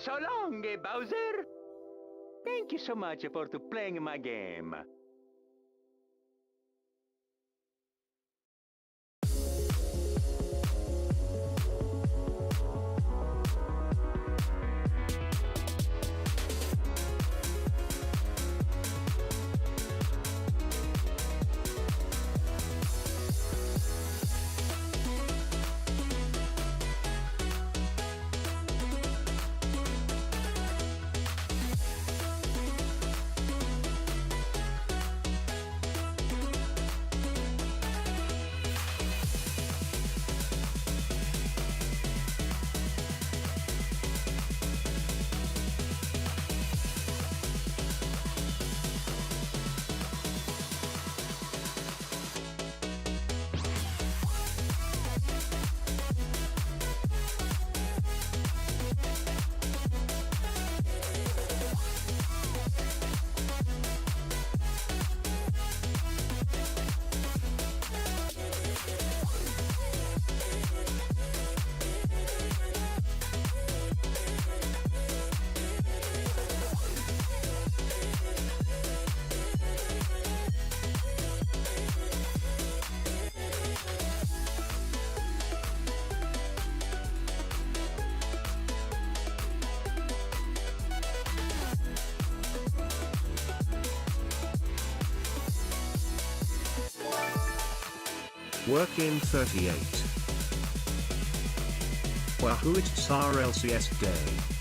So long, Bowser. Thank you so much for playing my game. Work in 38. Wahoo, it's RLCS day.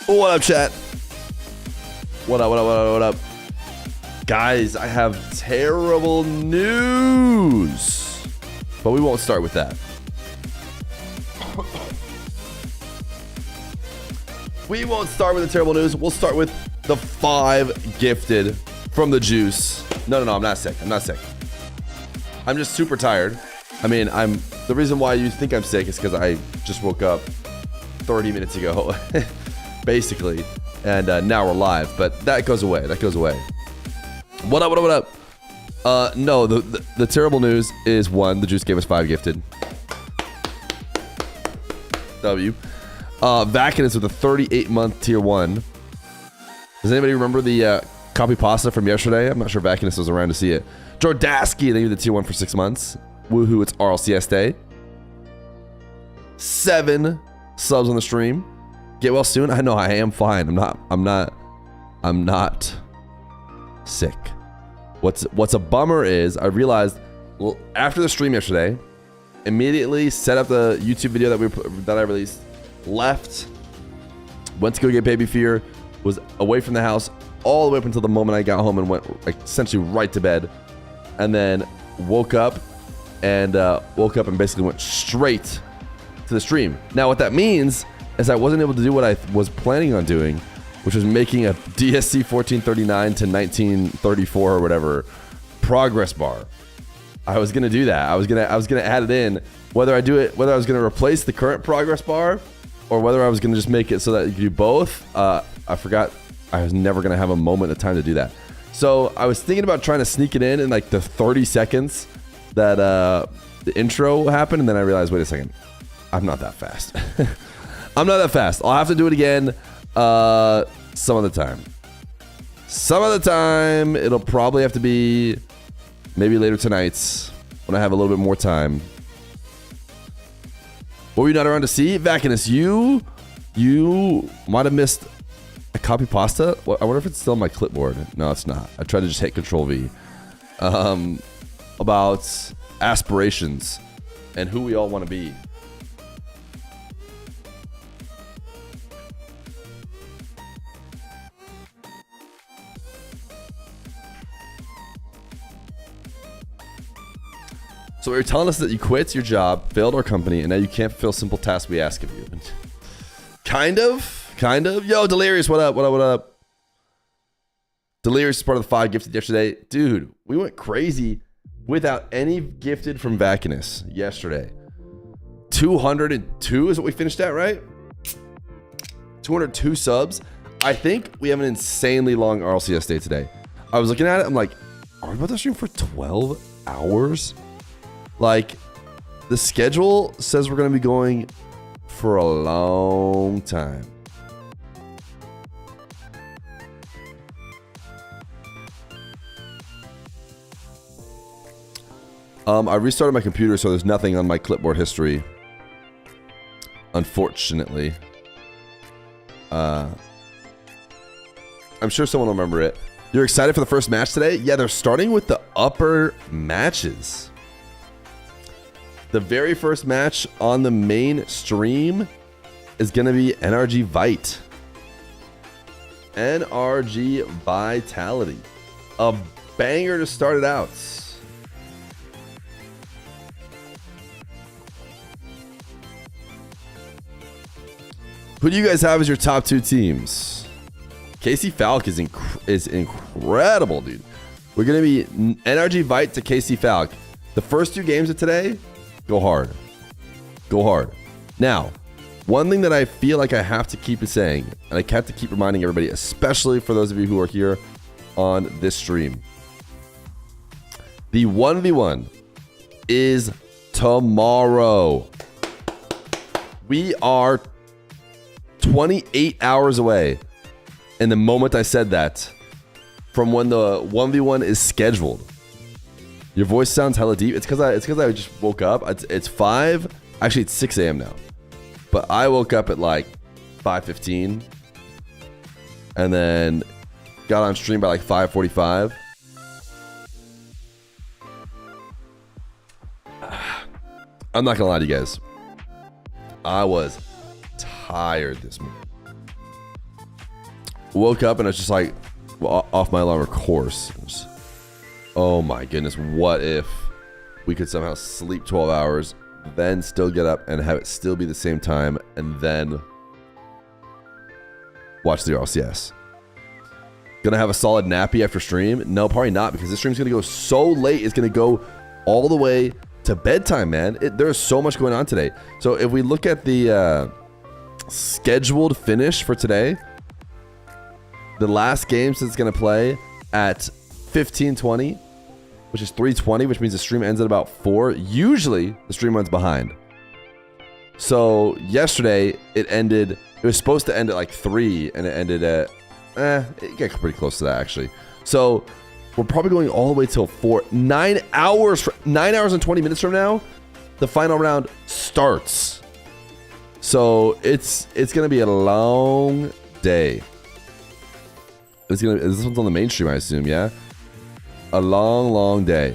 What up, chat? What up, what up, what up, what up? Guys, I have terrible news. But we won't start with that. We won't start with the terrible news. We'll start with the 5 gifted from the juice. No, I'm not sick. I'm not sick. I'm just super tired. I mean, the reason why you think I'm sick is because I just woke up 30 minutes ago, basically. And now we're live, but that goes away. That goes away. What up, what up, what up? No, the terrible news is 1, the juice gave us 5 gifted. W. Vacanus with a 38-month tier 1. Does anybody remember the copy pasta from yesterday? I'm not sure Vacanus was around to see it. Jordaski, they gave the tier 1 for 6 months. Woohoo, it's RLCS day. 7 subs on the stream. Get well soon. I know I am fine. I'm not sick. What's a bummer is I realized, well, after the stream yesterday, immediately set up the YouTube video that I released, left, went to go get baby Feer, was away from the house all the way up until the moment I got home and went essentially right to bed, and then woke up and basically went straight to the stream. Now what that means is I wasn't able to do what I was planning on doing, which was making a DSC 1439 to 1934 or whatever progress bar. I was gonna do that. I was gonna add it in. Whether I was gonna replace the current progress bar, or whether I was gonna just make it so that you could do both. I forgot. I was never gonna have a moment of time to do that. So I was thinking about trying to sneak it in like the 30 seconds that the intro happened, and then I realized, wait a second, I'm not that fast. I'm not that fast. I'll have to do it again some other time. Some other time. It'll probably have to be maybe later tonight when I have a little bit more time. What were you not around to see? Vacanus, you might have missed a copy pasta. I wonder if it's still on my clipboard. No, it's not. I tried to just hit Control V. About aspirations and who we all want to be. So you're telling us that you quit your job, failed our company, and now you can't fulfill simple tasks we ask of you. Kind of. Yo, Delirious, what up? Delirious is part of the 5 gifted yesterday. Dude, we went crazy without any gifted from Vacanus yesterday. 202 is what we finished at, right? 202 subs. I think we have an insanely long RLCS day today. I was looking at it, I'm like, are we about to stream for 12 hours? Like, the schedule says we're going to be going for a long time. I restarted my computer, so there's nothing on my clipboard history. Unfortunately. I'm sure someone will remember it. You're excited for the first match today? Yeah, they're starting with the upper matches. The very first match on the main stream is going to be NRG Vite. NRG Vitality. A banger to start it out. Who do you guys have as your top 2 teams? KC Falc is incredible, dude. We're going to be NRG Vite to KC Falc. The first 2 games of today, go hard. Go hard. Now, one thing that I feel like I have to keep saying, and I have to keep reminding everybody, especially for those of you who are here on this stream. The 1v1 is tomorrow. We are 28 hours away, and the moment I said that, from when the 1v1 is scheduled. Your voice sounds hella deep. It's because I just woke up. It's 5. Actually, it's 6 a.m. now. But I woke up at like 5:15, and then got on stream by like 5:45. I'm not gonna lie to you guys. I was tired this morning. Woke up and I was just like, off my alarm, of course. Oh my goodness, what if we could somehow sleep 12 hours, then still get up and have it still be the same time, and then watch the RLCS. Gonna have a solid nappy after stream? No, probably not, because this stream's gonna go so late. It's gonna go all the way to bedtime, man. There's so much going on today. So if we look at the scheduled finish for today, the last games it's gonna play at 15:20, which is 3:20, which means the stream ends at about 4. Usually the stream runs behind. So yesterday it was supposed to end at like 3, and it ended at it got pretty close to that actually. So we're probably going all the way till 4. 9 hours and 20 minutes from now, the final round starts. So it's gonna be a long day. This one's on the mainstream, I assume, yeah? A long day.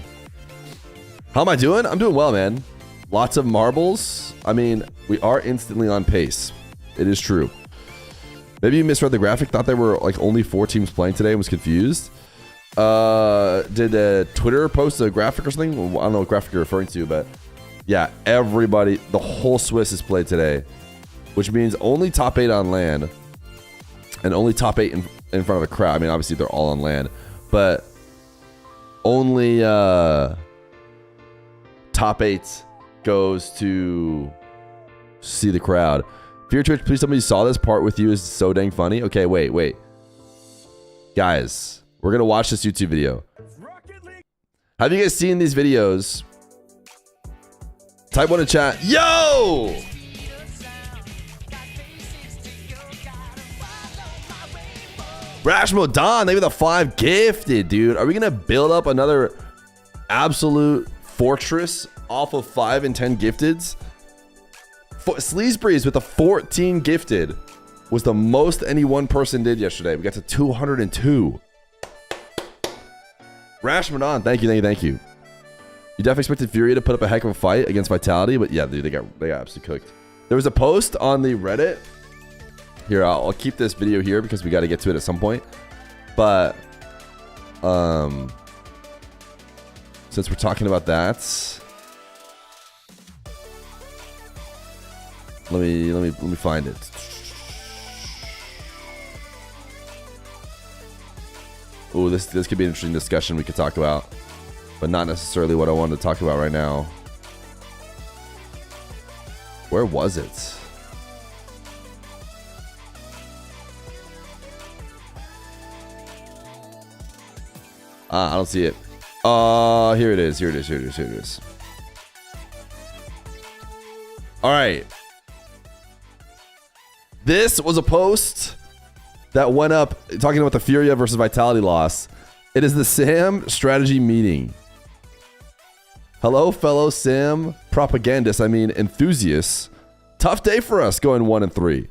How am I doing? I'm doing well, man. Lots of marbles. I mean, we are instantly on pace. It is true. Maybe you misread the graphic, thought there were like only 4 teams playing today and was confused. Did Twitter post a graphic or something? Well, I don't know what graphic you're referring to, but yeah, everybody, the whole Swiss is played today, which means only top 8 on land and only top 8 in front of a crowd. I mean, obviously they're all on land, but only top 8 goes to see the crowd. Fear Twitch, please tell me you saw this part with you is so dang funny. Okay, wait. Guys, we're gonna watch this YouTube video. Have you guys seen these videos? Type 1 in chat. Yo! Rashmo Don, they were the 5 gifted, dude. Are we gonna build up another absolute fortress off of 5 and 10 gifteds? Sleazebreeze with the 14 gifted was the most any one person did yesterday. We got to 202. Rashmo Don, thank you. You definitely expected Furia to put up a heck of a fight against Vitality, but yeah, dude, they got absolutely cooked. There was a post on the Reddit. Here, I'll keep this video here because we got to get to it at some point. But since we're talking about that, let me find it. Oh, this could be an interesting discussion we could talk about, but not necessarily what I wanted to talk about right now. Where was it? I don't see it. Here it is. All right. This was a post that went up talking about the Furia versus Vitality loss. It is the Sam strategy meeting. Hello, fellow Sam propagandists, enthusiasts. Tough day for us going 1-3.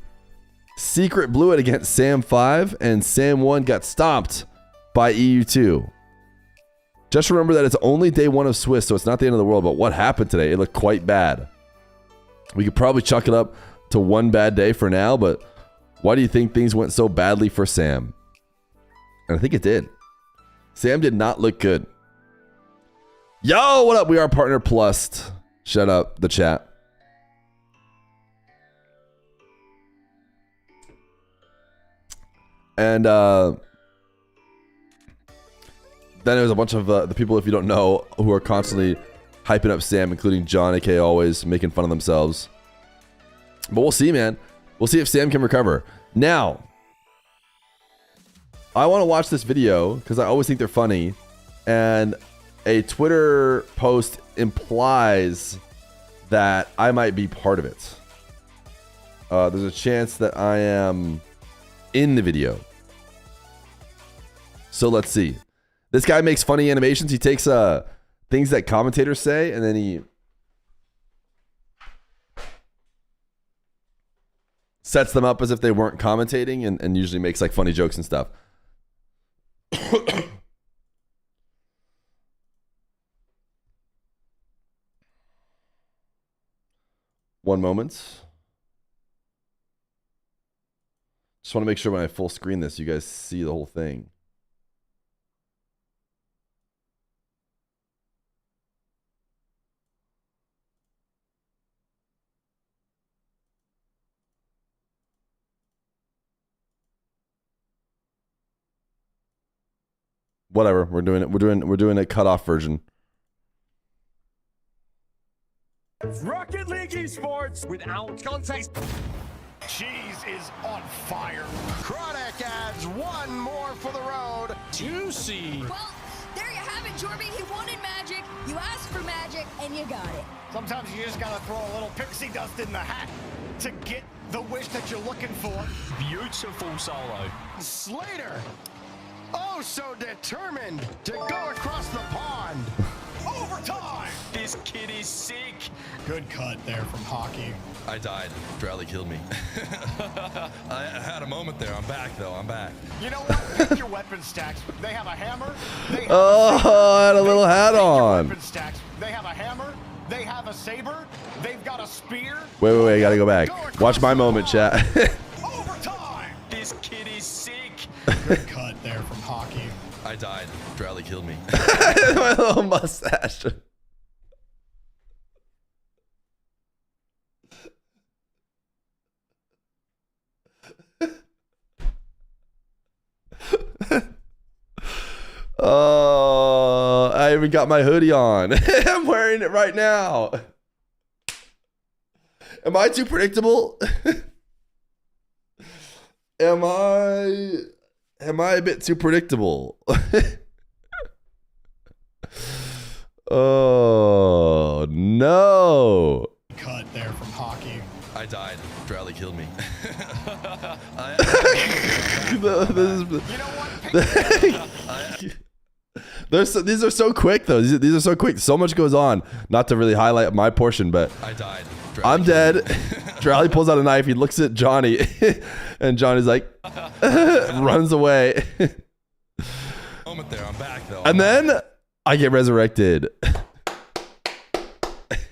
Secret blew it against Sam 5, and Sam 1 got stomped by EU2. Just remember that it's only day 1 of Swiss, so it's not the end of the world, but what happened today, it looked quite bad. We could probably chuck it up to one bad day for now, but why do you think things went so badly for Sam? And I think it did. Sam did not look good. Yo, what up? We are Partner Plus. Shut up, the chat. And then there's a bunch of the people, if you don't know, who are constantly hyping up Sam, including John, aka always, making fun of themselves. But we'll see, man. We'll see if Sam can recover. Now, I want to watch this video because I always think they're funny. And a Twitter post implies that I might be part of it. There's a chance that I am in the video. So let's see. This guy makes funny animations. He takes things that commentators say, and then he sets them up as if they weren't commentating, and usually makes like funny jokes and stuff. One moment. Just want to make sure when I full screen this, you guys see the whole thing. Whatever. We're doing a cutoff version. Rocket League Esports without context. Cheese is on fire. Chronic adds one more for the road. Juicy. Well, there you have it, Jorby. He wanted magic, you asked for magic, and you got it. Sometimes you just gotta throw a little pixie dust in the hat to get the wish that you're looking for. Beautiful solo. Slater, oh so determined to go across the pond. Overtime. This kid is sick. Good cut there from Hockey. I died. Drowley killed me. I had a moment there. I'm back, though. I'm back. You know what? Pick your weapon stacks. They have a hammer. They have Oh, I had a little hat on. weapon stacks. They have a hammer. They have a saber. They've got a spear. Wait. I gotta go back. Watch my moment, chat. Overtime. This kid is sick. Good cut there from Hockey. I died. Drowley killed me. My little mustache. Oh, I even got my hoodie on. I'm wearing it right now. Am I too predictable? Am I a bit too predictable? Oh, no. Cut there from Hockey. I died. Drowley killed me. You know what? These are so quick, though. These are so quick. So much goes on. Not to really highlight my portion, but I died. I'm dead. Drowley pulls out a knife. He looks at Johnny, and Johnny's like, runs away. Moment there. I'm back, though. And then I get resurrected.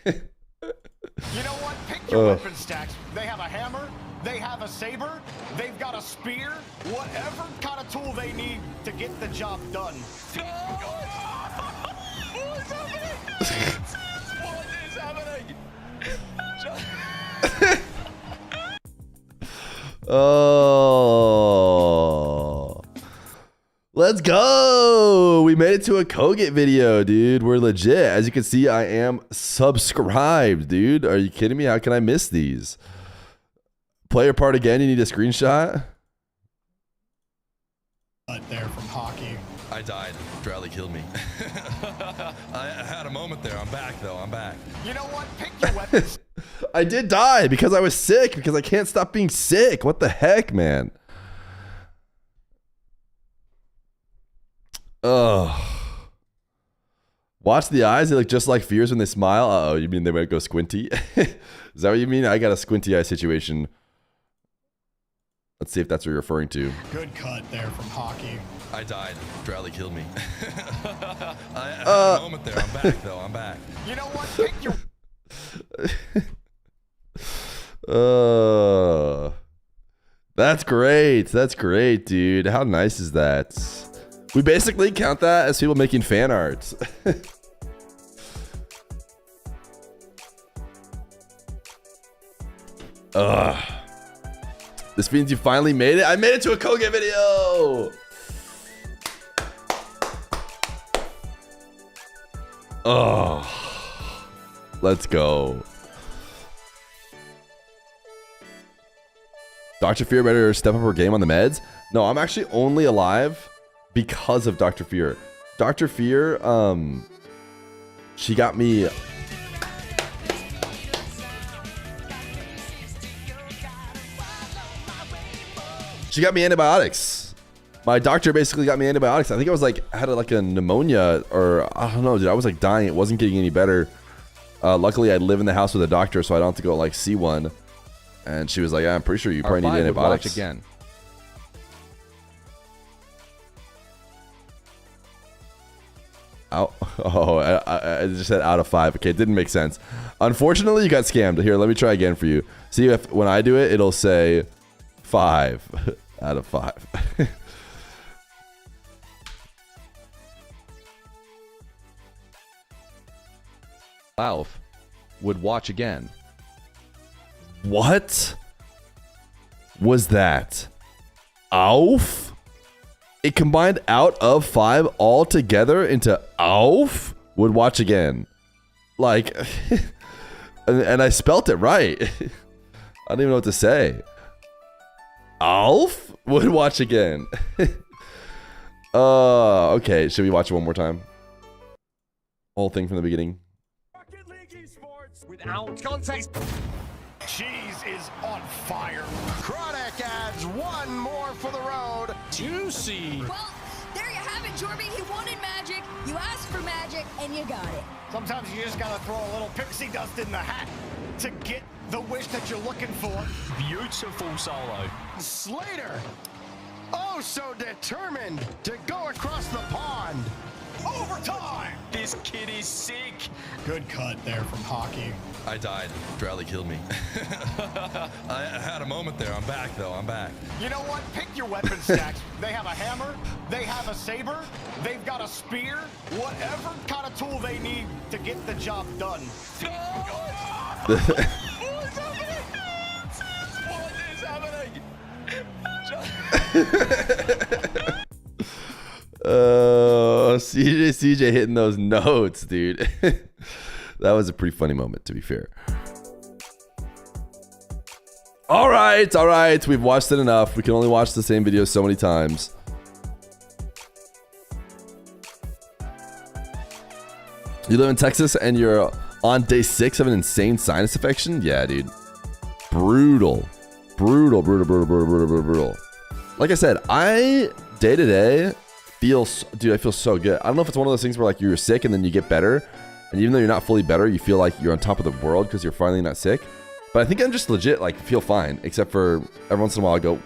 You know what? Pick your weapon stacks. They have a hammer. They have a saber. They've got a spear. Whatever kind of tool they need to get the job done. What is happening? Oh, let's go. We made it to a Koget video, dude. We're legit. As you can see, I am subscribed, dude. Are you kidding me? How can I miss these? Player part again. You need a screenshot. There from Hockey. I died. Drowley killed me. I had a moment there. I'm back, though. I'm back. You know what? Pick your weapons. I did die because I was sick, because I can't stop being sick. What the heck, man? Ugh. Watch the eyes. They look just like Fears when they smile. Uh-oh, you mean they might go squinty? Is that what you mean? I got a squinty eye situation. Let's see if that's what you're referring to. Good cut there from Hockey. I died. Drowley killed me. I had a moment there. I'm back, though. I'm back. You know what? Pick your... That's great. That's great, dude. How nice is that? We basically count that as people making fan art. This means you finally made it. I made it to a Koget video. Oh, let's go. Dr. Fear better step up her game on the meds. No, I'm actually only alive because of Dr. Fear. Dr. Fear, she got me. She got me antibiotics. My doctor basically got me antibiotics. I think I was like, had like a pneumonia, or I don't know, dude. I was like dying. It wasn't getting any better. Luckily, I live in the house with a doctor, so I don't have to go like see one. And she was like, yeah, I'm pretty sure you probably need antibiotics. Watch again. Out. Oh, I just said out of 5. Okay, it didn't make sense. Unfortunately, you got scammed. Here, let me try again for you. See if when I do it, it'll say 5 out of 5. Alf would watch again. What was that? Alf? it combined out of 5 all together into Auf. Would watch again. Like, and I spelt it right. I don't even know what to say. Auf would watch again. Okay. Should we watch it one more time? Whole thing from the beginning. Without context. Cheese is on fire. Chronic adds one more for the road. Juicy. Well, there you have it, Jorby. He wanted magic. You asked for magic, and you got it. Sometimes you just gotta throw a little pixie dust in the hat to get the wish that you're looking for. Beautiful solo. Slater. Oh, so determined to go across the pond. Overtime! This kid is sick. Good cut there from Hockey. I died. Rally killed me. I had a moment there. I'm back, though. I'm back. You know what? Pick your weapon stacks. They have a hammer. They have a saber. They've got a spear. Whatever kind of tool they need to get the job done. What's happening? CJ hitting those notes, dude. That was a pretty funny moment, to be fair. All right. We've watched it enough. We can only watch the same video so many times. You live in Texas and you're on day 6 of an insane sinus infection? Yeah, dude. Brutal. Like I said, day to day I feel so good. I don't know if it's one of those things where like you're sick and then you get better, and even though you're not fully better, you feel like you're on top of the world because you're finally not sick. But I think I'm just legit like feel fine, except for every once in a while I go.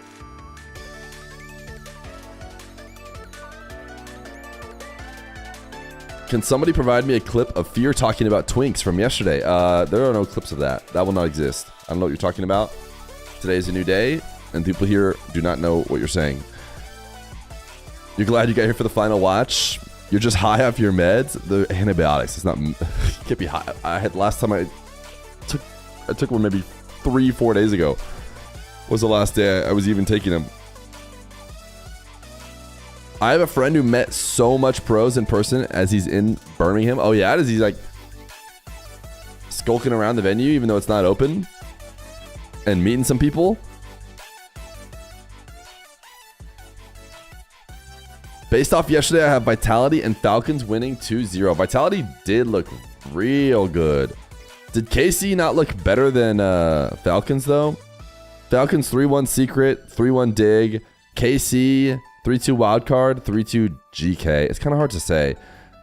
Can somebody provide me a clip of Feer talking about Twinks from yesterday? There are no clips of that. That will not exist. I don't know what you're talking about. Today is a new day, and people here do not know what you're saying. You're glad you got here for the final watch? You're just high off your meds? The antibiotics. It's not... You can't be high. I had last time I took one maybe 3-4 days ago. Was the last day I was even taking them. I have a friend who met so much pros in person as he's in Birmingham. Oh yeah? Does he like skulking around the venue even though it's not open? And meeting some people? Based off yesterday, I have Vitality and Falcons winning 2-0. Vitality did look real good. Did KC not look better than Falcons, though? Falcons 3-1 Secret, 3-1 Dig. KC 3-2 Wildcard, 3-2 Geekay. It's kind of hard to say.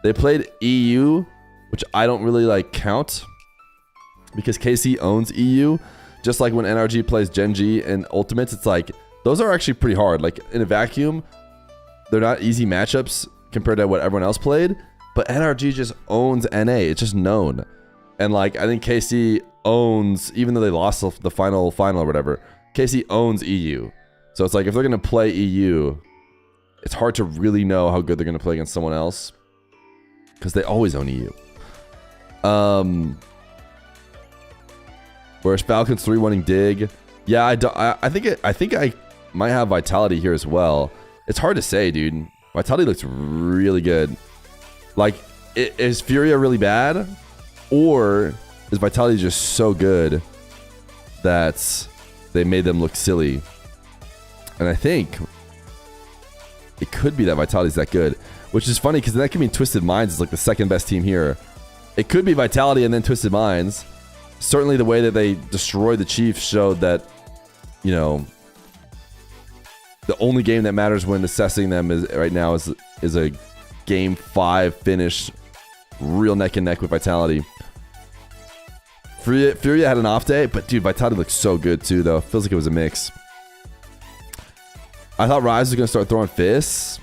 They played EU, which I don't really like count because KC owns EU. Just like when NRG plays Gen G and Ultimates, it's like those are actually pretty hard. Like in a vacuum, they're not easy matchups compared to what everyone else played, but NRG just owns NA. It's just known. And like, I think KC owns, even though they lost the final or whatever, KC owns EU. So it's like, if they're going to play EU, it's hard to really know how good they're going to play against someone else because they always own EU. Whereas Falcons 3-1 Dig. Yeah, I think I might have Vitality here as well. It's hard to say, dude. Vitality looks really good. Like, is Furia really bad? Or is Vitality just so good that they made them look silly? And I think it could be that Vitality's that good. Which is funny, because that could mean Twisted Minds is like the second best team here. It could be Vitality and then Twisted Minds. Certainly the way that they destroyed the Chiefs showed that, you know, the only game that matters when assessing them is right now is a game 5 finish, real neck and neck with Vitality. Furia had an off day, but dude, Vitality looks so good too, though. Feels like it was a mix. I thought Rise was gonna start throwing fists.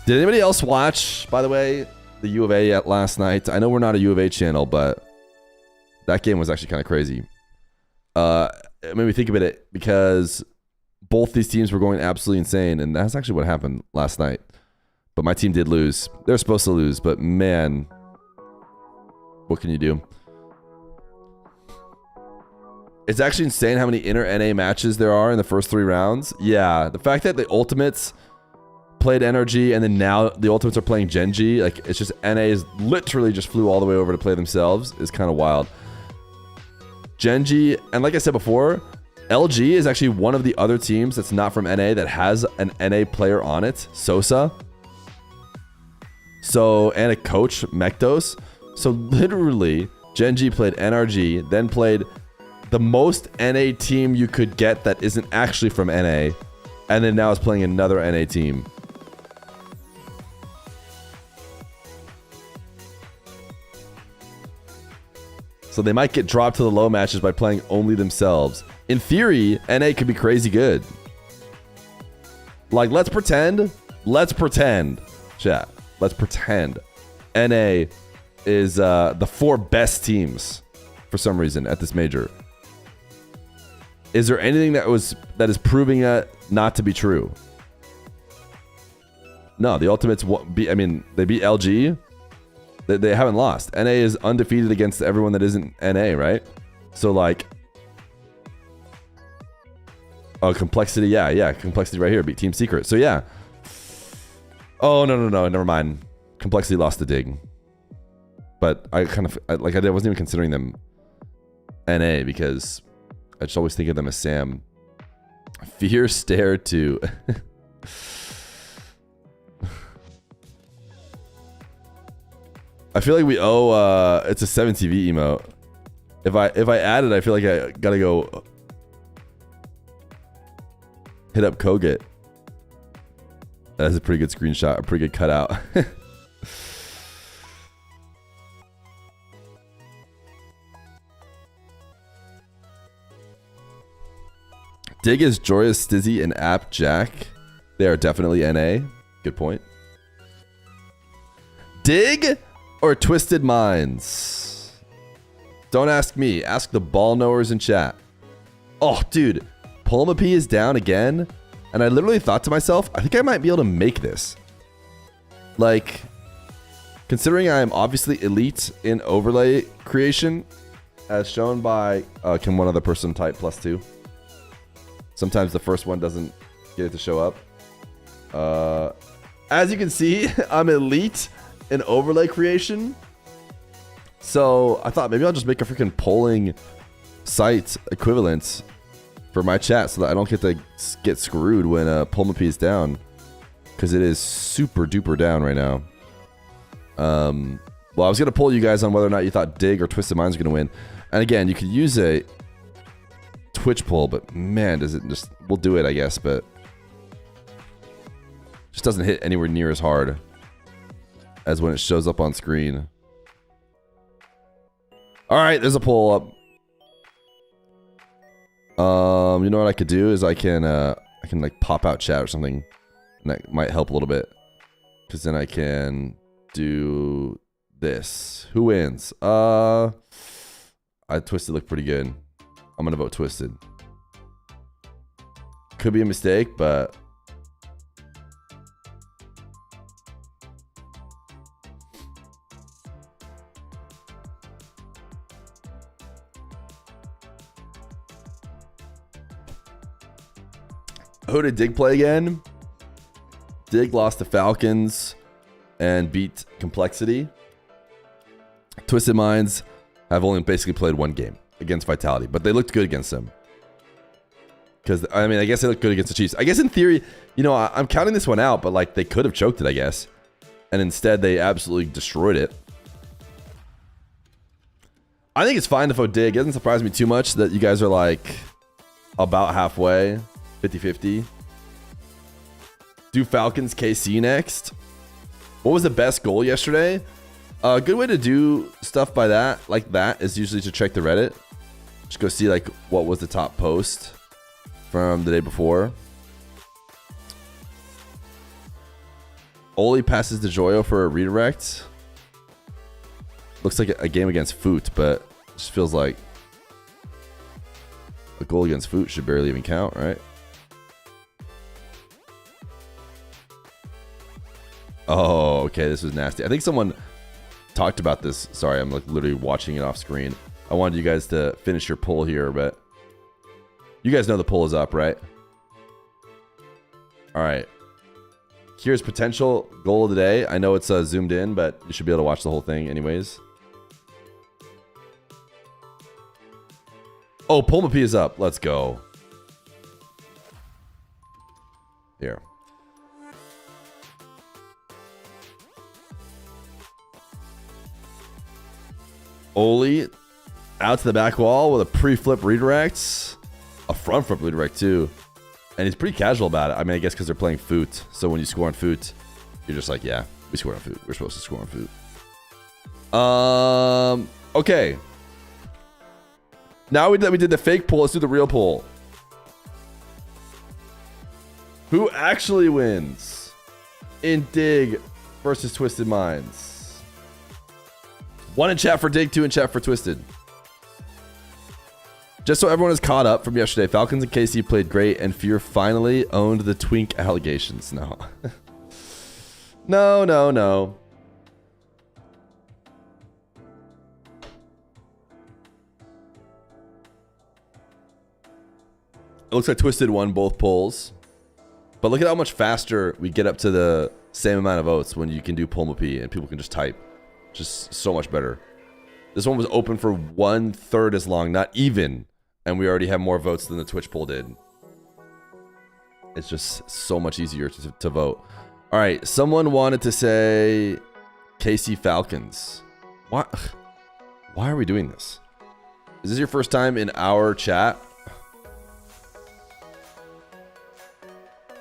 Did anybody else watch, by the way, the U of A last night? I know we're not a U of A channel, but that game was actually kind of crazy. It made me think about it because both these teams were going absolutely insane, and that's actually what happened last night. But my team did lose. They're supposed to lose, but man, what can you do? It's actually insane how many inter NA matches there are in the first 3 rounds. Yeah, the fact that the Ultimates played NRG, and then now the Ultimates are playing Genji. Like, it's just NA is literally just flew all the way over to play themselves. It's kind of wild. Genji, and like I said before, LG is actually one of the other teams that's not from NA that has an NA player on it, Sosa. So, and a coach, Mektos. So literally, Genji played NRG, then played the most NA team you could get that isn't actually from NA, and then now is playing another NA team. So they might get dropped to the low matches by playing only themselves. In theory, NA could be crazy good. Like, let's pretend, chat. Let's pretend NA is the 4 best teams for some reason at this major. Is there anything that is proving it not to be true? No, the Ultimates they beat LG. They haven't lost. NA is undefeated against everyone that isn't NA, right? So like, oh, Complexity, yeah, Complexity right here beat Team Secret. So yeah. Oh no, never mind. Complexity lost to Dig, but I wasn't even considering them NA because I just always think of them as Sam. Fear stare to. I feel like we owe it's a 7TV emote. If I add it, I feel like I gotta go hit up Koget. That's a pretty good screenshot, a pretty good cutout. Dig is Joyous, Stizzy, and App Jack. They are definitely NA. Good point. Dig or Twisted Minds? Don't ask me. Ask the ball knowers in chat. Oh, dude. Palma P is down again. And I literally thought to myself, I think I might be able to make this. Like, considering I am obviously elite in overlay creation, as shown by, can one other person type +2? Sometimes the first one doesn't get it to show up. As you can see, I'm elite in overlay creation. So I thought maybe I'll just make a freaking polling site equivalent for my chat so that I don't get screwed when Pulma P is down, because it is super duper down right now. Well, I was gonna poll you guys on whether or not you thought Dig or Twisted Minds were gonna win, and again, you could use a Twitch poll, but man, does it just, we'll do it, I guess, but just doesn't hit anywhere near as hard as when it shows up on screen. All right, there's a poll up. You know what I could do is I can like pop out chat or something, and that might help a little bit, because then I can do this. Who wins? Twisted looked pretty good. I'm gonna vote Twisted. Could be a mistake, but who did Dig play again? Dig lost to Falcons and beat Complexity. Twisted Minds have only basically played one game against Vitality, but they looked good against them. Because, I mean, I guess they looked good against the Chiefs. I guess in theory, you know, I'm counting this one out, but like they could have choked it, I guess. And instead they absolutely destroyed it. I think it's fine to vote Dig. It doesn't surprise me too much that you guys are like about halfway, 50-50. Do Falcons KC next. What was the best goal yesterday? A good way to do stuff by that, like that, is usually to check the Reddit. Just go see like what was the top post from the day before. Oli passes to Joyo for a redirect. Looks like a game against Foot, but it just feels like a goal against Foot should barely even count, right? Oh, okay, this was nasty. I think someone talked about this. Sorry, I'm like literally watching it off screen. I wanted you guys to finish your poll here, but you guys know the poll is up, right? All right. Here's potential goal of the day. I know it's zoomed in, but you should be able to watch the whole thing anyways. Oh, Pulmapi is up. Let's go. Here. Oli out to the back wall with a pre-flip redirect. A front flip redirect too. And he's pretty casual about it. I mean, I guess because they're playing Foot. So when you score on Foot, you're just like, yeah, we scored on Foot. We're supposed to score on Foot. Okay. Now we did the fake pull. Let's do the real pull. Who actually wins in Dig versus Twisted Minds? 1 in chat for Dig, 2 in chat for Twisted. Just so everyone is caught up from yesterday, Falcons and KC played great, and Feer finally owned the twink allegations. No. No. It looks like Twisted won both polls. But look at how much faster we get up to the same amount of votes when you can do Pulmapi and people can just type. Just so much better. This one was open for 1/3 as long, not even. And we already have more votes than the Twitch poll did. It's just so much easier to vote. All right, someone wanted to say KC Falcons. Why are we doing this? Is this your first time in our chat?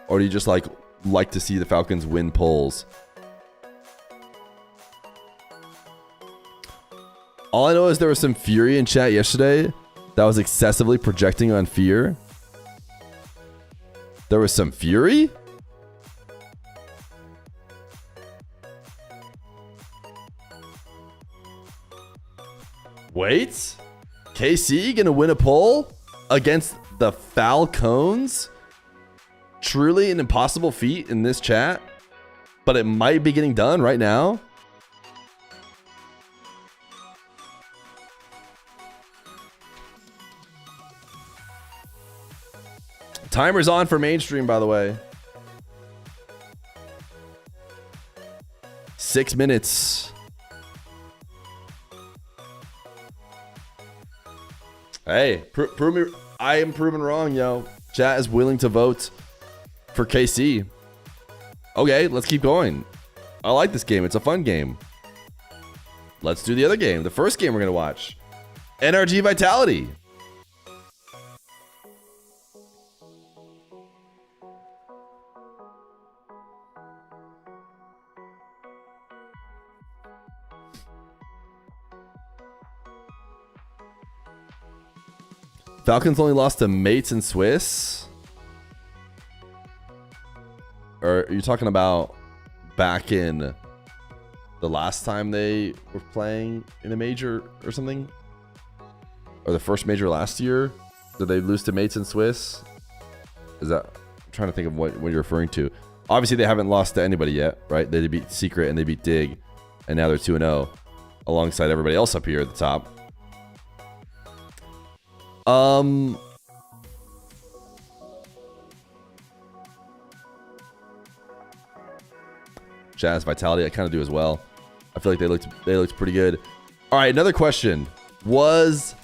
Or do you just like to see the Falcons win polls? All I know is there was some Fury in chat yesterday that was excessively projecting on Feer. There was some Fury? Wait? KC gonna win a poll against the Falcons? Truly an impossible feat in this chat, but it might be getting done right now. Timer's on for mainstream, by the way. 6 minutes. Hey, prove me. I am proven wrong, yo. Chat is willing to vote for KC. Okay, let's keep going. I like this game. It's a fun game. Let's do the other game. The first game we're going to watch. NRG Vitality. Falcons only lost to Mates and Swiss. Or are you talking about back in the last time they were playing in a major or something? Or the first major last year? Did they lose to Mates and Swiss? Is that... I'm trying to think of what you're referring to. Obviously, they haven't lost to anybody yet, right? They beat Secret and they beat Dig. And now they're 2-0. Alongside everybody else up here at the top. Jazz Vitality, I kind of do as well. I feel like they looked pretty good. All right, another question. Was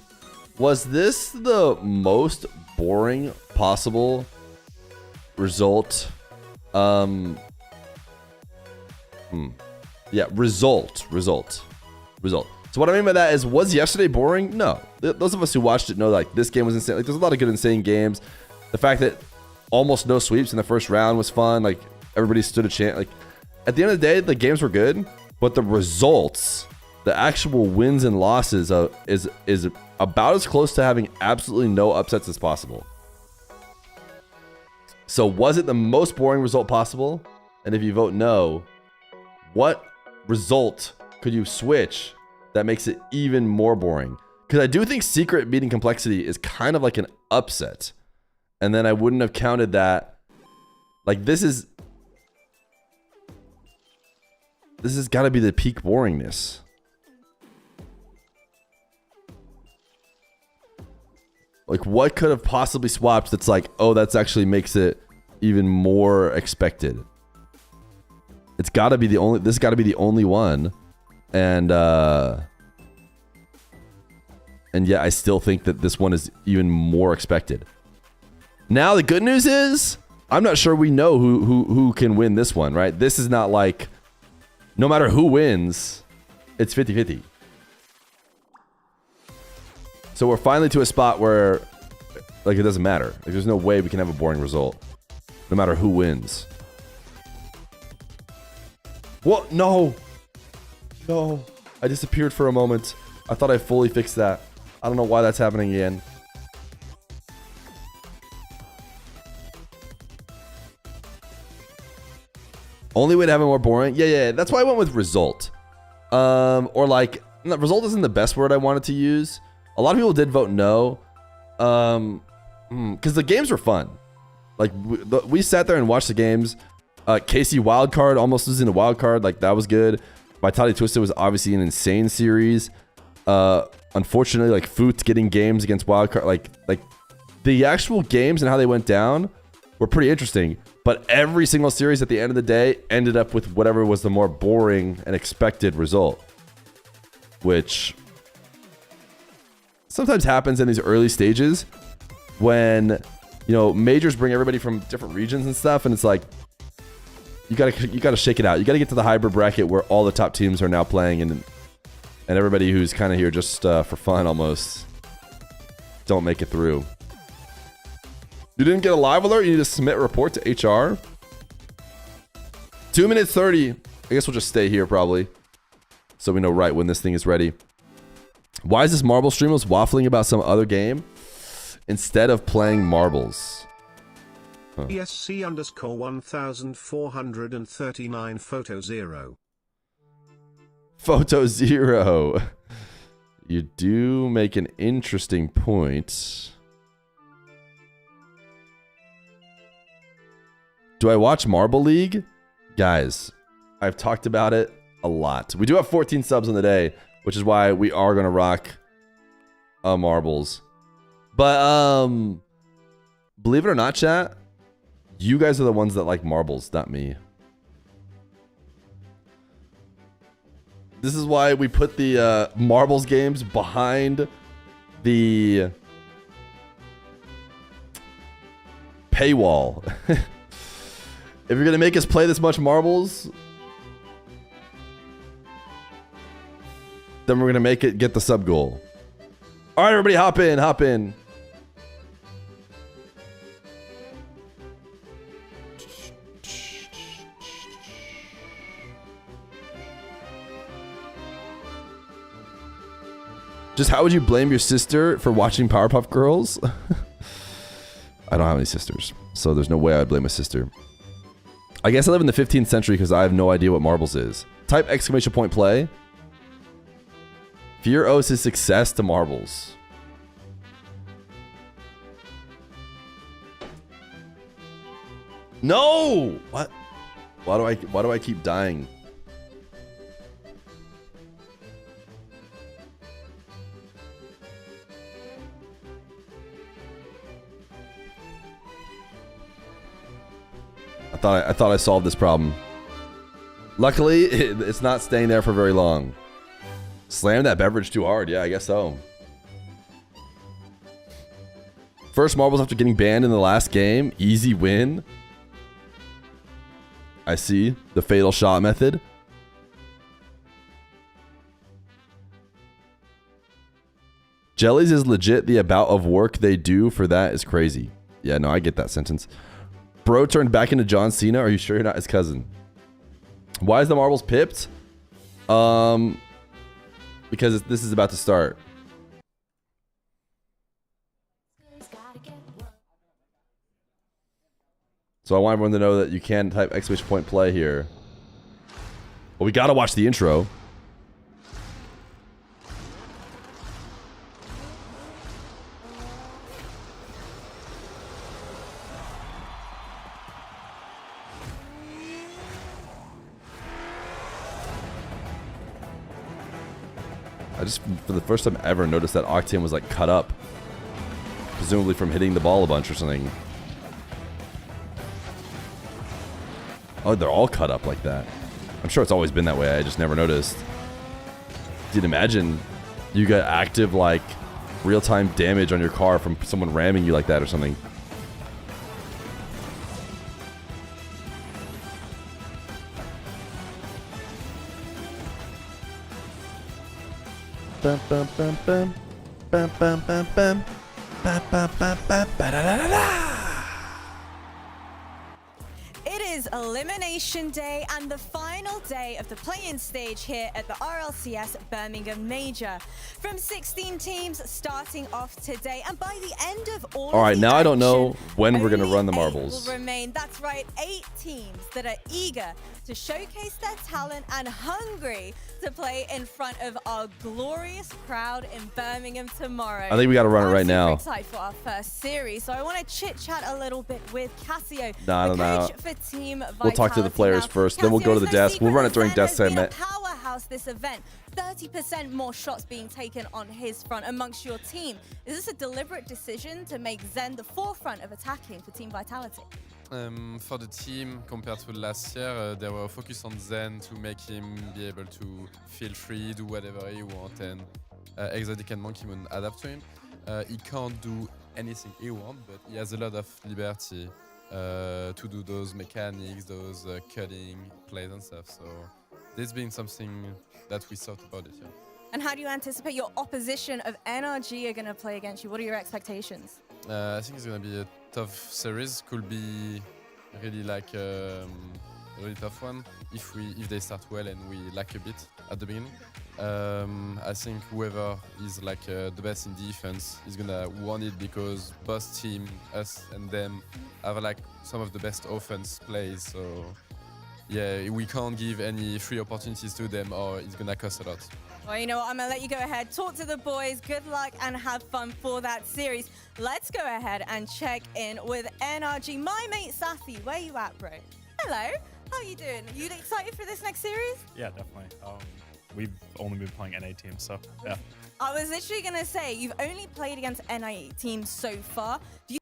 this the most boring possible result? Yeah, result. So what I mean by that is, was yesterday boring? No. Those of us who watched it know like this game was insane. Like there's a lot of good insane games. The fact that almost no sweeps in the first round was fun. Like everybody stood a chance. Like at the end of the day, the games were good, but the results, the actual wins and losses is about as close to having absolutely no upsets as possible. So was it the most boring result possible? And if you vote no, what result could you switch that makes it even more boring? Because I do think Secret beating Complexity is kind of like an upset. And then I wouldn't have counted that. Like this has got to be the peak boringness. Like what could have possibly swapped that's like, oh, that's actually makes it even more expected. It's got to be the only. This got to be the only one, and yeah, I still think that this one is even more expected. Now the good news is, I'm not sure we know who can win this one, right? This is not like, no matter who wins, it's 50-50. So we're finally to a spot where, like, it doesn't matter. Like, there's no way we can have a boring result, no matter who wins. What? No. No. I disappeared for a moment. I thought I fully fixed that. I don't know why that's happening again. Only way to have it more boring? Yeah. That's why I went with result. Or like, result isn't the best word I wanted to use. A lot of people did vote no. Because the games were fun. Like, we sat there and watched the games. KC Wildcard, almost losing to Wildcard. Like, that was good. Vitality Twisted was obviously an insane series. Unfortunately, like, Foot getting games against Wildcard. Like the actual games and how they went down were pretty interesting. But every single series at the end of the day ended up with whatever was the more boring and expected result. Which sometimes happens in these early stages when, you know, majors bring everybody from different regions and stuff, and it's like, you gotta shake it out. You gotta get to the hybrid bracket where all the top teams are now playing, and everybody who's kind of here just for fun almost don't make it through. You didn't get a live alert? You need to submit a report to HR? 2 minutes 30. I guess we'll just stay here probably, so we know right when this thing is ready. Why is this marble streamless waffling about some other game instead of playing marbles? Huh. ESC underscore 1439 photo 0. Photo 0. You do make an interesting point. Do I watch Marble League? Guys, I've talked about it a lot. We do have 14 subs on the day, which is why we are going to rock marbles. But believe it or not, chat, you guys are the ones that like marbles, not me. This is why we put the marbles games behind the paywall. If you're going to make us play this much marbles, then we're going to make it get the sub goal. All right, everybody, hop in, hop in. Just how would you blame your sister for watching Powerpuff Girls? I don't have any sisters, so there's no way I'd blame my sister. I guess I live in the 15th century because I have no idea what marbles is. Type exclamation point play. Feer owes his success to marbles. No! What? Why do I keep dying? I thought I solved this problem. Luckily, it's not staying there for very long. Slammed that beverage too hard. Yeah, I guess so. First marbles after getting banned in the last game. Easy win. I see. The fatal shot method. Jellies is legit. The amount of work they do for that is crazy. Yeah, no, I get that sentence. Bro turned back into John Cena. Are you sure you're not his cousin? Why is the marbles pipped? Because this is about to start. So I want everyone to know that you can type exclamation point play here. Well, we gotta watch the intro. I just, for the first time ever, noticed that Octane was like cut up. Presumably from hitting the ball a bunch or something. Oh, they're all cut up like that. I'm sure it's always been that way. I just never noticed. Dude, imagine you got active, like, real-time damage on your car from someone ramming you like that or something. Bum, bum, bum, bum. Bum, bum, bum, bum. Ba, ba, ba, ba, ba, da, da, da, da. It is Elimination Day and the final day of the play-in stage here at the RLCS Birmingham Major. From 16 teams starting off today, and by the end of all right, the now I don't know action, when we're going to only run the 8 marbles. will remain. That's right, 8 teams that are eager to showcase their talent and hungry to play in front of our glorious crowd in Birmingham tomorrow. I think we got to run it right I'm now. super excited for our first series, so I want to chit-chat a little bit with Cassio, No, the no. coach for Team Vitality. We'll talk to the players first, then we'll go to the desk. We'll run it during desk segment. Powerhouse this event. 30% more shots being taken on his front amongst your team. Is this a deliberate decision to make Zen the forefront of attacking for Team Vitality? For the team, compared to last year, they were focused on Zen to make him be able to feel free, do whatever he wants, and Exotic and Monkey Moon adapt to him. He can't do anything he wants, but he has a lot of liberty to do those mechanics, those cutting plays and stuff. So this being something that we thought about it, yeah. And how do you anticipate your opposition of NRG are going to play against you? What are your expectations? I think it's going to be a tough series. Could be really like a really tough one if they start well and we lack a bit at the beginning. I think whoever is like the best in defense is gonna want it, because both team, us and them, have like some of the best offense plays. So yeah, we can't give any free opportunities to them, or it's gonna cost a lot. Well, you know what? I'm going to let you go ahead, talk to the boys. Good luck and have fun for that series. Let's go ahead and check in with NRG. My mate Safi, where you at, bro? Hello. How you doing? You excited for this next series? Yeah, definitely. We've only been playing NA teams, so yeah. I was literally going to say, you've only played against NA teams so far. Do you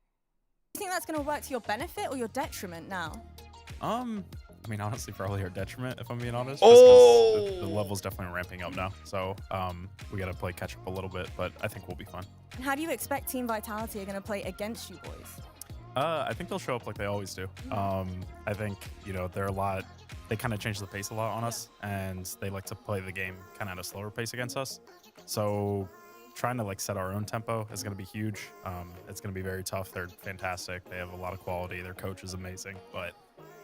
think that's going to work to your benefit or your detriment now? I mean, honestly, probably our detriment, if I'm being honest. Oh! Just 'cause the level's definitely ramping up now. So we got to play catch up a little bit, but I think we'll be fine. And how do you expect Team Vitality are going to play against you boys? I think they'll show up like they always do. I think, you know, they kind of change the pace a lot on us, and they like to play the game kind of at a slower pace against us. So trying to like set our own tempo is going to be huge. It's going to be very tough. They're fantastic. They have a lot of quality. Their coach is amazing. But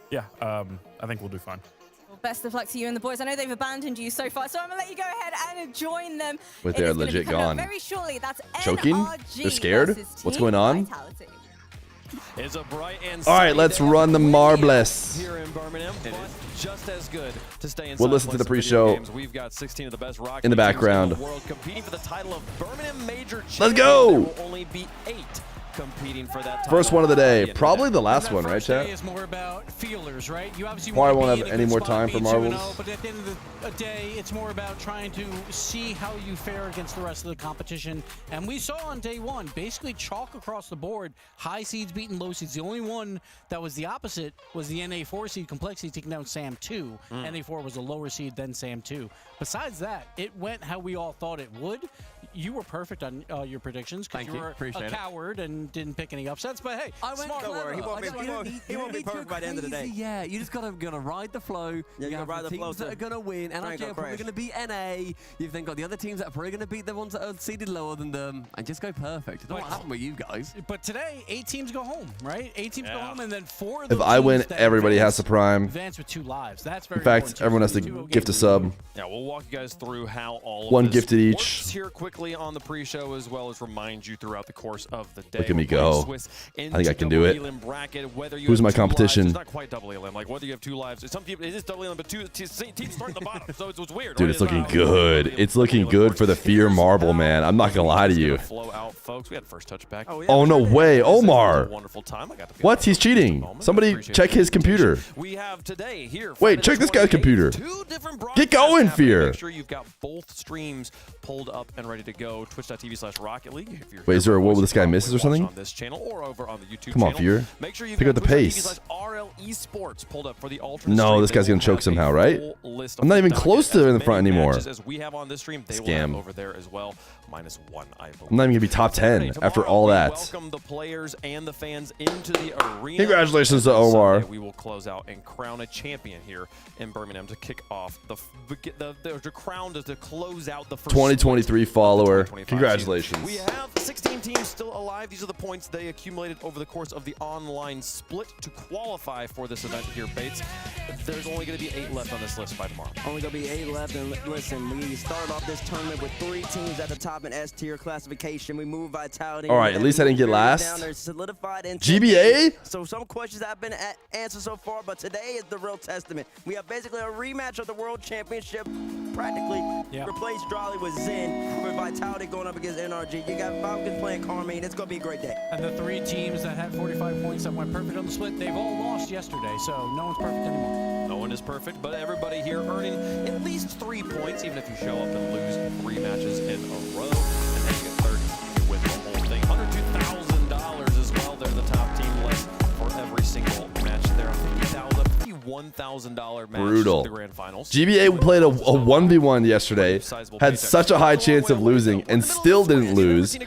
yeah, I think we'll do fine. Well, best of luck to you and the boys. I know they've abandoned you so far, so I'm going to let you go ahead and join them. Wait, they're legit gone. Very shortly. That's choking? NRG They're scared? What's going on? Vitality. Is a bright and All right, let's run the marbles. here in Birmingham, but just as good to stay inside. We'll listen to the pre-show We've got 16 of the best rock in the background. in the world competing for the title of Birmingham Major Champion. Let's go! There will only be 8 competing for that title. First one of the day. Probably the last one, right, chat? It's more about feelers, right? You obviously Probably want won't to have any more time for marbles. But at the end of the day, it's more about trying to see how you fare against the rest of the competition. And we saw on day one, basically chalk across the board, high seeds beating low seeds. The only one that was the opposite was the NA4 seed Complexity taking down Sam 2. NA4 was a lower seed than Sam 2. Besides that, it went how we all thought it would. You were perfect on your predictions because you were a coward and didn't pick any upsets. But hey, don't worry, he won't be perfect by the end of the day. Yeah, you just gotta ride the flow. Yeah, you have ride the teams flow that are gonna win. NRG are probably gonna beat NA. You've then got the other teams that are probably gonna beat the ones that are seeded lower than them, and just go perfect. I don't know what happened with you guys. But today, 8 teams go home, right? 8 teams go home, and then 4 of If those I win, teams that everybody has to prime. advance with 2 lives. That's very In fact, important. everyone has to gift a sub. Yeah, we'll walk you guys through how all of One this gifted each. works here quickly on the pre-show, as well as remind you throughout the course of the day. Look at me go. I think I can do it. Who's my competition? It's not quite double elim. Like whether you have 2 lives, some people it is double elim, but 2 teams start at the bottom, so it's weird. Dude, right? it's looking good. It's looking good for the Fear marble, man. I'm not gonna lie to you. Flow out, folks. We had first touch back. Oh, no way, Omar. Wonderful time. I got to What? He's cheating. Somebody check his computer. We have today here. Wait, check this guy's computer. 2 different Get going, Fear. Make sure you've got both streams pulled up and ready to go. Twitch.tv/Rocket League. Wait, is there a what will this guy misses or something? on this channel or over on the YouTube Come on, channel. Feer. Make sure you Pick up the pace. RLCS pulled up for the Ultra No, this guy's gonna choke somehow, right? I'm not even close to in the front anymore. As we have on this stream, they will have over there as well. -1, I believe. I'm not even gonna be top 10 after all that. Welcome the players and the fans into the arena. Congratulations to Omar. Sunday, we will close out and crown a champion here in Birmingham to kick off the crown to close out the first 2023 follower. 2025 Congratulations. season. We have 16 teams still alive. These are the points they accumulated over the course of the online split to qualify for this event here, Bates. There's only going to be 8 left on this list by tomorrow. Only going to be 8 left. And listen, we started off this tournament with 3 teams at the top in S-tier classification. We moved Vitality. All right, at least I didn't get last. Down there, solidified in GBA? So some questions have been answered so far, but today is the real testament. We have basically a rematch of the World Championship. Practically replaced Drolly with Zen, with Vitality going up against NRG. You got Falcons playing Karmine. It's going to be a great day. And the 3 teams that had 45 points that went perfect on the split, they've all lost yesterday, so no one's perfect anymore. No one is perfect, but everybody here earning at least 3 points, even if you show up and lose 3 matches in a row. And then you get 30, you win the whole thing. $102,000 as well. They're the top team list for every single match. They're a $51,000 match Brutal. in the grand finals. GBA played a 1v1 yesterday, had such a high chance of losing, and still didn't lose.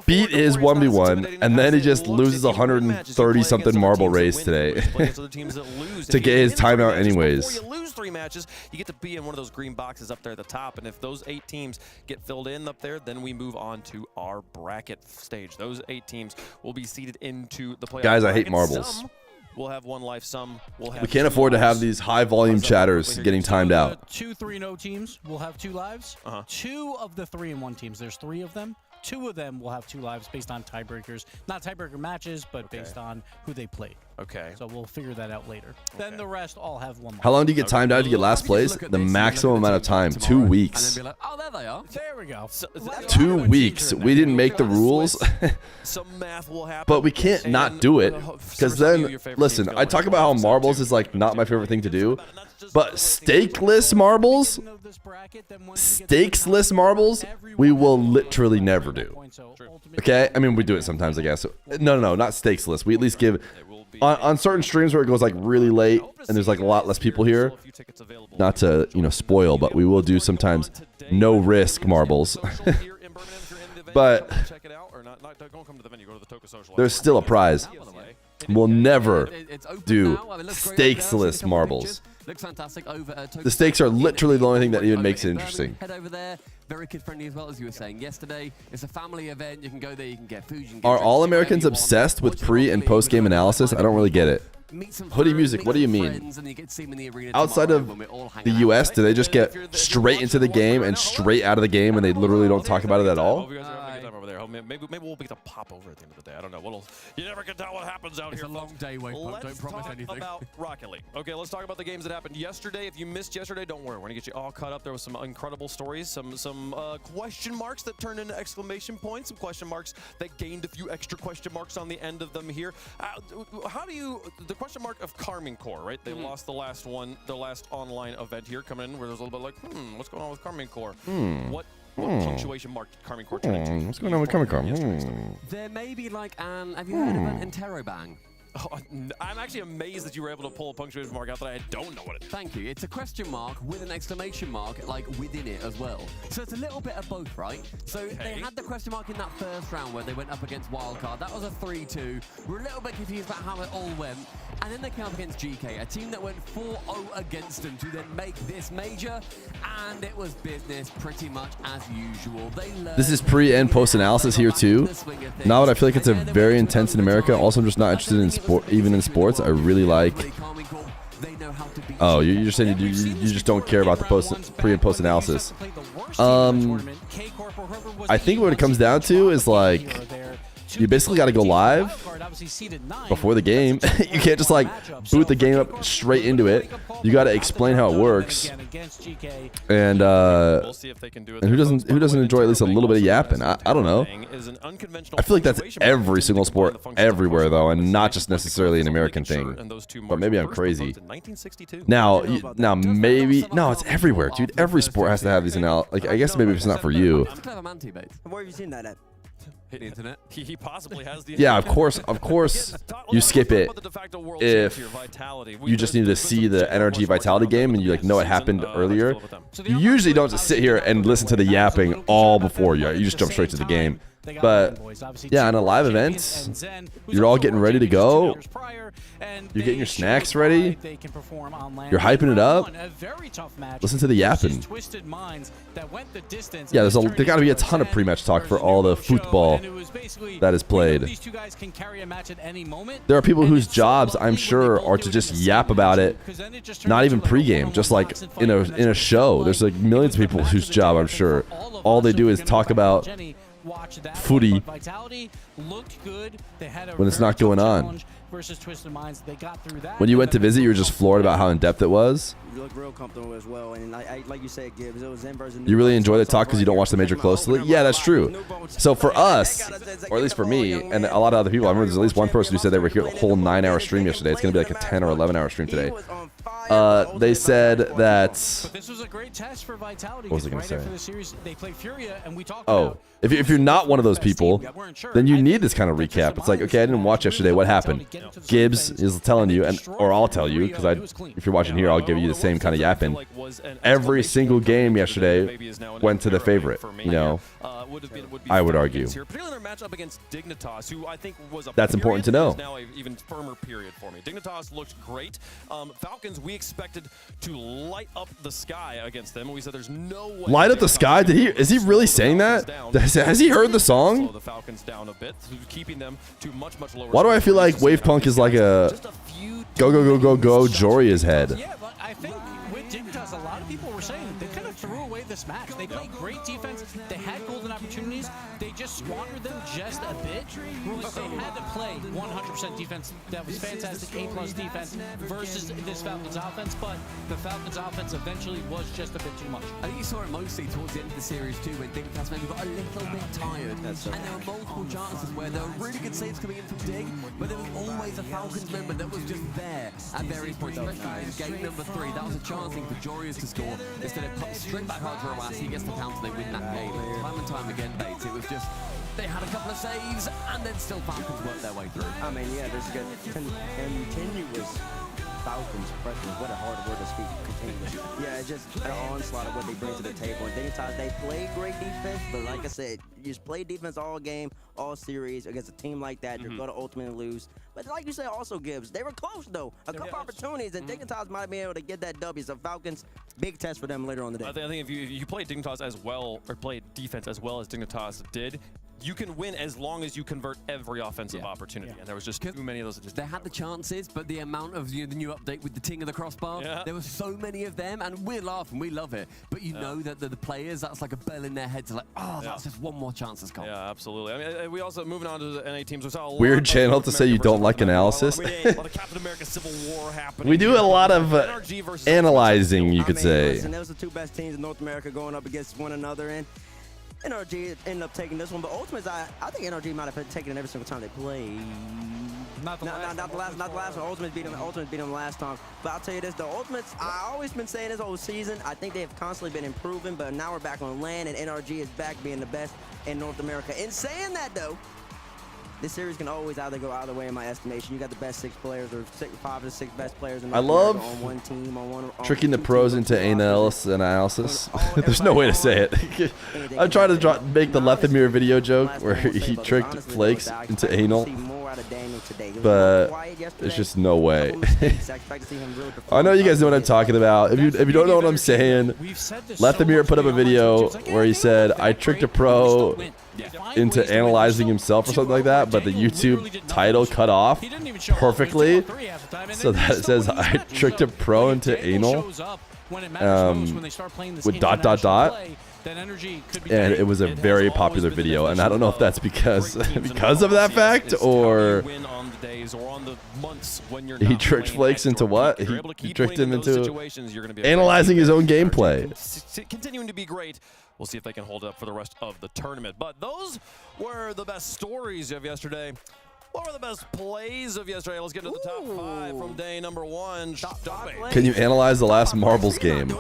Beat his 1v1, and then he just loses 130-something marble race today to get his timeout anyways. Before you lose 3 matches, you get to be in one of those green boxes up there at the top, and if those 8 teams get filled in up there, then we move on to our bracket stage. Those 8 teams will be seeded into the playoff. Guys, I hate bracket. marbles. Some will have 1 life, some will have We can't afford to have these high-volume chatters getting timed out. 2 3-0 teams will have 2 lives. 2 of the 3-1 teams, there's 3 of them. 2 of them will have 2 lives based on tiebreakers. Not tiebreaker matches, but based on who they played. Okay. So we'll figure that out later. Then the rest all have 1 life. How long do you get timed out to get last place? The maximum amount of time, 2 weeks. And then be like, oh, there they are. There we go. 2 weeks. We didn't make the rules, but we can't not do it. Because then, listen, I talk about how marbles is like not my favorite thing to do, but stakeless marbles, stakesless marbles, we will literally never do. Okay? I mean, we do it sometimes, I guess. No, not stakesless. We at least give on certain streams where it goes like really late and there's like a lot less people here. Not to, spoil, but we will do sometimes no risk marbles. But there's still a prize. We'll never do stakesless marbles. Looks fantastic over The stakes are literally the only thing that even makes it interesting. Head over there. Very kid friendly as well, as you were saying yesterday. It's a family event. You can go there, you can get food, you can get Are drinks, all you can Americans whatever you obsessed want. with pre and post game analysis? I don't really get it. Hoodie music, what do you mean? Outside of the US, do they just get straight into the game and straight out of the game and they literally don't talk about it at all? Maybe we'll get to pop over at the end of the day. I don't know. You never can tell what happens out It's here. a long day, wait, don't promise anything. Let's talk about Rocket League. Okay, let's talk about the games that happened yesterday. If you missed yesterday, don't worry. We're going to get you all caught up. There was some incredible stories, some question marks that turned into exclamation points, some question marks that gained a few extra question marks on the end of them here. The question mark of Karmine Corp, right? They lost the last one, the last online event here coming in where there's a little bit like, what's going on with Karmine Corp? What punctuation mark did Karmine Corp turn into? What's going on with Karmine Corp? There may be like an, have you heard of an interrobang? Oh, I'm actually amazed that you were able to pull a punctuation mark out that I don't know what it is. Thank you. It's a question mark with an exclamation mark like within it as well. So it's a little bit of both, right? So they had the question mark in that first round where they went up against Wildcard. That was a 3-2. We're a little bit confused about how it all went. And then they came up against Geekay, a team that went 4-0 against them to then make this major. And it was business pretty much as usual. This is pre and post analysis here too. Now that I feel like it's a very intense in America. Also, I'm just not interested in even in sports. I really like. Oh, you're saying you just don't care about the pre and post analysis. I think what it comes down to is like you basically got to go live before the game. You can't just like boot the game up straight into it. You got to explain how it works. And who doesn't enjoy at least a little bit of yapping? I don't know. I feel like that's every single sport everywhere though, and not just necessarily an American thing. But maybe I'm crazy. Now maybe no, it's everywhere, dude. Every sport has to have these like I guess maybe it's not for you. Where have you seen that at? The internet. He possibly has the. Yeah, of course you skip it if you just need to see the NRG Vitality game and you like know it happened earlier. You usually don't just sit here and listen to the yapping all before you just jump straight to the game. But yeah, on a live event, you're all getting ready to go. You're getting your snacks ready. You're hyping it up. Listen to the yapping. Yeah, there's got to be a ton of pre-match talk for all the football that is played. There are people whose jobs, I'm sure, are to just yap about it, not even pre-game, just like in a show. There's like millions of people whose job, I'm sure, all they do is talk about footy when it's not going on. When you went to visit, you were just floored about how in-depth it was. You look real comfortable as well, and like you said, Gibbs, it was Zen versus You really enjoy the talk because you don't watch the major closely? Yeah, that's true. So for us, or at least for me, and a lot of other people, I remember there's at least one person who said they were here a whole 9-hour stream yesterday. It's going to be like a 10 or 11-hour stream today. They said that. This was a great test for Vitality. What was I going to say? After the series, they played Furia, and we talked about. If you're not one of those people, then you need this kind of recap. It's like, okay, I didn't watch yesterday. What happened? Gibbs is telling you, or I'll tell you, because if you're watching here, I'll give you the same kind of yapping. Every single game yesterday went to the favorite. You know, I would argue. That's important to know. Now an even firmer period for me. Dignitas looked great. Falcons, we expected to light up the sky against them. We said there's no way. Light up the sky? Is he really saying that? Has he heard the song? The Falcons down a bit, keeping them to much lower. Why do I feel like Wavepunk is like a go Joria's head? Yeah, but I think with Dignitas, a lot of people were saying they kind of threw away this match. They played great defense. They had golden opportunities. They just squandered them just a bit. They had to play 100% defense. That was fantastic A+ defense versus this Falcons offense, but the Falcons offense eventually was just a bit too much. I think you saw it mostly towards the end of the series too, when Dignitas maybe got a little bit tired. And there were multiple chances where there were really good saves coming in from Dig, but there was always a Falcons member that was just there at various points, especially in game number 3. That was a chance for Jorius to score. Instead of put straight back hard for Awas, he gets the counter, they win that game. Time and time again, Bates, it was just, they had a couple of saves, and then still Falcons worked their way through. I mean, yeah, there's a continuous Falcons pressure. What a hard word to speak. Continuous. Yeah, it's just an onslaught of what they bring to the table. And Dignitas, they play great defense, but like I said, you just play defense all game, all series against a team like that. You're going to ultimately lose. But like you said, also Gibbs, they were close though. A couple opportunities, and Dignitas might be able to get that W. So Falcons, big test for them later on the day. I think if you play Dignitas as well, or play defense as well as Dignitas did, you can win as long as you convert every offensive opportunity. And there was just too many of those. They had the chances, but the amount of the new update with the ting of the crossbar, there were so many of them, and we're laughing, we love it. But you know that the players, that's like a bell in their heads, like, oh, that's just one more chance that's gone. Yeah, absolutely. I mean, we also, moving on to the NA teams, we saw a lot Weird channel to say you don't like analysis. A lot of Captain America Civil War happening. We do a lot of analyzing, you could say. Listen, those are the two best teams in North America going up against one another, and NRG ended up taking this one, but ultimately, I think NRG might have taken it every single time they played. Not the last one. Ultimate beat them last time. But I'll tell you this, the Ultimates, I've always been saying this whole season, I think they have constantly been improving, but now we're back on land, and NRG is back being the best in North America. In saying that, though, this series can always either go either way in my estimation. You got the best 6 players, or 5 to 6 best players in North America on one team, on tricking the pros into analysis. There's no way to say it. I'm trying to make the Lethamir video joke where he tricked Flakes into anal, but there's just no way. I know you guys know what I'm talking about. If you don't know what I'm saying, Lethamir put up a video where he said, I tricked a pro into analyzing himself or something like that, but the YouTube title cut off perfectly, so that it says I tricked a pro into anal with ... and it was a very popular video, and I don't know if that's because of that fact, or he tricked Flakes into what? He tricked him into analyzing his own gameplay. Continuing to be great. We'll see if they can hold it up for the rest of the tournament. But those were the best stories of yesterday. What were the best plays of yesterday? Let's get to the top 5 from day number 1. Can you analyze the last Marbles game?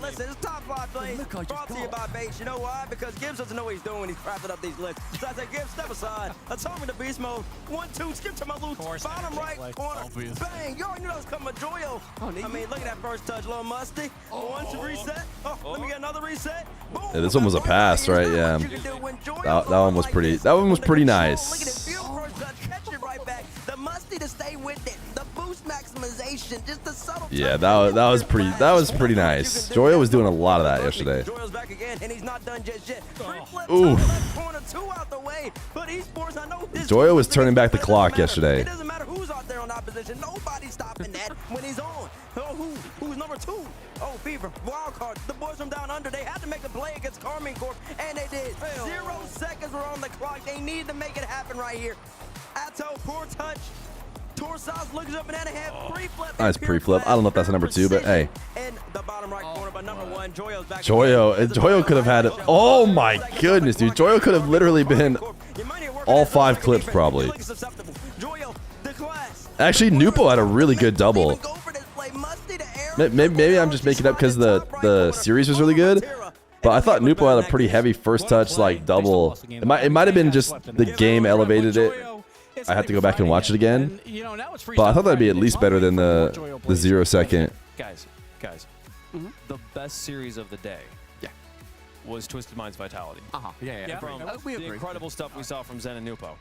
Listen, it's top 5 plays. I just Brought to you by Bates. You know why? Because Gibbs doesn't know what he's doing when he's crafting up these lists. So I said, Gibbs, step aside. Let's home in the beast mode. 1-2, skip to my loot. Bottom right corner. Bang! You already knew that was coming. Joyo. I mean, look at that first touch. Little musty. One to reset. Let me get another reset. Boom. Yeah, this one was a pass, right? Yeah. That one was pretty. That one was pretty nice. Catch it right back. The musty to stay with it. The boost maximization. Just the subtle. Yeah, that was pretty. That was pretty nice. Joyo was doing a lot of that yesterday. Joyo's back again, and he's not done just yet. Ooh. Corner, 2 out the way. But esports, I know this. Joyo was turning back the clock yesterday. It doesn't matter who's out there on opposition. Nobody's stopping that when he's on. Oh, who's number 2? Oh, Fever, Wildcard. The boys from down under, they had to make a play against Karmine Corp, and they did. 0 seconds were on the clock. They need to make it happen right here. Atto, poor touch. Torsaz looks up banana head, pre-flip. Nice pre-flip. I don't know if that's a number 2, but hey. In the bottom right corner, but number 1, Joyo's back. Joyo could have had it. Oh my goodness, dude. Joyo could have literally been all 5 clips probably. Actually, Nupo had a really good double. Maybe I'm just making it up because the series was really good. But I thought Nupo had a pretty heavy first touch, like double. It might have been just the game elevated it. I have to go back and watch it again. But I thought that'd be at least better than the 0 second. Guys, the best series of the day was Twisted Minds Vitality. Yeah. From the incredible stuff we saw from Zen and Nupo.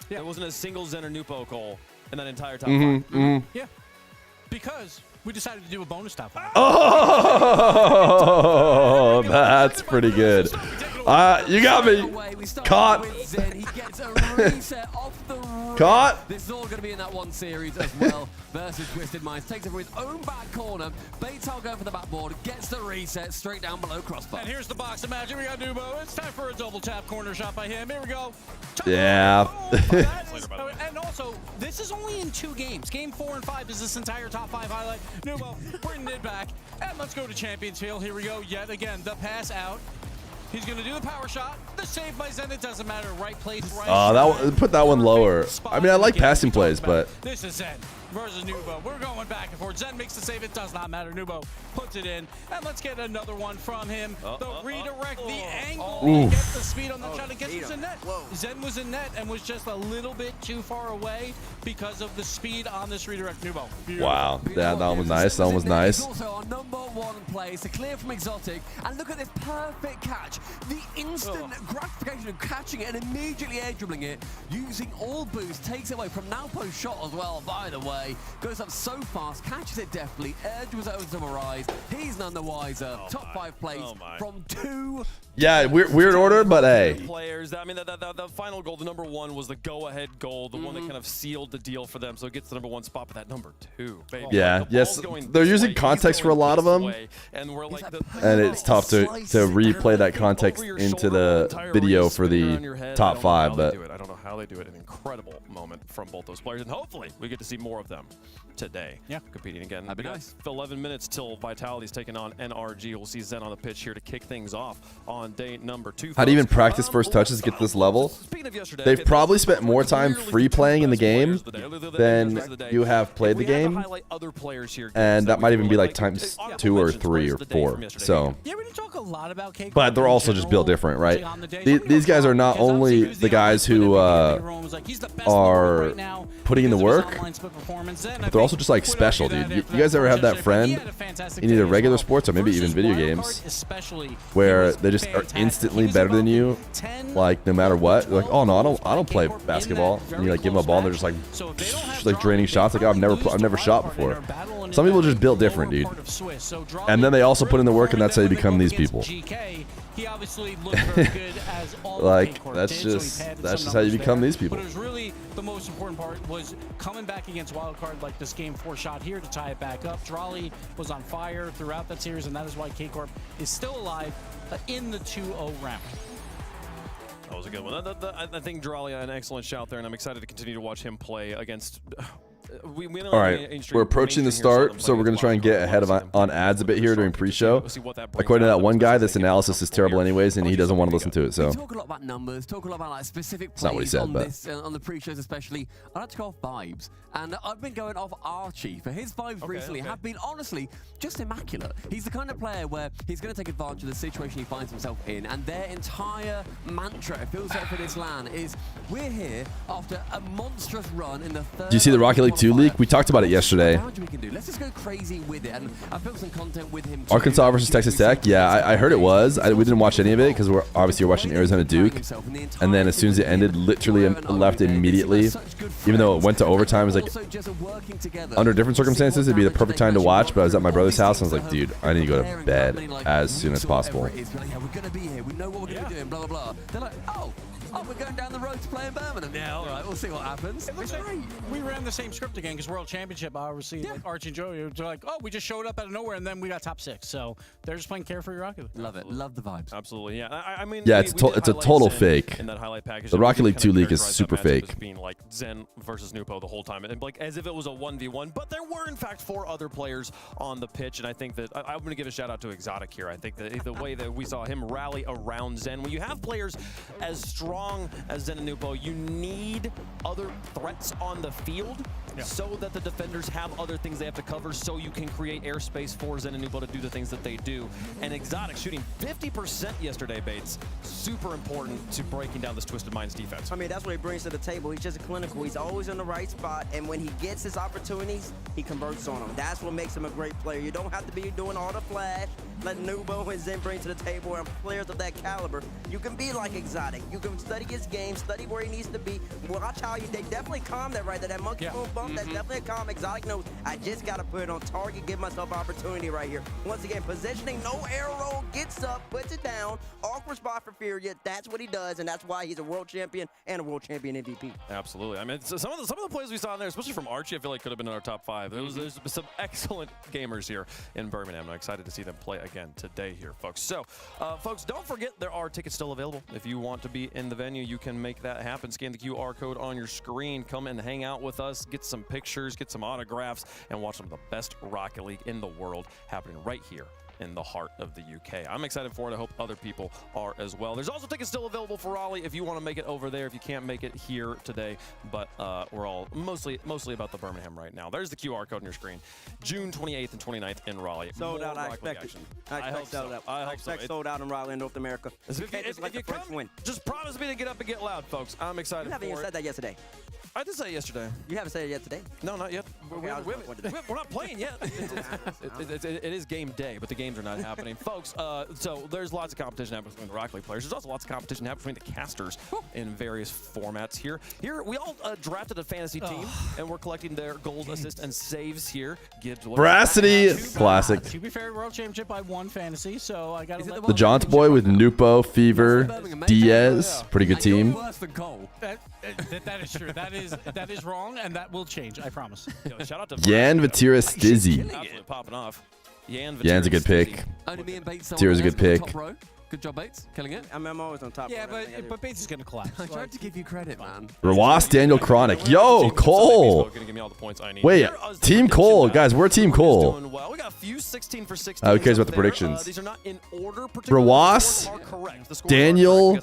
There wasn't a single Zen or Nupo goal in that entire top 5. Yeah. Because we decided to do a bonus top 5. Oh, that's pretty good. You got me. Caught. Caught. This is all going to be in that one series as well versus Twisted Minds. Takes it from his own back corner. Batel going for the backboard. Gets the reset straight down below crossbar. And here's the box of magic. We got Nubo. It's time for a double tap corner shot by him. Here we go. Yeah. And also, this is only in 2 games. Game 4 and 5 is this entire top 5 highlight. Nubo bringing it back. And let's go to Champions Field. Here we go. Yet again, the pass out. He's going to do the power shot. The save by Zen. It doesn't matter. Right place, right shot. Put that one lower. I mean, I like passing plays, but this is Zen versus Nubo. We're going back and forth. Zen makes the save. It does not matter. Nubo puts it in. And let's get another one from him. The redirect, the angle. He gets the speed on the shot and gets us in net. Zen was in net and was just a little bit too far away because of the speed on this redirect. Nubo. Wow. Yeah, that one was nice. That one was nice. Also our number 1 play. So clear from Exotic. And look at this perfect catch. The instant gratification of catching it and immediately air dribbling it. Using all boost. Takes it away from now post shot as well, by the way. Goes up so fast, catches it deftly. Edge was over to Rise. He's none the wiser. Top 5 plays from 2. Yeah, weird order, but hey. Players. I mean, the final goal, the number 1 was the go-ahead goal, the one that kind of sealed the deal for them. So it gets the number 1 spot, but that number 2, baby. Yeah, yes, they're using context for a lot of them, and it's tough to replay that context into the video for the top 5. But I don't know how they do it. An incredible moment from both those players, and hopefully we get to see more of them today. Yeah, competing again. That'd be nice. 11 minutes till Vitality's taking on NRG. We'll see Zen on the pitch here to kick things off on day number 2. how to even practice first touches to get to this level? They've probably spent more time free playing in the game than you have played the game, and that might even be like times 2 or 3 or 4. So, yeah, we didn't talk a lot about K. but they're also just built different, right? These guys are not only the guys who are putting in the work, but they're also just like special, dude. You guys ever have that friend in either regular sports or maybe even video games where they just are instantly better than you, like no matter what? They're like, oh no, I don't play basketball. And you like give them a ball and they're just like draining shots. Like, oh, I've never shot before. Some people are just built different, dude. And then they also put in the work, and that's how you become these people. He obviously looked very good as all like that's just how you become these people. But it was really the most important part was coming back against Wildcard, like this game 4 shot here to tie it back up. Drawley was on fire throughout that series, and that is why K-Corp is still alive in the 2-0 round. That was a good one. I think Drawley had an excellent shout there, and I'm excited to continue to watch him play against All right, we're approaching the start, so we're going to try and get ahead of on ads a bit here during pre-show. According to that one guy, this analysis is terrible anyways, and he doesn't want to listen to it. So talk a lot about numbers, talk a lot about like specific plays not what he said, on but this, on the pre-shows especially. I like to go off vibes, and I've been going off Archie for his vibes recently have been honestly just immaculate. He's the kind of player where he's going to take advantage of the situation he finds himself in, and their entire mantra, it feels like for this LAN, is we're here after a monstrous run in the third. Do you see the Rocket League 2 leak? We talked about it yesterday. Let's just go crazy with it, and I built some content with him. Arkansas versus Texas Tech. Yeah, I heard it was. We didn't watch any of it because we're obviously watching Arizona Duke. And then as soon as it ended, literally left immediately. Even though it went to overtime, it was like under different circumstances, it'd be the perfect time to watch. But I was at my brother's house and I was like, dude, I need to go to bed as soon as possible. We're going to be here. We know what we're going to be doing. Blah blah blah. They're like, oh, we're going down the road to play in Birmingham. Yeah, all right, we'll see what happens. It looks like we ran the same script again because World Championship, obviously, like Archie and Joey, they're like, oh, we just showed up out of nowhere and then we got top 6. So they're just playing Carefree Rocket League. Love it. Love the vibes. Absolutely, yeah. I mean, yeah, it's a total fake. In that highlight package, the Rocket League 2 leak is super fake. Being like Zen versus Nupo the whole time, and like as if it was a 1v1, but there were in fact 4 other players on the pitch, and I think that I'm going to give a shout out to Exotic here. I think that the way that we saw him rally around Zen, when you have players as strong as Zen and Nupo, you need other threats on the field so that the defenders have other things they have to cover, so you can create airspace for Zen and Nupo to do the things that they do. And Exotic shooting 50% yesterday, Bates, super important to breaking down this Twisted Minds defense. I mean, that's what he brings to the table. He's just clinical. He's always in the right spot, and when he gets his opportunities, he converts on them. That's what makes him a great player. You don't have to be doing all the flash, let Nubo and Zen bring to the table, and players of that caliber. You can be like Exotic. You can study his game, study where he needs to be. Watch how they definitely calm that right there. That monkey boom bump, that's definitely a calm. Exotic knows, I just got to put it on target, give myself opportunity right here. Once again, positioning, no arrow roll, gets up, puts it down. Awkward spot for Furia. That's what he does, and that's why he's a world champion and a world champion MVP. Absolutely. I mean, some of the plays we saw in there, especially from Archie, I feel like could have been in our top 5. There's some excellent gamers here in Birmingham. I'm excited to see them play again today here, folks. So, folks, don't forget there are tickets still available. If you want to be in the venue, you can make that happen. Scan the QR code on your screen. Come and hang out with us. Get some pictures, get some autographs, and watch some of the best Rocket League in the world happening right here in the heart of the UK. I'm excited for it. I hope other people are as well. There's also tickets still available for Raleigh if you want to make it over there, if you can't make it here today. But we're all mostly about the Birmingham right now. There's the QR code on your screen. June 28th and 29th in Raleigh. Sold out, I expect it. I expect sold out in Raleigh and North America. If you come, just promise me to get up and get loud, folks. I'm excited for it. You haven't even said that yesterday. I did say it yesterday. You haven't said it yet today? No, not yet. We're not playing yet. It is game day, but the games are not happening. Folks, so there's lots of competition happening between the Rocket League players. There's also lots of competition happening between the casters in various formats here. Here, we all drafted a fantasy team, and we're collecting their gold assists and saves here. Veracity, classic. To be fair, World Championship, I won fantasy, so I got the Jaunts boy with Nupo, Fever, Diaz. Pretty good team. That is true. That is wrong, and that will change. I promise. Yo, shout out to Yan Vatira Stizzy. Absolutely popping off. Yan's a good pick. Vatira's a good pick. Good job, Bates. Killing it. I'm always on top. Yeah, but Bates is going to collapse. I tried to give you credit, man. Rawas, Daniel Chronic. Yo, Cole. Wait, Team Cole. Guys, we're Team Cole. We got a few 16 for 16. Who cares about the predictions? These are not in order. Rawas, Daniel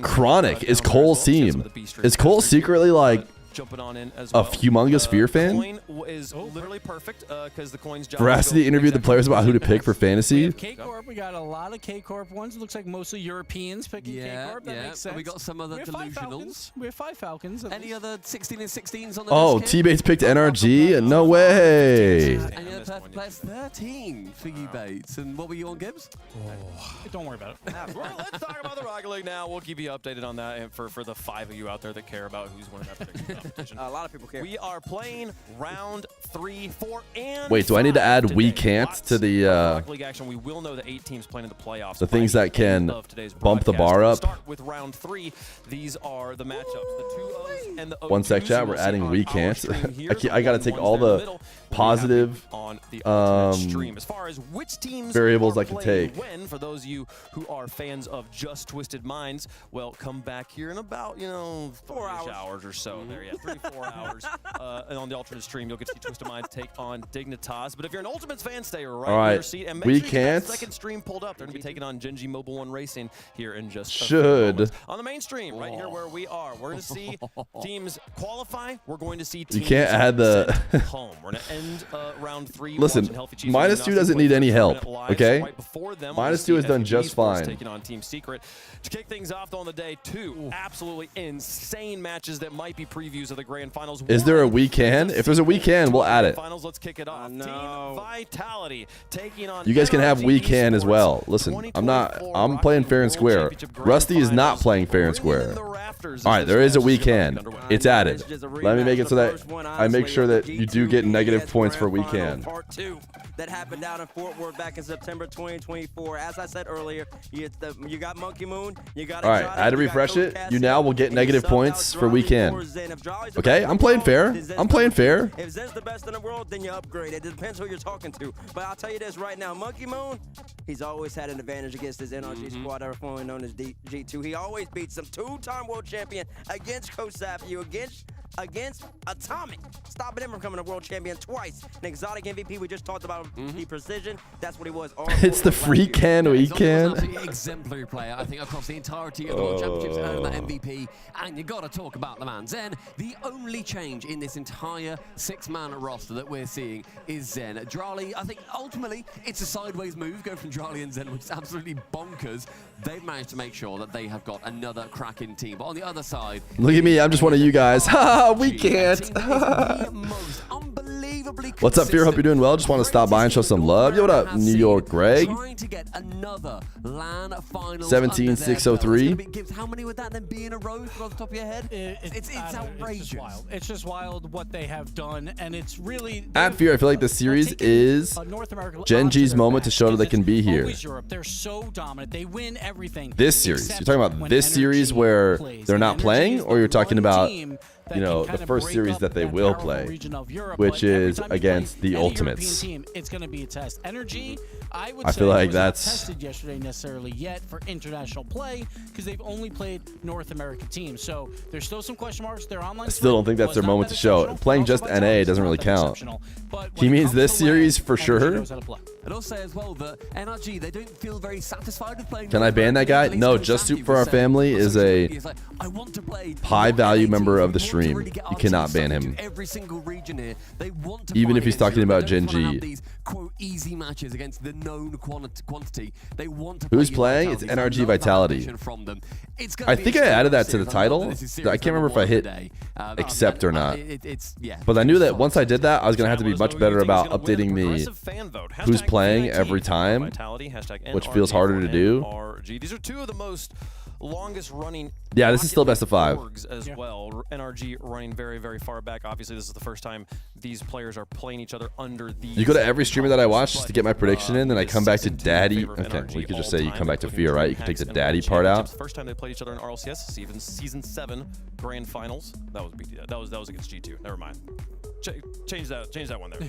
Chronic is Cole's team. Is Cole secretly like jumping on in as a humongous Fear fan? Coin is literally perfect because the coin's Veracity interviewed the players about who to pick for fantasy. K-Corp, we got a lot of K-Corp ones. It looks like mostly Europeans picking K-Corp. That makes sense. We got some other delusionals. We have 5 Falcons. Any other 16 and 16s on the list? T-Bates picked NRG? No way. And the other players 13 for you, Bates. And what were you on, Gibbs? Don't worry about it. Well, let's talk about the Rocket League now. We'll keep you updated on that, and for the 5 of you out there that care about who's winning that particular competition. A lot of people care. We are playing round 3, 4, and wait, do I need to add we can't to the Rocket League action? We will know the 8 teams playing in the playoffs. The things that can bump the bar up. Start with round 3. These are the matchups. The 2-0s and the 0-2s. One sec, chat. We're adding we can't. I got to take all the positive the Ultimate Stream. As far as which teams variables are I can playing take. when, for those of you who are fans of Just Twisted Minds, well, come back here in about, 4 hours or so. There, yeah, 3-4 hours. And on the alternate stream, you'll get to see Twisted Minds take on Dignitas. But if you're an Ultimates fan, stay right in your seat. And make we sure you can't. get that second stream pulled up. They're going to be taking on Genji Mobile One Racing here in just a few Should. moments. On the main stream, right here where we are, we're going to see teams qualify. We're going to see teams You can't add the home. We're going to end round 3. Listen, -2 doesn't need any help, okay? Right before them, -2 has done just fine. Taking on Team Secret. To kick things off though on the day, 2 absolutely insane matches that might be previews of the grand finals. Is there a we can? If there's a we can, we'll add it. Finals, let's kick it off. Team Vitality taking on You guys can have we can as well. Listen, I'm playing fair and square. Rusty is not playing fair and square. All right, there is a we can. It's added. Let me make it so that I make sure that you do get negative points for we can. Part 2 that happened down in Fort Worth back in September 2024. As I said earlier, you got Monkey Moon, you got. All right, I had to refresh it. You now will get negative points for we can. Okay, I'm playing fair. I'm playing fair. If Zen's the best in the world, then you upgrade. It depends who you're talking to. But I'll tell you this right now, Monkey Moon, he's always had an advantage against his NRG squad, ever formerly known as G2. He always beats them. 2-time world champion against Kosafu, against Atomic, stopping him from becoming a world champion twice. An exotic MVP, we just talked about the precision. That's what he was. It's the free can we can. Exemplary player, I think, across the entirety of the World Championships, earned that MVP. And you got to talk about the man, Zen. The only change in this entire 6-man roster that we're seeing is Zen. Drali, I think, ultimately, it's a sideways move, going from Drali and Zen, which is absolutely bonkers. They've managed to make sure that they have got another cracking team. But on the other side, look at me, I'm just one of you guys. We can't. What's up, Feer? Hope you're doing well. Just want to stop by and show some love. Yo, what up, New York Greg? 17603. How many would that then be in a row off the top of your head? It's outrageous. It's just wild what they have done, and it's really At Feer, I feel like the series is Genji's moment to show that they can be here. They're so dominant. They win everything. This series. You're talking about this series where they're not playing, or you're talking about the first series that they will play, which is against the Ultimates. It's going to be a test. Energy, I would I say, feel like was not that's tested yesterday necessarily yet for international play because they've only played North American teams. So there's still some question marks. Their online I still don't think that's their moment to show. Playing just NA doesn't really count. But He means this series for sure. I'd also say as well that NRG, they don't feel very satisfied with playing. Can I ban that guy? No, Just Soup for Our Family is a high value member of the stream. You cannot ban him. Every single region here, they want to even if he's talking about Genji. these quote easy matches against the known quantity. They want to Who's playing? It's NRG Vitality. I think I added that to the title. I can't remember if I hit accept or not. But I knew that once I did that, I was going to have to be much better about updating the who's playing every time, which feels harder to do. These are two of the most longest running. Yeah, this is still best of 5. As well. NRG running very, very far back. Obviously, this is the first time these players are playing each other under these. You go to every streamer that I watch just to get my prediction in, then I come back to Daddy. Okay, we could just say you come back to Fear, right? You can take the Daddy part out. First time they played each other in RLCS, even season 7 grand finals. That was that was against G2. Never mind. Change that one there.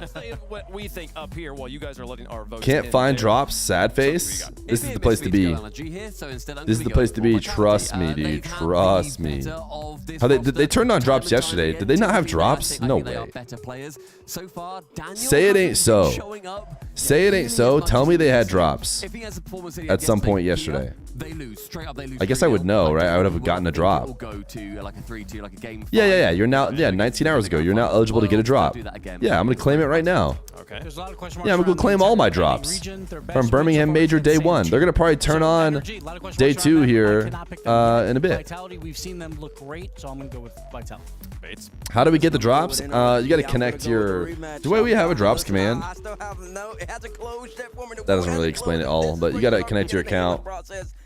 Let's say what we think up here while you guys are letting our votes. Can't find drops, sad face. This is the place to be. This is the place to be. Trust me, dude. Trust me. How they turned on drops yesterday. Did they not have drops? No way. Say it ain't so. Say it ain't so. Tell me they had drops at some point yesterday. They lose straight up. They lose. I guess I would know, right? I would have gotten a drop. Go to like a 3-2, like a game. Yeah. You're now 19 hours ago. You're now eligible to get a drop. Yeah, I'm gonna claim it right now. Okay. Yeah, I'm gonna go claim all my drops from Birmingham Major Day 1. They're gonna probably turn on Day 2 here in a bit. Vitality, we've seen them look great, so I'm gonna go with Vitality. How do we get the drops? You got to connect your. Do we have a drops command? That doesn't really explain it all, but you got to connect your account.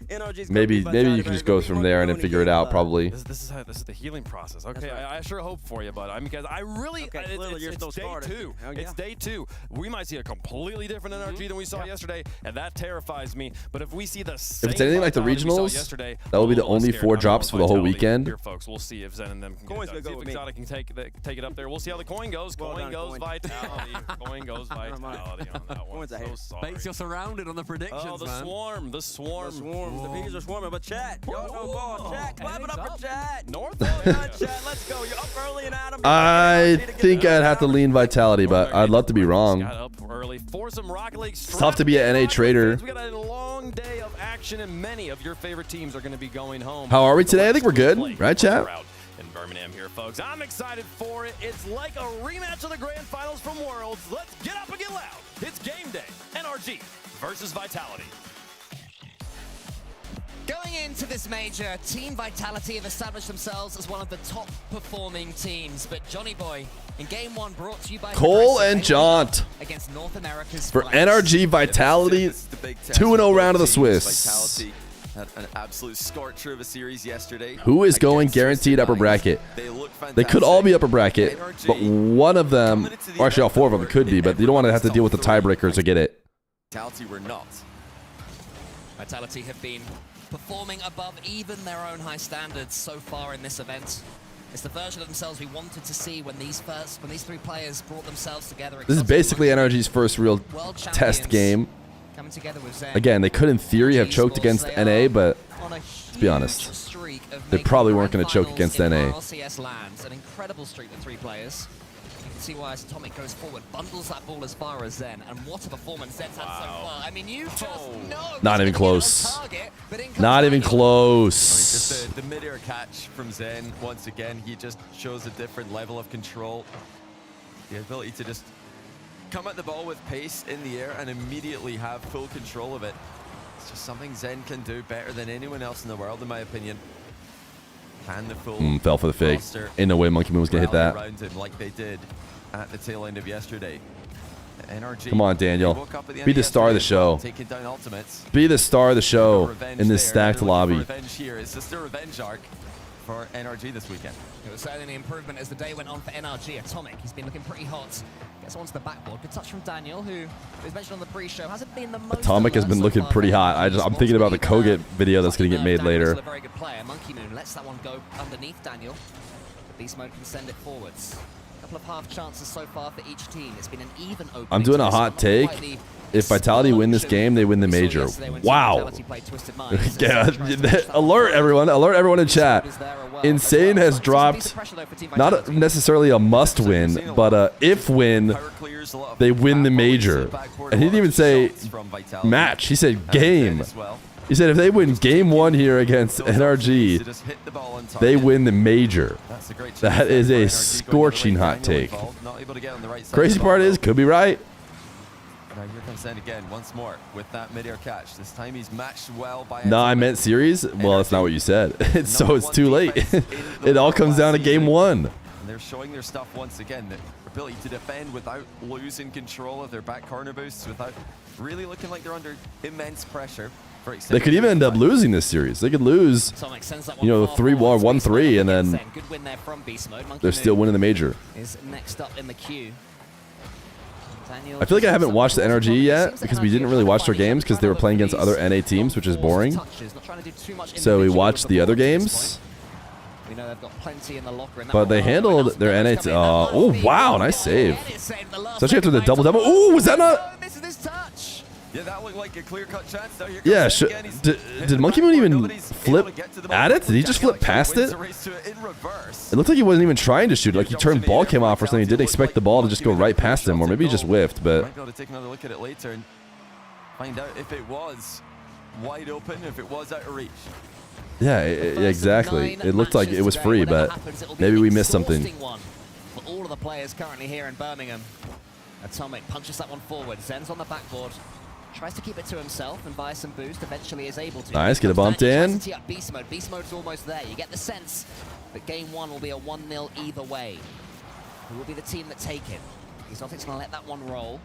NRG's Maybe you can just go from there and then figure it out. Probably. This is the healing process. Okay, right. I sure hope for you, bud. Because I really it's day two. It's day two. We might see a completely different NRG than we saw yesterday, and that terrifies me. But if we see the same, if it's anything like the regionals, that will be the only 4 drops for the whole weekend. Here, folks, we'll see if Zen and them can get it done. See if Exotic can take it up there. We'll see how the coin goes. Coin goes Vitality. Coin goes Vitality on that one. So sorry. Bates, you're surrounded on the predictions, Oh, the man. swarm. The swarm. The bees are swarming, but chat. Y'all know ball. Chat. Clap it up for chat. North. Chat. Let's go. You're up early and Adam. I think I'd have to lean Vitality, but I'd love to be wrong. Got up early for some Rocket League. It's tough to be an NA trader. We got a long day of action, and many of your favorite teams are going to be going home. How are we today? I think we're good, right, chat? In Birmingham here, folks. I'm excited for it. It's like a rematch of the Grand Finals from Worlds. Let's get up and get loud. It's game day. NRG versus Vitality. Going into this major, Team Vitality have established themselves as one of the top performing teams. But Johnny Boy, in game 1, brought to you by Cole and Jaunt against North America's for NRG Vitality, 2-0 round of the Swiss. Vitality had an absolute scorcher of a series yesterday. Who is going guaranteed upper bracket? They could all be upper bracket, but one of them, or actually all 4 of them could be, but you don't want to have to deal with the tiebreakers to get it. Vitality were not. Vitality have been performing above even their own high standards so far in this event. It's the version of themselves we wanted to see when these 3 players brought themselves together. This is basically NRG's first real test game. Coming together with Zen. Again, they could in theory have choked against NA, but let's be honest, they probably weren't going to choke against NA. RLCS lands an incredible streak of 3 players. You can see why as Atomic goes forward, bundles that ball as far as Zen, and what a performance Zen's had so far. I mean, you just know. Not even close. Not even close. I mean, just the mid-air catch from Zen, once again, he just shows a different level of control. The ability to just come at the ball with pace in the air and immediately have full control of it. It's just something Zen can do better than anyone else in the world, in my opinion. Can the full Fell for the fake. Ain't no way Monkey Moon was going to hit that. Around him like they did at the tail end of yesterday. NRG, Come on, Daniel. Be the star of the show. Taking down ultimates. Be the star of the show in this stacked lobby. Revenge here. Is this the revenge arc for NRG this weekend? It was certainly an improvement as the day went on for NRG. Atomic, he's been looking pretty hot. Gets onto the backboard. Good touch from Daniel, who was mentioned on the pre-show. Hasn't been the most Atomic has been looking pretty hot. I'm thinking about the Koget video that's going to get made later. A very good player. Monkey Moon lets that one go underneath Daniel. But Beast Mode can send it forwards. A couple of half chances so far for each team. It's been an even opening. I'm doing a hot take. If Vitality win this game, they win the major. Wow. Alert everyone. Alert everyone in chat. Insane has dropped not necessarily a must win, but a if win, they win the major. And he didn't even say match. He said game. He said if they win game 1 here against NRG, they win the major. That is a scorching hot take. Crazy part is, could be right. Now here comes Zen again, once more, with that mid-air catch. This time he's matched well by... No, I meant series. Well, that's not what you said. So it's too late. It all comes down to game 1. And they're showing their stuff once again. The ability to defend without losing control of their back corner boosts, without really looking like they're under immense pressure. They could even end up losing this series. They could lose, you know, 3-1, 1-3, and then they're still winning the major. Is next up in the queue. I feel like I haven't watched the NRG yet because we didn't really watch their games because they were playing against other NA teams, which is boring. So we watched the other games. But they handled their NA. Oh, wow. Nice save. Especially after the double-double. Oh, was that not? Yeah, that looked like a clear-cut chance. Yeah, did Monkey Moon even flip at it? Did he just flip past it? It looked like he wasn't even trying to shoot it. Like he turned ball came off or something. He didn't expect the ball to just go right past him, or maybe he just whiffed. But might be able to take another look at it later and find out if it was wide open, if it was out of reach. Yeah, exactly. It looked like it was free, but maybe we missed something. For all of the players currently here in Birmingham. Atomic punches that one forward. Zen's on the backboard. Tries to keep it to himself and buy some boost. Eventually is able to. Nice, get a bump in. Beast Mode. Beast Mode's almost there. You get the sense that game 1 will be a 1-0 either way. Who will be the team that take it? Exotic's going to let that one roll.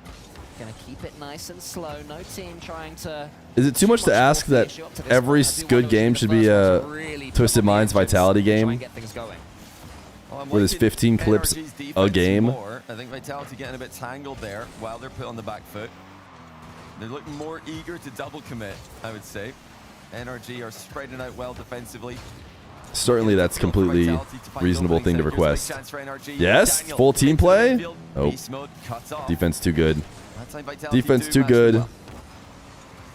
Gonna keep it nice and slow. No team trying to... Is it too much to ask that every good game should be a Twisted Minds Vitality game? Where there's 15 clips a game? I think Vitality getting a bit tangled there while they're put on the back foot. They're looking more eager to double commit, I would say. NRG are spreading out well defensively. Certainly that's completely reasonable thing to request. Yes, full team play? Oh, defense too good. Defense too good.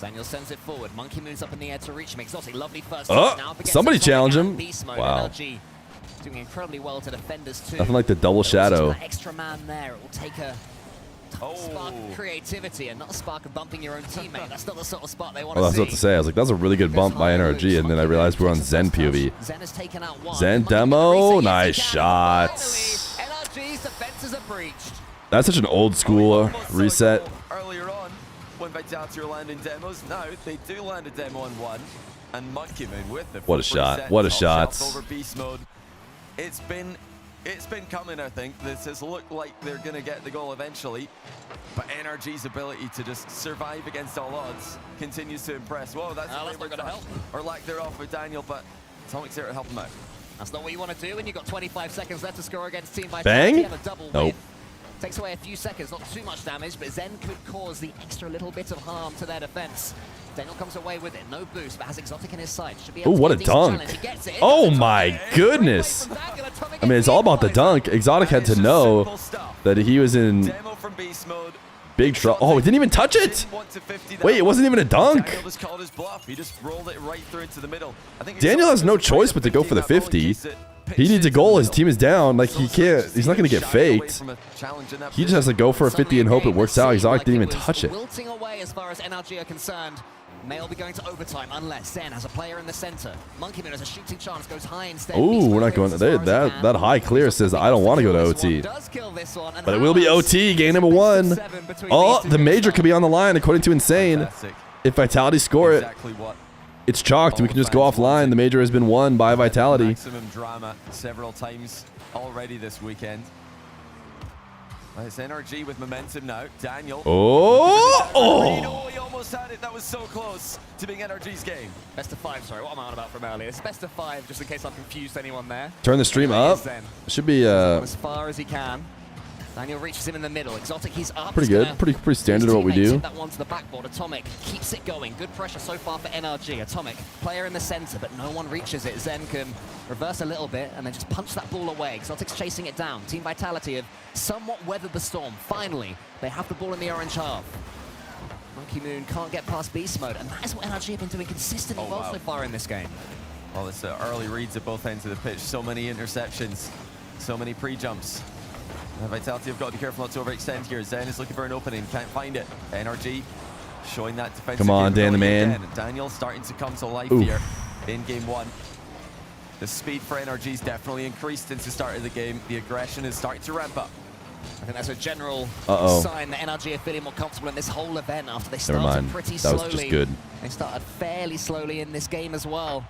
Daniel sends it forward. Monkey moves up in the air to reach him. Exotic, lovely first. Oh, somebody challenge him. Wow. Doing incredibly well to defenders too. Nothing like the double shadow. That extra man there. It will take a spark of creativity and not a spark of bumping your own teammate. That's not the sort of spot they want to see. I was about to say, I was like, that's a really good bump by NRG, and then I realized we're on Zen POV. Zen has taken out one. Zen demo, nice shots. NRG's defenses are breached. That's such an old school reset. Earlier on, when Vitality are landing demos, now they do land a demo on one, and Monkey Moon with the What a shot! What a shot! Over beast mode. It's been coming, I think. This has looked like they're going to get the goal eventually. But NRG's ability to just survive against all odds continues to impress. Whoa, that's not going to help. Or lack thereof with Daniel, but Atomic's here to help him out. That's not what you want to do when you've got 25 seconds left to score against Team Vitality. Bang? You have a double Nope. win. Takes away a few seconds, not too much damage, but Zen could cause the extra little bit of harm to their defense. Daniel comes away with it, no boost, but has Exotic in his sight. Should be able to What get a decent dunk. challenge. He gets it. Oh my goodness. I mean, it's all about the dunk. Exotic had to know that he was in big trouble. Oh, he didn't even touch it. Wait, it wasn't even a dunk. Daniel just called his bluff. He just rolled it right through into the middle. I think Daniel has no choice but to go for the 50. He needs a goal. His team is down. Like, he can't. He's not going to get faked. He just has to go for a 50 and hope it works out. Exotic didn't even touch it. Wilting away as far as NRG are concerned. May all be going to overtime unless Zen has a player in the center. Monkey Moon has a shooting chance, goes high instead. Ooh, we're not going. That high clear says I don't want to go to OT. But it will be OT, game number 1. Oh, the major could be on the line according to Insane. If Vitality score it, it's chalked. We can just go offline. The major has been won by Vitality. Maximum drama several times already this weekend. It's NRG with momentum now. Daniel. Oh! He almost had it. That was so close to being NRG's game. Best of 5, sorry. What am I on about from earlier? It's best of 5, just in case I've confused anyone there. Turn the stream up. It should be as far as he can. Daniel reaches him in the middle. Exotic, he's up. Pretty good. Pretty standard of what we do. That one to the backboard. Atomic keeps it going. Good pressure so far for NRG. Atomic, player in the center, but no one reaches it. Zen can reverse a little bit and then just punch that ball away. Exotic's chasing it down. Team Vitality have somewhat weathered the storm. Finally, they have the ball in the orange half. Monkey Moon can't get past beast mode, and that is what NRG have been doing consistently well so far in this game. Oh, this early reads at both ends of the pitch. So many interceptions, so many pre-jumps. Vitality have got to be careful not to overextend here. Zen is looking for an opening, can't find it. NRG showing that defensive. Come on, Dan the man. Again. Daniel starting to come to life here in game 1. The speed for NRG is definitely increased since the start of the game. The aggression is starting to ramp up. I think that's a general sign that NRG are feeling more comfortable in this whole event after they started pretty slowly. That was just good. They started fairly slowly in this game as well.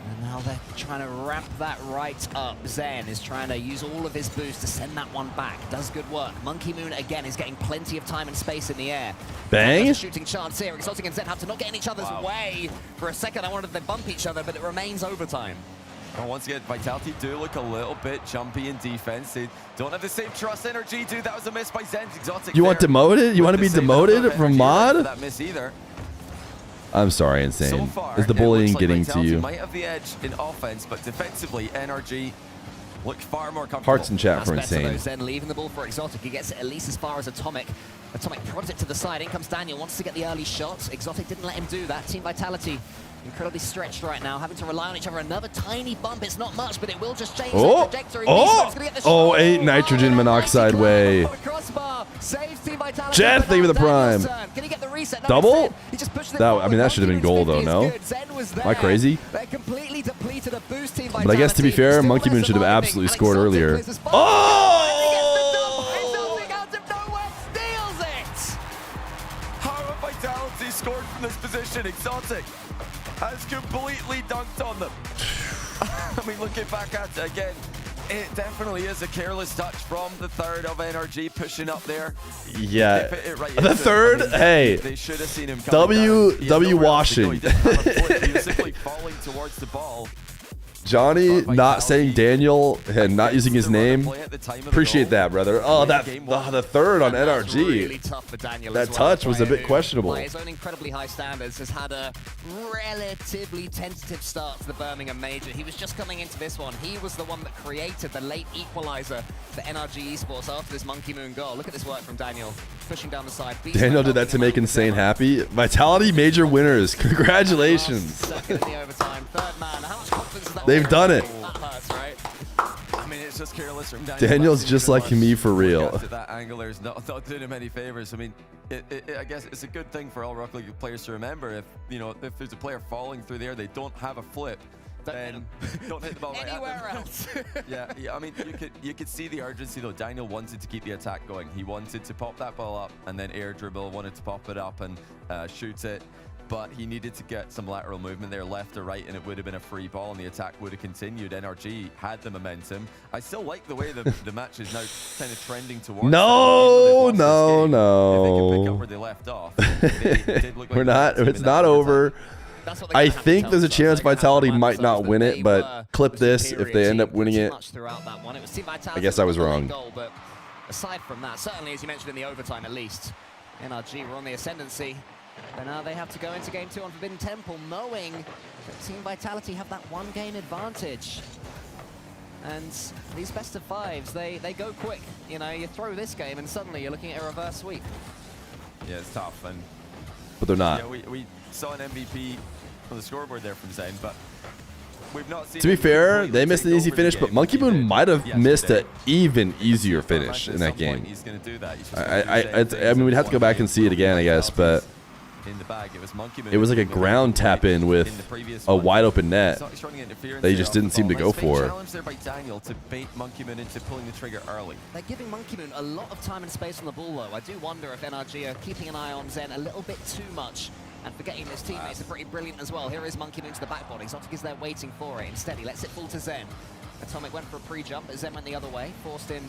And now they're trying to ramp that right up. Zen is trying to use all of his boost to send that one back. Does good work. Monkey Moon, again, is getting plenty of time and space in the air. Bang! A shooting chance here. Exotic and Zen have to not get in each other's way. For a second, I wanted them to bump each other, but it remains overtime. And once again, Vitality do look a little bit jumpy in defense. They don't have the same trust NRG do. That was a miss by Zen. Exotic. You want demoted? You want to be demoted from mod? That miss either. I'm sorry, Insane. So far, is the bullying like getting to you? Might have the edge in offense, but defensively, NRG look far more comfortable. Hearts in chat for Insane. Zen leaving the ball for Exotic. He gets it at least as far as Atomic. Atomic prods it to the side. In comes Daniel. Wants to get the early shots. Exotic didn't let him do that. Team Vitality incredibly stretched right now, having to rely on each other. Another tiny bump. It's not much, but it will just change the trajectory. Oh, 8 nitrogen monoxide way. Jet, thank you for the prime. Double? I mean, that should have been goal, though, no? Am I crazy? But I guess, to be fair, Monkey Moon should have absolutely scored earlier. Oh! How have Vitality scored from this position? Exotic has completely dunked on them. I mean, looking back at it again, It definitely is a careless touch from the third of NRG pushing up there. Yeah. Right The third? Hey. They should have seen him W washing. He was simply falling towards the ball. Johnny not saying Daniel and not using his name. Appreciate that, brother. Oh, the third on NRG. That touch was a bit questionable. By his own incredibly high standards, has had a relatively tentative start to the Birmingham Major. He was just coming into this one. He was the one that created the late equalizer for NRG Esports after this Monkey Moon goal. Look at this work from Daniel, pushing down the side. Daniel did that to make Insane happy. Vitality Major winners. Congratulations. Second in the overtime. Third man. How much confidence is that? They've done it. That hurts, right? I mean, it's just careless from Daniel's just like me for real. That angler's not doing him any favors. I mean, I guess it's a good thing for all Rocket League players to remember. If if there's a player falling through the air, they don't have a flip. Then don't hit the ball right anywhere at them. else. yeah. I mean, you could see the urgency though. Daniel wanted to keep the attack going. He wanted to pop that ball up and then air dribble. Wanted to pop it up and shoot it. But he needed to get some lateral movement there, left or right, and it would have been a free ball, and the attack would have continued. NRG had the momentum. I still like the way the match is now kind of trending towards. No. If they can pick up where they left off, they did look like We're not. It's not over. I think there's a chance Vitality might not win it, but clip this if they end up winning it. I guess I was wrong. But aside from that, certainly as you mentioned in the overtime at least, NRG were on the ascendancy. But now they have to go into Game 2 on Forbidden Temple, knowing that Team Vitality have that one-game advantage. And these best of fives, they go quick. You throw this game and suddenly you're looking at a reverse sweep. Yeah, it's tough. But they're not. Yeah, we saw an MVP on the scoreboard there from Zen, but we've not seen. To be fair, they missed an easy finish, but Monkey Moon might have missed an even easier finish in that game. He's going to do that. I mean, we'd have to go back and see it again, I guess, but in the bag, it was like a ground tap in with a wide open net that he just didn't seem to go for. Challenge there by Daniel to bait Monkey Moon into pulling the trigger early. They're giving Monkey Moon a lot of time and space on the ball, though. I do wonder if NRG are keeping an eye on Zen a little bit too much and forgetting his teammates are pretty brilliant as well. Here is Monkey Moon to the back body. Exotic is there waiting for it. Instead, he lets it fall to Zen. Atomic went for a pre-jump, but Zen went the other way, forced him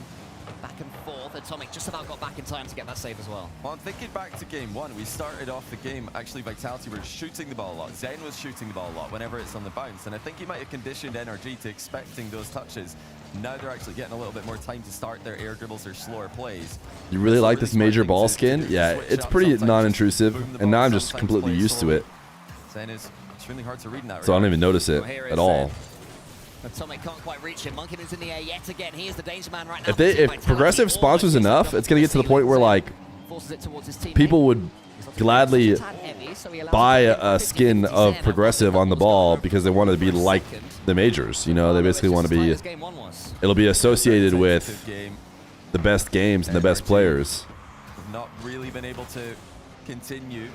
back and forth. Atomic just about got back in time to get that save as well. Well, I'm thinking back to Game 1. We started off the game, actually Vitality were shooting the ball a lot. Zen was shooting the ball a lot whenever it's on the bounce, and I think he might have conditioned NRG to expecting those touches. Now they're actually getting a little bit more time to start their air dribbles or slower plays. You really like this major ball skin? Yeah, it's pretty non-intrusive, and now I'm just completely used to it. Zen is extremely hard to read in that So I don't even notice it at all. Atomic can't quite reach him. Monkey Moon's in the air yet again. He is the danger man right now. If Progressive sponsors enough, it's gonna get to the point where like people would gladly buy a skin of Progressive on the ball because they want to be like the majors. They basically want to be. It'll be associated with the best games and the best players. We've not really been able to continue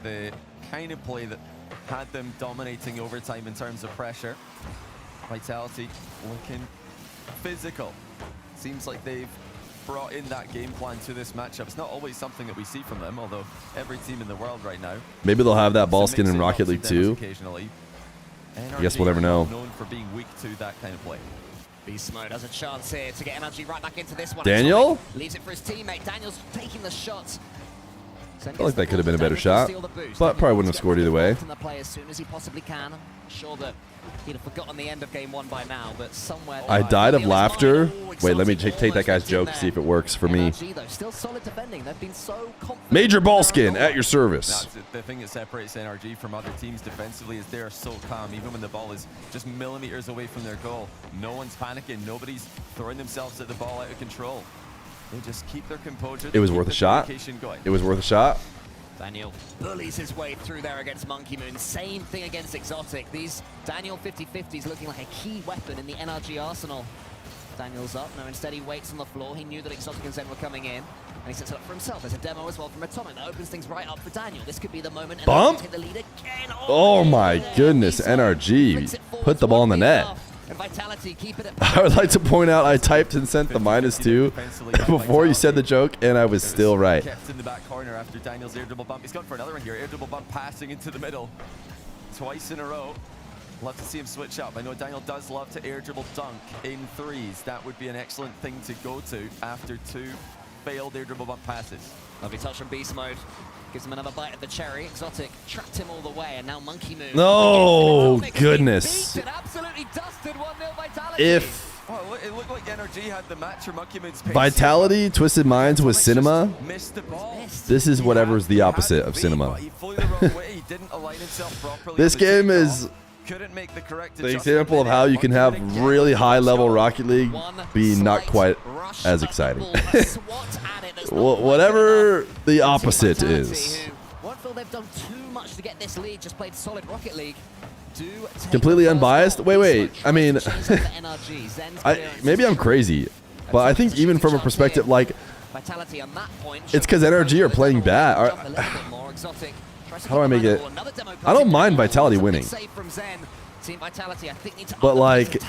the kind of play that had them dominating overtime in terms of pressure. Vitality looking physical. Seems like they've brought in that game plan to this matchup. It's not always something that we see from them, although every team in the world right now. Maybe they'll have that ball skin in Rocket League too. Occasionally. I guess we'll never know. Known for being weak to that kind of play. Beast Mode has a chance here to get NRG right back into this one. Daniel? Leaves it for his teammate. Daniel's taking the shot. I feel like that could have been a better shot, but probably wouldn't have scored either way. The play as soon as he possibly can. I'm sure that he'd have forgotten the end of Game 1 by now, but somewhere. I died of laughter. Wait, let me take that guy's joke, see if it works for me. Still solid defending. They've been so confident. Major ball skin at your service. The thing that separates NRG from other teams defensively is they're so calm, even when the ball is just millimeters away from their goal. No one's panicking. Nobody's throwing themselves at the ball out of control. They just keep their composure. It was worth a shot. It was worth a shot. Daniel bullies his way through there against Monkey Moon. Same thing against Exotic. These Daniel 50-50s looking like a key weapon in the NRG arsenal. Daniel's up. No, instead he waits on the floor. He knew that Exotic and Zen were coming in. And he sets it up for himself. There's a demo as well from Atomic that opens things right up for Daniel. This could be the moment. Bump? Take the lead again. Oh my goodness, NRG put the ball in the net. And Vitality keep it at I would like to point out I typed and sent the -2 before you said the joke, and I was still right. Kept in the back corner after Daniel's air dribble bump. He's gone for another one here. Air dribble bump passing into the middle. Twice in a row. Love to see him switch up. I know Daniel does love to air dribble dunk in threes. That would be an excellent thing to go to after 2 failed air dribble bump passes. Lovely touch from Beast Mode. Gives him another bite of the cherry. Exotic trapped him all the way, and now Monkey Moon. No, goodness. Absolutely dusted 1-0 Vitality. If Oh, it looked like NRG had the match for Monkey Moon's pace. Vitality, Twisted Minds was cinema, Missed the ball. this is whatever's the opposite of cinema. He flew the wrong way. He didn't align himself properly. This game is Couldn't make the correct the example of how you can have really high level Rocket League be not quite as exciting. Whatever the opposite is. Won't feel they've done too much to get this lead. Just played solid Rocket League. Completely unbiased? Wait. I mean, maybe I'm crazy, but I think even from a perspective like, it's because NRG are playing bad. How do I make it? I don't mind Vitality winning. But like,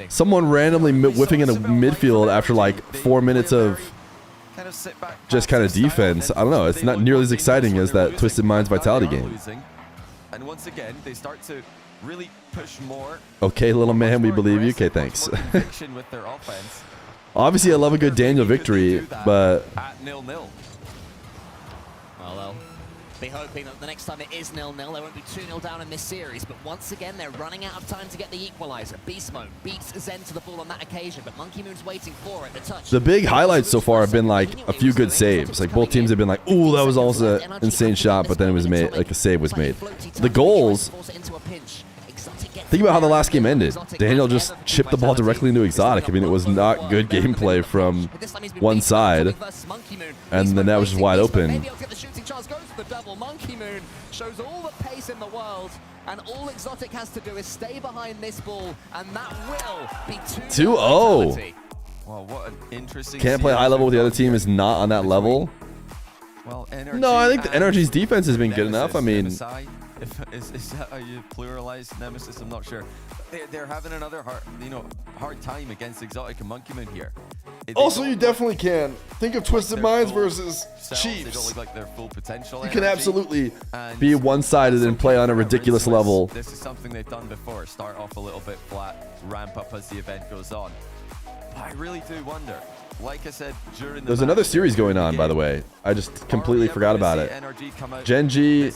someone randomly whiffing in a midfield after like 4 minutes of just kind of defense, I don't know. It's not nearly as exciting as that Twisted Minds Vitality game. And once again, they start to really push more. Okay, little man, we believe you. Okay, thanks. Obviously, I love a good Daniel victory, but at 0-0. Well, they'll be hoping that the next time it is 0-0, they won't be 2-0 down in this series. But once again, they're running out of time to get the equalizer. Beast Mode beats Zen to the ball on that occasion, but Monkey Moon's waiting for it. The touch. The big highlights so far have been like a few good saves. Like both teams have been like, "Ooh, that was also an insane shot," but then it was made, like a save was made. The goals. Think about how the last game ended. Daniel just chipped the ball directly into Exotic. I mean, it was not good gameplay from one side, and then that was just wide open. Monkey Moon shows all the pace in the world, and all Exotic has to do is stay behind this ball, and that will be 2-0. Well, what an interesting. Can't play high level with the other team is not on that level. Well, No, I think the NRG's defense has been good enough. I mean, Is that how you pluralize Nemesis? I'm not sure. They're having another hard time against Exotic and Monkey Moon here. also you definitely can think of Twisted Minds versus They don't Chiefs. look like their full potential. You can energy. absolutely And be one-sided and play on a ridiculous level. This is something they've done before. Start off a little bit flat, ramp up as the event goes on. But I really do wonder. Like I said during the There's another series going on, by the way. I just completely forgot about it. Genji.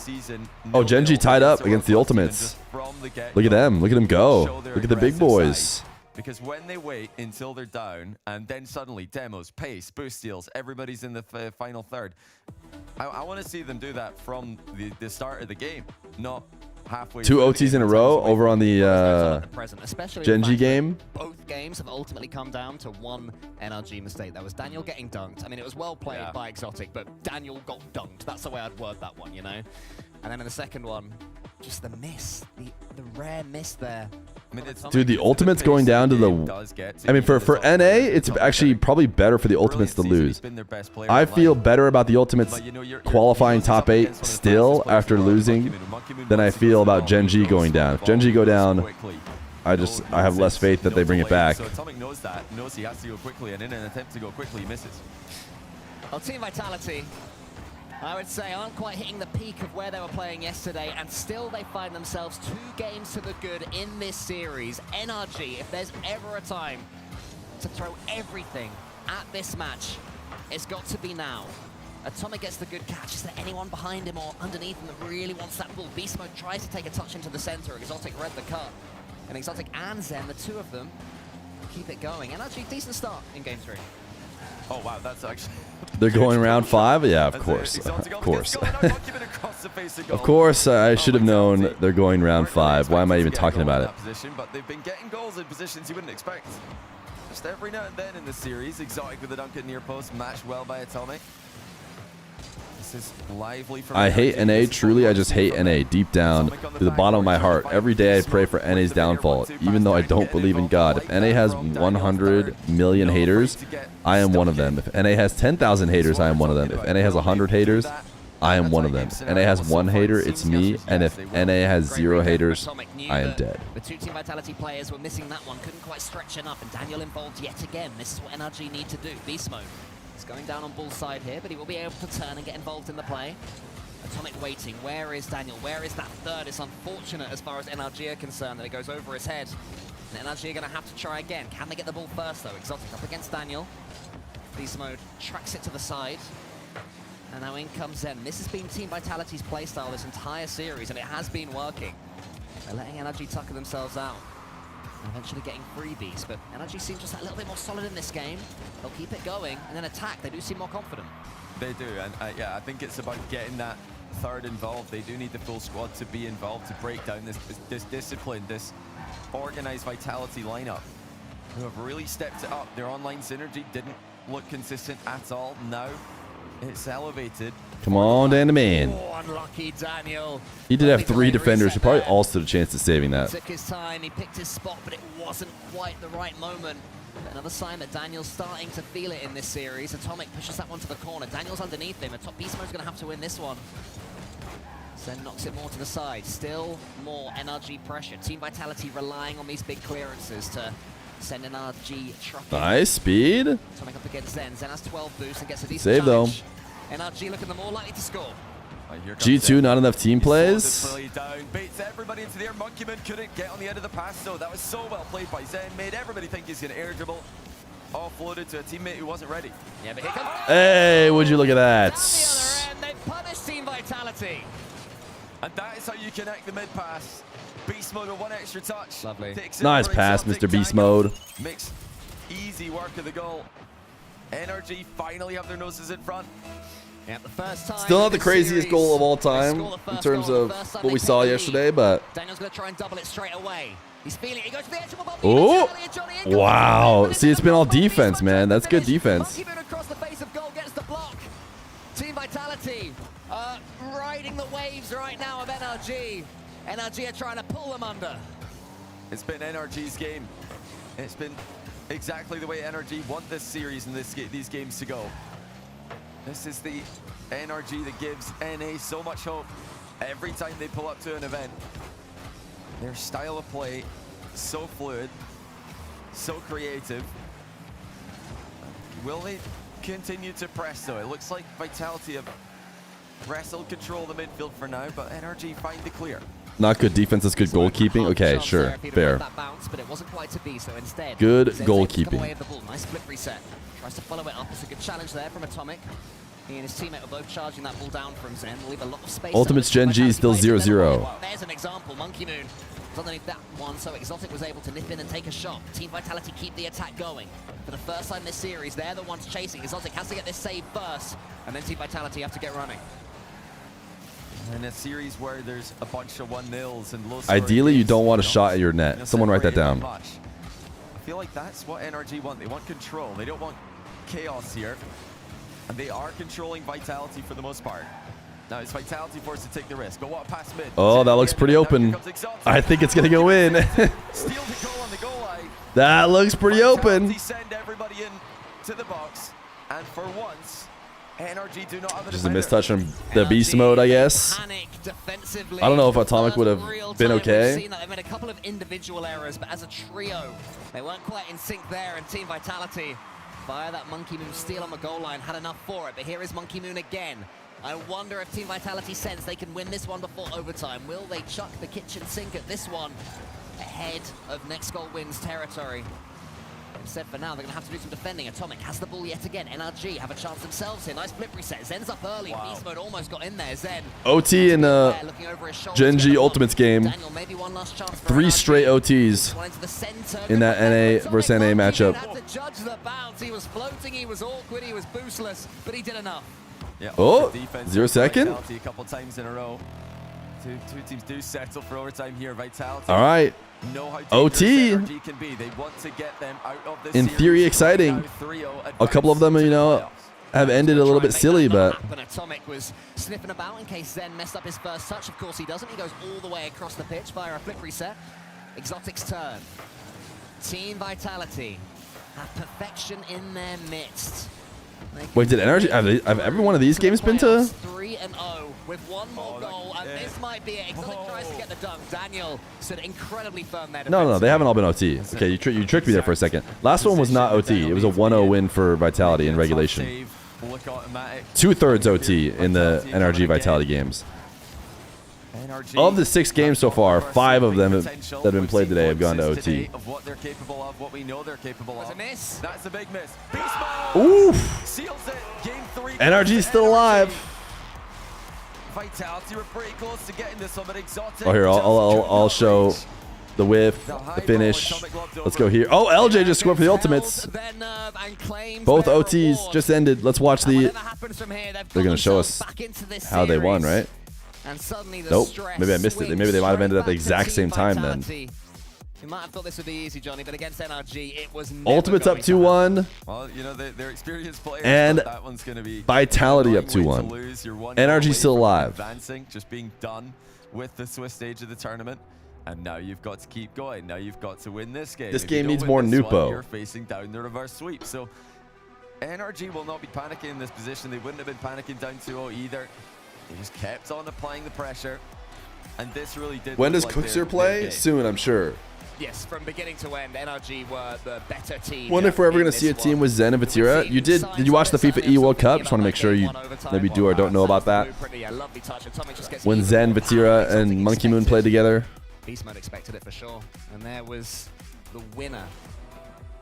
Oh, Genji tied up against the Ultimates. Look at them. Look at them go. Look at the big boys. Because when they wait until they're down, and then suddenly demos, pace, boost steals, everybody's in the final third. I want to see them do that from the start of the game, not halfway. 2 OTs in a row over on the Genji game. Both games have ultimately come down to one NRG mistake. That was Daniel getting dunked. I mean, it was well played by Exotic, but Daniel got dunked. That's the way I'd word that one, you know? And then in the second one, just the miss, the rare miss there. I mean, Dude, the Ultimates going down to the... I mean, for NA, it's actually probably better for the Ultimates to lose. I feel better about the Ultimates qualifying top 8 still after losing than I feel about Genji going down. If Genji go down, I have less faith that they bring it back. So Atomic knows that, knows he has to go quickly, and in an attempt to go quickly, he misses. Well, Team Vitality, I would say, aren't quite hitting the peak of where they were playing yesterday, and still they find themselves 2 games to the good in this series. NRG, if there's ever a time to throw everything at this match, it's got to be now. Atomic gets the good catch. Is there anyone behind him or underneath him that really wants that ball? Beast Mode tries to take a touch into the center. Exotic read the cut. And Exotic and Zen, the two of them, keep it going. NRG, decent start in Game 3. Oh, wow, that's actually... They're going round 5? Yeah, of course. Of course. Of course, I should have known they're going round 5. Why am I even talking about it? But they've been getting goals in positions you wouldn't expect. Just every now and then in the series, Exotic with the dunk at near post, matched well by Atomic. This is lively from I hate NA, truly, I just hate NA deep down to the bottom of my heart. Every day I pray for NA's downfall, even though I don't believe in God. If NA has 100 million haters, I am one of them. If NA has 10,000 haters, I am one of them. If NA has 100 haters, I am one of them. If NA has 1 hater, it's me. And if NA has 0 haters, I am dead. The 2 Team Vitality players were missing that one, couldn't quite stretch enough, and Daniel involved yet again. This is what NRG need to do. Beast Mode is going down on Bull's side here, but he will be able to turn and get involved in the play. Atomic waiting. Where is Daniel? Where is that third? It's unfortunate as far as NRG are concerned that it goes over his head. And NRG are going to have to try again. Can they get the ball first, though? Exotic up against Daniel. Beast Mode tracks it to the side. And now in comes Zen. This has been Team Vitality's playstyle this entire series, and it has been working. They're letting NRG tucker themselves out. And eventually getting freebies, but NRG seems just a little bit more solid in this game. They'll keep it going, and then attack. They do seem more confident. They do, and yeah, I think it's about getting that third involved. They do need the full squad to be involved to break down this discipline, this organized Vitality lineup, who have really stepped it up. Their online synergy didn't look consistent at all. Now it's elevated. Come on, Dan the man. Oh, unlucky Daniel. He did have 3 defenders who probably all stood a chance at saving that. Took his time, he picked his spot, but it wasn't quite the right moment. Another sign that Daniel's starting to feel it in this series. Atomic pushes that one to the corner. Daniel's underneath him. A top Beast Mode's going to have to win this one. Zen knocks it more to the side. Still more NRG pressure. Team Vitality relying on these big clearances to send NRG trucking. Nice speed. Atomic up against Zen. Zen has 12 boosts and gets a decent Save though. challenge. NRG looking the more likely to score. G2, not enough team plays. Down, beats everybody into the air. Monkeyman couldn't get on the end of the pass, so that was so well played by Zen. Made everybody think he's going to air dribble. Offloaded to a teammate who wasn't ready. Yeah, but here comes Hey, would you look at that? down the other end. They punish Team Vitality. And that is how you connect the mid pass. Beast Mode with 1 extra touch. Lovely. Nice pass, Mr. Beast Mode. Makes easy work of the goal. NRG finally have their noses in front. Yeah, the first time Still not the craziest goal of all time in terms of what we saw yesterday, but Daniel's going to try and double it straight away. He's feeling it. He goes to the edge of the ball. oh, wow. See, it's been all defense, man. That's good defense. Monkeyman across the face of goal gets the block. Team Vitality riding the waves right now of NRG. NRG are trying to pull them under. It's been NRG's game. It's been exactly the way NRG want this series and these games to go. This is the NRG that gives NA so much hope every time they pull up to an event. Their style of play, so fluid, so creative. Will they continue to press though? It looks like Vitality have wrestled control of the midfield for now, but NRG find the clear. Not good defense, that's good goalkeeping. Okay, sure, fair. Bounce, but it wasn't quite to be, so instead, Good Zen's able to come goalkeeping. away with the ball. Nice flip reset. Tries to follow it up. It's a good challenge there from Atomic. He and his teammate are both charging that ball down from Zen. Leave a lot of space. Ultimate's Gen G is still 0-0. There's an example. Monkeyman was underneath that one, so Exotic was able to nip in and take a shot. Team Vitality keep the attack going. For the first time this series, they're the ones chasing. Exotic has to get this save first, and then Team Vitality have to get running. In a series where there's a bunch of 1-0s and low Ideally, you don't want a shot at your net. Someone write that down. I feel like that's what NRG want. They want control. They don't want chaos here. And they are controlling Vitality for the most part. Now it's Vitality forced to take the risk. But what a pass mid. Oh, that looks pretty open. I think it's going to go in. Steal the goal on the goal line. That looks pretty open. Send everybody in to the box. And for once, NRG do not have Just a mistouch on the beast mode, I guess. I don't know if Atomic would have been okay. We've seen that they've made a couple of individual errors, but as a trio, they weren't quite in sync there. And Team Vitality, via that Monkeyman steal on the goal line, had enough for it. But here is Monkeyman again. I wonder if Team Vitality sense they can win this one before overtime. Will they chuck the kitchen sink at this one ahead of next goal wins territory? Instead, for now, they're going to have to do some defending. Atomic has the ball yet again. NRG have a chance themselves here. Nice flip reset. Zen's up early. Wow. Beast Mode almost got in there. Zen. OT in Gen G Ultimates game. Daniel, maybe one last chance for 3 straight OTs in that NA versus NA matchup. Had to judge the bounce. He was floating, he was awkward, he was boostless, but he did enough. Yeah, oh, 0 second. A couple times in a row. Two teams do settle for overtime here. Vitality. All right. OT. Can be. They want to get them out of this in theory, exciting. A couple of them, you know, have ended a little bit silly, but. Atomic was sniffing about in case Zen messed up his first touch. Of course he doesn't. He goes all the way across the pitch via a flip reset. Exotic's turn. Team Vitality have perfection in their midst. Wait, did NRG have every one of these games been to 3-0 with one more goal, and this might be it. Exotic tries to get the dunk. Daniel stood incredibly firm there. No, they haven't all been OT. Okay, you tricked me there for a second. Last one was not OT. It was a 1-0 win for Vitality in regulation. look automatic. 2/3 OT in the NRG Vitality games. Of the 6 games so far, 5 of them that have been played today have gone to OT. Of what they're capable of, what we know they're capable of. Miss. That's a big miss. Oof. Seals it. Game 3. NRG's still alive. Vitality were pretty close to getting this one, but Exotic. Oh, here, I'll show the whiff, the finish. Let's go here. Oh, LJ just scored for the ultimates. Both OTs just ended. Let's watch the... They're going to show us how they won, right? And suddenly the nope, stress maybe I missed it. Maybe they might have ended at the exact same time then. You might have thought this would be easy, Johnny, but against NRG, it was never Ultimates up 2-1. Well, you know, they're experienced players, and that one's going to be Vitality up 2-1. NRG still alive. Advancing, just being done with the Swiss stage of the tournament. And now you've got to keep going. Now you've got to win this game. This If game you don't needs win more this Nupo. one, you're facing down the reverse sweep. So NRG will not be panicking in this position. They wouldn't have been panicking down 2-0 either. They just kept on applying the pressure. And this really did. When does like Cookser play? Soon, I'm sure. Yes, from beginning to end, NRG were the better team. Wonder if we're ever going to see a team with Zen and Vatira. Did you watch the FIFA E World Cup? Just want to make sure you maybe do or don't know about that. When Zen, Vatira, and Monkey Moon played together. Beast Mode expected it for sure. And there was the winner.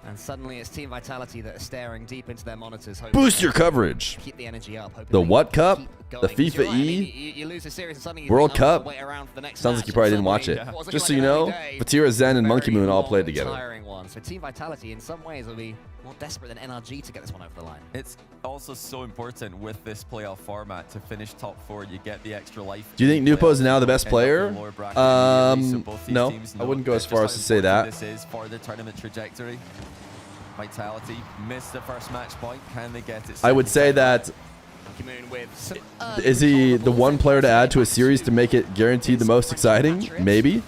And suddenly it's Team Vitality that are staring deep into their monitors. Boost your coverage. Keep the energy up. The what cup? The FIFA E? You lose a series and suddenly World Cup? Sounds Sounds like you probably didn't watch it. Just so you know, Vatira, Zen, and Monkey Moon all played together. So Team Vitality in some ways will be more desperate than NRG to get this one over the line. It's also so important with this playoff format to finish top 4. You get the extra life. Do you think Nupo is now the best player? No, I wouldn't go as far as to say that. This is for the tournament trajectory. Vitality missed the first match point. Can they get it? I would say that is he the one player to add to a series to make it guaranteed the most exciting? Maybe.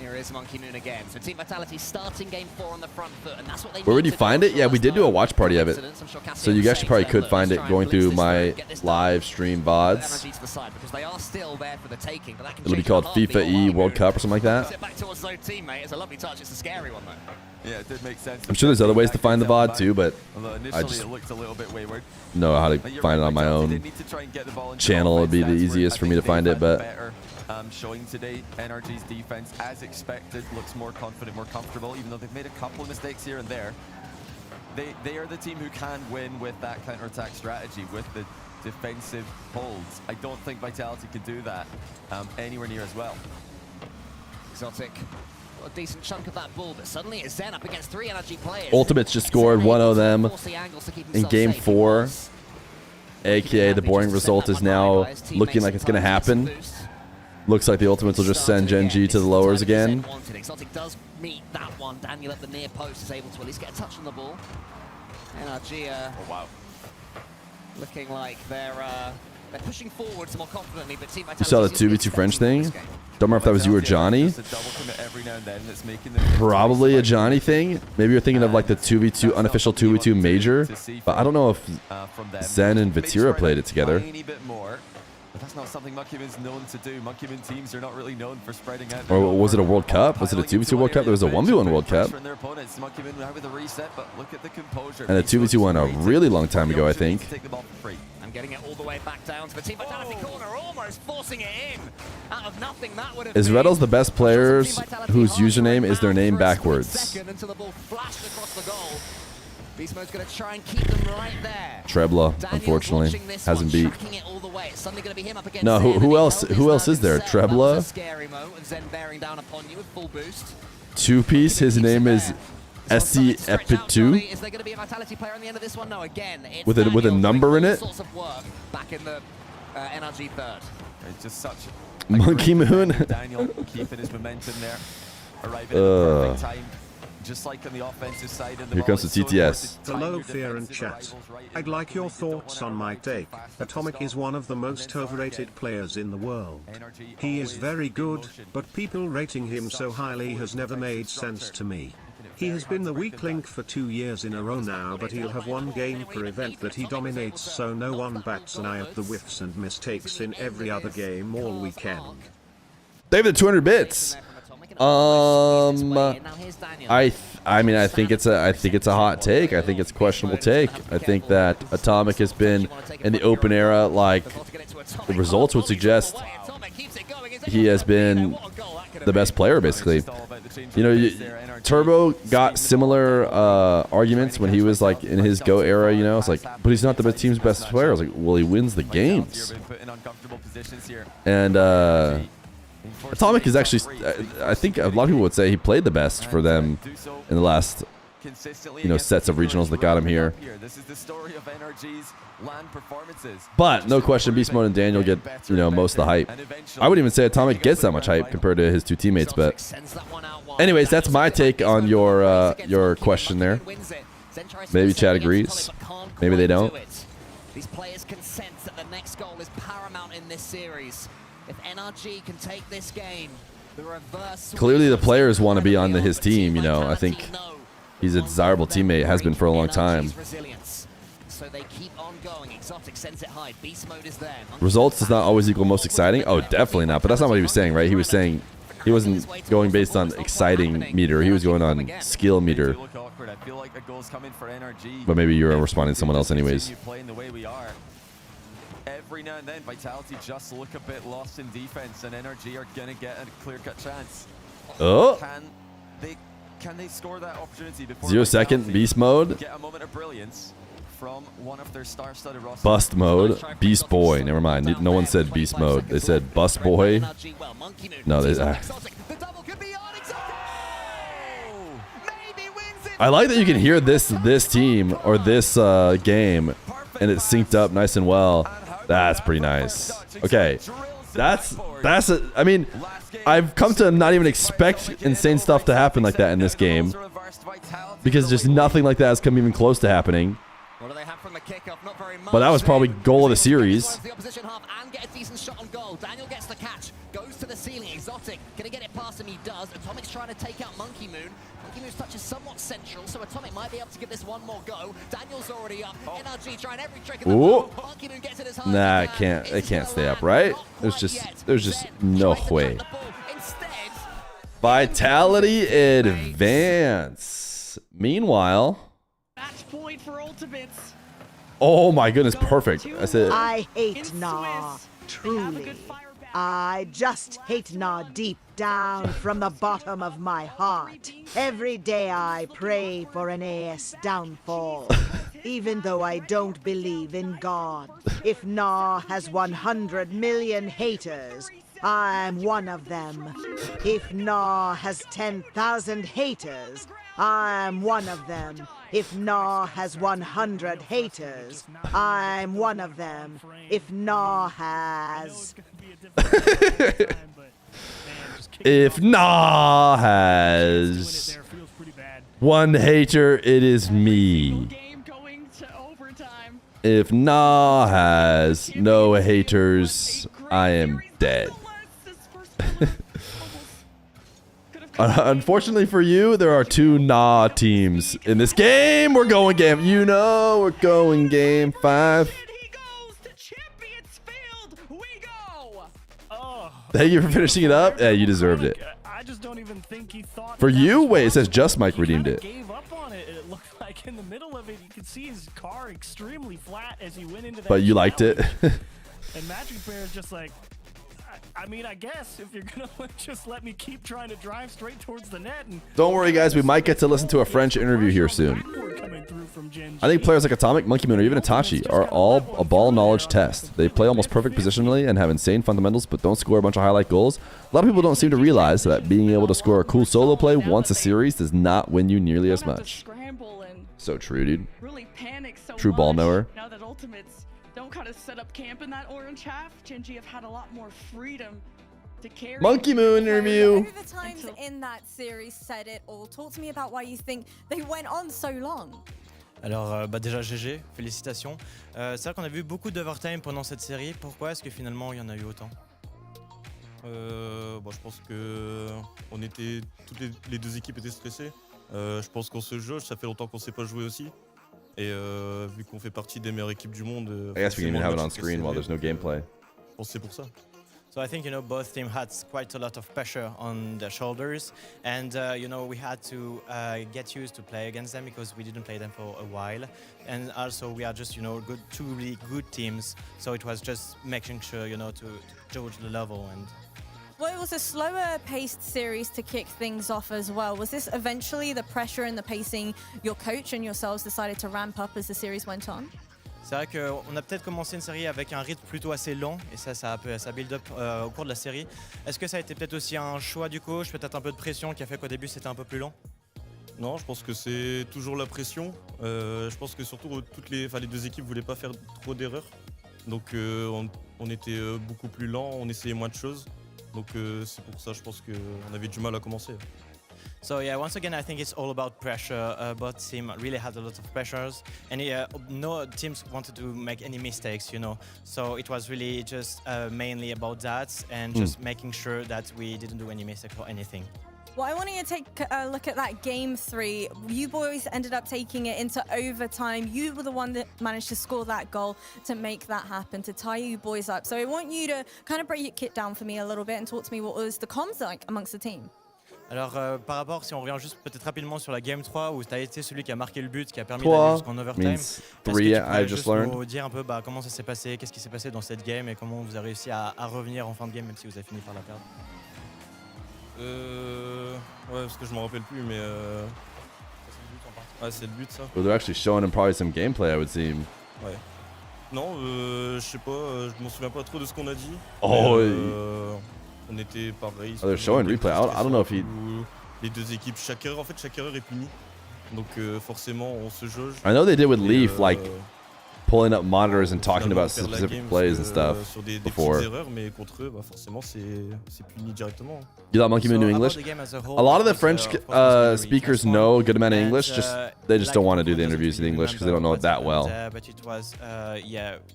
Here is Monkey Moon again. So Team Vitality starting game 4 on the front foot, and that's what they Where would you find it? Yeah, we did do a watch party of it. So you actually probably could find it going through my live stream VODs. It'll be called FIFA E World Cup or something like that. Back towards Zone teammate. It's a lovely touch. It's a scary one though. Yeah, it did make sense. I'm sure there's other ways to find the VOD too, but I just it looked a little bit wayward. know how to find it on my own channel. It'd be the easiest for me to find it, but showing today, NRG's defense, as expected, looks more confident, more comfortable, even though they've made a couple of mistakes here and there. They are the team who can win with that counter-attack strategy, with the defensive holds. I don't think Vitality could do that anywhere near as well. Exotic. A decent chunk of that ball, but suddenly it's Zen up against 3 NRG players. Ultimates just scored one of them in game 4. AKA the boring result is now looking like it's going to happen. Looks like the Ultimates will just send Genji to the lowers again. Exotic does meet that one. Daniel at the near post is able to at least get a touch on the ball. NRG looking like they're pushing forwards more confidently, but Team Vitality You saw the 2v2 French thing? Don't remember if that was you or Johnny. Probably a Johnny thing. Maybe you're thinking of like the 2v2 unofficial 2v2 major, but I don't know if Zen and Vatira played it together. But that's not something Monkey Moon's known to do. Monkey Moon teams are not really known for spreading out. Or was it a World Cup? Was it a 2v2 World Cup? There was a 1v1 World Cup. Monkey Moon out with a reset, but look at the composure. And a 2v2 one a really long time ago, I think. I'm getting it all the way back down to the Team Vitality corner, almost forcing it in. Out of nothing, that would have Is Reddles the best players whose username is their name backwards? Second until the ball flashed across the goal. Beast Mode's going to try and keep them right there. Trebla, unfortunately, hasn't beat. No, who else is there? Trebla? Two-piece, his name is SC Epitu. Is there going to be a Vitality player on the end of this one? No, again, it's with a number in it. Back in the NRG third. It's just such Monkey Moon. Daniel keeping his momentum there, arriving at the perfect time. Just like on the offensive side of the Here comes the TTS. Hello, Fear and chat. I'd like your thoughts on my take. Atomic is one of the most overrated players in the world. He is very good, but people rating him so highly has never made sense to me. He has been the weak link for 2 years in a row now, but he'll have one game per event that he dominates, so no one bats an eye at the whiffs and mistakes in every other game all weekend. David, 200 bits. I mean, I think it's a hot take. I think it's a questionable take. I think that Atomic has been in the open era, like the results would suggest he has been the best player, basically. You know, Turbo got similar arguments when he was like in his Go era. You know, it's like, but he's not the team's best player. I was like, well, he wins the games. And Atomic is actually, I think a lot of people would say he played the best for them in the last, you know, sets of regionals that got him here. But no question, Beast Mode and Daniel get, you know, most of the hype. I wouldn't even say Atomic gets that much hype compared to his two teammates, but anyways, that's my take on your question there. Maybe Chad agrees. Maybe they don't. These players can sense that the next goal is paramount in this series. If NRG can take this game, the reverse. Clearly, the players want to be on his team. You know, I think he's a desirable teammate. Has been for a long time. So they keep on going. Exotic sends it high. Beast mode is there. Results does not always equal most exciting. Oh, definitely not. But that's not what he was saying, right? He was saying he wasn't going based on exciting meter. He was going on skill meter. But maybe you're responding to someone else anyways. Every now and then, Vitality just look a bit lost in defense, and NRG are gonna get a clear-cut chance. Oh! Can they score that opportunity before 0 second beast mode? Get a moment of brilliance from one of their star-studded rosters. Bust mode, beast boy. Never mind. No one said beast mode. They said bust boy. No, they. I like that you can hear this team or this game, and it's synced up nice and well. That's pretty nice. Okay, that's I mean, I've come to not even expect insane stuff to happen like that in this game, because just nothing like that has come even close to happening. But that was probably goal of the series. The opposition half and get a decent shot on goal. Daniel gets the catch, goes to the ceiling. Exotic gonna get it past him. He does. Atomic's trying to take out Monkey Moon. Monkey Moon's touch is somewhat central, so Atomic might be able to give this one more go. Daniel's already up. NRG trying every trick in the book. Monkey Moon gets it as high. Nah, it can't. It can't stay up, right? There's just no way. Vitality advance. Meanwhile. Match point for ultimates. Oh my goodness, perfect. I said. I hate Nah, truly. I just hate Nah deep down from the bottom of my heart. Every day I pray for an AS downfall, even though I don't believe in God. If Nah has 100 million haters, I'm one of them. If Nah has 10,000 haters, I'm one of them. If Nah has 100 haters, I'm one of them. If Nah has... If Nah has 1 hater, it is me. If Nah has no haters, I am dead. Unfortunately for you, there are 2 Nah teams in this game. We're going game. You know, we're going game 5. Thank you for finishing it up. Yeah, you deserved it. I just don't even think he thought. For you, wait, it says Just Mike redeemed it. Gave up on it. It looked like in the middle of it, you could see his car extremely flat as he went into that. But you liked it. And Magic Bear is just like, I mean, I guess if you're gonna just let me keep trying to drive straight towards the net. And don't worry, guys. We might get to listen to a French interview here soon. I think players like Atomic, Monkey Moon, or even Itachi are all a ball knowledge test. They play almost perfect positionally and have insane fundamentals, but don't score a bunch of highlight goals. A lot of people don't seem to realize that being able to score a cool solo play once a series does not win you nearly as much. So true, dude. True ball knower. Now that Ultimates don't kind of set up camp in that orange half, Gen.G have had a lot more freedom to carry. Monkey Moon interview. Over the times in that series said it all. Talk to me about why you think they went on so long. Alors déjà GG, félicitations. C'est vrai qu'on a vu beaucoup d'overtime pendant cette série. Pourquoi est-ce que finalement il y en a eu autant? Je pense que toutes les 2 équipes étaient stressées. Je pense qu'on se jauge, ça fait longtemps qu'on ne s'est pas joué aussi. Et vu qu'on fait partie des meilleures équipes du monde, I guess we can even have it on screen while there's no gameplay. Je pense que c'est pour ça. So I think, both teams had quite a lot of pressure on their shoulders. And, we had to get used to play against them because we didn't play them for a while. And also we are just, two really good teams. So it was just making sure, to judge the level. And well, it was a slower paced series to kick things off as well. Was this eventually the pressure and the pacing your coach and yourselves decided to ramp up as the series went on? C'est vrai qu'on a peut-être commencé une série avec un rythme plutôt assez lent et ça build up au cours de la série. Est-ce que ça a été peut-être aussi un choix du coach, peut-être un peu de pression qui a fait qu'au début c'était un peu plus lent? Non, je pense que c'est toujours la pression. Je pense que surtout les deux équipes voulaient pas faire trop d'erreurs. Donc on était beaucoup plus lent, on essayait moins de choses. Donc c'est pour ça je pense qu'on avait du mal à commencer. So yeah, once again, I think it's all about pressure. Both teams really had a lot of pressures, and no teams wanted to make any mistakes, So it was really just mainly about that, and just making sure that we didn't do any mistakes or anything. Well, I want you to take a look at that game 3. You boys ended up taking it into overtime. You were the one that managed to score that goal to make that happen, to tie you boys up. So I want you to kind of break it down for me a little bit and talk to me what was the comms like amongst the team. Alors par rapport, si on revient juste peut-être rapidement sur la Game 3 où tu as été celui qui a marqué le but, qui a permis d'aller jusqu'en overtime. Est-ce que tu peux juste nous dire un peu comment ça s'est passé, qu'est-ce qui s'est passé dans cette game et comment vous avez réussi à revenir en fin de game même si vous avez fini par la perdre? Ouais, parce que je m'en rappelle plus, mais c'est le but ça. Well, they're actually showing him probably some gameplay, I would seem. Ouais. Non, je sais pas, je m'en souviens pas trop de ce qu'on a dit. Oh. On était pareil. Oh, they're showing replay. I don't know if he. Les deux équipes, chaque erreur est punie. Donc forcément, on se jauge. I know they did with Leaf, like pulling up monitors and talking about specific plays and stuff sur des before. petites erreurs, mais contre eux, forcément, c'est puni directement. You thought Monkey Moon knew English? A lot of the French speakers know a good amount of English. They just don't want to do the interviews in English because they don't know it that well. But it was,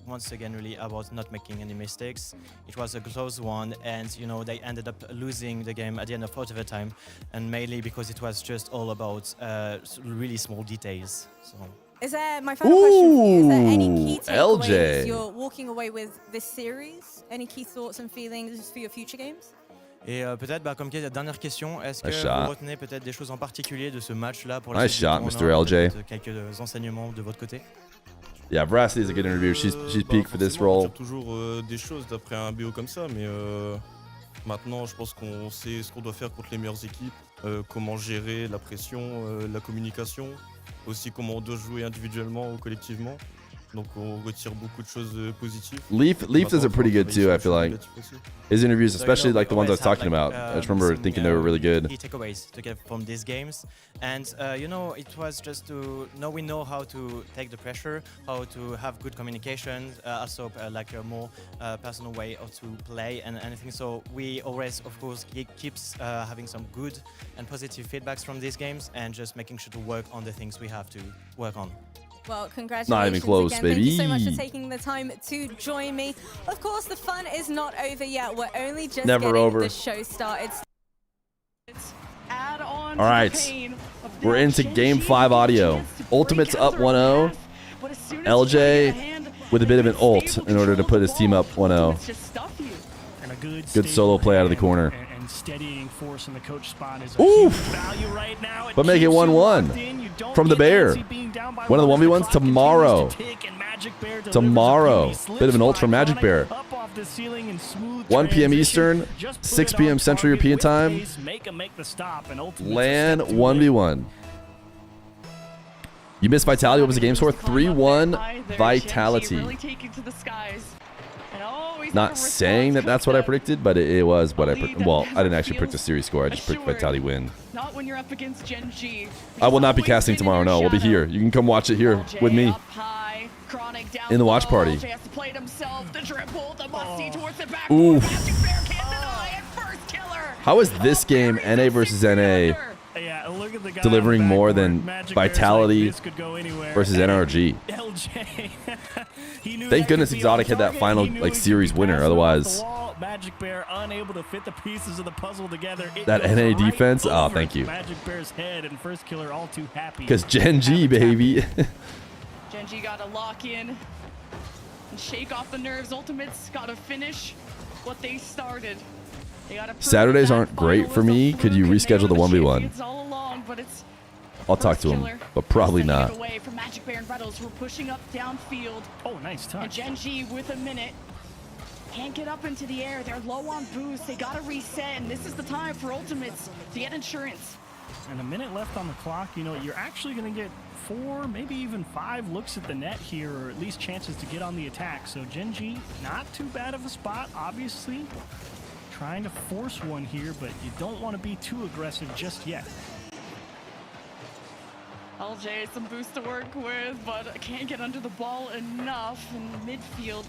once again, really about not making any mistakes. It was a close one, and they ended up losing the game at the end of overtime, and mainly because it was just all about really small details. So. Is there, my final question for you, is there any key takeaways LJ. you're walking away with this series? Any key thoughts and feelings for your future games? Et peut-être, comme dernière question, est-ce que vous retenez peut-être des choses en particulier de ce match-là pour la Nice shot, Mr. LJ. Quelques enseignements de votre côté? Yeah, Veracity is a good interviewer. She's peaked for this role. On tire toujours des choses d'après un BO comme ça, mais maintenant, je pense qu'on sait ce qu'on doit faire contre les meilleures équipes, comment gérer la pression, la communication, aussi comment on doit jouer individuellement ou collectivement. Donc on retire beaucoup de choses positives. Leaf does it pretty good too, I feel like. His interviews, especially like the ones I was talking about. I just remember thinking they were really good. Key takeaways to get from these games. And it was just to we know how to take the pressure, how to have good communication, also like a more personal way to play and anything. So we always, of course, keeps having some good and positive feedbacks from these games and just making sure to work on the things we have to work on. Well, congratulations Not even close, again. baby. Thank you so much for taking the time to join me. Of course, the fun is not over yet. We're only just getting the show started. All right, we're into Game 5 audio. Ultimate's up 1-0. LJ with a bit of an ult in order to put his team up 1-0. Good solo play out of the corner. Steadying force in the coach spot is Oof. value right now. But make it 1-1 from the Bear. One of the 1v1s tomorrow. Tomorrow. Bit of an ult from Magic Bear. 1 p.m. Eastern, 6 p.m. Central European Time. LAN 1v1. You missed Vitality. What was the game score? 3-1 Vitality. Not saying that that's what I predicted, but it was what I predicted. Well, I didn't actually predict the series score. I just predicted Vitality win. Not when you're up against Gen G. I will not be casting tomorrow. No, we'll be here. You can come watch it here with me in the watch party. Ooh. How is this game NA versus NA delivering more than Vitality versus NRG? Thank goodness Exotic had that final series winner. Otherwise, Magic Bear unable to fit the pieces of the puzzle together. That NA defense. Oh, thank you. Magic Bear's head and first killer all too happy. Because Gen G, baby. Gen G got to lock in and shake off the nerves. Ultimate's got to finish. what they started. They gotta prove Saturdays that aren't great final for is a me. Could you fluke, and reschedule the they were 1v1? champions all along, but it's I'll talk to him, but probably sending not. it away from Magic Bear and Rebels, who are pushing up downfield. Oh, nice touch. And Gen G with a minute. Can't get up into the air. They're low on boost. They gotta reset, and this is the time for Ultimates to get insurance. And a minute left on the clock. You know, you're actually going to get 4, maybe even 5 looks at the net here, or at least chances to get on the attack. So Gen G, not too bad of a spot, obviously. Trying to force one here, but you don't want to be too aggressive just yet. LJ, some boost to work with, but can't get under the ball enough in midfield.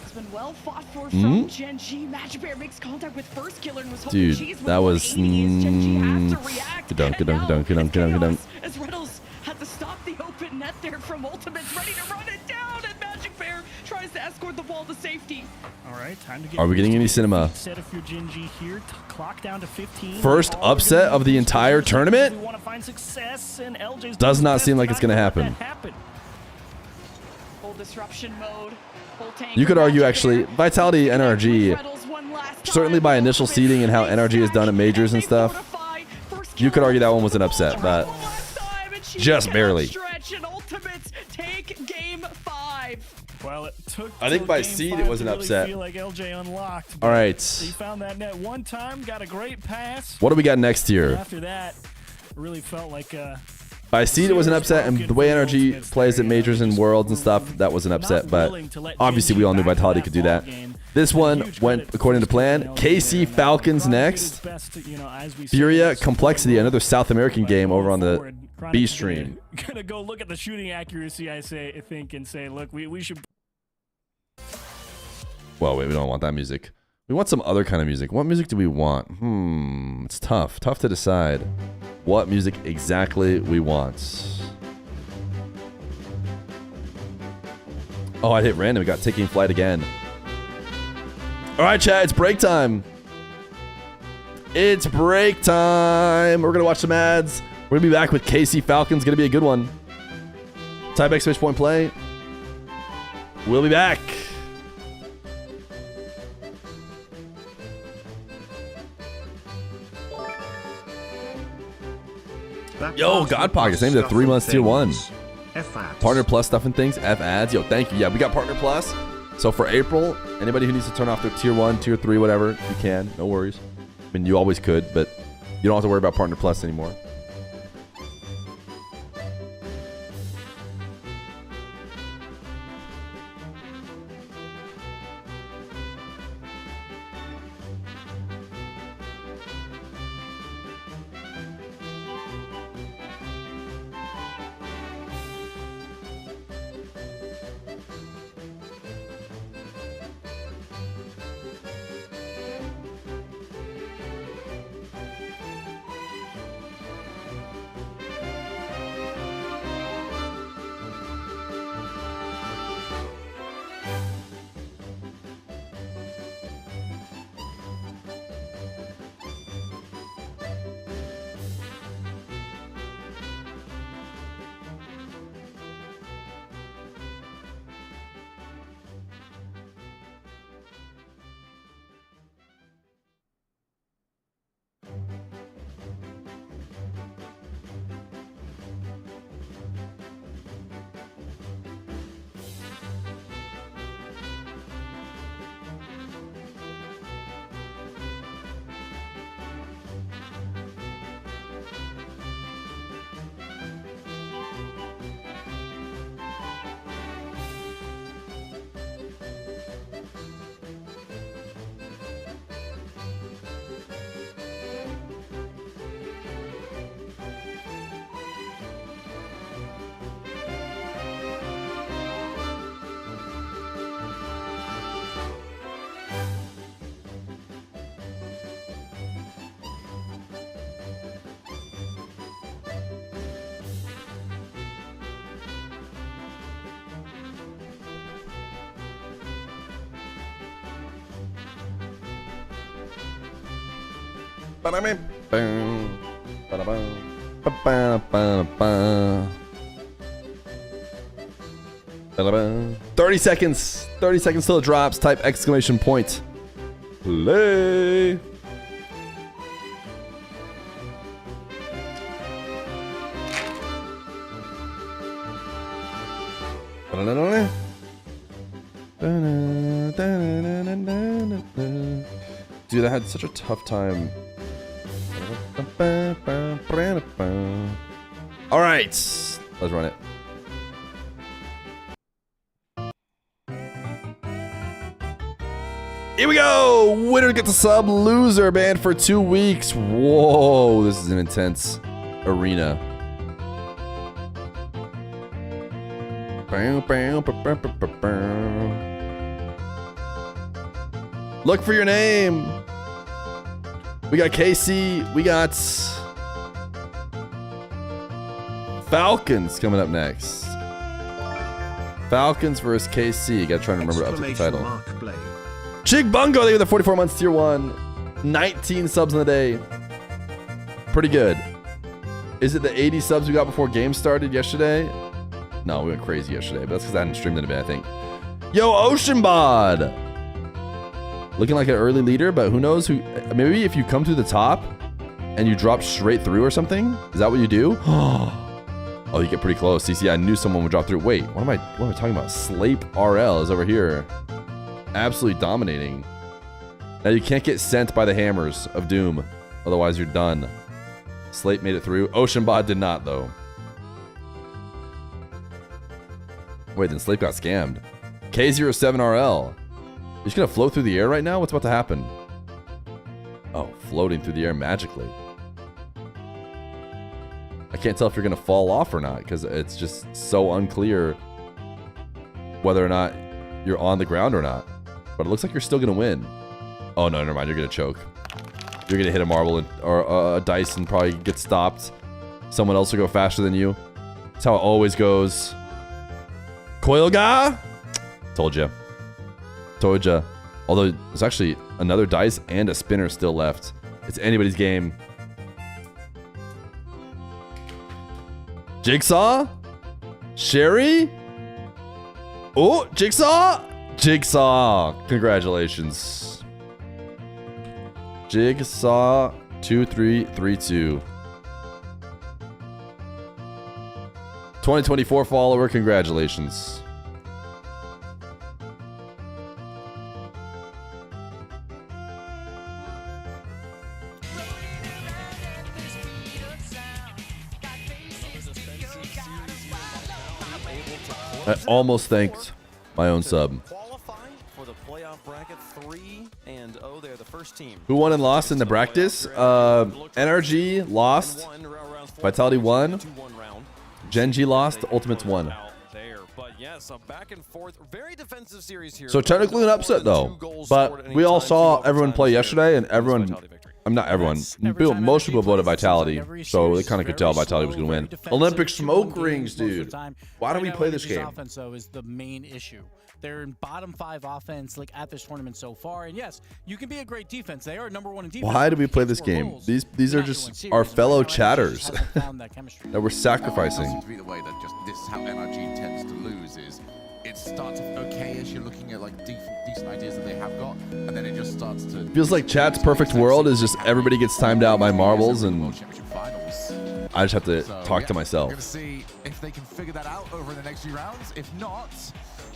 It's been well fought for from Gen G. Magic Bear makes contact with first killer and was hoping Dude, G's that was Gen G has to react. dunk. As Riddles had to stop the open net there from Ultimates, ready to run it down, and Magic Bear tries to escort the ball to safety. All right, time to get. Are we getting any cinema? Set if you're Gen G here, clock down to 15. First upset of the entire tournament? We want to find success, and LJ's Does not seem like it's going to happen. Full disruption mode. Full tank. You could argue, actually, Vitality NRG, certainly by initial seeding and how NRG has done at majors and stuff, you could argue that one was an upset, but just barely. Take game 5. Well, it took I think by seed it was an upset. Feel like LJ unlocked, all right. He found that net one time, got a great pass. What do we got next here? After that, really felt like By seed it was an upset, and the way NRG plays at majors and worlds and stuff, that was an upset, but obviously we all knew Vitality could do that. This one went according to plan. KC Falcons next. Furia Complexity, another South American game over on the B stream. Gonna go look at the shooting accuracy, I think, and say, look, we should. Well, wait, we don't want that music. We want some other kind of music. What music do we want? It's tough. Tough to decide what music exactly we want. Oh, I hit random. We got Taking Flight again. All right, chat, it's break time. It's break time. We're going to watch some ads. We're going to be back with KC Falcons. Going to be a good one. Type exclamation point play. We'll be back. Yo, God Pockets, named the 3 months tier 1. Partner Plus stuff and things. F ads. Yo, thank you. Yeah, we got Partner Plus. So for April, anybody who needs to turn off their tier 1, tier 3, whatever, you can. No worries. I mean, you always could, but you don't have to worry about Partner Plus anymore. Ba-da-bam, bam, ba-da-bam, ba-ba-ba-ba. Ba-da-bam. 30 seconds. 30 seconds till it drops. Type exclamation point Play. Dude, I had such a tough time. All right, let's run it. Here we go! Winner gets a sub, loser banned for 2 weeks. Whoa, this is an intense arena. Look for your name. We got KC. We got Falcons coming up next. Falcons versus KC. Gotta try to remember to update the title. Chig Bungo, they get the 44 months tier 1. 19 subs in the day. Pretty good. Is it the 80 subs we got before game started yesterday? No, we went crazy yesterday, but that's because I hadn't streamed in a bit, I think. Yo, Ocean Bod! Looking like an early leader, but who knows who... Maybe if you come to the top and you drop straight through or something? Is that what you do? Oh, you get pretty close. CC, I knew someone would drop through. Wait, what am I talking about? Slape RL is over here. Absolutely dominating. Now you can't get sent by the hammers of doom. Otherwise you're done. Slape made it through. Ocean Bod did not, though. Wait, then Slape got scammed. K07RL. You're just gonna float through the air right now? What's about to happen? Oh, floating through the air magically. I can't tell if you're gonna fall off or not because it's just so unclear whether or not you're on the ground or not. But it looks like you're still gonna win. Oh no, never mind. You're gonna choke. You're gonna hit a marble and, or a dice and probably get stopped. Someone else will go faster than you. That's how it always goes. Coil guy? Told ya. Told ya. Although there's actually another dice and a spinner still left. It's anybody's game. Jigsaw? Sherry? Oh, Jigsaw? Jigsaw. Congratulations. Jigsaw 2332. 2024 follower, congratulations. I almost thanked my own sub. For the playoff bracket 3-0, they're the first team. Who won and lost in the practice? NRG lost. Vitality won. Genji lost. Ultimates won. But yes, a back and forth, very defensive series here. So technically an upset though. But we all saw everyone play yesterday, and everyone. I'm not everyone. Most people voted Vitality, so they kind of could tell Vitality was going to win. Olympic smoke rings, dude. Why don't we play this game? Offense though is the main issue. They're in bottom 5 offense like at this tournament so far, and yes, you can be a great defense. They are #1 in defense. Why do we play this game? These are just our fellow chatters that we're sacrificing. Seems to be the way that just this is how NRG tends to lose. Is it starts okay as you're looking at like decent ideas that they have got, and then it just starts to. Feels like chat's perfect world is just everybody gets timed out by marbles, and I just have to talk to myself. We're going to see if they can figure that out over the next few rounds. If not,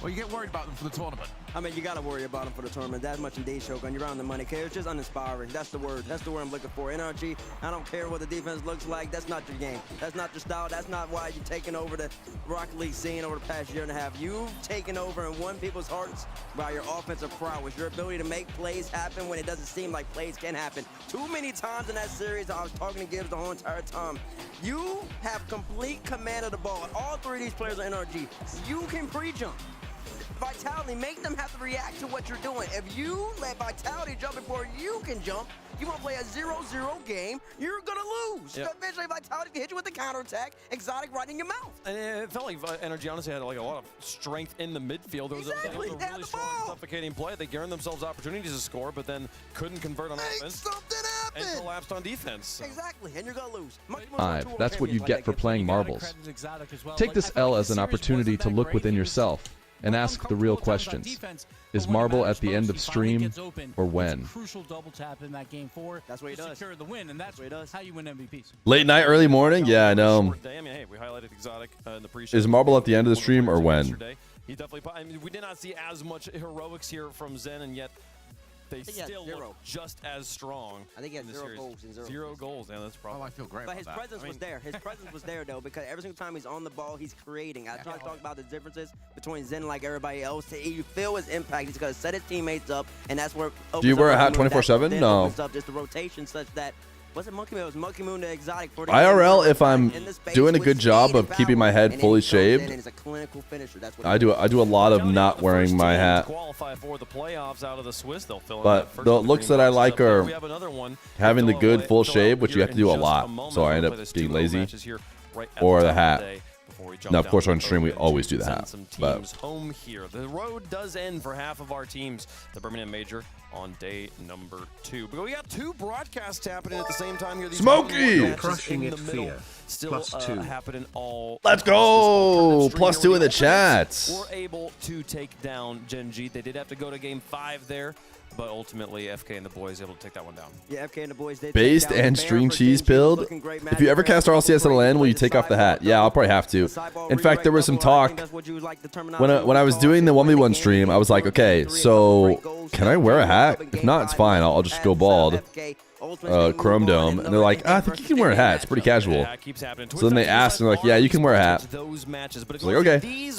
well, you get worried about them for the tournament. I mean, you got to worry about them for the tournament. That much indeed, Shogun. You're on the money. It's just uninspiring. That's the word. That's the word I'm looking for. NRG, I don't care what the defense looks like. That's not your game. That's not your style. That's not why you're taking over the Rocket League scene over the past year and a half. You've taken over and won people's hearts by your offensive prowess, your ability to make plays happen when it doesn't seem like plays can happen. Too many times in that series, I was talking to Gibbs the whole entire time. You have complete command of the ball. All 3 of these players are NRG. You can pre-jump. Vitality, make them have to react to what you're doing. If you let Vitality jump before you can jump, you want to play a 0-0 game, you're going to lose. Yep. Eventually, Vitality can hit you with the counterattack, exotic right in your mouth. And it felt like Energy honestly had like a lot of strength in the midfield. There was a really strong suffocating play. They guaranteed themselves opportunities to score, but then couldn't convert on offense. And collapsed on defense. Exactly, and you're going to lose. That's what you get for playing marbles. Take this L as an opportunity to look within yourself. and ask the real questions. Is Marble at the end of stream or when? Crucial double tap in that game 4. That's what he does. Secure the win, and that's how you win MVPs. Late night, early morning? Yeah, I know. I mean, hey, we highlighted Exotic in the pre-show. Is Marble at the end of the stream or when? He definitely. I mean, we did not see as much heroics here from Zen, and yet they still look just as strong. I think he had in the 0 series. goals and 0 Zero goals. Yeah, that's probably. Oh, I feel great. But about his that. presence was there. His presence was there though, because every single time he's on the ball, he's creating. I try to talk about the differences between Zen and like everybody else. You feel his impact. He's gonna set his teammates up, and that's where. Do you wear a hat 24/7? No. Up just the rotation such that. Was it Monkey Moon? It was Monkey Moon to Exotic. IRL, if I'm doing a good job of keeping my head fully shaved, I do a lot of not wearing my hat. But the looks that I like are having the good full shave, which you have to do a lot, so I end up being lazy, or the hat. Now, of course, on stream, we always do the hat. But home here. The road does end for half of our teams. The Birmingham Major on day number 2. But we got 2 broadcasts happening at the same time here. These Smokey! Crushing it, Feer. Still +2. happening all. Let's go! +2 in the chats. Were able to take down Gen G. They did have to go to game 5 there, but ultimately FK and the boys able to take that one down. Yeah, FK and the boys did. Based and string cheese pilled. If you ever cast RLCS at a LAN, will you take off the hat? Yeah, I'll probably have to. In fact, there was some talk when I was doing the 1v1 stream. I was like, okay, so can I wear a hat? If not, it's fine. I'll just go bald. Chrome Dome, and they're like, I think you can wear a hat. It's pretty casual. So then they asked, and they're like, yeah, you can wear a hat. I was like, okay.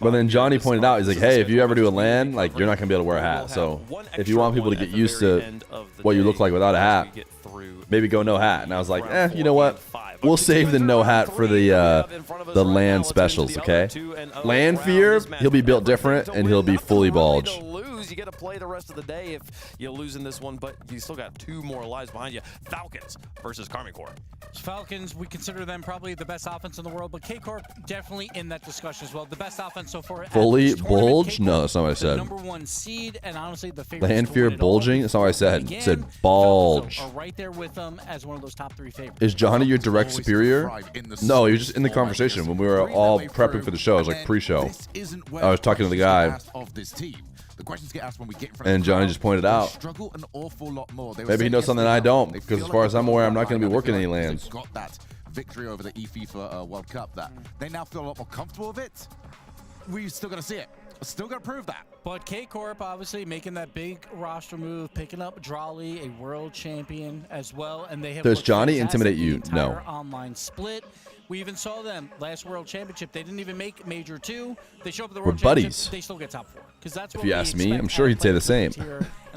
But then Johnny pointed out, he's like, hey, if you ever do a LAN, like, you're not gonna be able to wear a hat. So if you want people to get used to what you look like without a hat, maybe go no hat. And I was like, you know what? We'll save the no hat for the LAN specials, okay? LAN Feer, he'll be built different, and he'll be fully bulge. You get to play the rest of the day if you lose in this one, but you still got 2 more lives behind you. Falcons versus Karmine Corp. Falcons, we consider them probably the best offense in the world, but K-Corp definitely in that discussion as well. The best offense so far. Fully bulge? No, that's not what I said. #1 seed, and honestly, the favorite. LAN Feer bulging? That's not what I said. I said bulge. Are right there with them as one of those top 3 favorites. Is Johnny your direct superior? No, he was just in the conversation when we were all prepping for the show. It was like pre-show. I was talking to the guy. The questions get asked when we get in front and of Johnny just pointed out. Struggle an awful lot more. Maybe he knows something I don't, because as far as I'm aware, I'm not going to be working any lands. Got that victory over the eFIFA World Cup. That they now feel a lot more comfortable with it. We still got to see it. Still got to prove that. But K-Corp obviously making that big roster move, picking up Drawley, a world champion as well, and they have. Does Johnny intimidate you? No. Online split. We even saw them last World Championship. They didn't even make Major 2. They show up at the World Championship. They still get top 4. Because that's what if you ask me, I'm sure he'd say the same.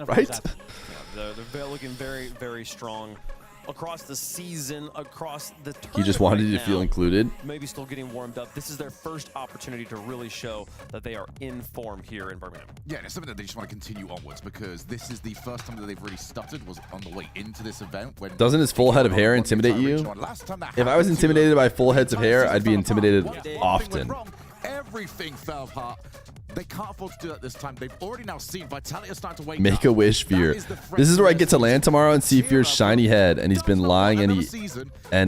Right? Yeah, they're looking very, very strong across the season, across the tournament. He just wanted you to right feel now. included. Maybe still getting warmed up. This is their first opportunity to really show that they are in form here in Birmingham. Yeah, and it's something that they just want to continue onwards, because this is the first time that they've really stuttered was on the way into this event. When doesn't his full head of hair intimidate you? If I was intimidated by full heads of hair, I'd be intimidated often. Everything fell apart. They can't afford to do that this time. They've already now seen Vitality is starting to wake up. Make a wish, Fear. This is where I get to land tomorrow and see Fear's shiny head, and he's been lying and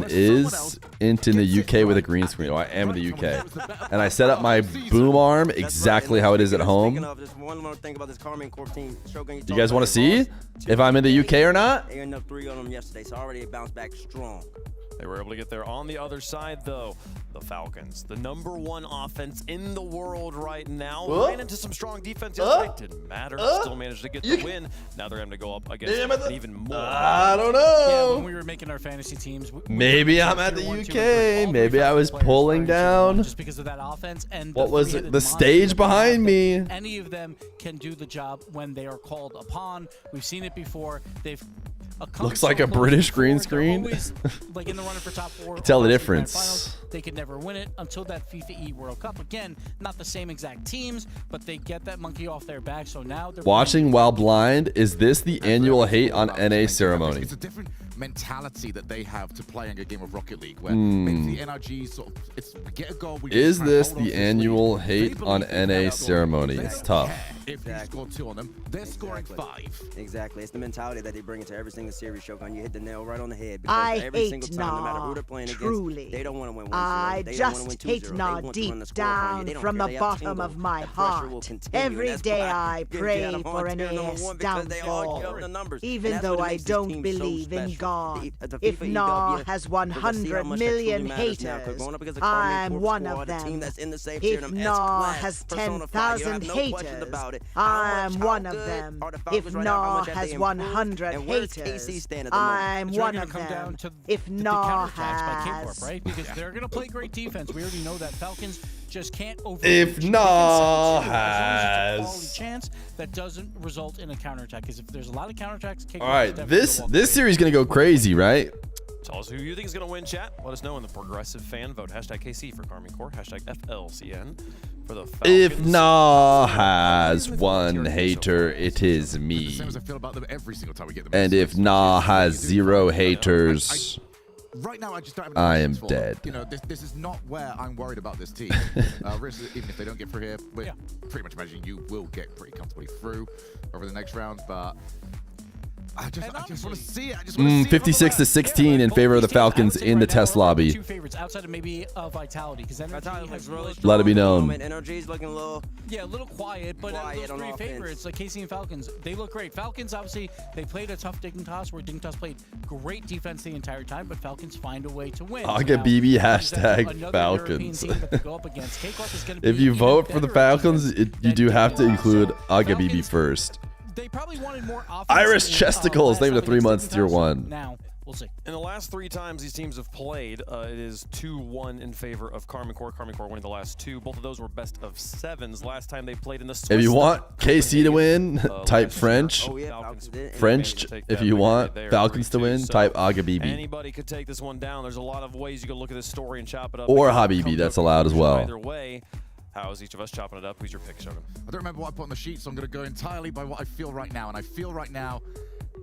is in the UK with a green screen. Oh, I am in the UK. And I set up my boom arm exactly how it is at home. Do you guys want to see if I'm in the UK or not? They ended up 3 on them yesterday, so already bounced back strong. They were able to get there on the other side, though. The Falcons, the #1 offense in the world right now, ran into some strong defense yesterday. Didn't matter. Still managed to get the win. Now they're having to go up against even more. I don't know. Yeah, when we were making our fantasy teams, maybe I'm at the UK. Maybe I was pulling down. Just because of that offense and what was it? The stage behind me. Any of them can do the job when they are called upon. We've seen it before. They've looks like a British green screen. Like in the running for top 4. Tell the difference. They could never win it until that FIFA E World Cup. Again, not the same exact teams, but they get that monkey off their back. So now they're watching while blind. Is this the annual hate on NA ceremony? mentality that they have to playing a game of Rocket League, where maybe the NRG sort of it's get a goal. Is this the annual hate on NA ceremony? It's tough. If you score 2 on them, they're scoring 5. Exactly. It's the mentality that they bring into every single series, Shogun. You hit the nail right on the head. Because I every hate single time, no matter who they're playing truly. against, they don't want to win 1-0. I They just don't want to hate win 2-0. Nah They want to deep run the score down for you. They don't from care. the They have bottom tingle. of my The pressure will heart. continue, and Every that's day why I you get pray out of for an Montana AS #1 because they all give downfall. the numbers. Even And that's though what I makes this don't team so believe in special. God. The If FIFA Nah EW, has we're gonna see how 100 much that truly million matters now, 'cause haters, going up against a Karmine I'm Corp one squad, of a team them. that's in the same tier If of them, Nah S-class, has personified. You 10,000 have no questions haters, about it. I'm How one of good them. are the If Falcons right now? How Nah much have has they improved? 100 And where's KC haters, stand at the moment? I'm It's really one gonna of come down them. to If the Nah counterattacks by K-Corp, has... right? Because they're going to play great defense. We already know that. Falcons just can't over. If Nah It's a has... quality chance that doesn't result in a counterattack. Because if there's a lot of counterattacks, K-Corp All right, is definitely this gonna walk this series is gonna go crazy, right? Tell us who you think is going to win, chat. Let us know in the progressive fan vote. Hashtag KC for Karmine Corp. Hashtag FLCN for the Falcons. If Nah has one hater, it is me. Same as I feel about them every single time we get them. And if Nah has 0 haters, Right now, I just don't have I any am patience for dead. them. You know, this is not where I'm worried about this team. Even if they don't get through here, we're pretty much imagining you will get pretty comfortably through over the next round. But I just want to see it. I just want to see it. 56 to 16 in favor of the Falcons in the test lobby. Two favorites outside of maybe Vitality, because Vitality has really Let it be known. Energy's looking a little quiet, but those on three offense. favorites, like KC and Falcons, they look great. Falcons, obviously, they played a tough Dignitas, where Dignitas played great defense the entire time, but Falcons find a way to win. I'll get BB hashtag Falcons. If you vote for the Falcons, you do have to include Aga BB first. They probably wanted more offense. Iris Chesticles named to 3 months tier 1. Now, we'll see. In the last 3 times these teams have played, it is 2-1 in favor of Karmine Corp. Karmine Corp winning the last 2. Both of those were best of 7s. Last time they played in the Swiss. If you want KC to win, type French. French, if you want Falcons to win, type Aga BB. Anybody could take this one down. There's a lot of ways you could look at this story and chop it up. Or Habibi, that's allowed as well. Either way, how is each of us chopping it up? Who's your pick, Shogun? I don't remember what I put on the sheet, so I'm going to go entirely by what I feel right now. And I feel right now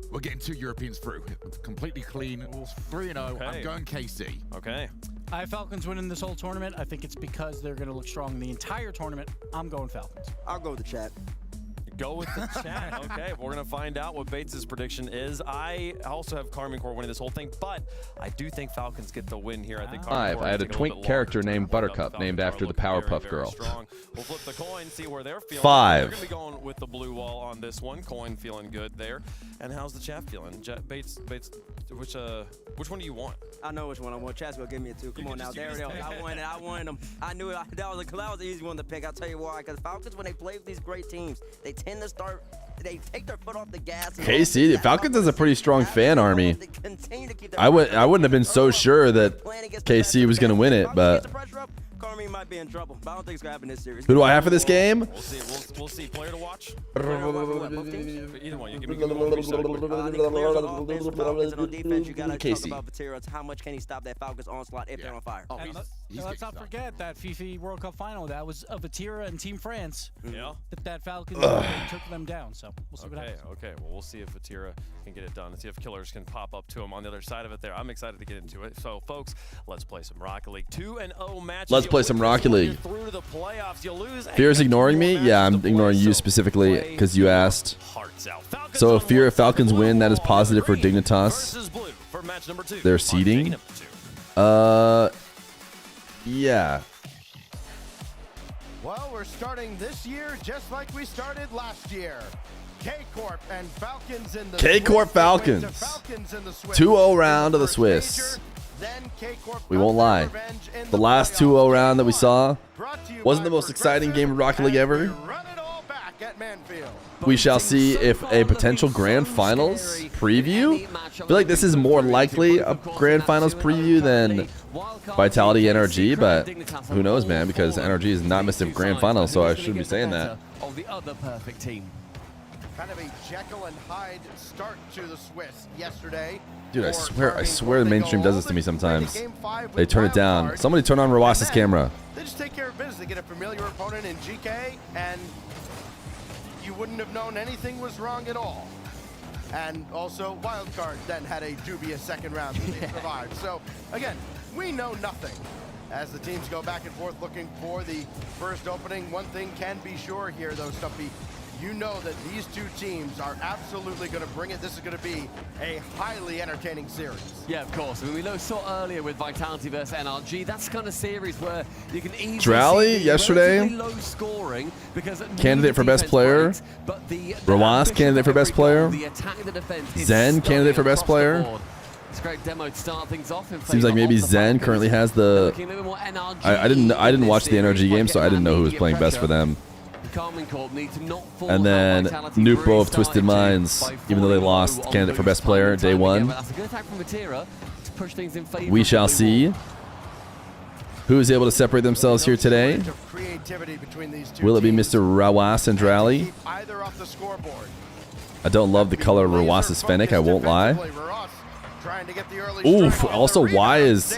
we're getting 2 Europeans through. Completely clean. 3-0. Okay. I'm going KC. Okay. I have Falcons winning this whole tournament. I think it's because they're going to look strong the entire tournament. I'm going Falcons. I'll go with the chat. Go with the chat. Okay, we're going to find out what Bates' prediction is. I also have Karmine Corp winning this whole thing, but I do think Falcons get the win here. I think Karmine 5. Corp I had a take little twink bit character longer to named wrap it up. Buttercup, Falcons named are after the looking very, Powerpuff very Girl. strong. We'll flip the coin, see where they're feeling. 5. They're going to be going with the blue wall on this one. Coin feeling good there. And how's the chat feeling? Bates, which one do you want? I know which one I want. Chat's gonna give me a 2. Come on now, there it is. I wanted them. I knew it. That was an easy one to pick. I'll tell you why. Because Falcons, when they play with these great teams, they tend to start. They take their foot off the gas. KC, the Falcons has a pretty strong fan army. I wouldn't have been so sure that KC was going to win it, but Karmine might be in trouble, but I don't think it's gonna happen this series. who do I have for this game? We'll see. We'll see. Player to watch. Either one. You give me one. defense, you gotta talk about Vatira. How much can he stop that Falcons onslaught if they're on fire? And let's not forget that FIFA World Cup final. That was Vatira and Team France. Yeah. That Falcons took them down. So we'll see what happens. Okay. Well, we'll see if Vatira can get it done and see if killers can pop up to him on the other side of it there. I'm excited to get into it. So, folks, let's play some Rocket League. 2-0 matches. Let's play some Rocket League. Through to the playoffs, you lose. Fear's ignoring me? Yeah, I'm ignoring you specifically because you asked. So if Fear Falcons win, that is positive for Dignitas. Their seeding. Yeah. Well, we're starting this year just like we started last year. K-Corp and Falcons in the K-Corp Falcons. 2-0 round of the Swiss. We won't lie. The last 2-0 round that we saw wasn't the most exciting game of Rocket League ever. We shall see if a potential Grand Finals preview. I feel like this is more likely a Grand Finals preview than Vitality NRG, but who knows, man, because NRG is not missed a Grand Finals, so I shouldn't be saying that. Of the other perfect team. Kind of a Jekyll and Hyde start to the Swiss yesterday. Dude, I swear the mainstream does this to me sometimes. They turn it down. Somebody turn on Rawasa's camera. They just take care of business. They get a familiar opponent in Geekay, and you wouldn't have known anything was wrong at all. And also, Wildcard then had a dubious second round that they survived. So, again, we know nothing. As the teams go back and forth looking for the first opening, one thing can be sure here, though, Stumpy. You know that these two teams are absolutely going to bring it. This is going to be a highly entertaining series. Yeah, of course. I mean, we saw earlier with Vitality versus NRG, that's the kind of series where you can easily Drally see yesterday, low scoring because candidate for best player. Rawas, candidate for best player. Zen, candidate for best player. It's a great demo to start things off. Seems like maybe Zen currently has the. I didn't watch the NRG game, so I didn't know who was playing best for them. Karmine Corp need to not fall And then Nupo of Twisted Minds, even though they lost candidate for best player day one. That's a good attack from Matera to push things in favor. We shall see who is able to separate themselves here today. Will it be Mr. Rawas and Drally? I don't love the color of Rawas's Fennec, I won't lie. Oof, also why is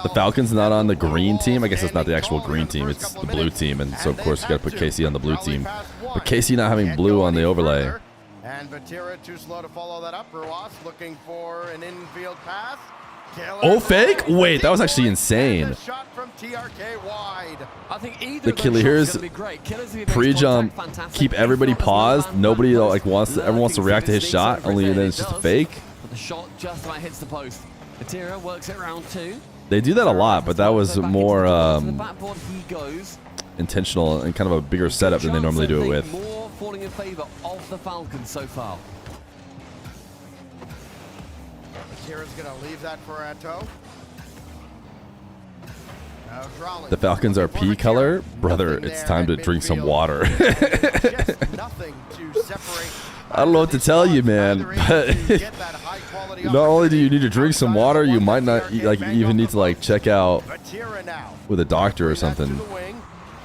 the Falcons not on the green team? I guess it's not the actual green team, it's the blue team, and so of course you gotta put KC on the blue team. But KC not having blue on the overlay. And Vatira too slow to follow that up. Rawas looking for an infield pass. Oh, fake? Wait, that was actually insane. Shot from TRK wide. I think either The Killers pre-jump, keep everybody paused. Nobody like everyone wants to react to his shot, only then it's just a fake. The shot just about hits the post. Matera works it round 2. They do that a lot, but that was more The backboard he goes. intentional and kind of a bigger setup than they normally do it with. More falling in favor of the Falcons so far. Matera's gonna leave that for Atto. Now Drally. The Falcons are pea color? Brother, it's time to drink some water. Nothing to separate. I don't know what to tell you, man, but not only do you need to drink some water, you might not even need to like check out with a doctor or something.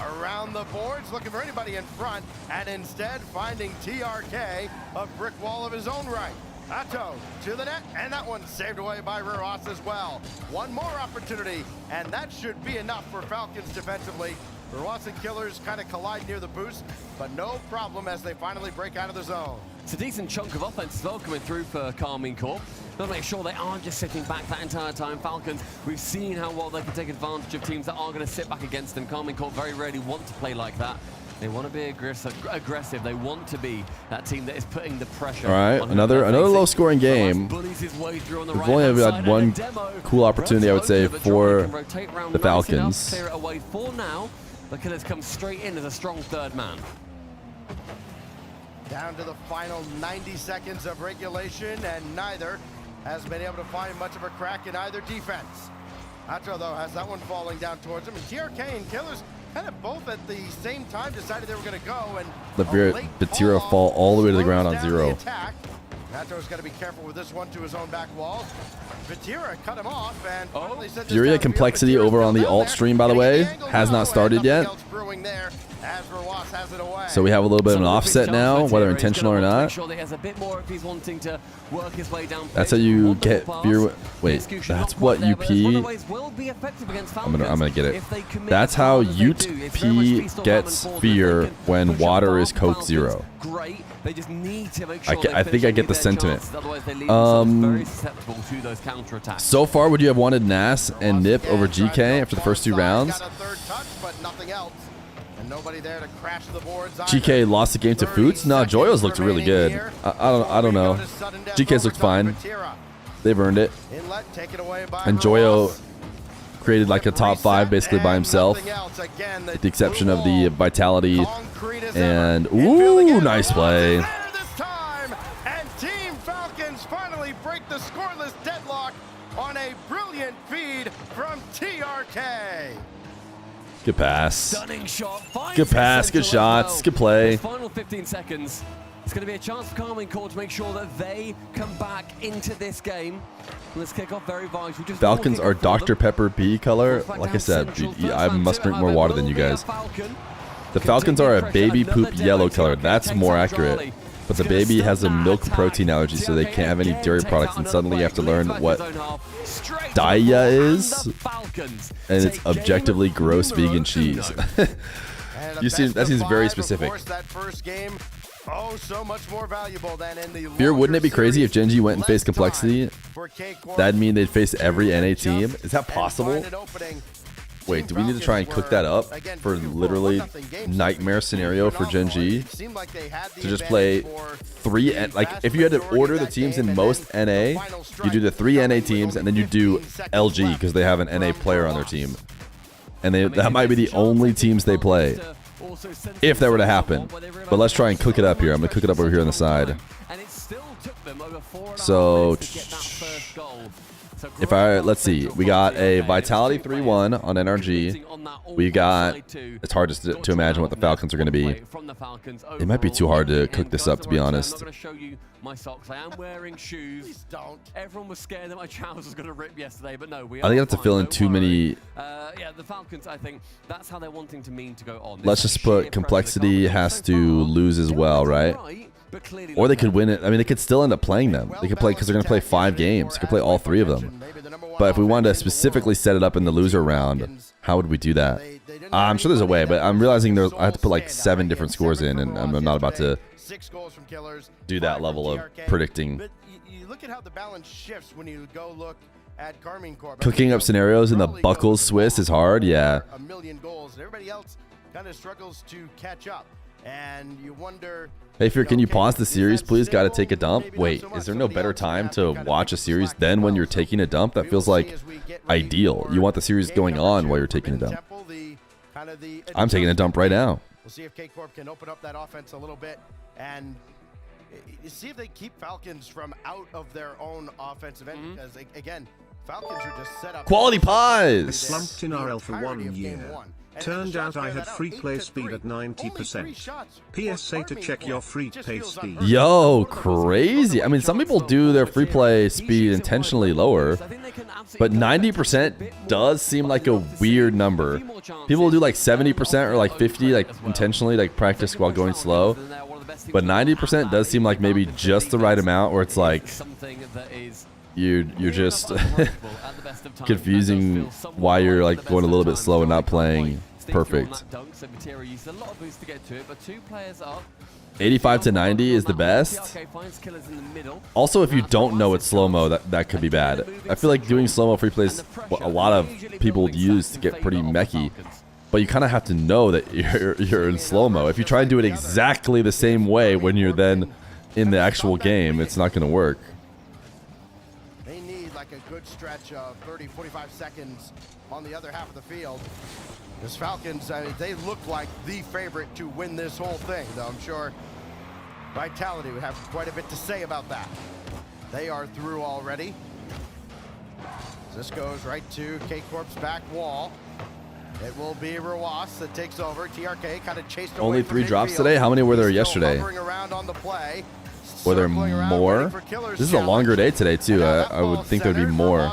Around the boards, looking for anybody in front, and instead finding TRK, a brick wall of his own right. Atto to the net, and that one saved away by Rawas as well. One more opportunity, and that should be enough for Falcons defensively. Rawas and Killers kind of collide near the boost, but no problem as they finally break out of the zone. It's a decent chunk of offense as well coming through for Karmine Corp. They'll make sure they aren't just sitting back that entire time. Falcons, we've seen how well they can take advantage of teams that are going to sit back against them. Karmine Corp very rarely want to play like that. They want to be aggressive. They want to be that team that is putting the pressure. All right, another low-scoring game. We've only had one cool opportunity, I would say, for the Falcons. Clear it away for now. The Killers come straight in as a strong third man. Down to the final 90 seconds of regulation, and neither has been able to find much of a crack in either defense. Atto, though, has that one falling down towards him, and TRK and Killers kind of both at the same time decided they were going to go, and Vatira fall all the way to the ground on 0. Atto's got to be careful with this one to his own back wall. Vatira cut him off, and finally said this Furia time complexity over on the alt stream, by the way, has not started yet. So we have a little bit of an offset now, whether intentional or not. That's how you get Feer. Wait, that's what UP. I'm gonna get it. That's how UP gets Feer when water is Coke 0. I think I get the sentiment. So far, would you have wanted Nas and Nip over Geekay after the first 2 rounds? GK lost the game to Foots? No, Joyo's looked really good. I don't know. GK's looked fine. They've earned it. And Joyo created like a top 5 basically by himself, with the exception of the Vitality. And ooh, nice play. And Team Falcons finally break the scoreless deadlock on a brilliant feed from TRK. Good pass. Stunning shot. Good pass. Good shots. Good play. Final 15 seconds. It's going to be a chance for Karmine Corp to make sure that they come back into this game. Let's kick off very vital. Falcons are Dr. Pepper B color. Like I said, I must drink more water than you guys. The Falcons are a baby poop yellow color. That's more accurate. But the baby has a milk protein allergy, so they can't have any dairy products, and suddenly you have to learn what Daya is, and it's objectively gross vegan cheese. That seems very specific. That first game Oh, so much more valuable than in the Fear, wouldn't it be crazy if Gen G went and faced Complexity? That'd mean they'd face every NA team. Is that possible? Wait, do we need to try and cook that up for literally nightmare scenario for Gen G? To just play 3, like if you had to order the teams in most NA, you do the 3 NA teams and then you do LG because they have an NA player on their team. And that might be the only teams they play. If that were to happen. But let's try and cook it up here. I'm going to cook it up over here on the side. So if let's see, we got a Vitality 3-1 on NRG. We got, it's hard to imagine what the Falcons are going to be. It might be too hard to cook this up, to be honest. My socks. I am wearing shoes. Everyone was scared that my trousers was going to rip yesterday, but no, we I think I have to fill in too many. Yeah, the Falcons, I think that's how they're wanting to mean to go on. Let's just put Complexity has to lose as well, right? Or they could win it. I mean, they could still end up playing them. They could play because they're going to play 5 games. They could play all 3 of them. But if we wanted to specifically set it up in the loser round, how would we do that? I'm sure there's a way, but I'm realizing I have to put like 7 different scores in, and I'm not about to do that level of predicting. But you look at how the balance shifts when you go look at Karmine Corp. Cooking up scenarios in the Buckles Swiss is hard, yeah. A million goals, and everybody else kind of struggles to catch up. And you wonder, Hey, Fear, can you pause the series, please? Gotta take a dump. Wait, is there no better time to watch a series than when you're taking a dump? That feels like ideal. You want the series going on while you're taking a dump. I'm taking a dump right now. We'll see if K-Corp can open up that offense a little bit and see if they keep Falcons from out of their own offensive end. Because, again, Falcons are just set up. Quality pies! Slumped in RL for 1 year. Turned out I had free play speed at 90%. PSA to check your free play speed. Yo, crazy. I mean, some people do their free play speed intentionally lower, but 90% does seem like a weird number. People do like 70% or like 50, like intentionally like practice while going slow. But 90% does seem like maybe just the right amount where it's like you're just confusing why you're like going a little bit slow and not playing perfect. 85 to 90 is the best. Also, if you don't know it's slow-mo, that could be bad. I feel like doing slow-mo free plays, what a lot of people use to get pretty mechy, but you kind of have to know that you're in slow-mo. If you try and do it exactly the same way when you're then in the actual game, it's not going to work. They need like a good stretch of 30, 45 seconds on the other half of the field. Because Falcons, they look like the favorite to win this whole thing, though I'm sure Vitality would have quite a bit to say about that. They are through already. This goes right to K-Corp's back wall. It will be Rawas that takes over. TRK kind of chased away. Only 3 drops today? How many were there yesterday? On the play. Were there more? This is a longer day today, too. I would think there'd be more.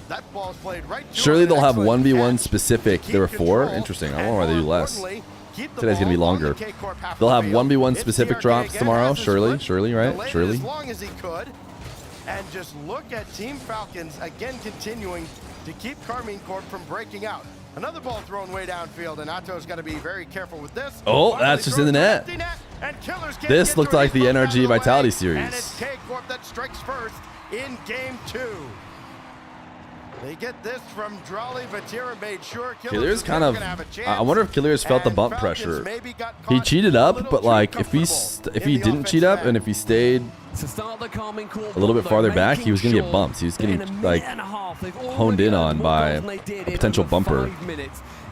That ball's played right. Surely they'll have 1v1 specific. There were 4? Interesting. I don't know why they do less. Today's going to be longer. They'll have 1v1 specific drops tomorrow. Surely, right? Surely. As long as he could. And just look at Team Falcons again continuing to keep Karmine Corp from breaking out. Another ball thrown way downfield, and Atto's got to be very careful with this. Oh, that's just in the net. This looked like the NRG Vitality series. And it's K-Corp that strikes first in game 2. They get this from Drolly. Vatira made sure Killer's kind of. I wonder if Killer's felt the bump pressure. He cheated up, but like if he didn't cheat up and if he stayed a little bit farther back, he was gonna get bumped. He was getting like honed in on by a potential bumper.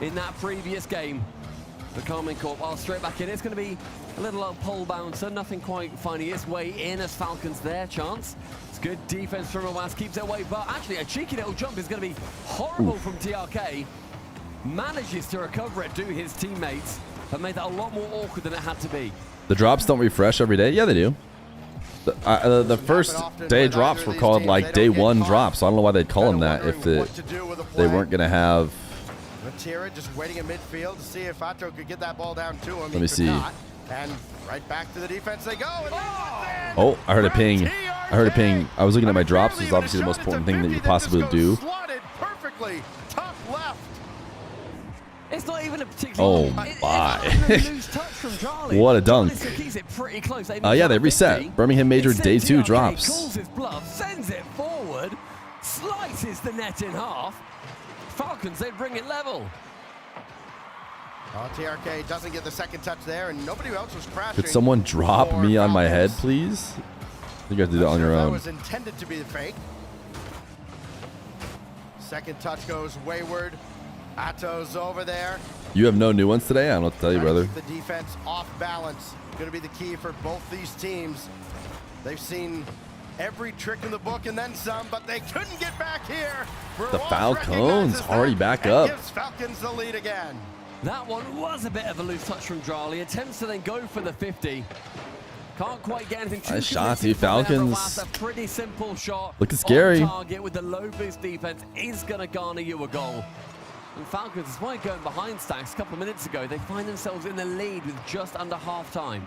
In that previous game, the Karmine Corp are straight back in. It's going to be a little pole bouncer, nothing quite finding its way in as Falcons their chance. It's good defense from Rawas, keeps it away, but actually a cheeky little jump is going to be horrible from TRK. Manages to recover it, do his teammates, but made that a lot more awkward than it had to be. The drops don't refresh every day? Yeah, they do. The first day drops were called like day 1 drops, so I don't know why they'd call them that if they weren't going to have... Vatira just waiting in midfield to see if Atto could get that ball down to him. Let me see. And right back to the defense they go. Oh, I heard a ping. I was looking at my drops. This is obviously the most important thing that you could possibly do. Slotted perfectly top left. It's not even a Oh my. What a dunk. Yeah, they reset. Birmingham Major Day 2 drops. Calls his bluff, sends it forward, slices the net in half. Falcons, they bring it level. Oh, TRK doesn't get the second touch there, and nobody else was crashing. Could someone drop me on my head, please? I think you have to do it on your That own. was intended to be the fake. Second touch goes wayward. Atto's over there. You have no new ones today? I don't know what to tell you, brother. Keep the defense off balance. Going to be the key for both these teams. They've seen every trick in the book and then some, but they couldn't get back here. The Falcons already back up. Gives Falcons the lead again. That one was a bit of a loose touch from Drali. Attempts to then go for the 50. Can't quite get anything too Nice shot, dude. convincing from Falcons. A pretty simple shot. Looking scary. On target with the low boost defense is going to garner you a goal. And Falcons, despite going behind Stacks a couple of minutes ago, they find themselves in the lead with just under half time.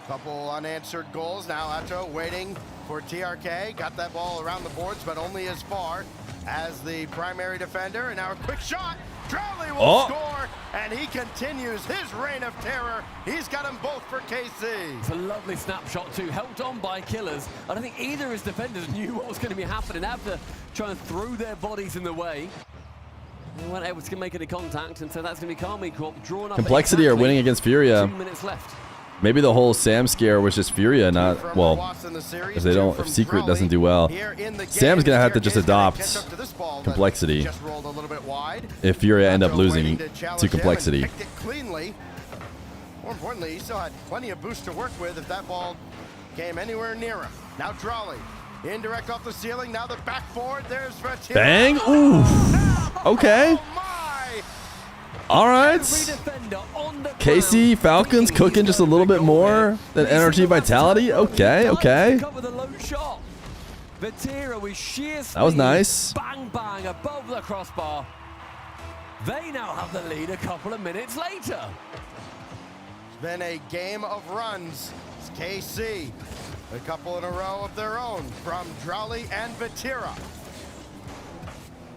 Couple unanswered goals. Now Atto waiting for TRK. Got that ball around the boards, but only as far as the primary defender. And now a quick shot. Drowley will score, and he continues his reign of terror. He's got them both for KC. It's a lovely snapshot too, helped on by Killers. I don't think either of his defenders knew what was going to be happening after trying to throw their bodies in the way. They weren't able to make any contact, and so that's going to be Karmine Corp drawn up. Complexity are winning against Furia. 2 minutes left. Maybe the whole Sam scare was just Furia, not, well, if they don't, if Secret doesn't do well. Sam's gonna have to just adopt Complexity if Furia end up losing to Complexity. Picked it cleanly. More importantly, he still had plenty of boost to work with if that ball came anywhere near him. Now Drali, indirect off the ceiling, now the back forward, there's Fatira. Bang, ooh, okay. All right. KC Falcons cooking just a little bit more than NRG Vitality. Okay, okay. That was nice. Bang, bang, above the crossbar. They now have the lead a couple of minutes later. It's been a game of runs. It's KC. A couple in a row of their own from Drali and Vatira.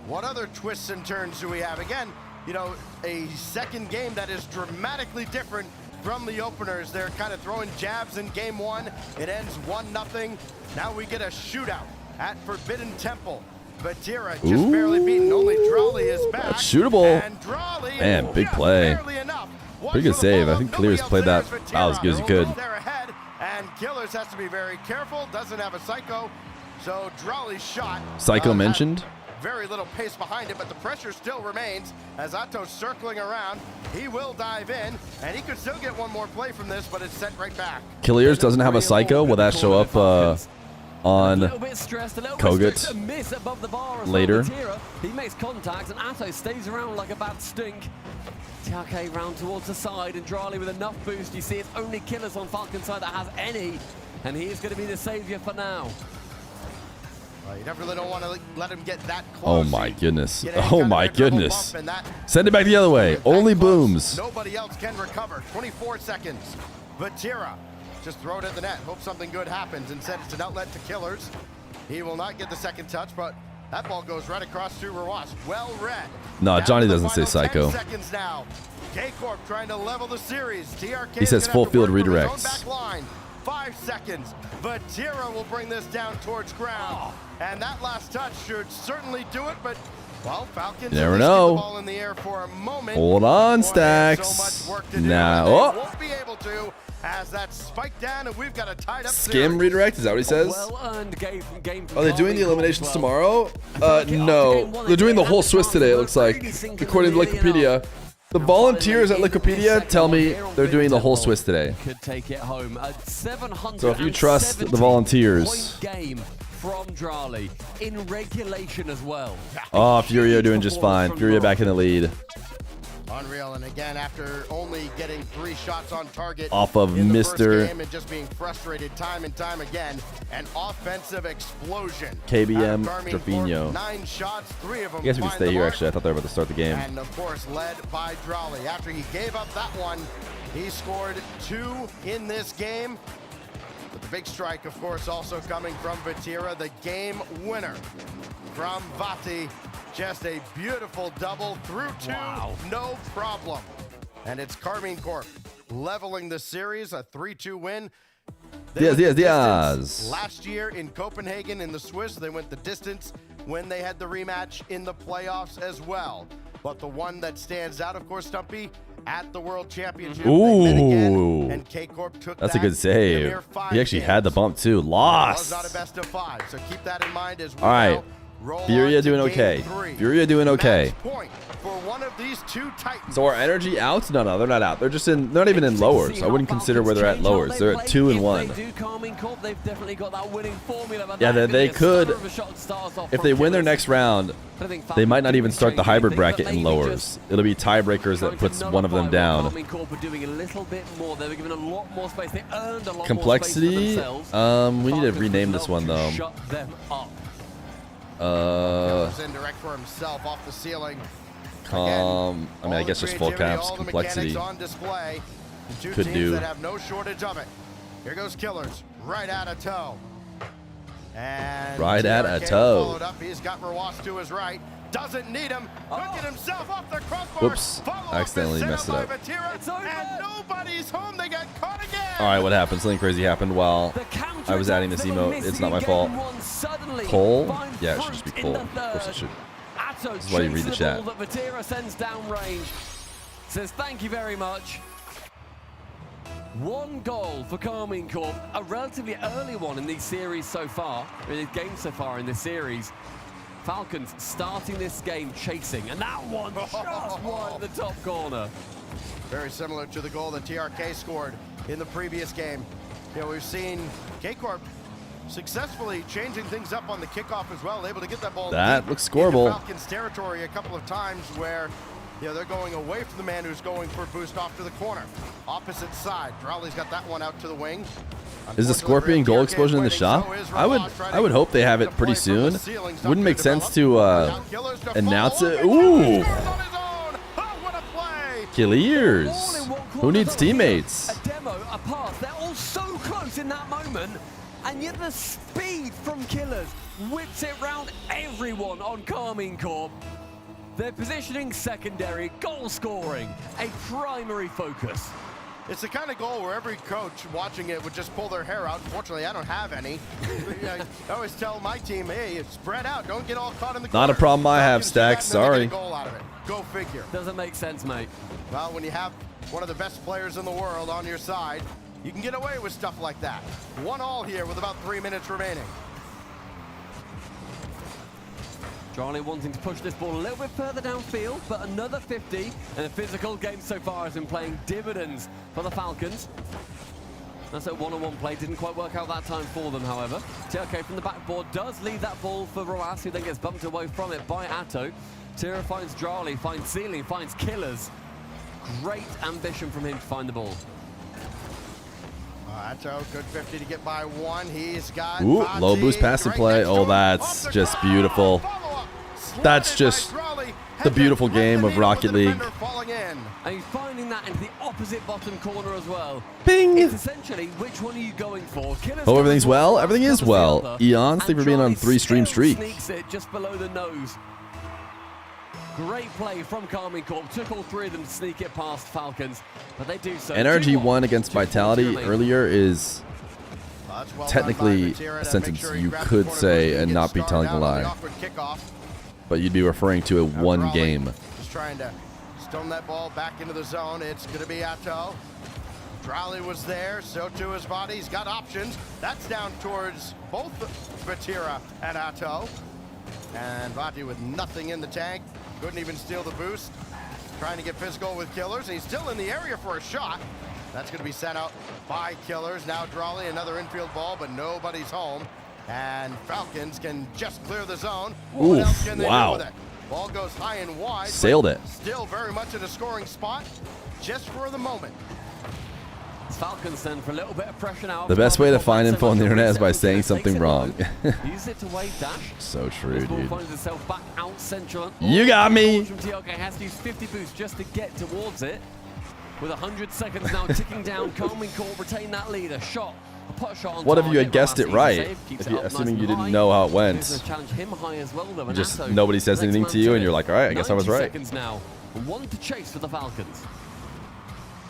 What other twists and turns do we have? Again, you know, a second game that is dramatically different from the openers. They're kind of throwing jabs in game one. It ends 1-0. Now we get a shootout at Forbidden Temple. Vatira just barely beaten. Only Drali is back. That's shootable. And Drali, Man, big play. Pretty good save. I think Clears played that about as good as he could. They're ahead, and Killers has to be very careful. Doesn't have a Psycho, so Drali's shot. Psycho mentioned. Very little pace behind it, but the pressure still remains as Atto's circling around. He will dive in, and he could still get one more play from this, but it's sent right back. Killiers doesn't have a Psycho. Will that show up on Kogut later? He makes contact, and Atto stays around like a bad stink. TRK round towards the side, and Drali with enough boost. You see it's only Killers on Falcons side that has any, and he is going to be the savior for now. Well, you definitely don't want to let him get that close. Oh my goodness. Oh my goodness. Send it back the other way. Only booms. Nobody else can recover. 24 seconds. Vatira just throw it at the net. Hope something good happens. Instead, it's an outlet to Killers. He will not get the second touch, but that ball goes right across to Rawas. Well read. No, Johnny doesn't say Psycho. 10 seconds now. K-Corp trying to level the series. TRK He says full field redirects. 5 seconds. Vatira will bring this down towards ground. And that last touch should certainly do it, but, well, Falcons You never at least know. get the ball in the air for a moment. Hold on, Boy, Stacks. so much work to do, Now, and they oh. won't be able to as that spiked down, and we've got a tied up Skim series. redirect, is that what he says? Well-earned game from Are they doing the eliminations tomorrow? No. They're doing the whole Swiss today, it looks like, according to Wikipedia. The volunteers at Wikipedia tell me they're doing the whole Swiss today. Could take it home. A 770 So if you trust the volunteers. point game from Drali in regulation as well. Oh, Furia doing just fine. Furia back in the lead. Unreal, and again, after only getting 3 shots on target Off of in the first Mr. game and just being frustrated time and time again, an offensive explosion. KBM Karmine Trevino. Corp, 9 shots, 3 of them I guess we can find stay the here, mark. actually. I thought they were about to start the game. And of course, led by Drali. After he gave up that one, he scored 2 in this game. But the big strike, of course, also coming from Vatira, the game winner from Vati. Just a beautiful double through 2, no problem. And it's Karmine Corp leveling the series, a 3-2 win. Diaz. Last year in Copenhagen in the Swiss, they went the distance when they had the rematch in the playoffs as well. But the one that stands out, of course, Stumpy, at the World Championship. Ooh. And K-Corp took That's a good save. He actually had the bump too. Lost. It was not a best of 5, so keep that in mind as well. All right. Furia doing okay. Furia doing okay. For one of these two titans. So our energy out? No, they're not out. They're just in. They're not even in lowers. I wouldn't consider where they're at lowers. They're at 2 and 1. Yeah, they could. If they win their next round, they might not even start the hybrid bracket in lowers. It'll be tiebreakers that puts one of them down. Complexity. We need to rename this one though. Indirect for himself off the ceiling. I mean, I guess just full caps. Complexity could do. That have no shortage of it. Here goes Killers, right out of toe. And right at a toe. Up. He's got Rawas to his right. Doesn't need him. Hooking himself off the crossbar. Whoops! Accidentally messed it up. And nobody's home. They got caught again. All right, what happened? Something crazy happened while I was adding this emote. It's not my fault. Cole? Yeah, it should just be Cole. Of course it should. This is why you read the chat. Sends downrange. Says thank you very much. 1 goal for Karmine Corp, a relatively early one in these series so far, in these games so far in this series. Falcons starting this game chasing, and that one just wide the top corner. Very similar to the goal that TRK scored in the previous game. You know, we've seen K-Corp successfully changing things up on the kickoff as well, able to get that ball. That looks scoreable. Falcons territory a couple of times where, you know, they're going away from the man who's going for a boost off to the corner. Opposite side, Drowley's got that one out to the wing. Is the Scorpion goal explosion in the shop? I would hope they have it pretty soon. Wouldn't make sense to announce it. Ooh. Killers. Who needs teammates? A demo, a pass. They're all so close in that moment. And yet the speed from Killers whips it round everyone on Karmine Corp. Their positioning secondary, goal scoring, a primary focus. It's the kind of goal where every coach watching it would just pull their hair out. Unfortunately, I don't have any. I always tell my team, hey, spread out. Don't get all caught in the corner. Not a problem I have, Stacks. Sorry. Goal out of it. Go figure. Doesn't make sense, mate. Well, when you have one of the best players in the world on your side, you can get away with stuff like that. 1-1 here with about 3 minutes remaining. Charlie wanting to push this ball a little bit further downfield, but another 50, and the physical game so far has been playing dividends for the Falcons. That's a one-on-one play, didn't quite work out that time for them, however. TRK from the backboard does lead that ball for Roas, who then gets bumped away from it by Atto. Tira finds Charlie, finds Ceiling, finds Killers. Great ambition from him to find the ball. Atto, good 50 to get by 1. He's got low boost passing play. Oh, that's just beautiful. That's just the beautiful game of Rocket League. And he's finding that into the opposite bottom corner as well. Bing! It's essentially, which one are you going for? Killers Hope everything's well. Everything is well. Eons, thank you for being on 3-stream streak. Sneaks it just below the nose. Great play from Karmine Corp. Took all 3 of them to sneak it past Falcons, but they do so. NRG won against Vitality earlier is technically a sentence you could say and not be telling a lie. But you'd be referring to a one game. Just trying to stone that ball back into the zone. It's going to be Atto. Drowley was there, so too his body. He's got options. That's down towards both Vatira and Atto. And Vati with nothing in the tank. Couldn't even steal the boost. Trying to get physical with Killers. He's still in the area for a shot. That's going to be sent out by Killers. Now Drowley, another infield ball, but nobody's home. And Falcons can just clear the zone. What else can they do with it? Ball goes high and wide. Sailed it. Still very much in a scoring spot, just for the moment. Falcons then for a little bit of pressure now. The best way to find info on the internet is by saying something wrong. Use it to wave dash. So true, dude. Finds itself back out central. You got me. From TRK has to use 50 boost just to get towards it. With 100 seconds now ticking down, Karmine Corp retain that lead. A shot Put a shot on What if you target, had guessed it Roas, right? easy save, keeps If it you, up nice assuming and you didn't high. know how it went. Business challenge him high as well, though, and Just Atto nobody says next anything man to you, it. and you're like, all right, I guess I was 90 right. seconds now. One to chase for the Falcons.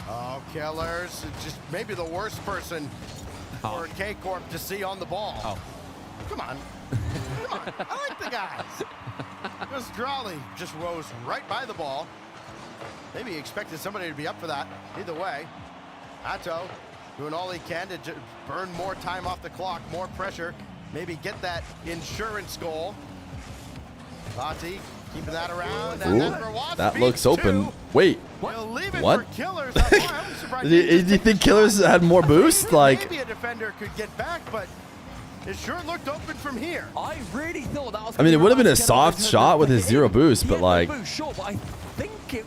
Oh, Killers, just maybe the worst person for K-Corp to see on the ball. Oh. Come on. Come on. I like the guys. Because Drolly just rose right by the ball. Maybe he expected somebody to be up for that. Either way, Atto doing all he can to burn more time off the clock, more pressure, maybe get that insurance goal. Lati keeping that around. And then Rawat That speeds looks open. two. Wait. He'll leave it What? for Killers. Do you think Killers had more boost? Like, Maybe a defender could get back, but it sure looked open from here. I really thought that was. I mean, it would have been a soft shot with his 0 boost, but like, Sure, but I think it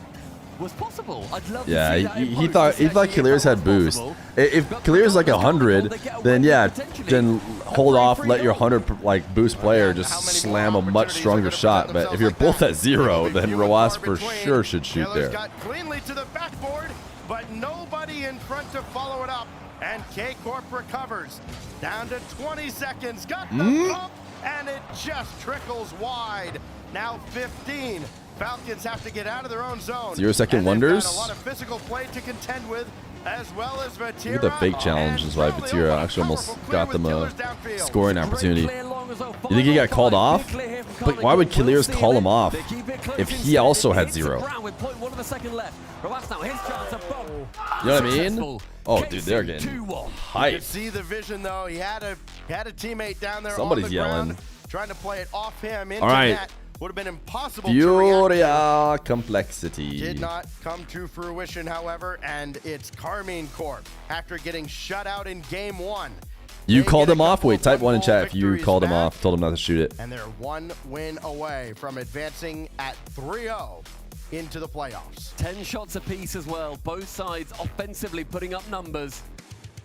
was possible. I'd love yeah, to see that in he post, thought Killers had boost. If Killers like 100, then yeah, then hold off, let your 100 like boost player just slam a much stronger shot. But if you're both at 0, then Rawat for sure should shoot Killers there. got cleanly to the backboard, but nobody in front to follow it up. And K-Corp recovers. Down to 20 seconds. Got the pump, and it just trickles wide. Now 15. Falcons have to get out of their own zone. 0-second And wonders. they've got a lot of physical play to contend with, as well as Vatira. Look at the fake challenge is why Vatira actually almost got them a scoring opportunity. You think he got called off? But why would Killers call him off if he also had 0? With 0.1 of a second left. Rawat now his chance of bump. You know what I mean? Oh, dude, they're getting You hyped. could see the vision though. He had a teammate down there. Somebody's on the ground, yelling. trying to play it off him into All right. net. Would have been impossible to react. Furia complexity. Did not come to fruition, however, and it's Karmine Corp after getting shut out in game 1. You They called get a him off? couple Wait, of type 1 in football chat if you victories called him back, off, told him not to shoot it. And they're 1 win away from advancing at 3-0 into the playoffs. 10 shots apiece as well. Both sides offensively putting up numbers.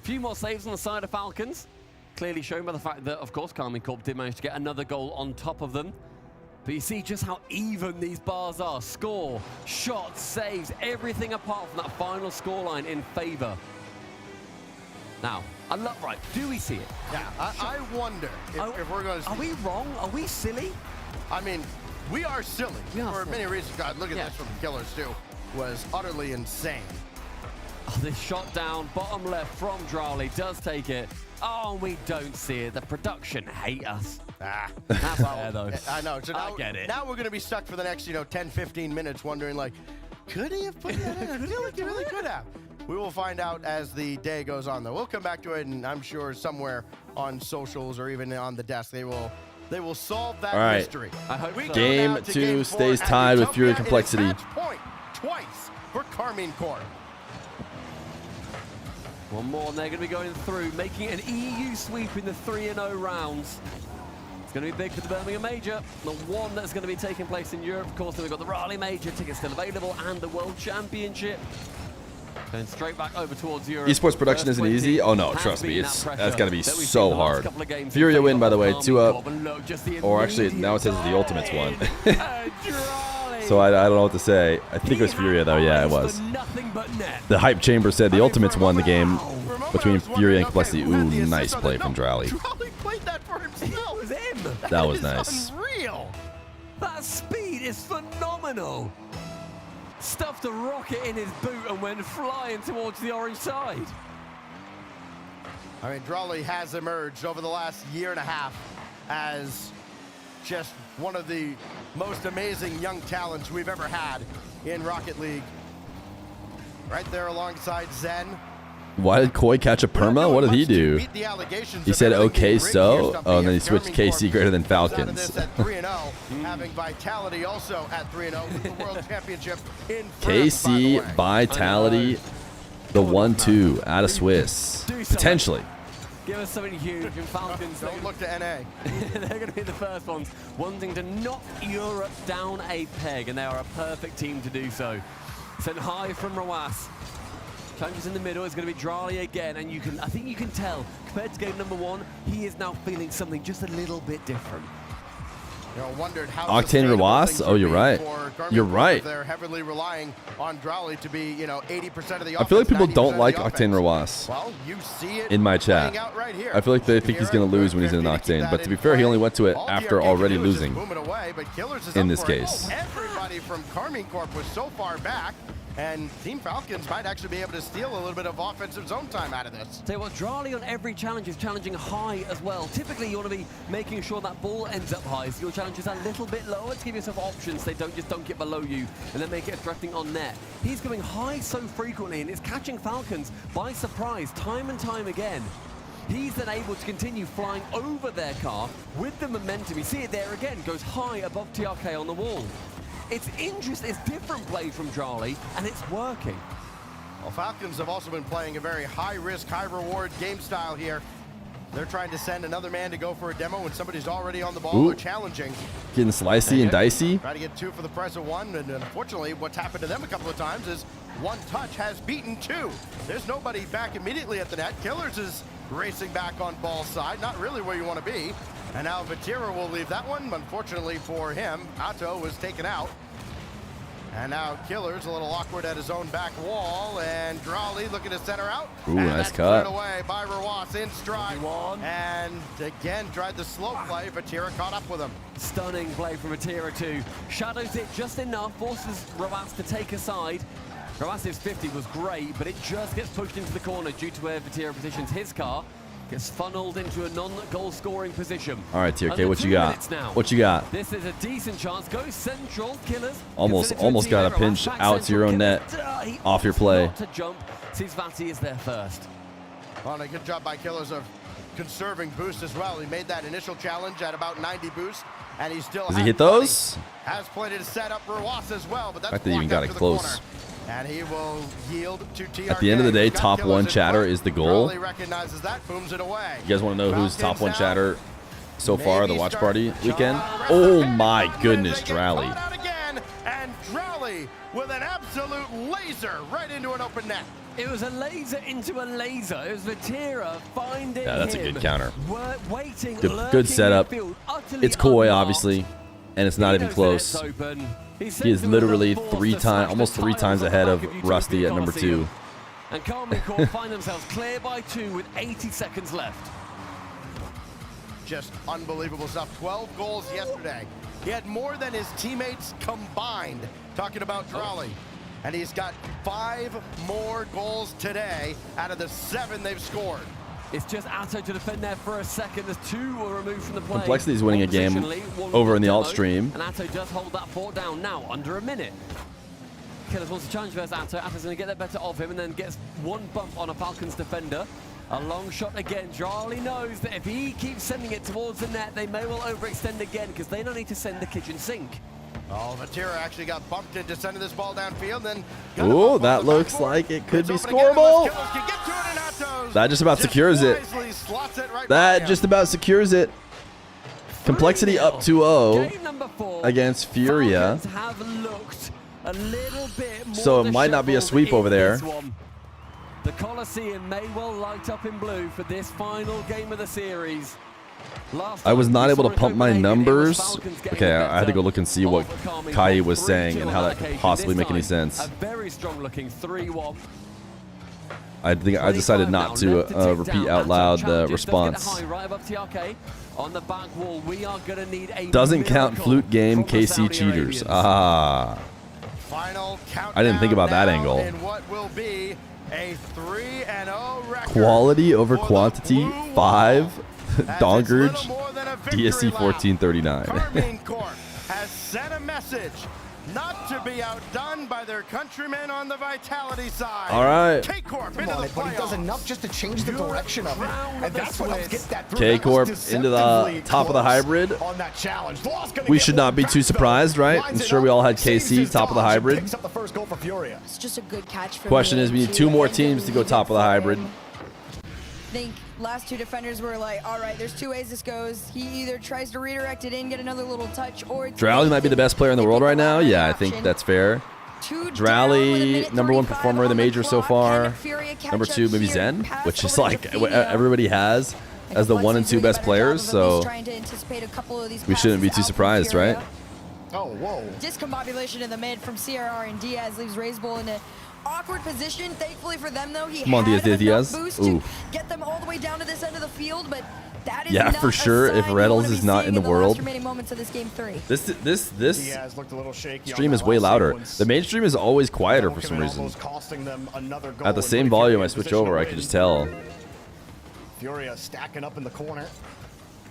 Few more saves on the side of Falcons. Clearly shown by the fact that, of course, Karmine Corp did manage to get another goal on top of them. But you see just how even these bars are. Score, shots, saves, everything apart from that final scoreline in favor. Now, I love, right, do we see it? Yeah, I wonder if we're going to see. Are we wrong? Are we silly? I mean, we are silly We are for silly. many reasons. God, look at Yeah. this from Killers too. Was utterly insane. Oh, this shot down, bottom left from Drowley, does take it. Oh, we don't see it. The production hate us. Ah, That's fair, though. I know. So now, I get it. Now we're going to be stuck for the next, 10, 15 minutes wondering, like, could he have put that in? I feel like he really could have. We will find out as the day goes on, though. We'll come back to it, and I'm sure somewhere on socials or even on the desk, they will solve that All right. mystery. I hope We so. go now Game to 2 game 4 stays at tied with Furia Utopia. It is complexity. match point twice for Karmine Corp. One more, and they're going to be going through, making an EU sweep in the 3-0 rounds. It's going to be big for the Birmingham Major, the one that's going to be taking place in Europe. Of course, then we've got the Raleigh Major tickets still available, and the World Championship. Going straight back over towards Europe. Esports production First isn't 20 easy. Oh no, has trust me, been it's that that's got to be pressure that we've so seen the last hard. couple of games in Furia favour win, by the of way, Karmine 2 Corp, up. and look, just the Or actually, now it says the Ultimates won. So I don't know what to say. I think it was Furia though. Yeah, it was. nothing but net. The hype chamber said the Ultimates won the game between Furia and complexity. Ooh, nice play from Drowley. Drowley played that for himself. It was him. That was is nice. Unreal. That speed is phenomenal. Stuffed a rocket in his boot and went flying towards the orange side. I mean, Drolly has emerged over the last year and a half as just one of the most amazing young talents we've ever had in Rocket League. Right there alongside Zen. Why did Koi catch a perma? What did he do? He said okay so. Oh, and then he switched KC greater than Falcons. At 3-0, having Vitality also at 3-0 with the World Championship in first, KC, Vitality, the 1-2 out of Swiss. Potentially. Give us something huge in Falcons. Don't look to NA. They're going to be the first ones wanting to knock Europe down a peg, and they are a perfect team to do so. Sent high from Rawat. Challenges in the middle is going to be Drowley again, and I think you can tell, compared to game number 1, he is now feeling something just a little bit different. Wondered how Octane Rawas? Oh, you're right. You're right. They're heavily relying on Drowley to be, 80% of the I feel like people 90% don't of like the Octane offense. Rawas Well, you see it in my chat. playing out right here. I feel like they think he's going to lose when he's in an Octane. But to be fair, he only went to it after already losing in this case. Everybody from Karmine Corp was so far back, and Team Falcons might actually be able to steal a little bit of offensive zone time out of this. Tell you what, Drowley on every challenge is challenging high as well. Typically, you want to be making sure that ball ends up high, so your challenge is a little bit lower to give yourself options. They don't just dunk it below you and then make it drifting on net. He's going high so frequently, and it's catching Falcons by surprise time and time again. He's then able to continue flying over their car with the momentum. You see it there again, goes high above TRK on the wall. It's interesting, it's different plays from Drowley, and it's working. Well, Falcons have also been playing a very high-risk, high-reward game style here. They're trying to send another man to go for a demo when somebody's already on the ball or challenging. Getting slicey and dicey. Try to get 2 for the price of 1, and unfortunately, what's happened to them a couple of times is 1 touch has beaten 2. There's nobody back immediately at the net. Killers is racing back on ball side, not really where you want to be. And now Vatira will leave that one. Unfortunately for him, Atto was taken out. And now Killer's a little awkward at his own back wall, and Drowley looking to center out. Ooh, and nice that's cut. cleared away by Rawas in stride. And again, tried the slow play. Vatira caught up with him. Stunning play from Vatira too. Shadows it just enough, forces Rawas to take a side. Rawas's 50 was great, but it just gets pushed into the corner due to where Vatira positions his car. Gets funneled into a non-goal scoring position. All right, TRK, Under what 2 you got? minutes now. What you got? This is a decent chance. Goes central, Killers. Almost got a pinch out to your own net off your play. To jump. Sees Vati is there first. Well, a good job by Killers of conserving boost as well. He made that initial challenge at about 90 boost, and he still Does he hit those? Has plenty to set up Rawas as well, but that's I think he even got it close. And he will yield to TRK. At the end of the day, top 1 chatter is the goal. Recognizes that, booms it away. You guys want to know who's top 1 chatter so far the watch party weekend? Oh my goodness, Drowley. And Drowley with an absolute laser right into an open net. It was a laser into a laser. It was Vatira finding Yeah, that's a good counter. Waiting, Good setup. It's Koi, obviously, and it's not even close. He is literally almost three times ahead of Rusty at number 2. And Karmine Corp find themselves clear by 2 with 80 seconds left. Just unbelievable stuff. 12 goals yesterday. He had more than his teammates combined, talking about Drowley. And he's got 5 more goals today out of the 7 they've scored. It's just Atto to defend there for a second. There's 2 were removed from the play. Complexity is winning a game over in the alt stream. And Atto does hold that fort down now, under a minute. Killers wants to challenge versus Atto. Atto's going to get the better of him and then gets 1 bump on a Falcons defender. A long shot again. Charlie knows that if he keeps sending it towards the net, they may well overextend again because they don't need to send the kitchen sink. Oh, Vatira actually got bumped into sending this ball downfield. Then Ooh, that looks like it could be scoreable. That just about secures it. That just about secures it. Complexity up 2-0 against Furia. So it might not be a sweep over there. The Coliseum may well light up in blue for this final game of the series. I was not able to pump my numbers. Okay, I had to go look and see what Kai was saying and how that could possibly make any sense. A very strong looking 3-1. I think I decided not to repeat out loud the response. Doesn't count flute game KC cheaters. Ah. I didn't think about that angle. A 3-0 Quality over quantity, 5. Dongerge, DSC 1439. Karmine Corp has sent a message not to be outdone by their countrymen on the Vitality side. All right. K-Corp into the but he does enough just to change the direction of it. And that's what helps get that through. K-Corp into the top of the hybrid. On that challenge. We should not be too surprised, right? I'm sure we all had KC top of the hybrid. Picks up the first goal for Furia. It's just a good catch for Question is, we need 2 more teams to go top of the hybrid. I think last 2 defenders were like, all right, there's 2 ways this goes. He either tries to redirect it in, get another little touch, or Drowley might be the best player in the world right now. Yeah, I think that's fair. Drowley, number 1 performer in the major so far. Number 2, maybe Zen, which is like everybody has. as the 1 and 2 best players, so trying to anticipate a couple of these we shouldn't be too surprised, right? Oh, whoa. Discombobulation in the mid from CRR and Diaz leaves Razebull in an awkward position. Thankfully for them, though, he Come on, had Diaz. enough boost Ooh. to get them all the way down to this end of the field, but that is Yeah, not for sure. a If sign Reddles you is not in the last world, remaining moments of this game 3. this Diaz looked a little shaky stream on is that way last louder. sequence. The main stream is always quieter for some reason. Almost costing them another goal At the and same putting volume Furia I in switch position over, to I can win. just tell. Furia stacking up in the corner.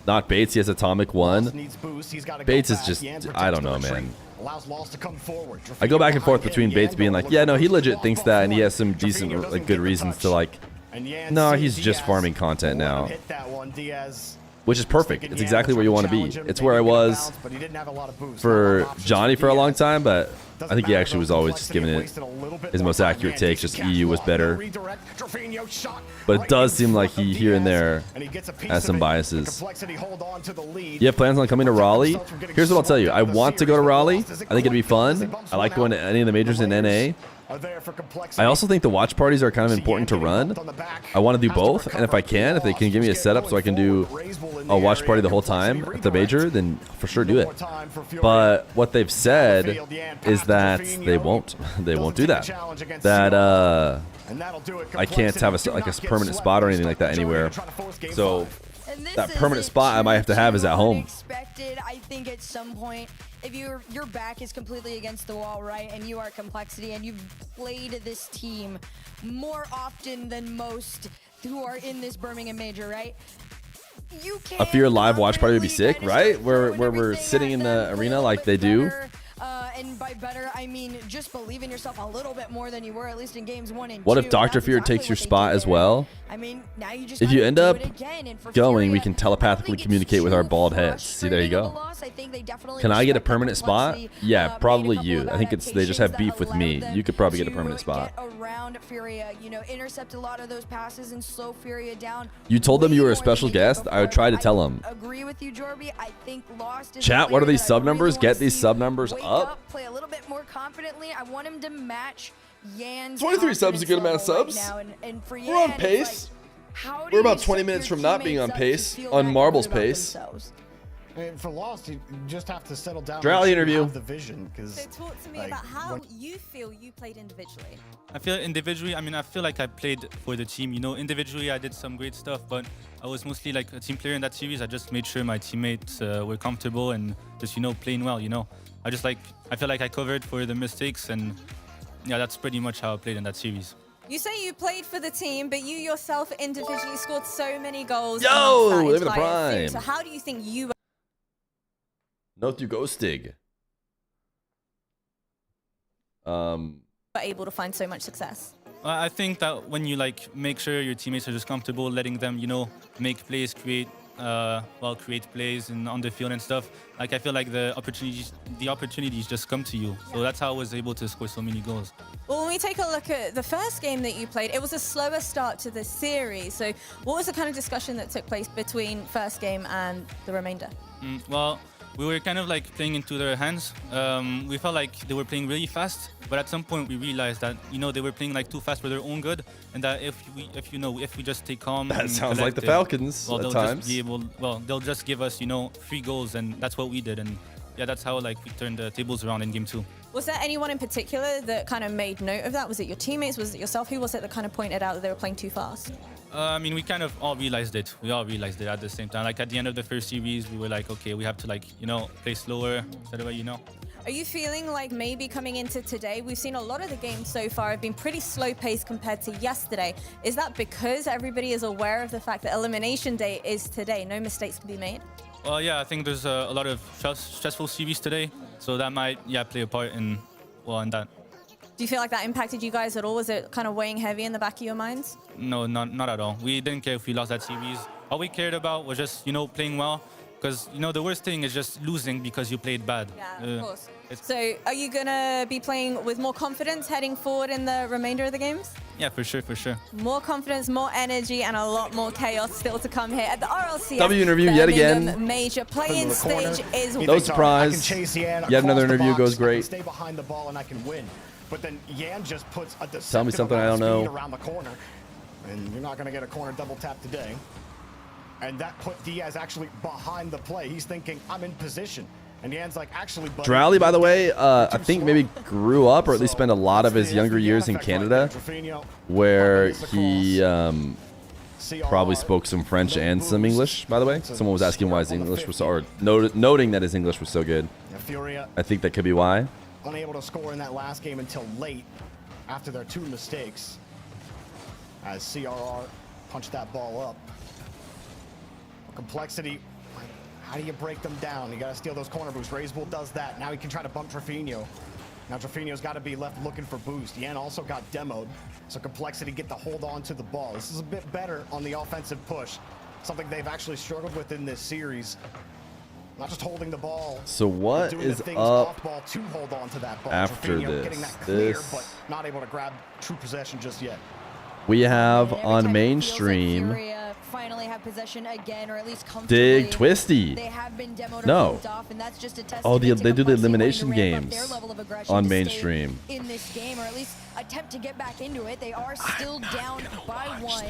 Not Bates, he has Atomic 1. Needs boost. He's gotta go Bates is back. just, Yan I don't protects know, the man. retreat. Allows Lost to come forward. I go back and forth Behind between him, Bates Yan being going like, to yeah, look no, for he the legit ball thinks off that, and he one. has some decent, Trevino like, good doesn't reasons to, like, And Yan no, sees he's just Diaz. farming content Let him now. hit that one. Diaz Which is perfect. It's Yan exactly where you want to be. challenge him, It's maybe where I get a was bounce, but he didn't have a lot of boost. for Not a lot of options Johnny for a long time, but Doesn't I think he matter, actually though. was always just giving it Wasted a little bit his more most time. accurate Yan takes. gets Just catch EU was block. better. Redirect. Trevino shot But it right does in seem like front he of here and Diaz, there and he gets a piece has of some it. biases. Complexity hold on to the lead. You have plans on coming to Raleigh? Here's what I'll tell you. I want to go to Raleigh. I think it'd be fun. I like going to any of the majors in NA. I also think the watch parties are kind of important to run. I want to do both, and if I can, if they can give me a setup so I can do a watch party the whole time at the major, then for sure do it. But what they've said is that they won't. They won't do that. That I can't have a permanent spot or anything like that anywhere. So that permanent spot I might have to have is at home. Expected, I think at some point, if your back is completely against the wall, right, and you are Complexity, and you've played this team more often than most who are in this Birmingham major, right? You can A Fear live watch party would be sick, right? Where we're sitting in the arena like they do. And by better, I mean just believe in yourself a little bit more than you were, at least in games 1 and 2. What if Dr. That's Fear exactly takes your what they spot did as there. well? I mean, now you just If you gotta end do up it again. And for going, Furia, we can telepathically communicate with our bald heads. See, there you go. Can I get a permanent spot? Yeah, probably you. I think it's they just have beef with me. You could probably get a permanent spot. Around Furia, you know, intercept a lot of those passes and slow Furia down. You told them you were a special guest? I would try to tell them. Agree with you, Jorby. I think Lost is Chat, what are these sub numbers? really Get these sub numbers wake up. play a little bit more confidently. I want him to match Yan's 23 subs is a good amount of confidence subs. level right now, and for We're on Yan, it's pace. like, how do We're about you 20 set minutes your from not being teammates on up to pace, feel on that Marble's good about pace. themselves? And for Lost, you just have to settle down. Rally make sure you interview. have the vision, because So talk to me about how you feel you played individually. I feel individually, I mean, I feel like I played for the team. You know, individually, I did some great stuff, but I was mostly like a team player in that series. I just made sure my teammates were comfortable and just, you know, playing well, you know. I feel like I covered for the mistakes, and yeah, that's pretty much how I played in that series. You say you played for the team, but you yourself individually scored so many goals. Yo, amongst that live in the entire series. prime. So how do you think you No through Ghostig. were able to find so much success? I think that when you like make sure your teammates are just comfortable, letting them, you know, make plays, create plays and on the field and stuff. Like I feel like the opportunities just come to you. So that's how I was able to score so many goals. Well, when we take a look at the first game that you played, it was a slower start to the series. So what was the kind of discussion that took place between first game and the remainder? Well, we were kind of like playing into their hands. We felt like they were playing really fast, but at some point we realized that, you know, they were playing like too fast for their own good, and that if we just stay calm, That and sounds like the collected, Falcons well, at they'll times. just be able, they'll just give us, you know, 3 goals, and that's what we did, and yeah, that's how like we turned the tables around in game 2. Was there anyone in particular that kind of made note of that? Was it your teammates? Was it yourself? Who was it that kind of pointed out that they were playing too fast? I mean, we kind of all realized it. We all realized it at the same time. Like at the end of the first series, we were like, okay, we have to like, you know, play slower, etc. You know. Are you feeling like maybe coming into today, we've seen a lot of the games so far have been pretty slow paced compared to yesterday. Is that because everybody is aware of the fact that elimination day is today? No mistakes can be made? Well, yeah, I think there's a lot of stressful series today, so that might, play a part in that. Do you feel like that impacted you guys at all? Was it kind of weighing heavy in the back of your minds? No, not at all. We didn't care if we lost that series. All we cared about was just, you know, playing well, because, you know, the worst thing is just losing because you played bad. Yeah, of course. So are you going to be playing with more confidence heading forward in the remainder of the games? Yeah, for sure. More confidence, more energy, and a lot more chaos still to come here at the RLCS. W interview yet again. Birmingham Major play-in stage is No surprise. Yet another interview goes great. Stay behind the ball and I can win. But then Yan just puts a Tell me something I don't know. around the corner, and you're not going to get a corner double tap today. And that put Diaz actually behind the play. He's thinking, I'm in position. And Yan's like, actually, buddy, Drowley, by the way, I think maybe grew up or at least spent a lot of his younger years in Canada, where he probably spoke some French and some English, by the way. Someone was asking why his English was so, or noting that his English was so good. Furia, I think that could be why. unable to score in that last game until late after their 2 mistakes. As CRR punched that ball up. Complexity. How do you break them down? You got to steal those corner boosts. Razebull does that. Now he can try to bump Trofino. Now Trofino's got to be left looking for boost. Yan also got demoed. So Complexity get to hold on to the ball. This is a bit better on the offensive push. Something they've actually struggled with in this series. Not just holding the ball. So what is up ball to hold on to that ball. after Trofino getting that clear, this? but not able to grab true possession just yet. We have on mainstream finally have possession again, or at least Dig Twisty. They have been demoed No. off, and that's just a Oh, they do the Complexity elimination wanting to ramp up games their level of aggression on to stay mainstream. in this game, or at least attempt to get back into it. They are still down by 1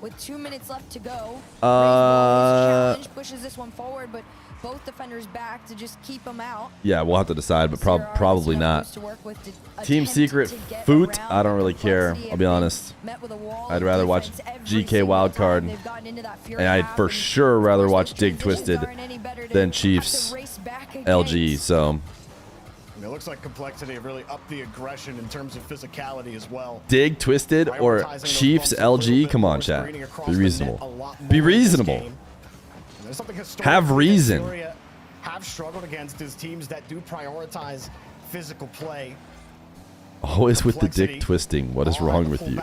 with 2 minutes left to go. Challenge pushes this one forward, but both defenders back to just keep them out. Yeah, we'll have to decide, but probably not. Team Secret Foot, I don't really care. I'll be honest. I'd rather watch GK Wildcard, and I'd for sure rather watch Dig Twisted than Chiefs LG. So It looks like Complexity have really upped the aggression in terms of physicality as well. Dig Twisted or Chiefs LG? Come on, chat. Be reasonable. Be reasonable. Have reason. Furia have struggled against is teams that do prioritize physical play. Always with the dick twisting. What is wrong with you?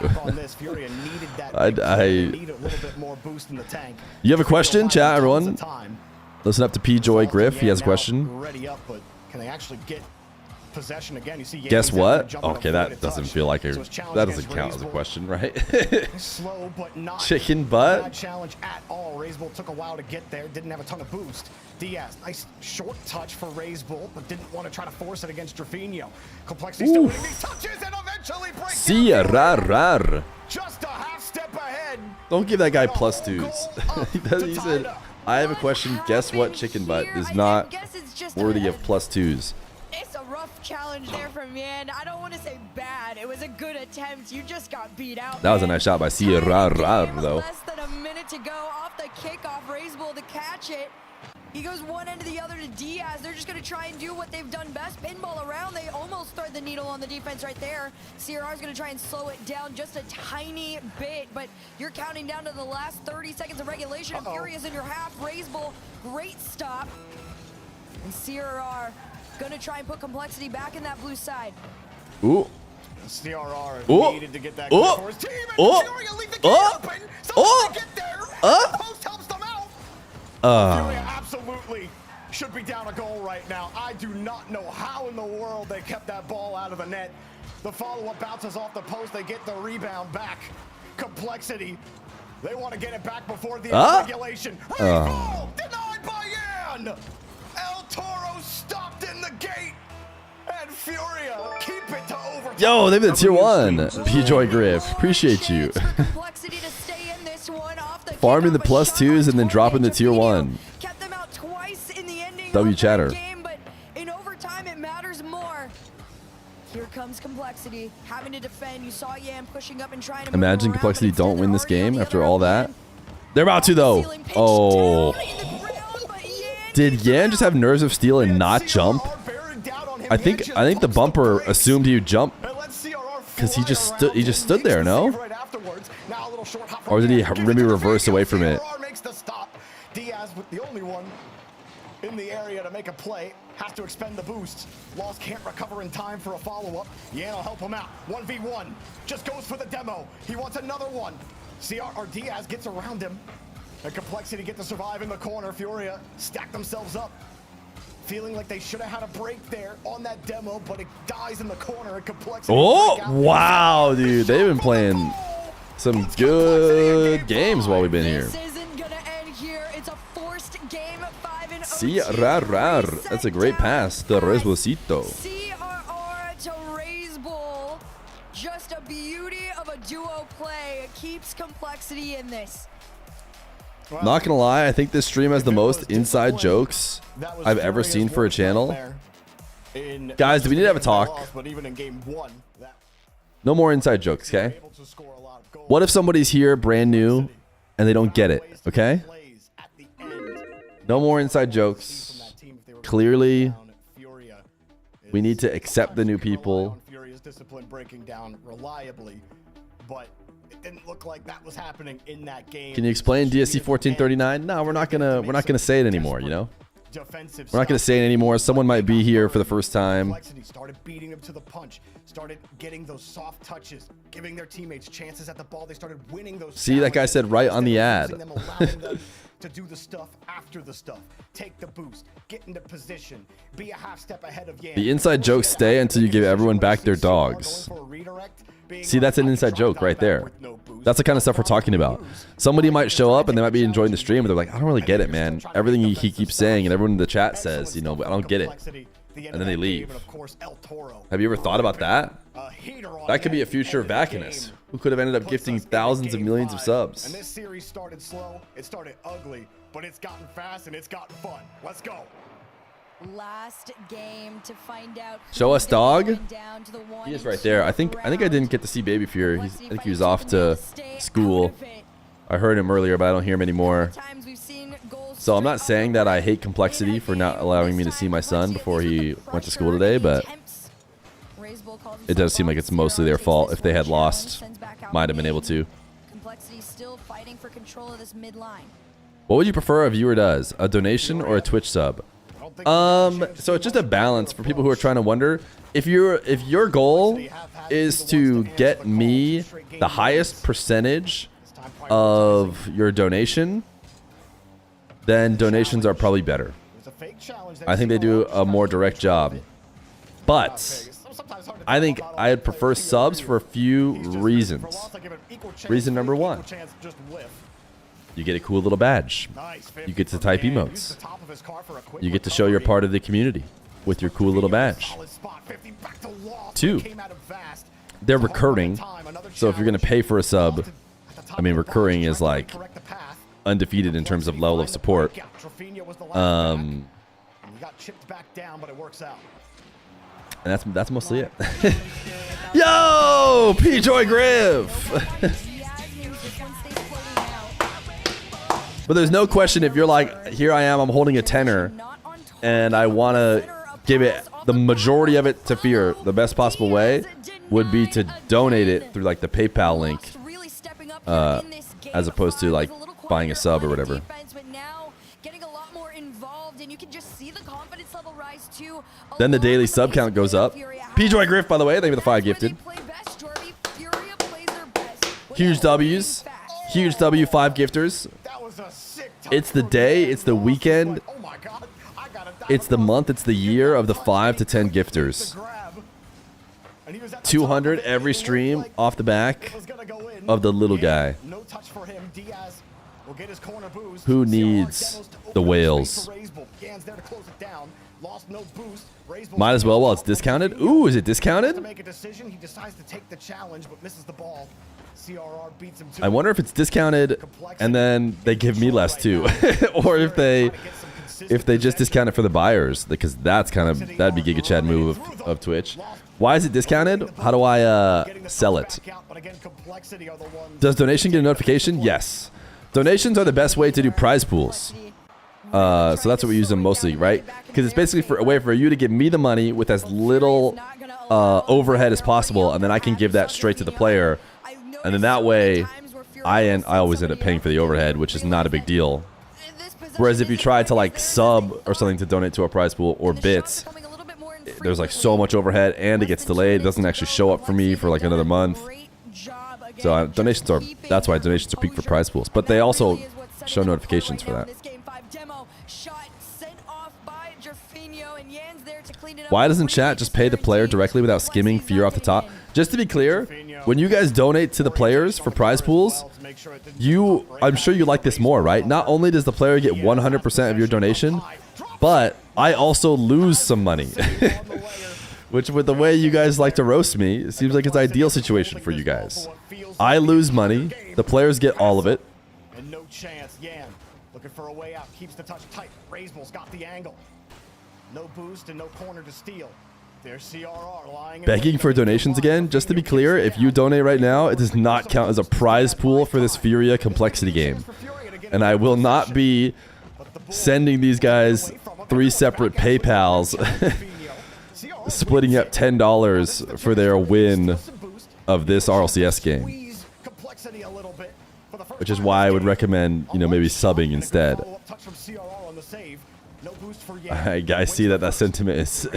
You have a question, chat, everyone? Listen up to P. Joy Griff. He has a question. Ready up, but can they actually get possession again? You see Guess what? Okay, that doesn't feel like a. That doesn't count as a question, right? Slow, but not Chicken butt. bad challenge at all. Razebull took a while to get there. Didn't have a ton of boost. Diaz, nice short touch for Razebull, but didn't want to try to force it against Trofino. Complexity still winning these touches and eventually breaks. See ya, rar. Just a half step ahead. Don't give that guy +2s. He said, "I have a question. Guess what? Chicken butt is not worthy of +2s." It's a rough challenge there from Yan. I don't want to say bad. It was a good attempt. You just got beat out. That was a nice shot by See ya, rar, though. Less than a minute to go off the kickoff. Razebull to catch it. He goes one end to the other to Diaz. They're just going to try and do what they've done best. Pinball around. They almost thread the needle on the defense right there. CRR is going to try and slow it down just a tiny bit, but you're counting down to the last 30 seconds of regulation. And Furia's in your half. Razebull, great stop. And CRR going to try and put Complexity back in that blue side. Ooh. CRR needed to get that for his team. And Furia leave the gate open. So they get there. The post helps them out. Furia absolutely should be down a goal right now. I do not know how in the world they kept that ball out of the net. The follow-up bounces off the post. They get the rebound back. Complexity. They want to get it back before the end of regulation. Ball denied by Yan. El Toro stopped in the gate. And Furia keep it to overtime. Yo, they've been tier 1. P. Joy Griff. Appreciate you. Farming the +2s and then dropping the tier 1. Kept them out twice in the ending W chatter. game, but in overtime it matters more. Here comes Complexity having to defend. You saw Yan pushing up and trying to Imagine Complexity don't win this game after all that. They're about to though. Oh. Did Yan just have nerves of steel and not jump? I think the bumper assumed he would jump because he just stood there, no? Or did he maybe reverse away from it? Diaz with the only one in the area to make a play. Has to expend the boost. Lost can't recover in time for a follow-up. Yan will help him out. 1v1. Just goes for the demo. He wants another one. Diaz gets around him. And Complexity get to survive in the corner. Furia stack themselves up. Feeling like they should have had a break there on that demo, but it dies in the corner. And Complexity. Oh, wow, dude. They've been playing some good games while we've been here. Sí, rar. That's a great pass to Razebullcito. CRR to Razebull. Just a beauty of a duo play. It keeps Complexity in this. Not gonna lie, I think this stream has the most inside jokes I've ever seen for a channel. Guys, do we need to have a talk? No more inside jokes, okay? What if somebody's here brand new and they don't get it, okay? No more inside jokes. Clearly, we need to accept the new people. Furia's discipline breaking down reliably, but it didn't look like that was happening in that game. Can you explain DSC 1439? No, we're not gonna say it anymore, you know? We're not gonna say it anymore. Someone might be here for the first time. Started beating them to the punch, started getting those soft touches, giving their teammates chances at the ball. They started winning those. See, that guy said right on the ad. To do the stuff after the stuff, take the boost, get into position, be a half step ahead of Yang. The inside jokes stay until you give everyone back their dogs. See, that's an inside joke right there. That's the kind of stuff we're talking about. Somebody might show up and they might be enjoying the stream, but they're like, I don't really get it, man. Everything he keeps saying and everyone in the chat says, you know, I don't get it. And then they leave. Have you ever thought about that? That could be a future Vacanus who could have ended up gifting thousands of millions of subs. And this series started slow, it started ugly, but it's gotten fast and it's gotten fun. Let's go. Last game to find out. Show us dog. He is right there. I think I didn't get to see Baby Fear. I think he was off to school. I heard him earlier, but I don't hear him anymore. So I'm not saying that I hate Complexity for not allowing me to see my son before he went to school today, but it does seem like it's mostly their fault. If they had lost, might have been able to. Complexity still fighting for control of this mid line. What would you prefer a viewer does? A donation or a Twitch sub? So it's just a balance for people who are trying to wonder. If your goal is to get me the highest percentage of your donation, then donations are probably better. I think they do a more direct job. But I think I'd prefer subs for a few reasons. Reason number one, you get a cool little badge. You get to type emotes. You get to show you're part of the community with your cool little badge. Two, they're recurring. So if you're going to pay for a sub, I mean, recurring is like undefeated in terms of level of support. And that's mostly it. Yo, P-Joy Griff! But there's no question if you're like, here I am, I'm holding a tenner, and I want to give it, the majority of it to Fear, the best possible way would be to donate it through like the PayPal link, as opposed to like buying a sub or whatever. Then the daily sub count goes up. P-Joy Griff, by the way, thank you for the 5 gifted. Huge W's. Huge W, 5 gifters. It's the day, it's the weekend, it's the month, it's the year of the 5 to 10 gifters. 200 every stream off the back of the little guy. Who needs the whales? Might as well while it's discounted. Ooh, is it discounted? I wonder if it's discounted and then they give me less too, or if they just discount it for the buyers, because that'd be Giga Chad move of Twitch. Why is it discounted? How do I sell it? Does donation get a notification? Yes. Donations are the best way to do prize pools. So that's what we use them mostly, right? Because it's basically a way for you to give me the money with as little overhead as possible, and then I can give that straight to the player. And then that way, I always end up paying for the overhead, which is not a big deal. Whereas if you try to like sub or something to donate to a prize pool or bits, there's like so much overhead and it gets delayed. It doesn't actually show up for me for like another month. So that's why donations are peak for prize pools. But they also show notifications for that. Why doesn't chat just pay the player directly without skimming Fear off the top? Just to be clear, when you guys donate to the players for prize pools, I'm sure you like this more, right? Not only does the player get 100% of your donation, but I also lose some money. Which, with the way you guys like to roast me, it seems like it's an ideal situation for you guys. I lose money, the players get all of it, Looking for a way out. Keeps the touch tight. Razebull's got the angle. No boost and no corner to steal. There's CRR lying. Begging for donations again. Just to be clear, if you donate right now, it does not count as a prize pool for this Furia complexity game. And I will not be sending these guys 3 separate PayPals, splitting up $10 for their win of this RLCS game. Which is why I would recommend, you know, maybe subbing instead. I see that that sentiment is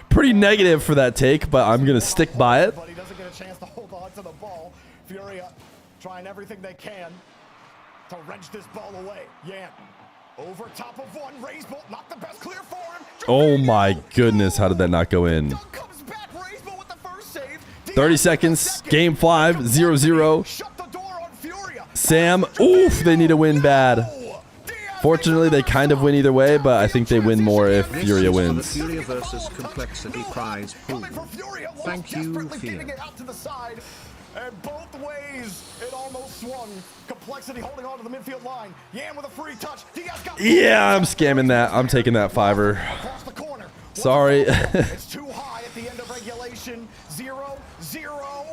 pretty negative for that take, but I'm going to stick by it. But he doesn't get a chance to hold on to the ball. Furia trying everything they can to wrench this ball away. Yan over top of one. Razebull, not the best clear for him. Oh my goodness, how did that not go in? 30 seconds, game 5, 0-0. Sam, oof, they need a win bad. Fortunately, they kind of win either way, but I think they win more if Furia wins. Furia versus Complexity prize pool. Thank you, Feer. And both ways, it almost swung. Complexity holding on to the midfield line. Yan with a free touch. Diaz got Yeah, I'm scamming that. I'm taking that $5. Sorry. It's too high at the end of regulation. 0-0.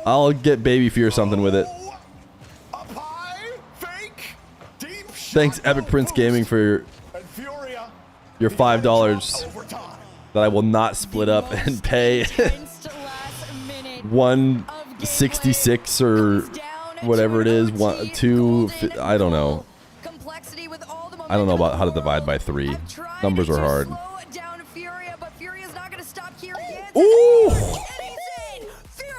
I'll get Baby Fear something with it. Thanks, Epic Prince Gaming, for your $5 that I will not split up and pay 166 or whatever it is. 2. I don't know. I don't know about how to divide by 3. Numbers are hard. Ooh!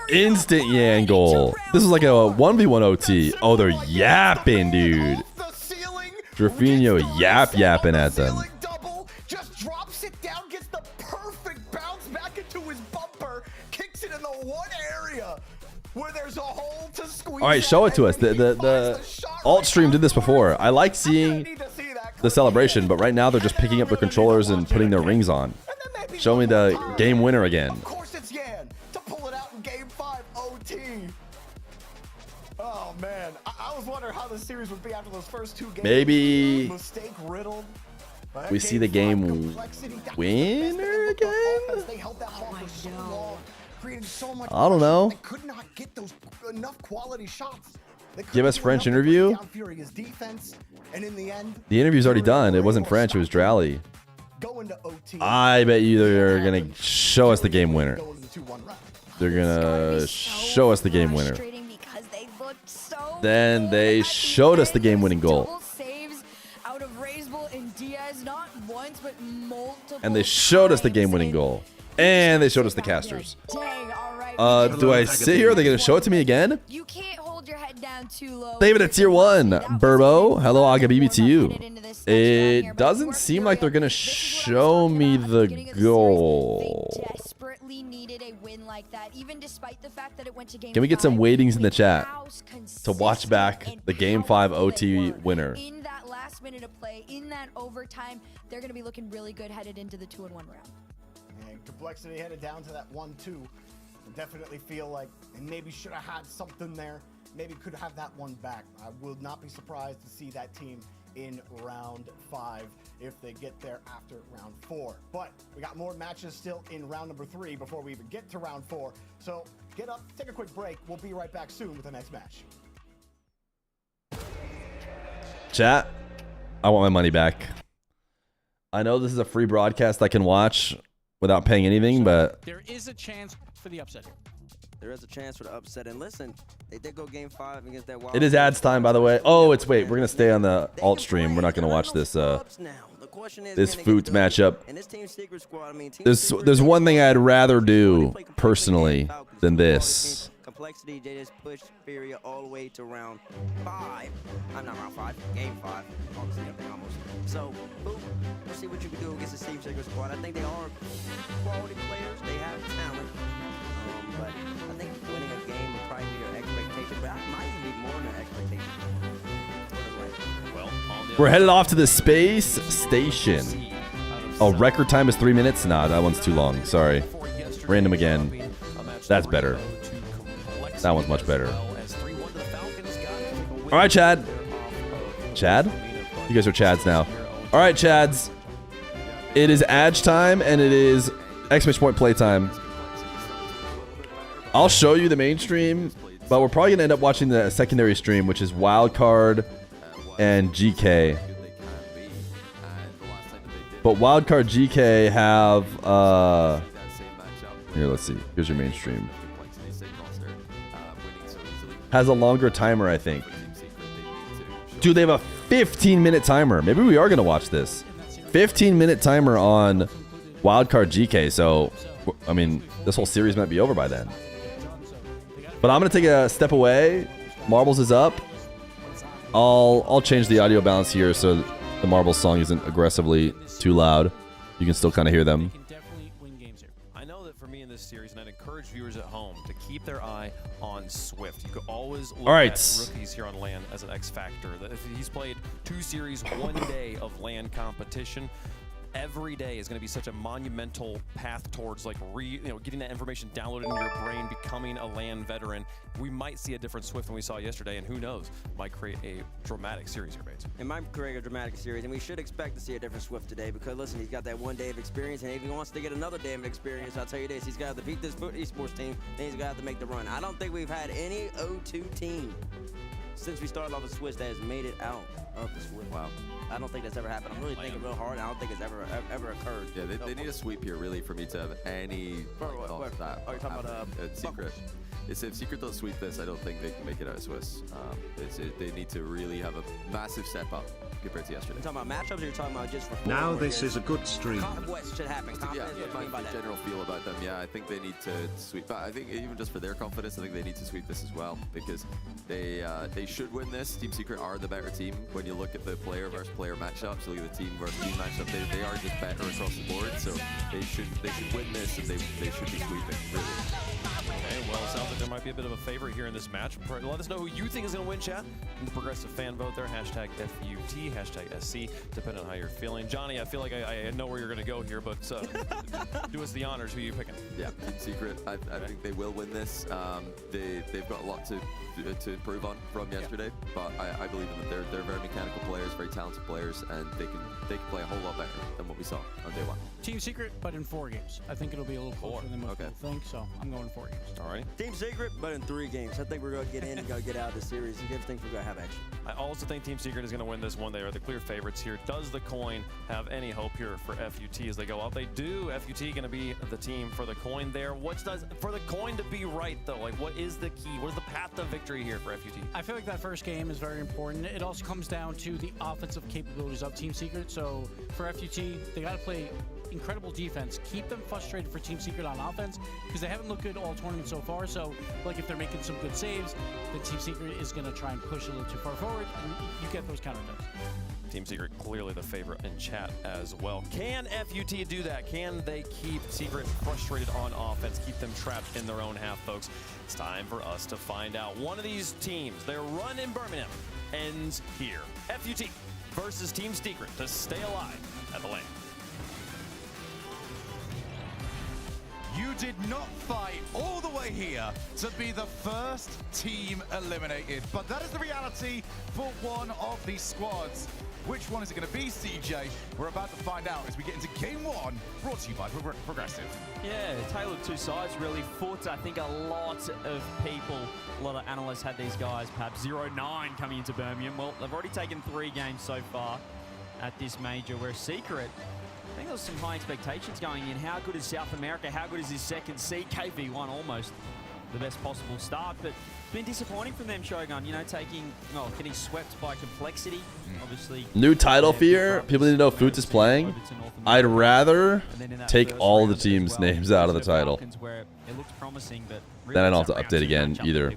Instant Yan goal. This is like a 1v1 OT. Oh, they're yapping, dude. Drafinho yapping at them. Just drops it down, gets the perfect bounce back into his bumper, kicks it in the one area where there's a hole to squeeze. All right, show it to us. The alt stream did this before. I like seeing the celebration, but right now they're just picking up their controllers and putting their rings on. Show me the game winner again. Of course it's Yan to pull it out in game 5 OT. Oh man, I was wondering how the series would be after those first 2 games. Maybe Mistake riddled. we see the game winner again? I don't know. Could not get those enough quality shots. Give us French interview. The interview's already done. It wasn't French, it was Drally. I bet you they're gonna show us the game winner. They're gonna show us the game winner. Then they showed us the game-winning goal. And they showed us the game-winning goal. And they showed us the casters. Do I sit here? Are they gonna show it to me again? You can't hold your head down too low. David at tier 1. Burbo. Hello, Agabibi to you. It doesn't seem like they're gonna show me the goal. Can we get some weightings in the chat to watch back the game 5 OT winner? In that last minute of play, in that overtime, they're going to be looking really good headed into the 2-1 round. And Complexity headed down to that 1-2. Definitely feel like they maybe should have had something there. Maybe could have that one back. I would not be surprised to see that team in round 5 if they get there after round 4. But we got more matches still in round number 3 before we even get to round 4. So get up, take a quick break. We'll be right back soon with the next match. Chat, I want my money back. I know this is a free broadcast I can watch without paying anything, but there is a chance for the upset here. There is a chance for the upset, and listen, they did go game 5 against that Wild. it is ads time, by the way. Oh, it's wait. We're gonna stay on the alt stream. We're not gonna watch this this Foots matchup. There's one thing I'd rather do personally than this. Complexity, they just pushed Furia all the way to round 5. I'm not round 5, game 5. Obviously, I think almost. So, we'll see what you can do against the Team Secret Squad. I think they are quality players. They have talent. But I think winning a game will probably be your expectation. But I might even be more than an expectation. We're headed off to the space station. Oh, record time is 3 minutes? Nah, that one's too long. Sorry. Random again. That's better. That one's much better. All right, Chad. Chad? You guys are Chads now. All right, Chads. It is Adge time, and it is exclamation point play time. I'll show you the main stream, but we're probably going to end up watching the secondary stream, which is Wildcard and Geekay. But Wildcard Geekay have... here, let's see. Here's your main stream. Has a longer timer, I think. Dude, they have a 15-minute timer. Maybe we are going to watch this. 15-minute timer on Wildcard Geekay. So, I mean, this whole series might be over by then. But I'm going to take a step away. Marbles is up. I'll change the audio balance here so the Marbles song isn't aggressively too loud. You can still kind of hear them. I know that for me in this series, and I'd encourage viewers at home to keep their eye on Swift. You could always look at rookies here on LAN as an X factor. If he's played 2 series, 1 day of LAN competition, every day is going to be such a monumental path towards like getting that information downloaded into your brain, becoming a LAN veteran. We might see a different Swift than we saw yesterday, and who knows, might create a dramatic series here, Bates. It might create a dramatic series, and we should expect to see a different Swift today because, listen, he's got that 1 day of experience, and if he wants to get another day of experience, I'll tell you this, he's got to beat this esports team, then he's got to have to make the run. I don't think we've had any O2 team since we started off with Swiss that has made it out of the Swift. Wow. I don't think that's ever happened. I'm really thinking real hard. I don't think it's ever occurred. Yeah, they need a sweep here, really, for me to have any thoughts of that. Are you talking about Secret? If Secret don't sweep this, I don't think they can make it out of Swiss. They need to really have a massive step up compared to yesterday. You're talking about matchups, or you're talking about just for Now this is a good stream. What should happen? Yeah, my general feel about them. Yeah, I think they need to sweep. But I think even just for their confidence, I think they need to sweep this as well because they should win this. Team Secret are the better team when you look at the player versus player matchups. Look at the team versus team matchup. They are just better across the board. So they should win this, and they should be sweeping. Really. Okay, well, it sounds like there might be a bit of a favorite here in this match. Let us know who you think is going to win, chat. In the progressive fan vote there, hashtag FUT, hashtag SC, depending on how you're feeling. Johnny, I feel like I know where you're going to go here, but do us the honors. Who are you picking? Yeah, Team Secret. I think they will win this. They've got a lot to improve on from yesterday, but I believe in them. They're very mechanical players, very talented players, and they can play a whole lot better than what we saw on day 1. Team Secret, but in 4 games. I think it'll be a little closer than most people think, so I'm going 4 games. All right. Team Secret, but in 3 games. I think we're going to get in and go get out of the series. And think we're going to have action. I also think Team Secret is going to win this one. They are the clear favorites here. Does the coin have any hope here for FUT as they go out? They do. FUT going to be the team for the coin there. For the coin to be right, though? Like, what is the key? What is the path to victory here for FUT? I feel like that first game is very important. It also comes down to the offensive capabilities of Team Secret. So for FUT, they got to play incredible defense, keep them frustrated for Team Secret on offense because they haven't looked good all tournament so far. So like if they're making some good saves, then Team Secret is going to try and push a little too far forward, and you get those counterattacks. Team Secret clearly the favorite in chat as well. Can FUT do that? Can they keep Secret frustrated on offense, keep them trapped in their own half, folks? It's time for us to find out. One of these teams, their run in Birmingham ends here. FUT versus Team Secret to stay alive at the lane. You did not fight all the way here to be the first team eliminated, but that is the reality for one of these squads. Which one is it going to be, CJ? We're about to find out as we get into game 1, brought to you by Progressive. Yeah, tale of 2 sides, really. Foot, I think a lot of people, a lot of analysts had these guys perhaps 0-9 coming into Birmingham. Well, they've already taken 3 games so far at this major, where Secret, I think there was some high expectations going in. How good is South America? How good is his second seed? KV1 almost the best possible start, but been disappointing from them, Shogun. You know, getting swept by complexity. Obviously, new title Fear. People need to know Foot is playing. I'd rather take all the teams' names out of the title. Then I don't have to update again either.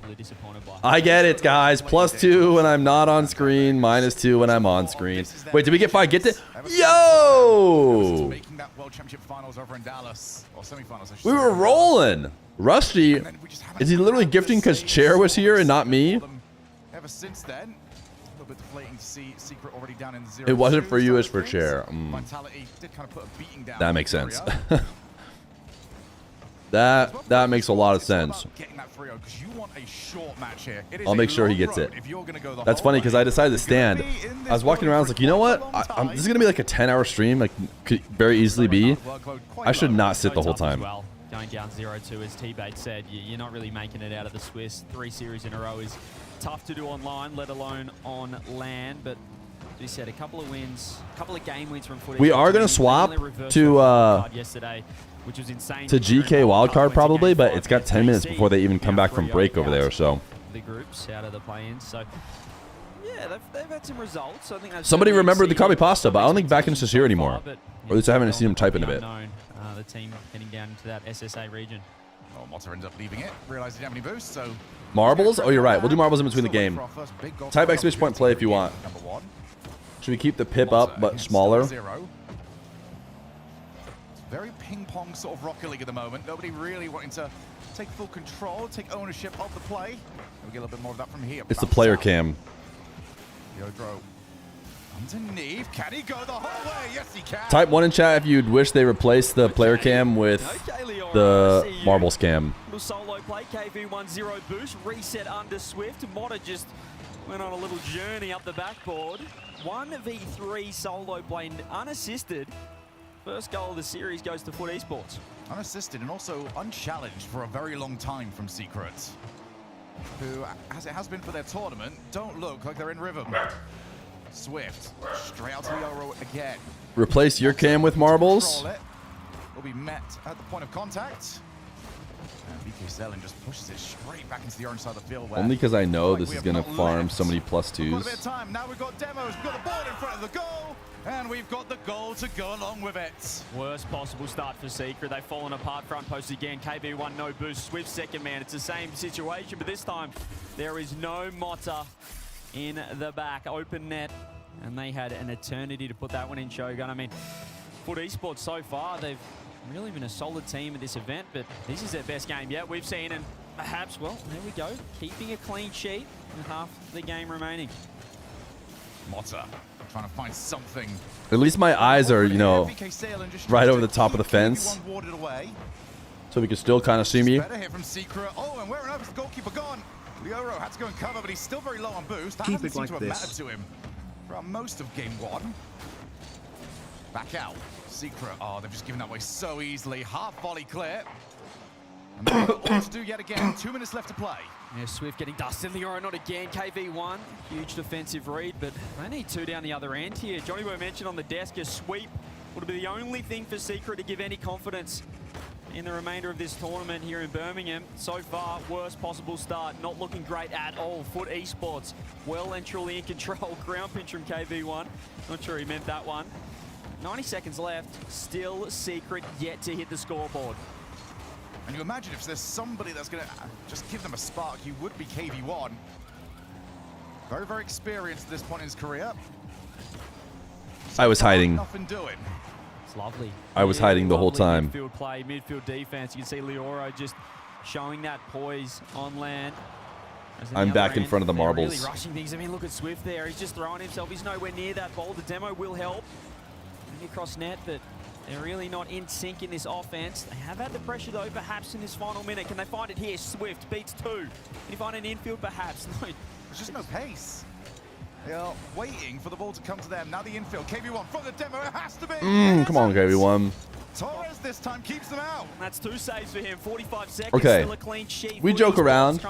I get it, guys. +2 when I'm not on screen, -2 when I'm on screen. Wait, did we get 5? Get it? Yo! Making that World Championship finals over in Dallas, or semifinals. We were rolling. Rusty, is he literally gifting because Chair was here and not me? Ever since then, a little bit deflating to see Secret already down in 0-2. It wasn't for you, it's for Chair. Vitality did kind of put a beating down. That makes sense. That makes a lot of sense. I'll make sure he gets it. That's funny because I decided to stand. I was walking around, I was like, you know what? This is gonna be like a 10-hour stream. Like, could very easily be. I should not sit the whole time. Going down 0-2, as T-Bait said, you're not really making it out of the Swiss. 3 series in a row is tough to do online, let alone on land. But as you said, a couple of wins, a couple of game wins from Footy. We are gonna swap to yesterday, which was insane. to Geekay Wildcard probably, but it's got 10 minutes before they even come back from break over there. So the groups out of the play-ins. So yeah, they've had some results. I think somebody remembered the Karmine pasta, but I don't think Backins is here anymore. Or at least I haven't seen him type in a bit. The team heading down into that SSA region. Well, Motta ends up leaving it. Realized he didn't have any boost, so Marbles? Oh, you're right. We'll do marbles in between the game. Type exclamation point play if you want. Should we keep the pip up but smaller? It's very ping-pong sort of Rocket League at the moment. Nobody really wanting to take full control, take ownership of the play. We'll get a little bit more of that from here. It's the player cam. Yodro underneath. Can he go the whole way? Yes, he can. Type 1 in chat if you'd wish they replaced the player cam with the marbles cam. Little solo play, KV10 boost, reset under Swift. Motta just went on a little journey up the backboard. 1v3 solo play, unassisted. First goal of the series goes to Foot Esports. Unassisted and also unchallenged for a very long time from Secrets, who, as it has been for their tournament, don't look like they're in rhythm. Swift, straight out to the Oro again. Replace your cam with marbles? Will be met at the point of contact. And BK Selling just pushes it straight back into the orange side of the field. Only because I know this is going to farm so many +2s. A bit of time. Now we've got demos, we've got the board in front of the goal, and we've got the goal to go along with it. Worst possible start for Secret. They've fallen apart front post again. KB1 no boost. Swift second man. It's the same situation, but this time there is no Motta in the back. Open net, and they had an eternity to put that one in, Shogun. I mean, Foot Esports so far, they've really been a solid team at this event, but this is their best game yet we've seen, and perhaps, well, there we go, keeping a clean sheet with half the game remaining. Motta trying to find something. At least my eyes are, you know, right over the top of the fence, so we can still kind of see me. Better hit from Secret. Oh, and where on earth is the goalkeeper gone? Lioro had to go and cover, but he's still very low on boost. That Keep hasn't it seemed like to have this. mattered to him throughout most of game 1. Back out. Secret. Oh, they've just given that away so easily. Half volley clear. And they've got all to do yet again. 2 minutes left to play. Yeah, Swift getting dusted. Lioro not again. KV1. Huge defensive read, but they need 2 down the other end here. Johnny Boy mentioned on the desk a sweep would be the only thing for Secret to give any confidence in the remainder of this tournament here in Birmingham. So far, worst possible start. Not looking great at all. Foot Esports well and truly in control. Ground pinch from KV1. Not sure he meant that one. 90 seconds left. Still Secret yet to hit the scoreboard. And you imagine if there's somebody that's going to just give them a spark, you would be KV1. Very, very experienced at this point in his career. I was hiding. Nothing doing. It's lovely. I was hiding the whole time. Midfield play, midfield defense. You can see Lioro just showing that poise on land. I'm back in front of the marbles. Really rushing things. I mean, look at Swift there. He's just throwing himself. He's nowhere near that ball. The demo will help. Across net, but they're really not in sync in this offense. They have had the pressure though, perhaps in this final minute. Can they find it here? Swift beats 2. Can you find an infield? Perhaps. No. There's just no pace. They are waiting for the ball to come to them. Now the infield. KV1 from the demo. It has to be. Come on, KV1. Torres this time keeps them out. That's 2 saves for him. 45 seconds. Okay. Still a clean sheet. We joke around.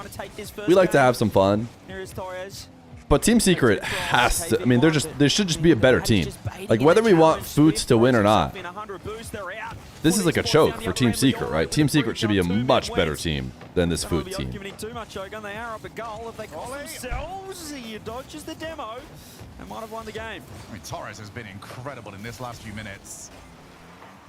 We like to have some fun. Here is Torres. But Team Secret has to, I mean, there should just be a better team. Like, whether we want Foots to win or not, this is like a choke for Team Secret, right? Team Secret should be a much better team than this Foot team. Giving too much, Shogun. They are up a goal. If they cost themselves, he dodges the demo and might have won the game. I mean, Torres has been incredible in this last few minutes.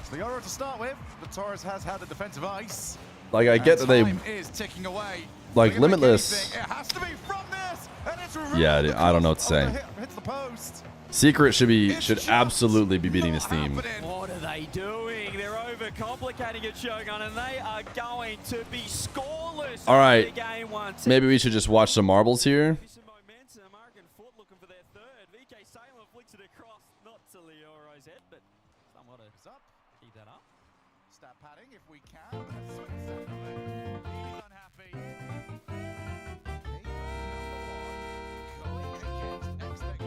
It's the Oro to start with, but Torres has had the defensive ice. Like, I get that they, is ticking away. like, Limitless. It has to be from this, and it's Yeah, dude, I don't know what to say. hits the post. Secret should absolutely be beating this team. What are they doing? They're overcomplicating it, Shogun, and they are going to be scoreless. All right, in game 1. maybe we should just watch some marbles here. American Foot looking for their 3rd. VK Salem flicks it across, not to Lioro's head, but somewhat up. Keep that up. Stat padding if we can. He's unhappy.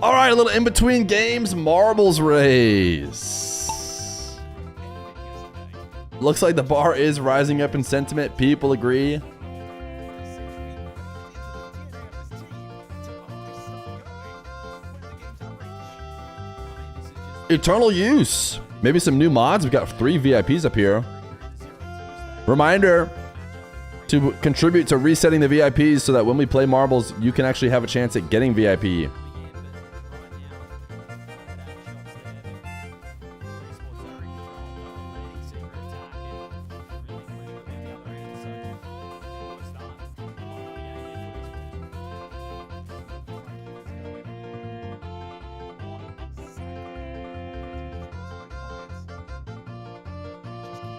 All right, a little in between games, marbles race. Looks like the bar is rising up in sentiment. People agree. Eternal use. Maybe some new mods. We've got 3 VIPs up here. Reminder to contribute to resetting the VIPs so that when we play marbles, you can actually have a chance at getting VIP.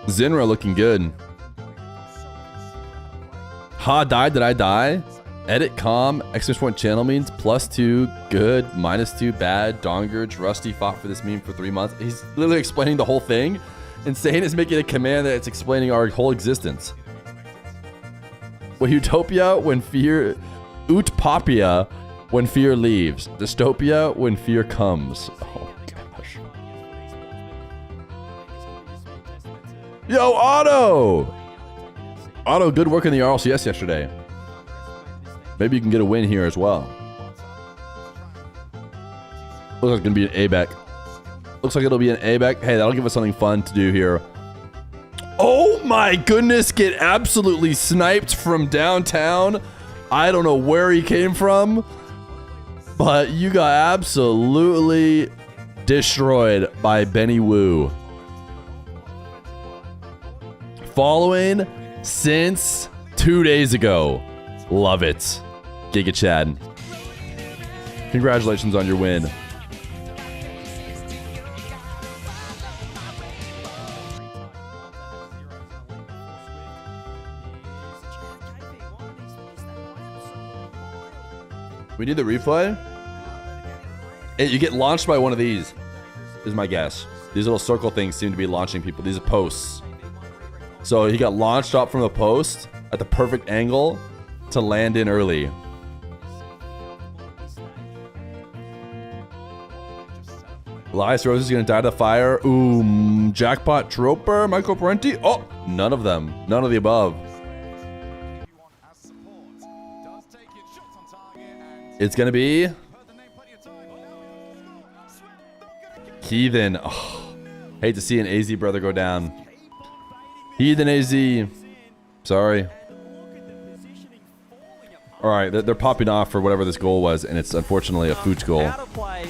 Zinra looking good. Ha, died. Did I die? Edit calm. Exclamation point channel means +2 good, -2 bad. Dongurge Rusty fought for this meme for 3 months. He's literally explaining the whole thing. Insane is making a command that's explaining our whole existence. Well, Utopia when Feer, Utopia when Fear leaves. Dystopia when Fear comes. Oh gosh. Yo, Otto! Otto, good work in the RLCS yesterday. Maybe you can get a win here as well. Looks like it's gonna be an A-back. Looks like it'll be an A-back. Hey, that'll give us something fun to do here. Oh my goodness, get absolutely sniped from downtown. I don't know where he came from, but you got absolutely destroyed by Benny Wu. Following since 2 days ago. Love it. Giga Chad. Congratulations on your win. We need the replay? Hey, you get launched by one of these, is my guess. These little circle things seem to be launching people. These are posts. So he got launched up from the post at the perfect angle to land in early. Elias Rose is going to die to fire. Ooh, Jackpot Troper, Michael Parenti. Oh, none of them. None of the above. It's going to be Heathen. Oh, hate to see an AZ brother go down. Heathen AZ. Sorry. All right, they're popping off for whatever this goal was, and it's unfortunately a Fooch goal. Out of play,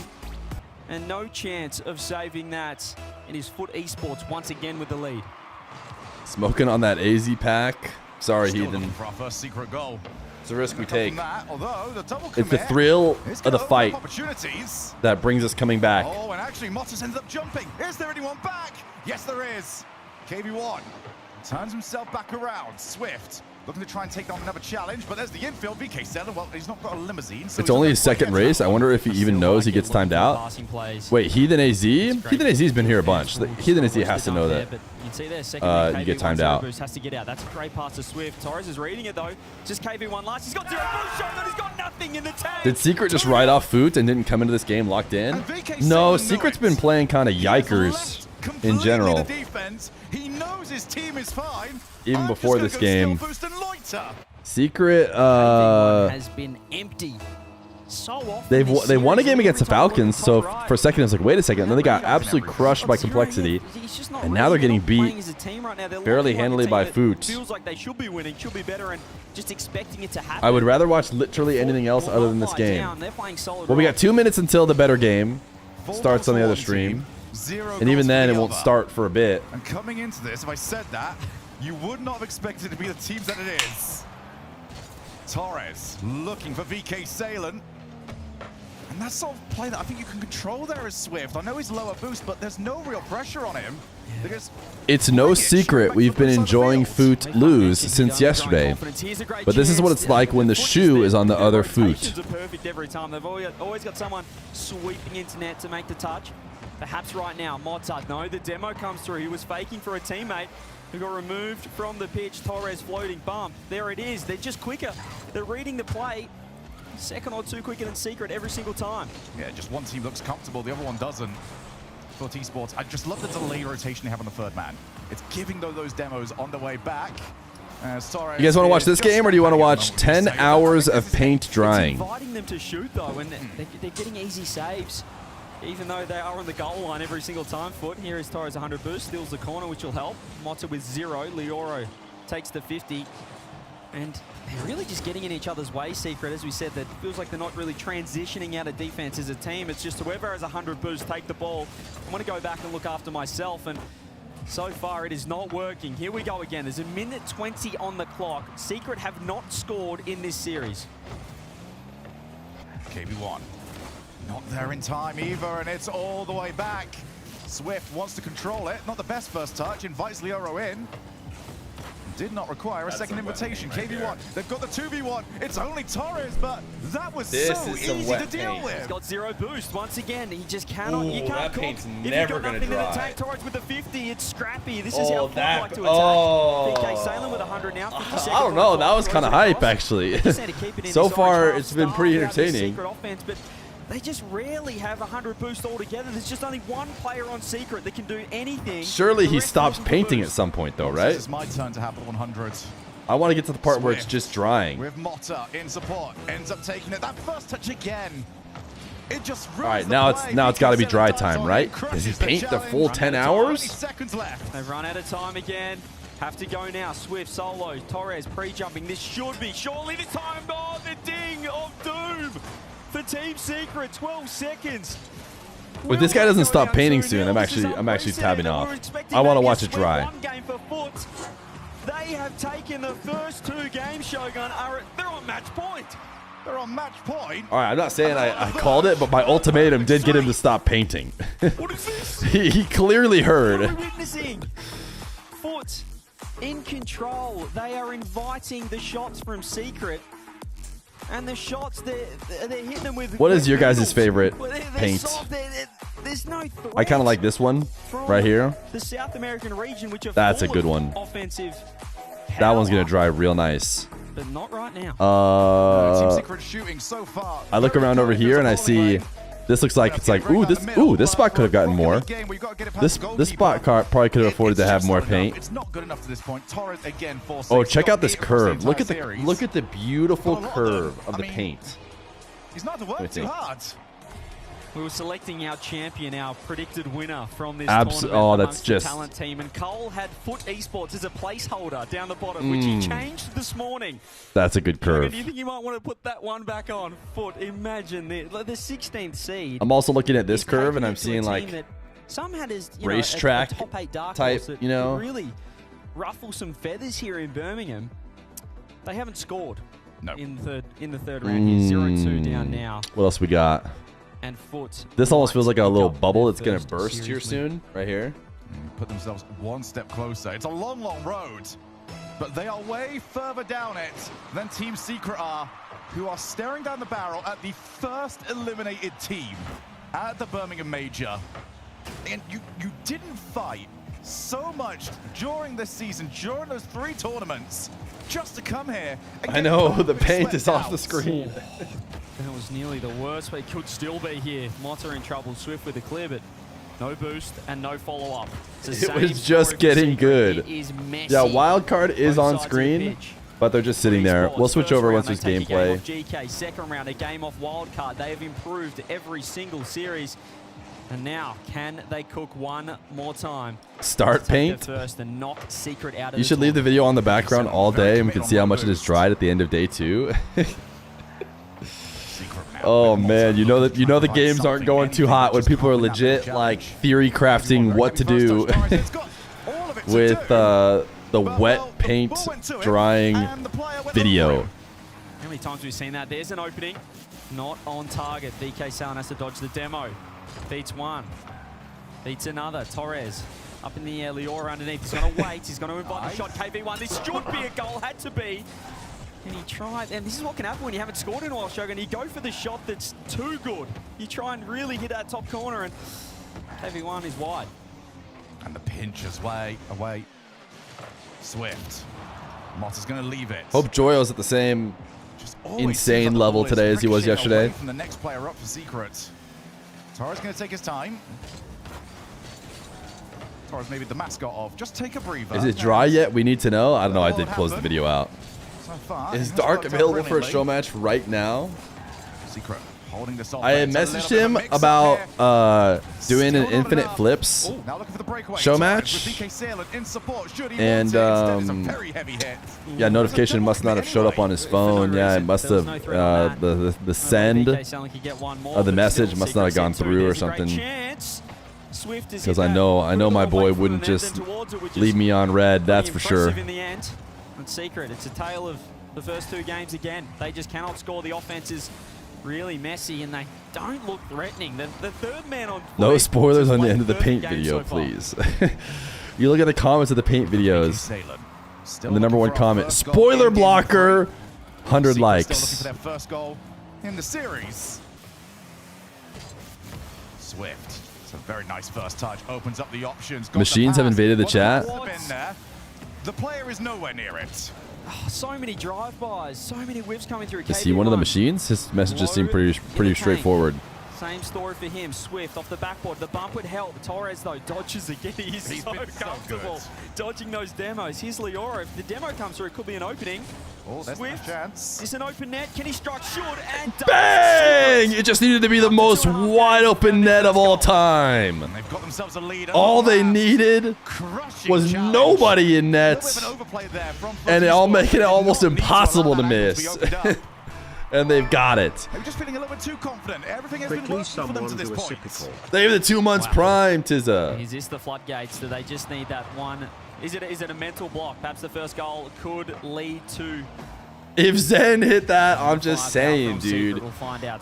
and no chance of saving that. It is Foot Esports once again with the lead. Smoking on that AZ pack. Sorry, Heathen. For our first secret goal. It's a risk we take. The It's the thrill of the fight that brings us coming back. Oh, and actually Mottas ended up jumping. Is there anyone back? Yes, there is. KV1 turns himself back around. Swift looking to try and take on another challenge, but there's the infield. VK7, well, he's not got a limousine. So it's only his second race. I wonder if he even knows he gets timed out. Wait, Heathen AZ? Heathen AZ's been here a bunch. Heathen AZ has to know that you get timed out. Has to get out. That's a great pass to Swift. Torres is reading it though. Just KV1 last. He's got 0 boost shot, but he's got nothing in the tank. Did Secret just ride off Foot and didn't come into this game locked in? No, Secret's been playing kind of yikers in general. He knows his team is fine. Even before this game. Secret has been empty so often. They won a game against the Falcons, so for a second I was like, wait a second, and then they got absolutely crushed by Complexity, and now they're getting beat fairly handily by Foot. Feels like they should be winning, should be better, and just expecting it to happen. I would rather watch literally anything else other than this game. Well, we got 2 minutes until the better game starts on the other stream, and even then it won't start for a bit. And coming into this, if I said that, you would not have expected it to be the teams that it is. Torres looking for VK Salen. And that's sort of play that I think you can control there as Swift. I know he's lower boost, but there's no real pressure on him. Because it's no secret we've been enjoying Foot lose since yesterday. But this is what it's like when the shoe is on the other Foot. Perfect every time. They've always got someone sweeping into net to make the touch. Perhaps right now, Mozart, no, the demo comes through. He was faking for a teammate who got removed from the pitch. Torres floating bump. There it is. They're just quicker. They're reading the play. Second or two quicker than Secret every single time. Yeah, just one team looks comfortable, the other one doesn't. For T-Sports, I just love the delay rotation they have on the third man. It's giving those demos on the way back. You guys want to watch this game, or do you want to watch 10 hours of paint drying? It's inviting them to shoot, though, and they're getting easy saves, even though they are on the goal line every single time. Foot, here is Torres 100 boost, steals the corner, which will help. Mota with 0, Leoro takes the 50. And they're really just getting in each other's way, Secret. As we said, that feels like they're not really transitioning out of defense as a team. It's just whoever has 100 boost, take the ball. I want to go back and look after myself, and so far it is not working. Here we go again. There's a minute 20 on the clock. Secret have not scored in this series. KB1, not there in time either, and it's all the way back. Swift wants to control it. Not the best first touch, invites Leoro in. Did not require a second invitation. KB1, they've got the 2v1. It's only Torres, but that was so easy to deal with. He's got 0 boost once again. He just cannot. You can't that cook. paint's If never you've got gonna nothing in dry. attack, Torres with the 50, it's scrappy. This is how Foot like to attack. Oh. DK Salem with 100 now. 50 seconds I don't know. on the That was clock. kind of hype, actually. Just had to keep it in So his far, own it's been style pretty without the entertaining. Secret offense, but they just rarely have 100 boost altogether. There's just only one player on Secret that can do anything. Surely The he rest stops of them painting boost. at some point, though, right? It's my turn to have the 100. I want to get to the part where it's just drying. With Mota in support, ends up taking it. That first touch again. It just All right, now it's got to be dry time, right? Does he paint the full 10 hours? Seconds left. They've run out of time again. Have to go now. Swift, solo, Torres pre-jumping. This should be surely the time. Oh, the ding of doom for Team Secret. 12 seconds. If this guy doesn't stop painting soon, I'm actually tabbing off. I want to watch it dry. One game for Foot. They have taken the first 2 games, Shogun. They're on match point. They're on match point. All right, I'm not saying I called it, but my ultimatum did get him to stop painting. What is this? he clearly heard. What are we witnessing? Foot in control. They are inviting the shots from Secret. And the shots, they're hitting them with... What is your guys' favorite Well, they're paint? soft. There's no threat I kind of like this one right here. the South American region, which are That's a full good of one. offensive, That one's gonna dry real nice. but not right now. Team Secret shooting so far. I look around over here and I see this looks like it's like this spot could have gotten more. This spot probably could have afforded to have more paint. It's not good enough to this point. Torres again forced. Oh, check out this curve. Look at the beautiful curve of the paint. He's not to work too hard. We were selecting our champion, our predicted winner from this Oh, tournament that's amongst just the talent team, and Cole had Foot Esports as a placeholder down the bottom, which he changed this morning. That's a good curve. Do you think you might want to put that one back on? Foot, imagine the 16th seed. I'm also looking at this is curve and taking I'm it to a seeing team like that some had as racetrack a top 8 dark type, horse that you know. could really ruffle some feathers here in Birmingham. They haven't scored in the third round here. 0-2 down now. What else we got? And Foot. This almost feels like a little bubble that's gonna first burst here series soon, right here. Put themselves one step closer. It's a long, long road, but they are way further down it than Team Secret are, who are staring down the barrel at the first eliminated team at the Birmingham Major. And you didn't fight so much during this season, during those 3 tournaments, just to come here. And I know the paint is off the screen. That was nearly the worst, but it could still be here. Mota in trouble. Swift with a clear, but no boost and no follow-up. It was just getting good. Yeah, Wildcard is on screen, but they're just sitting there. We'll switch over once there's gameplay. Geekay, second round, a game off Wildcard. They have improved every single series. And now, can they cook one more time? Start paint. First and knock Secret out of You should leave the video on the background all day, and we can see how much it has dried at the end of day 2. Oh man, you know the games aren't going too hot when people are legit like theory crafting what to do with the wet paint drying video. How many times have we seen that? There's an opening. Not on target. DK Sound has to dodge the demo. Beats one. Beats another. Torres up in the air. Leora underneath. He's going to wait. He's going to invite the shot. KV1. This should be a goal. Had to be. And he tried. And this is what can happen when you haven't scored in a while, Shogun. You go for the shot that's too good. You try and really hit that top corner. And KV1 is wide. And the pinch is away. Swift. Mott is going to leave it. Hope Joyo's at the same insane level today as he was yesterday. From the next player up for Secret. Torres going to take his time. Torres maybe the mascot of. Just take a breather. Is it dry yet? We need to know. I don't know. I did close the video out. So far, Is Dark available for a show match right now? Secret holding this off. I had messaged him about doing an Infinite Flips show match, and yeah, notification must not have showed up on his phone. Yeah, it must have the send of the message must not have gone through or something. Because I know my boy wouldn't just leave me on red. That's for sure. And Secret, it's a tale of the first 2 games again. They just cannot score. The offense is really messy, and they don't look threatening. The third man on No spoilers on the end of the paint video, please. You look at the comments of the paint videos, and the #1 comment, spoiler blocker, 100 likes. Looking for their first goal in the series. Swift. It's a very nice first touch. Opens up the options. Machines have invaded the chat. The player is nowhere near it. Oh, so many drive-bys, so many whips coming through. Is he one of the machines? His messages seem pretty straightforward. Same story for him. Swift off the backboard. The bump would help. Torres, though, dodges again. He's so comfortable dodging those demos. Here's Leora. If the demo comes through, it could be an opening. Oh, that's Swift, a chance. It's an open net. Can he strike short? And Bang! It just needed to be the most wide open net of all time. They've got themselves a lead. All they needed was nobody in nets, and it all making it almost impossible to miss. And they've got it. I'm just feeling a little bit too confident. Everything has been working for them to this point. They have the 2 months prime, Tizza. Is this the floodgates? Do they just need that one? Is it a mental block? Perhaps the first goal could lead to. If Zen hit that, I'm just saying, dude.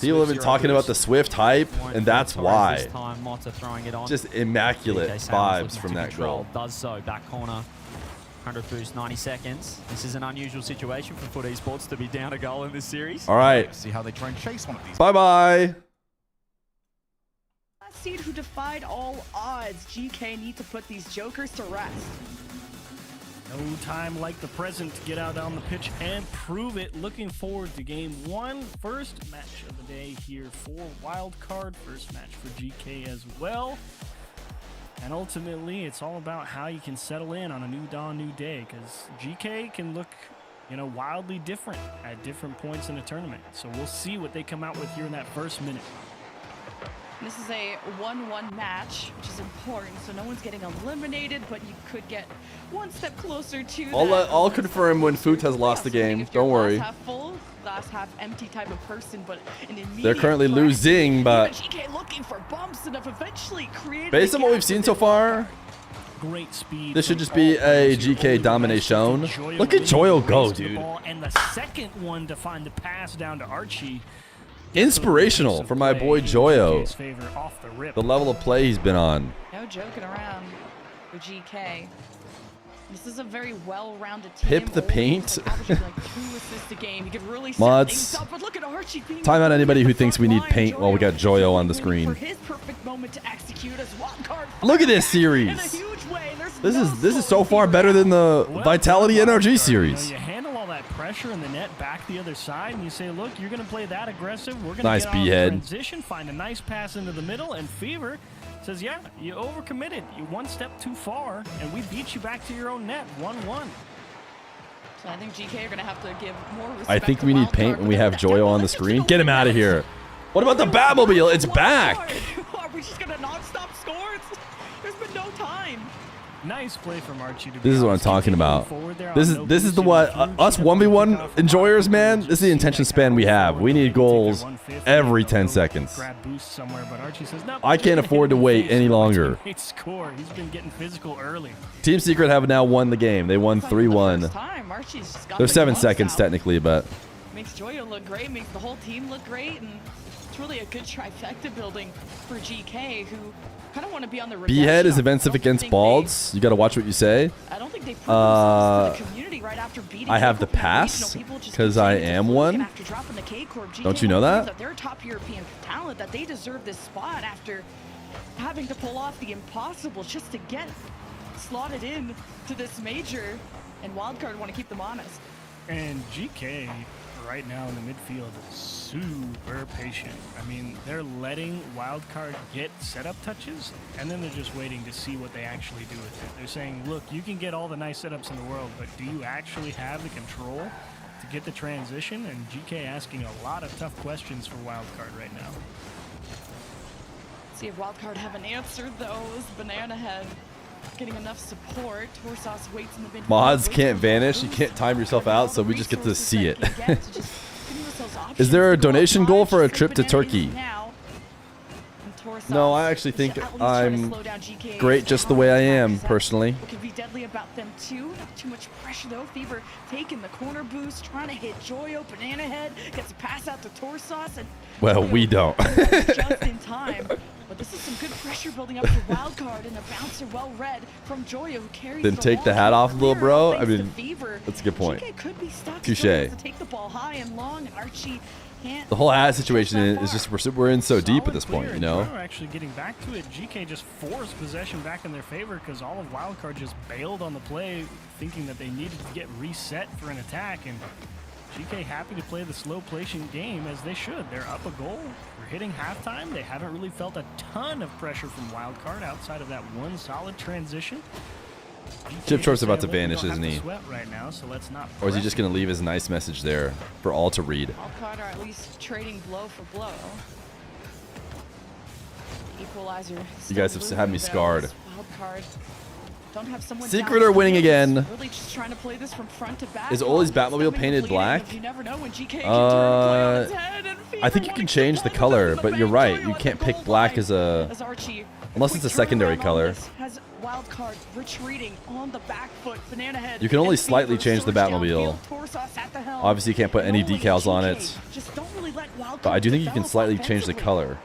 People have been talking about the Swift hype, and that's why. Just immaculate vibes from that goal. Does so. Back corner. 100 boost, 90 seconds. This is an unusual situation for Foot Esports to be down a goal in this series. All right. See how they try and chase one of these. Bye-bye. Last seed who defied all odds. Geekay need to put these jokers to rest. No time like the present to get out on the pitch and prove it. Looking forward to game 1. First match of the day here for Wildcard. First match for GK as well. And ultimately, it's all about how you can settle in on a new dawn, new day, because GK can look, wildly different at different points in a tournament. So we'll see what they come out with here in that first minute. This is a 1-1 match, which is important, so no one's getting eliminated, but you could get one step closer to that. I'll confirm when Foot has lost the game. Don't worry. Glass half full, glass half empty type of person, but an immediate They're currently losing, but GK looking for bumps and have eventually created. Based on what we've seen so far, great speed. This should just be a GK domination. Look at Joyo go, dude. And the second one to find the pass down to Archie. Inspirational for my boy Joyo. The level of play he's been on. No joking around with GK. This is a very well-rounded team. Pip the paint. Averaging like 2 assists a game. He could really set Mods. things up, but look at Archie being Time out anybody who thinks we need paint while we got Joyo on the for screen. his perfect moment to execute as Wildcard. Look at this series. This is so far better than the Vitality NRG series. You handle all that pressure in the net back the other side, and you say, look, you're going to play that aggressive. We're going to Nice get on B-head. transition, find a nice pass into the middle, and Fever says, yeah, you overcommitted. You one step too far, and we beat you back to your own net, 1-1. So I think GK are going to have to give more respect. I think we need paint when we have Joyo on the screen. Get him out of here. What about the Batmobile? It's back. Are we just going to non-stop score? There's been no time. Nice play from Archie. This is what I'm talking about. This is the what us 1v1 enjoyers, man. This is the attention span we have. We need goals every 10 seconds. I can't afford to wait any longer. Great score. He's been getting physical early. Team Secret have now won the game. They won 3-1. There's 7 seconds technically, but Makes Joyo look great. Makes the whole team look great, and it's really a good trifecta building for GK, who kind of want to be on the B-head is offensive against Balds. You got to watch what you say. I don't think they proved themselves to the community right after beating I have the pass because I am one. Don't you know that? They're a top European talent, that they deserve this spot after having to pull off the impossible just to get slotted in to this major, and Wildcard want to keep them honest. And GK right now in the midfield is super patient. I mean, they're letting Wildcard get setup touches, and then they're just waiting to see what they actually do with it. They're saying, look, you can get all the nice setups in the world, but do you actually have the control to get the transition? And GK asking a lot of tough questions for Wildcard right now. See if Wildcard haven't answered those. Banana Head getting enough support. Torsos waits in the mid. Mods can't vanish. You can't time yourself out, so we just get to see it. Is there a donation goal for a trip to Turkey? No, I actually think I'm great just the way I am, personally. What can be deadly about them too? Not too much pressure though. Fever taking the corner boost, trying to hit Joyo. Banana Head gets a pass out to Torsos, and Well, we don't. just in time. But this is some good pressure building up for Wildcard, and a bouncer well read from Joyo, who carries Then take the hat off, little bro. I mean, that's a good point. Touche. to take the ball high and long, and Archie can't. The whole hat situation is just we're in so deep at this point, you know. We're actually getting back to it. GK just forced possession back in their favor because all of Wildcard just bailed on the play, thinking that they needed to get reset for an attack, and GK happy to play the slow patient game as they should. They're up a goal. We're hitting halftime. They haven't really felt a ton of pressure from Wildcard outside of that one solid transition. Chip Short's about to vanish, isn't he? Right now, so let's not Or is he just going to leave his nice message there for all to read? Wildcard are at least trading blow for blow. Equalizer. You guys have had me scarred. Wildcard don't have someone Secret are winning again. Really just trying to play this from front to back. Is Oli's Batmobile painted black? You never know when GK can turn play on his head, and I think you can change the color, but you're right. You can't pick black as a... Unless it's a secondary color. Has Wildcard retreating on the back foot. Banana Head. You can only slightly change the Batmobile. Obviously, you can't put any decals on it. But I do think you can slightly change the color.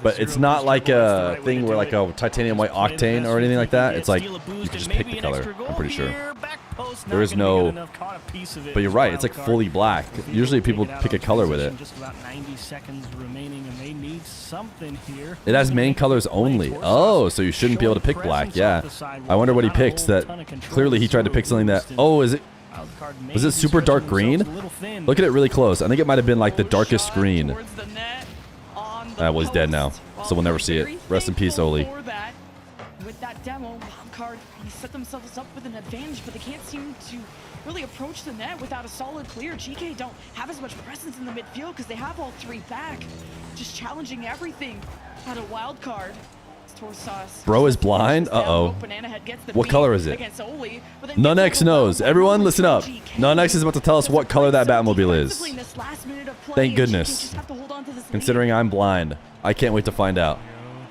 But it's not like a thing where like a titanium white octane or anything like that. It's like you can just pick the color, I'm pretty sure. There is no... But you're right, it's like fully black. Usually people pick a color with it. Just about 90 seconds remaining, and they need something here. It has main colors only. Oh, so you shouldn't be able to pick black. Yeah. I wonder what he picked. That clearly he tried to pick something that... Oh, is it... Was it super dark green? Look at it really close. I think it might have been like the darkest green. Well, he's dead now, so we'll never see it. Rest in peace, Oli. With that demo, Wildcard set themselves up with an advantage, but they can't seem to really approach the net without a solid clear. GK don't have as much presence in the midfield because they have all three back, just challenging everything out of Wildcard. Bro is blind? Uh-oh. What color is it? Nunx knows. Everyone, listen up. Nunx is about to tell us what color that Batmobile is. Thank goodness. Considering I'm blind. I can't wait to find out.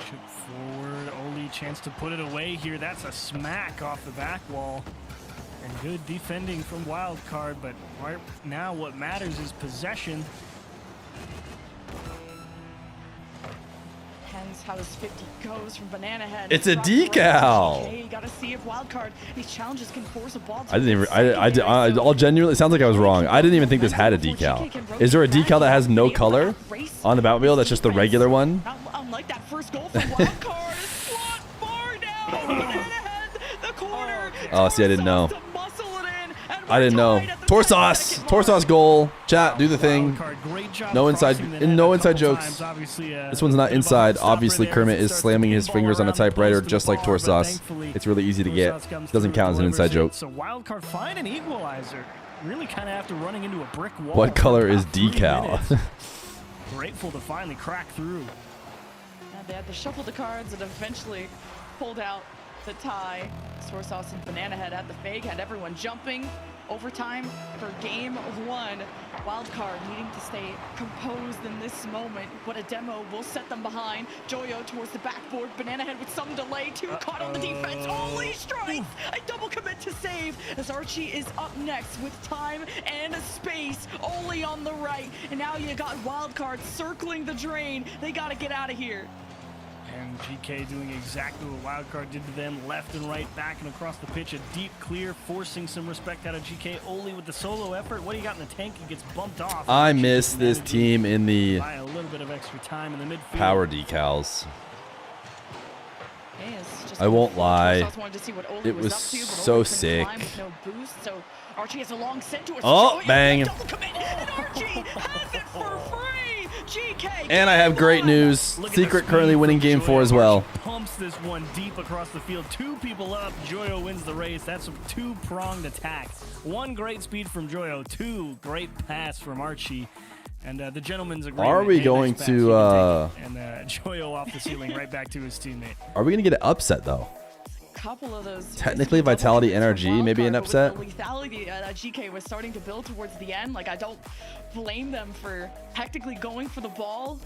Chip forward. Only chance to put it away here. That's a smack off the back wall. And good defending from Wildcard, but right now what matters is possession. How this 50 goes from Banana Head. It's a decal. You gotta see if Wildcard, these challenges can force a ball to I didn't even. I'll genuinely. It sounds like I was wrong. I didn't even think this had a decal. Is there a decal that has no color on the Batmobile? That's just the regular one. Unlike that first goal from Wildcard, slot far down. Banana Head, the corner. Oh, see, I didn't know. I didn't know. Torsos goal. Chat, do the thing. No inside jokes. This one's not inside. Obviously, Kermit is slamming his fingers on a typewriter just like Torsos. It's really easy to get. Doesn't count as an inside joke. So Wildcard find an equalizer. Really kind of after running into a brick wall. What color is decal? Grateful to finally crack through. They had to shuffle the cards and eventually pulled out the tie. Torsos and Banana Head at the fake, had everyone jumping. Overtime for game one. Wildcard needing to stay composed in this moment. What a demo will set them behind. Joyo towards the backboard. Banana Head with some delay. Two caught on the defense. Oli strikes. A double commit to save as Archie is up next with time and space. Oli on the right. And now you got Wildcard circling the drain. They got to get out of here. And And GK doing exactly what Wildcard did to them, left and right, back and across the pitch. A deep clear, forcing some respect out of GK. Oli with the solo effort. What do you got in the tank? He gets bumped off. I miss this team in the by a little bit of extra time in the midfield. power decals. Hey, it's just I won't lie. wanted to see what Oli It was up to, but so Oli couldn't sick. climb with no boost, so Archie has a long send to it. Oh, bang. Double commit, and Archie has it for free. GK. And I have great news. Secret currently winning game 4 as well. Pumps this one deep across the field. 2 people up. Joyo wins the race. That's a 2-pronged attack. 1 great speed from Joyo. 2 great pass from Archie. And the gentleman's agreement. Are we hey, going nice pass, to, you can take it. And Joyo off the ceiling right back to his teammate. Are we going to get an upset, though? Couple of those Technically, Vitality NRG, maybe an upset. The lethality GK was starting to build towards the end. Like, I don't blame them for technically going for the ball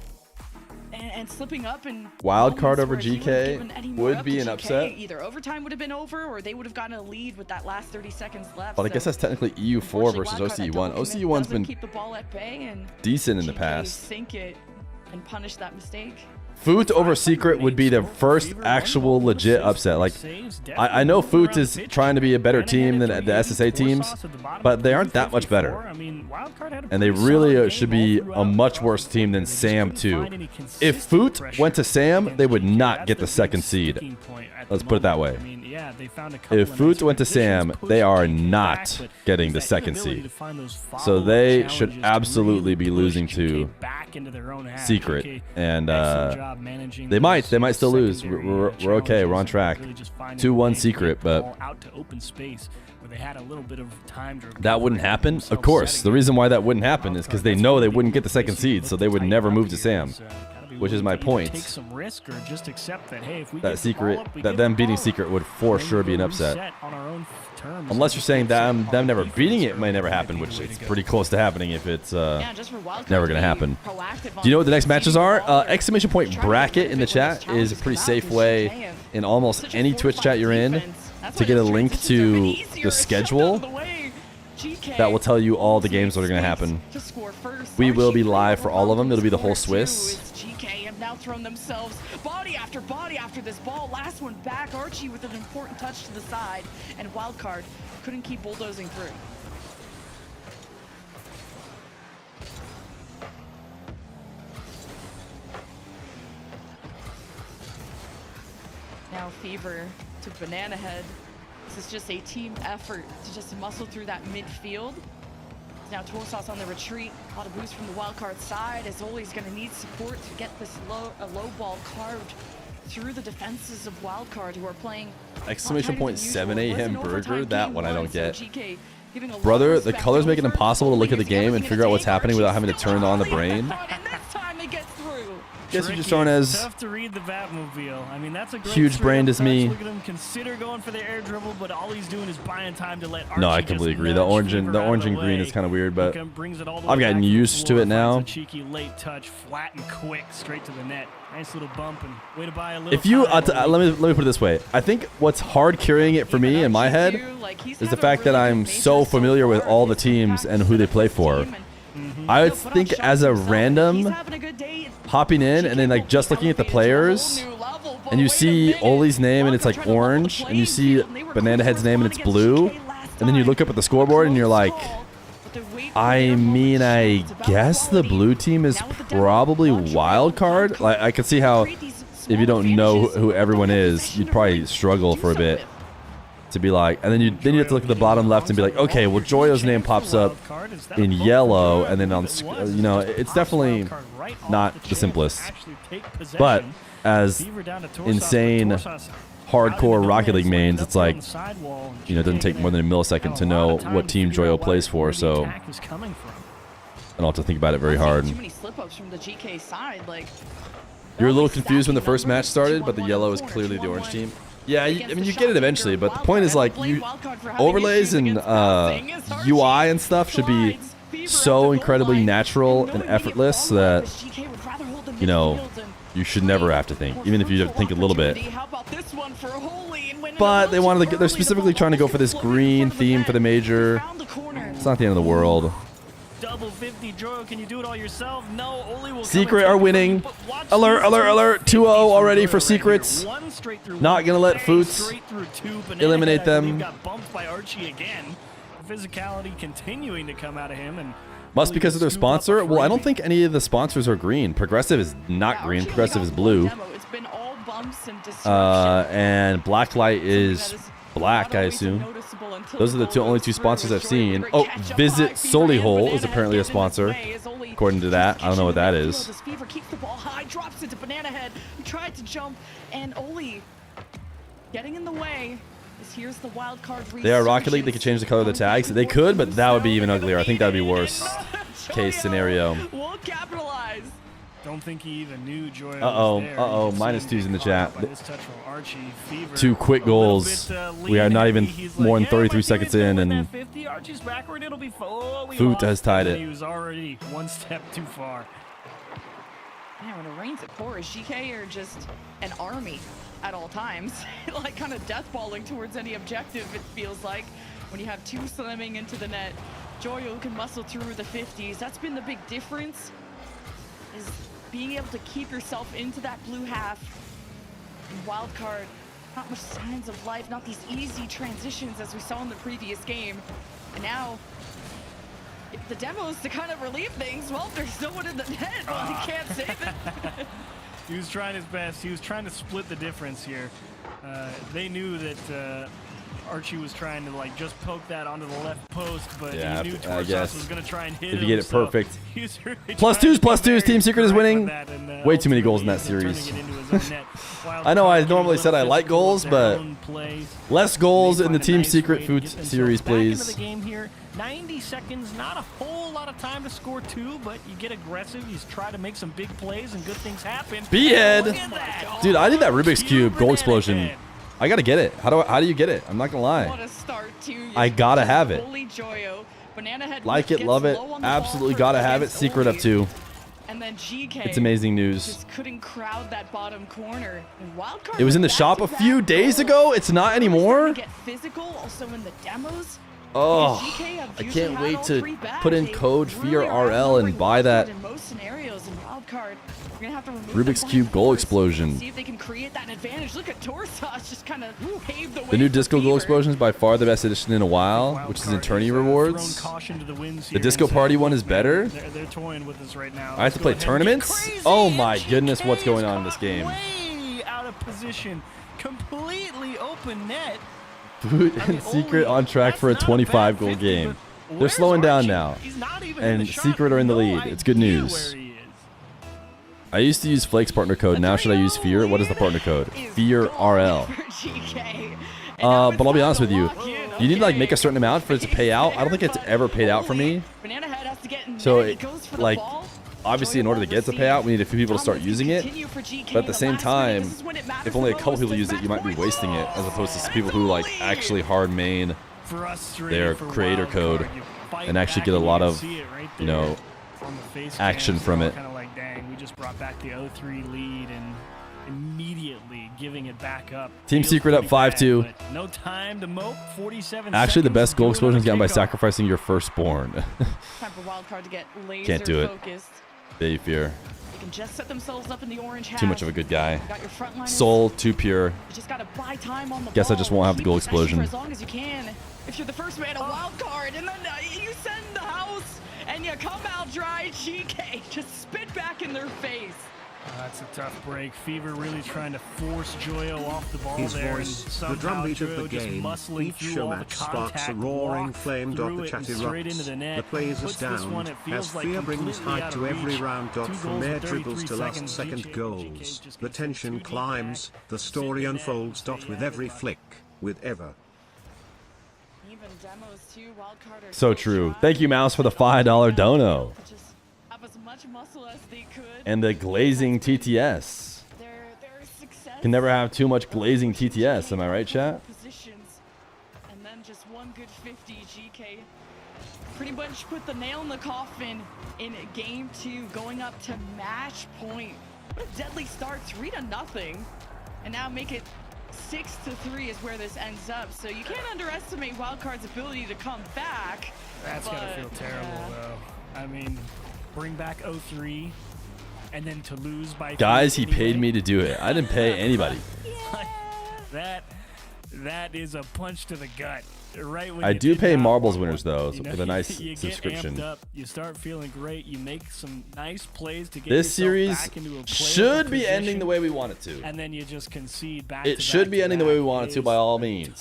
and slipping up. And Wildcard over GK would be an upset. Either overtime would have been over, or they would have gotten a lead with that last 30 seconds left. But I guess that's technically EU4 versus OCE1. OCE1's been keep the ball at bay, and decent in the GK past. sink it and punish that mistake. Foot over Secret would be the first actual legit upset. Like, I know Foot is trying to be a better team than the SSA teams, but they aren't that much better. And they really should be a much worse team than Sam too. If Foot went to Sam, they would not get the second seed. Let's put it that way. If Foot went to Sam, they are not getting the second seed. So they should absolutely be losing to Secret. And they might still lose. We're okay. We're on track. 2-1 Secret, but that wouldn't happen. Of course, the reason why that wouldn't happen is because they know they wouldn't get the second seed, so they would never move to Sam. Which is my point. That Secret, that them beating Secret would for sure be an upset. Unless you're saying that them never beating it might never happen, which it's pretty close to happening if it's never going to happen. Do you know what the next matches are? Exclamation point bracket in the chat is a pretty safe way in almost any Twitch chat you're in to get a link to the schedule that will tell you all the games that are going to happen. We will be live for all of them. It'll be the whole Swiss. Now thrown themselves body after this ball. Last one back. Archie with an important touch to the side, and Wildcard couldn't keep bulldozing through. Now Fever to Banana Head. This is just a team effort to just muscle through that midfield. Now Torsos on the retreat. A lot of boost from the Wildcard side, as Oli's going to need support to get this low ball carved through the defenses of Wildcard, who are playing. Exclamation point 7 a.m. burger. That one I don't get. Brother, the colors make it impossible to look at the game and figure out what's happening without having to turn on the brain. Guess you just aren't as tough to read the Batmobile. I mean, that's a great huge brained as me. Look at him consider going for the air dribble, but all he's doing is buying time to let Archie No, I completely agree. The orange and green is kind of weird, but I've gotten used to it now. A cheeky late touch, flat and quick, straight to the net. Nice little bump and way to buy a little. If you let me put it this way, I think what's hard carrying it for me in my head is the fact that I'm so familiar with all the teams and who they play for. I would think as a random hopping in and then like just looking at the players and you see Oli's name and it's like orange and you see Banana Head's name and it's blue and then you look up at the scoreboard and you're like, I mean, I guess the blue team is probably Wildcard. Like I could see how if you don't know who everyone is, you'd probably struggle for a bit to be like, and then you have to look at the bottom left and be like, okay, well Joyo's name pops up in yellow, and then on, you know, it's definitely not the simplest. But as insane hardcore Rocket League mains, it's like, you know, it doesn't take more than a millisecond to know what team Joyo plays for, so I don't have to think about it very hard. You're a little confused when the first match started, but the yellow is clearly the orange team. Yeah, I mean, you get it eventually, but the point is, like, overlays and UI and stuff should be so incredibly natural and effortless that, you know, you should never have to think, even if you have to think a little bit. But they're specifically trying to go for this green theme for the major. It's not the end of the world. Double 50 Joyo, can you do it all yourself? No, Oli will Secret are winning. Alert, alert, alert. 2-0 already for Secrets. Not going to let Foots eliminate them. Got bumped by Archie again. Physicality continuing to come out of him. And Must because of their sponsor? Well, I don't think any of the sponsors are green. Progressive is not green. Progressive is blue. It's been all bumps and And Blacklight is black, I assume. Those are the only two sponsors I've seen. Oh, Visit Solihull is apparently a sponsor, according to that. I don't know what that is. Fever keeps the ball high, drops it to Banana Head, who tried to jump, and Oli getting in the way. Here's the wild card. They are Rocket League. They could change the color of the tags. They could, but that would be even uglier. I think that would be worse case scenario. We'll capitalize. Don't think he even knew Joyo. Uh-oh. -2's in the chat. 2 quick goals. We are not even more than 33 seconds in, and Foot has tied it. He was already one step too far. Man, when it rains at Core, Geekay are just an army at all times. Like kind of deathballing towards any objective, it feels like. When you have 2 slamming into the net, Joyo can muscle through the 50s. That's been the big difference, is being able to keep yourself into that blue half. In Wildcard, not much signs of life, not these easy transitions as we saw in the previous game. And now, the demos to kind of relieve things. Well, there's no one in the net. Well, he can't save it. He was trying his best. He was trying to split the difference here. They knew that Archie was trying to like just poke that onto the left post, but he knew Torsos was going to try and hit if him. you get it perfect. Really +2s. Team Secret is winning. Way too many goals in that series. I know I normally said I like goals, but less goals in the Team Secret Food series, please. 90 seconds, not a whole lot of time to score 2, but you get aggressive. You try to make some big plays and good things happen. B-head. Dude, I need that Rubik's Cube goal explosion. I gotta get it. How do you get it? I'm not gonna lie. What a start to I gotta have it. Banana Like it, love it. Absolutely gotta have it. Secret up 2. And then Geekay it's amazing news. Just couldn't crowd that bottom corner. It was in the shop a few days ago. It's not anymore. Get physical also in the demos. Oh, I can't wait to put in code Feer RL and buy that in most scenarios in Wildcard. We're gonna have to remove Rubik's Cube goal explosion. See if they can create that advantage. Look at Torsos just kind of pave the way. The new Disco goal explosion is by far the best edition in a while, which is in tourney rewards. The Disco Party one is better. They're toying with us right now. I have to play tournaments? Oh my goodness, what's going on in this game? Way out of position, completely open net. Food and Secret on track for a 25-goal game. They're slowing down now, and Secret are in the lead. It's good news. I used to use Flake's partner code. Now should I use Feer? What is the partner code? Feer RL. But I'll be honest with you. You need to like make a certain amount for it to pay out. I don't think it's ever paid out for me. So like, obviously in order to get it to pay out, we need a few people to start using it. But at the same time, if only a couple people use it, you might be wasting it, as opposed to people who like actually hard main their creator code and actually get a lot of, you know, action from it. Kind of like, dang, we just brought back the 0-3 lead and immediately giving it back up. Team Secret up 5-2. No time to mope. 47 Actually, the best goal explosion is gotten by sacrificing your firstborn. Time for Wildcard to get laser Can't do it. focused. They Fear. They can just set themselves up in the orange half. Too much of a good guy. You got your frontliners. Soul, too pure. You just gotta buy time on the Guess I ball. just won't have the Keep goal possession explosion. for as long as you can. If you're the first man, a wild card, and then you send the house, and you come out dry. Geekay just spit back in their face. That's a tough break. Fever really trying to force Joyo off the ball His there. voice, and the drumbeat of Joyo the just game, muscling each through show all the match sparks a contact, roaring walked flame. through The it chat and straight into erupts. the net. The players Puts are this one, down it feels as like Fear brings completely height out to of every reach. round. 2 From goals mere in 33 dribbles to last seconds. second goals. The tension climbs. The story unfolds. With every flick. With ever. Even demos too. Wildcard are So true. Thank you, Mouse, for the $5 dono. have as much muscle as they could. And the glazing TTS. Can never have too much glazing TTS. Am I right, chat? Positions, and then just one good 50. Geekay pretty much put the nail in the coffin in game 2, going up to match point. What a deadly start, 3-0, and now make it 6-3 is where this ends up. So you can't underestimate Wildcard's ability to come back. That's gotta feel terrible, though. I mean, bring back 0-3, and then to lose by 3 Guys, he anyway. paid me to do it. I didn't pay anybody. That is a punch to the gut. Right when I you do did pay not marbles want winners one. though, You so know, with a nice you subscription. Get amped up, you start feeling great. You make some nice plays to get This yourself series back into a playable should be ending position, the way we want it to. and then you just concede back. It to should back be to ending the way back. we want it to is by all a means.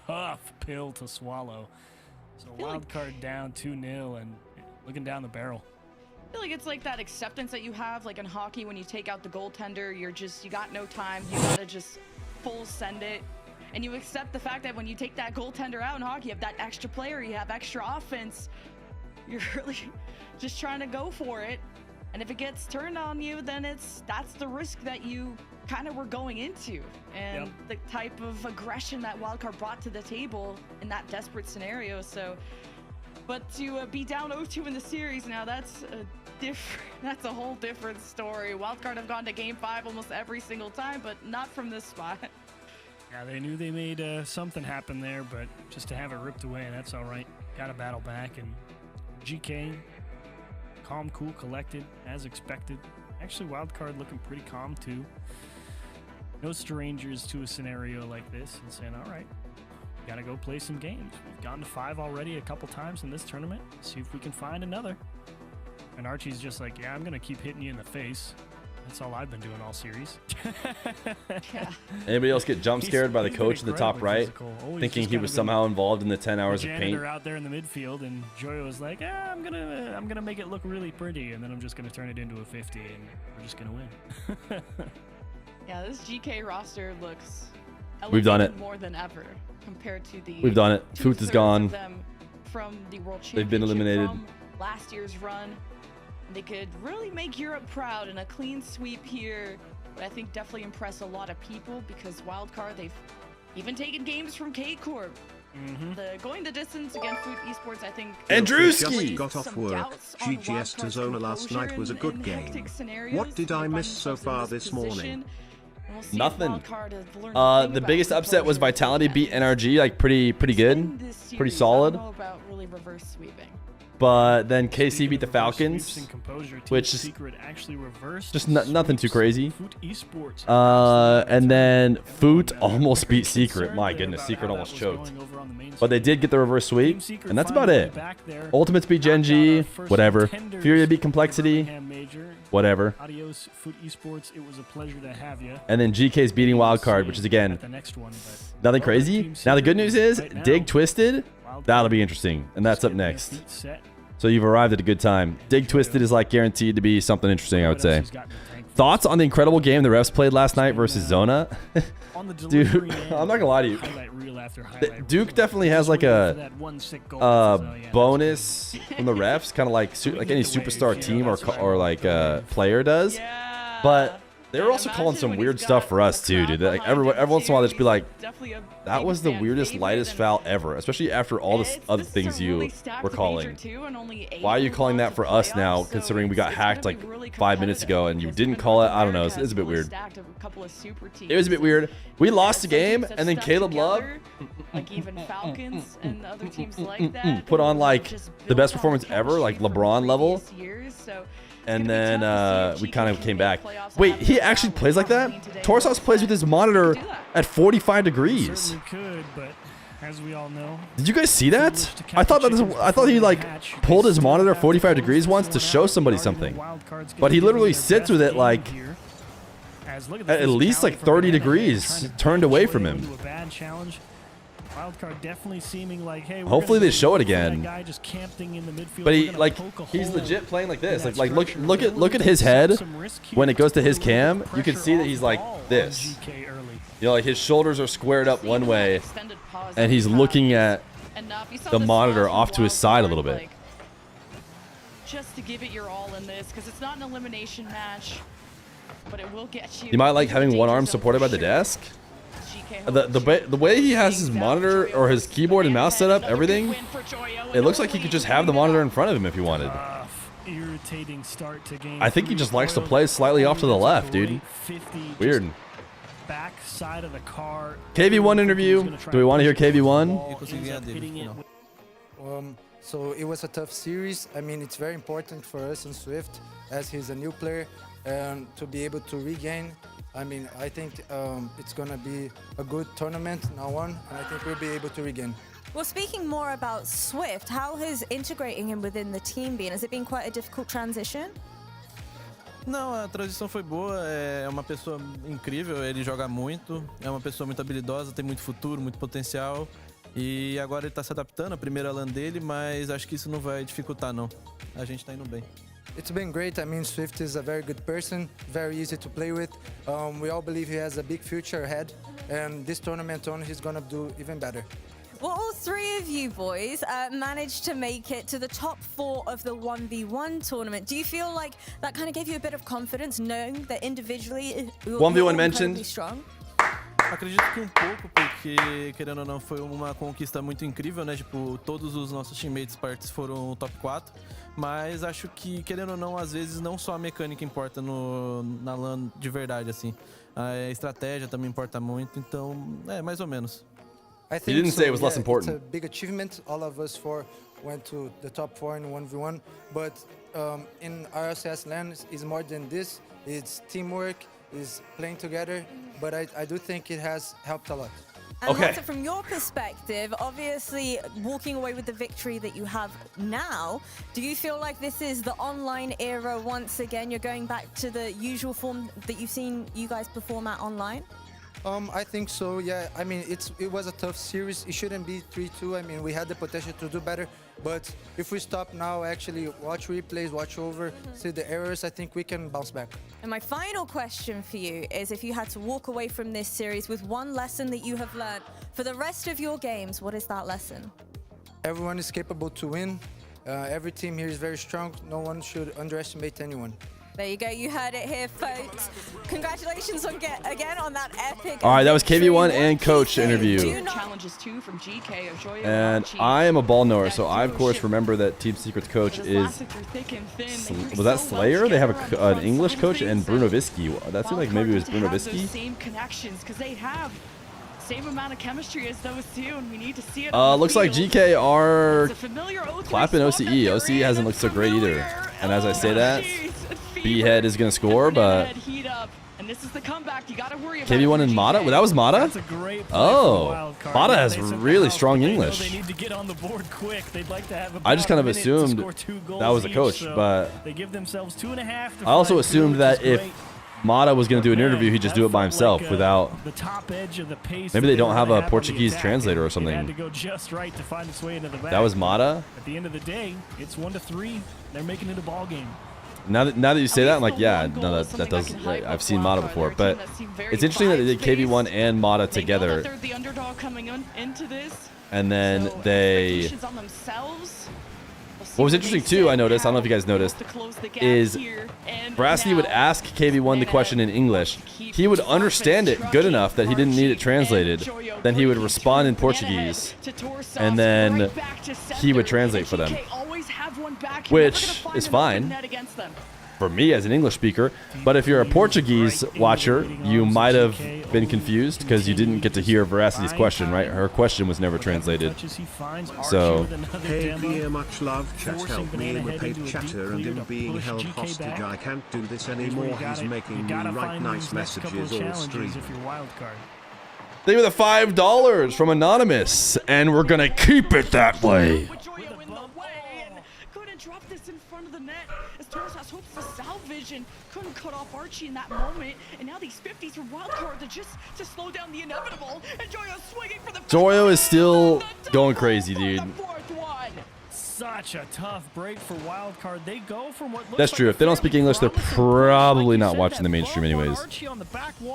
Tough pill to swallow. So wild card down 2-0 and looking down the barrel. I feel like it's like that acceptance that you have, like in hockey, when you take out the goaltender, you got no time, you gotta just full send it. And you accept the fact that when you take that goaltender out in hockey, you have that extra player, you have extra offense. You're really just trying to go for it. And if it gets turned on you, then that's the risk that you kind of were going into. And the type of aggression that Wildcard brought to the table in that desperate scenario. So, but to be down 0-2 in the series now, that's a whole different story. Wildcard have gone to Game 5 almost every single time, but not from this spot. Yeah, they knew they made something happen there, but just to have it ripped away, that's all right. Got to battle back, and GK, calm, cool, collected, as expected. Actually, Wildcard looking pretty calm, too. No strangers to a scenario like this and saying, all right, got to go play some games. We've gone to 5 already a couple times in this tournament. See if we can find another. And Archie's just like, yeah, I'm going to keep hitting you in the face. That's all I've been doing all series. Anybody else get jump scared by the coach in the top right, thinking he was somehow involved in the 10 hours of paint? Janitor out there in the midfield, and Joyo was like, I'm gonna make it look really pretty, and then I'm just gonna turn it into a 50, and we're just gonna win. Yeah, this GK roster looks We've done elevated it. more than ever compared to the We've done it. Foot is gone. of them from the World Championship. They've been eliminated. From last year's run. They could really make Europe proud in a clean sweep here, but I think definitely impress a lot of people because Wildcard, they've even taken games from Corp. The going the distance against Food Esports, I think. Just got off work. GGS to Zona last night was a good game. What did I miss so far this morning? Nothing. The biggest upset was Vitality beat NRG, like pretty good, pretty solid. I don't know about really reverse sweeping. But then KC beat the Falcons, which is just nothing too crazy. And then Foot almost beat Secret. My goodness, Secret almost choked. But they did get the reverse sweep, and that's about it. Ultimates beat Genji, whatever. Furia beat Complexity, whatever. Adios, Foot Esports. It was a pleasure to have you. And then GK's beating Wildcard, which is again nothing crazy. Now the good news is Dig Twisted. That'll be interesting, and that's up next. So you've arrived at a good time. Dig Twisted is like guaranteed to be something interesting, I would say. Thoughts on the incredible game the refs played last night versus Zona? Dude, I'm not gonna lie to you. Duke definitely has like a bonus from the refs, kind of like any superstar team or like player does. But they were also calling some weird stuff for us too, dude. Like every once in a while, they'd just be like, "That was the weirdest, lightest foul ever," especially after all the other things you were calling. Why are you calling that for us now, considering we got hacked like 5 minutes ago and you didn't call it? I don't know. It's a bit weird. It was a bit weird. We lost the game, and then Caleb Love like even Falcons and other teams like that put on like the best performance ever, like LeBron level. And then we kind of came back. Wait, he actually plays like that? Torsos plays with his monitor at 45 degrees. Could, but as we all know, did you guys see that? I thought he like pulled his monitor 45 degrees once to show somebody something. But he literally sits with it like at least like 30 degrees turned away from him. Wildcard definitely seeming like, hey, hopefully they show it again. Guy just camping in the midfield. But he's legit playing like this. Like look at his head when it goes to his cam. You can see that he's like this. You know, like his shoulders are squared up one way, and he's looking at the monitor off to his side a little bit. Just to give it your all in this, because it's not an elimination match, but it will get you. You might like having one arm supported by the desk. The way he has his monitor or his keyboard and mouse set up, everything, it looks like he could just have the monitor in front of him if he wanted. Irritating start to game. I think he just likes to play slightly off to the left, dude. Weird. Back side of the car. KV1 interview. Do we want to hear KV1? So it was a tough series. I mean, it's very important for us in Swift, as he's a new player, and to be able to regain. I mean, I think it's going to be a good tournament now on, and I think we'll be able to regain. Well, speaking more about Swift, how has integrating him within the team been? Has it been quite a difficult transition? Não, a transição foi boa, é uma pessoa incrível, ele joga muito, é uma pessoa muito habilidosa, tem muito futuro, muito potencial. E agora ele está se adaptando, a primeira LAN dele, mas acho que isso não vai dificultar não. A gente está indo bem. It's been great. I mean, Swift is a very good person, very easy to play with. We all believe he has a big future ahead, and this tournament on, he's gonna do even better. Well, all three of you boys managed to make it to the top 4 of the 1v1 tournament. Do you feel like that kind of gave you a bit of confidence, knowing that individually you're 1v1 incredibly mentioned. strong? Acredito que um pouco, porque querendo ou não foi uma conquista muito incrível, né? Tipo, todos os nossos teammates foram top 4, mas acho que querendo ou não, às vezes não só a mecânica importa na LAN de verdade, assim. A estratégia também importa muito, então é mais ou menos. I He didn't say it was less important. It's a big achievement. All of us 4 went to the top 4 in 1v1, but in RLCS LAN is more than this. It's teamwork, is playing together, but I do think it has helped a lot. And Lotta, from your perspective, obviously walking away with the victory that you have now, do you feel like this is the online era once again? You're going back to the usual form that you've seen you guys perform at online? I think so, yeah. I mean, it was a tough series. It shouldn't be 3-2. I mean, we had the potential to do better. But if we stop now, actually watch replays, watch over, see the errors, I think we can bounce back. And my final question for you is, if you had to walk away from this series with one lesson that you have learned for the rest of your games, what is that lesson? Everyone is capable to win. Every team here is very strong. No one should underestimate anyone. There you go. You heard it here, folks. Congratulations again on that epic. All right, that was KV1 and Coach interview. Challenges too from Geekay, And I am a ball knower, so I of course remember that Team Secret's coach is. Was that Slayer? They have an English coach and Bruno Visky. That seemed like maybe it was Bruno Visky. Same connections because they have same amount of chemistry as those two, and we need to see it. Looks like GK are clapping OCE. OCE hasn't looked so great either. And as I say that, B-Head is going to score, but KV1 and Mata? Well, that was Mata? Oh, Mata has really strong English. I just kind of assumed that was the coach, but I also assumed that if Mata was going to do an interview, he'd just do it by himself without. Maybe they don't have a Portuguese translator or something. That was Mata? At the end of the day, it's 1-3. They're making it a ball game. Now that you say that, I'm like, yeah, no, that does. I've seen Mata before, but it's interesting that they did KV1 and Mata together, and then they. What was interesting too, I noticed, I don't know if you guys noticed, is Veracity would ask KV1 the question in English. He would understand it good enough that he didn't need it translated. Then he would respond in Portuguese, and then he would translate for them, which is fine for me as an English speaker. But if you're a Portuguese watcher, you might have been confused because you didn't get to hear Veracity's question, right? Her question was never translated. So, Hey Feer, much love, chat, help me, I'm a paid chatter and in being held hostage. I can't do this anymore. He's making me write nice messages all stream. they were the $5 from Anonymous, and we're gonna keep it that way. Couldn't cut off Archie in that moment, and now these 50s from Wildcard to slow down the inevitable. And Joyo swinging for the. Joyo is still going crazy, dude. Such a tough break for Wildcard. They go from what looks That's true. If they don't speak English, they're probably not watching the mainstream anyways.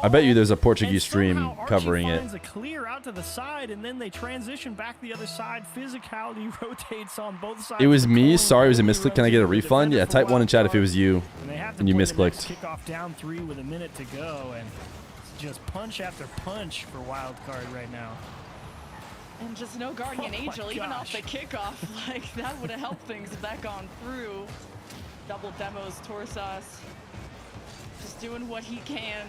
I bet you there's a Portuguese stream covering it. Clear out to the side, and then they transition back the other side. Physicality rotates on both sides. It was me. Sorry, it was a misclick. Can I get a refund? Yeah, type 1 in chat if it was you and you misclicked. Kickoff down 3 with a minute to go, and it's just punch after punch for Wildcard right now. And just no Guardian Angel, even off the kickoff. Like, that would have helped things if that gone through. Double demos, Torsas. Just doing what he can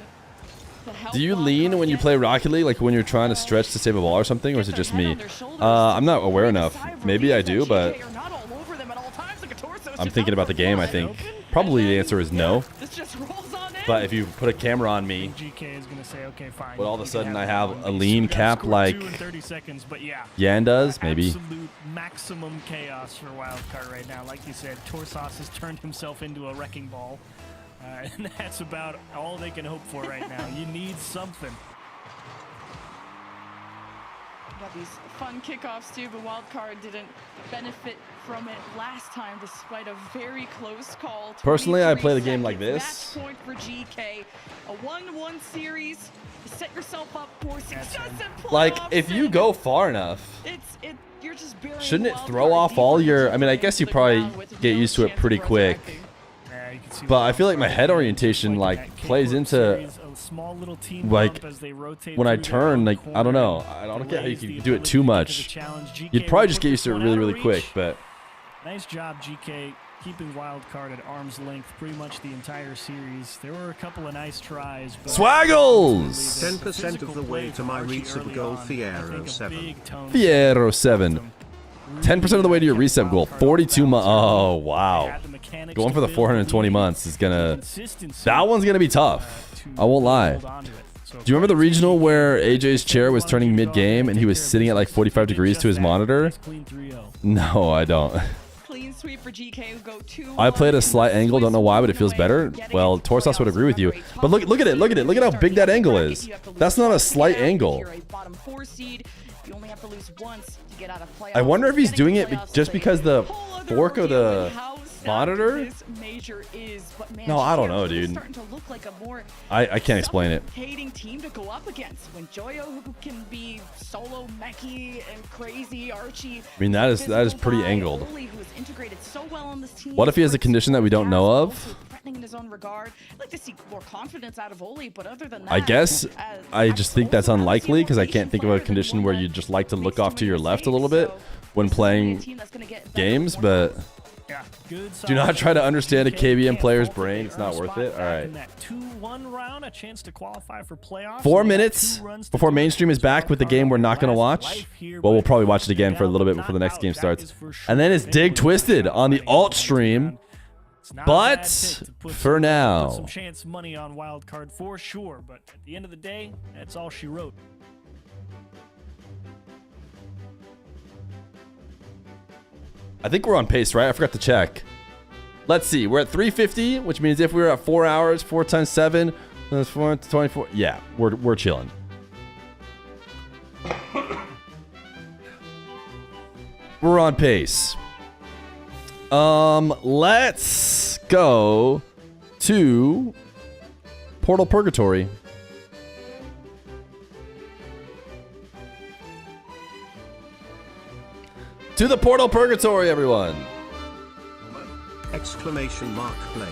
to help. Do you lean when you play Rocket League, like when you're trying to stretch to save a ball or something, or is it just me? I'm not aware enough. Maybe I do, but I'm thinking about the game, I think probably the answer is no. This just rolls on in. But if you put a camera on me, GK is gonna say, okay, fine. but all of a you can sudden I the have ball, a and lean you gotta cap score like 2 in 30 seconds, but yeah. Yan does, maybe. Absolute maximum chaos for Wildcard right now. Like you said, Torsos has turned himself into a wrecking ball. And that's about all they can hope for right now. You need something. Got these fun kickoffs too, but Wildcard didn't benefit from it last time despite a very close call. Personally, I play the 23 game like seconds. this. Match point for GK. A 1-1 series. Set yourself up for success and Like, if you go far enough, you're just burying shouldn't it Wildcard throw off all your... I mean, I guess you probably with get no used to it chance pretty of quick. resurrecting. But I feel like my head orientation, like, plays into... Like, when I turn, like, I don't know. I don't get how you can do it too much. You'd probably just get used to it really, really quick, but... Nice job, GK, keeping Wildcard at arm's length pretty much the entire series. There were a couple of nice tries. But Swaggles! 10% of the way to my resub goal, Fiero 7. Fiero 7. 10% of the way to your reset goal. 42 months. Oh, wow. Going for the 420 months is gonna... That one's gonna be tough. I won't lie. Do you remember the regional where AJ's chair was turning mid-game and he was sitting at like 45 degrees to his monitor? No, I don't. Clean sweep for GK who go 2-1. I played a slight angle, don't know why, but it feels better. Well, Torsos would agree with you. But look at it, look at it. Look at how big that angle is. That's not a slight angle. You're a bottom 4 seed. You only have to lose once to get out of playoffs. I wonder if he's doing it just because the fork of the monitor? No, I don't know, dude. I can't explain it. Hating team to go up against when Joyo, who can be solo mechy and crazy Archie. I mean, that is pretty angled. Who is integrated so well on this team. What if he has a condition that we don't know of? In his own regard. I'd like to see more confidence out of Oli, but other than that, I guess I just think that's unlikely because I can't think of a condition where you just like to look off to your left a little bit when playing games, but do not try to understand a KBM player's brain. It's not worth it. All right. 4 minutes before mainstream is back with the game we're not going to watch. Well, we'll probably watch it again for a little bit before the next game starts. And then it's Dig Twisted on the alt stream. But for now, some chance money on Wildcard for sure. But at the end of the day, that's all she wrote. I think we're on pace, right? I forgot to check. Let's see. We're at 350, which means if we were at 4 hours, 4 times 7, that's 4 to 24. Yeah, we're chilling. We're on pace. Let's go to Portal Purgatory. To the Portal Purgatory, everyone. Exclamation mark play.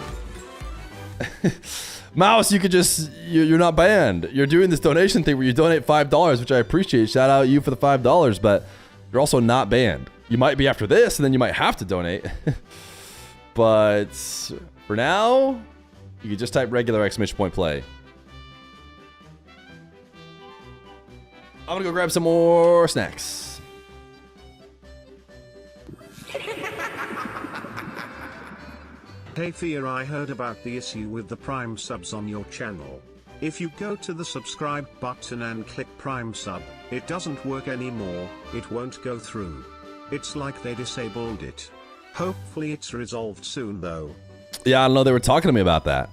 Mouse, you could just, you're not banned. You're doing this donation thing where you donate $5, which I appreciate. Shout out you for the $5, but you're also not banned. You might be after this, and then you might have to donate. But for now, you can just type regular exclamation point play. I'm gonna go grab some more snacks. Hey Fear, I heard about the issue with the Prime subs on your channel. If you go to the subscribe button and click Prime sub, it doesn't work anymore, it won't go through. It's like they disabled it. Hopefully it's resolved soon though. Yeah, I don't know, they were talking to me about that.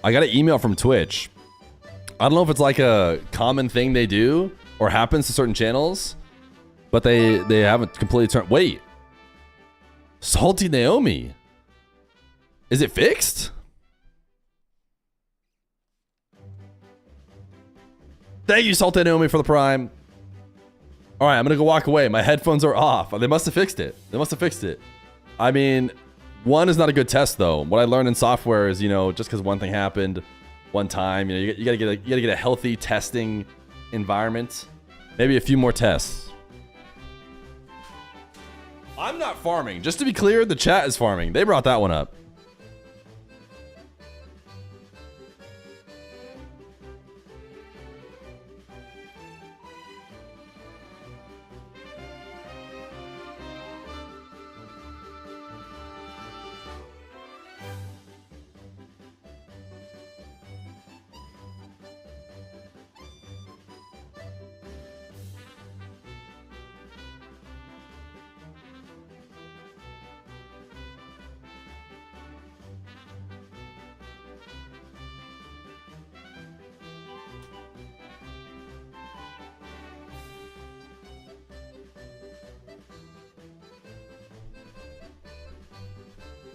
I got an email from Twitch. I don't know if it's like a common thing they do or happens to certain channels, but they haven't completely turned. Wait. Salty Naomi. Is it fixed? Thank you, Salty Naomi, for the Prime. All right, I'm going to go walk away. My headphones are off. They must have fixed it. They must have fixed it. I mean, one is not a good test, though. What I learned in software is, you know, just because one thing happened one time, you know, you gotta get a healthy testing environment. Maybe a few more tests. I'm not farming. Just to be clear, the chat is farming. They brought that one up.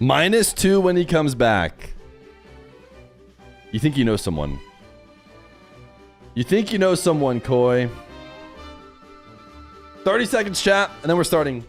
-2 when he comes back. You think you know someone. You think you know someone, Koi. 30 seconds, chat, and then we're starting.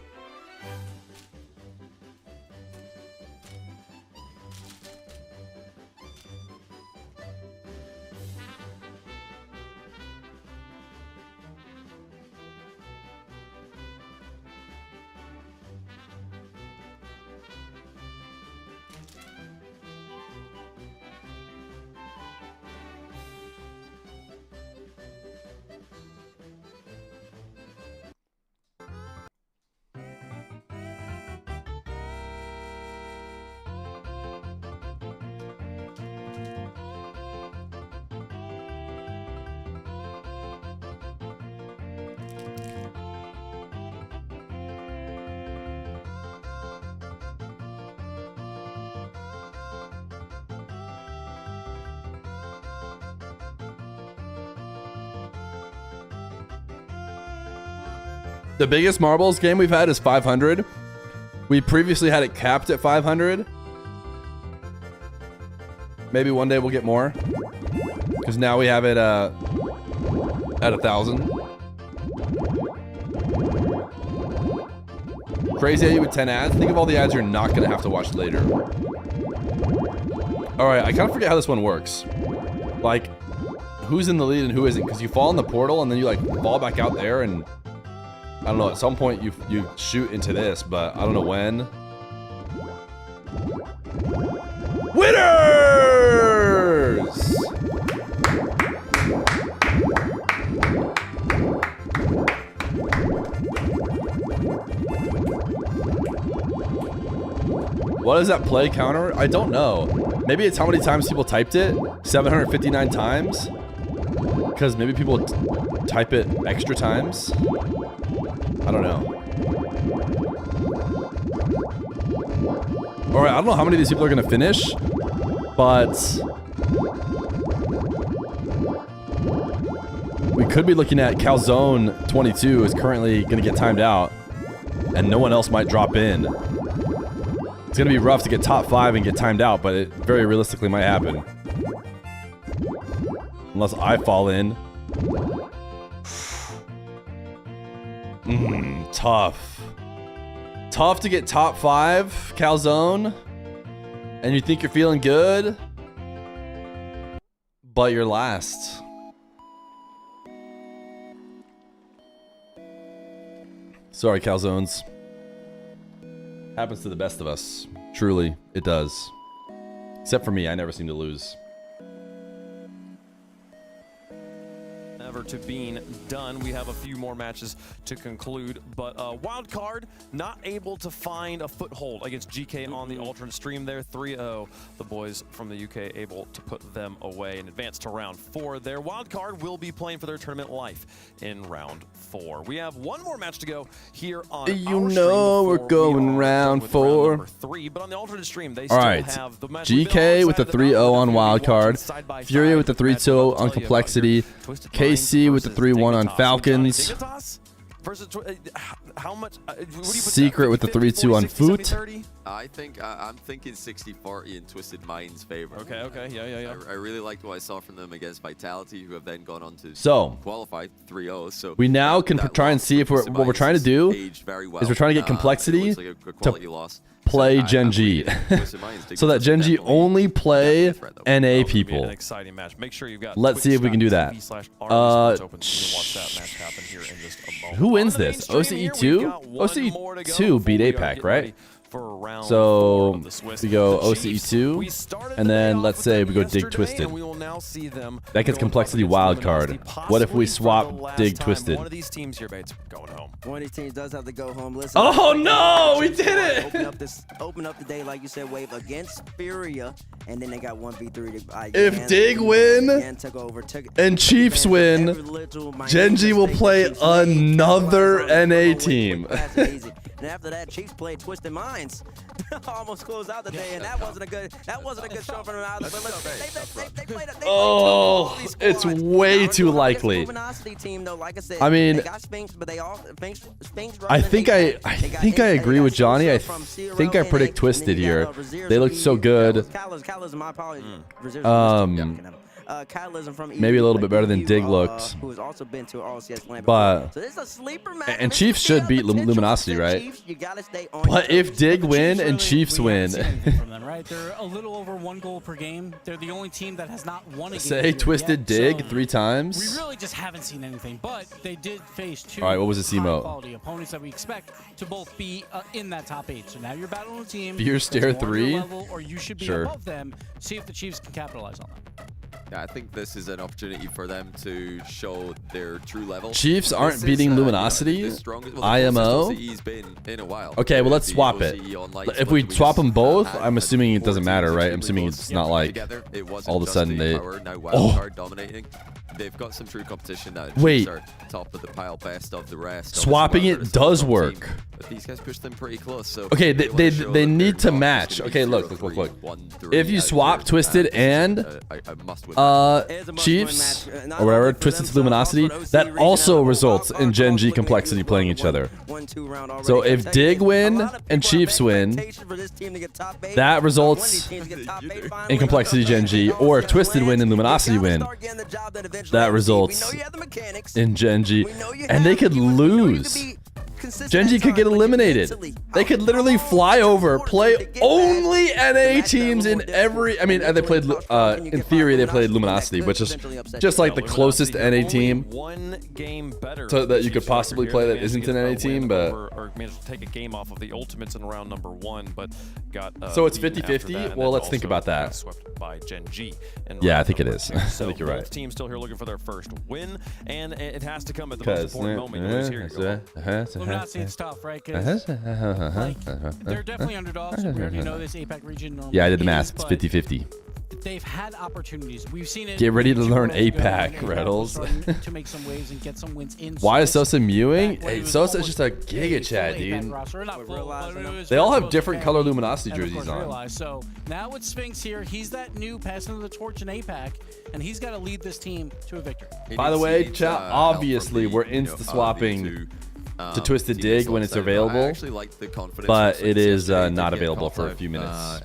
The biggest marbles game we've had is 500. We previously had it capped at 500. Maybe one day we'll get more. Because now we have it at 1,000. Crazy how you with 10 ads. Think of all the ads you're not going to have to watch later. Alright, I kind of forget how this one works. Like, who's in the lead and who isn't. Because you fall in the portal and then you like fall back out there and... I don't know, at some point you shoot into this, but I don't know when. Winners! What is that play counter? I don't know. Maybe it's how many times people typed it. 759 times. Because maybe people type it extra times. I don't know. Alright, I don't know how many of these people are going to finish, but we could be looking at Calzone 22 is currently going to get timed out, and no one else might drop in. It's going to be rough to get top 5 and get timed out, but it very realistically might happen. Unless I fall in. Tough. Tough to get top 5, Calzone. And you think you're feeling good, but you're last. Sorry, Calzones. Happens to the best of us. Truly, it does. Except for me, I never seem to lose. To being done. We have a few more matches to conclude, but Wildcard not able to find a foothold against Geekay on the alternate stream there. 3-0. The boys from the UK able to put them away and advance to round 4 there. Wildcard will be playing for their tournament life in round 4. We have one more match to go here on you know we're going round 4. Round 3, but on the alternate stream they all right, have the match. GK with the 3-0 on Wildcard, Furia with the 3-2 on Complexity, KC with the 3-1 on Falcons, how much? Secret with the 3-2 on Foot. I think I'm thinking 60-40 in Twisted Mind's favor. Okay, yeah. I really liked what I saw from them against Vitality, who have then gone on to qualify 3-0. So we now can try and see if what we're trying to do is we're trying to get Complexity to play Gen G, so that Gen G only play NA people. An exciting match. Make sure you've got. Let's see if we can do that. Who wins this? OCE2? OCE2 beat APAC, right? So we go OCE2, and then let's say we go Dig Twisted. That gets Complexity Wildcard. What if we swap Dig Twisted? One of these teams here, bates, going home. One of these teams does have to go home. Listen. Oh no, we did it! Open up the day, like you said, Wave against Furia, and then they got 1v3. If Dig win and Chiefs win, Gen G will play another NA team. And after that, Chiefs played Twisted Minds. Almost closed out the day, and that wasn't a good show from them either. But look, they played Oh, it's way too likely. Luminosity team, though, like I said, I mean, they got Sphinx, but they all Sphinx I think I agree with Johnny. I think I predict Twisted here. They looked so good. Catalysm from Maybe a little bit better than Dig looked. who has also been to RLCS land But before. So this is a sleeper match. and Chiefs should beat Luminosity, right? You gotta stay on But if Dig win and Chiefs win, from them, right? They're a little over 1 goal per game. They're the only team that has not won a game. say here Twisted yet, Dig so 3 times. We really just haven't seen anything, but they did face 2 All right, what was this emote? high-quality opponents that we expect to both be in that top 8. So now you're battling a team. Fear that's Stare more on your 3? level, or you should be Sure. above them. See if the Chiefs can capitalize on that. Yeah, I think this is an opportunity for them to show their true level. Chiefs aren't beating Luminosity. IMO. He's been in a while. Okay, well let's swap it. If we swap them both, I'm assuming it doesn't matter, right? I'm assuming it's not like all of a sudden they. Now Wildcard dominating. They've got some true competition now. Wait. Chiefs are top of the pile, best of the rest. Swapping it does work. But these guys push them pretty close. So Okay, they need to match. Okay, look. If you swap Twisted and Chiefs or whatever, Twisted to Luminosity, that also results in Gen G Complexity playing each other. So if Dig win and Chiefs win, that results in Complexity Gen G. Or if Twisted win and Luminosity win, that results in Gen G. And they could lose. Gen G could get eliminated. They could literally fly over, play only NA teams in every. I mean, they played. In theory, they played Luminosity, which is just like the closest NA team One game better so that you could possibly play that isn't an NA team, but or managed to take a game off of the Ultimates in round number 1, but got so it's beaten after 50-50. that, and Well, then let's think also about that. got swept by Gen G in Yeah, I round think it number is. 2. I So think you're right. both teams still here looking for their first win, and it has to come at the most important moment. You lose here, you go home. Luminosity, it's tough, right? 'Cause, they're definitely underdogs. We already know this APAC region. normally Yeah, I did the is, math. It's but 50-50. They've had opportunities. We've seen it. Get ready to learn two rounds ago, APAC, and they're Reynolds. starting to make some waves and get some wins in. Why is Sosa mewing? Back when Hey, it was Sosa's just a almost giga chat, fully APAC dude. roster, not full, but it was They all have supposed different to color be, Luminosity and of jerseys course on. realized. So now with Sphinx here, he's that new passing of the torch in APAC, and he's got to lead this team to a victory. By the way, chat, obviously we're insta swapping to Twisted Dig when it's available, I actually like the confidence but of it is Sphinx yesterday. not They get available caught for a out, few minutes. Out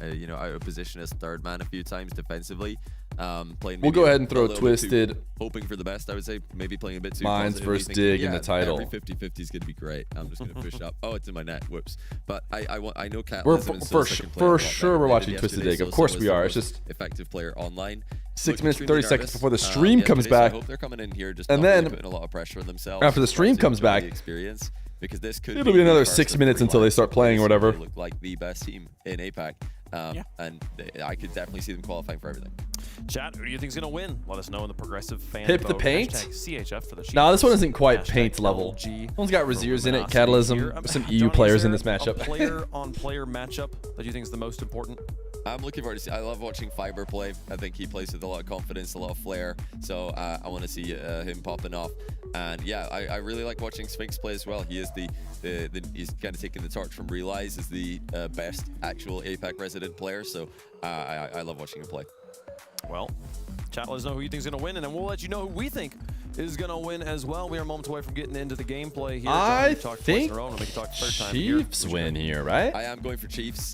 of position as third man a few times defensively. Playing We'll maybe go ahead and a throw little bit too- Twisted. hoping for the best, I would say. Maybe playing a bit too Mines positively, versus thinking, Dig in yeah, the title. Every 50-50 is going to be great. I'm just going to push up. Oh, it's in my net. Whoops. But I know Cat. We're for sure we're watching Twisted Dig. Of course we are. It's just effective player online. 6 minutes, 30 seconds before the Yeah, stream comes today, so I back. hope they're coming in here just And not really then putting a lot of pressure on themselves. after the stream Obviously comes enjoy back, the experience, because this could it'll be another the first 6 of minutes three until they lives start of playing or players who whatever. Look like the best team in APAC, and I could definitely see them qualifying for everything. Chat, who do you think is going to win? Let us know in the progressive fan Hip the vote. paint? #CHF for the No, this one isn't quite Hashtag paint level. LG One's got Raziers in it, Luminosity Catalysm, here. some Johnny, EU is players in there this matchup. A player-on-player matchup that you think is the most important? I'm looking forward to see. I love watching Fiber play. I think he plays with a lot of confidence, a lot of flair. So I want to see him popping off. And yeah, I really like watching Sphinx play as well. He is he's kind of taking the torch from Realize as the best actual APAC resident player. So I love watching him play. Well, chat, let us know who you think is going to win, and then we'll let you know who we think is going to win as well. We are moments away from getting into the gameplay here. I Talked twice think in a row, and we'll make you talk a third time here. Chiefs win here, right? I am going for Chiefs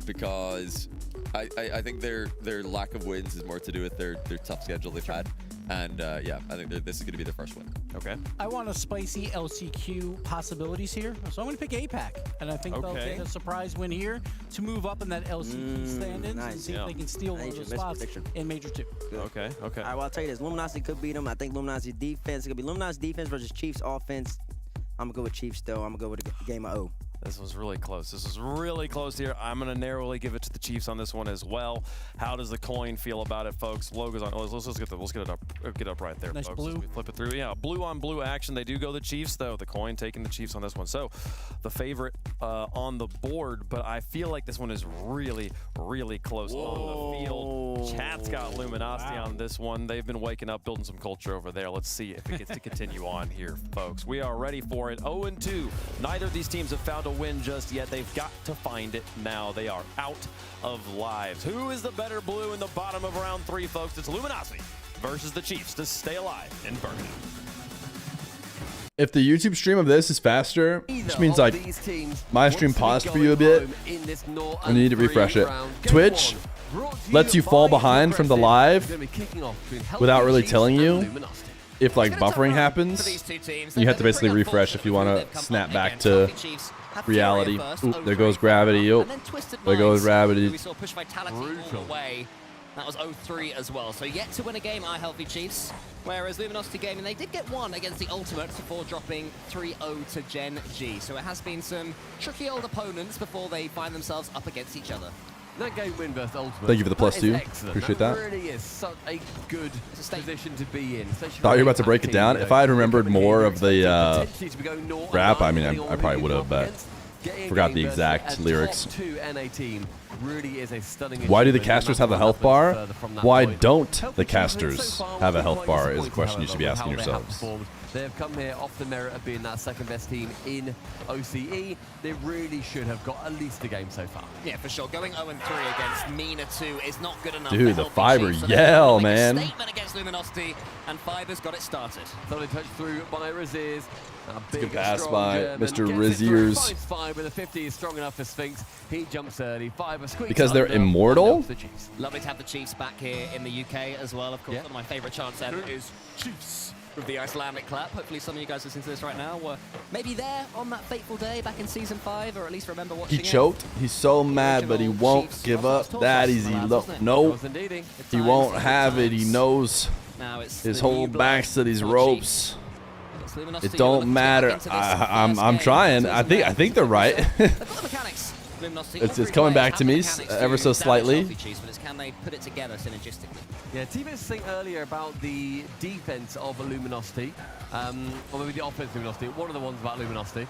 because I think their lack of wins is more to do with their tough schedule they've had. And yeah, I think this is going to be their first win. Okay. I want a spicy LCQ possibilities here, so I'm going to pick APAC, and I think they'll get a surprise win here to move up in that LCQ standings and see if they can steal one of those spots in Major 2. Okay. All right, well, I'll tell you this. Luminosity could beat them. I think Luminosity defense. It's going to be Luminosity defense versus Chiefs offense. I'm going to go with Chiefs, though. I'm going to go with a game of O. This was really close. This was really close here. I'm going to narrowly give it to the Chiefs on this one as well. How does the coin feel about it, folks? Logos on. Let's get it up right there, nice folks. blue. We flip it through. Yeah, blue on blue action. They do go the Chiefs, though. The coin taking the Chiefs on this one. So the favorite on the board, but I feel like this one is really, really close on the field. Chat's got Luminosity on this one. They've been waking up, building some culture over there. Let's see if it gets to continue on here, folks. We are ready for it. 0-2. Neither of these teams have found a the win just yet. They've got to find it now. They are out of lives. Who is the better blue in the bottom of round 3, folks? It's Luminosity versus the Chiefs to stay alive in Birmingham. If the YouTube stream of this is faster, which means like my stream paused for you a bit, and you need to refresh it. Twitch lets you fall behind from the live without really telling you if like buffering happens. You have to basically refresh if you want to snap back to reality. Ooh, there goes gravity. Oh, there goes gravity. We saw push Vitality all the way. That was 0-3 as well. So yet to win a game are Healthy Chiefs. Whereas Luminosity Gaming, they did get one against the Ultimates before dropping 3-0 to Gen G. So it has been some tricky old opponents before they find themselves up against each other. That game win versus Ultimate. Thank you for the +2. Appreciate that. Really is such a good position to be in. Thought you were about to break it down. If I had remembered more of the rap, I mean, I probably would have, but forgot the exact lyrics. Really is a stunning. Why do the casters have a health bar? Why don't the casters have a health bar is a question you should be asking yourselves. They have come here off the merit of being that second best team in OCE. They really should have got at least a game so far. Yeah, for sure. Going 0-3 against Mina 2 is not good enough. Dude, the Fiber yell, man. Statement against Luminosity, and Fiber's got it started. Lovely touch through by Raziz. It's a good pass by Mr. Raziers. Fiber, the 50 is strong enough for Sphinx. He jumps early. Fiber squeaks Because they're under. immortal? Lovely to have the Chiefs back here in the UK as well. Of course, one of my favorite chants ever is Chiefs with the Icelandic clap. Hopefully some of you guys listening to this right now were maybe there on that fateful day back in Season 5, or at least remember watching He choked. He's so mad, but he won't give up that easy. No, he won't have it. He knows his whole back's to these ropes. It don't matter. I'm trying. I think they're right. It's coming back to me ever so slightly. Can they put it together synergistically? Yeah, T-Bit was saying earlier about the defense of a Luminosity, or maybe the offense of Luminosity. One of the ones about Luminosity.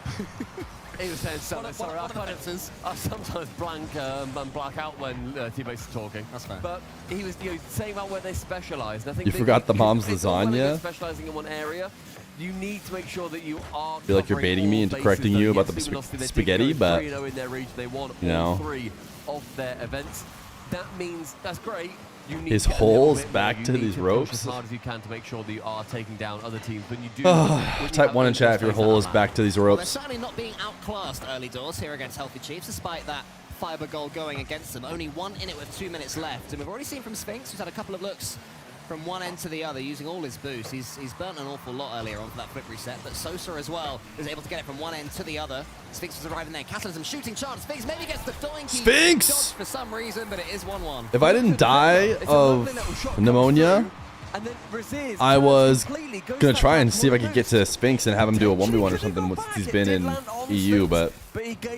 He was saying something. Sorry, I sometimes blank and black out when T-Base's talking. That's fair. But he was saying about where they specialize. I think You forgot the mom's lasagna? Specializing in one area. You need to make sure that you are. I feel like you're baiting me into correcting you about the spaghetti, but in their region, they won you know, all 3 of their events. That means that's great. You need his to get holes back to these ropes. As hard as you can to make sure that you are taking down other teams. When you do, type 1 in chat if your hole is back to these Well, they're ropes. certainly not being outclassed early doors here against Healthy Chiefs, despite that Fiber goal going against them. Only 1 in it with 2 minutes left. And we've already seen from Sphinx, who's had a couple of looks from one end to the other, using all his boost. He's burnt an awful lot earlier on for that quick reset, but Sosa as well is able to get it from one end to the other. Sphinx was arriving there. Catalysm shooting chance. Sphinx maybe gets the doinky Sphinx! dodge for some reason, but it is 1-1. If I didn't die of pneumonia, I was gonna try and see if I could get to Sphinx and have him do a 1v1 or something once he's been in EU, but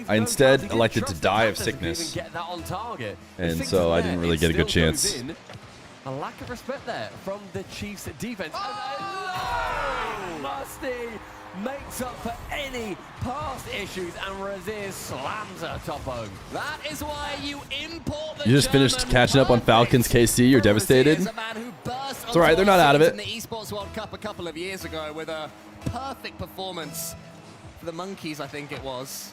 I instead elected to die of sickness, and so I didn't really get a good chance. A lack of respect there from the Chiefs' defense. Musty makes up for any past issues, and Razier slams a top home. That is why you import the You just finished catching up on Falcons KC. You're devastated. It's alright, they're not out of it. In the Esports World Cup a couple of years ago with a perfect performance for the Monkeys, I think it was.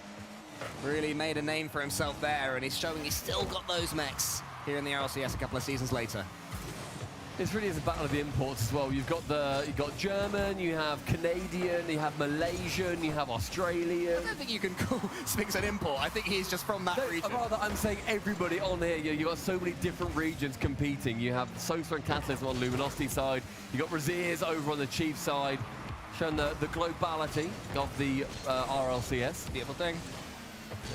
Really made a name for himself there, and he's showing he's still got those mechs here in the RLCS a couple of seasons later. This really is a battle of the imports as well. You've got German, you have Canadian, you have Malaysian, you have Australian. I don't think you can call Sphinx an import. I think he's just from that region. Rather, I'm saying everybody on here. You've got so many different regions competing. You have Sosa and Catalysm on Luminosity side. You've got Raziers over on the Chief side, showing the globality of the RLCS. Beautiful thing.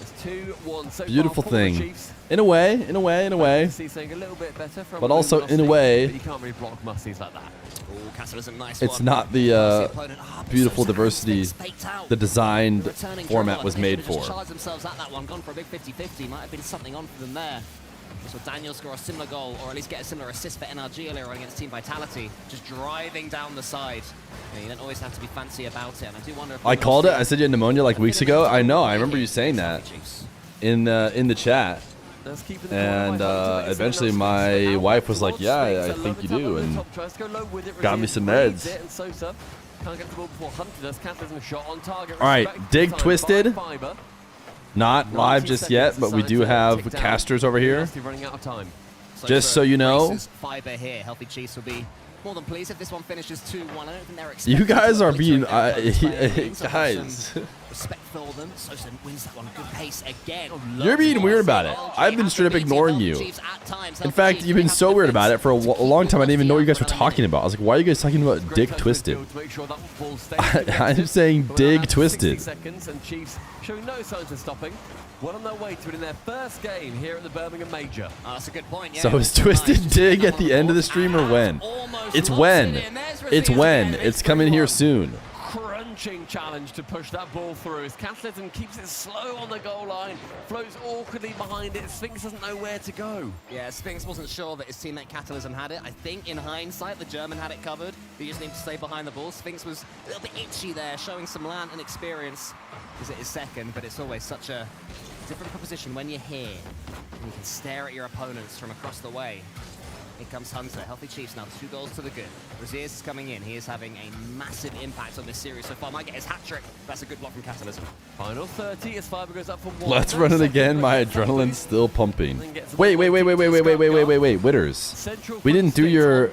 It's 2-1 so Beautiful far for the thing. Chiefs. In a way. Saying a little bit better from But also in a Luminosity, way, but you can't really block Musties like that. Oh, Catalysm, nice it's one. not the beautiful diversity the designed format was made for. Just charged themselves at that one, gone for a big 50-50. Might have been something on for them there. We saw Daniel score a similar goal, or at least get a similar assist for NRG earlier on against Team Vitality. Just driving down the side. You don't always have to be fancy about it, and I do wonder if... I called it. I said you had pneumonia like weeks ago. I know. I remember you saying that in the chat. And eventually my wife was like, yeah, I think you do, and got me some meds. All right, Dig Twisted. Not live just yet, but we do have casters over here. Running out of time. Just so you know. Fiber here. Healthy Chiefs will be more than pleased if this one finishes 2-1. I don't think they're expecting. You guys are being guys. Respect for them. Sosa wins that one. Good pace again. You're being weird about it. I've been straight up ignoring you. In fact, you've been so weird about it for a long time. I didn't even know what you guys were talking about. I was like, why are you guys talking about Dig Twisted? I'm saying Dig Twisted. Seconds and Chiefs showing no signs of stopping. Well on their way to winning their first game here at the Birmingham Major. Oh, that's a good point. Yeah. So is Twisted Dig at the end of the stream or when? It's when. It's when. It's coming here soon. Crunching challenge to push that ball through as Catalysm keeps it slow on the goal line, flows awkwardly behind it. Sphinx doesn't know where to go. Yeah, Sphinx wasn't sure that his teammate Catalysm had it. I think in hindsight, the German had it covered. He just needed to stay behind the ball. Sphinx was a little bit itchy there, showing some land and experience. Is it his second, but it's always such a different proposition when you're here and you can stare at your opponents from across the way. Here comes Hunter. Healthy Chiefs now 2 goals to the good. Raziers is coming in. He is having a massive impact on this series so far. Might get his hat-trick. That's a good block from Catalysm. Final 30 as Fiber goes up for 1. Let's run it again. My adrenaline's still pumping. Wait. Witters. We didn't do your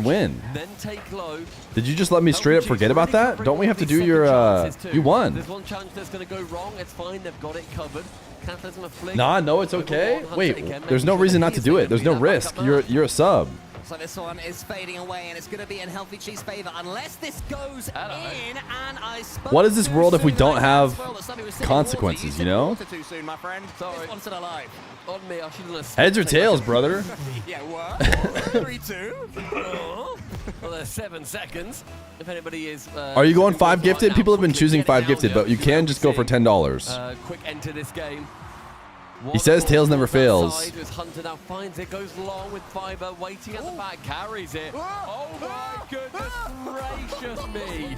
win. Then take low. Did you just let me straight up forget about that? Don't we have to do your you won. There's one challenge that's going to go wrong. It's fine. They've got it covered. Nah, no, it's okay. Wait, there's no reason not to do it. There's no risk. You're a sub. So this one is fading away, and it's going to be in Healthy Chiefs' favor unless this goes in. And I spoke What is this world if we don't have consequences, you know? Too soon, my friend. This one's still alive. On me, I should have. Heads or tails, brother? Yeah, what? 3-2. Well, there's 7 seconds. If anybody is. Are you going 5 gifted? People have been choosing 5 gifted, but you can just go for $10. Quick enter this game. He says tails never fails. Hunter now finds it, goes long with Fiber, waiting at the back, carries it. Oh my goodness gracious me.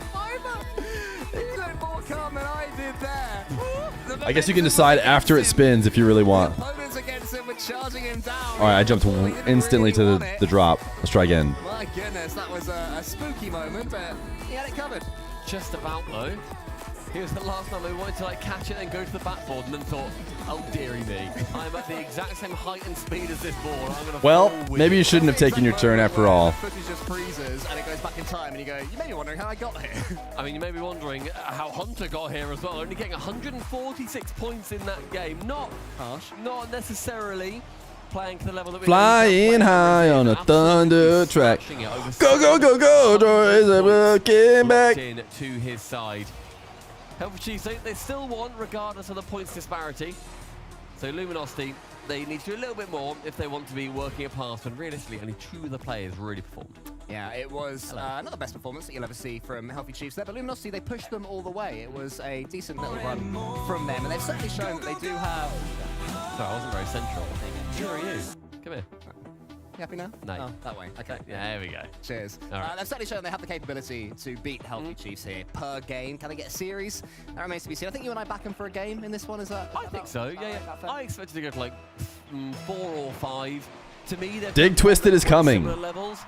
You look more calm than I did there. I guess you can decide after it spins if you really want. Opponents against him were charging him down. All right, I jumped instantly to the drop. Let's try again. My goodness, that was a spooky moment, but he had it covered. Just about though. Here's the last time we wanted to catch it and go to the backboard and then thought, oh dearie me, I'm at the exact same height and speed as this ball. I'm gonna well, maybe you shouldn't have taken your turn after all. Footage just freezes and it goes back in time and you go, you may be wondering how I got here. I mean, you may be wondering how Hunter got here as well, only getting 146 points in that game. Not harsh, not necessarily playing to the level that we flying high on a thunder track. Go, Troy, looking back. To his side. Healthy Chiefs, they still won regardless of the points disparity. So Luminosity, they need to do a little bit more if they want to be working a pass, when realistically only 2 of the players really performed. Yeah, it was not the best performance that you'll ever see from Healthy Chiefs there, but Luminosity, they pushed them all the way. It was a decent little run from them, and they've certainly shown that they do have... Sorry, I wasn't very central. Who are you? Come here. You happy now? No. Oh, that way. Okay. Yeah, there we go. Cheers. All right. They've certainly shown they have the capability to beat Healthy Chiefs here per game. Can they get a series? That remains to be seen. I think you and I back them for a game in this one. Is that? I think so. Yeah. I expected to go to 4 or 5. To me, they've Dig Twisted is coming. Levels,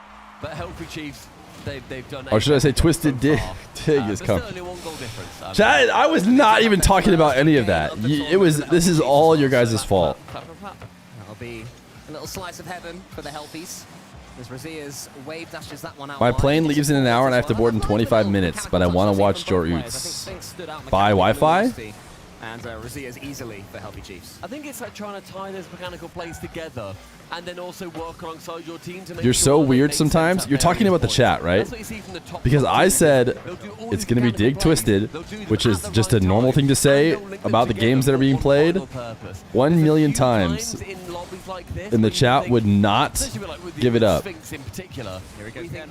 but Healthy Chiefs, they've done. Or should I say Twisted Dig is coming? Only 1 goal difference. Chad, I was not even talking about any of that. This is all your guys' fault. That'll be a little slice of heaven for the Healthies. As Raziers wave dashes that one out. My plane leaves in an hour and I have to board in 25 minutes, but I want to watch Jor Oots. Buy Wi-Fi? And Raziers easily for Healthy Chiefs. I think it's trying to tie those mechanical plays together and then also work alongside your team to make You're so weird sometimes. You're talking about the chat, right? Because I said it's going to be Dig Twisted, which is just a normal thing to say about the games that are being played 1 million times. And the chat would not give it up.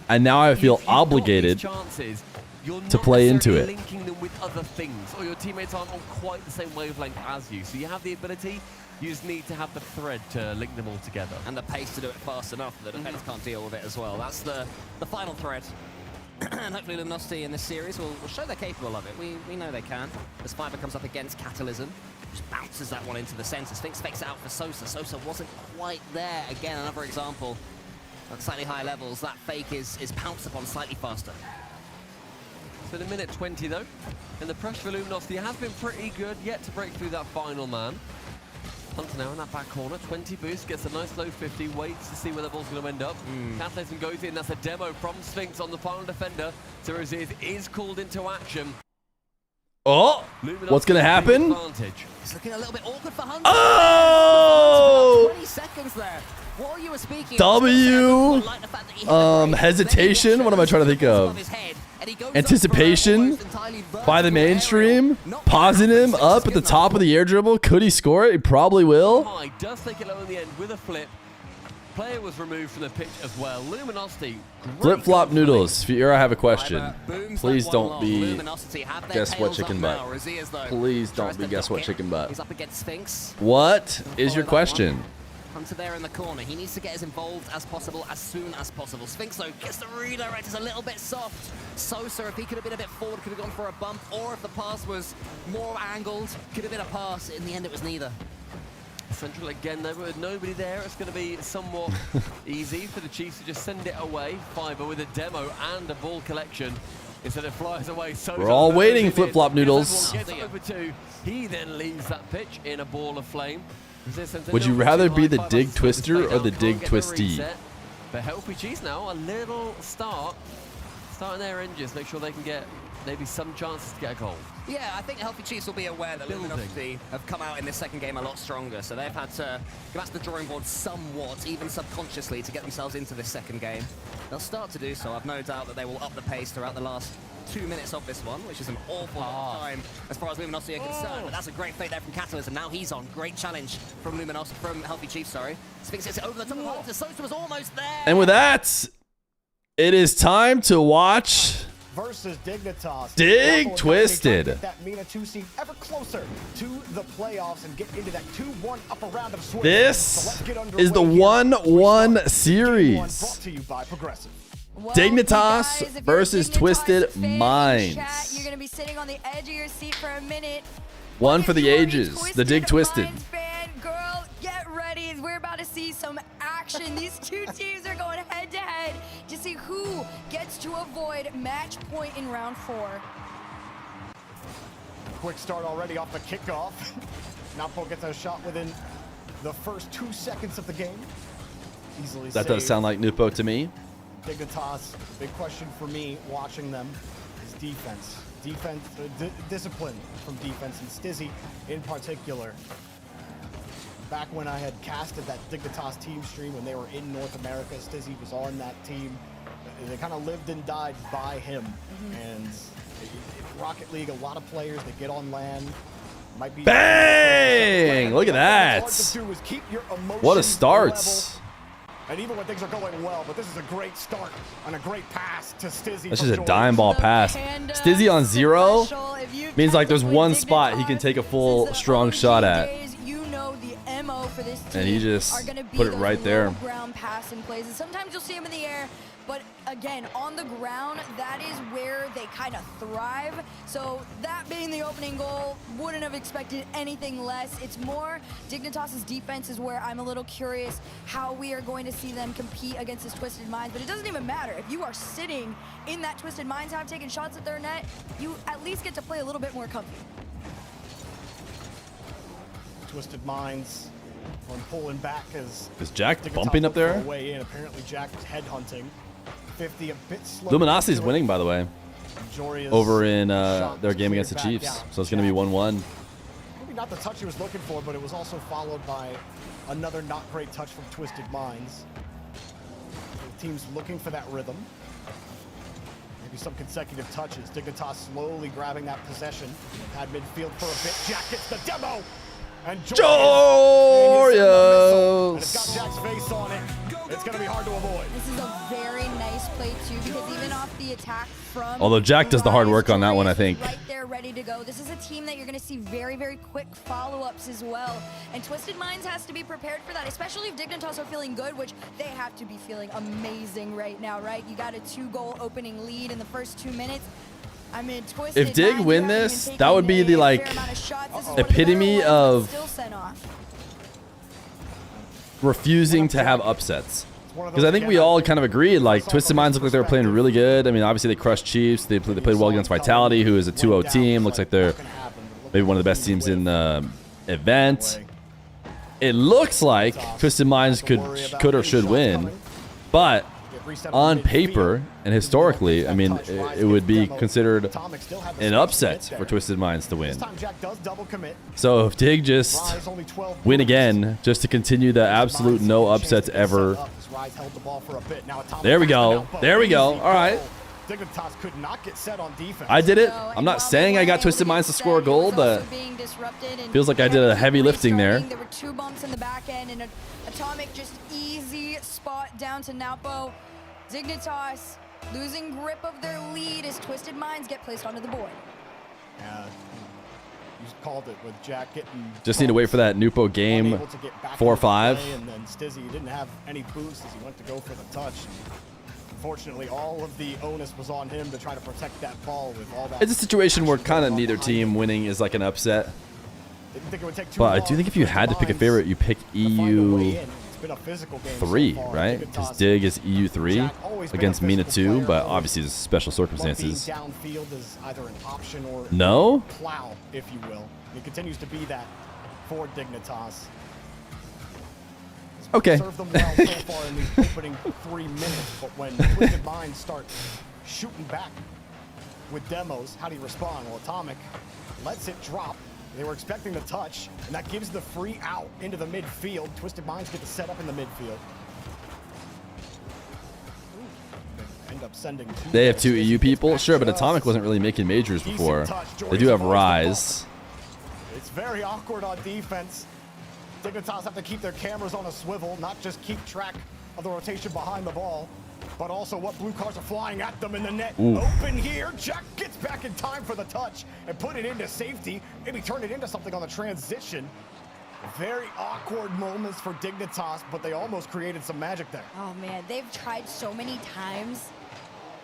And now I feel obligated to play into it. Linking them with other things, or your teammates aren't on quite the same wavelength as you. So you have the ability, you just need to have the thread to link them all together. And the pace to do it fast enough that the defense can't deal with it as well. That's the final thread. And hopefully Luminosity in this series will show they're capable of it. We know they can. As Fiber comes up against Catalysm, just bounces that one into the center. Sphinx fakes it out for Sosa. Sosa wasn't quite there. Again, another example. At slightly higher levels, that fake is pounced upon slightly faster. So in a minute 20 though, and the pressure for Luminosity has been pretty good, yet to break through that final man. Hunter now in that back corner, 20 boost, gets a nice low 50, waits to see where the ball's going to end up. Catalyst goes in, that's a demo from Sphinx on the final defender. So Aziz is called into action. Oh, what's going to happen? It's looking a little bit awkward for Hunter. Oh! 20 seconds there. While you were speaking, W. Hesitation. What am I trying to think of? Anticipation by the mainstream. Pausing him up at the top of the air dribble. Could he score it? He probably will. He does take it low in the end with a flip. Player was removed from the pitch as well. Luminosity. Flip-flop noodles. Feer, I have a question. Please don't be guess what chicken butt. Please don't be guess what chicken butt. He's up against Sphinx. What is your question? Hunter there in the corner. He needs to get as involved as possible as soon as possible. Sphinx, though, gets the redirect. It's a little bit soft. Sosa, if he could have been a bit forward, could have gone for a bump, or if the pass was more angled, could have been a pass. In the end, it was neither. Central again, though, with nobody there. It's going to be somewhat easy for the Chiefs to just send it away. Fiber with a demo and a ball collection. Instead it flies away. So we're all waiting, flip-flop noodles. Gets over two. He then leaves that pitch in a ball of flame. Would you rather be the dig twister or the dig twisty? The Healthy Chiefs now, a little starting their engines, make sure they can get maybe some chances to get a goal. Yeah, I think Healthy Chiefs will be aware that Luminosity have come out in this second game a lot stronger, so they've had to go back to the drawing board somewhat, even subconsciously, to get themselves into this second game. They'll start to do so. I've no doubt that they will up the pace throughout the last 2 minutes of this one, which is an awful lot of time as far as Luminosity are concerned. But that's a great fake there from Catalyst, and now he's on. Great challenge from Luminosity, from Healthy Chiefs, sorry. Sphinx gets it over the top of Hunter. Sosa was almost there. And with that, it is time to watch versus Dignitas. Dig Twisted. Get that MENA 2 seed ever closer to the playoffs and get into that 2-1 upper round of Swift. This is the 1-1 series. Brought to you by Progressive. Well, Dignitas guys, versus Twisted Minds. You're going to be sitting on the edge of your seat for a minute. One for the ages. The Dig Twisted. Fan, girls, get ready. We're about to see some action. These two teams are going head to head to see who gets to avoid match point in round 4. Quick start already off the kickoff. Napo gets a shot within the first 2 seconds of the game. Easily That does saved. sound like Nupo to me. Dignitas, big question for me watching them is defense. Discipline from defense, and Stizzy in particular. Back when I had casted that Dignitas team stream when they were in North America, Stizzy was on that team. They kind of lived and died by him. And Rocket League, a lot of players that get on land. Might be Bang! Look at that. What a start. And even when things are going well, but this is a great start on a great pass to Stizzy. That's just a dime ball pass. Stizzy on 0 means like there's one spot he can take a full strong shot at. And he just put it right there. Ground passing plays. And sometimes you'll see him in the air, but again, on the ground, that is where they kind of thrive. So that being the opening goal, wouldn't have expected anything less. It's more Dignitas' defense is where I'm a little curious how we are going to see them compete against this Twisted Minds. But it doesn't even matter. If you are sitting in that Twisted Minds have taken shots at their net, you at least get to play a little bit more comfy. Twisted Minds on pulling back as is Jack bumping up there? Way in. Apparently Jack is headhunting. 50 a bit slow. Luminosity's winning, by the way, over in their game against the Chiefs. Out. So it's going to be 1-1. Maybe not the touch he was looking for, but it was also followed by another not great touch from Twisted Minds. The team's looking for that rhythm. Maybe some consecutive touches. Dignitas slowly grabbing that possession. Had midfield for a bit. Jack gets the demo. And Jorios! And it's got Jack's face on it. It's going to be hard to avoid. This is a very nice play, too, because even off the attack from... Although Jack does the hard work on that one, I think. Right there, ready to go. This is a team that you're going to see very, very quick follow-ups as well. And Twisted Minds has to be prepared for that, especially if Dignitas are feeling good, which they have to be feeling amazing right now, right? You got a 2-goal opening lead in the first 2 minutes. I mean, if Dig win this, that would be the like epitome of refusing to have upsets. Because I think we all kind of agreed, like, Twisted Minds look like they were playing really good. I mean, obviously they crushed Chiefs. They played well against Vitality, who is a 2-0 team. Looks like they're maybe one of the best teams in the event. It looks like Twisted Minds could or should win. But on paper and historically, I mean, it would be considered an upset for Twisted Minds to win. So if Dig just win again, just to continue the absolute no upsets ever. There we go. There we go. All right. Dignitas could not get set on defense. I did it. I'm not saying I got Twisted Minds to score a goal, but feels like I did a heavy lifting there. There were 2 bumps in the back end, and Atomic just easy spot down to Napo. Dignitas losing grip of their lead as Twisted Minds get placed onto the board. Yeah, you called it with Jack getting. Just need to wait for that Nupo game 4-5. And then Stizzy didn't have any boost as he went to go for the touch. Unfortunately, all of the onus was on him to try to protect that ball with all that. It's a situation where kind of neither team winning is like an upset. Didn't think it would take too But I long do think if you had to pick a favorite, you pick EU3, right? Because Dig is EU3 against Mina 2, but obviously there's special circumstances. Downfield is either an option or No? plow, if you will. It continues to be that for Dignitas. Okay. Served them well so far in these opening 3 minutes, but when Twisted Minds start shooting back with demos, how do you respond? Well, Atomic lets it drop. They were expecting the touch, and that gives the free out into the midfield. Twisted Minds get to set up in the midfield. End up sending They have 2 EU people? Sure, but Atomic wasn't really making majors before. They do have Rise. It's very awkward on defense. Dignitas have to keep their cameras on a swivel, not just keep track of the rotation behind the ball, but also what blue cards are flying at them in the net. Ooh. Open here, Jack gets back in time for the touch and put it into safety, maybe turn it into something on the transition. Very awkward moments for Dignitas, but they almost created some magic there. Oh man, they've tried so many times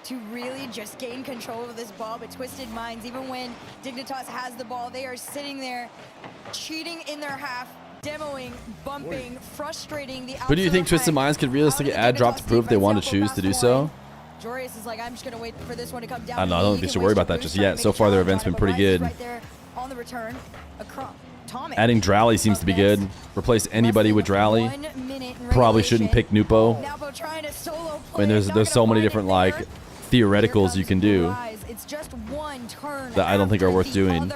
to really just gain control of this ball, but Twisted Minds, even when Dignitas has the ball, they are sitting there cheating in their half, demoing, bumping, frustrating the. But do you think Twisted Minds could realistically add drop to prove they want to choose to do so? Jorius is like, I'm just gonna wait for this one to come down. I don't know. I don't think they should worry about that just yet. So far, their event's been pretty good. Right there on the return, Atomic. Adding Drally seems to be good. Replace anybody with Drally. Probably shouldn't pick Nupo. I mean, there's so many different like theoreticals you can do It's just one turn that I don't think are worth doing.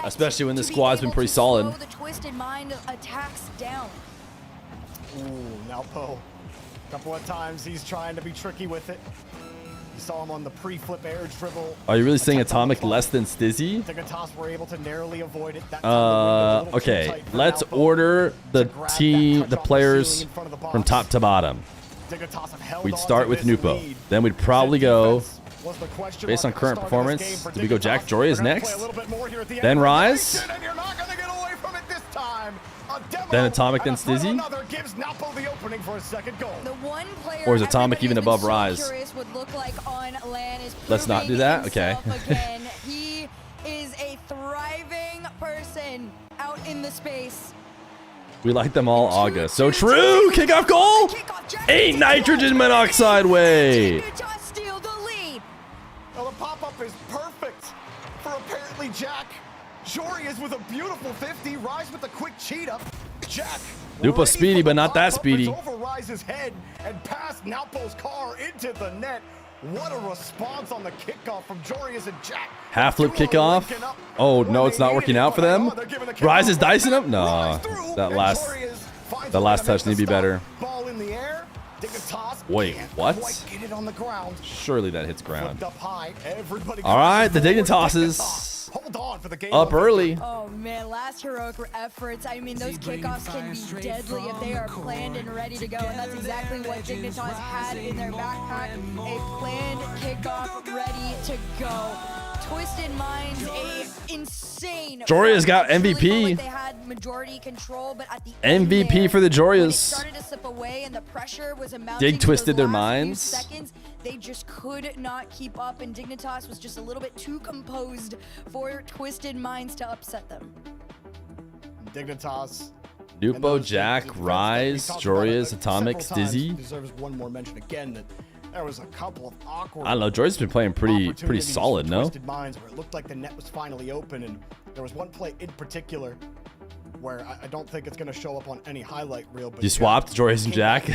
Especially when the squad's been pretty solid. The Twisted Mind attacks down. Ooh, now Poe. A couple of times he's trying to be tricky with it. You saw him on the pre-flip air dribble. Are you really saying Atomic less than Stizzy? Dignitas were able to narrowly avoid it. Okay. Let's order the players from top to bottom. We'd start with Nupo. Then we'd probably go, based on current performance, do we go Jack Jorius next? Then Rise? Then Atomic, then Stizzy? Or is Atomic even above Rise? Let's not do that? Okay. He is a thriving person out in the space. We like them all, August. So true! Kickoff goal! Ain't nitrogen monoxide way! Well, the pop-up is perfect for apparently Jack. Jorius with a beautiful 50. Rise with a quick cheat up. Jack. Nupo speedy, but not that speedy. Over Rise's head and past Naupo's car into the net. What a response on the kickoff from Jorius and Jack. Half flip kickoff. Oh, no, it's not working out for them. Rise is dicing them? No, that last touch need to be better. Ball in the air. Wait, what? Get it on the ground. Surely that hits ground. Up high. Everybody all right, the Dignitases up early. Oh man, last heroic efforts. I mean, those kickoffs can be deadly if they are planned and ready to go, and that's exactly what Dignitas had in their backpack. A planned kickoff ready to go. Twisted Minds, a insane. Jorius got MVP. They had majority control, but at the MVP end for the Jorius. started to slip away and the pressure was mounting. Dig twisted their minds. Seconds, they just could not keep up, and Dignitas was just a little bit too composed for Twisted Minds to upset them. Dignitas Nupo, Jack, Rise, Jorius, Atomic, Stizzy. Deserves one more mention again that there was a couple of awkward. I don't know. Jorius has been playing pretty solid, no? Twisted Minds where it looked like the net was finally open, and there was one play in particular where I don't think it's going to show up on any highlight reel. But You swapped Jorius and Jack,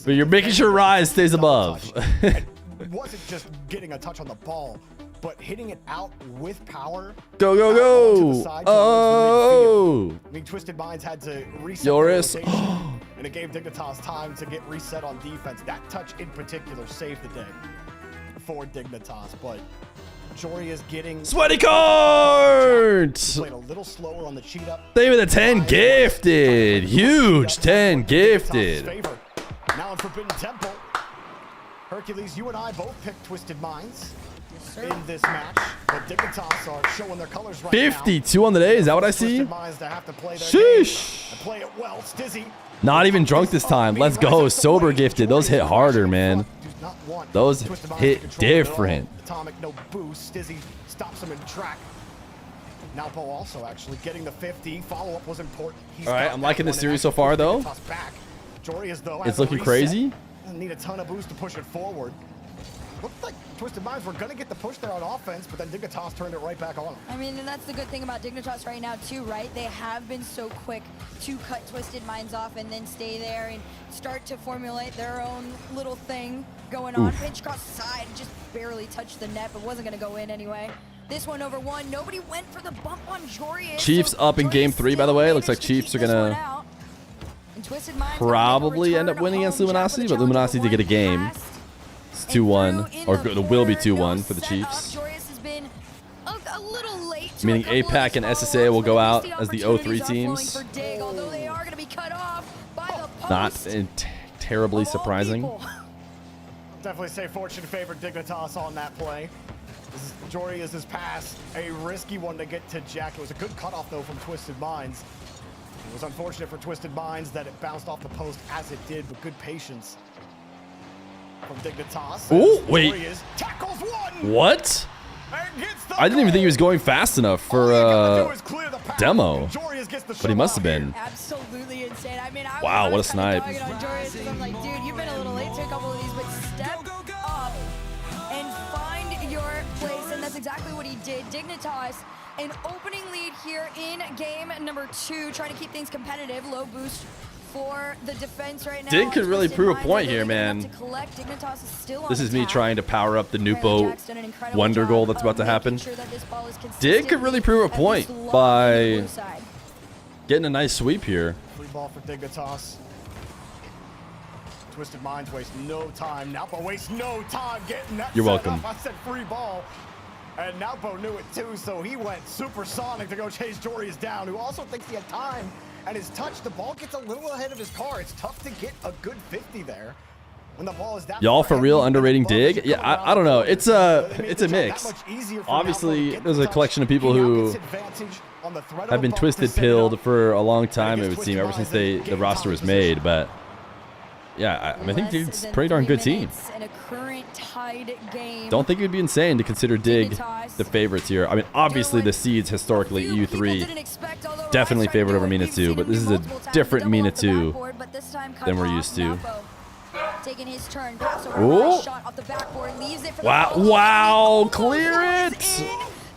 but you're making sure Rise stays above. It wasn't just getting a touch on the ball, but hitting it out with power. Go, go, go! Oh! I mean, Twisted Minds had to reset Joris. the rotation, and it gave Dignitas time to get reset on defense. That touch in particular saved the day for Dignitas, but Jory is getting Sweaty card! Played a little slower on the cheat up. Save with a 10 gifted. Huge 10 gifted. Now in Forbidden Temple, Hercules, you and I both picked Twisted Minds in this match, but Dignitas are showing their colors right 52 on the day. Is that what I see? Sheesh. Play it well. Stizzy. Not even drunk this time. Let's go. Sober gifted. Those hit harder, man. Those hit different. Atomic, no boost. Stizzy stops him in track. Nalpo also actually getting the 50. Follow-up was important. All right, I'm liking this series so far, though. It's looking crazy. Need a ton of boost to push it forward. Looked like Twisted Minds were going to get the push there on offense, but then Dignitas turned it right back on them. I mean, and that's the good thing about Dignitas right now, too, right? They have been so quick to cut Twisted Minds off and then stay there and start to formulate their own little thing going on. Pinch cross side, just barely touched the net, but wasn't going to go in anyway. This one over one. Nobody went for the bump on Jorius. Chiefs up in game 3, by the way. Looks like Chiefs are going to probably end up winning against Luminosity, but Luminosity did get a game. It's 2-1, or it will be 2-1 for the Chiefs. Meaning APAC and SSA will go out as the 0-3 teams. Not terribly surprising. Definitely say fortune favored Dignitas on that play. Jorius' pass, a risky one to get to Jack. It was a good cutoff, though, from Twisted Minds. It was unfortunate for Twisted Minds that it bounced off the post as it did, but good patience from Dignitas. Oh, wait. Tackles one. What? I didn't even think he was going fast enough for demo, but he must have been. Absolutely insane. I mean, wow, what a snipe. I'm like, dude, you've been a little late to a couple of these, but step up and find your place, and that's exactly what he did. Dignitas, an opening lead here in game number 2, trying to keep things competitive. Low boost for the defense right now. Dig could really prove a point here, man. This is me trying to power up the Nupo wonder goal that's about to happen. Dig could really prove a point by getting a nice sweep here. Free ball for Dignitas. Twisted Minds waste no time. Nalpo wastes no time getting that. You're welcome. I said free ball. And Nalpo knew it too, so he went supersonic to go chase Jorius down, who also thinks he had time. And his touch, the ball gets a little ahead of his car. It's tough to get a good 50 there when the ball is that Y'all for real underrating Dig? Yeah, I don't know. It's a mix. Obviously, there's a collection of people who have been twisted pilled for a long time, it would seem, ever since the roster was made. But yeah, I think Dig's a pretty darn good team. Don't think it would be insane to consider Dig the favorites here. I mean, obviously the seeds historically EU3 definitely favored over MENA 2, but this is a different MENA 2 than we're used to. Taking his turn, pass over, oh. shot off the backboard, leaves it for wow, the wow, clear it!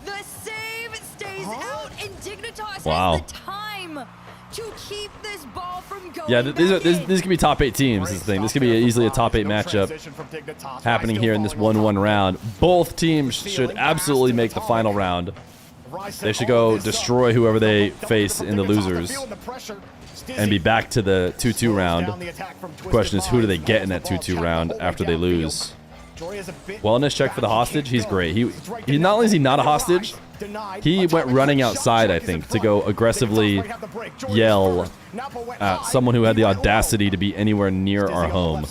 The save stays out, and Dignitas wow. has the time to keep this ball from going. Yeah, this could be top 8 teams. This thing, this could be easily a top 8 matchup happening here in this 1-1 round. Both teams should absolutely make the final round. They should go destroy whoever they face in the losers and be back to the 2-2 round. The question is, who do they get in that 2-2 round after they lose? Wellness check for the hostage. He's great. He not only is he not a hostage, he went running outside, I think, to go aggressively yell at someone who had the audacity to be anywhere near our home.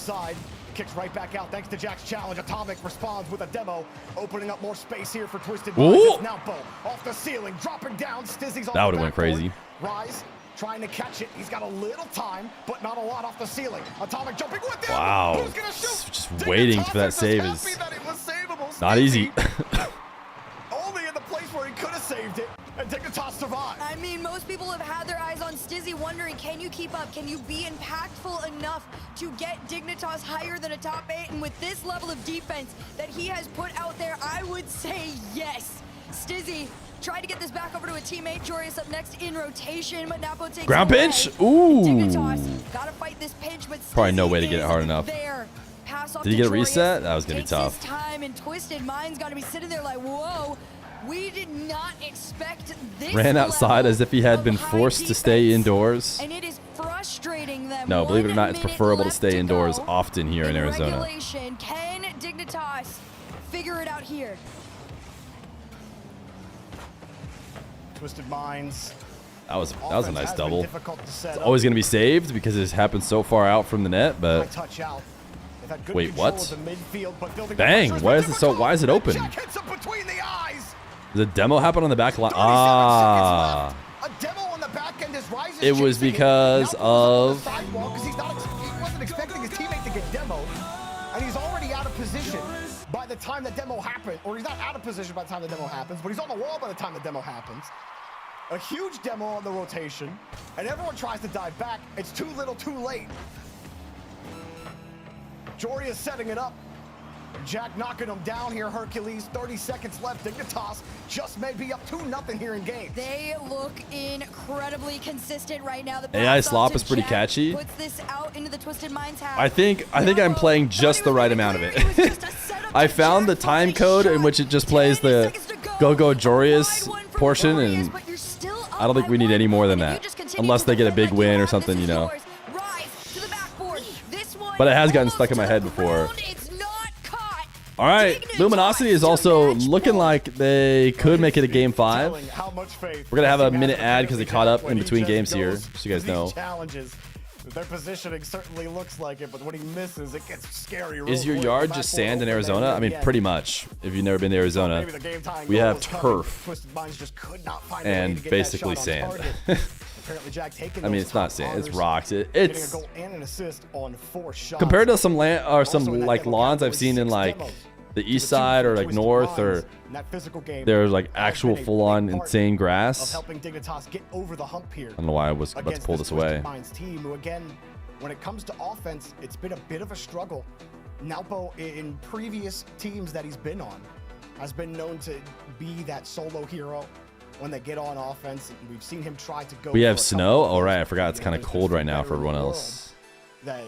Kicks right back out thanks to Jack's challenge. Atomic responds with a demo, opening up more space here for Twisted Minds. Nalpo off the ceiling, dropping down. Stizzy's on that would have went crazy. Rise trying to catch it. He's got a little time, but not a lot off the ceiling. Atomic jumping with him. Wow. Who's gonna shoot? Just waiting for that save is not easy. Only in the place where he could have saved it. And Dignitas survive? I mean, most people have had their eyes on Stizzy wondering, can you keep up? Can you be impactful enough to get Dignitas higher than a top 8? And with this level of defense that he has put out there, I would say yes. Stizzy tried to get this back over to a teammate. Joreous up next in rotation, but Napo takes Ground it pinch? away. Ooh. Dignitas gotta fight this pinch, but Probably no Stizzy way to get it hard is enough. there. Pass off Did he to get a Joreous, reset? That was going to be takes tough. his time, and Twisted Mind's gotta be sitting there like, whoa. We did not expect this. Ran outside as if he had been high forced to stay indoors. And it is frustrating them. No, believe it or 1 not, it's minute preferable to left stay indoors go often here in Arizona. Regulation. Can Dignitas figure it out here? Twisted Minds. That was a nice double. It's It's always going to be saved because it happened so far out from the net, but touch out. They've had good wait, control what? of the midfield, but building Dang, the why is it so? Why is it open? Jack hits him between the eyes. Did the demo happen on the back line? Ah, A demo on the back end is Rise is it was chasing because Now on the of. sidewalk 'cause he wasn't expecting his teammate to get demoed, and he's already out of position by the time the demo happened, or he's not out of position by the time the demo happens, but he's on the wall by the time the demo happens. A huge demo on the rotation, and everyone tries to dive back. It's too little, too late. Jory is setting it up. Jack knocking him down here, Hercules. 30 seconds left. Dignitas just may be up 2-0 here in game. They look incredibly consistent right now. The AI pass off slop to is pretty Jack catchy. Puts this out into the Twisted Minds half. I think I'm playing just the right amount of it. I found the time code in which it just plays the Go Joreous portion, and I don't think we need any more than that, unless they get a big win or something, you know. But it has gotten stuck in my head before. All right, Luminosity is also looking like they could make it a game 5. We're gonna have a minute ad because they caught up in between games here, so you guys know. Challenges. Their positioning certainly looks like it, but when he misses, it gets scary. Is your yard just sand in Arizona? I mean, pretty much. If you've never been to Arizona, we have turf and basically sand. I mean, it's not sand; it's rocks. It's compared to some land or some like lawns I've seen in like the east side or like north, or there's like actual full-on insane grass. I don't know why I was about to pull this away. Team, who again, when it comes to offense, it's been a bit of a struggle. Nalpo, in previous teams that he's been on, has been known to be that solo hero when they get on offense. We've seen him try to go. We have snow. All right, I forgot it's kind of cold right now for everyone else. That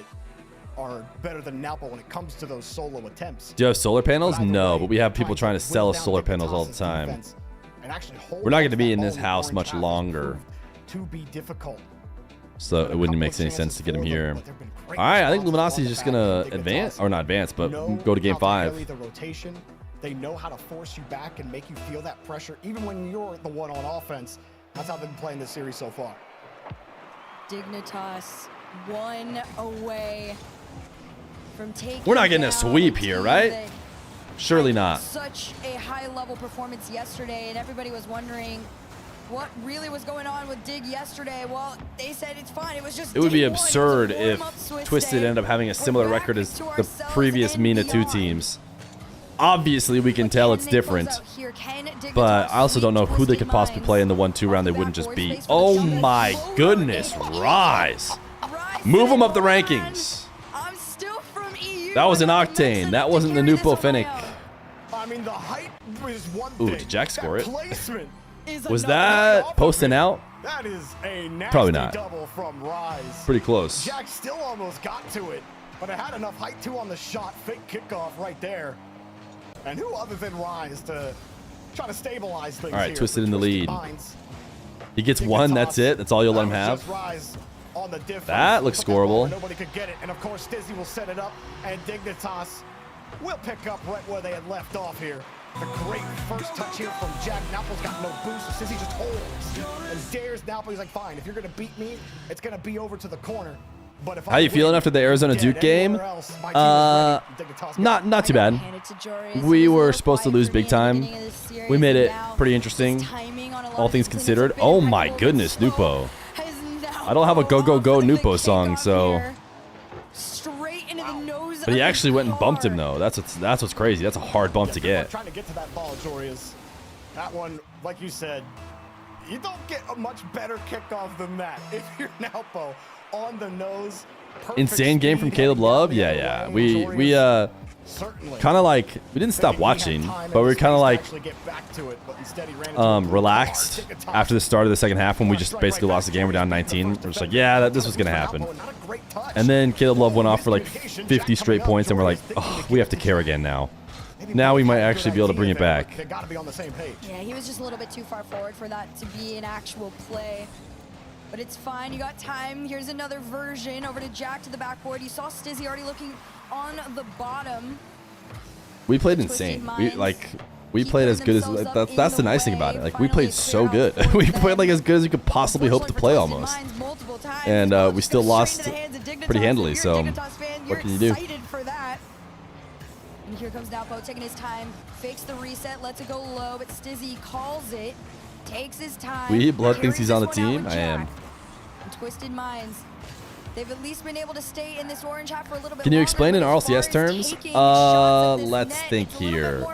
are better than Nalpo when it comes to those solo attempts. Do you have solar panels? No, but we have people trying to sell us solar panels all the time. We're not going to be in this house much longer, to be difficult. so it wouldn't make any sense to get him here. All right, I think Luminosity is just going to advance, or not advance, but go to game 5. The rotation, they know how to force you back and make you feel that pressure, even when you're the one on offense. That's how they've been playing this series so far. Dignitas 1 away from taking. We're not getting a down sweep a here, team right? that Surely had not. Such a high-level performance yesterday, and everybody was wondering what really was going on with Dig yesterday. Well, they said it's fine. It was just. It would be day one. absurd It was a if warm-up Swiss Twisted day. ended up having a similar We're back record as into the ourselves previous and MENA 2 beyond. teams. Obviously, we can tell it's different, but I also don't know who they could possibly play in the 1-2 round they wouldn't just beat. Oh my goodness, Rise. Move them up the rankings. That was an Octane. That wasn't the Nupo Fennec. I mean, the height was one Ooh, thing. did Jack score it? Placement Was that posting out? That is a nasty Probably not. double from Rise. Pretty close. Jack still almost got to it, but it had enough height too on the shot. Fake kickoff right there. And who other than Rise to try to stabilize things? All right, here Twisted for in the Twisted lead. Minds. He gets one, that's it. That's all you'll let him That was have. just Rise on the difference. That looks But that ball, scoreable. Nobody could get it, and of course Stizzy will set it up, and Dignitas will pick up right where they had left off here. The great first touch here from Jack. Nalpo's got no boost, so Stizzy just holds and dares Nalpo. He's like, fine, if you're gonna beat me, it's gonna be over to the corner. But if How you feeling after the Arizona Duke game? Not too bad. We were supposed to lose big time. We made it pretty interesting, all things considered. Oh my goodness, Nupo. I don't have a Go Go Go Nupo song, so. But he actually went and bumped him though. That's what's crazy. That's a hard bump to get. Trying to get to that ball, Jorius. That one, like you said, You don't get a much better kickoff than that. If you're Nalpo on the nose. Insane game from Caleb Love. Yeah. We kind of like, we didn't stop watching, but we were kind of like relaxed after the start of the second half when we just basically lost the game. We're down 19. We're just like, yeah, this was gonna happen. And then Caleb Love went off for like 50 straight points, and we're like, oh, we have to care again now. Now we might actually be able to bring it back. They gotta be on the same page. Yeah, he was just a little bit too far forward for that to be an actual play. But it's fine, you got time. Here's another version over to Jack to the backboard. You saw Stizzy already looking on the bottom. We played insane. We played as good as that's the nice thing about it. Like, we played so good. We played like as good as you could possibly hope to play almost. And we still lost pretty handily, so what can you do? And here comes Nalpo taking his time, fakes the reset, lets it go low, but Stizzy calls it, takes his time. Blood thinks he's on the team. I am. And Twisted Minds, they've at least been able to stay in this orange half for a little bit. Can you explain in RLCS terms? Let's think here.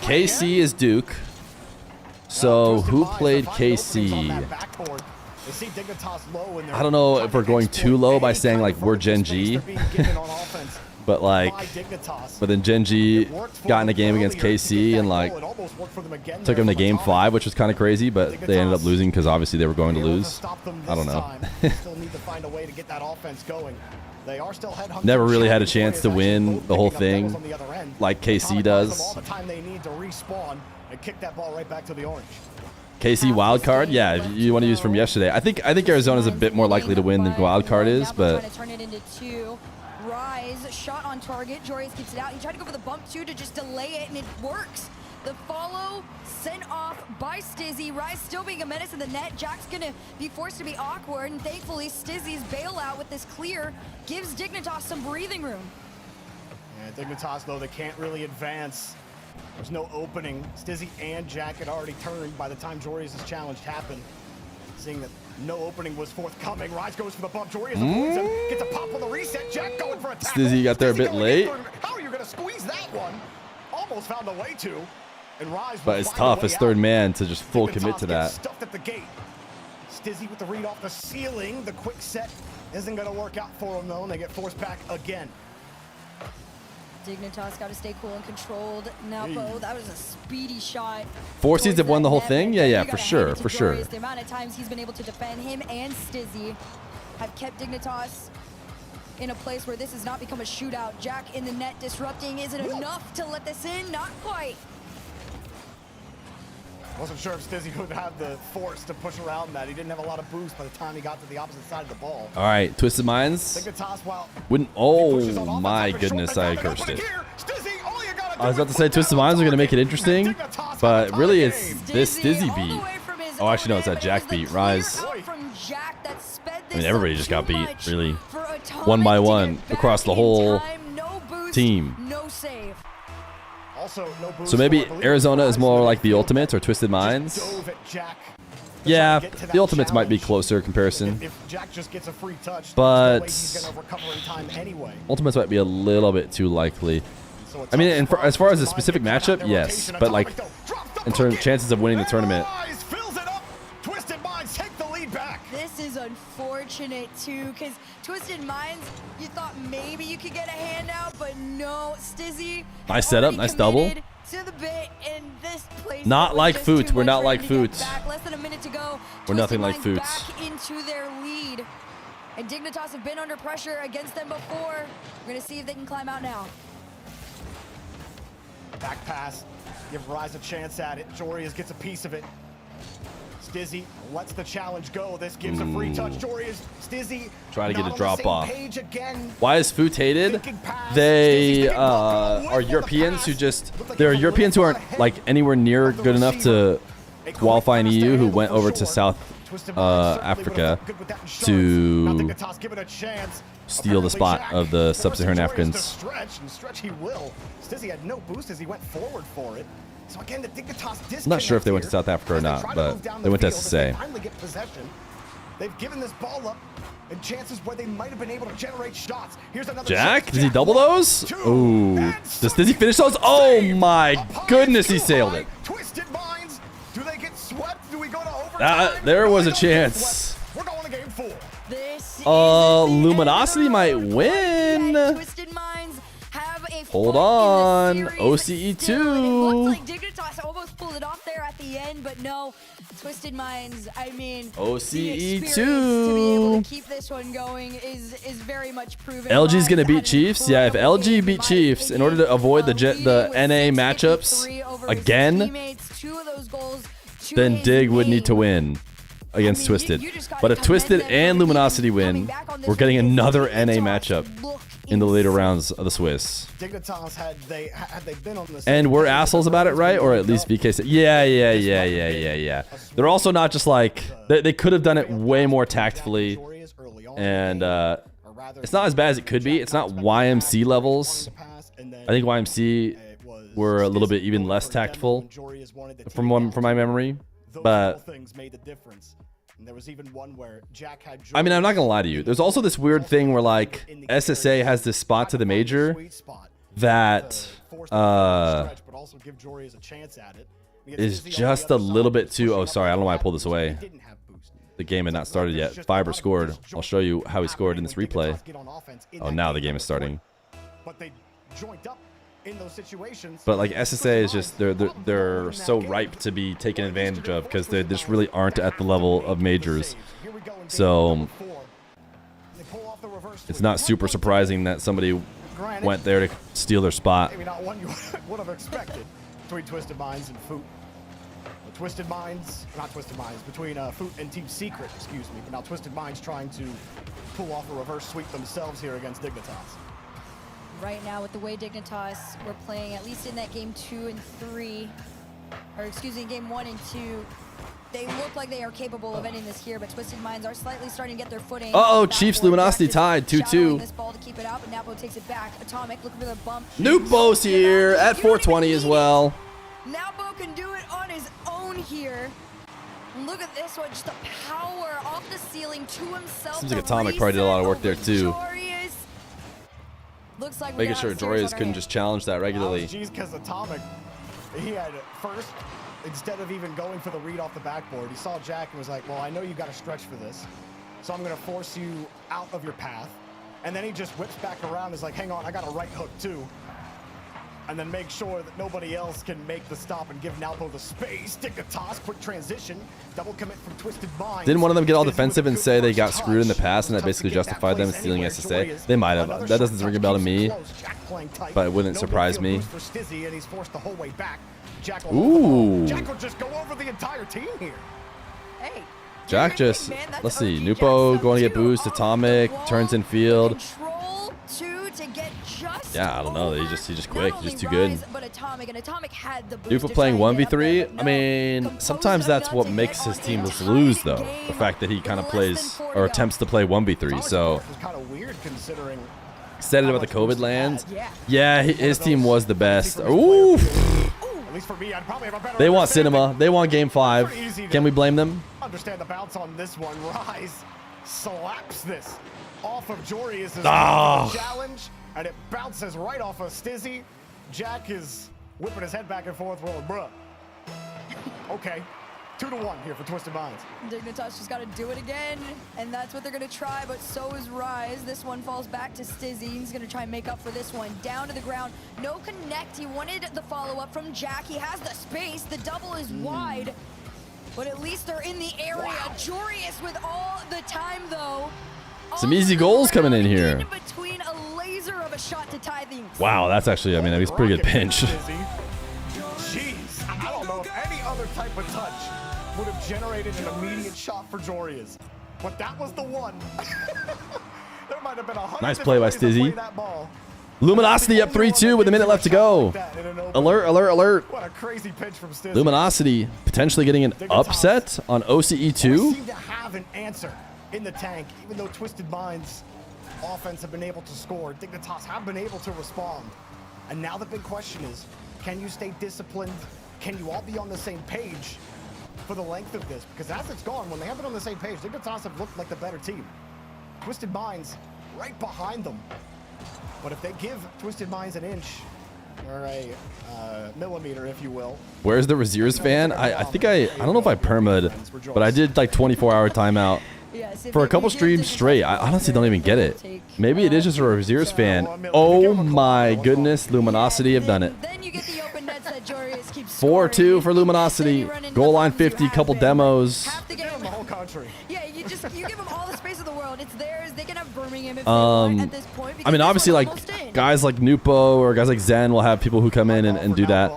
KC is Duke. So who played KC? I don't know if we're going too low by saying like we're Gen G. But then Gen G got in a game against KC and like took him to game 5, which was kind of crazy, but they ended up losing because obviously they were going to lose. I don't know. Never really had a chance to win the whole thing like KC does. KC Wildcard, yeah, if you want to use from yesterday. I think Arizona's a bit more likely to win than Wildcard is, but Rise, shot on target. Jorius gets it out. He tried to go for the bump too to just delay it, and it works. The follow sent off by Stizzy. Rise still being a menace in the net. Jack's gonna be forced to be awkward, and thankfully Stizzy's bailout with this clear gives Dignitas some breathing room. Yeah, Dignitas though, they can't really advance. There's no opening. Stizzy and Jack had already turned by the time Jorius' challenge happened. Seeing that no opening was forthcoming. Rise goes for the bump. Jorius avoids him. Gets a pop on the reset. Jack going for a tackle. Stizzy got there a bit late. How are you going to squeeze that one? Almost found a way to. And Rise, but it's tough as third man to just full commit to that. Stuffed at the gate. Stizzy with the read off the ceiling. The quick set isn't going to work out for him though, and they get forced back again. Dignitas got to stay cool and controlled. Nalpo, that was a speedy shot. 4 seeds have won the whole thing? Yeah, for sure, for sure. The amount of times he's been able to defend him and Stizzy have kept Dignitas in a place where this has not become a shootout. Jack in the net disrupting. Is it enough to let this in? Not quite. Wasn't sure if Stizzy would have the force to push around that. He didn't have a lot of boost by the time he got to the opposite side of the ball. All right, Twisted Minds. Wouldn't. Oh my goodness, I cursed it. I was about to say Twisted Minds are going to make it interesting, but really it's this Stizzy beat. Oh, actually no, it's that Jack beat. Rise. I mean, everybody just got beat, really, one by one across the whole team. So maybe Arizona is more like the Ultimates or Twisted Minds. Yeah, the Ultimates might be closer comparison. But Ultimates might be a little bit too likely. I mean, and as far as a specific matchup, yes. But like, in terms of chances of winning the tournament. This is unfortunate too, because Twisted Minds, you thought maybe you could get a handout, but no, Stizzy. Nice setup, nice double. To the bit, and this place not like Foots. We're not like Foots. Less than a minute to go. We're nothing like Foots. Back into their lead, and Dignitas have been under pressure against them before. We're gonna see if they can climb out now. Back pass, give Rise a chance at it. Jorius gets a piece of it. Stizzy lets the challenge go. This gives a free touch. Jorius, Stizzy trying to get a drop off. Why is Foot hated? They are Europeans who there are Europeans who aren't like anywhere near good enough to qualify in EU who went over to South Africa to steal the spot of the sub-Saharan Africans. Stretch he will. Stizzy had no boost as he went forward for it. So again, the Dignitas I'm not sure if they went to South Africa or not, but they went to SSA. Finally get possession. They've given this ball up and chances where they might have been able to generate shots. Here's another Jack, does he double those? Ooh. Does Stizzy finish those? Oh my goodness, he sailed it. Twisted Minds. Do they get swept? Do we go to There was a chance. We're going to game 4. Luminosity might win. Twisted Minds have a Hold on. OCE It 2. looked like Dignitas almost pulled it off there at the end, but no. Twisted Minds, I mean, OCE the experience 2. to be able to keep this one going is very much proven. LG's gonna beat Chiefs. Yeah, if LG beat Chiefs in order to avoid the NA matchups again, then Dig would need to win against Twisted. But if Twisted and Luminosity win, we're getting another NA matchup in the later rounds of the Swiss. Dignitas had they been on the And we're assholes about it, right? Or at least VK said, yeah. They're also not just like, they could have done it way more tactfully. And it's not as bad as it could be. It's not YMC levels. I think YMC were a little bit even less tactful from my memory. But there was even one where Jack had I mean, I'm not gonna lie to you. There's also this weird thing where like SSA has this spot to the major that is just a little bit too. Oh, sorry, I don't know why I pulled this away. The game had not started yet. Fiber scored. I'll show you how he scored in this replay. Oh, now the game is starting. But they joined up in those situations. But like SSA is just they're so ripe to be taken advantage of because they just really aren't at the level of majors. So it's not super surprising that somebody went there to steal their spot. Maybe not one you would have expected between Twisted Minds and Foot. Twisted Minds, not Twisted Minds, between Foot and Team Secret, excuse me. But now Twisted Minds trying to pull off a reverse sweep themselves here against Dignitas. Right now, with the way Dignitas were playing, at least in that game 2 and 3, or excuse me, game 1 and 2, they look like they are capable of ending this here, but Twisted Minds are slightly starting to get their footing. Uh-oh, Chiefs Luminosity tied 2-2. This ball to keep it out, but Napo takes it back. Atomic looking for the bump. Nupo's here at 420 as well. Napo can do it on his own here. Look at this one, just the power off the ceiling to himself. Seems like Atomic probably did a lot of work there too. Looks like making sure Jorius couldn't just challenge that regularly. Geez, because Atomic, he had first, instead of even going for the read off the backboard, he saw Jack and was like, well, I know you got to stretch for this, so I'm going to force you out of your path. And then he just whips back around and is like, hang on, I got a right hook too. And then make sure that nobody else can make the stop and give Nalpo the space. Dignitas, quick transition, double commit from Twisted Minds. Didn't one of them get all defensive and say they got screwed in the past and that basically justified them stealing SSA? They might have. That doesn't ring a bell to me, but it wouldn't surprise me. Ooh. Jack will just go over the entire team here. Hey. Jack just, let's see, Nupo going to get boost, Atomic, turns in field. Yeah, I don't know. He's just quick. He's just too good. Nupo playing 1v3. I mean, sometimes that's what makes his teams lose, though. The fact that he kind of plays or attempts to play 1v3. So said it about the COVID lands. Yeah, his team was the best. Ooh. They want cinema. They want game 5. Can we blame them? Understand the bounce on this one. Rise slaps this off of Jorius' challenge. And it bounces right off of Stizzy. Jack is whipping his head back and forth, rolling, bruh. Okay, 2-1 here for Twisted Minds. Dignitas just got to do it again, and that's what they're going to try, but so is Rise. This one falls back to Stizzy. He's going to try and make up for this one. Down to the ground, no connect. He wanted the follow-up from Jack. He has the space. The double is wide, but at least they're in the area. Wow. Jorius with all the time, though. Some easy goals coming in here. In between a laser of a shot to tie things. Wow, that's actually, I mean, he's pretty good pinch. Jeez, I don't know if any other type of touch would have generated an immediate shot for Jorius, but that was the one. There might have been 100 nice play by Stizzy. Luminosity up 3-2 with a minute left to go. Alert, alert, alert. What a crazy pitch from Stizzy. Luminosity potentially getting an upset on OCE 2. Seem to have an answer in the tank, even though Twisted Minds offense have been able to score. Dignitas have been able to respond. And now the big question is, can you stay disciplined? Can you all be on the same page for the length of this? Because as it's gone, when they have been on the same page, Dignitas have looked like the better team. Twisted Minds right behind them. But if they give Twisted Minds an inch, or a millimeter, if you will. Where's the Raziers fan? I think I don't know if I perma'd, but I did like 24-hour timeout for a couple streams straight. I honestly don't even get it. Maybe it is just a Raziers fan. Oh my goodness, Luminosity have done it. 4-2 for Luminosity. Goal line 50, couple demos. The whole country. Yeah, you give them all the space of the world. It's theirs. They can have Birmingham if they want at this point. I mean, obviously, like guys like Nupo or guys like Zen will have people who come in and do that.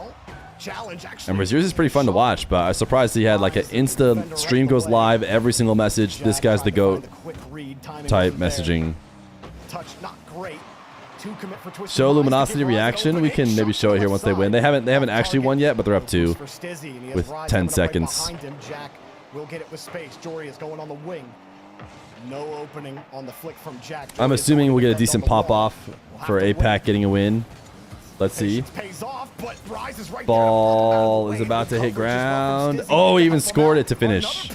And Raziers is pretty fun to watch, but I was surprised he had like an Insta stream goes live, every single message. This guy's the GOAT type messaging. Touch not great. Show Luminosity reaction. We can maybe show it here once they win. They haven't actually won yet, but they're up 2 with 10 seconds. Jack will get it with space. Jory is going on the wing. No opening on the flick from Jack. I'm assuming we'll get a decent pop off for APAC getting a win. Let's see. Ball is about to hit ground. Oh, he even scored it to finish.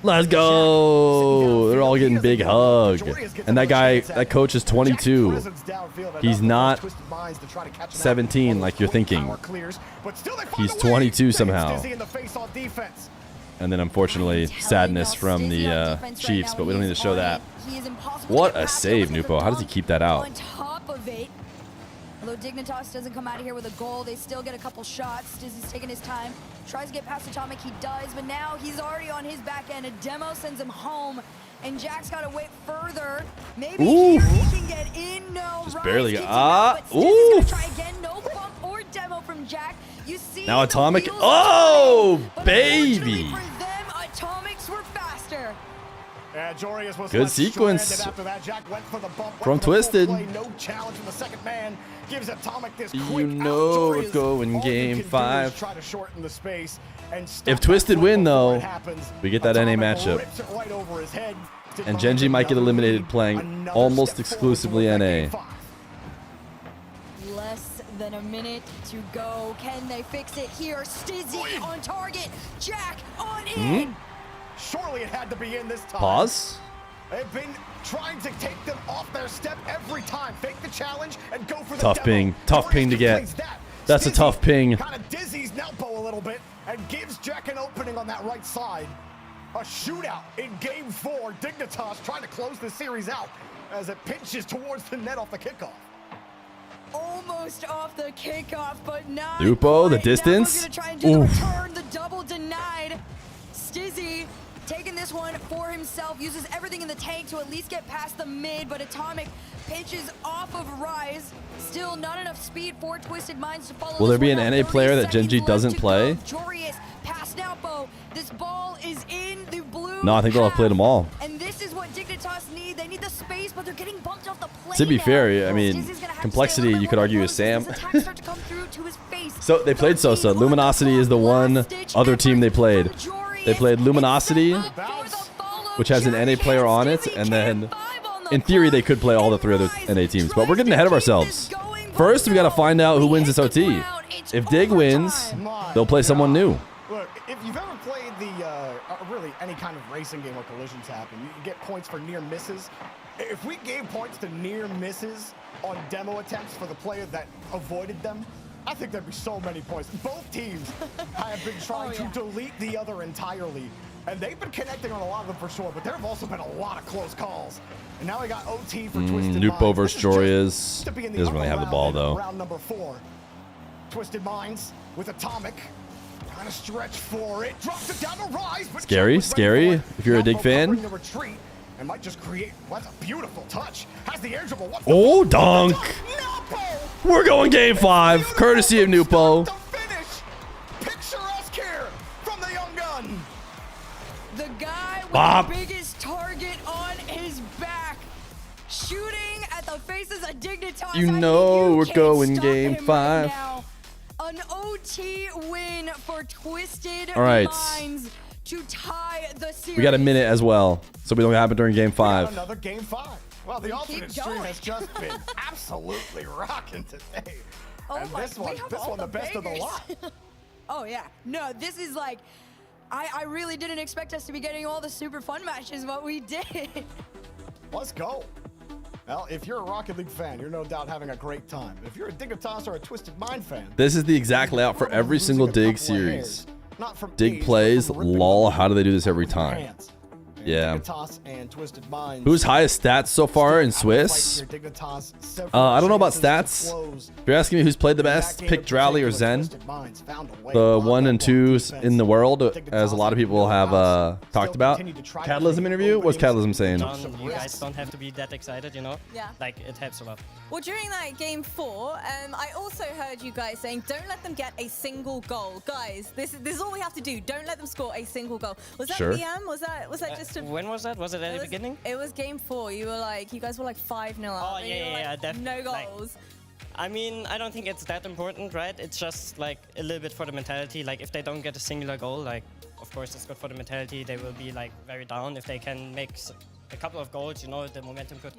Let's go. They're all getting big hug. And that guy, that coach is 22. He's not 17 like you're thinking. He's 22 somehow. And then unfortunately, sadness from the Chiefs, but we don't need to show that. What a save, Nupo. How does he keep that out? Although Dignitas doesn't come out of here with a goal, they still get a couple shots. Dizzy's taking his time, tries to get past Atomic, he does, but now he's already on his back end. A demo sends him home, and Jack's got to wait further. Maybe here he can get in. No, just barely got. Ooh. Try again. No bump or demo from Jack. You see now Atomic. Oh, baby. For them, Atomics were faster. Good sequence from Twisted. No challenge from the second man. Gives Atomic this you know we're going game 5. Try to shorten the space and if Twisted win though, we get that NA matchup. And Genji might get eliminated playing almost exclusively NA. Less than a minute to go. Can they fix it here? Stizzy on target. Jack on in. Surely it had to be in this time. Pause. They've been trying to take them off their step every time. Fake the challenge and go for the tough ping. Tough ping to get. That's a tough ping. Kind of dizzies Nelpo a little bit and gives Jack an opening on that right side. A shootout in game 4. Dignitas trying to close the series out as it pinches towards the net off the kickoff. Almost off the kickoff, but not. Lupo, the distance. Gonna try and do the return. The double denied. Stizzy taking this one for himself, uses everything in the tank to at least get past the mid, but Atomic pinches off of Rise. Still not enough speed for Twisted Minds to follow. Will there be an NA player that Genji doesn't play? Jorius past Nalpo. This ball is in the blue. No, I think they'll have played them all. And this is what Dignitas need. They need the space, but they're getting bumped off the plane. To be fair, I mean, complexity you could argue is Sam. So they played Sosa. Luminosity is the one other team they played. They played Luminosity, which has an NA player on it, and then in theory they could play all the 3 other NA teams. But we're getting ahead of ourselves. First, we got to find out who wins this OT. If Dig wins, they'll play someone new. Look, if you've ever played the really any kind of racing game where collisions happen, you get points for near misses. If we gave points to near misses on demo attempts for the player that avoided them, I think there'd be so many points. Both teams have been trying to delete the other entirely, and they've been connecting on a lot of them for sure, but there have also been a lot of close calls. And now we got OT for Twisted Nupo Minds. versus Jorius. He doesn't really have the ball, though. Round number 4. Twisted Minds with Atomic. Trying to stretch for it. Drops it down to Rise. But Scary, scary, if you're a Dig fan. The retreat and might just create, that's a beautiful touch. Has the air dribble. Oh, dunk. We're going game 5, courtesy of Nupo. Picturesque here from the young gun. The guy with Bop. the biggest target on his back, shooting at the faces of Dignitas. You know we're going game 5. An OT win for Twisted All right. Minds to tie the series. We got a minute as well, so we don't happen during game 5. Another game 5. Well, the alternate stream has just been absolutely rocking today. Oh and my, this one the best of the lot. Oh yeah, no, this is like, I really didn't expect us to be getting all the super fun matches, but we did. Let's go. Well, if you're a Rocket League fan, you're no doubt having a great time. If you're a Dignitas or a Twisted Mind fan, This is the exact layout for every single Dig series. not from Dig plays, lol, how do they do this every time? Yeah. Dignitas and Twisted Minds. Who's highest stats so far in Swiss? I don't know about stats. If you're asking me who's played the best, pick Drowley or Zen. The 1 and 2s in the world, as a lot of people have talked about. Catalysm interview? What's Catalysm saying? You guys don't have to be that excited, you know? Yeah. Like, it helps a lot. Well, during that game 4, I also heard you guys saying, don't let them get a single goal. Guys, this is all we have to do. Don't let them score a single goal. Was that Sure. BM? Was that just a... When was that? Was it at the beginning? It was game 4. You guys were like 5-0 up. Oh, and you were yeah, like, definitely. no goals. I mean, I don't think it's that important, right? It's just like a little bit for the mentality. Like, if they don't get a singular goal, like, of course, it's good for the mentality. They will be like very down. If they can make a couple of goals, you know, the momentum could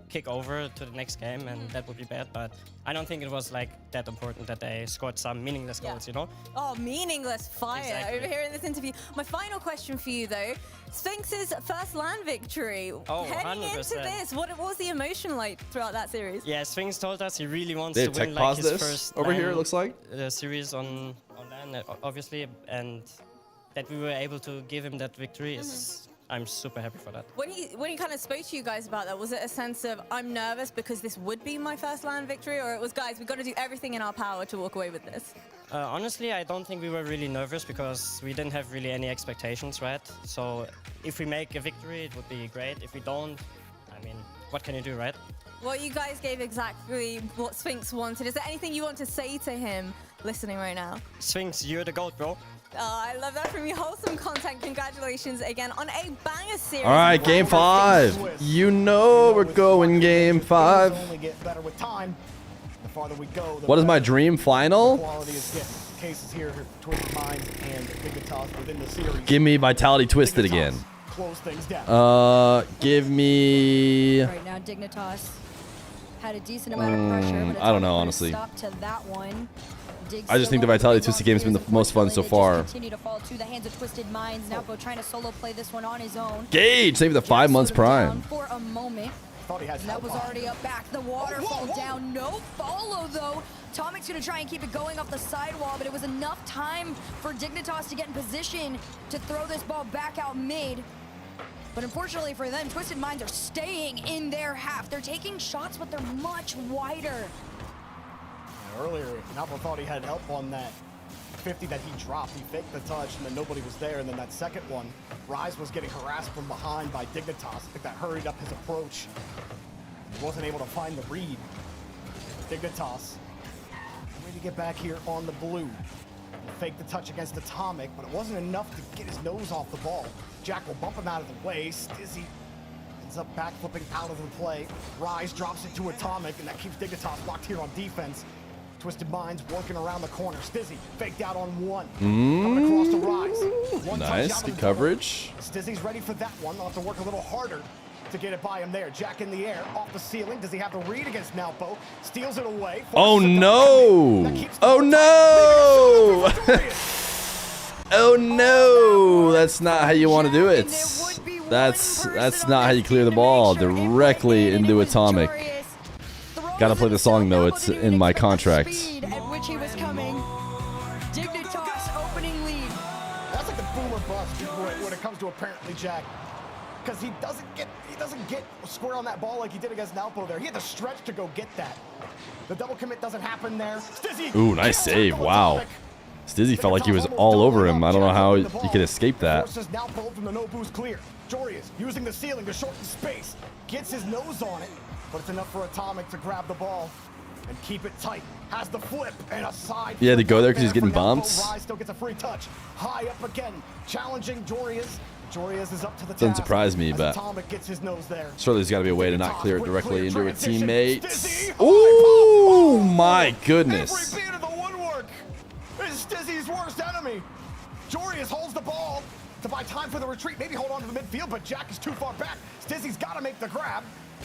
kick over to the next game, and that would be bad. But I don't think it was like that important that they scored some meaningless goals, you know? Oh, meaningless fire Exactly. over here in this interview. My final question for you, though. Sphinx's first LAN victory. Oh, Heading into 100%. this, what was the emotion like throughout that series? Yeah, Sphinx told us he really wants They to tech win pause like his this first over here, it LAN, looks like. Series on LAN, obviously, and that we were able to give him that victory is. I'm super happy for that. When he kind of spoke to you guys about that, was it a sense of, I'm nervous because this would be my first LAN victory, or it was, guys, we've got to do everything in our power to walk away with this? Honestly, I don't think we were really nervous because we didn't have really any expectations, right? So if we make a victory, it would be great. If we don't, I mean, what can you do, right? Well, you guys gave exactly what Sphinx wanted. Is there anything you want to say to him listening right now? Sphinx, you're the GOAT, bro. Oh, I love that from you. Wholesome content. Congratulations again on a banger series. All right, game 5. You know we're going game 5. only get better with time. The farther we go, the What is my dream final? quality is getting. Cases here, Twisted Minds and Dignitas within the series. Give me Vitality Twisted again. Close things down. Give me... Right now, Dignitas had a decent amount of pressure, but I don't know, honestly. stop to that one. I just think the Vitality Twisted game has been the most fun so far. Continue to fall to the hands of Twisted Minds. Now go trying to solo play this one on his own. Gage, save the 5 months prime. For a moment. And that was already up back. The waterfall down. No follow, though. Tomic's going to try and keep it going off the sidewall, but it was enough time for Dignitas to get in position to throw this ball back out mid. But unfortunately for them, Twisted Minds are staying in their half. They're taking shots, but they're much wider. Earlier, Napo thought he had help on that 50 that he dropped. He faked the touch, and then nobody was there. And then that second one, Rise was getting harassed from behind by Dignitas. I think that hurried up his approach. He wasn't able to find the read. Dignitas, way to get back here on the blue. Faked the touch against Atomic, but it wasn't enough to get his nose off the ball. Jack will bump him out of the way. Stizzy ends up backflipping out of the play. Rise drops it to Atomic, and that keeps Dignitas locked here on defense. Twisted Minds working around the corner. Stizzy faked out on one. Coming across to Rise. One touch Nice, out of good the coverage. Stizzy's ready for that one. They'll have to work a little harder to get it by him there. Jack in the air, off the ceiling. Does he have the read against Nalpo? Steals it away. Oh no! Oh no! Oh no! That's not how you want to do it. That's not how you clear the ball directly into Atomic. Gotta play the song though, it's in my contract. At which he was coming. Dignitas opening lead. That's like the boomer bust when it comes to apparently Jack. Because he doesn't get square on that ball like he did against Nalpo there. He had to stretch to go get that. The double commit doesn't happen there. Stizzy. Ooh, nice save. Wow. Stizzy felt like he was all over him. I don't know how he could escape that. Forces Nalpo from the no boost clear. Jorius using the ceiling to shorten space. Gets his nose on it, but it's enough for Atomic to grab the ball and keep it tight. Has the flip and a side. He had to go there because he's getting bumped. Rise still gets a free touch. High up again, challenging Jorius. Jorius is up to the Doesn't task surprise me, as but Atomic gets his nose there. surely there's got to be a way to not clear it directly into a teammate. Ooh, my goodness. Every beat of the woodwork is Stizzy's worst enemy. Jorius holds the ball to buy time for the retreat. Maybe hold on to the midfield, but Jack is too far back. Stizzy's got to make the grab.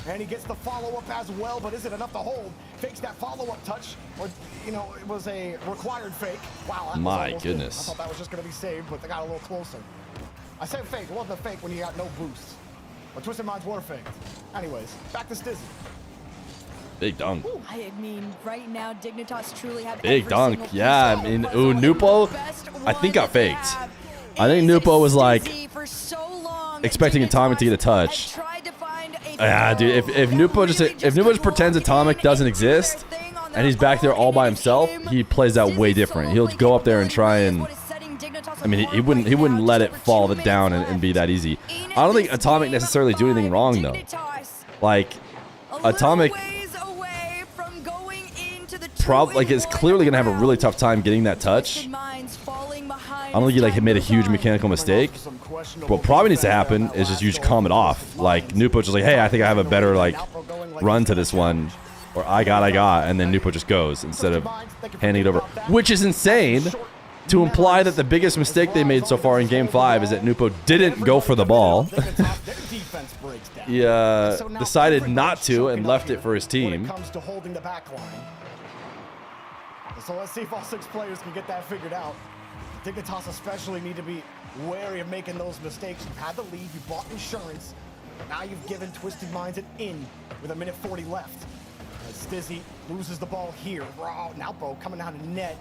And he gets the follow-up as well, but is it enough to hold? Fakes that follow-up touch, or, you know, it was a required fake. Wow, that was My almost goodness. it. I thought that was just going to be saved, but they got a little closer. I said fake. It wasn't a fake when you got no boost. But Twisted Minds were faked. Anyways, back to Stizzy. Big dunk. I mean, right now, Dignitas truly have Big every dunk. single Yeah, I mean, ooh, Nupo, I think got faked. I think Nupo was like expecting Atomic to get a touch. Yeah, dude, if Nupo just pretends Atomic doesn't exist and he's back there all by himself, he plays that way different. He'll go up there and try and, I mean, he wouldn't let it fall down and be that easy. I don't think Atomic necessarily do anything wrong though. Like Atomic is clearly gonna have a really tough time getting that touch. I don't think he like made a huge mechanical mistake. But what probably needs to happen is just you just calm it off. Like Nupo just like, hey, I think I have a better like run to this one, or I got, and then Nupo just goes instead of handing it over, which is insane to imply that the biggest mistake they made so far in Game 5 is that Nupo didn't go for the ball. He decided not to and left it for his team. So let's see if all 6 players can get that figured out. Dignitas especially need to be wary of making those mistakes. You've had the lead, you bought insurance. Now you've given Twisted Minds an in with 1:40 left. As Stizzy loses the ball here. Raw, Nalpo coming out of net.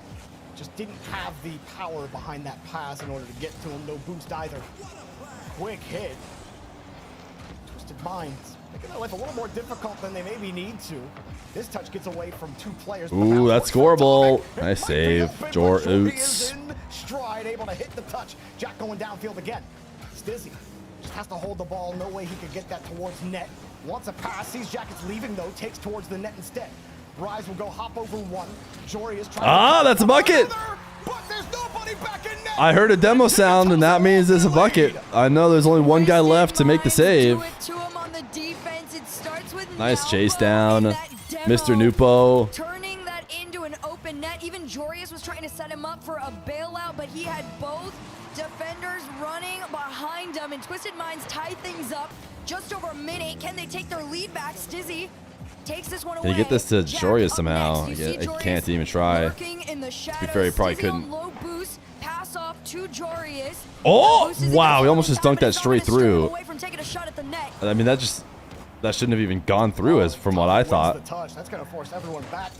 Just didn't have the power behind that pass in order to get to him. No boost either. Quick hit. Twisted Minds making their life a little more difficult than they maybe need to. This touch gets away from 2 players. Ooh, that's scoreable. Nice save. Jor Oots. Stride, able to hit the touch. Jack going downfield again. Stizzy just has to hold the ball. No way he could get that towards net. Wants a pass. Sees Jackets leaving though. Takes towards the net instead. Rise will go hop over one. Jory is trying. That's a bucket. I heard a demo sound, and that means it's a bucket. I know there's only one guy left to make the save. Nice chase down, Mr. Nupo. Turning that into an open net. Even Jorius was trying to set him up for a bailout, but he had both defenders running behind him, and Twisted Minds tied things up. Just over a minute. Can they take their lead back? Stizzy takes this one away. Can you get this to Jorius somehow? I can't even try. To be fair, he probably couldn't. Low boost, pass off to Jorius. Oh, wow. He almost just dunked that straight through. I mean, that shouldn't have even gone through as from what I thought. That's going to force everyone back.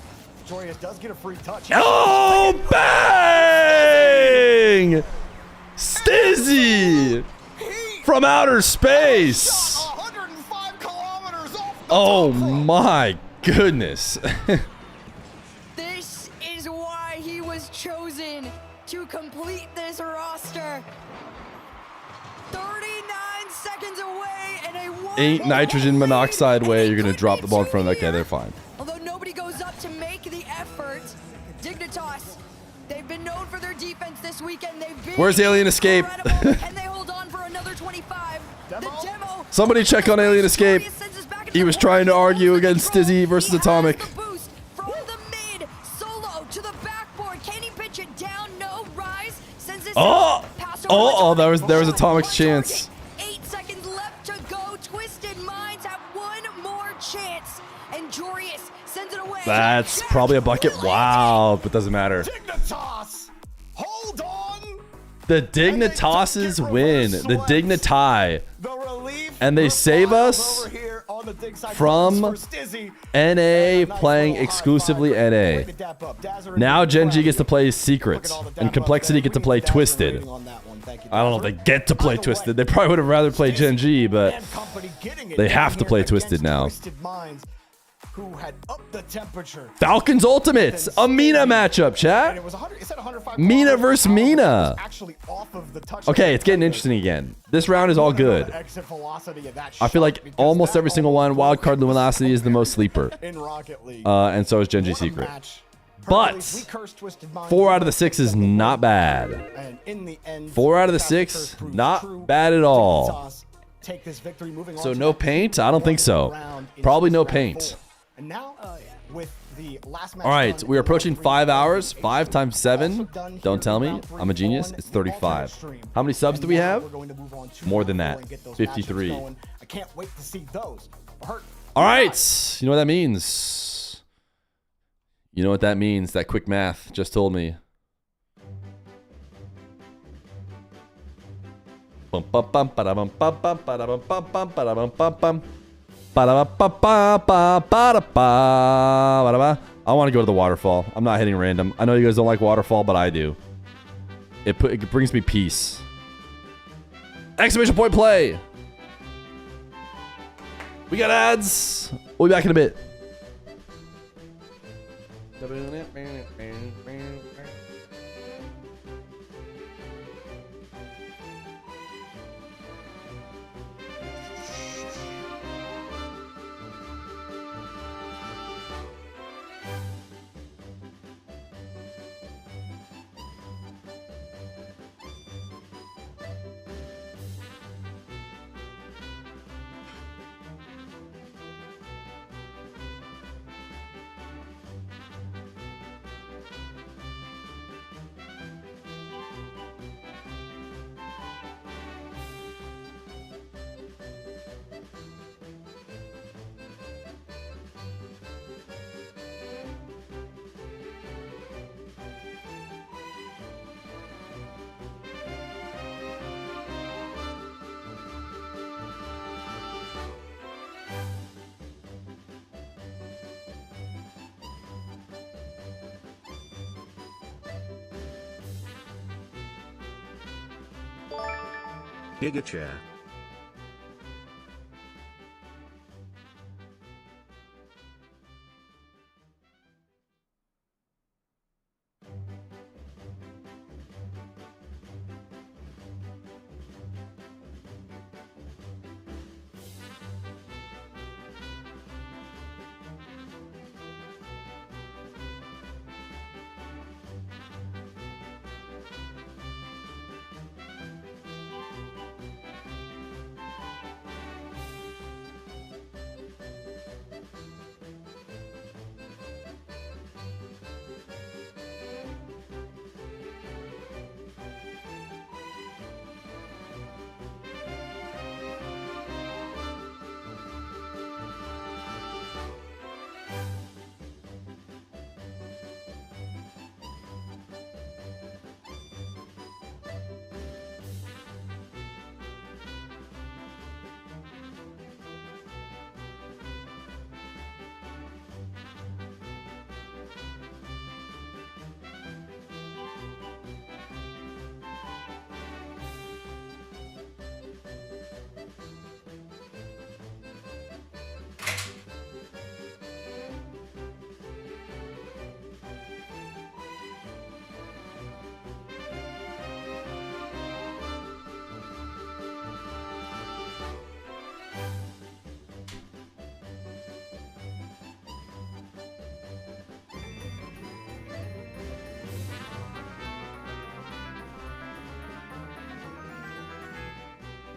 Jorius does get a free touch. Oh, bang! Stizzy from outer space. Oh my goodness. This is why he was chosen to complete this roster. 39 seconds away and a 8 nitrogen monoxide way. You're going to drop the ball in front of that guy. They're fine. Although nobody goes up to make the effort, Dignitas, they've been known for their defense this weekend. They've been Where's Alien Escape? Can they hold on for another 25? The demo. Somebody check on Alien Escape. He was trying to argue against Stizzy versus Atomic. From the mid, solo to the backboard. Can he pitch it down? No. Rise sends this there was Atomic's chance. 8 seconds left to go. Twisted Minds have one more chance. And Jorius sends it away. That's probably a bucket. Wow, but doesn't matter. Dignitas, hold on. The Dignitases win. The Dignitai. And they save us from NA playing exclusively NA. Now Gen G gets to play Secrets, and Complexity get to play Twisted. I don't know if they get to play Twisted. They probably would have rather played Gen G, but they have to play Twisted now. Who had upped the temperature. Falcons Ultimates, a Mina matchup, chat. Mina versus Mina. Okay, it's getting interesting again. This round is all good. I feel like almost every single one, Wildcard Luminosity is the most sleeper. And so is Gen G Secret. But 4 out of the 6 is not bad. 4 out of the 6, not bad at all. So no paint? I don't think so. Probably no paint. And now, with the last match. All right, we're approaching 5 hours. 5 times 7. Don't tell me. I'm a genius. It's 35. How many subs do we have? More than that. 53. I can't wait to see those. All right. You know what that means? You know what that means? That quick math just told me. Bum bum bum ba bum bum bum ba bum bum bum ba bum bum bum ba ba ba ba ba ba. I want to go to the waterfall. I'm not hitting random. I know you guys don't like waterfall, but I do. It brings me peace. Exclamation point play. We got ads. We'll be back in a bit. Giga chair.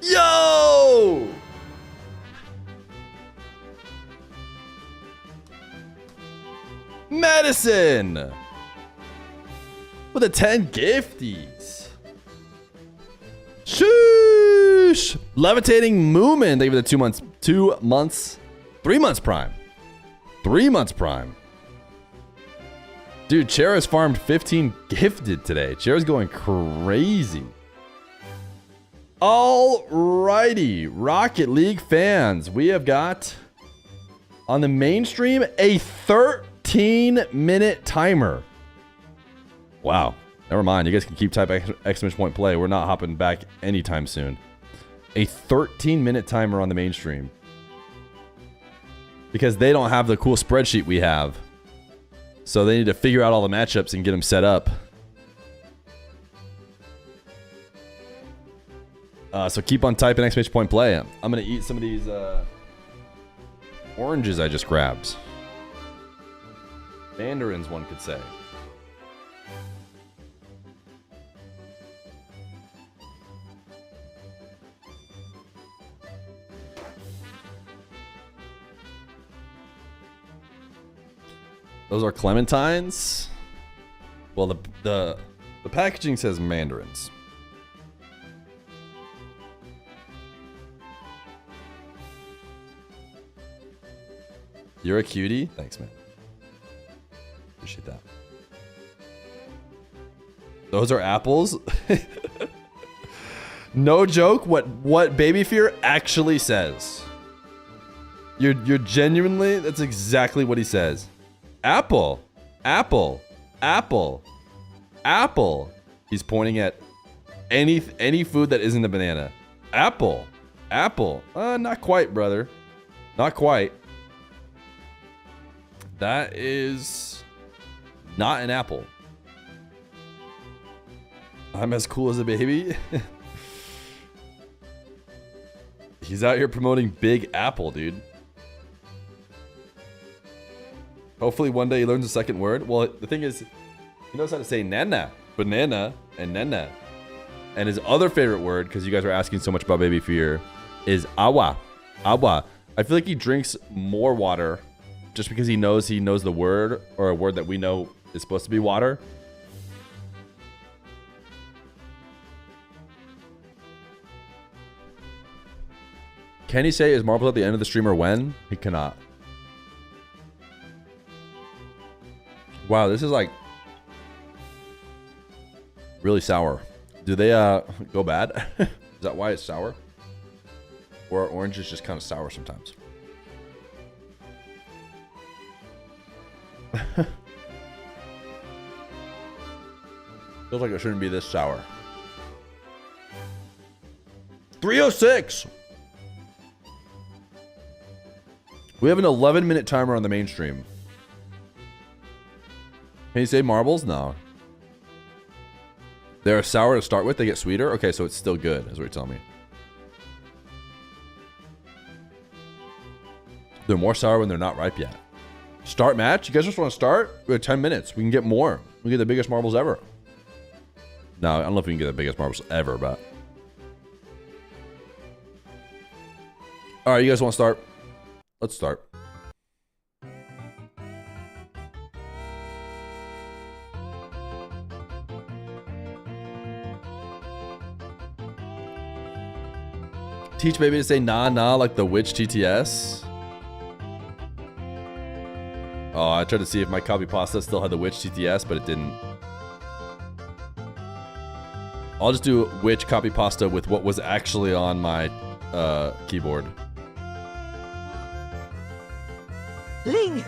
Yo! Madison! With a 10 gifties. Shoosh! Levitating Moomin. Thank you for the 2 months. 2 months. 3 months prime. 3 months prime. Dude, Chera's farmed 15 gifted today. Chera's going crazy. Alrighty, Rocket League fans, we have got on the mainstream a 13-minute timer. Wow, never mind. You guys can keep typing exclamation point play. We're not hopping back anytime soon. A 13-minute timer on the mainstream because they don't have the cool spreadsheet we have. So they need to figure out all the matchups and get them set up. So keep on typing exclamation point play. I'm going to eat some of these oranges I just grabbed. Mandarins, one could say. Those are clementines. Well, the packaging says mandarins. You're a cutie? Thanks, man. Appreciate that. Those are apples? No joke, what Baby Feer actually says. You're genuinely, that's exactly what he says. Apple, apple, apple, apple. He's pointing at any food that isn't a banana. Apple, apple. Not quite, brother. Not quite. That is not an apple. I'm as cool as a baby. He's out here promoting Big Apple, dude. Hopefully one day he learns a second word. Well, the thing is, he knows how to say nana, banana, and nana. And his other favorite word, because you guys are asking so much about Baby Feer, is agua. Agua. I feel like he drinks more water just because he knows the word, or a word that we know is supposed to be water. Can he say his marbles at the end of the stream or when? He cannot. Wow, this is like really sour. Do they go bad? Is that why it's sour? Or orange is just kind of sour sometimes? Feels like it shouldn't be this sour. 306. We have an 11-minute timer on the main stream. Can you say marbles? No. They're sour to start with. They get sweeter. Okay, so it's still good, is what you're telling me. They're more sour when they're not ripe yet. Start match? You guys just want to start? We have 10 minutes. We can get more. We can get the biggest marbles ever. No, I don't know if we can get the biggest marbles ever, but... Alright, you guys want to start? Let's start. Teach baby to say nah nah like the witch TTS. Oh, I tried to see if my copy pasta still had the witch TTS, but it didn't. I'll just do witch copy pasta with what was actually on my keyboard. Ling!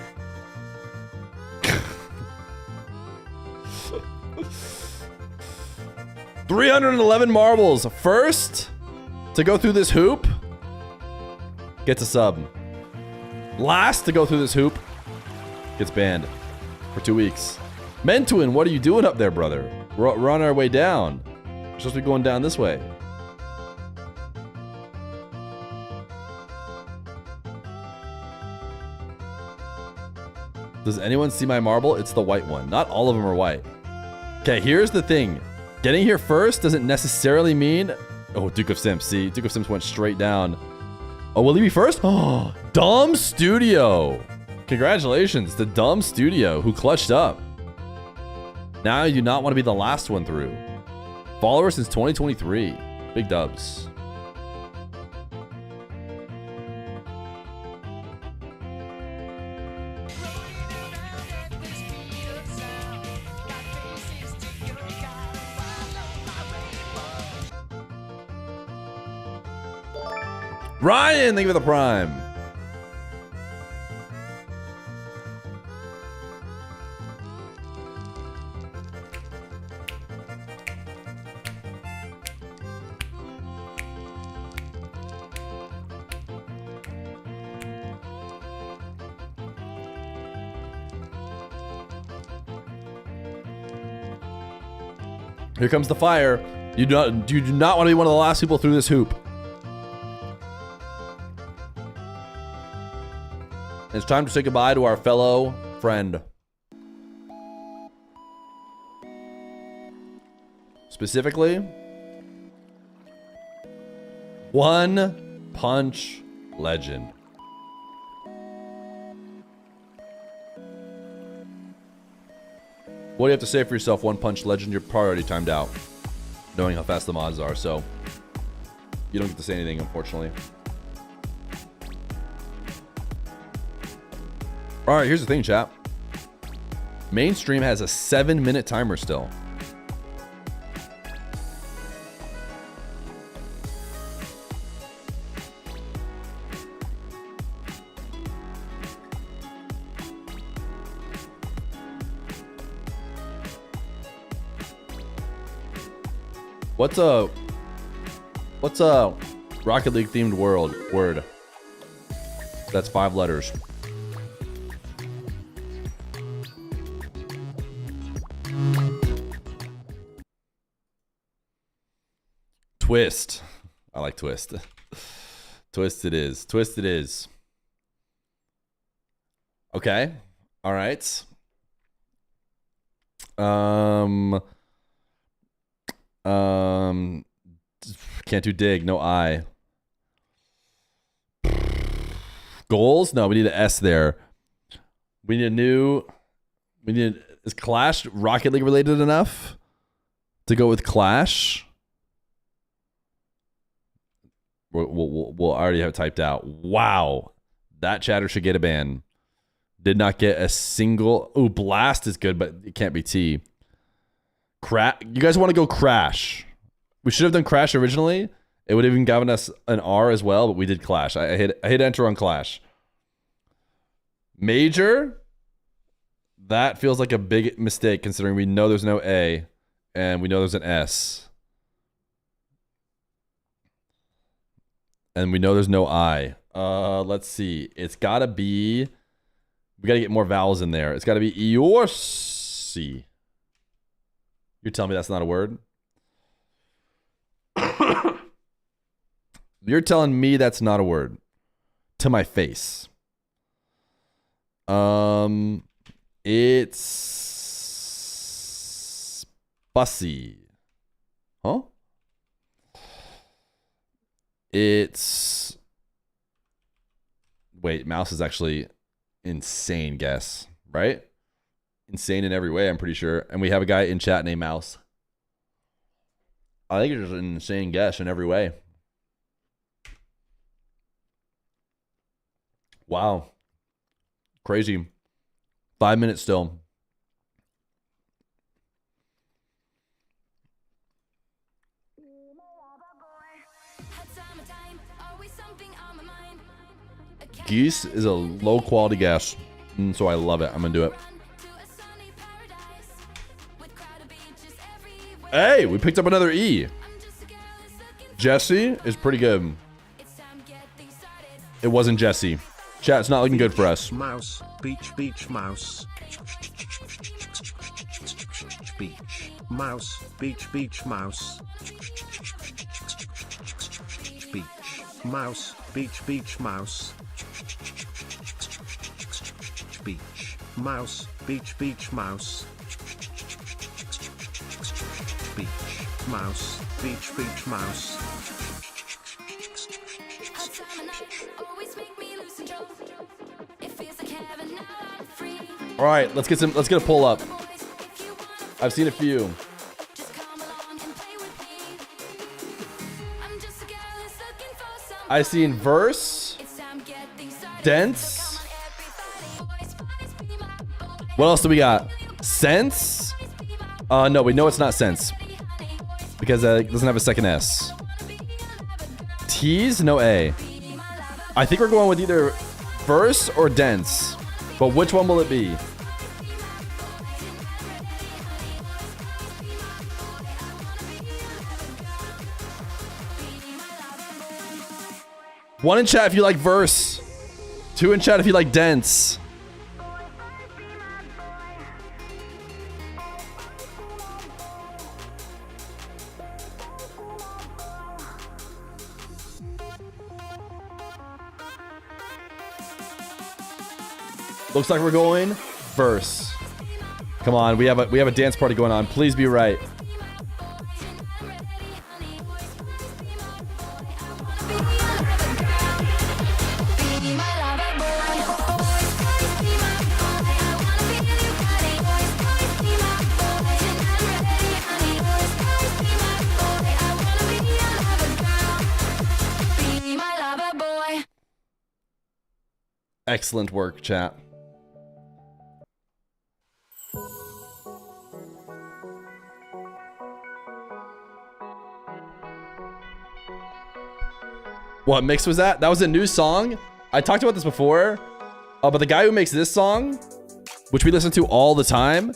$311 marbles. First to go through this hoop gets a sub. Last to go through this hoop gets banned for 2 weeks. Mentuin, what are you doing up there, brother? We're on our way down. We're supposed to be going down this way. Does anyone see my marble? It's the white one. Not all of them are white. Okay, here's the thing. Getting here first doesn't necessarily mean... Oh, Duke of Sims. See, Duke of Sims went straight down. Oh, will he be first? Oh, Dumb Studio. Congratulations to Dumb Studio, who clutched up. Now you do not want to be the last one through. Follower since 2023. Big dubs. Ryan, thank you for the prime. Here comes the fire. You do not want to be one of the last people through this hoop. It's time to say goodbye to our fellow friend. Specifically, One Punch Legend. What do you have to say for yourself, One Punch Legend? You're probably already timed out, knowing how fast the mods are, so you don't get to say anything, unfortunately. All right, here's the thing, chat. Mainstream has a 7-minute timer still. What's a Rocket League themed word? That's 5 letters. Twist. I like twist. Twist it is. Twist it is. Okay. All right. Can't do dig. No I. Goals? No, we need an S there. We need a new. Is Clash Rocket League related enough to go with Clash? We'll already have it typed out. Wow. That chatter should get a ban. Did not get a single. Ooh, Blast is good, but it can't be T. You guys want to go Crash? We should have done Crash originally. It would have even given us an R as well, but we did Clash. I hit enter on Clash. Major? That feels like a big mistake considering we know there's no A and we know there's an S. And we know there's no I. Let's see. It's got to be... We got to get more vowels in there. It's got to be Eorsi. You're telling me that's not a word? You're telling me that's not a word. To my face. It's... Bussy. Huh? It's... Wait, mouse is actually insane guess, right? Insane in every way, I'm pretty sure. And we have a guy in chat named Mouse. I think it's just an insane guess in every way. Wow. Crazy. 5 minutes still. Geese is a low quality guess, so I love it. I'm gonna do it. Hey, we picked up another E. Jesse is pretty good. It wasn't Jesse. Chat, it's not looking good for us. Mouse, beach, mouse. Beach, mouse, beach, mouse. Beach, mouse, beach, mouse. Beach, mouse, beach, mouse. Beach, mouse, beach, mouse. All right, let's get a pull up. I've seen a few. I've seen verse, dense. What else do we got? Sense? No, we know it's not sense because it doesn't have a second S. Tease? No A. I think we're going with either verse or dense, but which one will it be? One in chat if you like verse. 2 in chat if you like dense. Looks like we're going verse. Come on, we have a dance party going on. Please be right. Excellent work, chat. What mix was that? That was a new song. I talked about this before, but the guy who makes this song, which we listen to all the time,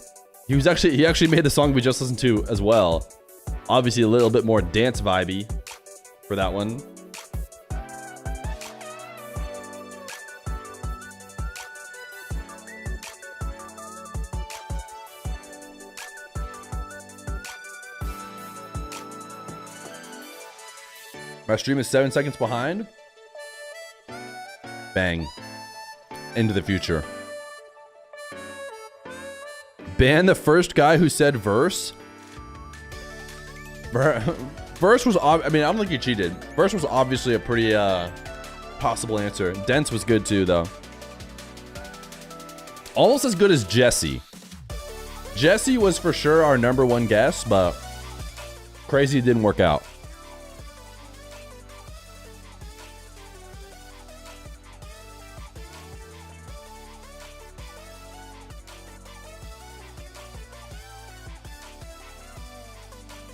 he actually made the song we just listened to as well. Obviously a little bit more dance vibey for that one. My stream is 7 seconds behind. Bang. Into the future. Ban the first guy who said verse. Verse was, I mean, I don't think he cheated. Verse was obviously a pretty possible answer. Dense was good too, though. Almost as good as Jesse. Jesse was for sure our #1 guess, but crazy didn't work out.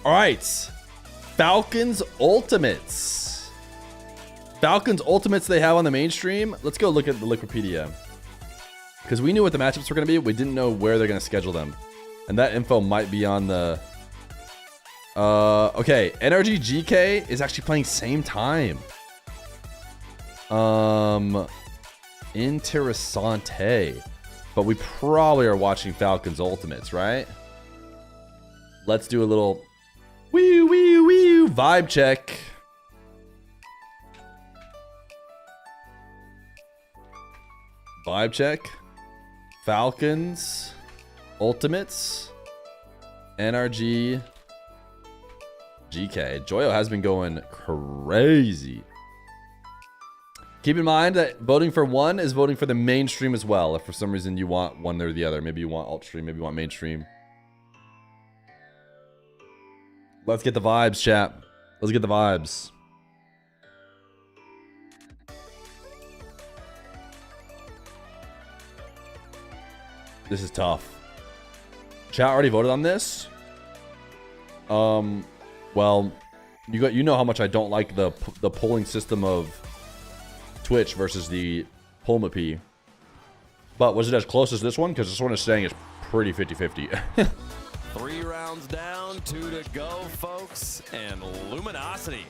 All right, Falcons Ultimates. Falcons Ultimates they have on the mainstream. Let's go look at the Wikipedia. Because we knew what the matchups were going to be. We didn't know where they're going to schedule them. And that info might be on the... okay, NRG Geekay is actually playing same time. Interessante. But we probably are watching Falcons Ultimates, right? Let's do a little... Wee wee wee vibe check. Vibe check. Falcons Ultimates NRG GK. Joyo has been going crazy. Keep in mind that voting for one is voting for the mainstream as well. If for some reason you want one or the other, maybe you want alt stream, maybe you want mainstream. Let's get the vibes, chat. Let's get the vibes. This is tough. Chat already voted on this. Well, you know how much I don't like the polling system of Twitch versus the Pulma P. But was it as close as this one? Because this one is saying it's pretty 50-50. 3 rounds down, 2 to go, folks. And Luminosity,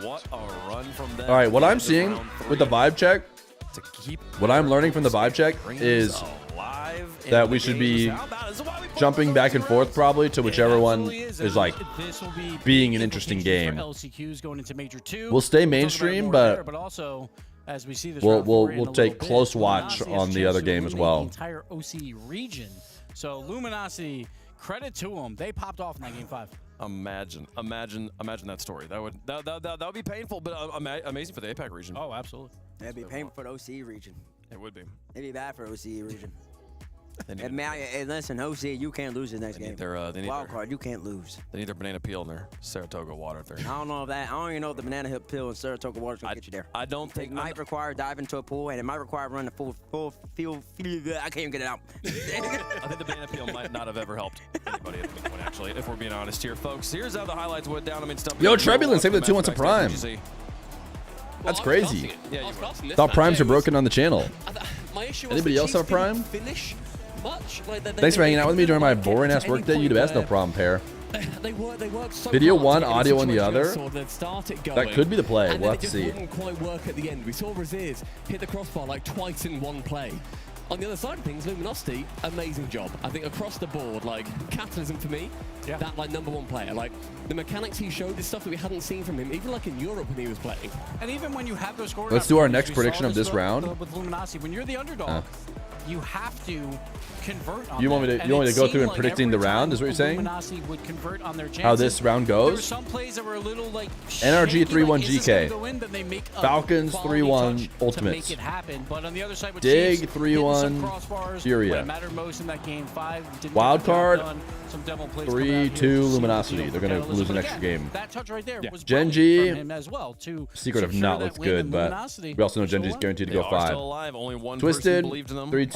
what a run from them. All right, what I'm seeing with the vibe check, what I'm learning from the vibe check is that we should be jumping back and forth probably to whichever one is like being an interesting game. We'll stay mainstream, but we'll take close watch on the other game as well. Entire OC region. So Luminosity, credit to them, they popped off in that game 5. Imagine that story. That would be painful, but amazing for the APAC region. Oh, absolutely. It'd be painful for the OC region. It would be. It'd be bad for OC region. Hey, listen, OC, you can't lose the next game. Wildcard, you can't lose. They need their banana peel in their Saratoga water there. I don't know if that. I don't even know if the banana peel in Saratoga water is gonna get you there. I don't think it might require diving into a pool, and it might require running the full field. I can't even get it out. I think the banana peel might not have ever helped anybody at any point, actually, if we're being honest here, folks. Here's how the highlights went down. I mean, stuff. Yo, Trebulin, save the 2 months of Prime. That's crazy. Thought Primes are broken on the channel. Anybody else have a Prime? Thanks for hanging out with me during my boring ass workday. You the best, no problem, pair. They work so Video hard one, to get audio the on the other. situation sorted, start it That going, could be the play. and We'll then have to it see. just wouldn't quite work at the end. We saw Raziz hit the crossbar like twice in one play. On the other side of things, Luminosity, amazing job. I think across the board, like, capitalism for me, that, like, #1 player. Like, the mechanics he showed is stuff that we hadn't seen from him, even, like, in Europe when he was playing. And even when you have those scores... Let's do our next prediction of this round. With Luminosity, when you're the underdog, you have to convert on You want me to go through and predicting the round, is what you're saying? Luminosity would convert on their chances. How this round There were goes? some plays that were a little, like, NRG 3-1 GK. GK. Falcons 3-1 Ultimates. Make it happen, but on the other side with Dig Chiefs, 3-1 Furia. What mattered most in that game 5. Didn't Wildcard, get the job done. Some demo plays coming out here. 3-2 Luminosity. They're going to lose an extra game. That touch right there was Gen from G, him as well to Secret of secure not that looks win, good, and but Luminosity we also know Gen G is guaranteed to go They are 5. still alive. Only one Twisted, person believed in them. 3-2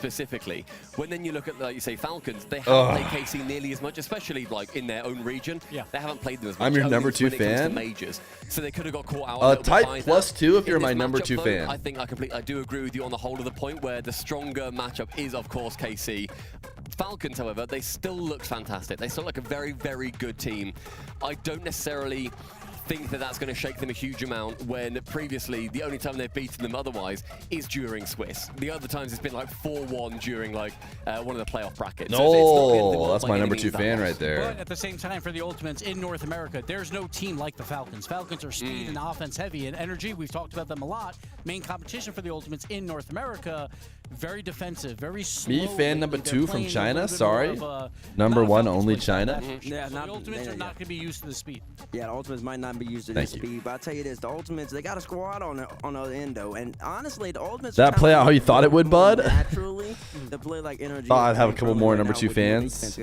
specifically. When then you look at, like you say, Falcons, they haven't played KC nearly as much, especially like in their own region. Yeah. They haven't played them as much. I'm your only number 2 when it comes to fan? majors. So they could have got caught out a little bit Type by that. +2 if you're In my this number matchup, 2 though, fan. I think I do agree with you on the whole of the point where the stronger matchup is, of course, KC. Falcons, however, they still look fantastic. They still look a very, very good team. I don't necessarily think that that's going to shake them a huge amount when previously the only time they've beaten them otherwise is during Swiss. The other times it's been like 4-1 during like one of the playoff brackets. No, that's my number 2 fan right there. But at the same time, for the Ultimates in North America, there's no team like the Falcons. Falcons are speed and offense heavy and energy. We've talked about them a lot. Main competition for the Ultimates in North America, very defensive, very slow. Me, fan number 2 from China. Sorry. Number 1 only China. Yeah, the Ultimates are not going to be used to the speed. Yeah, the Ultimates might not be used to this speed, but I'll tell you this, the Ultimates, they got a squad on the other end, though, and honestly, the Ultimates... That play out how you thought it would, bud? Naturally, to play like energy... Thought I'd have a couple more number 2 fans.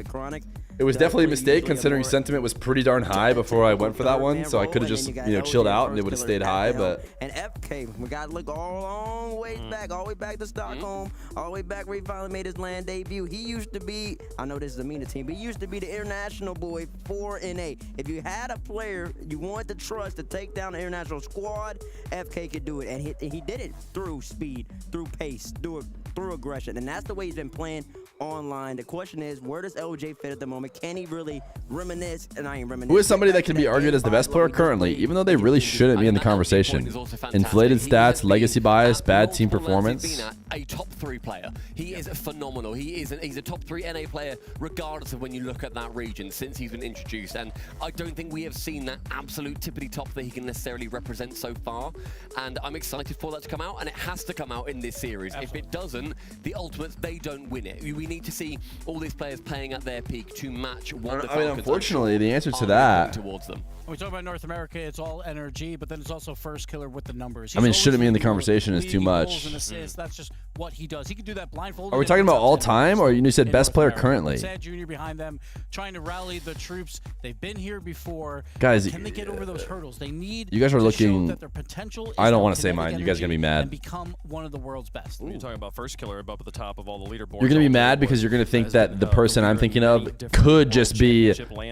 It was definitely a mistake considering sentiment was pretty darn high before I went for that one, so I could have just, chilled out and it would have stayed high, but... And FK, we got to look all the way back, all the way back to Stockholm, all the way back where he finally made his land debut. He used to be, I know this is a MENA team, but he used to be the international boy 4-8. If you had a player you wanted to trust to take down the international squad, FK could do it, and he did it through speed, through pace, through aggression, and that's the way he's been playing online. The question is, where does LJ fit at the moment? Can he really reminisce? And I ain't reminiscing. Who is somebody that can be argued as the best player currently, even though they really shouldn't be in the conversation? Inflated stats, legacy bias, bad team performance. A top 3 player. He is phenomenal. He's a top 3 NA player, regardless of when you look at that region since he's been introduced. And I don't think we have seen that absolute tippity top that he can necessarily represent so far. And I'm excited for that to come out, and it has to come out in this series. Absolutely. If it doesn't, the Ultimates, they don't win it. We need to see all these players playing at their peak to match what the Falcons unfortunately, the answer to that. Towards them. When we talk about North America, it's all energy, but then it's also first killer with the numbers. Shouldn't be in the conversation is too much. And assists, that's just what he does. He can do that blindfolded. Are we talking about all time, or you said best player currently? Sad Junior behind them, trying to rally the troops. They've been here before. Guys, can they get over those hurdles? They need. You guys are looking. That their potential. I don't want to say mine. You guys are gonna be mad. And become one of the world's best. You're talking about first killer up at the top of all the leaderboards. You're gonna be mad because you're gonna think that the person I'm thinking of could just be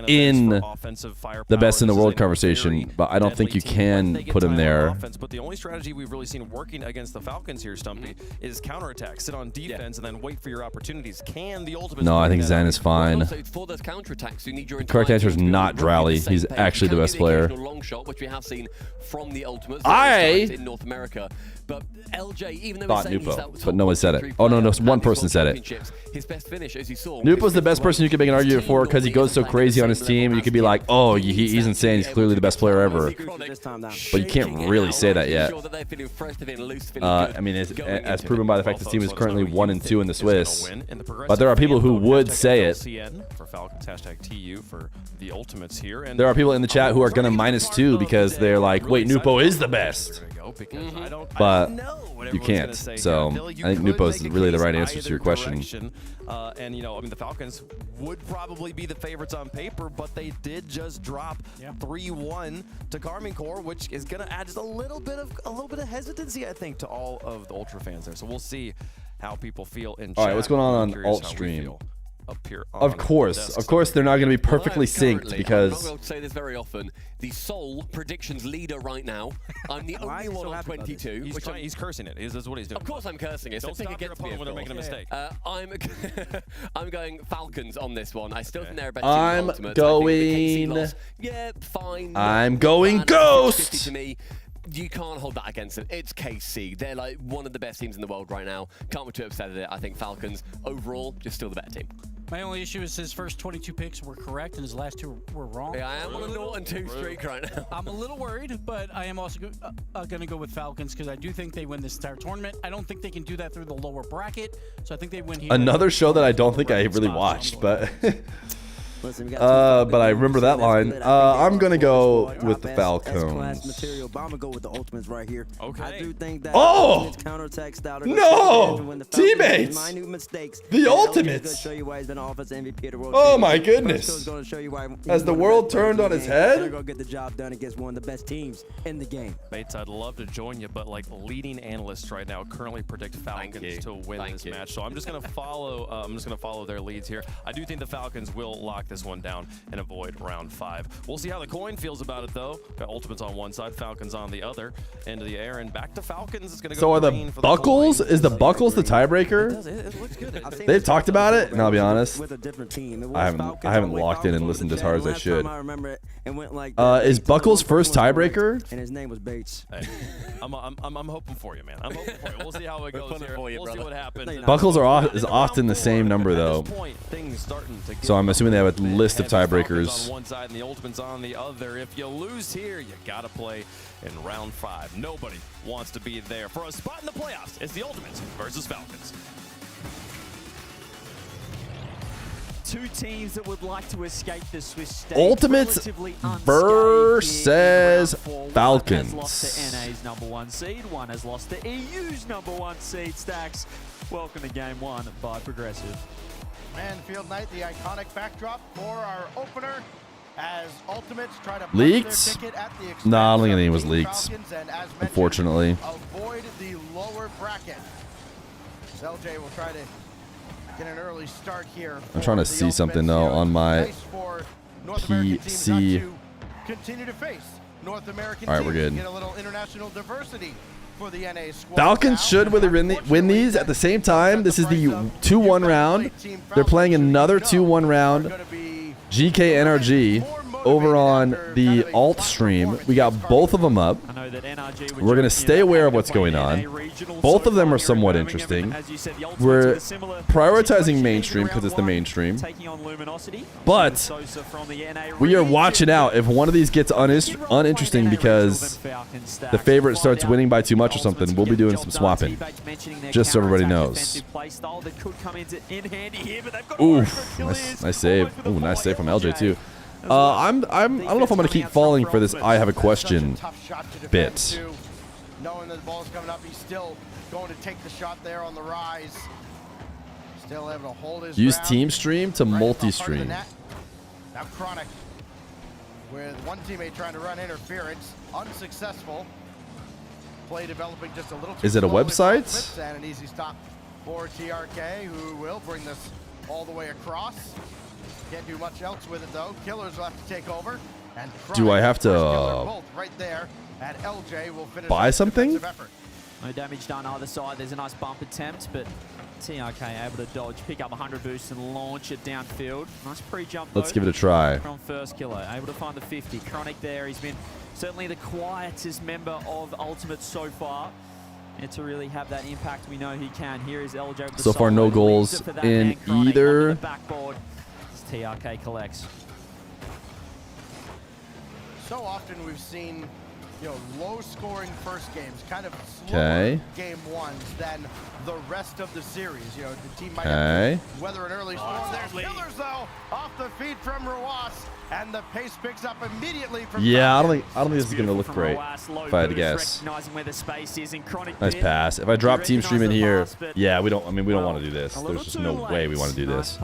in the best in the world conversation, but I don't think you can put him there. But the only strategy we've really seen working against the Falcons here, Stumpy, is counterattack. Sit on defense and then wait for your opportunities. Can the ultimate? No, I think Zen is fine. For those counterattacks, you need your correct answer is not Drowley. He's actually the best player. Long shot, which we have seen from the Ultimates in North America. But LJ, even though thought Nupo, but no one said it. Oh no, one person said it. His best finish, as you saw. Nupo's the best person you can make an argument for because he goes so crazy on his team. You could be like, oh, he's insane. He's clearly the best player ever. But you can't really say that yet. I mean, as proven by the fact the team is currently 1-2 in the Swiss. But there are people who would say it. For Falcons, #TU for the Ultimates here. And there are people in the chat who are gonna -2 because they're like, wait, Nupo is the best. But you can't. So I think Nupo is really the right answer to your question. And the Falcons would probably be the favorites on paper, but they did just drop 3-1 to Karmine Corp, which is going to add just a little bit of hesitancy, I think, to all of the Ultra fans there. So we'll see how people feel in chat. All right, what's going on alt stream? Of course, they're not going to be perfectly synced because. I'm not going to say this very often. The sole predictions leader right now. I'm the only one on 22. He's cursing it. That's what he's doing. Of course, I'm cursing it. Don't stop your opponent when they're making a mistake. I'm going Falcons on this one. I still think they're a better I'm team. going. Yeah, fine. I'm going Ghost. To me. You can't hold that against them. It's KC. They're like one of the best teams in the world right now. Can't be too upset at it. I think Falcons, overall, just still the better team. My only issue is his first 22 picks were correct and his last 2 were wrong. Yeah, I am on a 0-2 streak right now. I'm a little worried, but I am also going to go with Falcons because I do think they win this entire tournament. I don't think they can do that through the lower bracket, so I think they win here. Another show that I don't think I really watched, but... but I remember that line. I'm gonna go with the Falcons. Material, but I'm gonna go with the Ultimates right here. Okay. I do think that counterattack style. No, teammates. The Ultimates. Oh my goodness. Has the world turned on its head? They're gonna get the job done against one of the best teams in the game. Mates, I'd love to join you, but like leading analysts right now currently predict Falcons to win this match. So I'm just gonna follow. I'm just gonna follow their leads here. I do think the Falcons will lock this this one down and avoid round 5. We'll see how the coin feels about it, though. Got Ultimates on one side, Falcons on the other. End of the air, and back to Falcons. It's gonna go So are the green for Buckles? Is the Buckles the tiebreaker? It looks good. They've talked about it, and I'll be honest, With a different team. It was I Falcons haven't all the way locked in and Falcons listened to as hard as I Last should. time I remember it, it went like Is Buckles first tiebreaker? And his name was Bates. Hey, I'm hoping for you, man. I'm hoping for you. We'll see how it goes here. We'll see what happens. Buckles is often the same number though. So I'm assuming they have a list of tiebreakers. On one side and the Ultimates on the other. If you lose here, you gotta play in round 5. Nobody wants to be there for a spot in the playoffs. It's the Ultimates versus Falcons. Two teams that would like to escape the Swiss stage. Ultimates versus Falcons. One has lost to NA's #1 seed. One has lost to EU's #1 seed. Stacks, welcome to game 1 by Progressive. Manfield Night, the iconic backdrop for our opener. As Ultimates try to Leaked? Nah, I don't think anything was leaked. Unfortunately. Avoid the lower bracket. LJ will try to get an early start here. I'm trying to see something though on my PC. Continue to face North American All right, we're good. Get a little international diversity for the NA squad. Falcons should win these at the same time. This is the 2-1 round. They're playing another 2-1 round. GK NRG over on the alt stream. We got both of them up. We're going to stay aware of what's going on. Both of them are somewhat interesting. We're prioritizing mainstream because it's the mainstream. But we are watching out if one of these gets uninteresting because the favorite starts winning by too much or something. We'll be doing some swapping. Just so everybody knows. Oof, nice save. Ooh, nice save from LJ too. I don't know if I'm going to keep falling for this I have a question bit. Knowing that the ball's coming up, he's still going to take the shot there on the rise. Still able to hold his Use ground. team stream to multi-stream. Now Chronic with one teammate trying to run interference, unsuccessful. Play developing just a little too Is it a slow website? And an easy stop for TRK, who will bring this all the way across. Can't do much else with it though. Killers will have to take over. And Do I have to right there, and LJ will finish buy something? No damage done either side. There's a nice bump attempt, but TRK able to dodge, pick up 100 boosts and launch it downfield. Nice pre-jump. Let's give it a try. From first killer, able to find the 50. Chronic there. He's been certainly the quietest member of Ultimate so far. And to really have that impact, we know he can. Here is LJ. With the So far, no goals in either. Backboard. TRK collects. So often we've seen, low-scoring first games, kind of Okay. slower game ones than the rest of the series. The team might Okay. have to weather an early storm. There's Killers though, off the feed from Ruas, and the pace picks up immediately from. Yeah, I don't think this is going to look great if I had to guess. Nice pass. If I drop team stream in here, yeah, we don't want to do this. There's just no way we want to do this.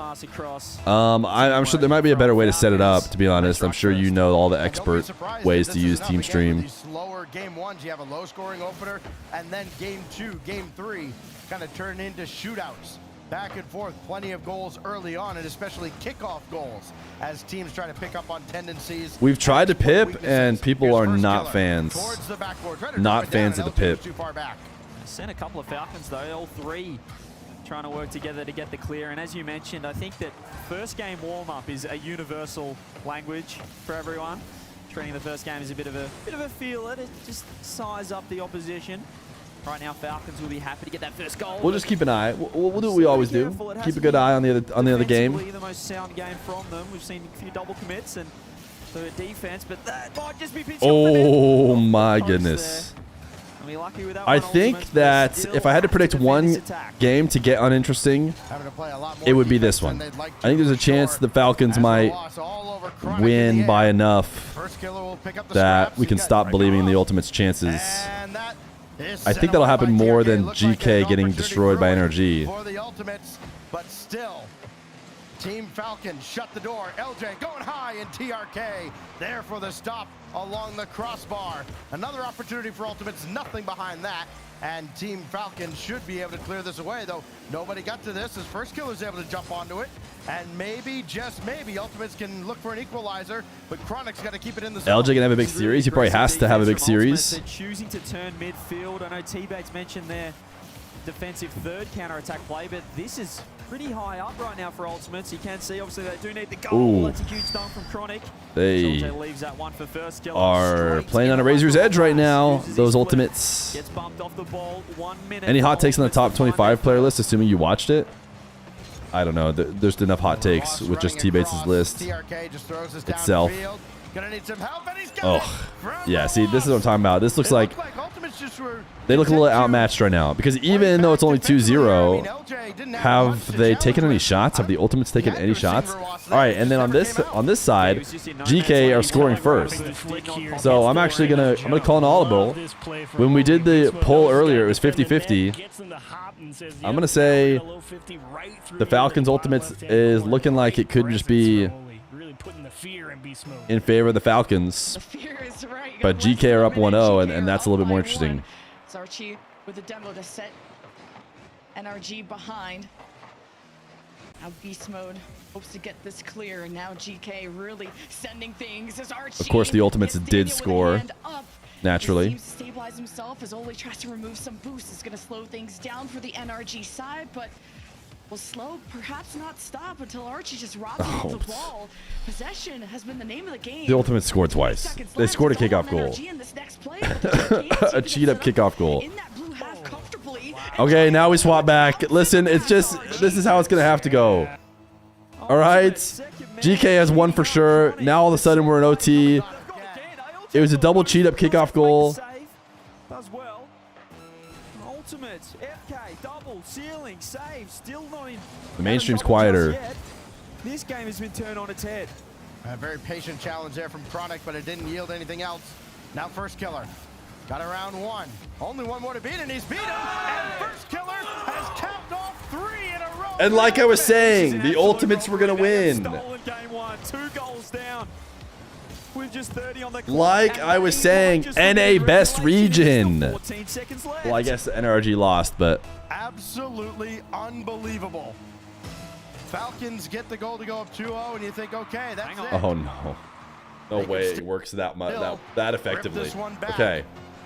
I'm sure there might be a better way to set it up, to be honest. I'm sure you know all the expert ways to use team stream. Slower game ones, you have a low-scoring opener, and then game 2, game 3 kind of turn into shootouts. Back and forth, plenty of goals early on, and especially kickoff goals as teams try to pick up on tendencies. We've tried to pip, and people are not fans. Not fans of the pip. Sent a couple of Falcons though, all three trying to work together to get the clear. And as you mentioned, I think that first game warm-up is a universal language for everyone. Treating the first game as a bit of a feeler to just size up the opposition. Right now, Falcons will be happy to get that first goal. We'll just keep an eye. We'll do what we always do. Keep a good eye on the other game. The most sound game from them. We've seen a few double commits and the defense, but that might just be pitched Oh my goodness. I think that if I had to predict one game to get uninteresting, it would be this one. I think there's a chance the Falcons might win by enough that we can stop believing in the Ultimate's chances. I think that'll happen more than GK getting destroyed by NRG. For the Ultimates, but still, Team Falcon shut the door. LJ going high, and TRK there for the stop along the crossbar. Another opportunity for Ultimates, nothing behind that. And Team Falcons should be able to clear this away, though nobody got to this. His first killer is able to jump onto it. And maybe, just maybe, Ultimates can look for an equalizer, but Chronic's got to keep it in the zone. LJ gonna have a big series. He probably has to have a big series. They're choosing to turn midfield. I know T-Bags mentioned their defensive third counter-attack play, but this is pretty high up right now for Ultimates. You can see, obviously, they do need the goal. Ooh. That's a huge dunk from Chronic. They leaves that one for first kill. are playing on a razor's edge right now, those Ultimates. Gets bumped off the ball. 1 minute. Any hot takes on the top 25 player list, assuming you watched it? I don't know. There's enough hot takes with just T-Bates' list itself. Oh, yeah. See, this is what I'm talking about. This looks like they look a little outmatched right now because even though it's only 2-0, have they taken any shots? Have the Ultimates taken any shots? All right, and then on this side, GK are scoring first. So I'm actually gonna call an audible. When we did the poll earlier, it was 50-50. I'm gonna say the Falcons Ultimates is looking like it could just be in favor of the Falcons. But GK are up 1-0, and that's a little bit more interesting. It's Archie with the demo to set NRG behind. Now Beast Mode hopes to get this clear, and now GK really sending things as Archie. Of course, the Ultimates did score. Naturally. He seems to stabilize himself as Oli tries to remove some boost. It's going to slow things down for the NRG side, but will slow, perhaps not stop until Archie just robs him of the ball. Possession has been the name of the game. The Ultimates scored twice. They scored a kickoff goal. A cheat-up kickoff goal. Okay, now we swap back. Listen, it's just, this is how it's going to have to go. All right. GK has one for sure. Now all of a sudden we're in OT. It was a double cheat-up kickoff goal. Ultimates, FK, double, ceiling, save, still not in. The mainstream's quieter. This game has been turned on its head. A very patient challenge there from Chronic, but it didn't yield anything else. Now first killer. Got around one. Only one more to beat, and he's beat him. And first killer has capped off 3 in a row. And like I was saying, the Ultimates were going to win. Game 1, 2 goals down. With just 30 on the clock. Like I was saying, NA best region. Well, I guess the NRG lost, but absolutely unbelievable. Falcons get the goal to go up 2-0, and you think, okay, that's it. Oh no, no way it works that much, that effectively. Okay.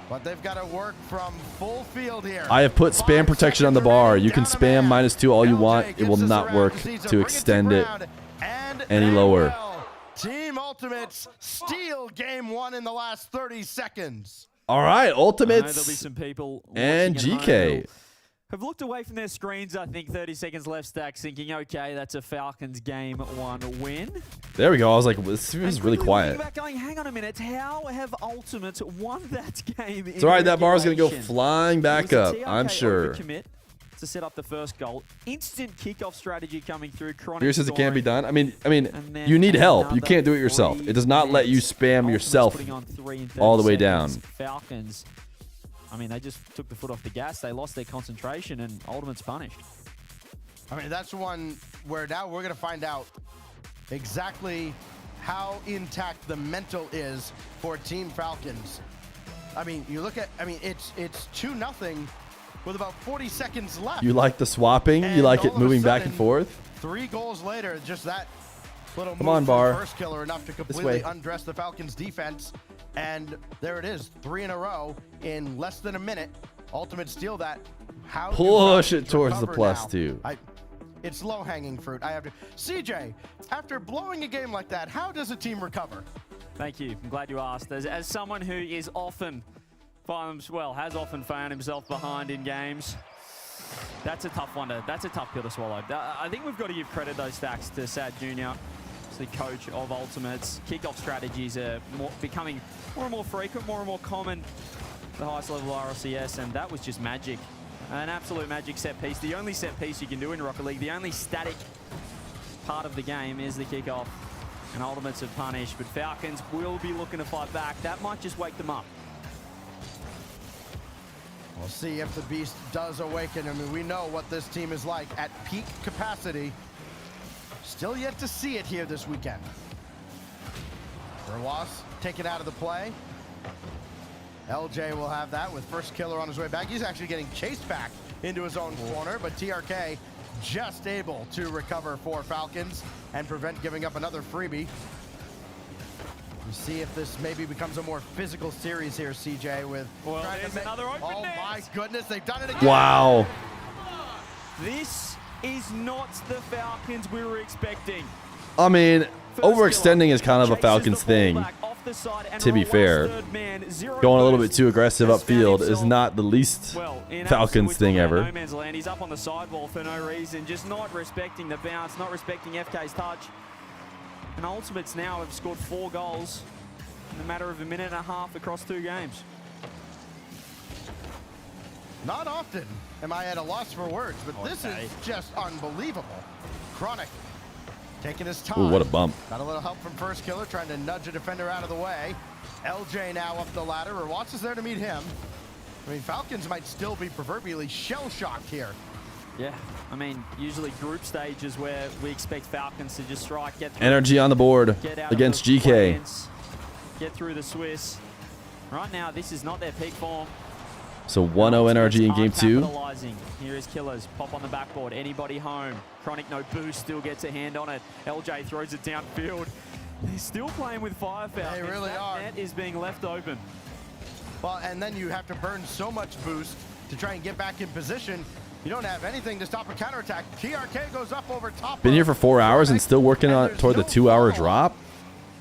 But they've got to work from full field here. I have put spam protection on the bar. You can spam -2 all you want. It will not work to extend it any lower. Team Ultimates steal game 1 in the last 30 seconds. All right, Ultimates there'll be some people and GK have looked away from their screens. I think 30 seconds left, Stack, thinking, okay, that's a Falcons game 1 win. There we go. I was like, this is really quiet. Back going, hang on a minute, how have Ultimates won that game? It's all right. That bar is going to go flying back up, I'm sure. To set up the first goal. Instant kickoff strategy coming through. Feer says it can't be done. I mean, you need help. You can't do it yourself. It does not let you spam yourself all the way down. Falcons, I mean, they just took the foot off the gas. They lost their concentration, and Ultimates punished. I mean, that's one where now we're going to find out exactly how intact the mental is for Team Falcons. I mean, you look at, it's 2-0. with about 40 seconds left. You like the swapping? You like it moving back and forth? 3 goals later, just that little Come on, Bar. First killer enough to completely undress the Falcons defense. And there it is, 3 in a row in less than a minute. Ultimate steal that. How push it towards the +2. It's low-hanging fruit. I have to. CJ, after blowing a game like that, how does a team recover? Thank you. I'm glad you asked. As someone who is often has often found himself behind in games, that's a tough one. That's a tough pill to swallow. I think we've got to give credit those stacks to Sad Jr., the coach of Ultimates. Kickoff strategies are becoming more and more frequent, more and more common at the highest level of RLCS, and that was just magic. An absolute magic set piece. The only set piece you can do in Rocket League, the only static part of the game is the kickoff. And Ultimates have punished, but Falcons will be looking to fight back. That might just wake them up. We'll see if the beast does awaken. I mean, we know what this team is like at peak capacity. Still yet to see it here this weekend. Verwas taken out of the play. LJ will have that with first killer on his way back. He's actually getting chased back into his own corner, but TRK just able to recover for Falcons and prevent giving up another freebie. We see if this maybe becomes a more physical series here, CJ, with trying to make another open oh net. my goodness, they've done it again. Wow. This is not the Falcons we were expecting. I mean, overextending is kind of a Falcons thing. To be fair, going a little bit too aggressive upfield is not the least Falcons thing ever. No man's land. He's up on the sidewall for no reason, just not respecting the bounce, not respecting FK's touch. And Ultimates now have scored 4 goals in a matter of a minute and a half across 2 games. Not often am I at a loss for words, but this is just unbelievable. Chronic taking his time. Ooh, what a bump. Got a little help from first killer, trying to nudge a defender out of the way. LJ now up the ladder. Watts is there to meet him. I mean, Falcons might still be proverbially shell-shocked here. Yeah, I mean, usually group stages where we expect Falcons to just strike, get through, Energy on the board get out against of the GK. plans, get through the Swiss. Right now, this is not their peak form. So 1-0 NRG in game 2. Capitalizing. Here is Killers. Pop on the backboard. Anybody home. Chronic no boost. Still gets a hand on it. LJ throws it downfield. They're still playing with firepower. They really are. Net is being left open. Well, and then you have to burn so much boost to try and get back in position. You don't have anything to stop a counterattack. TRK goes up over top. Been here for 4 hours and still working on toward the 2-hour drop.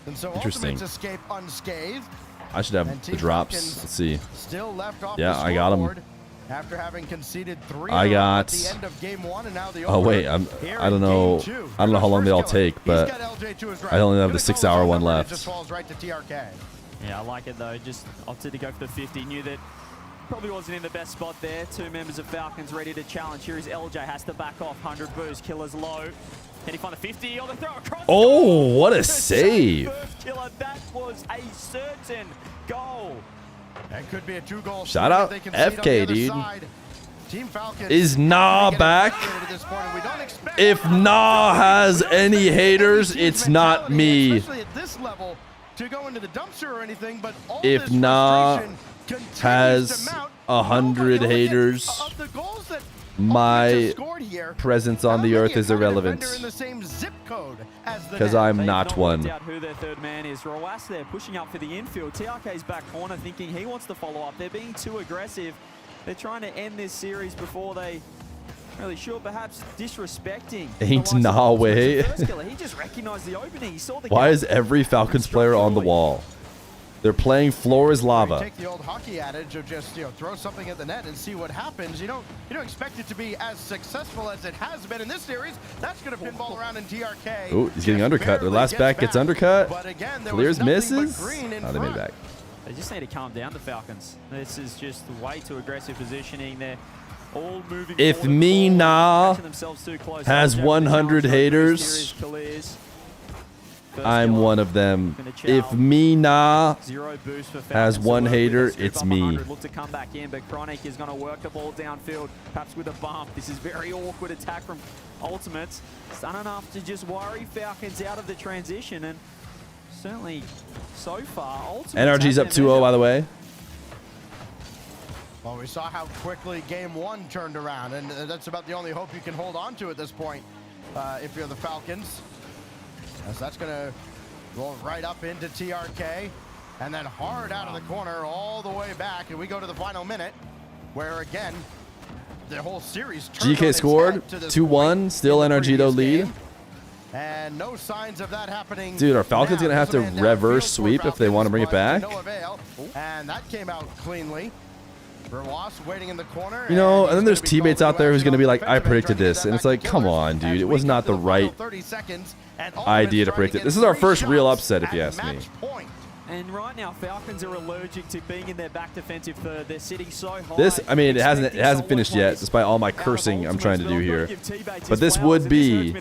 And so Interesting. escape unscathed. I should have the drops. Let's see. Still left off Yeah, I got them. After having conceded 3 I got. at the end of game 1 and now the Oh wait, I don't know. I don't know how long they all take, but I only have the 6-hour one left. Just falls right to TRK. Yeah, I like it though. Just opted to go for the 50. Knew that probably wasn't in the best spot there. 2 members of Falcons ready to challenge. Here is LJ. Has to back off. 100 boost. Killer's low. Can he find the 50 on the throw across? Oh, what a save! First killer. That was a certain goal. That could be a 2-goal. Shout out FK, dude. Team Falcons Is Nah back? If Nah has any haters, it's not me. Especially at this level, to go into the dumpster or anything, but all If this Nah frustration has 100 haters, my presence on the earth is irrelevant. Because I'm not one. Out who their third man is. Rawas there pushing up for the infield. TRK's back corner thinking he wants to follow up. They're being too aggressive. They're trying to end this series before they really should, perhaps disrespecting. Ain't nah way. He just recognized the opening. He saw the Why is every Falcons player on the wall? They're playing floor is lava. Take the old hockey adage of just throw something at the net and see what happens. You don't expect it to be as successful as it has been in this series. That's going to pinball around in TRK. Oh, he's getting undercut. Their last back gets undercut. But again, Clears misses. Oh, they made it back. They just need to calm down, the Falcons. This is just way too aggressive positioning. They're all moving If forward, me nah themselves too close. has 100 haters, I'm one of them. If me nah has 1 hater, it's me. Look to come back in, but Chronic is going to work the ball downfield, perhaps with a bump. This is very awkward attack from Ultimates. It's done enough to just worry Falcons out of the transition, and certainly so far, Ultimates NRG's up 2-0, by the way. Well, we saw how quickly game 1 turned around, and that's about the only hope you can hold on to at this point if you're the Falcons. As that's going to roll right up into TRK, and then hard out of the corner all the way back, and we go to the final minute, where again, the whole series turned GK scored 2-1, still NRG though lead. And no signs of that happening. Dude, are Falcons going to have to reverse sweep if they want to bring it back? No avail, and that came out cleanly. Verwas waiting in the corner. You know, and then there's teammates out there who's going to be like, I predicted this. And it's like, come on, dude. It was not the right idea to predict it. This is our first real upset, if you ask me. And right now, Falcons are allergic to being in their back defensive third. They're sitting so high. This, I mean, it hasn't finished yet, despite all my cursing I'm trying to do here. But this would be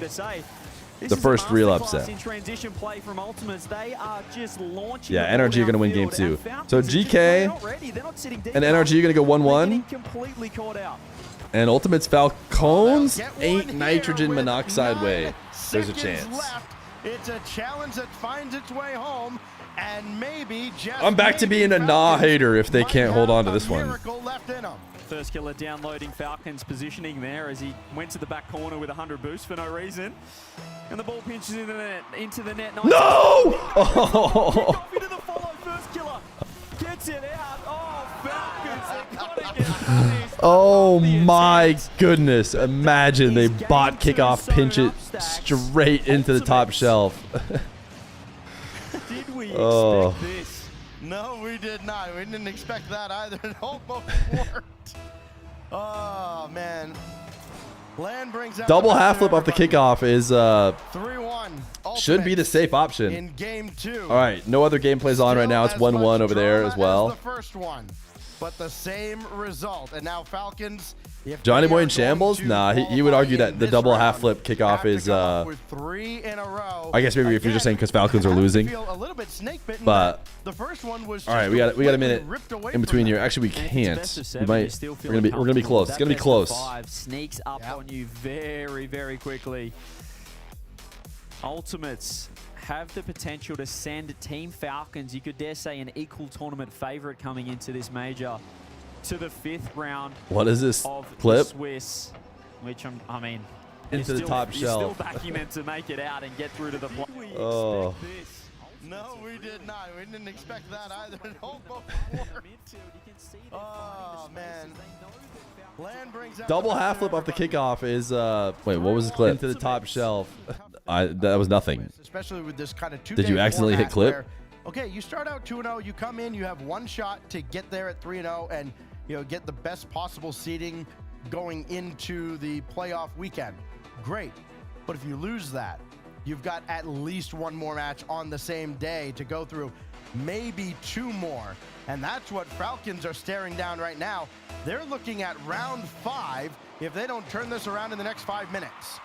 the first real upset. In transition play from Ultimates. They are just launching. Yeah, NRG are going to win game 2. So GK and NRG are going to go 1-1. Completely caught out. And Ultimates Falcons ain't nitrogen monoxide way. There's a chance. It's a challenge that finds its way home, and maybe just I'm back to being a nah hater if they can't hold on to this one. First killer downloading Falcons positioning there as he went to the back corner with 100 boost for no reason. And the ball pinches into the net. No! Oh. Into the follow, first killer. Gets it out. Oh, Falcons, they gotta get punished. Oh my goodness. Imagine they bot kickoff, pinch it straight into the top shelf. Did we expect this? No, we did not. We didn't expect that either. It almost worked. Oh, man. Land brings out Double half flip off the kickoff is 3-1. should be the safe option. In game 2. All right, no other gameplays on right now. It's 1-1 over there as well. The first one, but the same result. And now Falcons. Johnny Boy in shambles? Nah, he would argue that the double half flip kickoff is. I guess maybe if you're just saying because Falcons are losing. But all right, we got a minute in between here. Actually, we can't. We're gonna be close. It's gonna be close. Sneaks up on you very, very quickly. Ultimates have the potential to send Team Falcons, you could dare say an equal tournament favorite coming into this major, to the 5th round. What is this of clip? Swiss, which I mean, into the top you're shelf. still backing them to make it out and get through to the play. Oh. No, we did not. We didn't expect that either. It almost worked. Oh, man. Land brings out Double half flip off the kickoff is wait, what was the clip? Into the top shelf. That was nothing. Especially with this kind of 2-day Did you accidentally hit clip? where, okay, you start out 2-0, you come in, you have one shot to get there at 3-0 and get the best possible seeding going into the playoff weekend. Great. But if you lose that, you've got at least one more match on the same day to go through, maybe 2 more. And that's what Falcons are staring down right now. They're looking at round 5 if they don't turn this around in the next 5 minutes.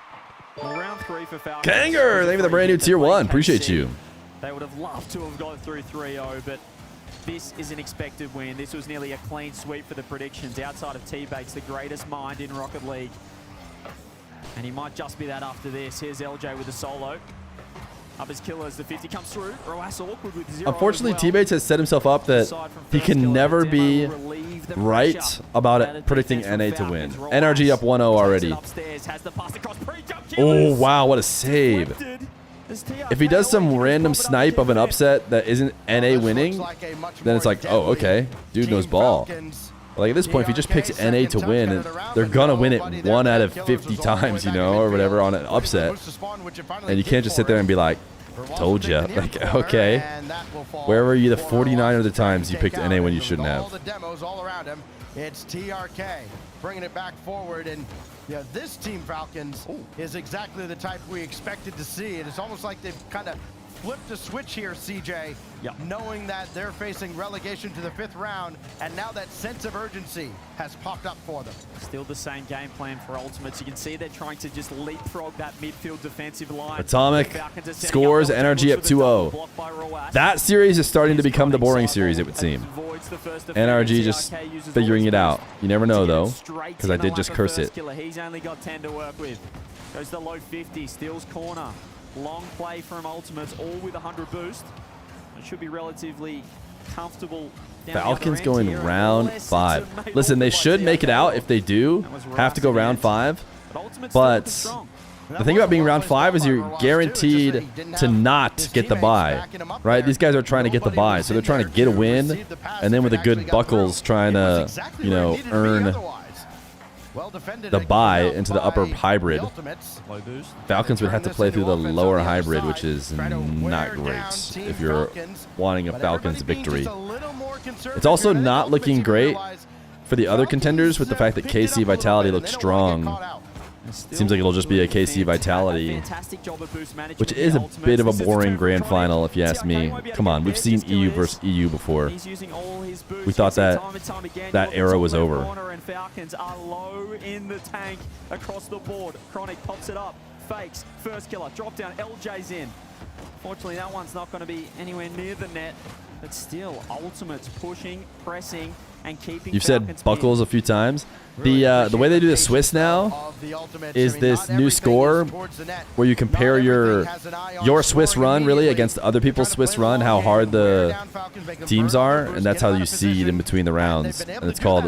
Well, round 3 for Falcons. Kanger, thank you for the brand new tier 1. Appreciate you. They would have loved to have gone through 3-0, but this is an expected win. This was nearly a clean sweep for the predictions. Outside of T-Bates, the greatest mind in Rocket League. And he might just be that after this. Here's LJ with the solo. Up his killer as the 50 comes through. Roas awkward with 0. Unfortunately, T-Bates has set himself up that he can never be right about predicting NA to win. NRG up 1-0 already. Oh, wow, what a save. If he does some random snipe of an upset that isn't NA winning, then it's like, oh, okay, dude knows ball. Like at this point, if he just picks NA to win, they're gonna win it 1 out of 50 times, or whatever on an upset. And you can't just sit there and be like, told you. Like, okay, where were you the 49 of the times you picked NA when you shouldn't have? The demos all around him. It's TRK bringing it back forward, and this Team Falcons is exactly the type we expected to see. And it's almost like they've kind of flipped a switch here, CJ, knowing that they're facing relegation to the 5th round, and now that sense of urgency has popped up for them. Still the same game plan for Ultimates. You can see they're trying to just leapfrog that midfield defensive line. Atomic scores NRG up 2-0. That series is starting to become the boring series, it would seem. NRG just figuring it out. You never know, though, because I did just curse it. He's only got 10 to work with. Goes to low 50, steals corner. Long play from Ultimates, all with 100 boost. It should be relatively comfortable. Falcons going round 5. Listen, they should make it out if they do have to go round 5. But the thing about being round 5 is you're guaranteed to not get the bye, right? These guys are trying to get the bye, so they're trying to get a win, and then with the good buckles trying to, earn the bye into the upper hybrid. Falcons would have to play through the lower hybrid, which is not great if you're wanting a Falcons victory. It's also not looking great for the other contenders with the fact that KC Vitality looks strong. Seems like it'll just be a KC Vitality, which is a bit of a boring grand final if you ask me. Come on, we've seen EU versus EU before. We thought that era was over. Falcons are low in the tank across the board. Chronic pops it up. fakes. First killer, drop down, LJ's in. Fortunately, that one's not going to be anywhere near the net. But still, Ultimate's pushing, pressing, and keeping You've said Falcons buckles a few times. The way they do the Swiss now is this new score where you compare your Swiss run really against other people's Swiss run, how hard the teams are, and that's how you seed in between the rounds. And it's called,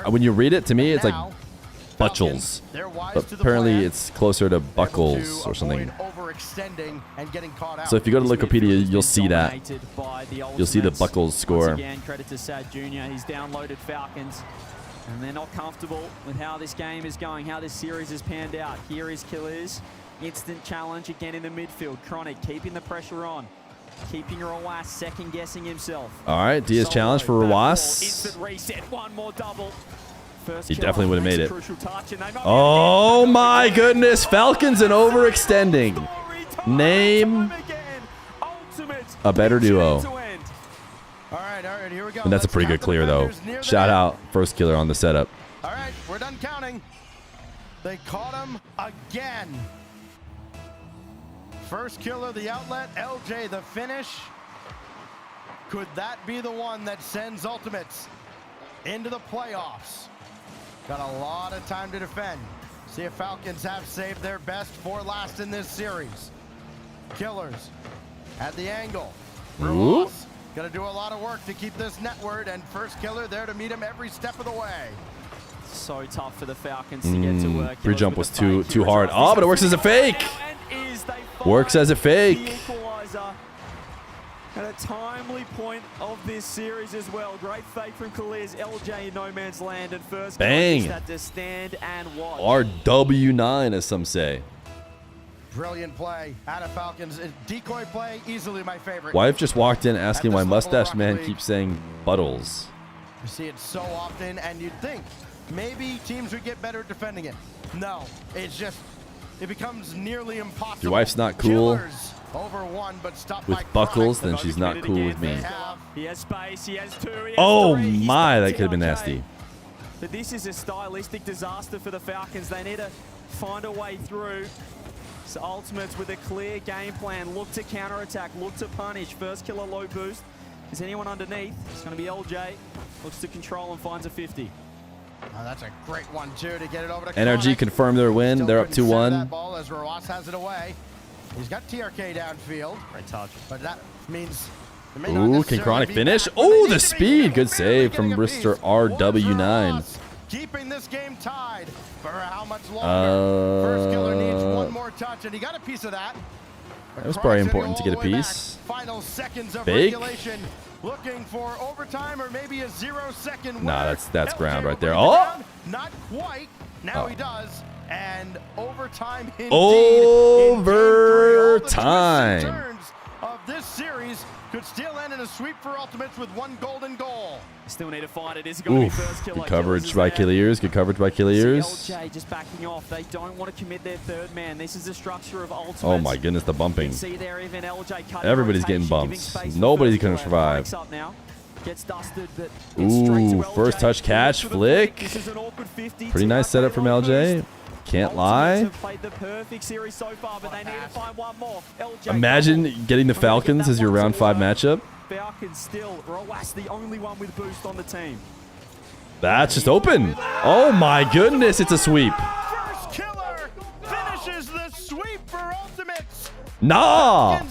when you read it, to me, it's like Butchels, but apparently it's closer to Buckles or something. So if you go to Wikipedia, you'll see that. You'll see the Buckles score. Once again, credit to Sad Jr. He's downloaded Falcons, and they're not comfortable with how this game is going, how this series has panned out. Here is Killers. Instant challenge again in the midfield. Chronic keeping the pressure on. Keeping Rawas second-guessing himself. All right, Diaz challenge for Rawas. Instant reset, one more double. He definitely would have made it. Oh my goodness, Falcons and overextending. Name a better duo. All right, here we go. And that's a pretty good clear though. Shout out first killer on the setup. All right, we're done counting. They caught him again. First killer, the outlet. LJ, the finish. Could that be the one that sends Ultimates into the playoffs? Got a lot of time to defend. See if Falcons have saved their best for last in this series. Killers at the angle. Ross gonna do a lot of work to keep this netward, and first killer there to meet him every step of the way. So tough for the Falcons to get to work. Pre-jump was too hard. Oh, but it works as a fake. Works as a fake. At a timely point of this series as well. Great fake from Khaliz. LJ in no man's land, and first bang. Had to stand and watch. RW9, as some say. Brilliant play out of Falcons. Decoy play, easily my favorite. Wife just walked in asking why Mustache Man keeps saying Buttles. You see it so often, and you'd think maybe teams would get better at defending it. No, it's just, it becomes nearly impossible. Your wife's not cool over one, but stopped with Buckles, then she's not cool with me. He has space, he has two, he has oh three. my, that could have been nasty. But this is a stylistic disaster for the Falcons. They need to find a way through. So Ultimates with a clear game plan. Look to counterattack, look to punish. First killer low boost. Is anyone underneath? It's going to be LJ. Looks to control and finds a 50. Oh, that's a great one, too, to get it over to NRG confirmed their win. They're up 2-1. That ball as Ross has it away. He's got TRK downfield. Great touch. But that means... Ooh, can Chronic finish? Oh, the speed. Good save from Mr. RW9. Keeping this game tied for how much longer? First killer needs one more touch, and he got a piece of that. That was probably important to get a piece. Final seconds of Fake? regulation. Looking for overtime or maybe a 0-second. Nah, that's ground right there. Oh! Not quite. Now he does. And overtime indeed. Overtime. Of this series could still end in a sweep for Ultimates with one golden goal. Still need to find it. Is it going to be first killer? Good coverage by Killiers. Good coverage by Killiers. LJ just backing off. They don't want to commit their third man. This is the structure of Ultimates. Oh my goodness, the bumping. See there, even LJ cutting everybody's getting bumps. Nobody's going to survive. Up now. Gets dusted, but ooh, first touch catch, flick. Pretty nice setup from LJ. Can't lie. Imagine getting the Falcons as your round 5 matchup. Falcons still. Rawas the only one with boost on the team. That's just open. Oh my goodness, it's a sweep. First killer finishes the sweep for Ultimates. Nah.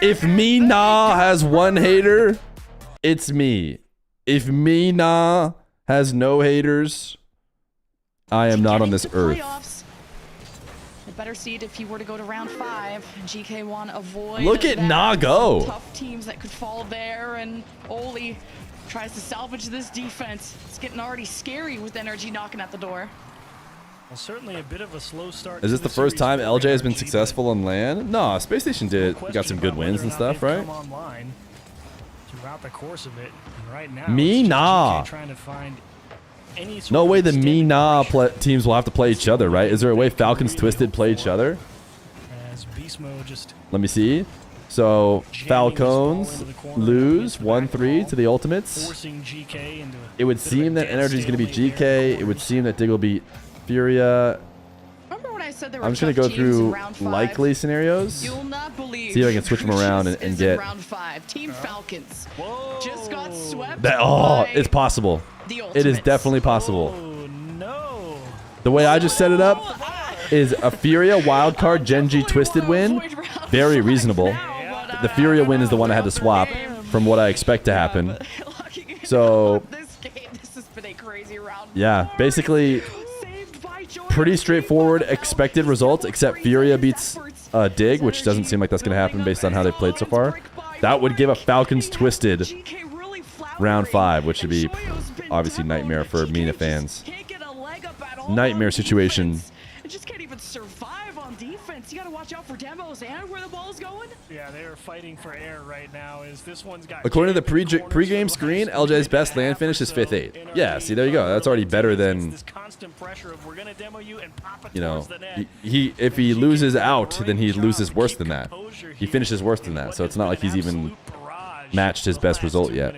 If me nah has one hater, it's me. If me nah has no haters, I am not on this earth. Playoffs. A better seed if you were to go to round 5. GK want to avoid. Look at Nago. Tough teams that could fall there, and Oli tries to salvage this defense. It's getting already scary with NRG knocking at the door. Well, certainly a bit of a slow start. Is this the first time LJ has been successful on LAN? No, Space Station did. Got some good wins and stuff, right? Throughout the course of it, and right now, me nah. Trying to find any no way the me nah teams will have to play each other, right? Is there a way Falcons Twisted play each other? As Beast Mode just let me see. So Falcons lose 1-3 to the Ultimates. Forcing GK into it would seem that Energy is going to be GK. It would seem that Dig will beat Furia. said there I'm were just going to tough go teams in through round 5. likely scenarios. You'll not believe See if I can switch them around who and is get... in round 5. Team Falcons just got swept Oh, by it's possible. the It is Ultimates. definitely possible. Oh, no. The way I just set it up is a Furia Wildcard Genji Twisted win. Very reasonable. The Furia win is the one I had to swap from what I expect to happen. So, This has been a crazy round. yeah, basically pretty straightforward expected results, except Furia beats Dig, which doesn't seem like that's going to happen based on how they've played so far. That would give a Falcons Twisted round 5, which would be obviously nightmare for MENA fans. Nightmare situation. Just can't even survive on defense. You got to watch out for demos and where the ball's going. Yeah, they're fighting for air right now. Is this one's got According to the pre-game screen, LJ's best land finish is 5th-8. Yeah, see, there you go. That's already better than, you know, if he loses out, then he loses worse than that. He finishes worse than that, so it's not like he's even matched his best result yet.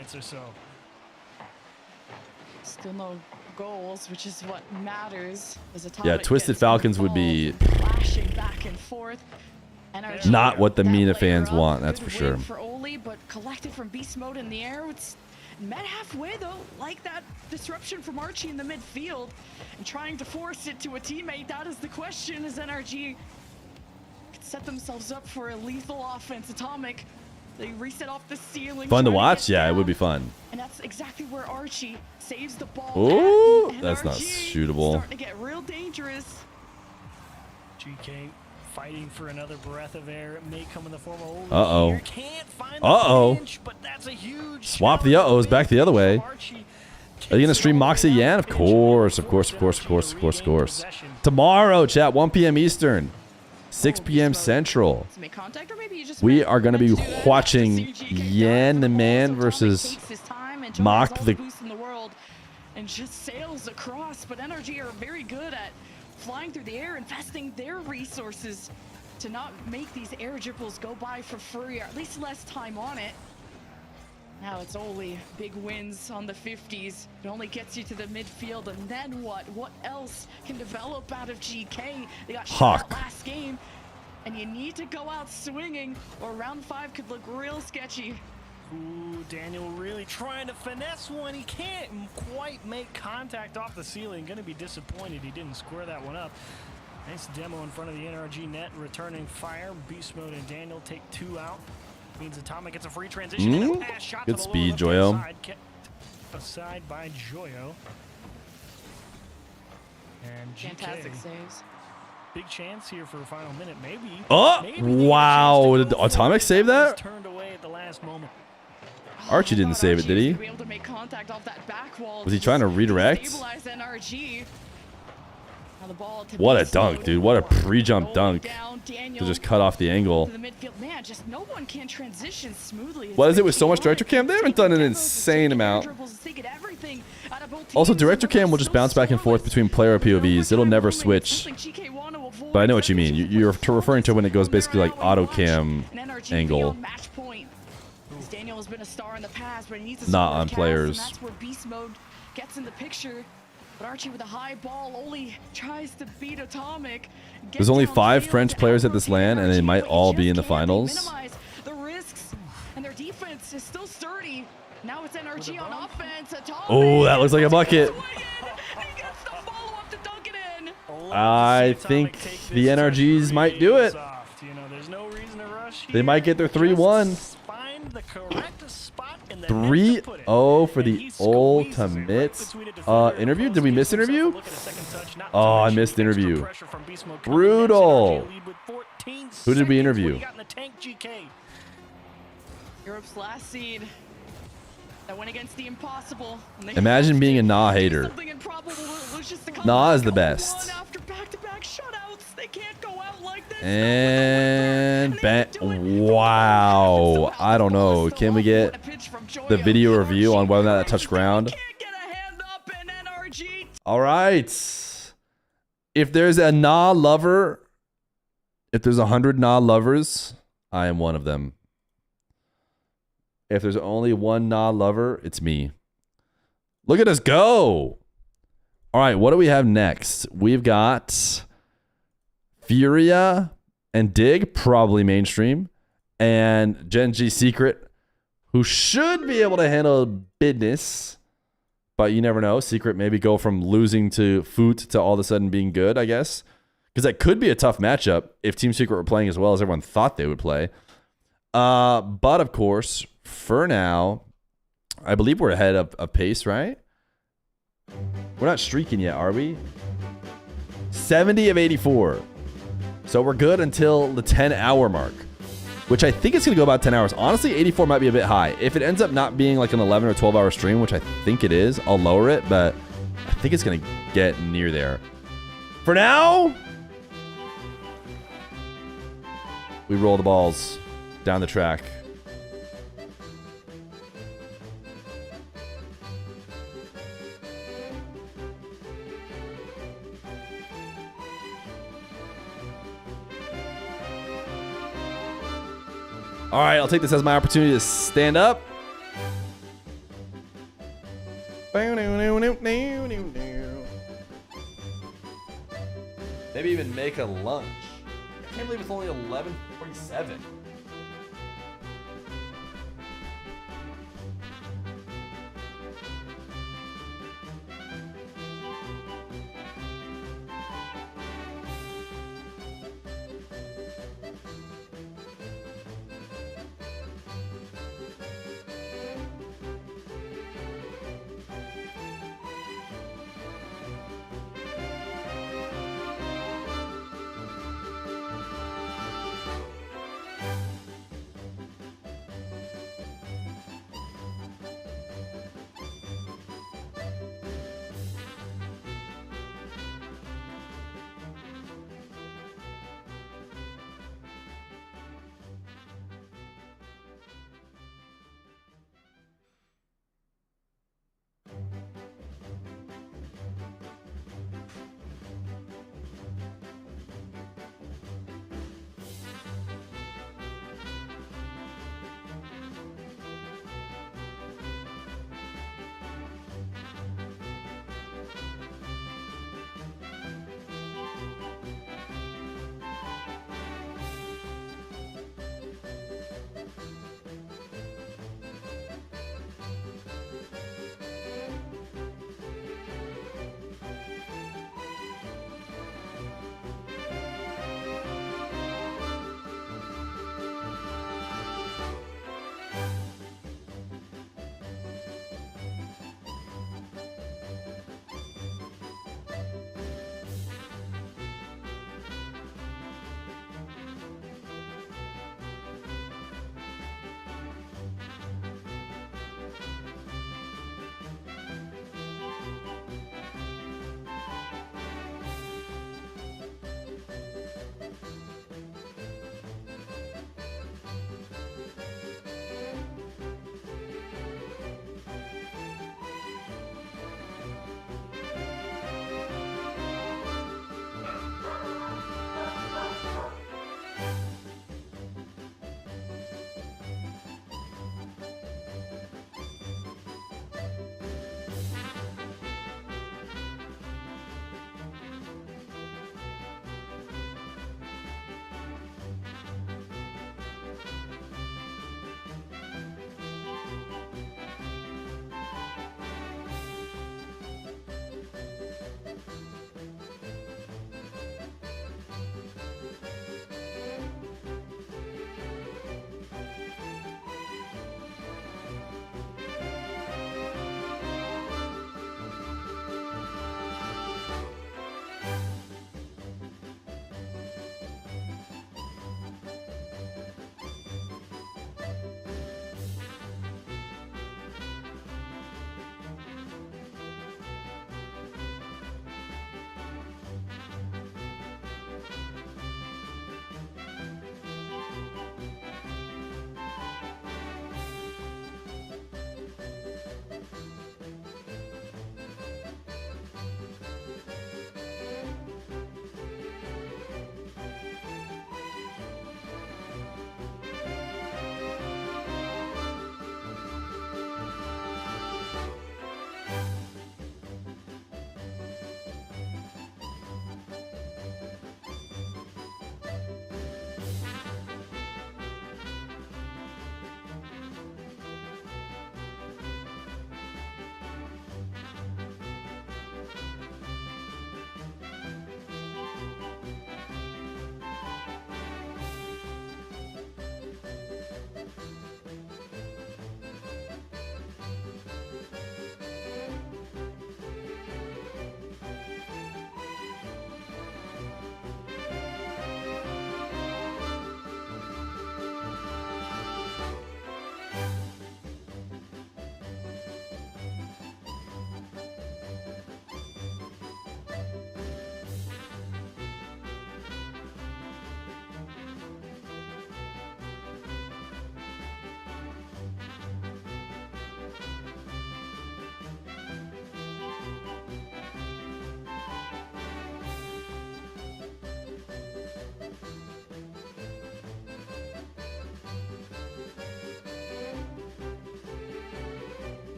Still no goals, which is what matters. Yeah, Twisted Falcons would be flashing back and forth. not what the MENA fans want, that's for sure. For Oli, but collected from beast mode in the air. It's met halfway though, like that disruption from Archie in the midfield, and trying to force it to a teammate. That is the question. As NRG could set themselves up for a lethal offense. Atomic, they reset off the ceiling. Fun to watch? Yeah, it would be fun. And that's exactly where Archie saves the ball. Ooh, that's not shootable. Starting to get real dangerous. GK fighting for another breath of air. It may come in the form of Uh-oh. Uh-oh. Swap the uh-ohs back the other way. Are you going to stream Moxie Yan? Of course, of course, of course, of course, of course, of course. Tomorrow, chat, 1 p.m. Eastern, 6 p.m. Central. We are going to be watching Yan the Man versus Mock the... And just sails across, but NRG are very good at flying through the air, investing their resources to not make these air dribbles go by for free, or at least less time on it. Now it's only big wins on the 50s. It only gets you to the midfield, and then what? What else can develop out of GK? They got shot last game, and you need to go out swinging, or round 5 could look real sketchy. Ooh, Daniel really trying to finesse one. He can't quite make contact off the ceiling. Gonna be disappointed he didn't square that one up. Nice demo in front of the NRG net, returning fire. Beast mode and Daniel take 2 out. Means Atomic gets a free transition. And a pass shot good to the speed, low Joyo. side, kept aside by Joyo. And GK. Fantastic saves. Big chance here for a final minute, maybe. Oh, maybe wow. Did Atomic save that? turned away at the last moment. Archie didn't save it, did he? Was he trying to redirect? What a dunk, dude. What a pre-jump dunk. To just cut off the angle. What is it with so much director cam? They haven't done an insane amount. Also, director cam will just bounce back and forth between player POVs. It'll never switch. But I know what you mean. You're referring to when it goes basically like auto cam angle. Daniel has been a star in the past, but he needs to not on players. And that's where beast mode gets in the picture. But Archie with a high ball only tries to beat Atomic. There's only 5 French players at this LAN, and they might all be in the finals. The risks, and their defense is still sturdy. Now it's NRG on offense. Oh, that looks like a bucket. I think the NRGs might do it. They might get their 3-1. 3-0 for the ultimate interview. Did we miss interview? Oh, I missed interview. Brutal. Who did we interview? Europe's last seed that went against the impossible. Imagine being a Nah hater. Nah is the best. And wow, I don't know. Can we get the video review on whether or not that touched ground? All right. If there's a Nah lover, if there's 100 Nah lovers, I am one of them. If there's only one Nah lover, it's me. Look at us go. All right, what do we have next? We've got Furia and Dig, probably mainstream. And Gen G Secret, who should be able to handle business. But you never know. Secret maybe go from losing to Foot to all of a sudden being good, I guess. Because that could be a tough matchup if Team Secret were playing as well as everyone thought they would play. But of course, for now, I believe we're ahead of pace, right? We're not streaking yet, are we? 70 of 84. So we're good until the 10-hour mark, which I think it's going to go about 10 hours. Honestly, 84 might be a bit high. If it ends up not being like an 11 or 12-hour stream, which I think it is, I'll lower it, but I think it's going to get near there. For now, we roll the balls down the track. All right, I'll take this as my opportunity to stand up. Maybe even make a lunch. I can't believe it's only 11:47.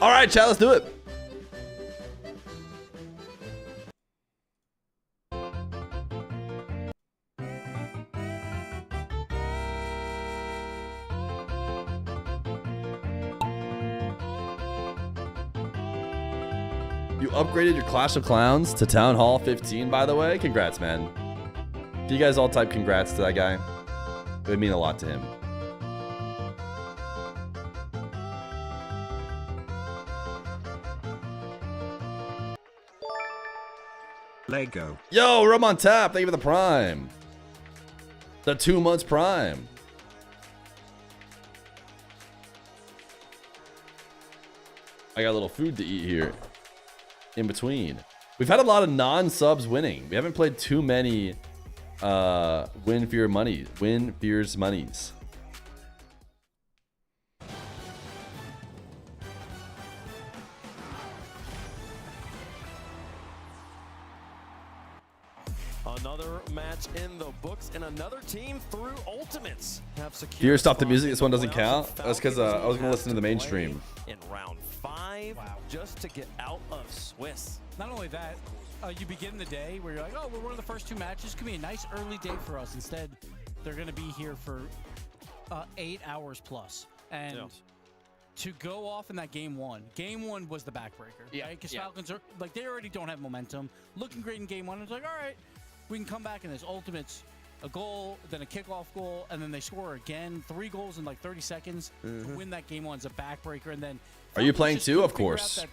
All right, chat, let's do it. You upgraded your Clash of Clowns to Town Hall 15, by the way. Congrats, man. Can you guys all type congrats to that guy? It would mean a lot to him. Lego. Yo, Rum on tap. Thank you for the prime. The 2 months prime. I got a little food to eat here in between. We've had a lot of non-subs winning. We haven't played too many Win Fear's monies. Another match in the books, and another team through Ultimates have secured. Fear, stop the music. This one doesn't count. That's because I was gonna listen to the mainstream. In round 5, just to get out of Swiss. Not only that, you begin the day where you're like, oh, we're one of the first 2 matches. It's gonna be a nice early day for us. Instead, they're gonna be here for 8 hours plus, and to go off in that game 1. Game 1 was the backbreaker, right? Because Falcons are like, they already don't have momentum. Looking great in game 1. It's like, all right, we can come back in this Ultimates, a goal, then a kickoff goal, and then they score again. 3 goals in like 30 seconds to win that game 1's a backbreaker, and then. Are you playing too? Of course.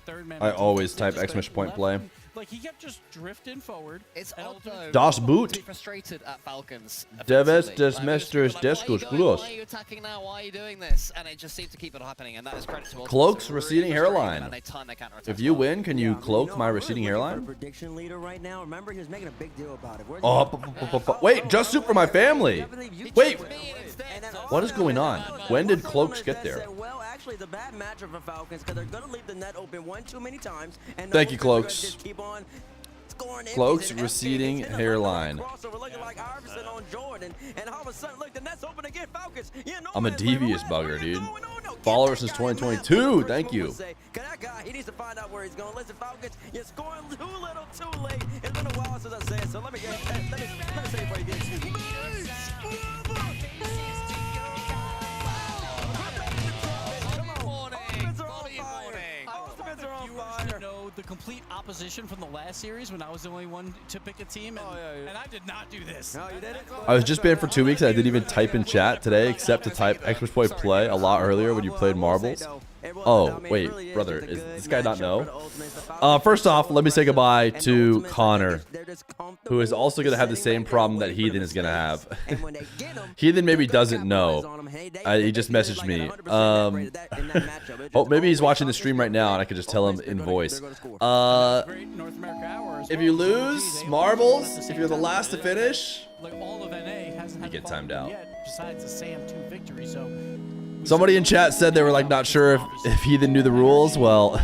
I always type exclamation point play. Like, he kept just drifting forward. It's odd though. Das Boot. Frustrated at Falcons. Deves des Mesters Descos Plus. Why are you attacking now? Why are you doing this? And it just seems to keep it happening, and that is credit to all. Cloak's receding hairline. And they turn their counter-attack. If you win, can you cloak my receding hairline? Prediction leader right now. Remember, he was making a big deal about it. Oh, wait, just soup for my family. Wait, what is going on? When did Cloaks get there? Well, actually, it's a bad matchup for Falcons because they're going to leave the net open one too many times. And thank you, Cloaks. Cloak's receding hairline. I'm a devious bugger, dude. Follower since 2022. Thank you. He needs to find out where he's going. Listen, Falcons, you're scoring too little, too late. It's been a while since I said so. Let me say it for you. The complete opposition from the last series when I was the only one to pick a team, and I did not do this. No, you did it? I was just banned for 2 weeks and I didn't even type in chat today except to type exclamation point play a lot earlier when you played marbles. Oh, wait, brother, does this guy not know? First off, let me say goodbye to Connor, who is also going to have the same problem that Heathen is going to have. Heathen maybe doesn't know. He just messaged me. Oh, maybe he's watching the stream right now and I could just tell him in voice. If you lose marbles, if you're the last to finish, you get timed out. Besides the Sam 2 victory, so somebody in chat said they were like not sure if Heathen knew the rules. Well,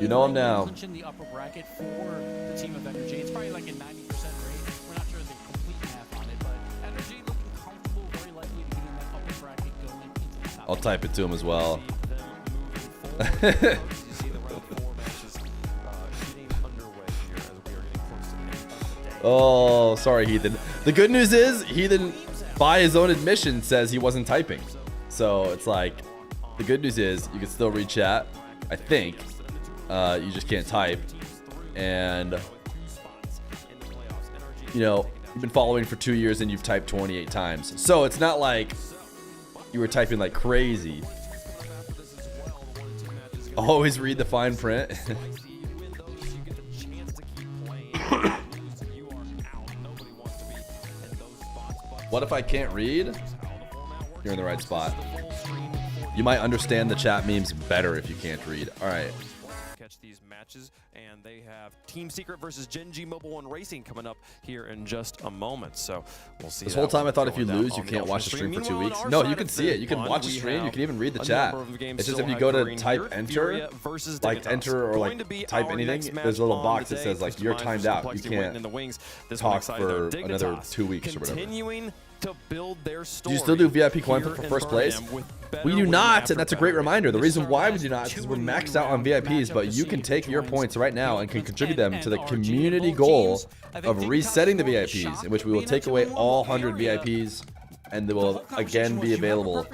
you know him now. The upper bracket for the team of Energy. It's probably like a 90% rate. We're not sure the complete math on it, but Energy looking comfortable, very likely to be in that upper bracket going into the top. I'll type it to him as well. Oh, sorry, Heathen. The good news is Heathen, by his own admission, says he wasn't typing. So it's like, the good news is you can still read chat, I think. You just can't type. And, you know, you've been following for 2 years and you've typed 28 times. So it's not like you were typing like crazy. Always read the fine print. What if I can't read? You're in the right spot. You might understand the chat memes better if you can't read. All right. Catch these matches, and they have Team Secret versus Genji Mobile One Racing coming up here in just a moment. So we'll see. This whole time I thought if you lose, you can't watch the stream for 2 weeks. No, you can see it. You can watch the stream. You can even read the chat. It's just if you go to type enter, like enter or like type anything, there's a little box that says like you're timed out. You can't talk for another 2 weeks or whatever. Continuing to build their Do story. you still do VIP coin here flip for in first place? Birmingham with better We do win not, after and that's a better great win. reminder. The reason why we do not is because we're maxed out on VIPs, but you can take your points right now and can contribute them to the community goal of resetting the VIPs, in which we will take away all 100 VIPs, and they will again be available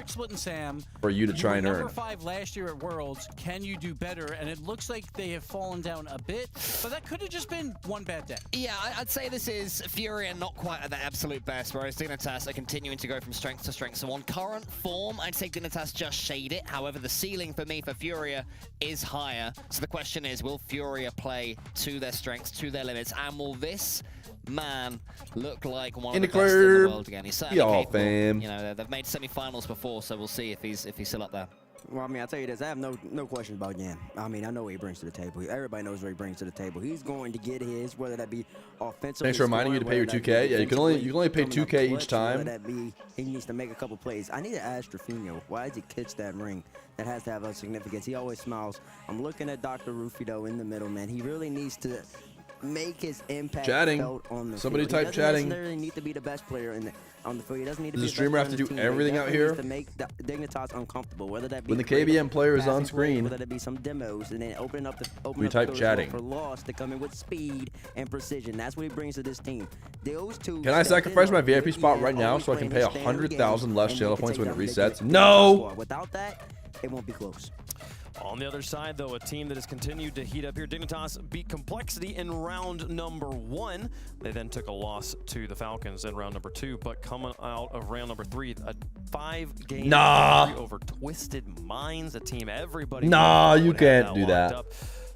for you to try and earn. Number 5 last year at Worlds. Can you do better? And it looks like they have fallen down a bit, but that could have just been one bad day. Yeah, I'd say this is Furia not quite at their absolute best, whereas Dignitas are continuing to go from strength to strength. So on current form, I'd say Dignitas just shade it. However, the ceiling for me for Furia is higher. So the question is, will Furia play to their strengths, to their limits, and will this man look like one of the best in the world again? He's certainly capable. Fam. You know, they've made semi-finals before, so we'll see if he's still up there. Well, I mean, I'll tell you this. I have no questions about Geng. I mean, I know what he brings to the table. Everybody knows what he brings to the table. He's going to get his, whether that be offensively. Thanks for reminding you to pay your 2K. Yeah, you can only pay 2K each time. Whether that be he needs to make a couple plays. I need to ask Rafinha, why does he catch that ring? That has to have a significance. He always smiles. I'm looking at Dr. Rufido in the middle, man. He really needs to make his impact felt on the Somebody field. type chatting. He doesn't necessarily need to be the best player on the field. He doesn't need to Does be the streamer have to do everything out here? To make Dignitas uncomfortable, whether that be When the KBM player is on passing play, screen, whether that be some demos, and then open up we type the chatting. for loss to come in with speed and precision. That's what he brings to this team. Those two. Can I sacrifice my VIP spot right now so I can pay 100,000 less channel points when it resets? No! Without that, it won't be close. On the other side, though, a team that has continued to heat up here. Dignitas beat Complexity in round number 1. They then took a loss to the Falcons in round number 2, but coming out of round number 3, a 5-game victory over Twisted Minds, a team everybody. Nah, you can't do that. Up.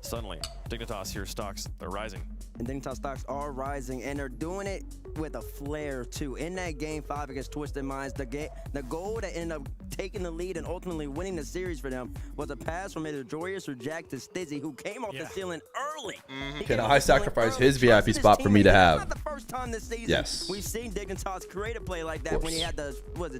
Suddenly, Dignitas here stocks, they're rising. And Dignitas stocks are rising, and they're doing it with a flair, too. In that game 5 against Twisted Minds, the goal that ended up taking the lead and ultimately winning the series for them was a pass from either Joyous or Jack to Stizzy, who came off the ceiling early. Can I sacrifice his VIP spot for me to have? Not the first time this season Yes. we've seen Dignitas create a play like that when he had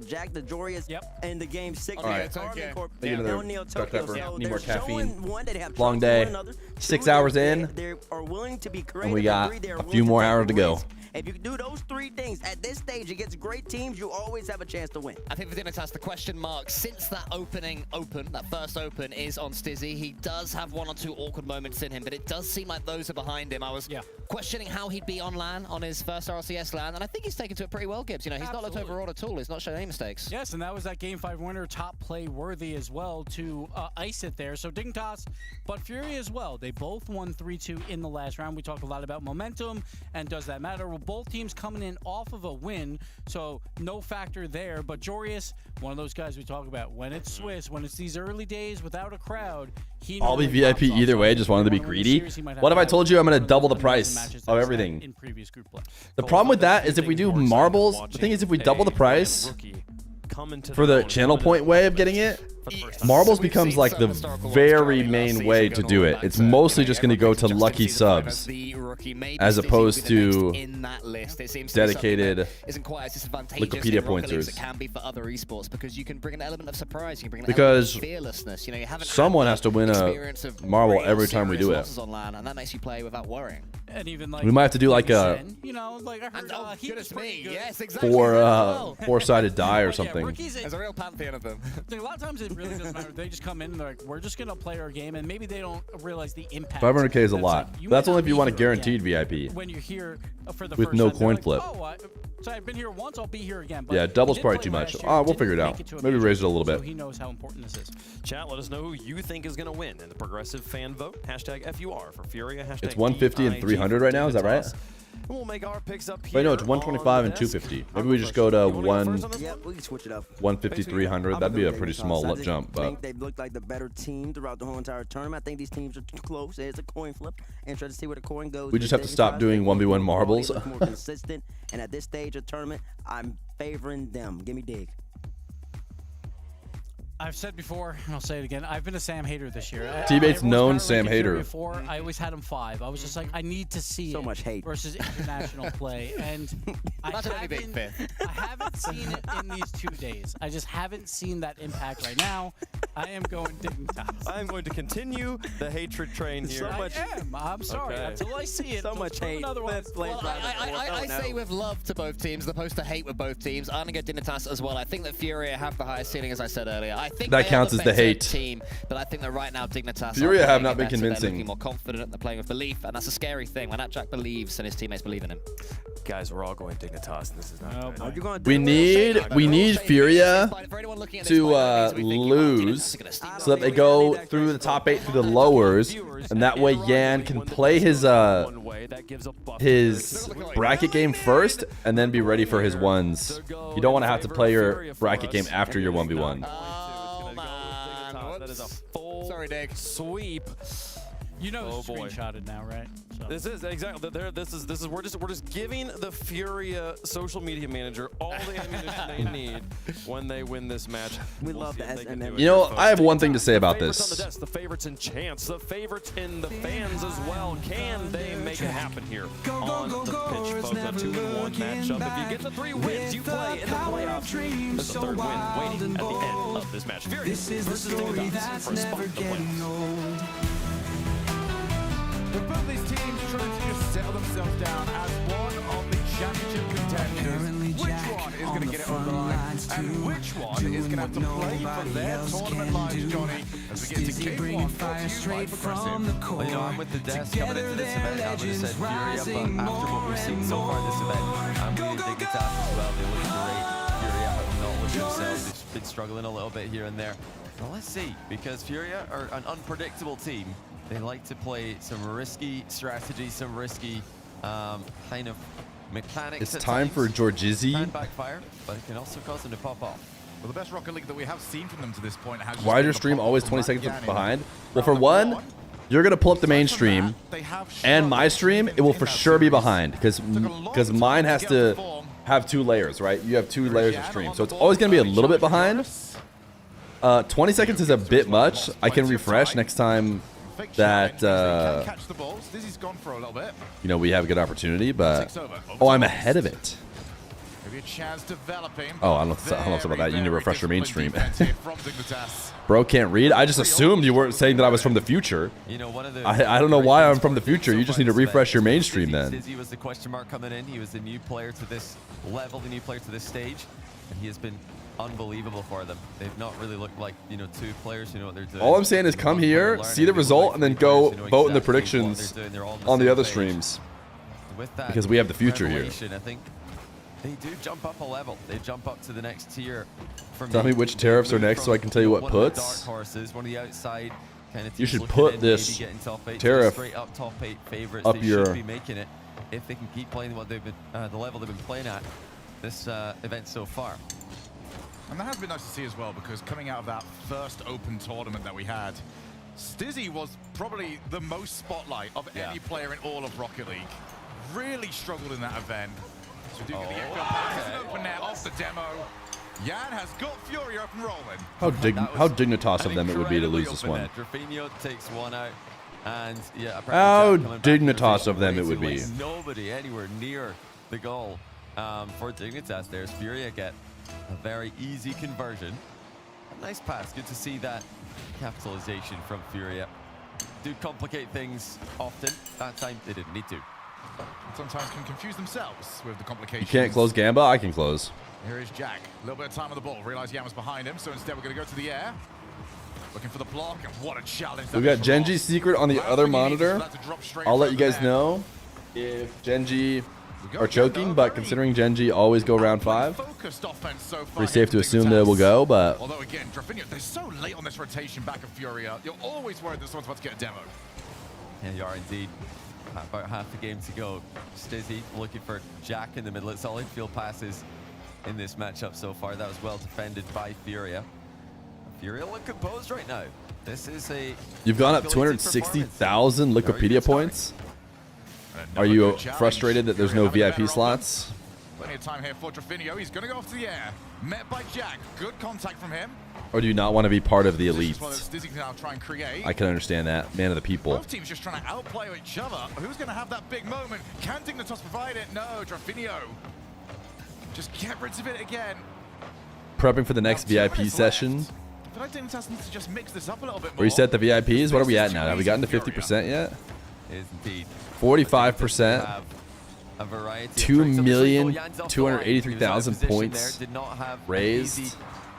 Jack the Joyous in the game 6 against Karmine Corp. Need another Dr. Pepper. So Need more they're caffeine. showing, one, they have Long trust in one day. another. 6 hours in. They are willing to be creative. And we got Three, they are a willing few to more take hours to go. risks. If you can do those 3 things at this stage against great teams, you always have a chance to win. I think for Dignitas, the question mark since that that first open is on Stizzy. He does have 1 or 2 awkward moments in him, but it does seem like those are behind him. I was questioning how he'd be on LAN on his first RLCS LAN, and I think he's taken to it pretty well, Gibbs. You know, he's not looked overawed at all. He's not shown any mistakes. Yes, and that was that Game 5 winner, top play worthy as well to ice it there. So Dignitas, but Furia as well. They both won 3-2 in the last round. We talked a lot about momentum, and does that matter? Well, both teams coming in off of a win, so no factor there. But Joreous, one of those guys we talk about. When it's Swiss, when it's these early days without a crowd, I'll be VIP either way, just wanted to be greedy. What if I told you I'm going to double the price of everything? In previous group play. The problem with that is if we do marbles, the thing is if we double the price for the channel point way of getting it, marbles becomes like the very main way to do it. It's mostly just going to go to lucky subs as opposed to dedicated Wikipedia pointers. It can be for other esports because you can bring an element of surprise. You can bring an Because element of fearlessness. You know, you haven't someone has to win a marble every time we do it. Online, and that makes you play without worrying. And even like We might have to do like a you know, like I heard goodness me, yes, exactly. four-sided die or something. There's a real pantheon of them. A lot of times it really doesn't matter. They just come in and they're like, we're just going to play our game, and maybe they don't realize the impact. 500K is a lot. Like, That's only if you want a guaranteed VIP. When you're here for the with first no time, coin like, flip. oh, so I've been here once, I'll be here again. But Yeah, double's he did probably play too much. last year, We'll didn't figure it make out. to a Maybe major, raise it a little bit. So he knows how important this is. Chat, let us know who you think is going to win in the progressive fan vote. Hashtag FUR for Furia. Hashtag It's 150 and 300 right now, is that right? We'll make our picks up here. Wait, no, it's 125 and 250. Maybe we just go to Yeah, we can switch it up. 150, 300. That'd be a pretty small jump, I but think they've looked like the better team throughout the whole entire tournament. I think these teams are too close. It's a coin flip, and try to see where the coin goes. we just have to stop doing 1v1 marbles. More consistent, and at this stage of tournament, I'm favoring them. Give me Dig. I've said before, and I'll say it again, I've been a Sam hater this year. T-Bate's known Everyone's Sam kinda hater. Before, I always had him 5. I was just like, I need to see So much hate. versus international play. And I haven't seen it in these 2 days. I just haven't seen that impact right now. I am going Dignitas. I am going to continue the hatred train here. I'm sorry. Okay. Until I see it. So much hate. Otherwise. Well, I say with love to both teams, as opposed to hate with both teams. I'm going to go Dignitas as well. I think that Furia have the highest ceiling, as I said earlier. I think that they counts are as the better hate. Team, but I think that right now Dignitas Furia have not been better. convincing. They're looking more confident. They're playing with belief, and that's a scary thing when that Jack believes and his teammates believe in him. Guys, we're all going Dignitas. This is not good. We need Furia to lose so that they go through the top 8 through the lowers, and that way Yan can play his bracket game first and then be ready for his ones. You don't want to have to play your bracket game after your 1v1. That is a full Sorry, Dig. sweep. You know Oh it's boy. screenshotted now, right? So. This is exactly this is we're just giving the Furia social media manager all the ammunition they need when they win this match. We love the SNM. You know, I have one thing to say about Favorites this. on the desk, the favorites in chance, the favorites in the fans as well. Can they make it happen here on the pitch, folks? A 2-1 matchup. If you get the 3 wins, you play in the playoffs. There's a 3rd win waiting at the end of this match. Furia versus Dignitas for a spot in the playoffs. With both these teams trying to just settle themselves down as one of the championship contenders, which one is going to get it over the line, and which one is going to have to play for their tournament lives, Johnny, as we get to game 1 brought to you by Progressive. Well, you know, I'm with the desk coming into this event. I would have said Furia, but after what we've seen so far this event, I'm really Dignitas as well. They look great. Furia have not looked themselves. They've been struggling a little bit here and there. Well, let's see, because Furia are an unpredictable team. They like to play some risky strategy, some risky kind of mechanics. It's at time times. for Georgizzi. Can backfire, but it can also cause them to pop off. Well, the best Rocket League that we have seen from them to this point has Why is your stream always 20 seconds behind? Well, for one, you're going to pull up the main stream, and my stream, it will for sure be behind, because mine has to have 2 layers, right? You have 2 layers of stream, so it's always going to be a little bit behind. 20 seconds is a bit much. I can refresh next time that you know, we have a good opportunity, but oh, I'm ahead of it. Oh, I don't know about that. You need to refresh your mainstream. Bro can't read. I just assumed you weren't saying that I was from the future. You know, one of the I don't know why I'm from the future. You just need to refresh your mainstream then. Dizzy was the question mark coming in. He was the new player to this level, the new player to this stage, and he has been unbelievable for them. They've not really looked like, you know, 2 players who know what they're doing. All I'm saying is come here, see the result, and then go vote in the predictions on the other streams. Because we have the future here. I think they do jump up a level. They jump up to the next tier. Tell me which tariffs are next so I can tell you what puts. Dark horses, one of the outside kind of You teams should looking put in, this maybe getting top 8, tariff straight up top 8 favorites. up They your- should be making it if they can keep playing what they've been, the level they've been playing at this event so far. And that has been nice to see as well, because coming out of that first open tournament that we had, Stizzy was probably the most spotlight of any player in all of Rocket League. Really struggled in that event. So we do get the echo pass. An open net off the demo. Yan has got Furia up and rolling. How Dignitas of them it would be to lose this one. Rafinha takes one out, and yeah, How apparently Jack coming back in Dignitas of them it way would too be. late. Nobody anywhere near the goal for Dignitas. There's Furia get a very easy conversion. A nice pass. Good to see that capitalization from Furia. Do complicate things often. That time they didn't need to. Sometimes can confuse themselves with the You complications. can't close Gamba, I can close. Here is Jack. A little bit of time on the ball. Realize Yan was behind him, so instead we're going to go to the air. Looking for the block, and what a challenge. We got Genji's secret on the other monitor. I'll let you guys know if Genji are choking, but considering Genji always go round 5, pretty safe to assume they will go, but Although again, Drafinio, they're so late on this rotation back of Furia. You're always worried that someone's about to get a demo. Yeah, you are indeed. About half the game to go. Stizzy looking for Jack in the middle. It's all infield passes in this matchup so far. That was well defended by Furia. Furia look composed right now. This is a... you've gone up 260,000 Wikipedia points. Are you frustrated that there's no VIP slots? Plenty of time here for Drafinio. He's going to go off to the air. Met by Jack. Good contact from him. Or do you not want to be part of the This is one that elites? Stizzy can now try and create. I can understand that. Man of the people. Both teams just trying to outplay each other. Who's going to have that big moment? Can Dignitas provide it? No, Drafinio. Just get rid of it again. Prepping for the next VIP session. feel like Dignitas needs to just mix this up a little bit more. Reset the VIPs. What are we at now? Have we gotten to 50% yet? Is indeed 45%. a variety. 2,283,000 points did not have raised. An easy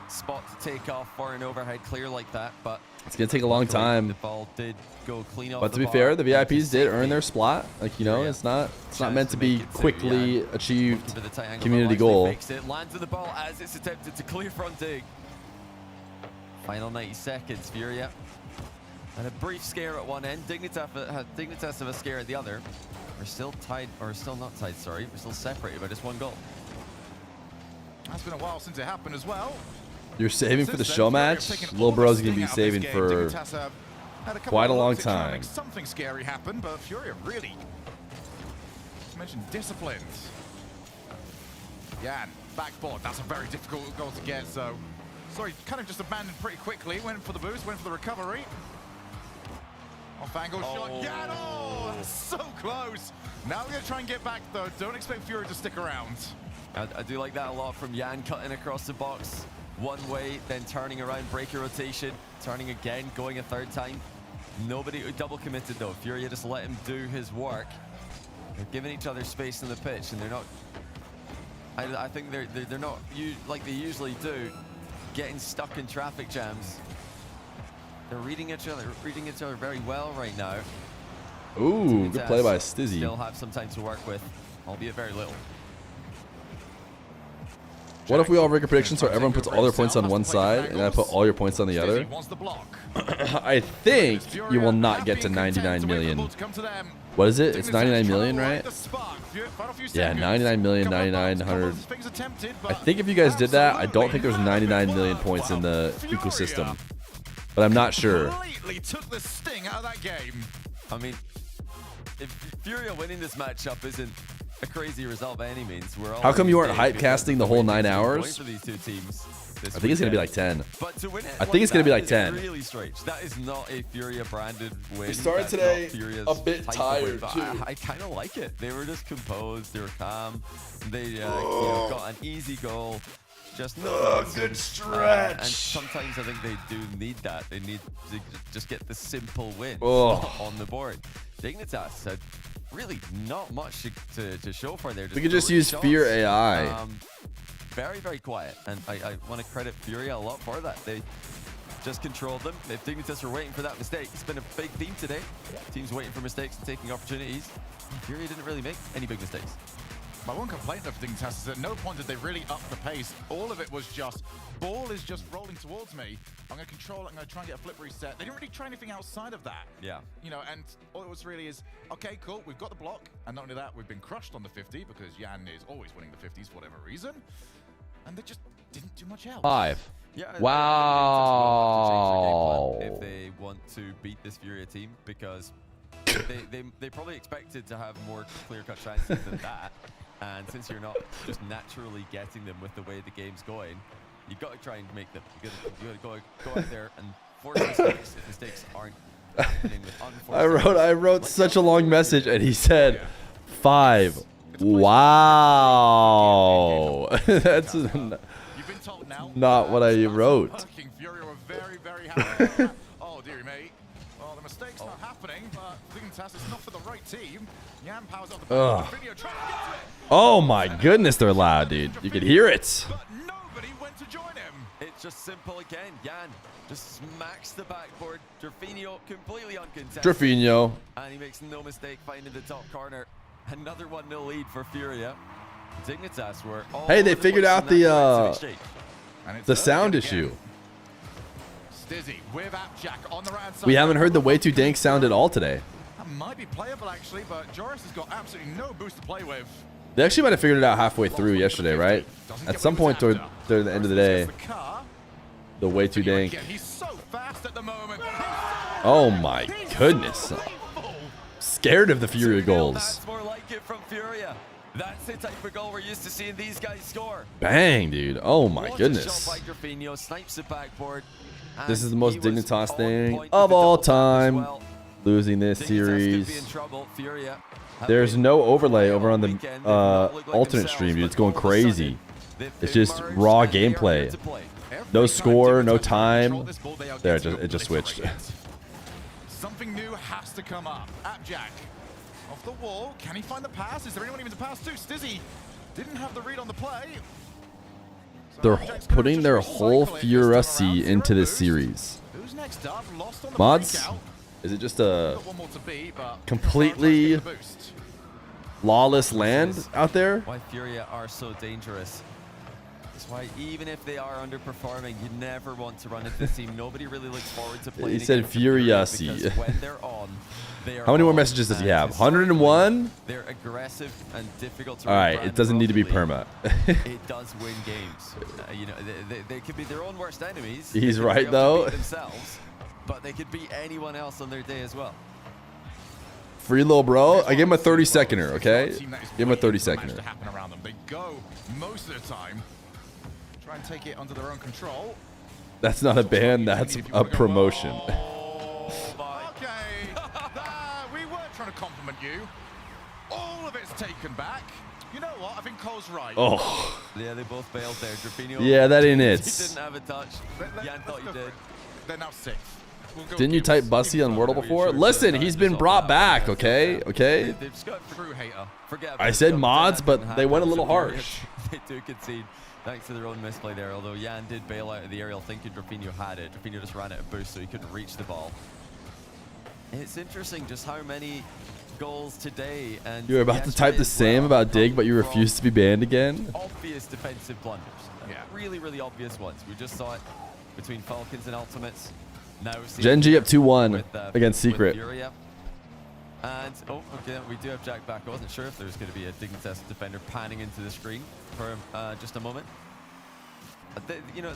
spot to take off for an overhead clear like that, but it's gonna take a long time. The ball did go clean off. But to be fair, the VIPs did earn their spot. Like, you know, it's not meant to be quickly achieved community goal. It lands with the ball as it's attempted to clear front dig. Final 90 seconds, Furia. And a brief scare at one end. Dignitas have a scare at the other. We're still tied, or still not tied, sorry. We're still separated by just one goal. That's been a while since it happened as well. You're saving for the show match? Lil Bro's gonna be saving for quite a long time. Something scary happened, but Furia really mentioned disciplined. Jan, backboard. That's a very difficult goal to get, so sorry, kind of just abandoned pretty quickly. Went for the boost, went for the recovery. Off angle shot. Jan, oh, so close. Now we're going to try and get back, though. Don't expect Furia to stick around. I do like that a lot from Jan, cutting across the box one way, then turning around, breaker rotation, turning again, going a third time. Nobody double committed though. Furia just let him do his work. They're giving each other space in the pitch, and they're not. I think they're not like they usually do, getting stuck in traffic jams. They're reading each other very well right now. Ooh, good play by Stizzy. Still have some time to work with, albeit very little. What if we all rig a prediction so everyone puts all their points on one side and I put all your points on the other? I think you will not get to 99 million. What is it? It's 99 million, right? Yeah, 99 million, 9900. I think if you guys did that, I don't think there's 99 million points in the ecosystem. But I'm not sure. Completely took the sting out of that game. I mean, if Furia winning this matchup isn't a crazy result by any means. How come you aren't hype casting the whole 9 hours? For these two teams I think it's gonna be like 10. But to win it I think it's gonna be like 10. Really strange. That is not a Furia branded win. We started today a bit tired too. I kind of like it. They were just composed. They were calm. They you know, got an easy goal. Just no good stretch. And sometimes I think they do need that. They need to just get the simple win on the board. Dignitas had really not much to show for there. We could just use Feer AI. Very, very quiet. And I want to credit Furia a lot for that. They just controlled them. If Dignitas were waiting for that mistake, it's been a big theme today. Teams waiting for mistakes and taking opportunities. Furia didn't really make any big mistakes. My one complaint of Dignitas is at no point did they really up the pace. All of it was just, ball is just rolling towards me. I'm going to control it. I'm going to try and get a flip reset. They didn't really try anything outside of that. Yeah. You know, and all it was really is, okay, cool, we've got the block. And not only that, we've been crushed on the 50 because Jan is always winning the 50s for whatever reason. And they just didn't do much else. 5. Yeah, wow. If they want to beat this Furia team, because they probably expected to have more clear-cut chances than that. And since you're not just naturally getting them with the way the game's going, you've got to try and make them. You've got to go out there and force mistakes if mistakes aren't happening with unforced. I wrote such a long message and he said 5. Wow. That's not what I wrote. Oh, dear me. Well, the mistake's not happening, but Dignitas is not for the right team. Jan powers up the ball. Video trying to get to it. Oh my goodness, they're loud, dude. You could hear it. But nobody went to join him. It's just simple again. Jan just smacks the backboard. Drafinho completely uncontested. Drafinho. And he makes no mistake finding the top corner. Another 1-0 lead for Furia. Dignitas were all Hey, they figured out the sound again. issue. Stizzy with Appjack on the right side. We haven't heard the way too dank sound at all today. That might be playable actually, but Joris has got absolutely no boost to play with. They actually might have figured it out halfway through yesterday, right? At some point toward the end of the day, the way too dank. He's so fast at the moment. Oh my goodness. Scared of the Furia goals. That's more like it from Furia. That's the type of goal we're used to seeing these guys score. Bang, dude. Oh my What a goodness. shot by Drafinho, snipes the backboard. This is the most Dignitas thing of all time. Losing this series. There's no overlay over on the alternate stream, dude. It's going crazy. It's just raw gameplay. No score, no time. There, it just switched. Something new has to come up. Jack off the wall. Can he find the pass? Is there anyone even to pass to? Stizzy didn't have the read on the play. They're putting their whole Furia into this series. Who's next up? Lost on the Mods? breakout. Is it just a completely lawless land out there? Why Furia are so dangerous. That's why even if they are underperforming, you never want to run into this team. Nobody really looks forward to playing. He said Furia. When they're on, they are How many more on, messages does he have? 101? They're aggressive and difficult to All right, it doesn't need to be perma. It does win games. You know, they could be their own worst enemies. He's They could right, be able to though. beat themselves, but they could beat anyone else on their day as well. Free little bro. I gave him a 30-seconder, okay? Give him a 30-seconder. To happen around them. They go most of the time. Try and take it under their own control. That's not a ban, that's a promotion. Okay. We were trying to compliment you. All of it's taken back. You know what? I think Cole's right. Oh. Yeah, they both bailed there. Drappino, Yeah, that ain't it. He didn't have a touch. Jan thought he did. They're now 6th. Didn't you type Bussy on Wordle before? Listen, he's been brought back, okay? Okay? I said mods, but they went a little harsh. They do concede thanks to their own misplay there, although Jan did bail out of the aerial thinking Drappino had it. Drappino just ran out of boost, so he couldn't reach the ball. It's interesting just how many goals today. And You were about to type the same about Dig, but you refused to be banned again? Obvious defensive blunders. Really, really obvious ones. We just saw it between Falcons and Ultimates. Now Genji up 2-1 against Secret. Furia. And, oh, okay, we do have Jack back. I wasn't sure if there was going to be a Dignitas defender panning into the screen for just a moment. You know,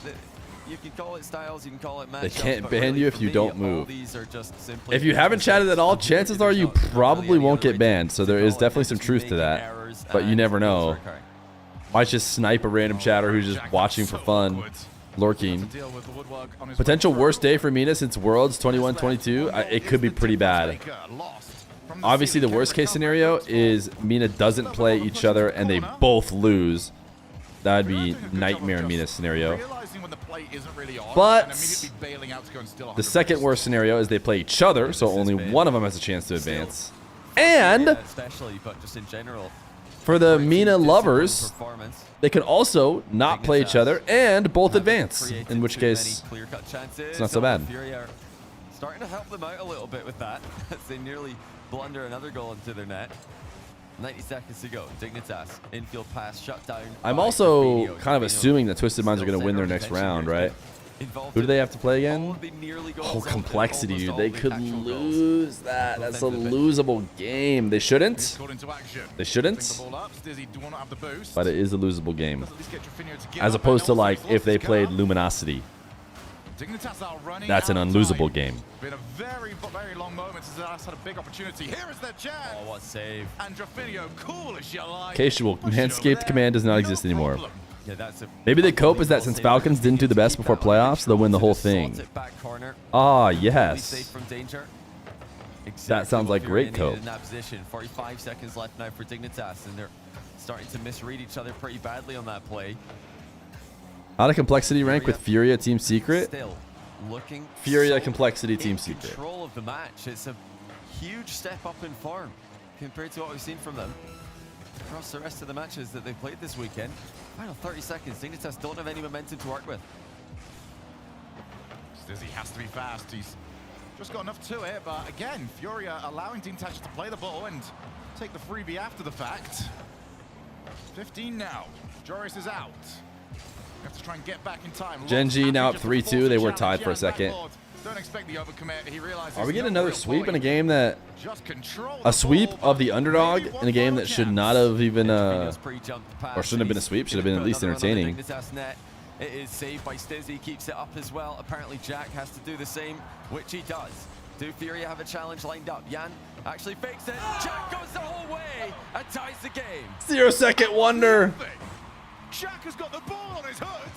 you can call it styles, you can call it matchups. They can't but ban really you if for you me, don't all move. these are just simply If you haven't chatted at all, chances are you probably won't get banned, so there is definitely some truth to that. But you never know. Might just snipe a random chatter who's just watching for fun. Lurking. Potential worst day for Mina since Worlds 21-22. It could be pretty bad. Obviously, the worst case scenario is Mina doesn't play each other and they both lose. That would be nightmare Mina scenario. But the second worst scenario is they play each other, so only one of them has a chance to advance. And especially, but just in general, for the Mina lovers, they can also not play each other and both advance, in which case it's not so bad. Furia starting to help them out a little bit with that as they nearly blunder another goal into their net. 90 seconds to go. Dignitas, infield pass, shut down. I'm also kind of assuming that Twisted Minds are going to win their next round, right? Who do they have to play again? Oh, Complexity, dude. They could lose that. That's a losable game. They shouldn't. They shouldn't. But it is a losable game. As opposed to, like, if they played Luminosity. That's an unlosable game. Been a very, very long moment since Dignitas had a big opportunity. Here is their chance. Oh, what save. And Drappino, cool as you like. Casual. Manscaped command does not exist anymore. Yeah, that's Maybe the cope is that since Falcons didn't do the best before playoffs, they'll win the whole thing. Ah, yes. That sounds like great cope. In that position, 45 seconds left now for Dignitas, and they're starting to misread each other pretty badly on that play. How to Complexity rank with Furia Team Secret? Still looking Furia Complexity Team Secret. Control of the match. It's a huge step up in form compared to what we've seen from them across the rest of the matches that they've played this weekend. Final 30 seconds. Dignitas don't have any momentum to work with. Stizzy has to be fast. He's just got enough to it, but again, Furia allowing Dignitas to play the ball and take the freebie after the fact. 15 now. Joris is out. Have to try and get back in time. Genji now up 3-2. They were tied for a second. Don't expect the overcommit. He realizes Are we getting another sweep in a game that... A sweep of the underdog in a game that should not have even... or shouldn't have been a sweep. Should have been at least entertaining. It is saved by Stizzy. Keeps it up as well. Apparently Jack has to do the same, which he does. Do Furia have a challenge lined up? Jan actually fakes it. Jack goes the whole way and ties the game. 0-second wonder. Jack has got the ball on his hood,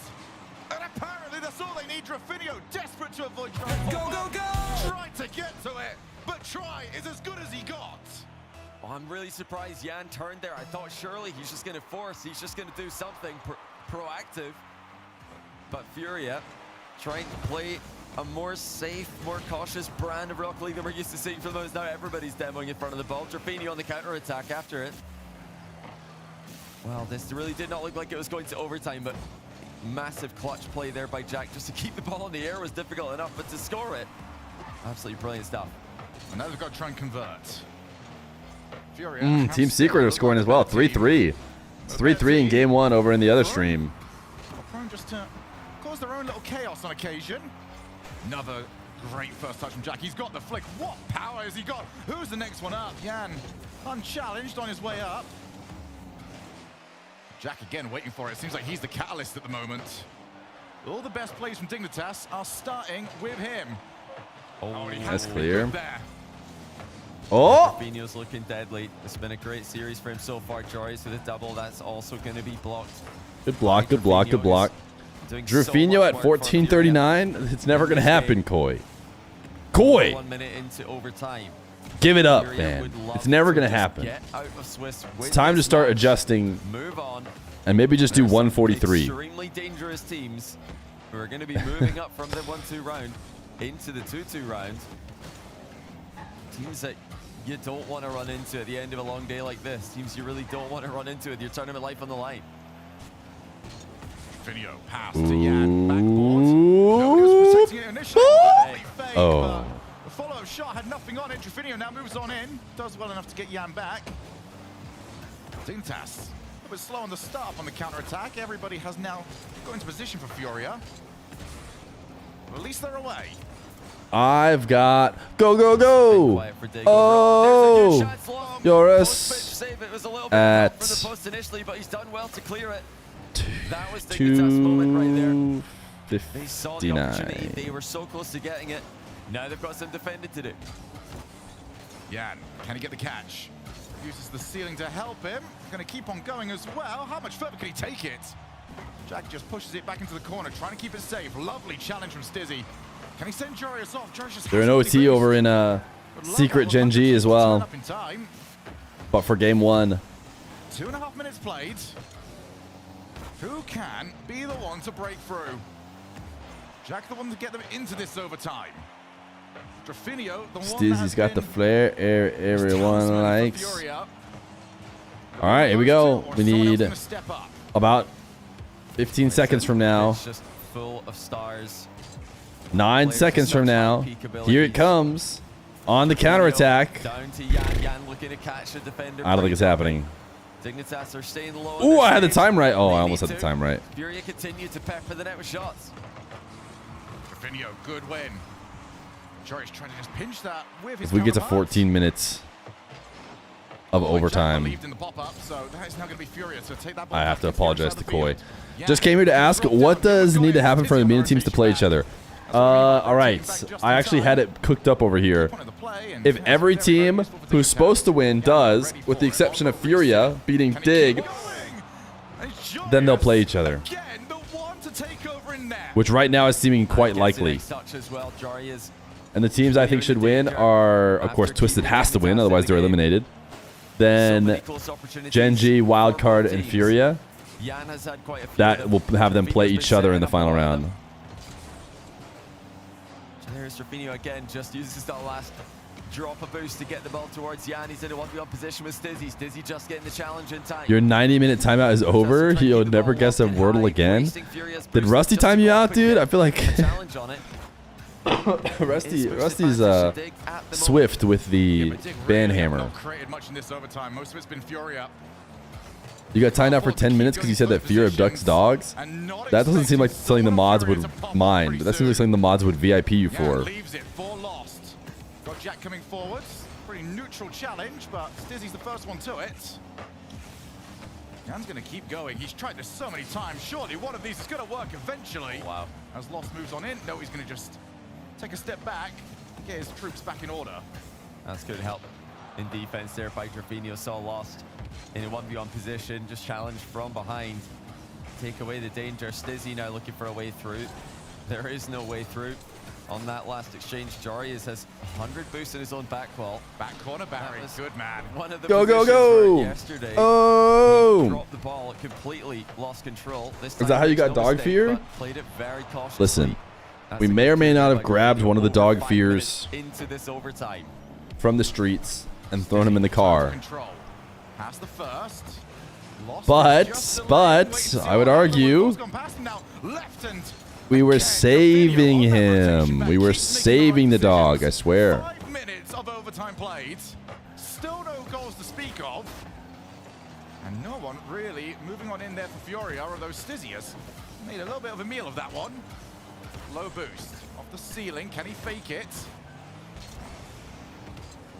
and apparently that's all they need. Drappino desperate to avoid trying. Go, go, go! Tried to get to it, but try is as good as he got. Oh, I'm really surprised Jan turned there. I thought surely he's just going to force. He's just going to do something proactive. But Furia trying to play a more safe, more cautious brand of Rocket League than we're used to seeing from those. Now everybody's demoing in front of the ball. Trafini on the counter-attack after it. Well, this really did not look like it was going to overtime, but massive clutch play there by Jack. Just to keep the ball in the air was difficult enough, but to score it, absolutely brilliant stuff. And now they've got to try and convert. Furia Team Secret are scoring as well. 3-3. It's 3-3 in game 1 over in the other stream. Prone just to cause their own little chaos on occasion. Another great first touch from Jack. He's got the flick. What power has he got? Who's the next one up? Jan, unchallenged on his way up. Jack again waiting for it. Seems like he's the catalyst at the moment. All the best plays from Dignitas are starting with him. Oh, that's clear. There. Oh! Rafinha's looking deadly. It's been a great series for him so far. Joris with a double. That's also going to be blocked. Good block, good block, good block. Drufinho at 14:39. It's never going to happen, Koi. Koi! 1 minute into overtime. Give it up, man. It's never going to happen. It's time to start adjusting. Move on. And maybe just do 143. Extremely dangerous teams who are going to be moving up from the 1-2 round into the 2-2 round. Teams that you don't want to run into at the end of a long day like this. Teams you really don't want to run into with your tournament life on the line. Video pass to Jan. Backboard. Nobody was protecting it initially. Fake, oh. The follow-up shot had nothing on it. Drufinho now moves on in. Does well enough to get Jan back. Dignitas a bit slow on the start on the counter-attack. Everybody has now got into position for Furia. Well, at least they're away. I've got go, go, go. Oh, Joris at 2:59. They were so close to getting it. Now they've got some defending to do. Jan, can he get the catch? Uses the ceiling to help him. Going to keep on going as well. How much further can he take it? Jack just pushes it back into the corner, trying to keep it safe. Lovely challenge from Stizzy. Can he send Joris off? They're in OT over in Secret Gen G as well. But for game 1. 2.5 minutes played. Who can be the one to break through? Jack the one to get them into this overtime. Drufinho, the one Stizzy's got the flare. Everyone likes. All right, here we go. We need about 15 seconds from now. It's just full of stars. 9 seconds from now. Here it comes. On the counterattack. Down to Jan looking to catch the defender. I don't think it's happening. Dignitas are staying low. Ooh, I had the time right. Oh, I almost had the time right. Furia continue to pepper the net with shots. Drufinho, good win. Joris trying to just pinch that with his If we get to 14 minutes of overtime, I have to apologize to Koi. Just came here to ask, what does need to happen for the MENA teams to play each other? All right, I actually had it cooked up over here. If every team who's supposed to win does, with the exception of Furia beating Dig, then they'll play each other. Which right now is seeming quite likely. And the teams I think should win are, of course, Twisted has to win, otherwise they're eliminated. Then Gen G, Wildcard, and Furia. That will have them play each other in the final round. There's Rafinha again, just uses that last drop a boost to get the ball towards Jan. He's in a 1v1 position with Stizzy. Stizzy just getting the challenge in time. Your 90-minute timeout is over. You'll never guess a Wordle again. Did Rusty time you out, dude? I feel like Rusty's swift with the ban hammer. You got timed out for 10 minutes because you said that Fear abducts dogs? That doesn't seem like something the mods would mind, but that seems like something the mods would VIP you for. Got Jack coming forward. Pretty neutral challenge, but Stizzy's the first one to it. Jan's going to keep going. He's tried this so many times. Surely one of these is going to work eventually. Wow. As Lost moves on in, no, he's going to just take a step back, get his troops back in order. That's good help in defense there by Drufinho. Saw Lost in a 1v1 position, just challenged from behind. Take away the danger. Stizzy now looking for a way through. There is no way through. on that last exchange. Jarius has 100 boosts in his own back wall. Back corner, Barry. Good man. One of the Go, go, positions go. where yesterday Oh. he dropped the ball, completely lost control. This Is that how you got dog fear? Played it very cautiously. Listen, we may or may not have grabbed one of the dog fears into this overtime from the streets and thrown him in the car. Pass the first. But I would argue we were saving him. We were saving the dog, I swear. 5 minutes of overtime played. Still no goals to speak of. And no one really moving on in there for Furia, although Stizius made a little bit of a meal of that one. Low boost off the ceiling. Can he fake it?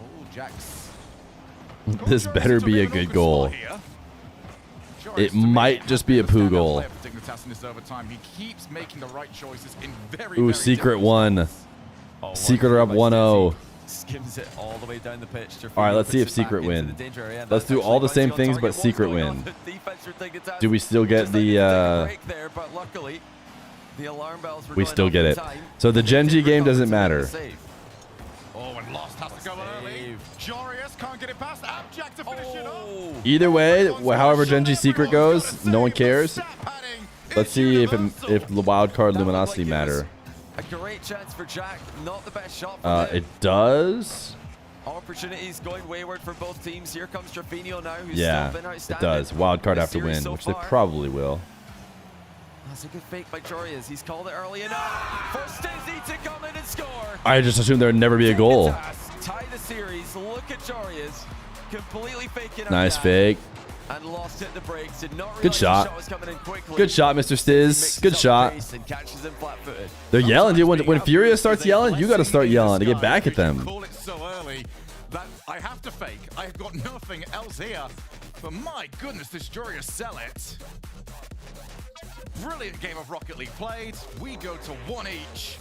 Oh, Jax. This better be a good goal. It might just be a poo goal. He keeps making the right choices in very, Ooh, secret one. Secret are up 1-0. Skims it all the way down the pitch. All right, let's see if secret win. Let's do all the same things, but secret win. Do we still get the? We still get it. So the Genji game doesn't matter. Oh, and Lost has to go early. Jarius can't get it past Abjack to finish it off. Either way, however Genji's secret goes, no one cares. Let's see if the wildcard Luminosity matter. A great chance for Jack, not the best shot for It does. Opportunities going wayward for both teams. Here comes Trevino now, who's Yeah, still been it outstanding. does. Wildcard this have to series win, so which they far. probably will. That's a good fake by Jarius. He's called it early enough for Stizzy to come in and score. I just assumed there would never be a goal. Tie the series. Look at Jarius, completely faking. Nice fake. And Lost hit the brakes. Did not Good realize shot. the shot was coming in quickly. Good shot, Mr. Stiz. Good shot. And catches him flat-footed. They're yelling, dude. When Furia starts yelling, you got to start yelling to get back at them. Call it so early that I have to fake. I've got nothing else here. But my goodness, this Jarius sell it. Brilliant game of Rocket League played. We go to 1 each.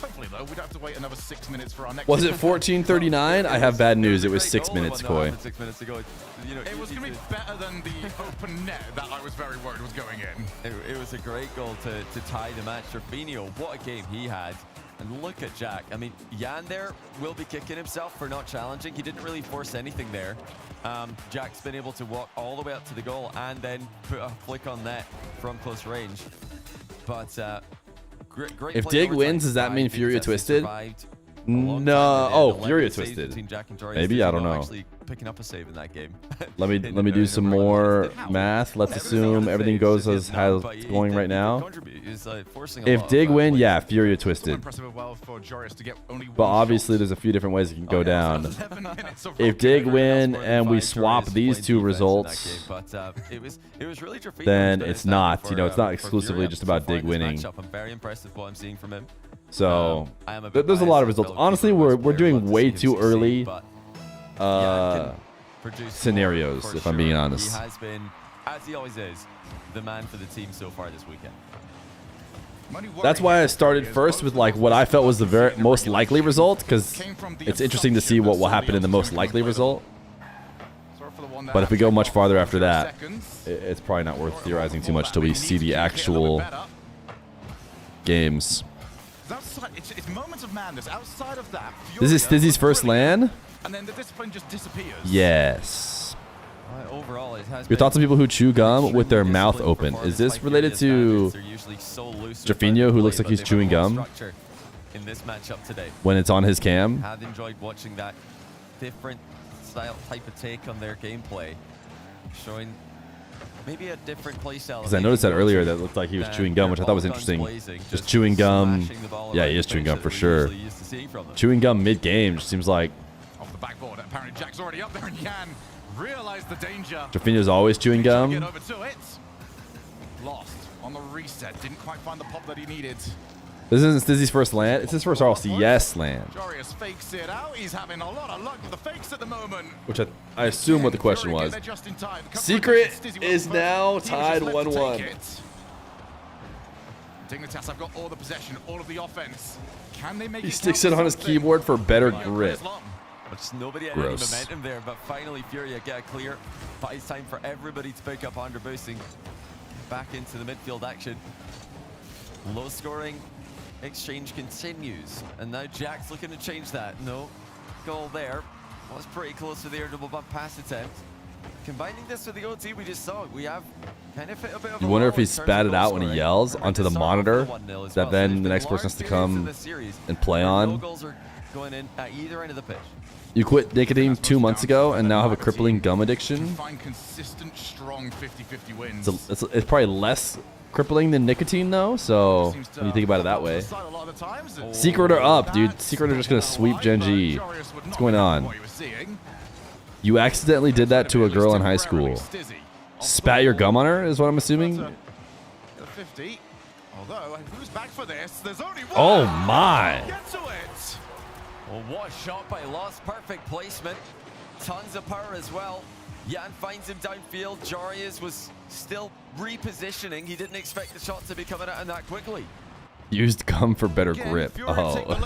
Hopefully, though, we don't have to wait another 6 minutes for our next. Was it 14:39? I have bad news. It was 6 minutes, Koi. 6 minutes ago. You know, it was going to be better than the open net that I was very worried was going in. It was a great goal to tie the match. Firmino, what a game he had. And look at Jack. I mean, Jan there will be kicking himself for not challenging. He didn't really force anything there. Jack's been able to walk all the way up to the goal and then put a flick on net from close range. But great If play Dig overtime. wins, does that mean Furia Dignitas has twisted? survived. No. Oh, Furia Saves between twisted. Jack and Jarius. Maybe, I don't know. Actually picking up a save in that game. Let me do some more math. Let's assume everything goes as how it's going right now. If Dig win, yeah, Furia twisted. But obviously, there's a few different ways it can go down. If Dig win and we swap these two results, then it's not. You know, it's not exclusively just about Dig winning. I'm very impressed with what I'm seeing from him. So there's a lot of results. Honestly, we're doing way too early scenarios, if I'm being honest. He has been, as he always is, the man for the team so far this weekend. That's why I started first with like what I felt was the most likely result, because it's interesting to see what will happen in the most likely result. But if we go much farther after that, it's probably not worth theorizing too much till we see the actual games. It's moments of madness. Outside of that, This is Stizzy's first LAN? and then the discipline just disappears. Yes. Overall, it has Your thoughts on people who chew gum with their mouth open? Is this related to Jaffinho, who looks like he's chewing gum in this matchup today? when it's on his cam? Have enjoyed watching that different style type of take on their gameplay, showing maybe a different playstyle. Because I noticed that earlier that looked like he was chewing gum, which I thought was interesting. Just chewing gum. Yeah, he is chewing gum for sure. Chewing gum mid-game just seems like Off the backboard, apparently Jack's already up there, and Jan realized the danger. Jaffinho's always chewing Get gum. over to it. Lost on the reset. Didn't quite find the pop that he needed. This isn't Stizzy's first LAN. It's his first RLCS LAN, Jarius fakes it out. He's having a lot of luck with the fakes at the moment. which I assume what the question was. Secret is now tied 1-1. Dignitas have got all the possession, all of the offense. Can they make He it sticks count it for on his something? keyboard for better grip. But just nobody had Gross. any momentum there, but finally Furia get a clear. Buys time for everybody to pick up under boosting. Back into the midfield action. Low scoring exchange continues. And now Jack's looking to change that. No goal there. Was pretty close to the air double bump pass attempt. Combining this with the OT we just saw, we have kind of hit a bit of You a wonder lull if he in terms spat of it out goal when he scoring. yells Remember onto to the start off monitor with 1-0 as that well. then there's the been next person large has to periods in come this series and play where on. No goals are going in at either end of the pitch. You quit nicotine 2 months ago and now have a crippling gum addiction. Find consistent, strong 50-50 wins. It's probably less crippling than nicotine though, so when you think about it that way. Secret are up, dude. Secret are just gonna sweep Gen G. What's going on? You accidentally did that to a girl in high school. Spat your gum on her is what I'm assuming. 50. Although, who's back for this? There's only one. Oh my. Get to it. Well, what a shot by Lost. Perfect placement. Tons of power as well. Jan finds him downfield. Jarius was still repositioning. He didn't expect the shot to be coming at him that quickly. Used gum for better grip. Oh.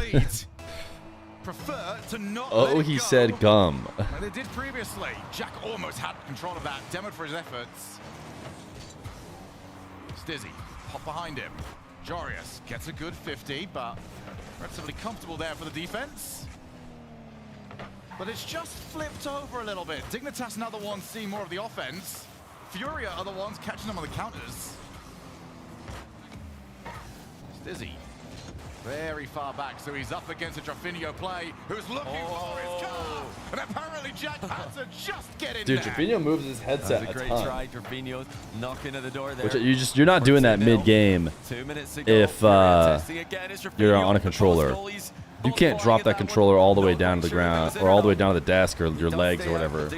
Prefer to not Oh, he said gum. Like they did previously. Jack almost had control of that. Demoed for his efforts. Stizzy, pop behind him. Jarius gets a good 50, but relatively comfortable there for the defense. But it's just flipped over a little bit. Dignitas now the ones seeing more of the offense. Furia are the ones catching them on the counters. Stizzy, very far back, so he's up against a Trofino play, who's looking for his car. And apparently Jack had to just get in Dude, there. Trofino moves his headset That's a great ton. try. Trofino knocking at the door there. Which you're not doing that mid game 2 minutes to go. if you're on a controller. You can't drop that controller all the way down to the ground or all the way down to the desk or your legs or whatever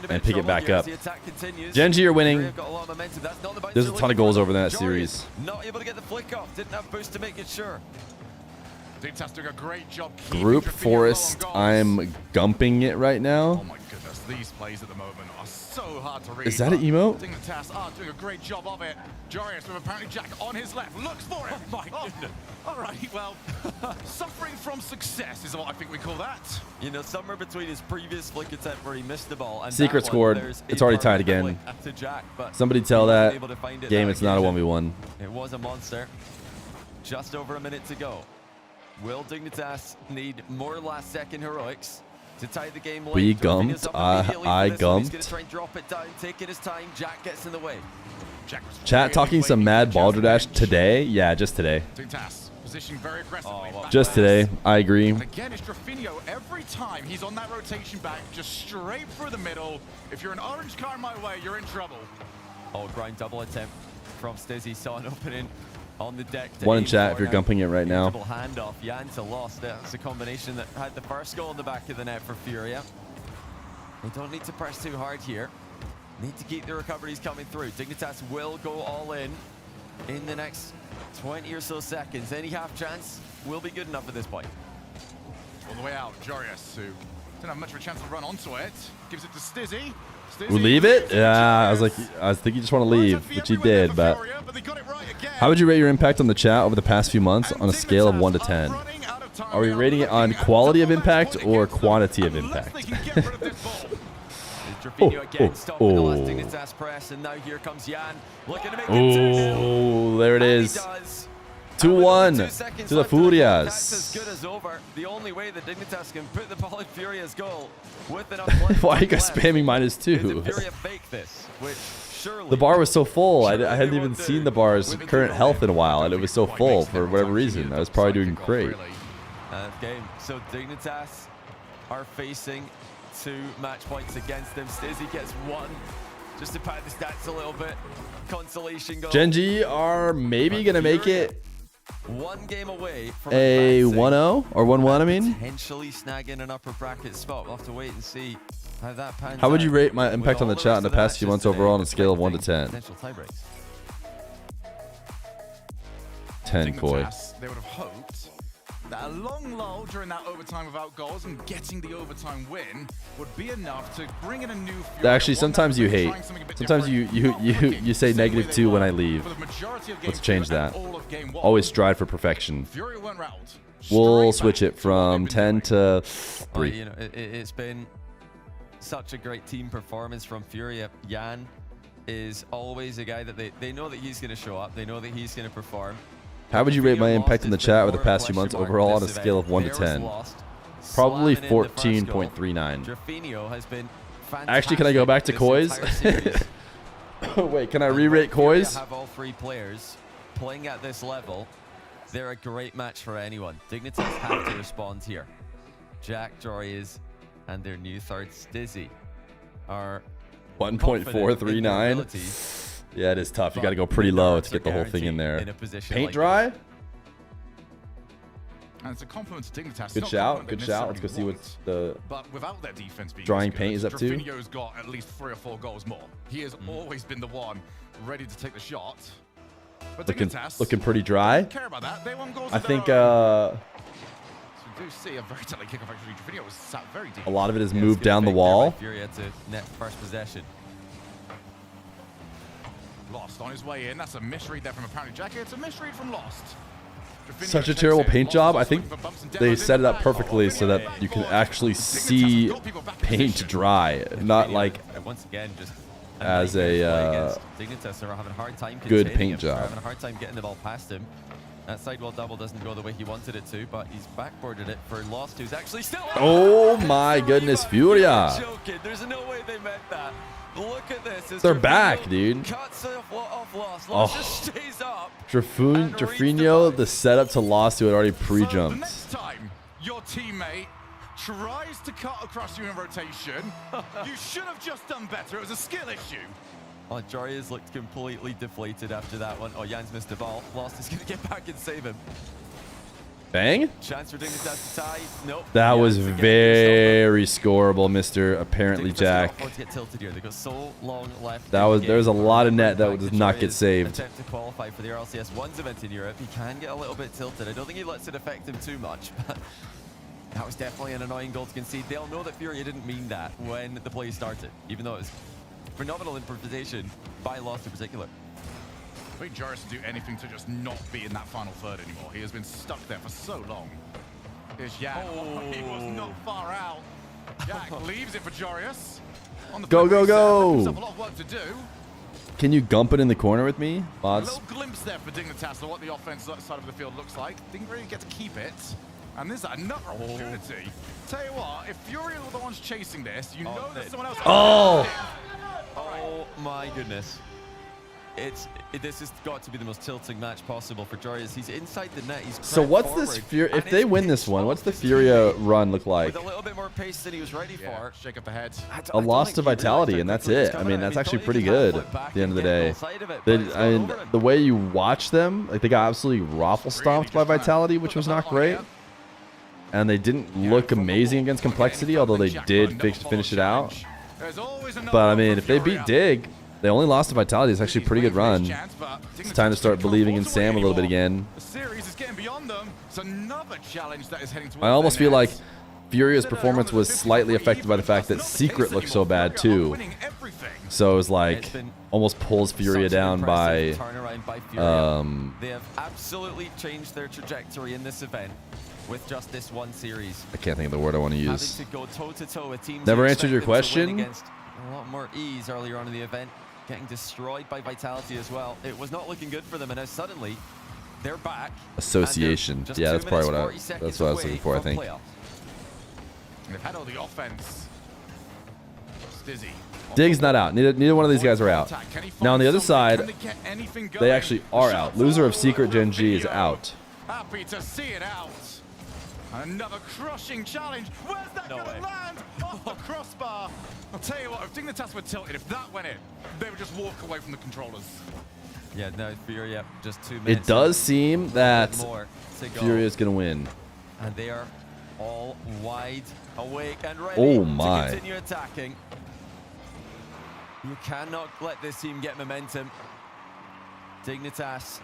and pick it back up. Gen G are winning. There's a ton of goals over in that series. Not able to get the flick off. Didn't have boost to make it sure. Dignitas doing a great job. Group Forest, I'm gumping it right now. Oh my goodness, these plays at the moment are so hard to read. Is that an emote? Dignitas are doing a great job of it. Jarius with apparently Jack on his left, looks for him. Oh my goodness. All right, well, suffering from success is what I think we call that. You know, somewhere between his previous flick attempt where he missed the ball and Secret that scored. one, there's It's a already tied perfect again. flick to Jack, but Somebody tell he wasn't that able to find it game that it's not a occasion. 1v1. It was a monster. Just over a minute to go. Will Dignitas need more last-second heroics to tie the game late? We Trofino's gumped. up immediately for I this one. He's gumped. gonna try and drop it down, taking his time. Jack gets in the way. Chat talking some mad balderdash today? Yeah, just today. Dignitas positioning very aggressively. Just today. I agree. And again, it's Trofino. Every time he's on that rotation back, just straight through the middle. If you're an orange car my way, you're in trouble. Oh, ground double attempt from Stizzy. Saw an opening on the deck. One in chat if you're gumping it right now. Double handoff. Jan to Lost. That's a combination that had the first goal in the back of the net for Furia. They don't need to press too hard here. Need to keep the recoveries coming through. Dignitas will go all in the next 20 or so seconds. Any half chance will be good enough at this point. All the way out, Jarius, who didn't have much of a chance to run onto it. Gives it to Stizzy. We leave it? Yeah, I think you just want to leave, which you did, but how would you rate your impact on the chat over the past few months on a scale of 1 to 10? Are we rating it on quality of impact or quantity of impact? Trofino again stopping the last Dignitas press, and now here comes Jan looking to make it 2-0. Oh, there it is. 2-1 to the Furias. That's as good as over. The only way that Dignitas can put the ball in Furia's goal with enough Why are you guys spamming -2? Furia fake this, which surely The bar was so full. I hadn't even seen the bar's current health in a while, and it was so full for whatever reason. I was probably doing great. game. So Dignitas are facing 2 match points against them. Stizzy gets 1 just to pad the stats a little bit. Consolation goal. Gen G are maybe going to make it 1 game away from a 1-0 or 1-1, I mean. Potentially snagging an upper bracket spot. We'll have to wait and see how that pans How would you out. rate my impact on the chat in the past few months overall on a scale of 1 to 10? Potential tie breaks. 10, boy. They would have hoped that a long lull during that overtime without goals and getting the overtime win would be enough to bring in a new Furia. Actually, sometimes you hate. Sometimes you say -2 when I leave. Let's change that. Always strive for perfection. We'll switch it from 10 to 3. You know, it's been such a great team performance from Furia. Jan is always a guy that they know that he's going to show up. They know that he's going to perform. How would you rate my impact in the chat over the past few months overall on a scale of 1 to 10? Probably 14.39. Actually, can I go back to Koi's? Wait, can I re-rate Koi's? Have all 3 players playing at this level. They're a great match for anyone. Dignitas have to respond here. Jack, Jory's, and their new third Stizzy are 1.439. Yeah, it is tough. You got to go pretty low to get the whole thing in there. Paint dry? And it's a compliment to Dignitas. Good shout. Good shout. Let's go see what the without their defense being drying paint is up to. Drafinho's got at least 3 or 4 goals more. He has always been the one ready to take the shot. But looking pretty dry. Care about that. They won goals I think so we do see a very deadly kickoff. Actually, Drafinho was sat very deep. a lot of it is moved down the wall. Furia to net first possession. Lost on his way in. That's a misread there from apparently Jack. It's a misread from Lost. Such a terrible paint job. I think they set it up perfectly so that you can actually see paint dry, not like once again just as a Dignitas are having a hard time good containing paint him. They're job. having a hard time getting the ball past him. That sidewall double doesn't go the way he wanted it to, but he's backboarded it for Lost, who's actually still. Oh my goodness, Furia! Joking. There's no way they meant that. Look at this. They're back, dude. Cuts off Lost. Lost just stays up. Drafinho, the setup to Lost, who had already pre-jumped. Next time your teammate tries to cut across you in rotation, you should have just done better. It was a skill issue. Oh, Jory has looked completely deflated after that one. Oh, Jan's missed the ball. Lost is going to get back and save him. Bang? Chance for Dignitas to tie. Nope. That was very scoreable, Mr. Apparently Jack. To get tilted here. They've got so long left. There's a lot of net that does not get saved. Attempt to qualify for the RLCS 1's event in Europe. He can get a little bit tilted. I don't think he lets it affect him too much, but that was definitely an annoying goal to concede. They'll know that Furia didn't mean that when the play started, even though it was phenomenal improvisation by Lost in particular. I think Joris will do anything to just not be in that final third anymore. He has been stuck there for so long. Here's Jan. Oh, he was not far out. Jack leaves it for Joris. Go, go, go! A lot of work to do. Can you gump it in the corner with me, Mods? A little glimpse there for Dignitas of what the offense side of the field looks like. Didn't really get to keep it. And this is another opportunity. Tell you what, if Furia are the ones chasing this, you know that someone else... Oh my goodness. This has got to be the most tilting match possible for Joris. He's inside the net. He's so what's this Furia? If they win this one, what's the Furia run look like? With a little bit more pace than he was ready for. Shake up the head. A loss to vitality, and that's it. I mean, that's actually pretty good at the end of the day. The way you watch them, like they got absolutely raffle stomped by vitality, which was not great. And they didn't look amazing against complexity, although they did finish it out. But I mean, if they beat Dig, they only lost to vitality. It's actually a pretty good run. It's time to start believing in Sam a little bit again. I almost feel like Furia's performance was slightly affected by the fact that Secret looked so bad too. So it was like almost pulls Furia down by. They have absolutely changed their trajectory in this event with just this one series. I can't think of the word I want to use. Having to go toe-to-toe with teams Never answered your question. Against a lot more ease earlier on in the event, getting destroyed by vitality as well. It was not looking good for them, and now suddenly they're back. Association. Yeah, that's probably what I was looking for, I think. They've had all the offense. Stizzy. Dig's not out. Neither one of these guys are out. Now on the other side, they actually are out. Loser of Secret Gen G is out. Happy to see it out. Another crushing challenge. Where's that going to land? Off the crossbar. I'll tell you what, if Dignitas were tilted, if that went in, they would just walk away from the controllers. Yeah, no, Furia, just 2 minutes. It does seem that Furia is going to win. And they are all wide awake and ready to continue attacking. You cannot let this team get momentum. Dignitas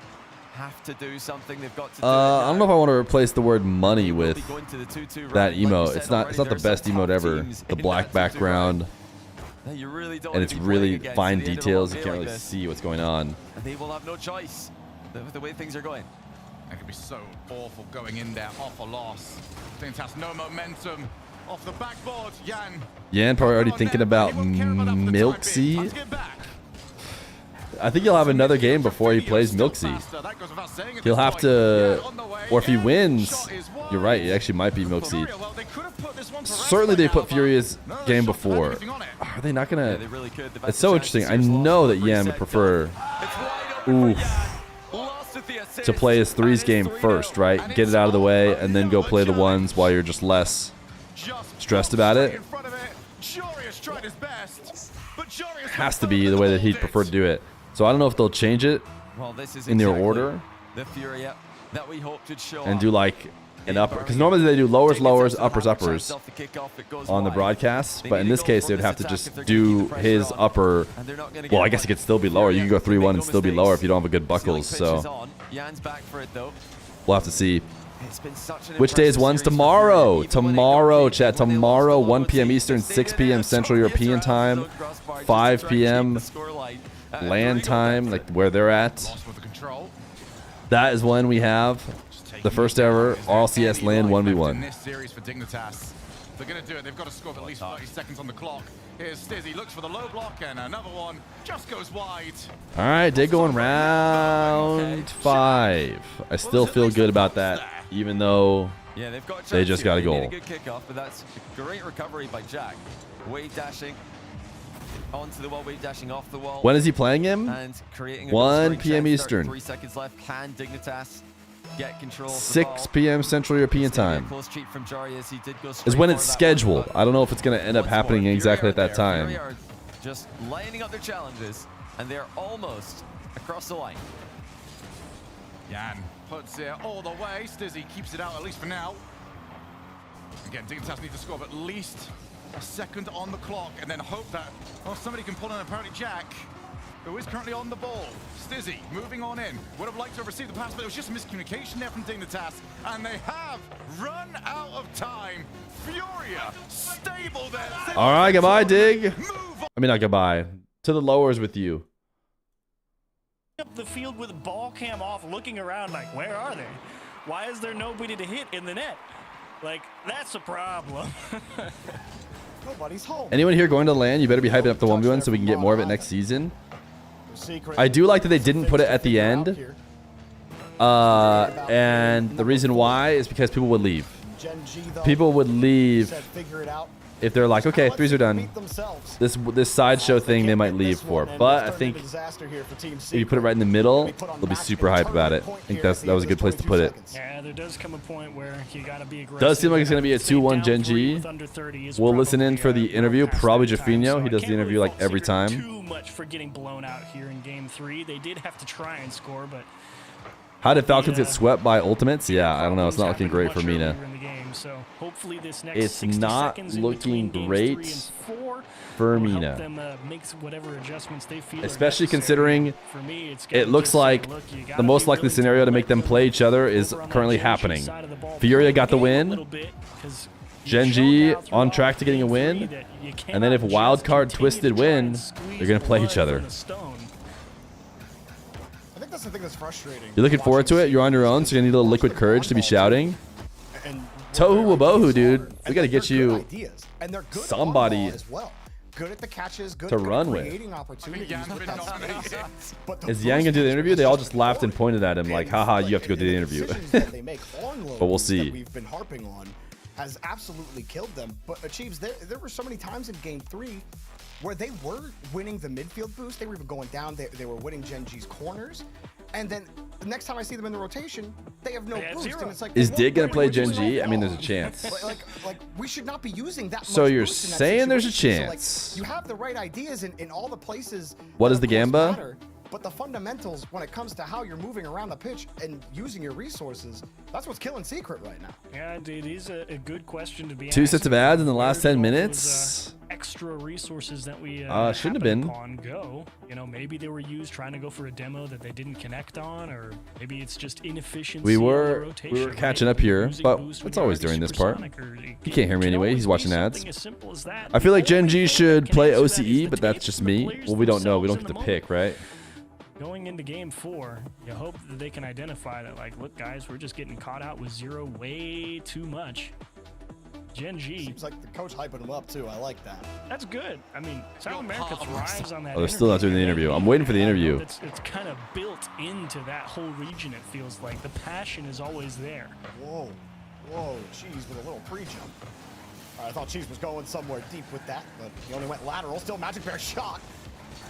have to do something. They've got to do I don't know if I want to replace the word money with that emote. It's not the best emote ever. The black background. And it's really fine details. You can't really see what's going on. And they will have no choice with the way things are going. That could be so awful going in there off a loss. Dignitas no momentum. Off the backboard, Jan. Jan probably already thinking about Milksy. I think he'll have another game before he plays Milksy. He'll have to, or if he wins, you're right, it actually might be Milksy. Certainly they put Furia's game before. Are they not gonna? It's so interesting. I know that Yam would prefer to play his threes game first, right? Get it out of the way and then go play the ones while you're just less stressed about it. Has to be the way that he'd prefer to do it. So I don't know if they'll change it in their order the Furia that we hoped would show and do like an upper, because normally they do lowers, lowers, uppers, uppers on the broadcast, but in this case they would have to just do his upper. Well, I guess it could still be lower. You can go 3-1 and still be lower if you don't have a good buckles. So we'll have to see. Which day is ones? Tomorrow. Tomorrow, chat. Tomorrow, 1 p.m. Eastern, 6 p.m. Central European time, 5 p.m. land time, like where they're at. That is when we have the first ever RLCS LAN 1v1. This series for Dignitas. If they're going to do it, they've got to score at least 30 seconds on the clock. Here's Stizzy, looks for the low block, and another one just goes wide. All right, they going round 5. I still feel good about that, even though they just got a goal. A good kickoff, but that's a great recovery by Jack. Wave dashing onto the wall, wave dashing off the wall. When is he playing him? And creating 1 p.m. Eastern. 3 seconds left. Can Dignitas get control? 6 p.m. Central European time From Jari as he did go is when it's scheduled. I don't know if it's going to end up happening exactly at that time. Furia are just lining up their challenges, and they're almost across the line. Jan puts it all the way. Stizzy keeps it out, at least for now. Again, Dignitas need to score at least a second on the clock, and then hope that, well, somebody can pull in. Apparently Jack, who is currently on the ball. Stizzy moving on in. Would have liked to have received the pass, but it was just miscommunication there from Dignitas, and they have run out of time. Furia stable there. All right, goodbye, Dig. I mean, not goodbye. To the lowers with you. Up the field with ball cam off, looking around like, where are they? Why is there nobody to hit in the net? Like, that's a problem. Nobody's home. Anyone here going to LAN? You better be hyping up the 1v1 so we can get more of it next season. I do like that they didn't put it at the end. And the reason why is because people would leave. People would leave if they're like, okay, threes are done. This sideshow thing they might leave for. But I think if you put it right in the middle, they'll be super hype about it. I think that was a good place to put it. Yeah, there does come a point where you gotta be aggressive. Does seem like it's going to be a 2-1 Gen G. We'll listen in for the interview. Probably Jaffinho. He does the interview like every time. Too much for getting blown out here in game 3. They did have to try and score, but how did Falcons get swept by ultimates? Yeah, I don't know. It's not looking great for Mina. So hopefully this next It's not looking great for Mina. Especially considering it looks like the most likely scenario to make them play each other is currently happening. Furia got the win. Gen G on track to getting a win. And then if Wildcard Twisted win, they're going to play each other. I think that's the thing that's frustrating. You're looking forward to it? You're on your own, so you're going to need a little liquid courage to be shouting. Tohu Wabohu, dude. We got to get you somebody good at the catches, good to at run with. creating opportunities. Is Yang gonna do the interview? They all just laughed and pointed at him like, haha, you have to go do the interview. But we'll see. We've been harping on has absolutely killed them. But Achieves, there were so many times in game 3 where they were winning the midfield boost. They were even going down. They were winning Gen G's corners. And then the next time I see them in the rotation, they have no boost. And it's like, is Dig gonna play Gen G? I mean, there's a chance. Like we should not be using that much. So you're boost in that saying there's a situation. chance? So, like, you have the right ideas in all the places. What is the Gamba? Matter, but the fundamentals, when it comes to how you're moving around the pitch and using your resources, that's what's killing Secret right now. Yeah, it is a good question to be 2 sets of ads in the last 10 minutes. Extra resources that we shouldn't have been. Go. You know, maybe they were used trying to go for a demo that they didn't connect on, or maybe it's just inefficiency. We were catching up here, but it's always during this part. He can't hear me anyway. He's watching ads. I feel like Gen G should play OCE, but that's just me. Well, we don't know. We don't get to pick, right? Going into game 4, you hope that they can identify that, like, look, guys, we're just getting caught out with 0 way too much. Gen.G. Seems like the coach hyping him up too. I like that. That's good. I mean, South America thrives on that. Oh, they're still not doing the interview. I'm waiting for the interview. It's kind of built into that whole region. It feels like the passion is always there. Whoa, whoa, Cheese with a little pre-jump. I thought Cheese was going somewhere deep with that, but he only went lateral. Still Magic Bear shot.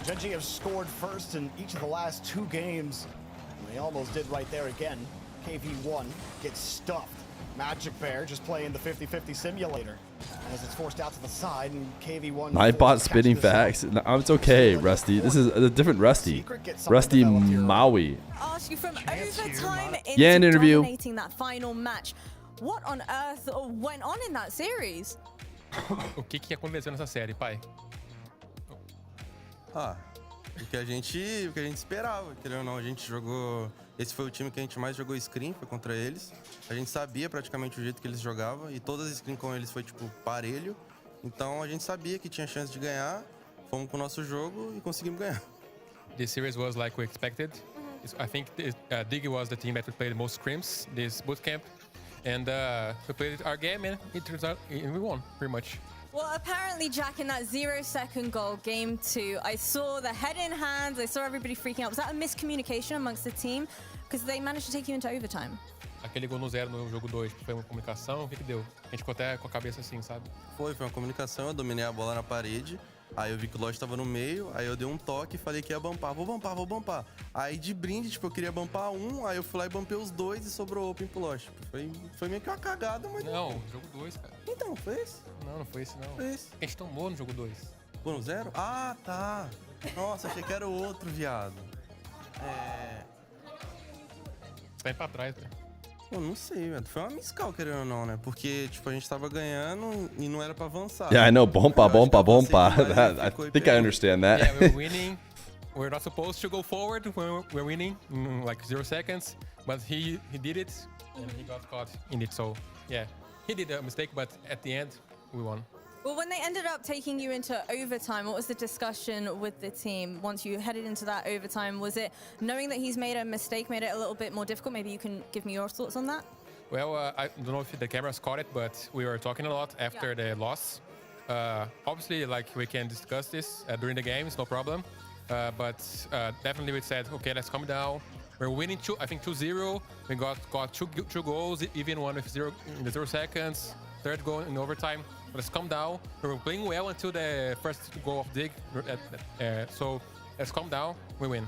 Gen.G have scored first in each of the last 2 games. And they almost did right there again. KV1 gets stuffed. Magic Bear just playing the 50-50 simulator as it's forced out to the side, and KV1. I bought spitting facts. No, it's okay, Rusty. This is a different Rusty. Rusty Maui. Ask you from overtime Yeah, an into interview. dominating that final match. What on earth went on in that series? O que aconteceu nessa série, pai? Ah, o que a gente esperava, querendo ou não, a gente jogou. Esse foi o time que a gente mais jogou screen, foi contra eles. A gente sabia praticamente o jeito que eles jogavam e todas as screens com eles foi tipo parelho. Então a gente sabia que tinha chance de ganhar. Fomos com o nosso jogo e conseguimos ganhar. This series was like we expected. I think Dig was the team that we played the most scrims this bootcamp, and we played our game and it turns out we won pretty much. Well, apparently, Jack, in that 0-second goal, game 2, I saw the head in hands, I saw everybody freaking out. Was that a miscommunication amongst the team? Because they managed to take you into overtime. Aquele gol no 0 no jogo 2 foi uma comunicação, o que deu? A gente ficou até com a cabeça assim, sabe? Foi uma comunicação, eu dominei a bola na parede. Aí eu vi que o Lost tava no meio, aí eu dei um toque e falei que ia bumpar. Vou bumpar. Aí de brinde, tipo, eu queria bumpar um, aí eu fui lá e bumpei os 2 e sobrou open pro Lost. Foi meio que uma cagada, mas... Não, jogo 2, cara. Então, foi esse? Não foi esse não. Foi esse. A gente tomou no jogo 2. Ficou no 0? Ah, tá. Nossa, achei que era o outro, viado. Você tá indo pra trás, velho. Pô, não sei, velho. Foi uma miscal, querendo ou não, né? Porque, tipo, a gente tava ganhando e não era pra avançar. Yeah, I know. Bomba. I think I understand that. Yeah, we're winning. We're not supposed to go forward when we're winning, like 0 seconds. But he did it, and he got caught in it. So, yeah, he did a mistake, but at the end, we won. Well, when they ended up taking you into overtime, what was the discussion with the team once you headed into that overtime? Was it knowing that he's made a mistake made it a little bit more difficult? Maybe you can give me your thoughts on that? Well, I don't know if the cameras caught it, but we were talking a lot after the loss. Obviously, like, we can discuss this during the games, no problem. But definitely we said, okay, let's calm down. We're winning 2-0. We got two goals, even one with 0 in the 0 seconds. Third goal in overtime. Let's calm down. We were playing well until the first goal of Dig. So let's calm down. We win.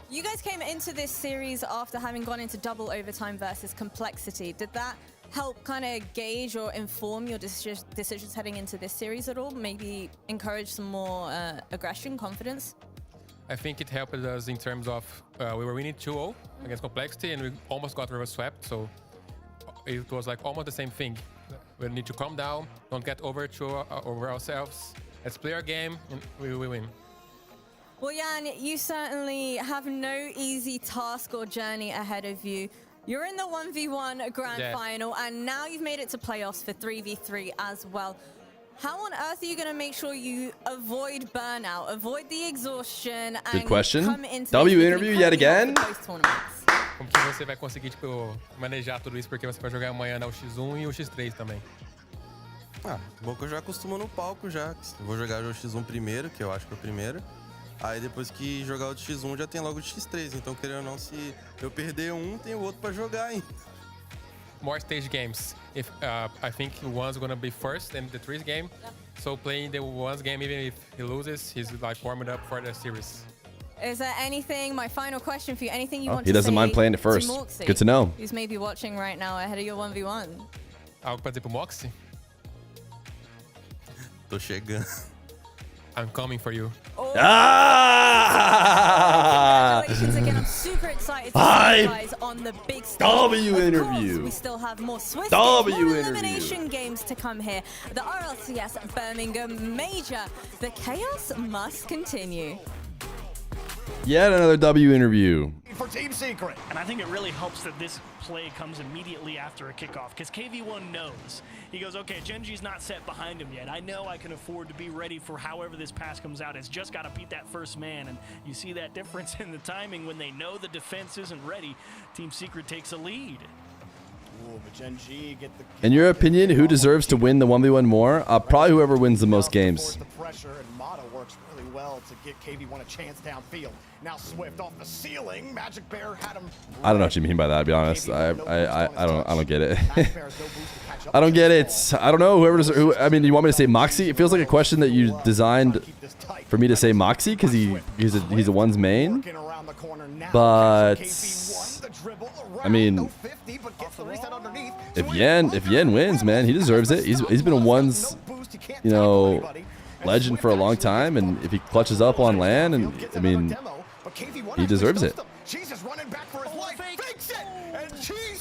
You guys came into this series after having gone into double overtime versus complexity. Did that help kind of gauge or inform your decisions heading into this series at all? Maybe encourage some more aggression, confidence? I think it helped us in terms of we were winning 2-0 against complexity and we almost got reverse swept. So it was like almost the same thing. We need to calm down, don't get over ourselves. Let's play our game and we win. Well, Jan, you certainly have no easy task or journey ahead of you. You're in the 1v1 grand final, and now you've made it to playoffs for 3v3 as well. How on earth are you going to make sure you avoid burnout, avoid the exhaustion, and Good question. come into W interview yet again? Como que você vai conseguir, tipo, manejar tudo isso, porque você vai jogar amanhã o X1 e o X3 também? Ah, bom que eu já acostumo no palco já. Vou jogar o X1 primeiro, que eu acho que é o primeiro. Aí depois que jogar o X1 já tem logo o X3. Então, querendo ou não, se eu perder um, tem o outro pra jogar ainda. More stage games. If I think one's gonna be first in the 3's game. So playing the one's game, even if he loses, he's like warming up for the series. Is there anything, my final question for you, anything you want he to doesn't say mind playing it first. Moxie, Good to know. who's maybe watching right now ahead of your 1v1? Algo pra dizer pro Moxie? Tô chegando. I'm coming for you. Oh. Ah! Congratulations again. I'm super excited to see you guys on the big stage. W of interview. Course, we still have more Swiss W games, more interview. elimination games to come here. The RLCS Birmingham Major. The chaos must continue. Yet another W interview. For Team Secret. And I think it really helps that this play comes immediately after a kickoff, because KV1 knows. He goes, okay, Gen.G's not set behind him yet. I know I can afford to be ready for however this pass comes out. It's just got to beat that first man. And you see that difference in the timing when they know the defense isn't ready. Team Secret takes a lead. In your opinion, who deserves to win the 1v1 more? Probably whoever wins the most games. The pressure, and Mata works really well to get KV1 a chance downfield. Now Swift off the ceiling. Magic Bear had him. I don't know what you mean by that, to be honest. I don't get it. I don't get it. I don't know. Who, I mean, you want me to say Moxie? It feels like a question that you designed for me to say Moxie because he's a one's main. But I mean, if Yen wins, man, he deserves it. He's been a one's, you know, legend for a long time, and if he clutches up on LAN, and I mean, he deserves it.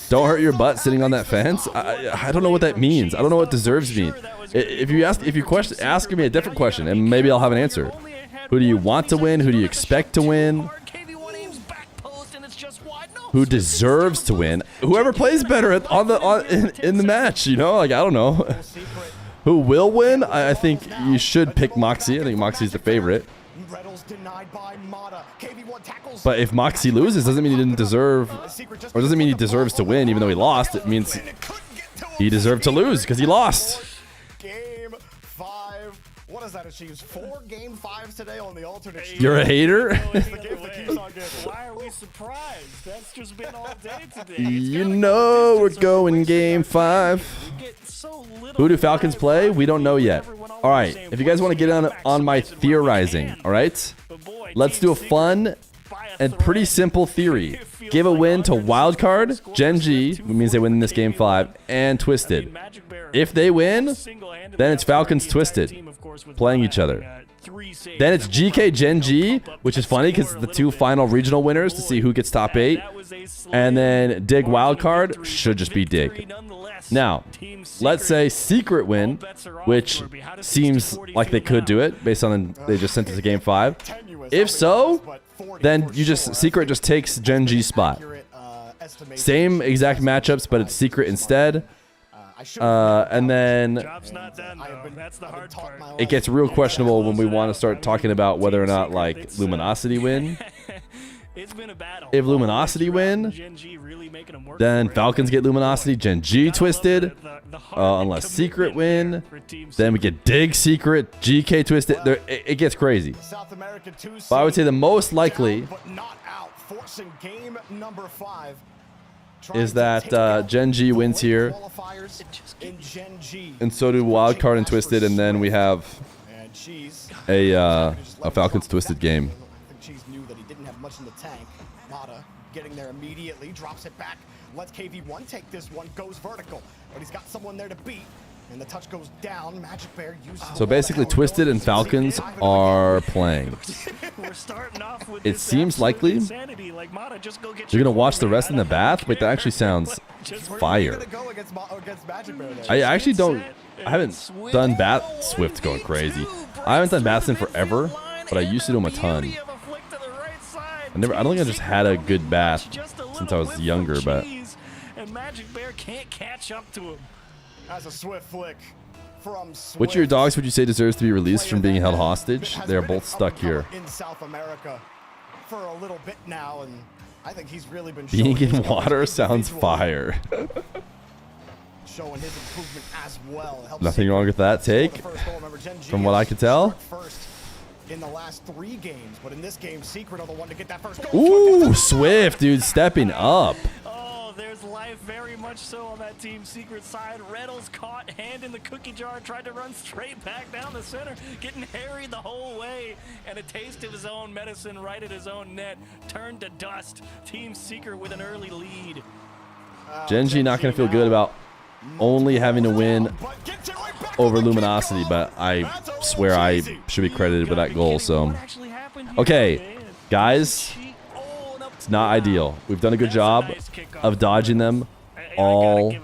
Don't hurt your butt sitting on that fence. I don't know what that means. I don't know what deserves mean. If you ask me a different question, and maybe I'll have an answer. Who do you want to win? Who do you expect to win? Who deserves to win? Whoever plays better in the match. You know, like I don't know. Who will win? I think you should pick Moxie. I think Moxie's the favorite. But if Moxie loses, doesn't mean he didn't deserve, or doesn't mean he deserves to win even though he lost. It means he deserved to lose because he lost. Game 5. What does that achieve? 4 game 5s today on the alternate sheet. You're a hater? Why are we surprised? That's just been all day today. You know we're going game 5. Who do Falcons play? We don't know yet. All right, if you guys want to get on my theorizing, all right? Let's do a fun and pretty simple theory. Give a win to Wildcard, Geng, which means they win this game 5, and Twisted. If they win, then it's Falcons Twisted playing each other. Then it's Geekay Geng, which is funny because it's the 2 final regional winners to see who gets top 8. And then Dig Wildcard should just be Dig. Now, let's say Secret win, which seems like they could do it based on they just sent it to game 5. If so, then Secret just takes Genji's spot. Same exact matchups, but it's Secret instead. And then it gets real questionable when we want to start talking about whether or not like Luminosity win. If Luminosity win, then Falcons get Luminosity, Geng Twisted. Unless Secret win, then we get Dig Secret, GK Twisted. It gets crazy. But I would say the most likely is that Geng wins here, and so do Wildcard and Twisted, and then we have a Falcons Twisted game. Much in the tank. Mata getting there immediately, drops it back, lets KV1 take this one, goes vertical, but he's got someone there to beat, and the touch goes down. Magic Bear uses So basically Twisted and Falcons are playing. It seems likely you're gonna watch the rest in the bath. Wait, that actually sounds fire. I haven't done Bath. Swift going crazy. I haven't done Baths in forever, but I used to do them a ton. I don't think I just had a good bath since I was younger, but and Magic Bear can't catch up to him. As a swift flick from Swift. Which of your dogs would you say deserves to be released from being held hostage? They're both stuck here. In South America for a little bit now, and I think he's really been being in water sounds fire. Showing his improvement as well. Nothing wrong with that take, from what I could tell. In the last 3 games, but in this game, Secret are the one to get that first goal. Ooh, Swift, dude, stepping up. Oh, there's life very much so on that Team Secret side. Reynolds caught, hand in the cookie jar, tried to run straight back down the center, getting harried the whole way, and a taste of his own medicine right at his own net, turned to dust. Team Secret with an early lead. Geng not going to feel good about only having to win over Luminosity, but I swear I should be credited with that goal. So, okay, guys, it's not ideal. We've done a good job of dodging them all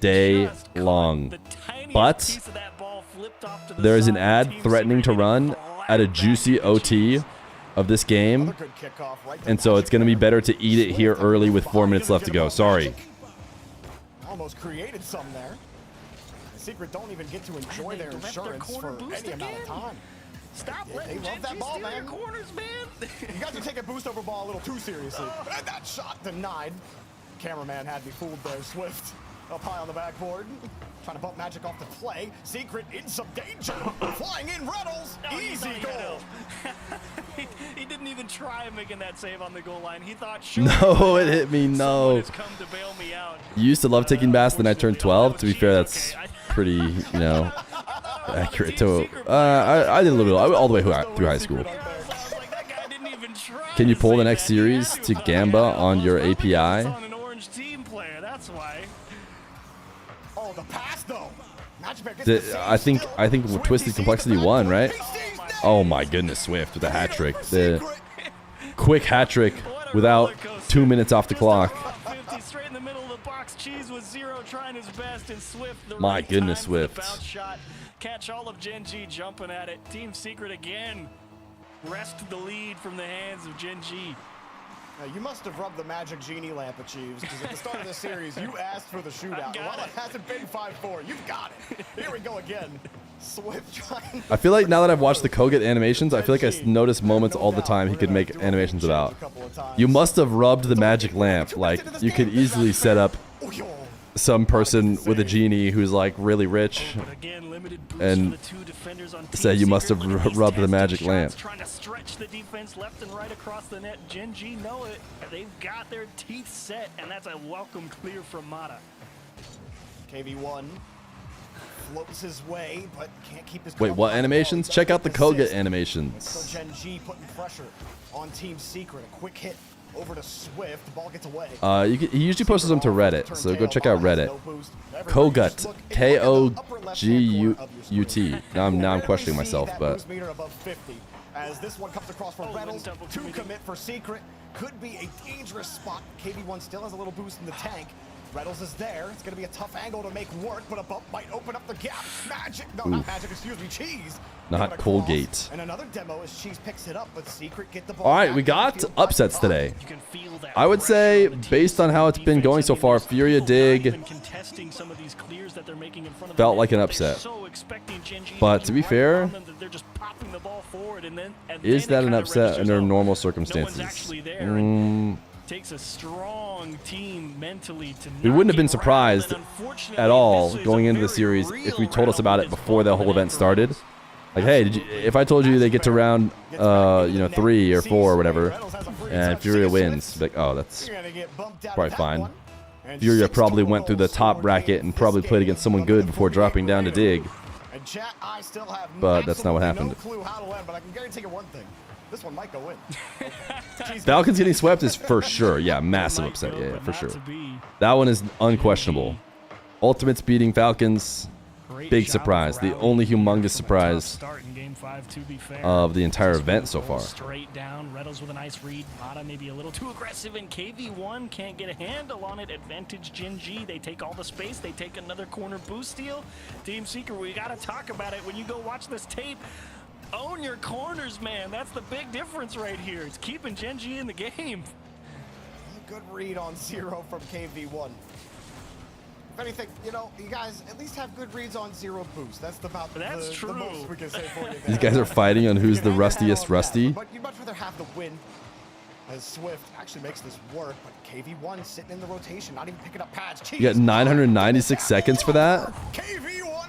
day long, but there is an ad threatening to run at a juicy OT of this game, and so it's going to be better to eat it here early with 4 minutes left to go. Sorry. Almost created some there. Secret don't even get to enjoy their insurance for any amount of time. Stop they love that ball, man. Corners, man. You guys are taking boost over ball a little too seriously. And that shot denied. cameraman had me fooled there. Swift up high on the backboard. Trying to bump Magic off the play. Secret in some danger. Flying in Reynolds. Easy goal. He didn't even try making that save on the goal line. He thought, No, it hit me. No. come to bail me out. You used to love taking baths, then I turned 12. To be fair, that's pretty, you know, accurate to. I did a little bit all the way through high school. Can you pull the next series to Gamba on your API? An orange team player. That's why. Oh, the pass though. I think Twisted Complexity won, right? Oh my goodness, Swift with a hat trick. The quick hat trick without 2 minutes off the clock. 50 straight in the middle of the box. Cheese with 0 trying his best, and Swift the My right goodness, time for the Swift. bounce shot. Catch all of Gen G jumping at it. Team Secret again. Wrest the lead from the hands of Gen G. Now, you must have rubbed the magic genie lamp at Chiefs, because at the start of the series, you asked for the shootout. Well, it hasn't been 5-4. You've got it. Here we go again. Swift trying. I feel like now that I've watched the Kogut animations, I feel like I notice moments all the time he could make animations about. You must have rubbed the magic lamp. Like, you could easily set up some person with a genie who's like really rich and say you must have rubbed the magic lamp. Trying to stretch the defense left and right across the net. Gen G know it. They've got their teeth set, and that's a welcome clear from Mata. KV1 floats his way, but can't keep his. Wait, what animations? Check out the Kogut animations. So Gen G putting pressure on Team Secret. A quick hit over to Swift. The ball gets away. He usually posts them to Reddit, so go check out Reddit. Kogut, K-O-G-U-T. Now I'm questioning myself, but. As this one comes across for Reynolds, 2 commit for Secret. Could be a dangerous spot. KV1 still has a little boost in the tank. Reynolds is there. It's going to be a tough angle to make work, but a bump might open up the gap. Magic, no, not Magic, excuse me, Cheese. Not Colgate. And another demo as Cheese picks it up, but Secret get the ball. All right, we got upsets today. I would say, based on how it's been going so far, Furia Dig felt like an upset. But to be fair, is that an upset under normal circumstances? Takes a strong team mentally to we wouldn't have been surprised at all going into the series if we told us about it before the whole event started. Like, hey, if I told you they get to round, 3 or 4 or whatever, and Furia wins, like, oh, that's probably fine. Furia probably went through the top bracket and probably played against someone good before dropping down to Dig. But that's not what happened. This one might go in. Falcons getting swept is for sure. Yeah, massive upset. Yeah, for sure. That one is unquestionable. Ultimates beating Falcons. Big surprise. The only humongous surprise of the entire event so far. Straight down. Reynolds with a nice read. Mata maybe a little too aggressive, and KV1 can't get a handle on it. Advantage Gen G. They take all the space. They take another corner boost steal. Team Secret, we got to talk about it when you go watch this tape. Own your corners, man. That's the big difference right here. It's keeping Gen G in the game. Good read on 0 from KV1. If anything, you guys at least have good reads on 0 boost. That's about the most we can say for you. These guys are fighting on who's the rustiest rusty. But you'd much rather have the win. As Swift actually makes this work, but KV1 sitting in the rotation, not even picking up pads. You got 996 seconds for that?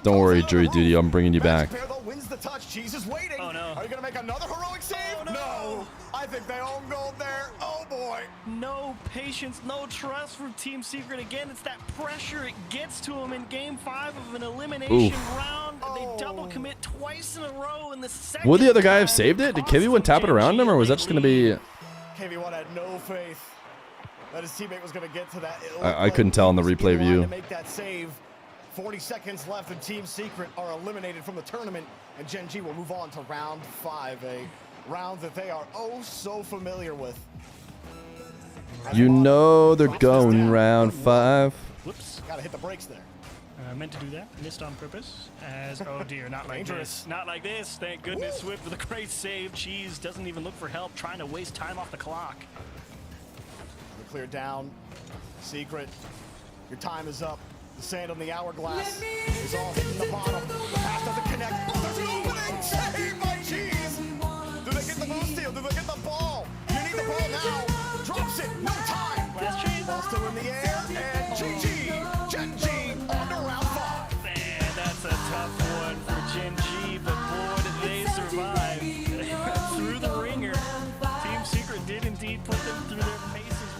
Don't worry, Jury Duty, I'm bringing you back. Wins the touch. Cheese is waiting. Oh, no. Are you going to make another heroic save? Oh, no. I think they own gold there. Oh, boy. No patience, no trust from Team Secret. Again, it's that pressure. It gets to them in Game 5 of an elimination round. They double commit twice in a row in the second. Would the other guy have saved it? Did KV1 tap it around him, or was that just going to be... KV1 had no faith that his teammate was going to get to that. I couldn't tell in the replay view. Make that save. 40 seconds left, and Team Secret are eliminated from the tournament, and Gen G will move on to round 5, a round that they are oh so familiar with. You know they're going round 5. Whoops, gotta hit the brakes there. Meant to do that, missed on purpose. As oh dear, not like this, not like this. Thank goodness. Swift with a great save. Cheese doesn't even look for help, trying to waste time off the clock. Clear down. Secret, your time is up. The sand on the hourglass is all hitting the bottom. The pass doesn't connect. Oh, there's an opening! Saved by Cheese! Do they get the boost steal? Do they get the ball? You need the ball now. Drops it. No time. Ball still in the air.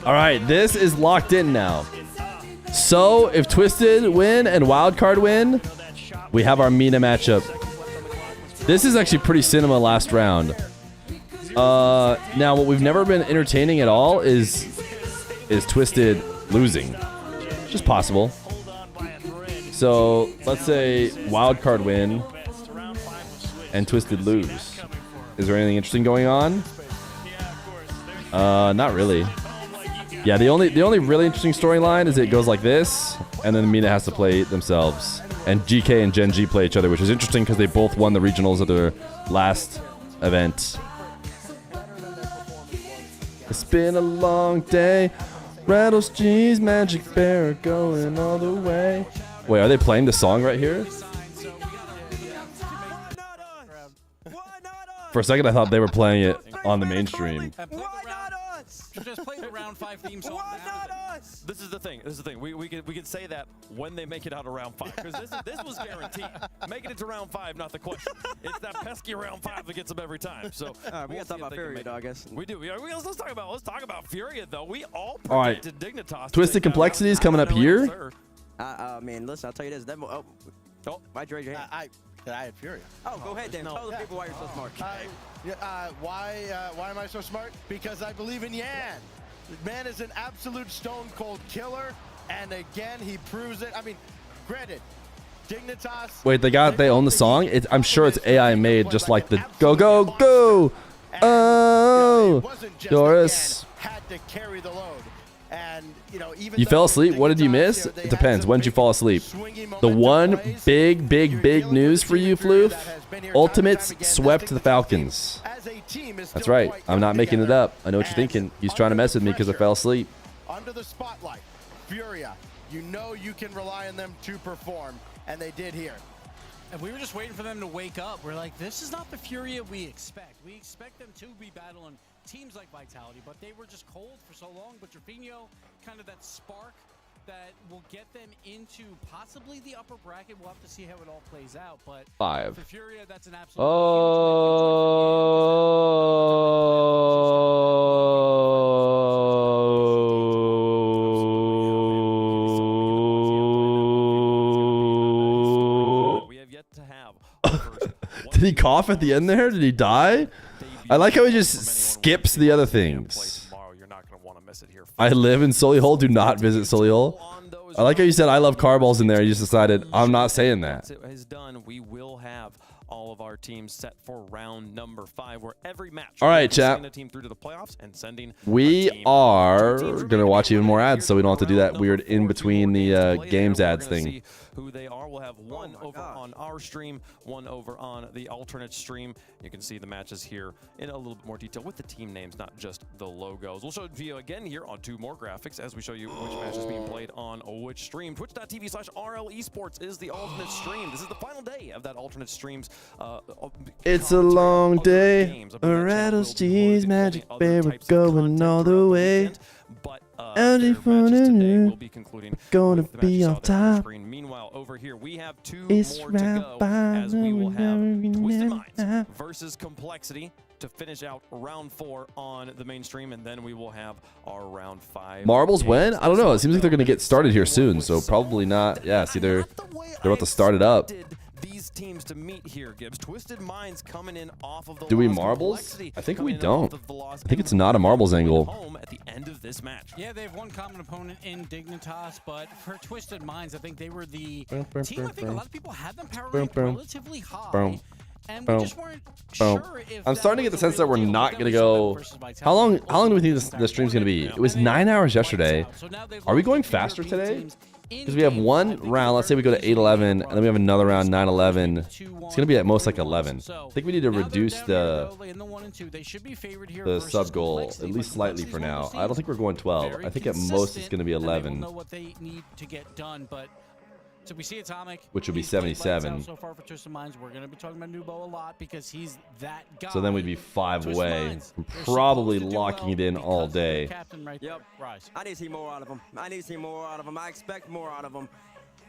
All right, this is locked in now. So if Twisted win and Wildcard win, we have our MENA matchup. This is actually pretty cinema last round. Now what we've never been entertaining at all is Twisted losing. Just possible. So let's say Wildcard win and Twisted lose. Is there anything interesting going on? Not really. Yeah, the only really interesting storyline is it goes like this, and then MENA has to play themselves. And Geekay and Gen G play each other, which is interesting because they both won the regionals of their last event. It's been a long day. Rattles G's Magic Bear going all the way. Wait, are they playing the song right here? For a second, I thought they were playing it on the mainstream. Just play the round 5 theme song. This is the thing. This is the thing. We could say that when they make it out of round 5, because this was guaranteed. Making it to round 5, not the question. It's that pesky round 5 that gets them every time. So we gotta talk about Furia, though, I guess. We do. Let's talk about Furia, though. We all right. predicted Dignitas. Twisted Complexities coming up here. Man, listen, I'll tell you this. Why'd you raise your hand? I had Furia. Oh, go ahead, then. Tell the people why you're so smart. Why am I so smart? Because I believe in Yan. The man is an absolute stone cold killer, and again he proves it. I mean, granted, Dignitas. Wait, they own the song? I'm sure it's AI made, just like the go go go. Oh, Doris. Had to carry the load. And, even you fell asleep? What did you miss? It depends. When did you fall asleep? The one big news for you, Floof. Ultimates swept the Falcons. That's right. I'm not making it up. I know what you're thinking. He's trying to mess with me because I fell asleep. Under the spotlight, Furia, you can rely on them to perform, and they did here. And we were just waiting for them to wake up. We're like, this is not the Furia we expect. We expect them to be battling teams like Vitality, but they were just cold for so long. But Jorginho, kind of that spark that will get them into possibly the upper bracket. We'll have to see how it all plays out. But 5. For Furia, that's an absolute Did he cough at the end there? Did he die? I like how he just skips the other things. I live in Solihull. Do not visit Solihull. I like how you said I love carballs in there. You just decided I'm not saying that. Is done. We will have all of our teams set for round number 5, where every match. All right, chat. A team through to the playoffs and sending. We are gonna watch even more ads, so we don't have to do that weird in between the games ads thing. Who they are. We'll have one over on our stream, one over on the alternate stream. You can see the matches here in a little bit more detail with the team names, not just the logos. We'll show it to you again here on 2 more graphics as we show you which match is being played on which stream. Twitch.tv/RLEsports is the alternate stream. This is the final day of that alternate stream's. It's a long day. A Rattles G's Magic Bear, we're going all the way. Every morning will be concluding gonna be on top. Meanwhile, over here we have 2 It's more to go, as we will have Twisted Minds versus Complexity to finish out round 4 on the mainstream, and then we will have our round 5. Marbles when? I don't know. It seems like they're gonna get started here soon, so probably not. Yeah, it's either they're about to start it up. These teams to meet here, Gibbs. Twisted Minds coming in off of the Do we marbles? I think we don't. I think it's not a marbles angle. At the end of this match. Yeah, they have one common opponent in Dignitas, but for Twisted Minds, I think they were the team. I think a lot of people had them power ranked relatively high. And we just weren't sure if I'm starting to get the sense that we're not going to go. How long do we think the stream's going to be? It was 9 hours yesterday. Are we going faster today? Because we have one round. Let's say we go to 8-11, and then we have another round 9-11. It's going to be at most like 11. I think we need to reduce the sub goal at least slightly for now. I don't think we're going 12. I think at most it's going to be 11. So we see Atomic, which would be 77. So far for Twisted Minds, we're going to be talking about Nubo a lot because he's that guy. So then we'd be 5 away from probably locking it in all day. Yep. I need to see more out of him. I expect more out of him.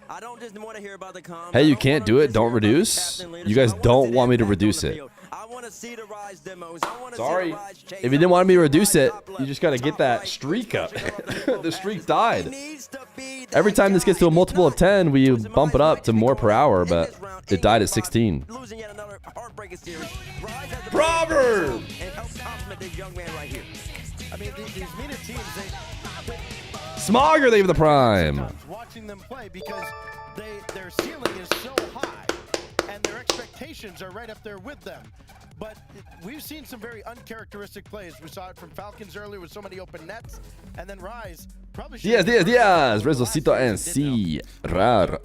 I don't just want to hear about the comms. Hey, you can't do it. Don't reduce. You guys don't want me to reduce it. I want to see the Rise demos. Sorry. If you didn't want me to reduce it, you just got to get that streak up. The streak died. Every time this gets to a multiple of 10, we bump it up to more per hour, but it died at 16. Proverb! Smog or they have the prime? Watching them play because their ceiling is so high and their expectations are right up there with them. But we've seen some very uncharacteristic plays. We saw it from Falcons earlier with so many open nets, and then Rise probably. Diaz. Rezocito and C. Rar.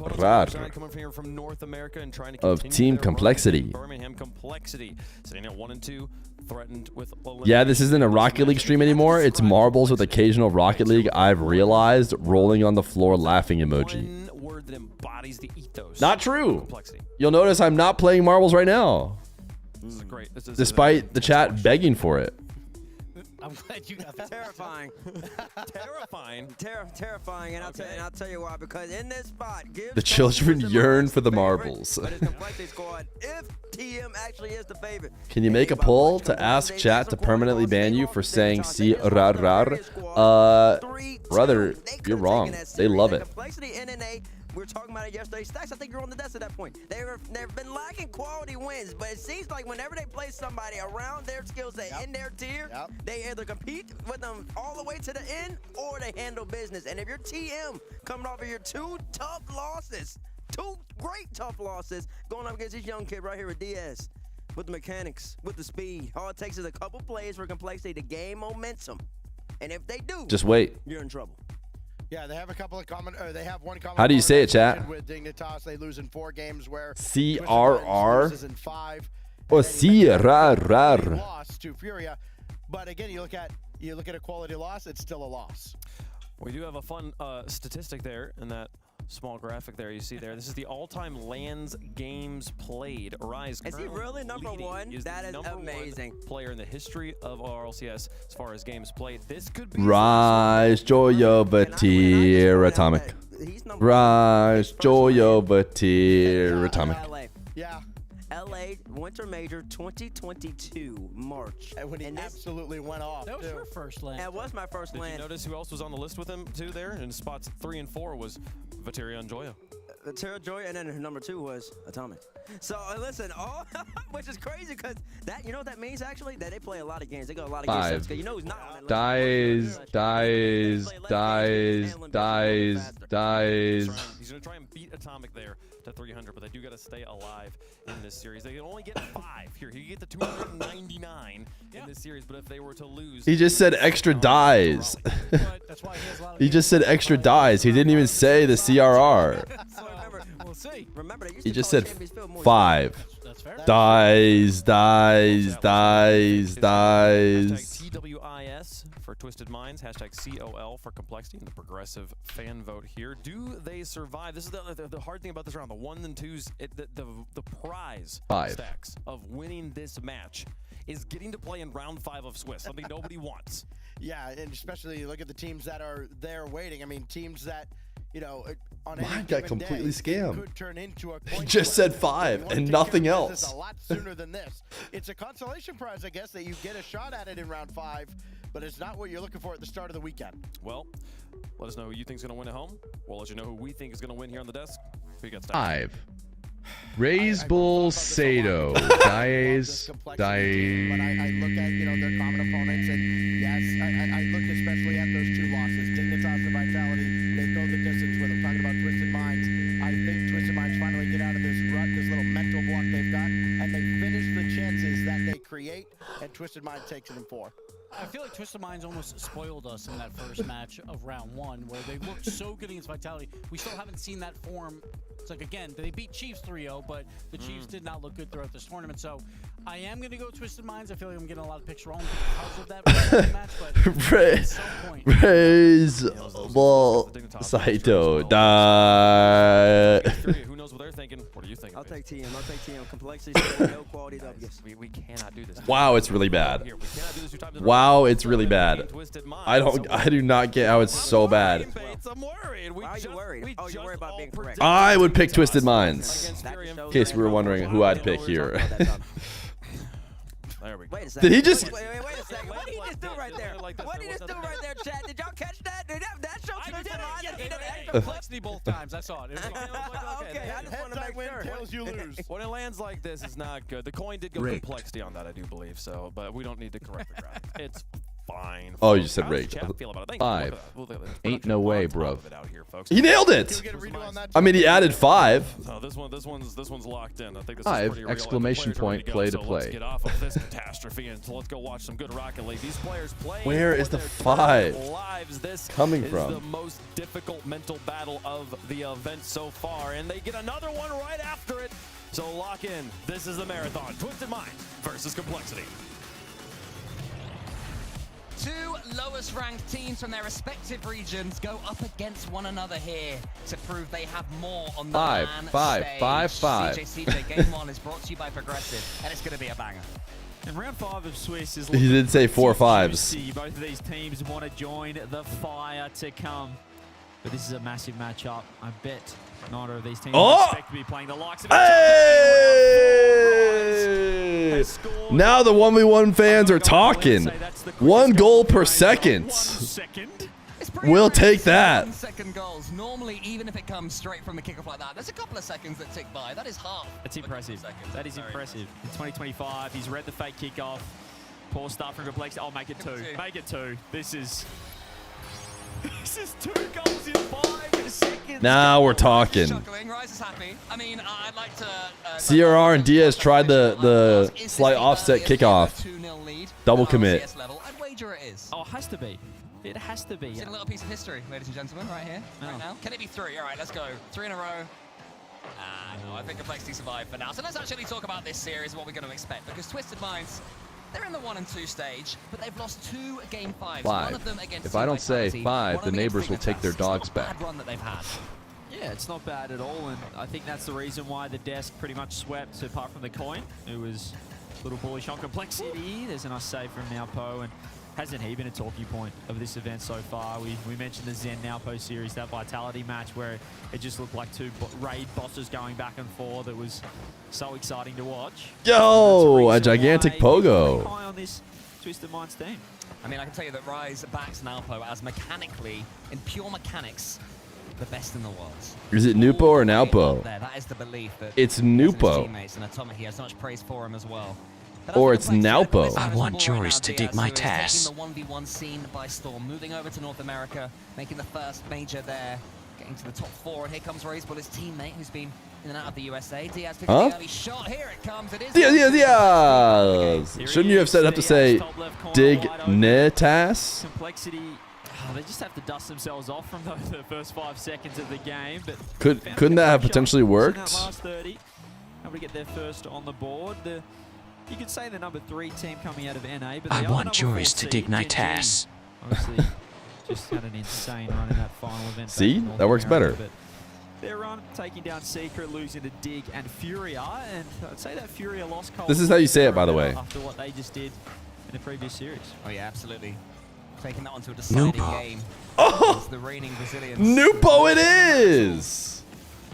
Of Team Complexity. Birmingham Complexity sitting at 1-2. Threatened with Yeah, this isn't a Rocket League stream anymore. It's marbles with occasional Rocket League. I've realized. Rolling on the floor laughing emoji. word that embodies the ethos. Not true. You'll notice I'm not playing marbles right now. This is great. Despite the chat begging for it. I'm glad you got that. Terrifying. Terrifying, and I'll tell you why. Because in this spot, The children yearn for the marbles. if TM actually is the favorite. Can you make a poll to ask chat to permanently ban you for saying "si rar rar"? Brother, you're wrong. They love it. We were talking about it yesterday. Stacks, I think you're on the desk at that point. They've been lacking quality wins, but it seems like whenever they play somebody around their skill set in their tier, they either compete with them all the way to the end or they handle business. And if you're TM coming off of your two great tough losses, going up against this young kid right here with Diaz, with the mechanics, with the speed, all it takes is a couple plays for Complexity to gain momentum. And if they do, just wait. You're in trouble. Yeah, they have a couple of they have one common. How do you say it, chat? With Dignitas, they lose in 4 games where CRR loses in 5. or CRR. Loss to Furia, but again, you look at a quality loss, it's still a loss. We do have a fun statistic there in that small graphic there you see there. This is the all-time LANs games played. Rise is he really number one? That is amazing. Player in the history of RLCS as far as games played. This could be Rise, joy of a tear, atomic. Rise, joy of a tear, atomic. Yeah. LA Winter Major 2022 March. And when he absolutely went off. That was your first land. That was my first land. Did you notice who else was on the list with him too there? In spots 3 and 4 was Vateria and Joya. Vateria and then number 2 was Atomic. So listen, which is crazy because that, you know what that means actually? That they play a lot of games. They go a lot of games. 'Cause you know who's not on that list. Dies. He's gonna try and beat Atomic there to 300, but they do got to stay alive in this series. They can only get 5 here. He get the 299 in this series, but if they were to lose, He just said extra dies. He just said extra dies. He didn't even say the CRR. We'll see. Remember, they used He to just call said Champions Field more 5. That's fair. Dies. TWIS for Twisted Minds, hashtag COL for Complexity, and the progressive fan vote here. Do they survive? This is the hard thing about this round. The 1s and 2s, the prize 5 stacks of winning this match is getting to play in round 5 of Swiss, something nobody wants. Yeah, and especially you look at the teams that are there waiting. I mean, teams that, you know, on Mine got completely scammed. could turn into a He just said 5 and nothing else. A lot sooner than this. It's a consolation prize, I guess, that you get a shot at it in round 5, but it's not what you're looking for at the start of the weekend. Well, let us know who you think is going to win at home. We'll let you know who we think is going to win here on the desk. Who you got, Stack? 5. Raise Bull Sato. Dies. But I look at, you know, their common opponents, and yes, I look especially at those 2 losses. Dignitas and Vitality, they go the distance with them. Talking about Twisted Minds, I think Twisted Minds finally get out of this rut, this little mental block they've got, and they finish the chances that they create, and Twisted Minds takes it in 4. I feel like Twisted Minds almost spoiled us in that first match of round 1, where they looked so good against Vitality. We still haven't seen that form. It's like, again, they beat Chiefs 3-0, but the Chiefs did not look good throughout this tournament. So I am going to go Twisted Minds. I feel like I'm getting a lot of picks wrong because of that match. But Raise Bull Saito. Die. Who knows what they're thinking? What are you thinking? I'll take TM. Complexity, no quality W's. We cannot do this. Wow, it's really bad. Wow, it's really bad. I do not get how it's so bad. I'm worried. worried. Why are you worried? Oh, you're worried about being correct. I would pick Twisted Minds. In case we were wondering who I'd pick here. There we go. Wait a second. Did he just? Wait a second. What did he just do right there? What did he just do right there, Chad? Did y'all catch that? Did that show Twisted Minds? He did extra complexity both times. I saw it. Okay, I just want to make sure. Tails, you lose. When it lands like this, it's not good. The coin did go Rigged. complexity on that, I do believe. So, but we don't need to correct the graph. It's fine. Oh, you folks. said How does rigged. chat feel about it? Thank you. 5. Look at that. Ain't no way, bro. He nailed it. I mean, he added 5. So this one's locked in. I think this 5 is pretty real. exclamation point, play to So play. let's get off of this catastrophe and let's go watch some good Rocket League. These players play. Where is the 5 This coming is from? the most difficult mental battle of the event so far, and they get another one right after it. So lock in. This is the marathon. Twisted Minds versus Complexity. Two lowest ranked teams from their respective regions go up against one another here to prove they have more on the Five, LAN five, stage. five, five. CJ, Game 1 is brought to you by Progressive, and it's going to be a banger. And round 5 of Swiss is He did say 4 5s. juicy. Both of these teams want to join the fire to come. But this is a massive matchup. I bet neither of these teams expect to be playing the likes of Hey! Now the 1v1 fans are talking. 1 goal per second. We'll take that. 1 second goals. Normally, even if it comes straight from the kickoff like that, there's a couple of seconds that tick by. That is half. That's impressive. That is impressive. In 2025, he's read the fake kickoff. Poor start from Complexity. I'll make it 2. Make it 2. This is 2 goals in 5 seconds. Now we're talking. Rise is happy. I mean, I'd like to. CRR and Diaz tried the slight offset kickoff. Double commit. I'd wager it is. Oh, it has to be. It has to be. It's a little piece of history, ladies and gentlemen, right here, right now. Can it be 3? All right, let's go. 3 in a row. No, I think Complexity survived for now. So let's actually talk about this series and what we're going to expect, because Twisted Minds, they're in the 1 and 2 stage, but they've lost 2 game 5s. 5. One of them against If I don't say Vitality, 5, one the of them neighbors will against take their Dignitas. dogs It's not a back. bad run that they've had. Yeah, it's not bad at all, and I think that's the reason why the desk pretty much swept, apart from the coin, who was a little bullish on Complexity. There's a nice save from Naopo, and hasn't he been a talking point of this event so far? We mentioned the Zen Naopo series, that Vitality match where it just looked like 2 raid bosses going back and forth. It was so exciting to watch. Yo, a gigantic pogo. High on this Twisted Minds team. I mean, I can tell you that Rise backs Naopo as mechanically, in pure mechanics, the best in the world. Is it Nupo or Naupo? That is the belief that It's he has in his Nupo. teammates, and Atomic, he has so much praise for him as well. Or it's Naupo. I want Joris to dig my task. Taking the 1v1 scene by storm, moving over to North America, making the first major there, getting to the top 4, and here comes Razebull, his teammate, who's been in and out of the USA. Diaz picks the early shot. Here it comes. It is. Diaz. Shouldn't you have set up to say Dignitas? Complexity. Oh, they just have to dust themselves off from the first 5 seconds of the game. But Couldn't that have potentially worked? Last 30, able to get their first on the board. You could say the number 3 team coming out of NA, but I want Joris to Dignitas. Obviously, just had an insane run in that final event. See, that works better. Their run taking down Secret, losing to Dig and Furia, and I'd say that Furia lost cold. This is how you say it, by the way. After what they just did in the previous series. Oh yeah, absolutely. Taking that one to a deciding game. Oh! The reigning Brazilians. Nupo it is!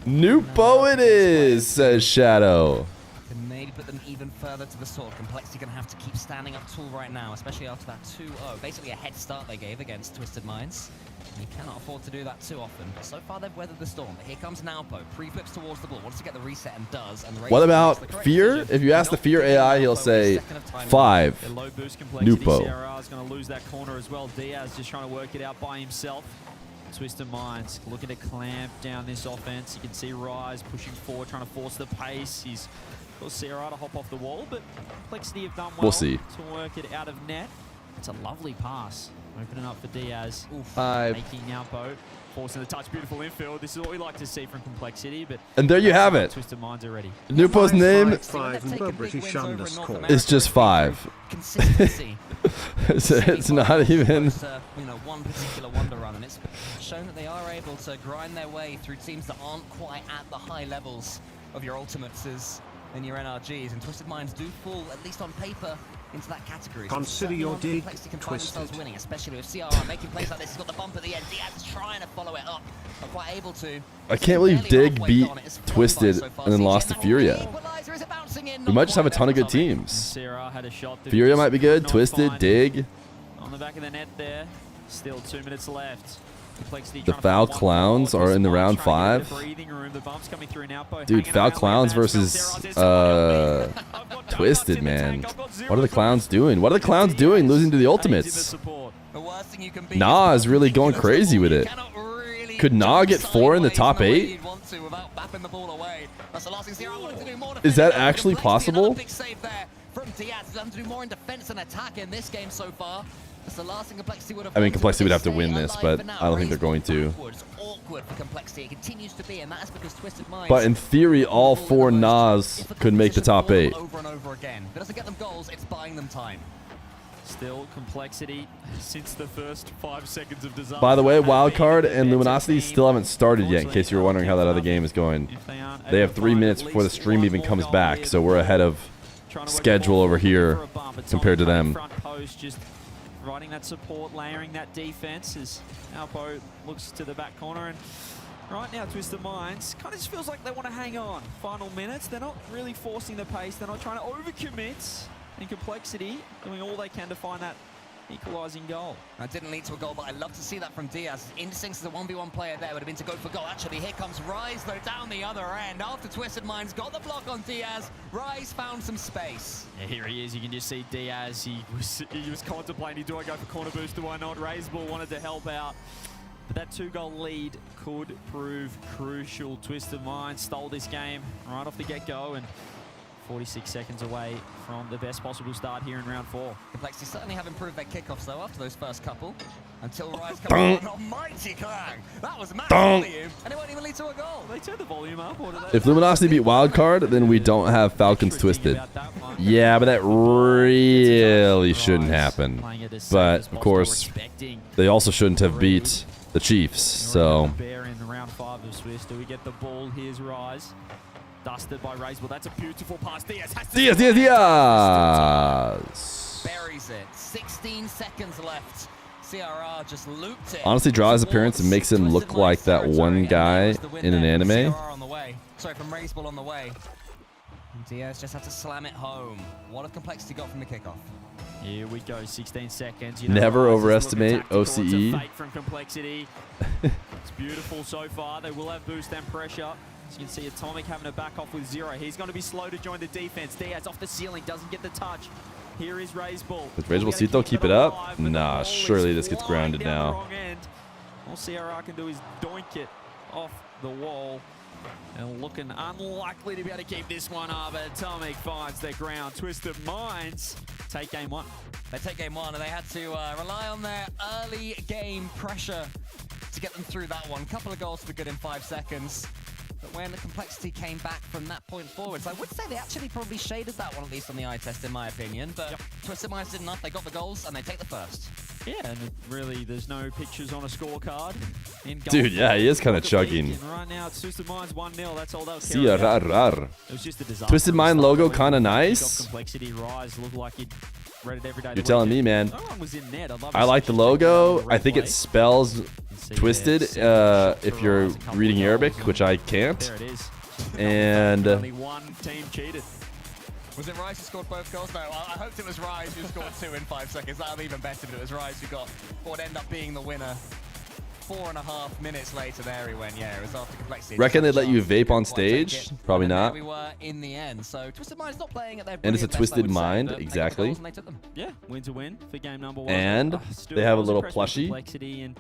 Nupo it is, says Shadow. Can maybe put them even further to the sword. Complexity going to have to keep standing up tall right now, especially after that 2-0. Basically a head start they gave against Twisted Minds. And you cannot afford to do that too often. But so far they've weathered the storm. But here comes Naopo. Pre-flips towards the ball. Wants to get the reset and does. And the What about Feer? If you ask the Feer AI, he'll say 5. The low boost Complexity. Nupo. CRR is going to lose that corner as well. Diaz just trying to work it out by himself. Twisted Minds looking to clamp down this offense. You can see Rise pushing forward, trying to force the pace. He's got CRR to hop off the wall, but Complexity have done well We'll see. to work it out of net. It's a lovely pass. Opening up for Diaz. 5. Making Naopo. Forcing the touch. Beautiful infield. This is what we like to see from Complexity, but And there you have it. Twisted Minds already. Nupo's name is just 5. Consistency. It's not even. One particular wonder run, and it's shown that they are able to grind their way through teams that aren't quite at the high levels of your ultimates and your NRGs, and Twisted Minds do fall, at least on paper, into that category. Consider your dig twisted. Winning, especially with CRR making plays like this. He's got the bump at the end. Diaz is trying to follow it up, not quite able to. I can't believe Dig beat Twisted and then lost to Furia. We might just have a ton of good teams. Furia might be good. Twisted, Dig. On the back of the net there. Still 2 minutes left. The Foul Clowns are in the round 5. Dude, Foul Clowns versus Twisted, man. What are the Clowns doing? What are the Clowns doing losing to the Ultimates? Nah is really going crazy with it. Could Nah get 4 in the top 8? Is that actually possible? From Diaz, to do more in defense and attack in this game so far. That's the last thing Complexity would have. I mean, Complexity would have to win this, but I don't think they're going to. Awkward for Complexity. It continues to be, and that is because Twisted Minds. But in theory, all 4 Nas could make the top 8. Over and over again. If it doesn't get them goals, it's buying them time. Still Complexity since the first 5 seconds of disaster. By the way, Wildcard and Luminosity still haven't started yet, in case you were wondering how that other game is going. They have 3 minutes before the stream even comes back, so we're ahead of schedule over here compared to them. Just riding that support, layering that defense as Alpo looks to the back corner. And right now, Twisted Minds kind of just feels like they want to hang on. Final minutes, they're not really forcing the pace. They're not trying to overcommit. And Complexity doing all they can to find that equalizing goal. That didn't lead to a goal, but I love to see that from Diaz. His instincts as a 1v1 player there would have been to go for goal. Actually, here comes Rise, though, down the other end. After Twisted Minds got the block on Diaz, Rise found some space. Yeah, here he is. You can just see Diaz. He was contemplating, do I go for corner boost, do I not? Raiseball wanted to help out. But that 2-goal lead could prove crucial. Twisted Minds stole this game right off the get-go, and 46 seconds away from the best possible start here in round 4. Complexity certainly have improved their kickoffs, though, after those first couple. Until Rise comes on. Almighty clang! That was massive volume, and it won't even lead to a goal. They turned the volume up, or did they? If Luminosity beat Wildcard, then we don't have Falcons Twisted. Yeah, but that really shouldn't happen. But, of course, they also shouldn't have beat the Chiefs, so... Bear in round 5 of Swiss. Do we get the ball? Here's Rise. Dusted by Raiseball. That's a beautiful pass. Diaz has to Diaz! Buries it. 16 seconds left. CRR just looped it. Honestly, draw his appearance and makes him look like that one guy in an anime. On the way. Sorry, from Raiseball on the way. And Diaz just had to slam it home. What have Complexity got from the kickoff? Here we go, 16 seconds. You know, never overestimate OCE. From Complexity. It's beautiful so far. They will have boost and pressure. As you can see, Atomic having to back off with 0. He's going to be slow to join the defense. Diaz off the ceiling, doesn't get the touch. Here is Raiseball. Does Raiseball Cito keep it up? Nah, surely this gets grounded now. All CRR can do is doink it off the wall. And looking unlikely to be able to keep this one up. Atomic finds their ground. Twisted Minds take game 1. They take game 1, and they had to rely on their early game pressure to get them through that one. Couple of goals for good in 5 seconds. But when the Complexity came back from that point forwards, I would say they actually probably shaded that one, at least on the eye test, in my opinion. But Twisted Minds did enough. They got the goals, and they take the first. Yeah, and really, there's no pictures on a scorecard. Dude, yeah, he is kind of chugging. Right now, it's Twisted Minds 1-0. That's all they'll carry. It was just a disaster. Twisted Mind logo kind of nice. Complexity Rise looked like he'd read it every day. You're telling me, man. No one was in net. I like the logo. I think it spells Twisted if you're reading Arabic, which I can't. There it is. And only one team cheated. Was it Rise who scored both goals? No, I hoped it was Rise who scored 2 in 5 seconds. That would be even better if it was Rise who got what would end up being the winner. 4.5 minutes later, there he went. Yeah, it was after Complexity. Reckon they'd let you vape on stage? Probably not. We were in the end. So Twisted Mind's not playing at their and it's a best, Twisted Mind, exactly. Yeah, win to win for game number 1. And they have a little plushie.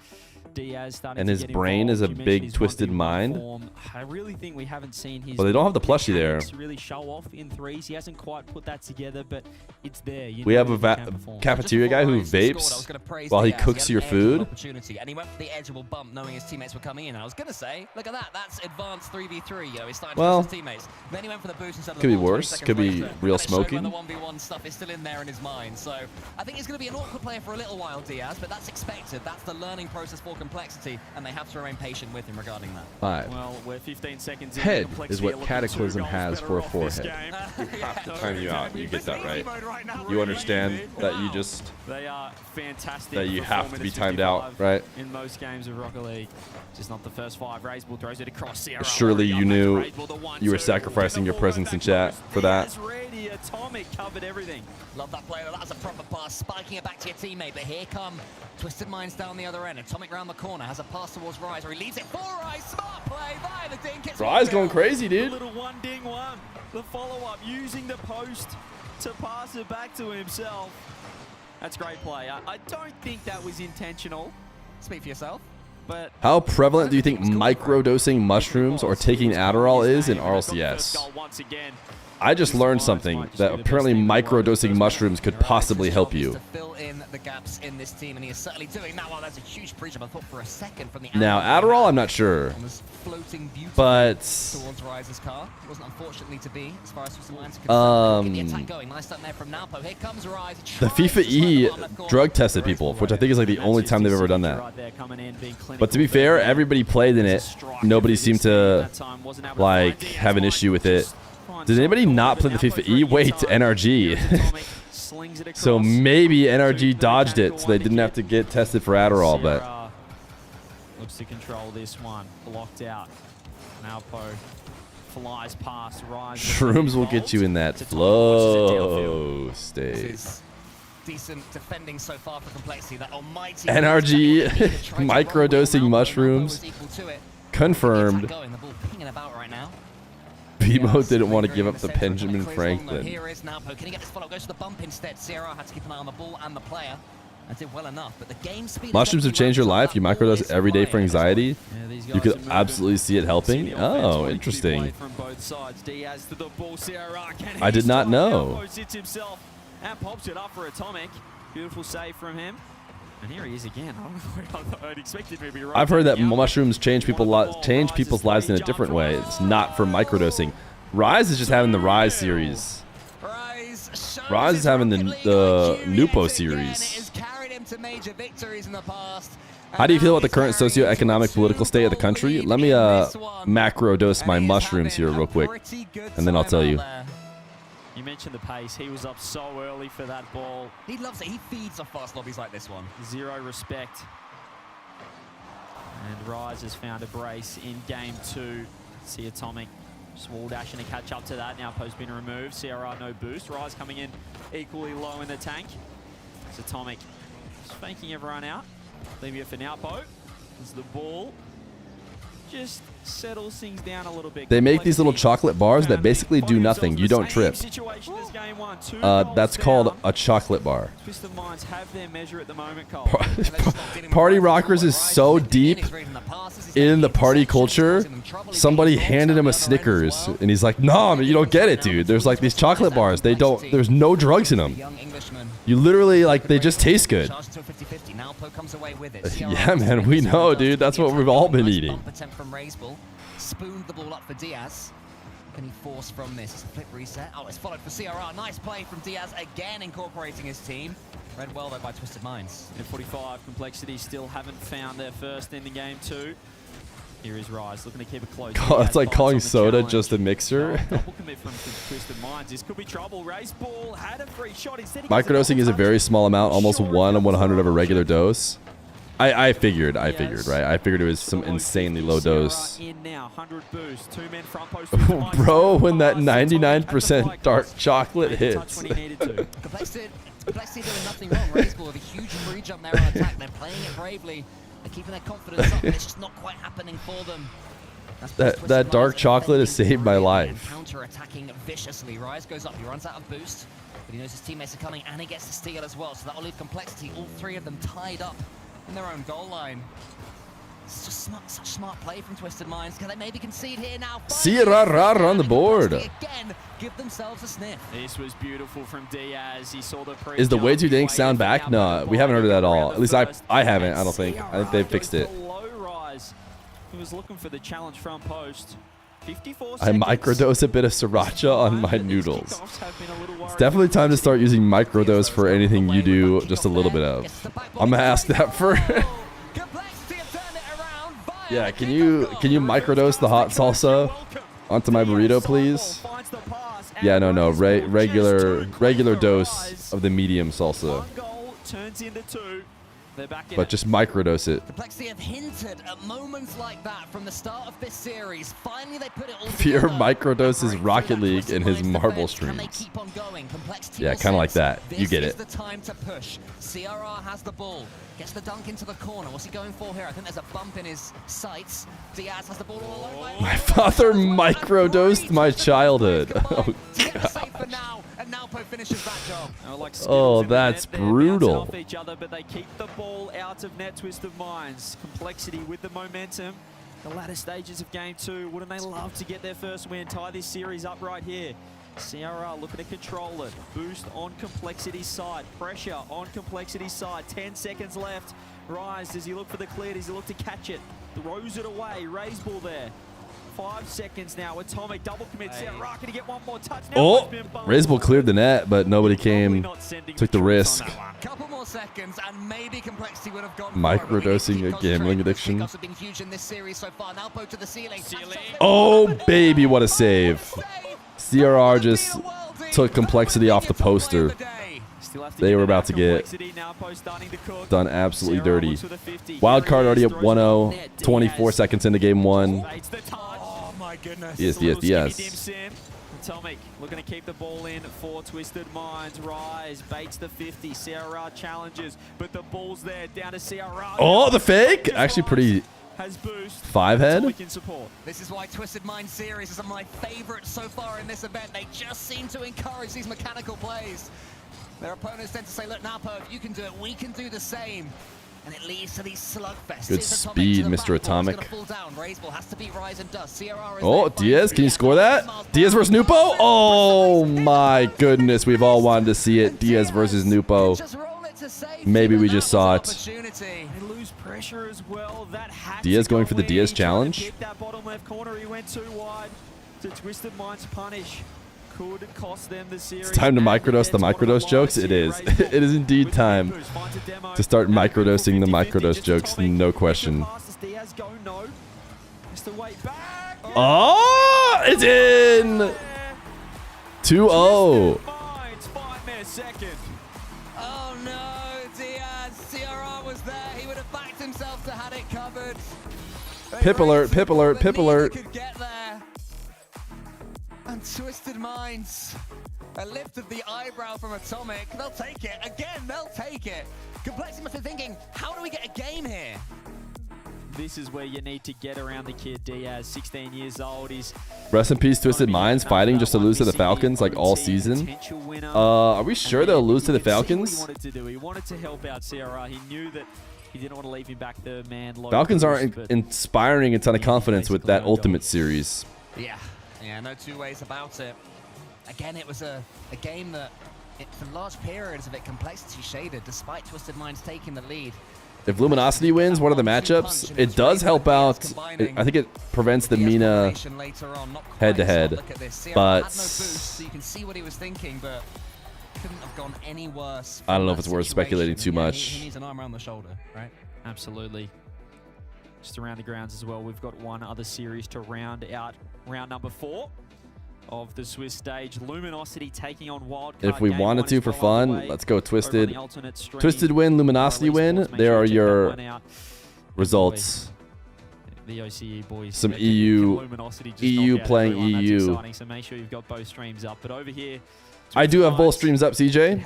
And his brain is a big Twisted Mind. I really think we haven't seen his. Well, they don't have the plushie there. Really show off in threes. He hasn't quite put that together, but it's there. We have a cafeteria guy who vapes while he cooks your food. And he went for the edgeable bump, knowing his teammates were coming in. I was gonna say, look at that. That's advanced 3v3. Yo, he's starting to trust his teammates. Then he went for the boost instead of could be worse. Could be real smoking. The 1v1 stuff is still in there in his mind. So I think he's gonna be an awkward player for a little while, Diaz. But that's expected. That's the learning process for Complexity. Complexity, and they have to remain patient with him regarding that. 5. Well, we're 15 seconds in. Head Complexity is are what looking Cataclysm 2 goals has better for a off this forehead. game. We have to time you out. You get that right. You understand that you just They are fantastic. that you have to be 4 minutes timed out, 55 right? In most games of Rocket League, just not the first 5. Raiseball throws it across. Sierra Surely you knew you were sacrificing your presence in chat for that. Ready, Atomic covered everything. Love that play. That was a proper pass, spiking it back to your teammate. But here come Twisted Minds down the other end. Atomic round the corner, has a pass towards Rise, or he leaves it for Rise. Smart play by the Dink. It's Rise going crazy, The dude. little one ding one. The follow-up, using the post to pass it back to himself. That's great play. I don't think that was intentional. Speak for yourself. But How prevalent do you think microdosing mushrooms or taking Adderall is in RLCS? once again, I just learned something that apparently microdosing mushrooms could possibly help you. to fill in the gaps in this team, and he is certainly doing that. Well, that's a huge pre-jump. I thought for a second from the Now Adderall, I'm not sure, floating beautifully but towards Rise's car. It wasn't unfortunately to be, as far as Twisted Minds are concerned. Get the attack going. Nice stuff there from Napo. Here comes Rise. the FIFA E drug tested people, which I think is like the only time they've ever done that. But to be fair, everybody played in it. Nobody seemed to like have an issue with it. Did anybody not play the FIFA E? Wait, NRG. So maybe NRG dodged it, so they didn't have to get tested for Adderall. But looks to control this one. Blocked out. Malpo flies past Rise. shrooms will get you in that flow state. Decent defending so far for Complexity. That almighty NRG microdosing mushrooms confirmed. going. The ball pinging about right now. BMO didn't want to give up the Benjamin Franklin. Here is Napo. Can he get this follow? Goes to the bump instead. Sierra had to keep an eye on the ball and the player. And did well enough, but the game speed. Mushrooms have changed your life. You microdose every day for anxiety. You could absolutely see it helping. Oh, interesting. I did not know. And pops it up for Atomic. Beautiful save from him. And here he is again. I expected maybe right. I've heard that mushrooms change people's lives in a different way. It's not for microdosing. Rise is just having the Rise series. Rise is having the Nupo series. How do you feel about the current socioeconomic political state of the country? Let me macro dose my mushrooms here real quick, and then I'll tell you. You mentioned the pace. He was up so early for that ball. He loves it. He feeds off fast lobbies like this one. Zero respect. And Rise has found a brace in game 2. See Atomic just wall dashing to catch up to that. Now post been removed. CRR no boost. Rise coming in equally low in the tank. It's Atomic just faking everyone out. Leaving it for Naupo. As the ball just settles things down a little bit. They make these little chocolate bars that basically do nothing. You don't trip. That's called a chocolate bar. Twisted Minds have their measure at the moment, Cole. Party Rockers is so deep in the party culture. Somebody handed him a Snickers, and he's like, "No, you don't get it, dude. There's like these chocolate bars. They don't. There's no drugs in them. You literally like they just taste good." Yeah, man, we know, dude. That's what we've all been eating. From Raiseball, spooned the ball up for Diaz. Can he force from this? It's a flip reset. Oh, it's followed for CRR. Nice play from Diaz again, incorporating his team. Read well though by Twisted Minds. In 45, Complexity still haven't found their first in the game 2. Here is Rise looking to keep it close. God, it's like calling soda just a mixer. Double commit from Twisted Minds. This could be trouble. Raiseball had a free shot. Microdosing is a very small amount, almost 1 in 100 of a regular dose. I figured, right? I figured it was some insanely low dose. In now, 100 boost, 2 men front post. Bro, when that 99% dark chocolate hits. Complexity doing nothing wrong. Raiseball with a huge free jump there on attack. They're playing it bravely. They're keeping their confidence up, but it's just not quite happening for them. That dark chocolate has saved my life. Counter-attacking viciously. Rise goes up. He runs out of boost, but he knows his teammates are coming, and he gets the steal as well. So that will leave Complexity, all 3 of them tied up in their own goal line. It's just such smart play from Twisted Minds. Can they maybe concede here now? CRR on the board. Again, give themselves a sniff. This was beautiful from Diaz. He saw the pre. Is the way too dank sound back? No, we haven't heard of that at all. At least I haven't. I don't think. I think they fixed it. Rise. He was looking for the challenge front post. 54 I microdose a bit of sriracha on my noodles. It's definitely time to start using microdose for anything you do just a little bit of. I'm gonna ask that for Yeah, can you microdose the hot salsa onto my burrito, please? Yeah, no, regular dose of the medium salsa. Turns into 2. They're back in But just microdose it. Complexity have hinted at moments like that from the start of this series. Finally, they put it all Feer together. microdoses Rocket League in his marble streams. Yeah, kind of like that. You get This it. is the time to push. CRR has the ball. Gets the dunk into the corner. What's he going for here? I think there's a bump in his sights. Diaz has the ball all alone. My father microdosed my childhood. Oh, God. For now, and Nalpo finishes that job. Oh, that's brutal. Off each other, but they keep the ball out of net. Twisted Minds. Complexity with the momentum. The latter stages of game 2. Wouldn't they love to get their first win? Tie this series up right here. CRR looking to control it. Boost on Complexity's side. Pressure on Complexity's side. 10 seconds left. Rise, does he look for the clear? Does he look to catch it? Throws it away. Raise ball there. 5 seconds now. Atomic double commit. CRR, can he get one more touch? Now Oh, Raiseball cleared the net, but nobody came. Took the risk. Couple more seconds, and maybe Complexity would have gone. Microdosing a gambling addiction. Have been huge in this series so far. Nalpo to the ceiling. Oh, baby, what a save. CRR just took Complexity off the poster. They were about to get done absolutely dirty. Wildcard already up 1-0. 24 seconds into game 1. Oh my goodness. Yes. Atomic looking to keep the ball in for Twisted Minds. Rise baits the 50. CRR challenges, but the ball's there. Down to CRR. Oh, the fake. Actually pretty. Has boost. 5-head. This is why Twisted Mind series is my favorite so far in this event. They just seem to encourage these mechanical plays. Their opponents tend to say, look, Napo, if you can do it, we can do the same. And it leads to these slugfests. Good speed, Mr. Atomic. Has to beat Rise and Dust. Oh, Diaz, can you score that? Diaz versus Nupo? Oh my goodness, we've all wanted to see it. Diaz versus Nupo. Maybe we just saw it. They lose pressure as well. That had Diaz to go going for the in. Diaz Trying to challenge. keep that bottom left corner. He went too wide to Twisted Minds punish. Could cost them the series. It's time to microdose the microdose jokes. It is. It is indeed time to start microdosing the microdose jokes. No question. Oh, it's in. 2-0. Oh no, Diaz. CRR was there. He would have backed himself to had it covered. Pip alert, pip alert, pip alert. Could get there. And Twisted Minds. A lift of the eyebrow from Atomic. They'll take it. Again, they'll take it. Complexity must be thinking, how do we get a game here? This is where you need to get around the kid. Diaz, 16 years old. He's Rest in peace, Twisted Minds, fighting just to lose to the Falcons like all season. Are we sure they'll lose to the Falcons? He wanted to help out CRR. He knew that he didn't want to leave him back there, man. Falcons aren't inspiring a ton of confidence with that Ultimate Series. Yeah, no two ways about it. Again, it was a game that, for large periods of it, Complexity shaded, despite Twisted Minds taking the lead. If Luminosity wins one of the matchups, it does help out. I think it prevents the Mina head-to-head, but So you can see what he was thinking, but couldn't have gone any worse. I don't know if it's worth speculating too much. He needs an arm around the shoulder, right? Absolutely. Just around the grounds as well, we've got one other series to round out round number 4 of the Swiss stage. Luminosity taking on Wildcard. If we wanted to for fun, let's go Twisted. Stream. Twisted win, Luminosity win. There are your results. The OCE boys. Some EU playing EU. Exciting, so make sure you've got both streams up. But over here, I do have both streams up, CJ.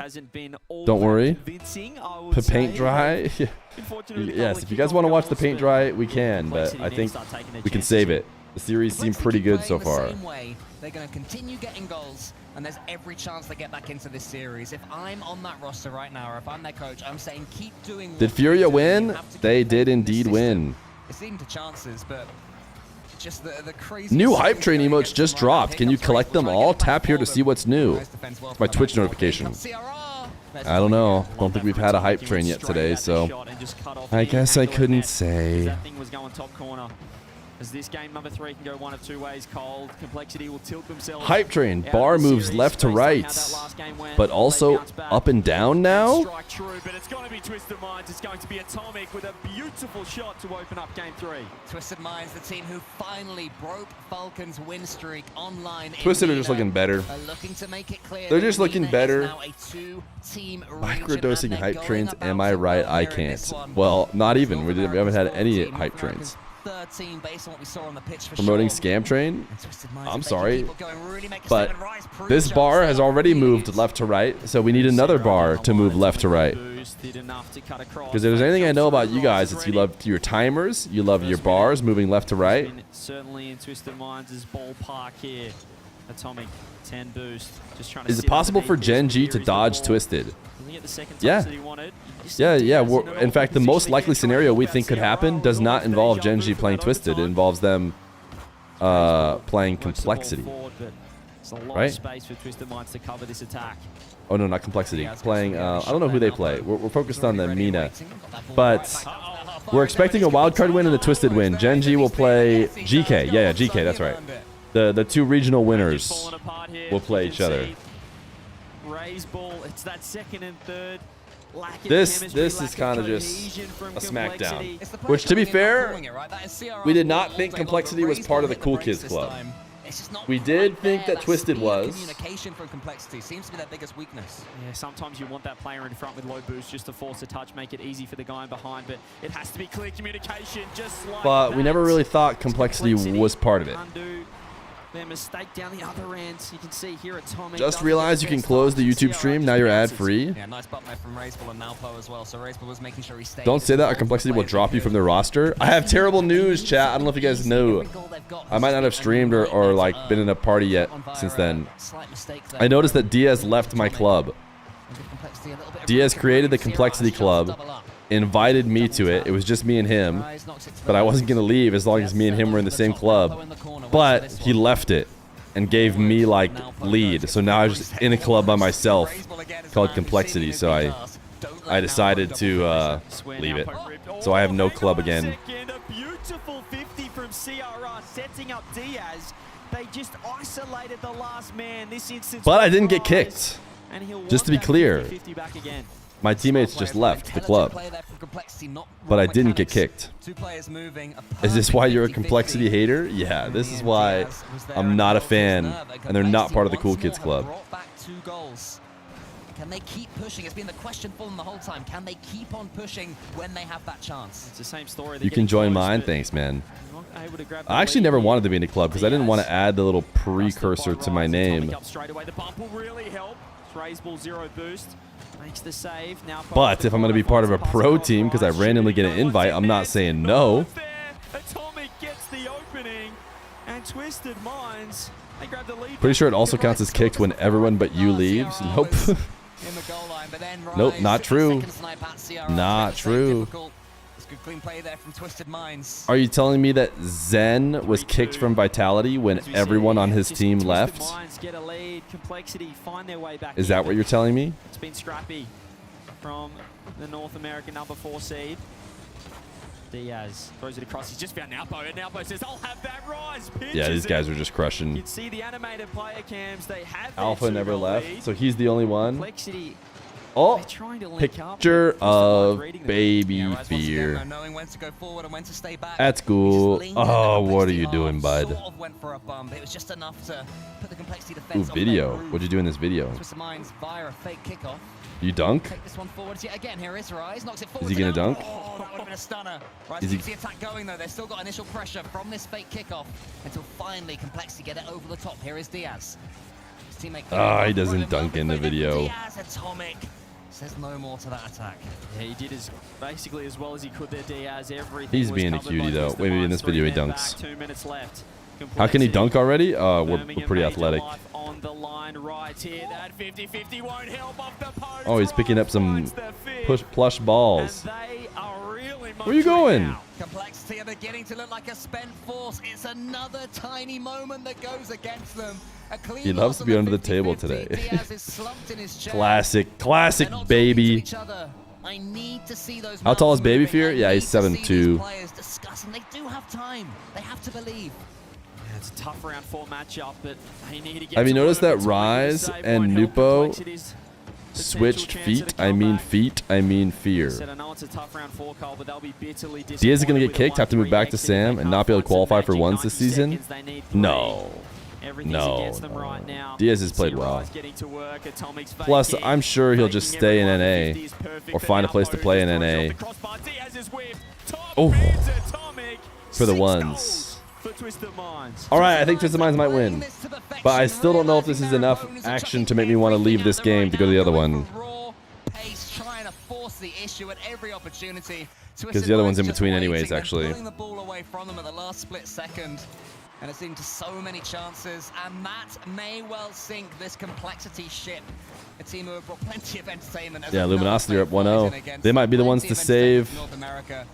Don't worry. The paint dry. Yes, if you guys want to watch the paint dry, we can, but I think we can save it. The series seemed pretty good so far. They're going to continue getting goals, and there's every chance they get back into this series. If I'm on that roster right now, or if I'm their coach, I'm saying keep doing. Did Furia win? They did indeed win. It's leading to chances, but just the crazy. New hype train emotes just dropped. Can you collect them all? Tap here to see what's new. It's my Twitch notification. I don't know. Don't think we've had a hype train yet today, so I guess I couldn't say. That thing was going top corner. As this game number 3 can go one of two ways. Cold, Complexity will tilt themselves. Hype train. Bar moves left to right, but also up and down now. Strike true, but it's going to be Twisted Minds. It's going to be Atomic with a beautiful shot to open up game 3. Twisted Minds, the team who finally broke Falcons' win streak online. Twisted are just looking better. Looking to make it clear They're just looking better. now a two-team Microdosing hype trains. Am I right? I can't. Well, not even. We haven't had any hype trains. 13 based on what we saw on the pitch for Promoting sure. Scam Train? I'm sorry, but this bar has already moved left to right, so we need another bar to move left to right. Because if there's anything I know about you guys, it's you love your timers, you love your bars moving left to right. Certainly in Twisted Minds' ballpark here. Atomic 10 boost. Just trying to Is it possible for Gen G to dodge Twisted? Yeah. Yeah. In fact, the most likely scenario we think could happen does not involve Gen G playing Twisted. It involves them playing Complexity. Right? Oh, no, not Complexity. Playing, I don't know who they play. We're focused on the Mina. But we're expecting a wildcard win and a Twisted win. Gen G will play GK. Yeah, GK, that's right. The two regional winners will play each other. Raise ball. It's that second and third. This is kind of just a smackdown. Which, to be fair, we did not think Complexity was part of the Cool Kids Club. We did think that Twisted was. Communication from Complexity seems to be their biggest weakness. Yeah, sometimes you want that player in front with low boost just to force a touch, make it easy for the guy behind, but it has to be clear communication, just like But we never really thought Complexity was part of it. Their mistake down the other end. You can see here Atomic. Just realized you can close the YouTube stream. Now you're ad-free. Yeah, nice button there from Razebull and Nalpo as well. So Razebull was making sure he stayed. Don't say that, or Complexity will drop you from the roster. I have terrible news, chat. I don't know if you guys know. I might not have streamed or like been in a party yet since then. I noticed that Diaz left my club. Diaz created the Complexity Club, invited me to it. It was just me and him, but I wasn't gonna leave as long as me and him were in the same club. But he left it and gave me like lead, so now I was just in a club by myself called Complexity. So I decided to leave it. So I have no club again. A beautiful 50 from CRR setting up Diaz. They just isolated the last man this instance. But I didn't get kicked. Just to be clear. My teammates just left the club, but I didn't get kicked. Is this why you're a Complexity hater? Yeah, this is why I'm not a fan, and they're not part of the Cool Kids Club. Can they keep pushing? It's been the question for them the whole time. Can they keep on pushing when they have that chance? It's the same story. You can join mine, thanks, man. I actually never wanted to be in a club because I didn't want to add the little precursor to my name. The bump will really help. Razebull 0 boost. Makes the save. Now But if I'm going to be part of a pro team because I randomly get an invite, I'm not saying no. Atomic gets the opening, and Twisted Minds, they grab the lead. Pretty sure it also counts as kicked when everyone but you leaves. Nope. Nope, not true. Not true. Good clean play there from Twisted Minds. Are you telling me that Zen was kicked from Vitality when everyone on his team left? Get a lead. Complexity find their way back. Is that what you're telling me? It's been scrappy from the North American number 4 seed. Diaz throws it across. He's just found Nalpo, and Nalpo says, "I'll have that rise." Yeah, these guys are just crushing. You'd see the animated player cams. They have Alpha never left, so he's the only one. Complexity. Oh, picture of baby Feer. That's cool. Oh, what are you doing, bud? Ooh, video. What'd you do in this video? You dunk? Is he gonna dunk? Oh, that would have been a stunner. Right, Is so he... you see attack going though. They've still got initial pressure from this fake kickoff until finally Complexity get it over the top. Here is Diaz. His teammate. Ah, he doesn't dunk in the video. Diaz, Atomic. Says no more to that attack. Yeah, he did basically as well as he could there, Diaz. Everything He's being a cutie though. Wait, maybe in this video he dunks. 2 minutes left. How can he dunk already? We're pretty athletic. On the line right here. That 50-50 won't help off the post. Oh, he's picking up some plush balls. Where are you going? Complexity are beginning to look like a spent force. It's another tiny moment that goes against them. He loves to be under the table today. Classic baby. I need to see those. How tall is Baby moving. Feer? I Yeah, need he's to see these 7'2". players discuss, and they do have time. They have to believe. Yeah, it's a tough round 4 matchup, but they need to get. Have you to noticed work. that It's only gonna Rise save and one health Nupo complexities. switched Potential chance feet? at a I mean comeback. feet. I mean Fear. Said, I know it's a tough round 4, Carl, but they'll be bitterly disappointed. Diaz is going to with get the kicked, have to move back to 1-3 Sam, and not be able to qualify for ones this season? No. Everything's No. against them right now. Diaz has played See well. Rise getting to work, Atomic's Plus, faking, I'm sure he'll just stay in everyone. NA 50 is perfect, or but find a now place to Bo play in just throws NA. off the crossbar. Diaz is whipped. Top Oh, bids Atomic. for the 6 ones. goals for Twisted Minds. All right, I think Twisted Minds might win, but I still don't know if this is enough action to make me want to leave this game to go to the other one. Pace, trying to force the issue at every opportunity. Because the other one's in between anyways, actually. Pulling the ball away from them at the last split second. And it's into so many chances, and that may well sink this complexity ship. A team who have brought plenty of entertainment. Yeah, Luminosity are up 1-0. They might be the ones to save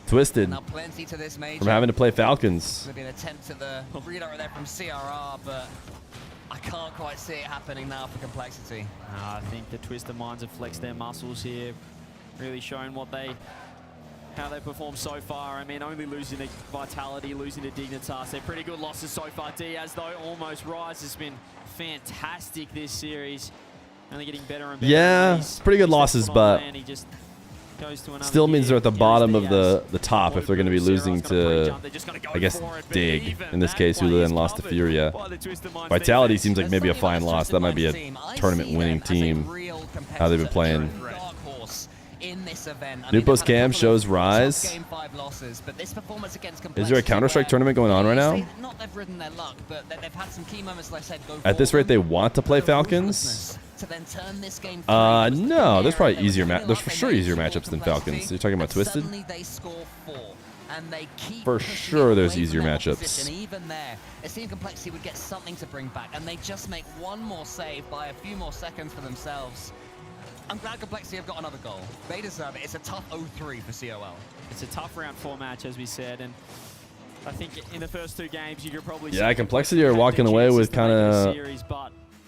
Twisted from having to play Falcons. There'll be an attempt at the redirect there from CRR, but I can't quite see it happening now for complexity. I think the Twisted Minds have flexed their muscles here, really showing how they perform so far. I mean, only losing to Vitality, losing to Dignitas. They're pretty good losses so far. Diaz, though, almost Rise has been fantastic this series. Only getting better and better. Yeah, it's pretty good losses, but He just goes to another still means gear. they're at the bottom of the top if they're going to be losing to, I guess, Dig, in this case, who then lost to Furia. Vitality seems like maybe a fine loss. That might be a tournament-winning team, how they've been playing. In this event. Nupo's cam shows Rise. Is there a Counter-Strike tournament going on right now? Not they've ridden their luck, but they've had some key moments, like I said, go At this rate, they want to play Falcons? to then turn this game No, there's probably easier there's for sure easier matchups than Falcons. You're talking about Twisted? Suddenly they score 4, and they keep For sure there's easier matchups. even there, it seemed Complexity would get something to bring back, and they just make one more save by a few more seconds for themselves. I'm glad Complexity have got another goal. They deserve it. It's a tough 0-3 for COL. It's a tough round 4 match, as we said, and I think in the first 2 games you could probably Yeah, Complexity are walking away with kind of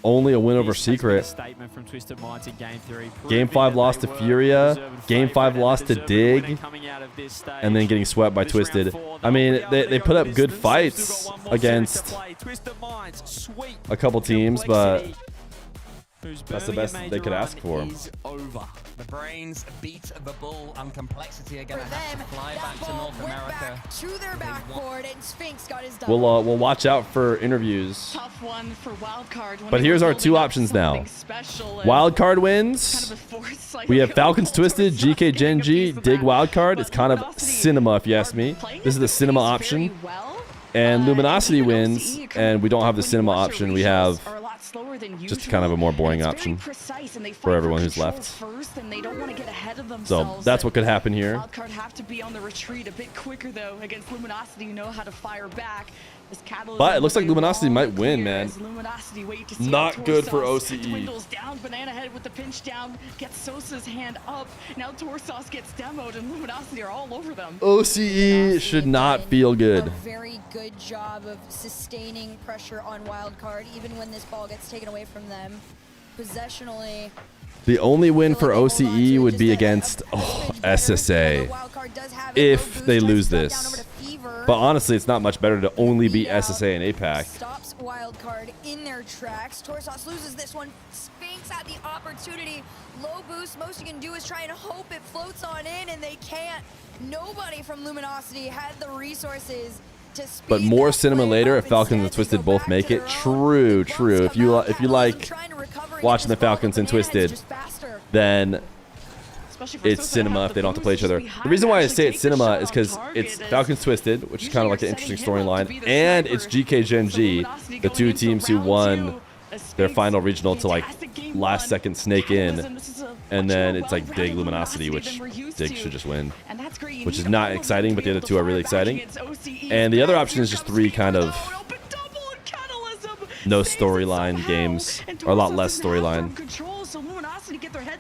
only a win over Secret. Statement from Twisted Minds in Game 3. Game 5 lost to Furia. Game 5 lost to Dig. And then getting swept by Twisted. I mean, they put up good fights against a couple teams, but that's the best they could ask for. Over. The Brains beat the Bull, and Complexity are going to have to fly back to North America. To their backboard, and Sphinx got his We'll watch out for interviews. Tough one for Wildcard. But here's our 2 options now. Wildcard wins. We have Falcons Twisted, GK Gen G, Dig Wildcard. It's kind of cinema if you ask me. This is the cinema option. And Luminosity wins, and we don't have the cinema option. We have just kind of a more boring option for everyone who's left. So that's what could happen here. Wildcard have to be on the retreat a bit quicker though against Luminosity. You know how to fire back. But it looks like Luminosity might win, man. Not good for OCE. Dwindles down, Banana Head with the pinch down, gets Sosa's hand up. Now Torsos gets demoed, and Luminosity are all over them. OCE should not feel good. A very good job of sustaining pressure on Wildcard, even when this ball gets taken away from them. Possessionally, The only win for OCE would be against SSA if they lose this. But honestly, it's not much better to only beat SSA and APAC. stops Wildcard in their tracks. Torsos loses this one. Sphinx had the opportunity. Low boost. Most you can do is try and hope it floats on in, and they can't. Nobody from Luminosity had the resources to speed. But more cinema later if Falcons and Twisted both make it. True. If you like watching the Falcons and Twisted, then it's cinema if they don't have to play each other. The reason why I say it's cinema is because it's Falcons Twisted, which is kind of like an interesting storyline, and it's GK Gen G, the 2 teams who won their final regional to like last second snake in, and then it's like Dig Luminosity, which Dig should just win, which is not exciting, but the other 2 are really exciting. And the other option is just 3 kind of no storyline games, or a lot less storyline.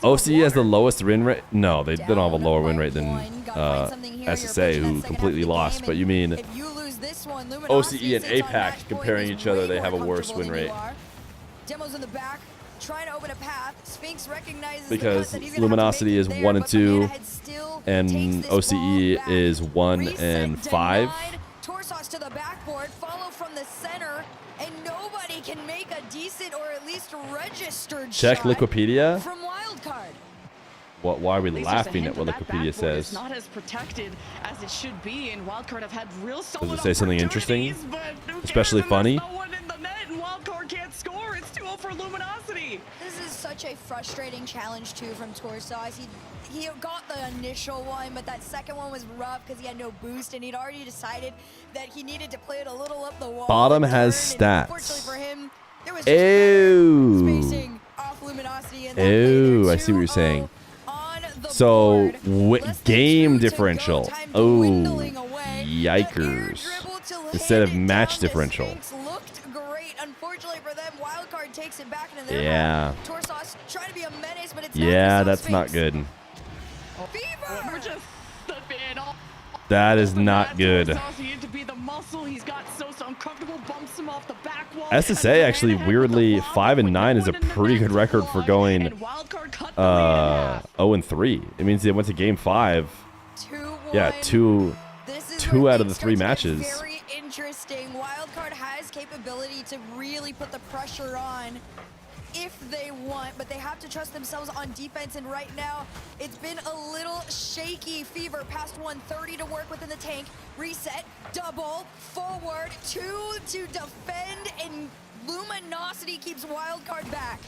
OCE has the lowest win rate. No, they don't have a lower win rate than SSA, who completely lost. But you mean OCE and APAC comparing each other, they have a worse win rate. Demos in the back. trying to open a path. Sphinx recognizes Because the cut that he's gonna have to Luminosity make is it there, 1 and but 2, Bananahead still and takes this OCE ball back. is 1 and 5. Denied. Torsos to the backboard, follow from the center, and nobody can make a decent or at least registered Check shot Wikipedia. from Wildcard. Why are we At least there's a laughing hint at what that that Wikipedia backboard is says? not as protected as it should be, and Wildcard have had real Does solid it say something interesting? Especially funny? No one in the net, and Wildcard can't score. It's 2-0 for Luminosity. This is such a frustrating challenge too from Torsos. He got the initial one, but that second one was rough because he had no boost, and he'd already decided that he needed to play it a little up the wall. Bottom has stats. Unfortunately for him, there was Ew. spacing off Luminosity, and Ew, I see what you're saying. So, game differential. Oh, yikers. Instead of match differential. looked great. Unfortunately for them, Wildcard takes it back into their Yeah. Torsos trying to be a menace, but it's Yeah, that's not good. We're just slipping off. That is not good. He needed to be the muscle. He's got so uncomfortable, bumps him off the back wall. SSA actually weirdly 5 and 9 is a pretty good record for going 0 and 3. It means they went to game 5. Yeah, two out of the 3 matches. Very interesting. Wildcard has capability to really put the pressure on if they want, but they have to trust themselves on defense, and right now it's been a little shaky. Fever past 130 to work within the tank. Reset, double, forward, 2 to defend, and Luminosity keeps Wildcard back.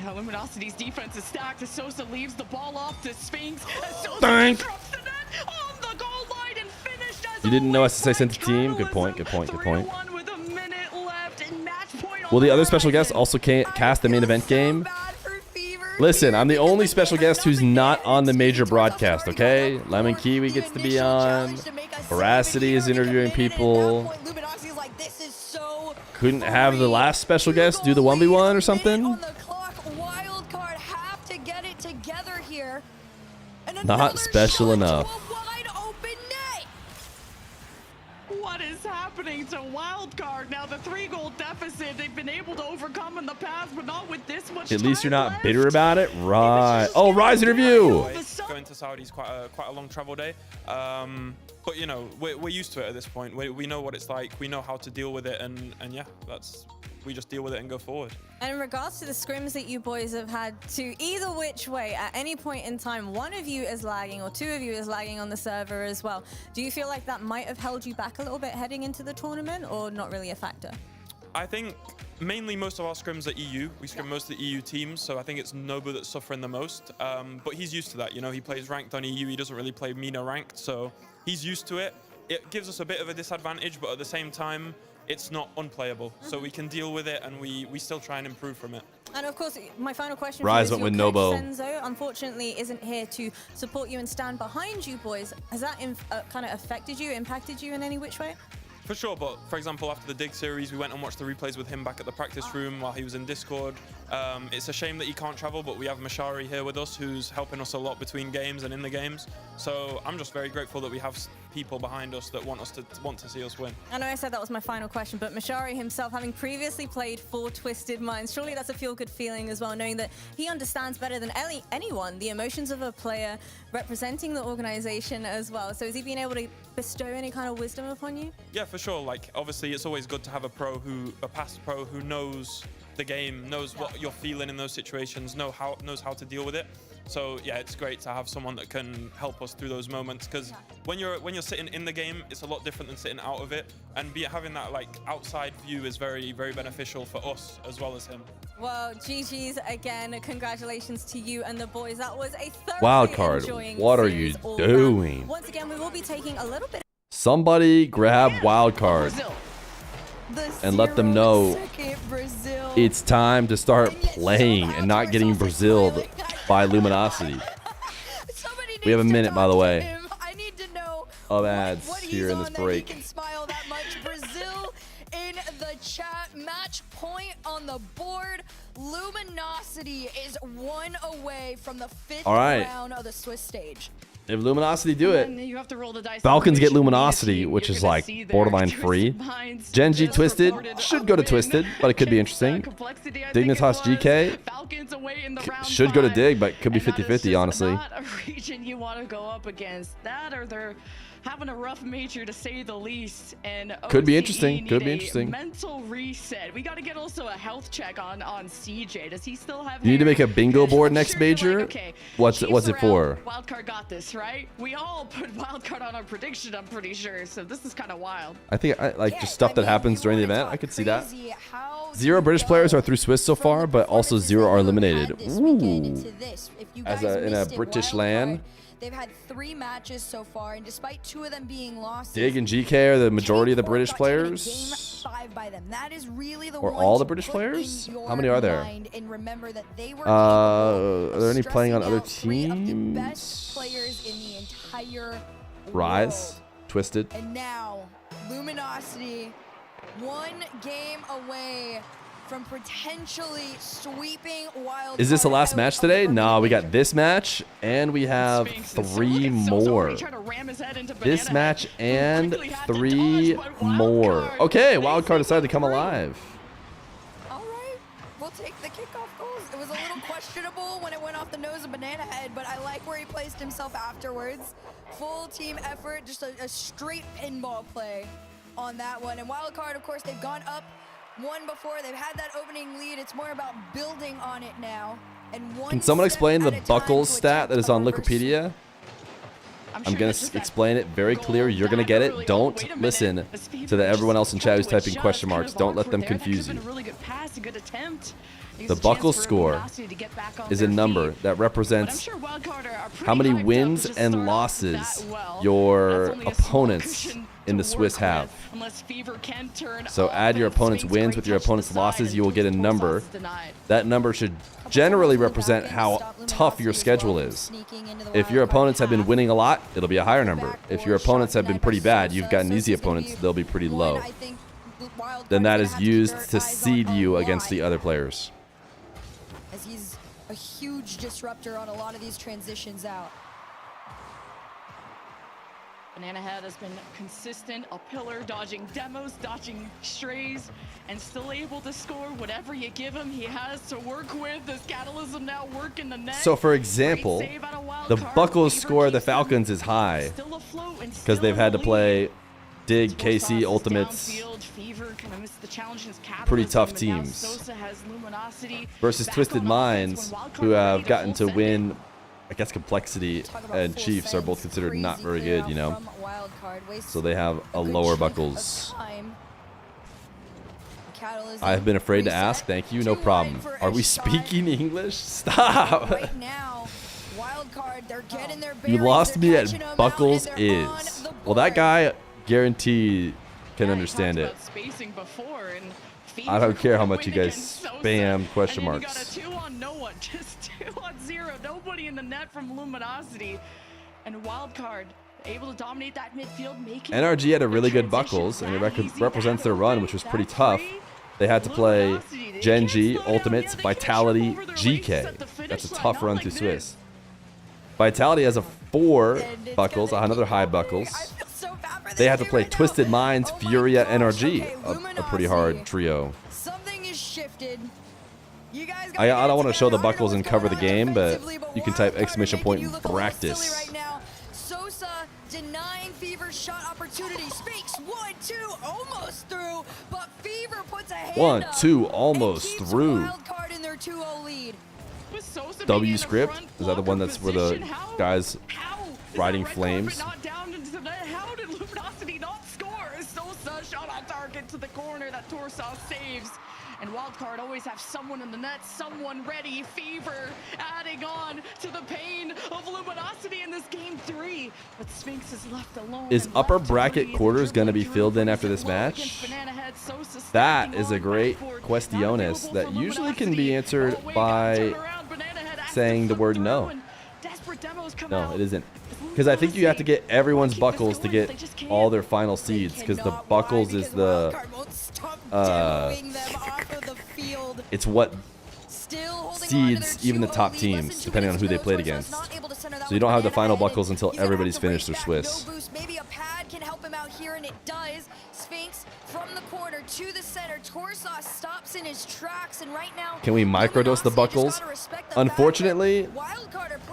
Yeah, Luminosity's defense is stacked as Sosa leaves the ball off to Sphinx. As Sosa Dang. drops the net on the goal line and finished as You didn't know SSA sent a team? Good point, good point, good point. 3-1 with a minute left and match point. Will the other special guests also cast the main event game? Listen, I'm the only special guest who's not on the major broadcast, okay? Lemon Kiwi gets to be on. Veracity is interviewing people. Couldn't have the last special guest do the 1v1 or something? Wildcard have to get it together here. Not special enough. What is happening to Wildcard? Now the 3-goal deficit they've been able to overcome in the past, but not with this much At least you're time not left. bitter about it? Right. Oh, Rise interview! Going to Saudi is quite a long travel day. But you know, we're used to it at this point. We know what it's like. We know how to deal with it, and yeah, we just deal with it and go forward. And in regards to the scrims that you boys have had to either which way, at any point in time, one of you is lagging or two of you is lagging on the server as well. Do you feel like that might have held you back a little bit heading into the tournament, or not really a factor? I think mainly most of our scrims are EU. We scrim most of the EU teams, so I think it's Nobu that's suffering the most. But he's used to that. You know, he plays ranked on EU. He doesn't really play MENA ranked, so he's used to it. It gives us a bit of a disadvantage, but at the same time, it's not unplayable. So we can deal with it, and we still try and improve from it. And of course, my final question Rise for you went is your with coach, Nobo. Senzo, unfortunately isn't here to support you and stand behind you boys. Has that kind of affected you, impacted you in any which way? For sure, but for example, after the Dig series, we went and watched the replays with him back at the practice room while he was in Discord. It's a shame that he can't travel, but we have Mashari here with us who's helping us a lot between games and in the games. So I'm just very grateful that we have people behind us that want to see us win. I know I said that was my final question, but Mashari himself, having previously played for Twisted Minds, surely that's a feel-good feeling as well, knowing that he understands better than anyone the emotions of a player representing the organization as well. So has he been able to bestow any kind of wisdom upon you? Yeah, for sure. Like, obviously, it's always good to have a past pro who knows the game, knows what you're feeling in those situations, knows how to deal with it. So yeah, it's great to have someone that can help us through those moments, because when you're sitting in the game, it's a lot different than sitting out of it, and having that like outside view is very, very beneficial for us as well as him. Well, GG's again. Congratulations to you and the boys. That was a thoroughly Wildcard, enjoying what are you series all doing? round. Once again, we will be taking a little bit. Somebody grab Wildcard and let them know it's time to start playing and not getting Braziled by Luminosity. We have a minute, by the way, of ads here in this break. Brazil in the chat. Match point on the board. Luminosity is 1 away from the 5th All right. round of the Swiss stage. If Luminosity do it, You have to roll the dice. Falcons get Luminosity, which is like borderline free. Gen G Twisted should go to Twisted, but it could be interesting. Dignitas GK should go to Dig, but could be 50-50, honestly. Not a region you want to go up against. That or they're having a rough major, to say the least. And Could be OCE interesting. Could need be a interesting. Mental reset. We got to get also a health check on CJ. Does he still have? You need to hair? make a bingo board next Sure, you're major. like, okay, What's it Chiefs for? around, Wildcard got this, right? We all put Wildcard on our prediction, I'm pretty sure. So this is kind of wild. I think I like just stuff that happens during the event. I could see that. 0 British players are through Swiss so far, but also 0 are eliminated. Ooh. As in a British land. They've had 3 matches so far, and despite 2 of them being lost, Dig and GK are the majority of the British players. Game 5 by them. That is really the Or one all to the British put players? in your How many are there? mind and remember that they were Are there any playing on other three of the teams? best players in the entire Rise, Twisted. And now, Luminosity, 1 game away from potentially sweeping Wildcard. Is this the last match today? No, we got this match, and we have 3 more. This match and 3 more. Okay, Wildcard decided to come alive. All right, we'll take the kickoff goals. It was a little questionable when it went off the nose of Banana Head, but I like where he placed himself afterwards. Full team effort, just a straight pinball play on that one. And Wildcard, of course, they've gone up 1 before. They've had that opening lead. It's more about building on it now. And Can someone explain the Buckles stat that is on Wikipedia? I'm going to explain it very clear. You're going to get it. Don't listen to everyone else in chat who's typing question marks. Don't let them confuse you. The Buckles score is a number that represents how many wins and losses your opponents in the Swiss have. So add your opponent's wins with your opponent's losses, you will get a number. That number should generally represent how tough your schedule is. If your opponents have been winning a lot, it'll be a higher number. If your opponents have been pretty bad, you've gotten easy opponents, they'll be pretty low. Then that is used to seed you against the other players. As he's a huge disruptor on a lot of these transitions out. Banana Head has been consistent, a pillar, dodging demos, dodging strays, and still able to score whatever you give him. He has to work with. Does Catalysm now work in the net? So for example, the Buckles score of the Falcons is high because they've had to play Dig, KC, Ultimates, pretty tough teams, versus Twisted Minds, who have gotten to win. I guess Complexity and Chiefs are both considered not very good, you know. So they have a lower Buckles. I have been afraid to ask. Thank you. No problem. Are we speaking English? Stop. You lost me at Buckles is. Well, that guy guaranteed can understand it. I don't care how much you guys spam question marks. 2-on-0, nobody in the net from Luminosity, and Wildcard able to dominate that midfield, making NRG had a really good Buckles, and it represents their run, which was pretty tough. They had to play Gen G, Ultimates, Vitality, GK. That's a tough run through Swiss. Vitality has a 4 Buckles, another high Buckles. They had to play Twisted Minds, Furia, NRG, a pretty hard trio. Something is shifted. I don't want to show the Buckles and cover the game, but you can type exclamation point and practice. Right now, Sosa denying Fever's shot opportunity. Spakes 1-2, almost through, but Fever puts a hand 1-2, almost through. Wildcard in their 2-0 lead. W script, is that the one that's where the guys riding flames? How did Luminosity not score? Sosa shot on target to the corner that Torsos saves. And Wildcard always have someone in the net, someone ready. Fever adding on to the pain of Luminosity in this game 3. But Sphinx is left alone. Is upper bracket quarters going to be filled in after this match? That is a great questiones that usually can be answered by saying the word no. No, it isn't. Because I think you have to get everyone's Buckles to get all their final seeds, because the Buckles is the it's what seeds even the top teams, depending on who they played against. So you don't have the final buckles until everybody's finished their Swiss. Maybe a pad can help him out here, and it does. Sphinx from the corner to the center. Torsos stops in his tracks, and right now, Can we microdose the buckles? Unfortunately,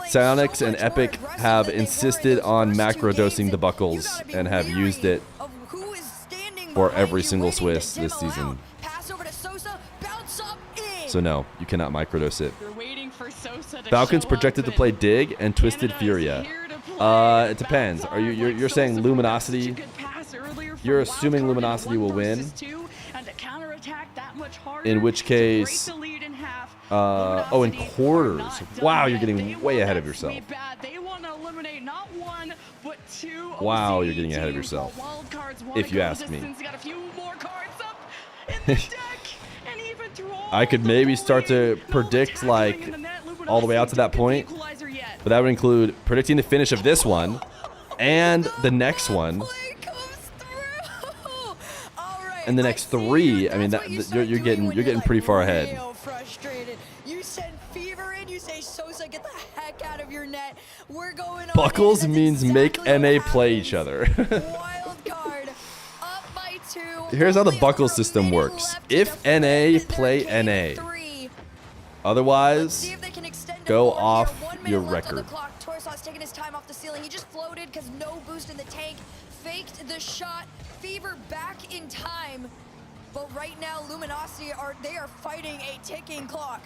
Psyonix and Epic have insisted on macrodosing the buckles and have used it for every single Swiss this season. So no, you cannot microdose it. Falcons projected to play Dig and Twisted Furia. It depends. Are you're saying Luminosity? You're assuming Luminosity will win. In which case, oh, in quarters. Wow, you're getting way ahead of yourself. Wow, you're getting ahead of yourself. If you ask me. I could maybe start to predict like all the way out to that point, but that would include predicting the finish of this one and the next one and the next three. I mean, you're getting pretty far ahead. You send Fever in, you say Sosa, get the heck out of your net. We're going on. Buckles means make NA play each other. Here's how the buckle system works. If NA, play NA. Otherwise, go off your record. Torsos taking his time off the ceiling. He just floated because no boost in the tank. Faked the shot. Fever back in time. But right now, Luminosity are fighting a ticking clock.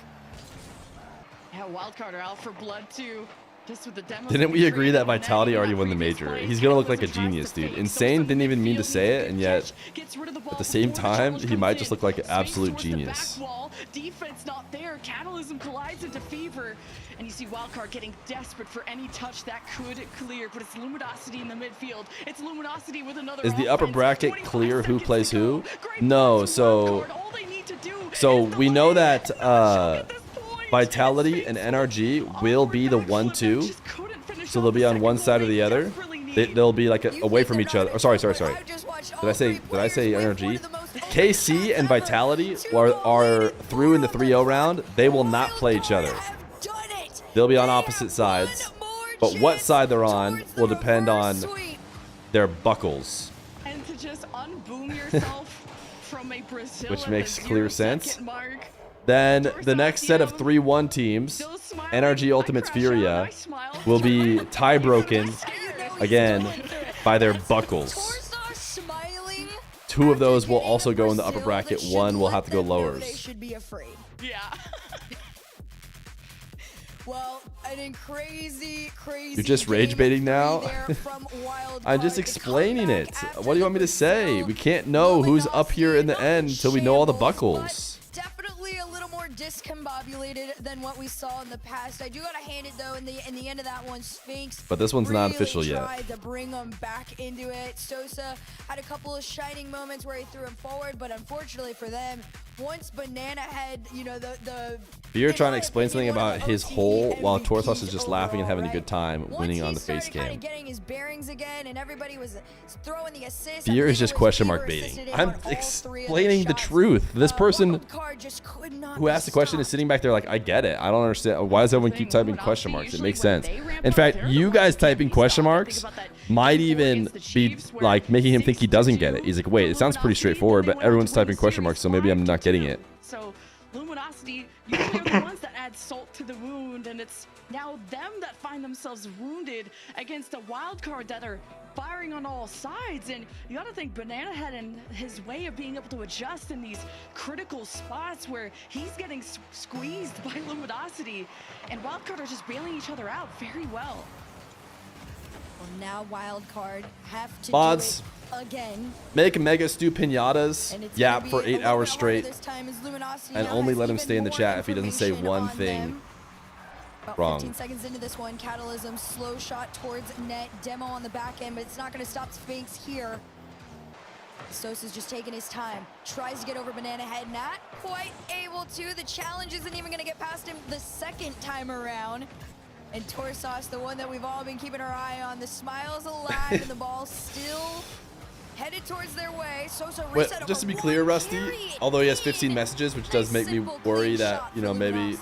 Yeah, Wildcard are out for blood too. Just with the demo. Didn't we agree that Vitality already won the major? He's gonna look like a genius, dude. Insane didn't even mean to say it, and yet at the same time, he might just look like an absolute genius. Defense not there. Catalysm collides into Fever, and you see Wildcard getting desperate for any touch that could clear. But it's Luminosity in the midfield. It's Luminosity with another. Is the upper bracket clear who plays who? No, so we know that Vitality and NRG will be the 1-2, so they'll be on one side or the other. They'll be like away from each other. Oh, sorry. Did I say NRG? KC and Vitality are through in the 3-0 round. They will not play each other. They'll be on opposite sides, but what side they're on will depend on their buckles. And to just unboom yourself from a Brazil, which makes clear sense. Then the next set of 3-1 teams, NRG Ultimates Furia, will be tie broken again by their buckles. Two of those will also go in the upper bracket. One will have to go lowers. They should be afraid. Yeah. Well, I think crazy. You're just rage baiting now? I'm just explaining it. What do you want me to say? We can't know who's up here in the end until we know all the buckles. Definitely a little more discombobulated than what we saw in the past. I do gotta hand it though, in the end of that one, Sphinx. But this one's not official yet. Tried to bring them back into it. Sosa had a couple of shining moments where he threw him forward, but unfortunately for them, once Banana had, you know, the Feer trying to explain something about his hole while Torthos is just laughing and having a good time winning on the face cam. Getting his bearings again, and everybody was throwing the assist. Feer is just question mark baiting. I'm explaining the truth. This person who asked the question is sitting back there like, I get it. I don't understand. Why does everyone keep typing question marks? It makes sense. In fact, you guys typing question marks might even be like making him think he doesn't get it. He's like, wait, it sounds pretty straightforward, but everyone's typing question marks, so maybe I'm not getting it. So Luminosity, usually are the ones that add salt to the wound, and it's now them that find themselves wounded against a wild card that are firing on all sides. And you gotta think Banana Head and his way of being able to adjust in these critical spots where he's getting squeezed by Luminosity, and Wildcard are just bailing each other out very well. Well, now Wildcard have to Mods, do it again. make Mega Stew pinatas, yap for 8 hours straight, and only let him stay in the chat if he doesn't say one thing wrong. 15 seconds into this one, Catalysm, slow shot towards net, demo on the back end, but it's not going to stop Sphinx here. Sosa's just taking his time, tries to get over Banana Head, not quite able to. The challenge isn't even going to get past him the second time around. And Torsos, the one that we've all been keeping our eye on, the smile's alive and the ball still headed towards their way. Sosa Wait, just to be clear, Rusty, although he has 15 messages, which does make me worry that, you know, maybe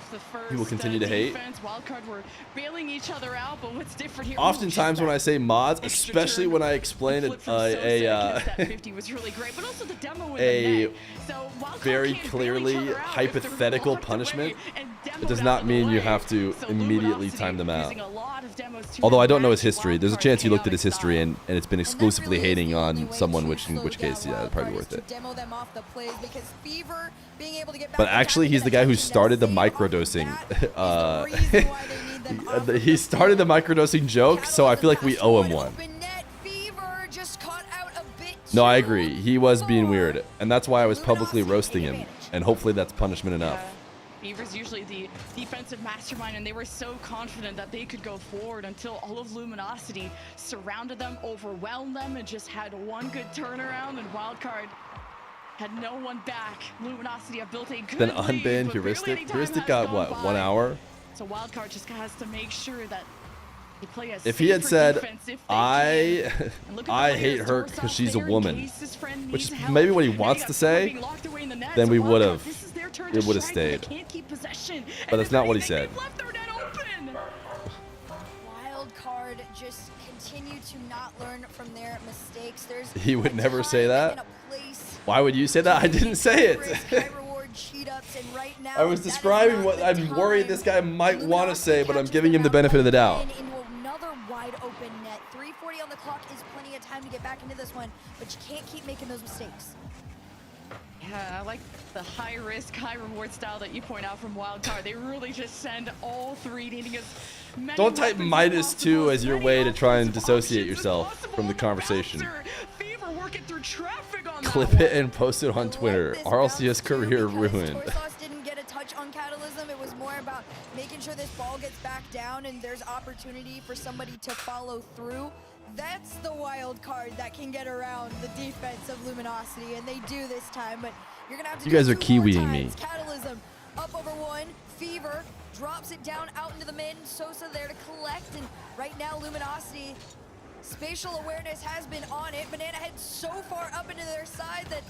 off the first. He will continue to hate. Wildcard were bailing each other out, but what's different here? Oftentimes when I say mods, especially when I explain a 50 was really great, but also the demo in a the net. So very clearly hypothetical punishment, it does not mean you have to immediately time them out. Although I don't know his history. There's a chance you looked at his history and it's been exclusively hating on someone, in which case, yeah, it's probably worth it. But actually, he's the guy who started the microdosing. He started the microdosing joke, so I feel like we owe him one. No, I agree. He was being weird, and that's why I was publicly roasting him, and hopefully that's punishment enough. Fever's usually the defensive mastermind, and they were so confident that they could go forward until all of Luminosity surrounded them, overwhelmed them, and just had one good turnaround, and Wildcard had no one back. Luminosity have built a good Then unbanned Heuristic. Heuristic got, what, 1 hour? So Wildcard just has to make sure that they play a If he had safer said, defense if they I can. hate her because she's a woman, which is maybe what he wants to say, then we would have, it would have stayed. But that's not what he said. Wildcard just continue to not learn from their mistakes. There's He would never say that? Why would you say that? I didn't say it. I was describing what I'm worried this guy might want to say, but I'm giving him the benefit of the doubt. Another wide open net. 3:40 on the clock is plenty of time to get back into this one, but you can't keep making those mistakes. Yeah, I like the high risk, high reward style that you point out from Wildcard. They really just send all three, needing as many. Don't type -2 as your way to try and dissociate yourself from the conversation. Fever working through traffic on Clip it and post it on Twitter. RLCS career ruined. Didn't get a touch on Catalysm. It was more about making sure this ball gets back down and there's opportunity for somebody to follow through. That's the wild card that can get around the defense of Luminosity, and they do this time, but you're gonna have to You guys do are it 2 more kiwiing me. times. Catalysm up over one. Fever drops it down out into the mid. Sosa there to collect, and right now Luminosity spatial awareness has been on it. Banana Head so far up into their side that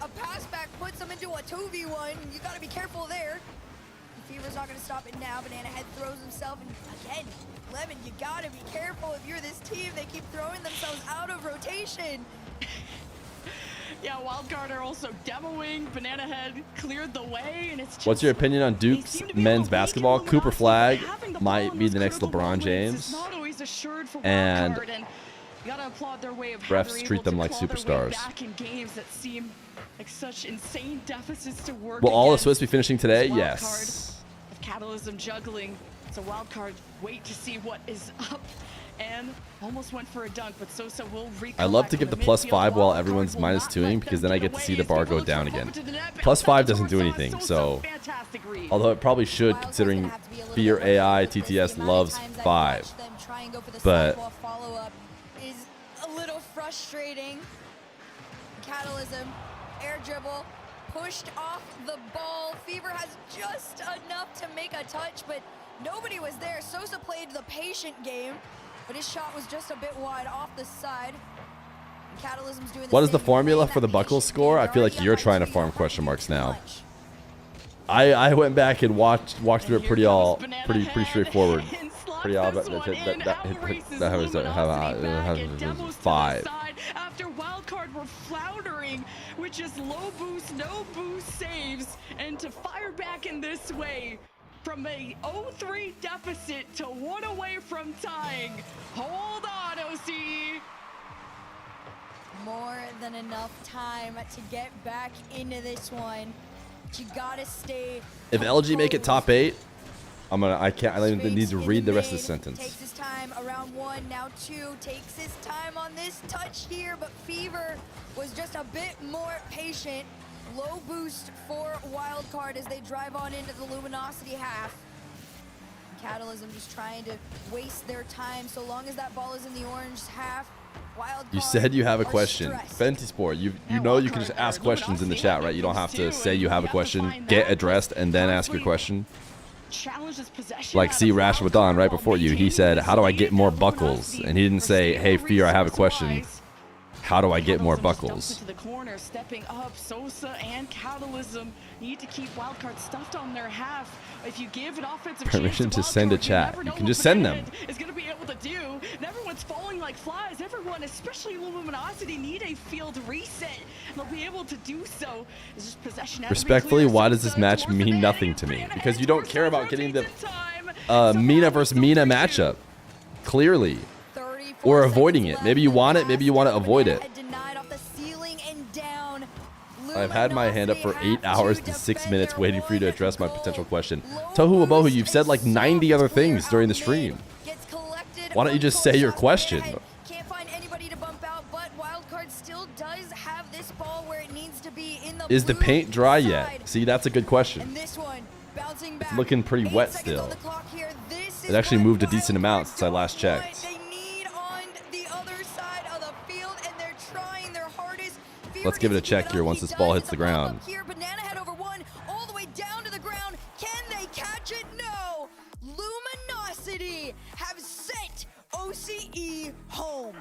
a pass back puts them into a 2v1. You gotta be careful there. Fever's not gonna stop it now. Banana Head throws himself, and again, Lemon, you gotta be careful if you're this team. They keep throwing themselves out of rotation. Yeah, Wildcard are also demoing. Banana Head cleared the way, and it's just, What's your opinion on Duke's men's basketball? Cooper Flag might be the next LeBron James. And you gotta applaud their way of refs treat them like superstars. Back in games that seem like such insane deficits to work. Will all the against. Swiss be finishing today? Wildcard Yes. of Catalysm juggling. So Wildcard wait to see what is up, and almost went for a dunk, but Sosa will recollect. I love to give the +5 while everyone's -2ing because then I get to see the bar go down again. +5 doesn't do anything, so although it probably should considering Fear AI TTS loves 5. But Follow-up is a little frustrating. Catalysm, air dribble, pushed off the ball. Fever has just enough to make a touch, but nobody was there. Sosa played the patient game, but his shot was just a bit wide off the side. Catalysm's doing what is the formula for the Buckle score? I feel like you're trying to farm question marks now. I went back and walked through it pretty straightforward. Pretty all that was 5. After Wildcard were floundering with just low boost, no boost saves, and to fire back in this way from a 0-3 deficit to 1 away from tying. Hold on, OC. More than enough time to get back into this one. But you gotta stay. If LG make it top 8, I don't even need to read the rest of the sentence. Takes his time around 1, now 2. Takes his time on this touch here, but Fever was just a bit more patient. Low boost for Wildcard as they drive on into the Luminosity half. Catalysm just trying to waste their time so long as that ball is in the orange half. Wildcard You said you have a question. stressed. Fenty Sport, you know you can just ask questions in the chat, right? You don't have to say you have a question, get addressed, and then ask your question. Like, see Rashwadan right before you. He said, how do I get more buckles? And he didn't say, hey, Fear, I have a question. How do I get more Dumps buckles? into the corner, stepping up. Sosa and Catalysm need to keep Wildcard stuffed on their half. If you give an offensive Permission chance to send a Wildcard, chat. never You know can what just send them. Banana is going to be able to do. And everyone's falling like flies. Everyone, especially Luminosity, need a field reset. And they'll be able to do so. It's just possession has to be Respectfully, clear. why does this match mean nothing to me? Because you don't care about getting the Mina versus Mina matchup. Clearly. Or avoiding it. Maybe you want it, maybe you want to avoid it. I've had my hand up for 8 hours to 6 minutes waiting for you to address my potential question. Tohu Abohu, you've said like 90 other things during the stream. Why don't you just say your question? Can't find anybody to bump out, but Wildcard still does have this ball where it needs to be in the Is the blue paint dry side. yet? See, that's a good question. And this one, bouncing back. It's looking pretty wet still. It actually moved a decent amount since I last checked. They need on the other side of the field, and they're trying their hardest. Let's give it a check here once this ball hits the ground. Here, Banana head over one, all the way down to the ground. Can they catch it? No. Luminosity have sent OCE home.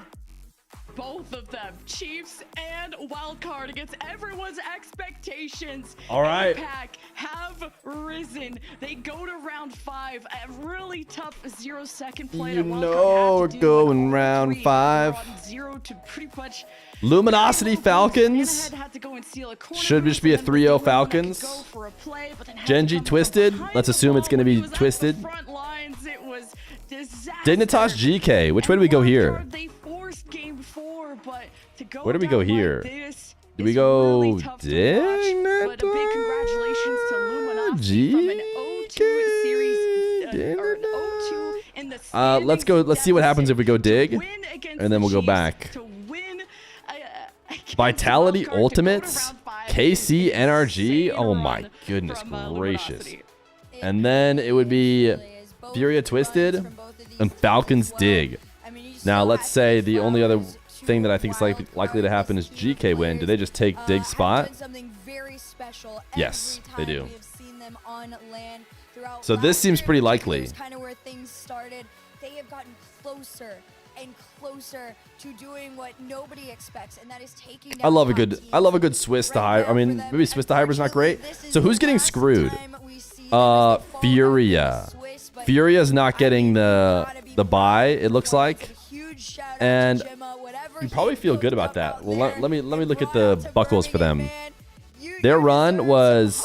Both of them, Chiefs and Wildcard, against everyone's expectations. All right. APAC have risen. They go to round 5. A really tough 0-second play. You that Wildcard know we're had to do, going round 5. brought 0 to pretty much Luminosity Falcons. had to go and steal a corner. Should just be a 3-0 Falcons. Genji Twisted. Let's assume it's going to be Twisted. Front lines, it was disaster. Dignitas GK. Which way do we go here? They forced game 4, but to go Where do we go down like here? this Do we is go really tough to watch. But a big congratulations to Luminosity from an 0-2 series, or an 0-2 in the Let's go. Let's see what happens if we go dig, and then we'll go back. Vitality Ultimates, KC NRG. Oh my goodness gracious! And then it would be Furia Twisted and Falcons Dig. Now let's say the only other thing that I think is likely to happen is GK win. Do they just take Dig's spot? Yes, they do. So this seems pretty likely. Kind of where things started. They have gotten closer and closer to doing what nobody expects, and that is taking down I love a good Swiss to hybrid. I mean, maybe Swiss to hybrid's not great. So who's getting screwed? Furia. Furia's not getting the buy, it looks like. And you probably feel good about that. Well, let me look at the buckles for them. Their run was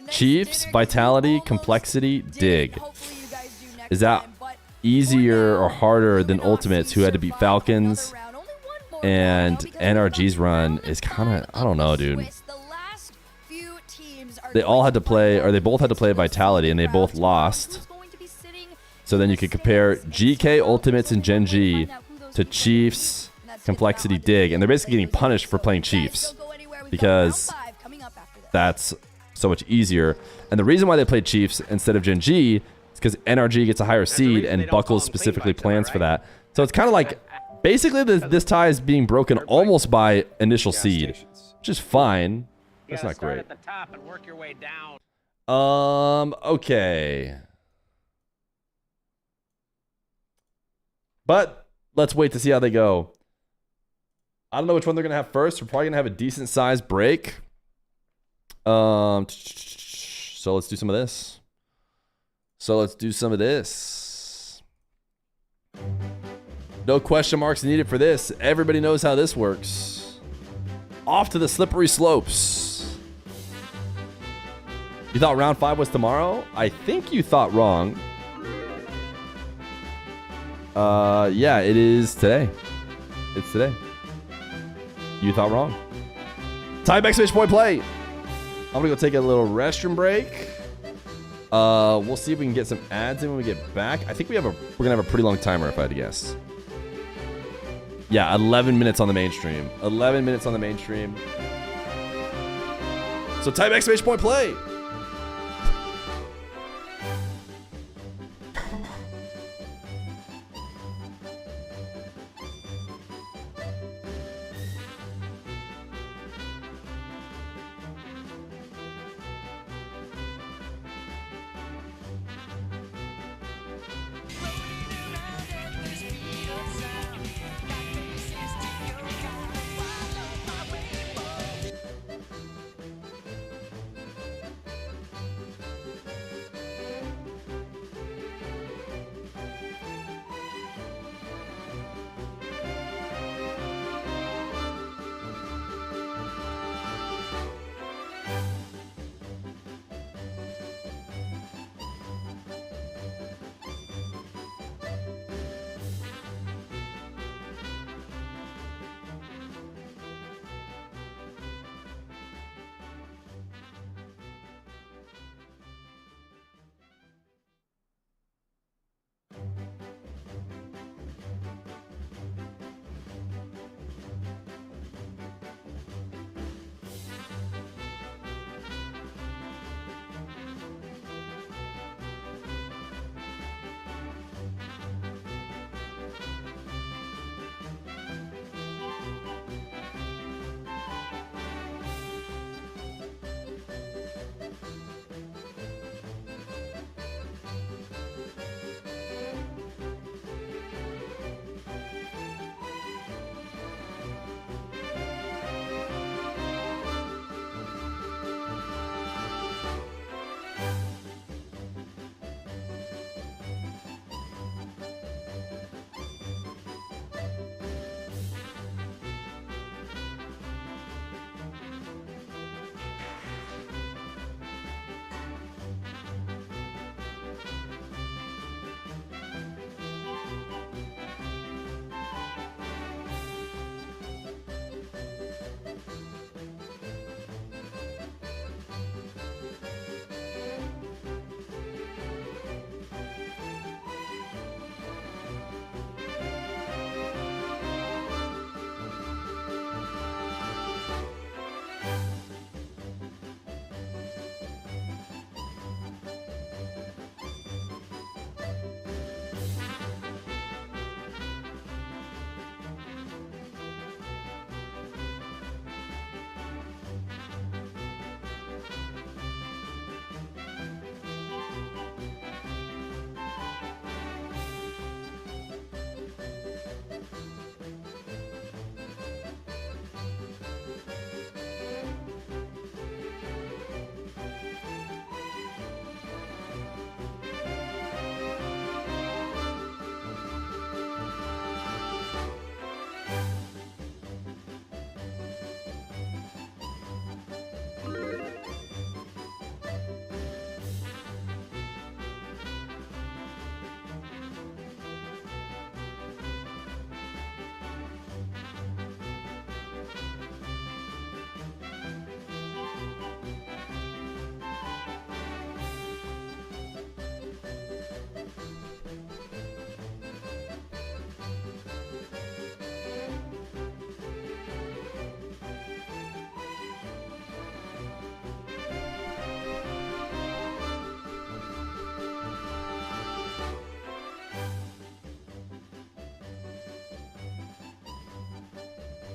Chiefs, Vitality, Complexity, Dig. Is that easier or harder than Ultimates, who had to beat Falcons? And NRG's run is kind of, I don't know, dude. They all had to play, or they both had to play Vitality, and they both lost. So then you could compare GK, Ultimates, and Gen G to Chiefs, Complexity, Dig. And they're basically getting punished for playing Chiefs, because that's so much easier. And the reason why they played Chiefs instead of Gen G is because NRG gets a higher seed, and Buckles specifically plans for that. So it's kind of like, basically this tie is being broken almost by initial seed, which is fine. That's not great. Okay. But let's wait to see how they go. I don't know which one they're going to have first. We're probably going to have a decent sized break. So let's do some of this. No question marks needed for this. Everybody knows how this works. Off to the slippery slopes. You thought round 5 was tomorrow? I think you thought wrong. Yeah, it is today. It's today. You thought wrong. Time exclamation point play. I'm gonna go take a little restroom break. We'll see if we can get some ads in when we get back. I think we're gonna have a pretty long timer if I had to guess. Yeah, 11 minutes on the mainstream. 11 minutes on the mainstream. So type exclamation point play.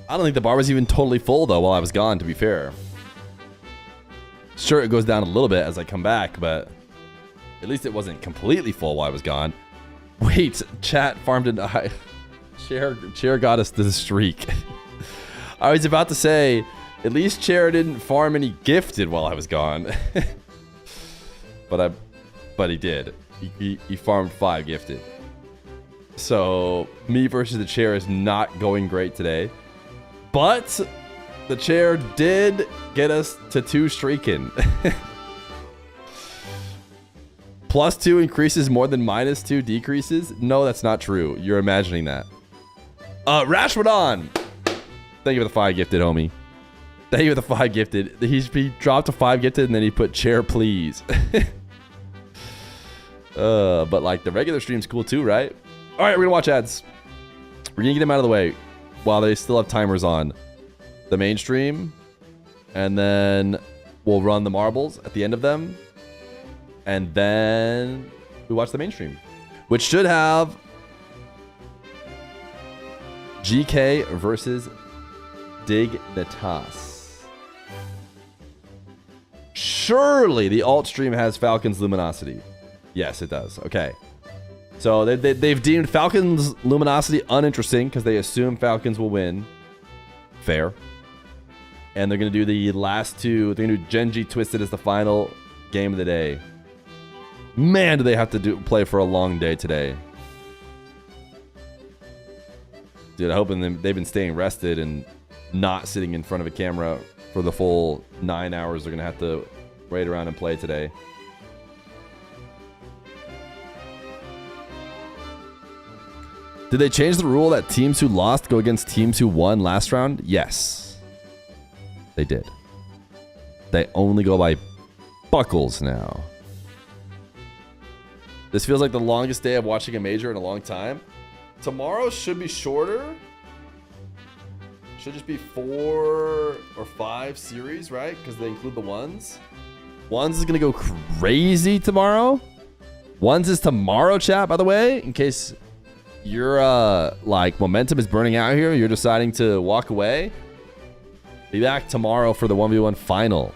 I don't think the bar was even totally full, though, while I was gone, to be fair. Sure, it goes down a little bit as I come back, but at least it wasn't completely full while I was gone. Wait, chat farmed an eye. Chair got us to the streak. I was about to say, at least Chair didn't farm any gifted while I was gone. But he did. He farmed 5 gifted. So me versus the Chair is not going great today. But the Chair did get us to 2 streaking. +2 increases more than -2 decreases? No, that's not true. You're imagining that. Rashwadon! Thank you for the 5 gifted, homie. Thank you for the 5 gifted. He dropped a 5 gifted and then he put Chair, please. But like the regular stream's cool too, right? All right, we're gonna watch ads. We're gonna get them out of the way while they still have timers on the main stream, and then we'll run the marbles at the end of them, and then we watch the main stream, which should have Geekay versus Dignitas. Surely the alt stream has Falcons Luminosity. Yes, it does. Okay. So they've deemed Falcons Luminosity uninteresting because they assume Falcons will win. Fair. And they're going to do the last 2. They're going to do Genji Twisted as the final game of the day. Man, do they have to play for a long day today. Dude, I hope they've been staying rested and not sitting in front of a camera for the full 9 hours they're going to have to wait around and play today. Did they change the rule that teams who lost go against teams who won last round? Yes. They did. They only go by buckles now. This feels like the longest day of watching a major in a long time. Tomorrow should be shorter. Should just be 4 or 5 series, right? Because they include the ones. Ones is going to go crazy tomorrow. Ones is tomorrow, chat, by the way, in case your like momentum is burning out here, you're deciding to walk away. Be back tomorrow for the 1v1 final.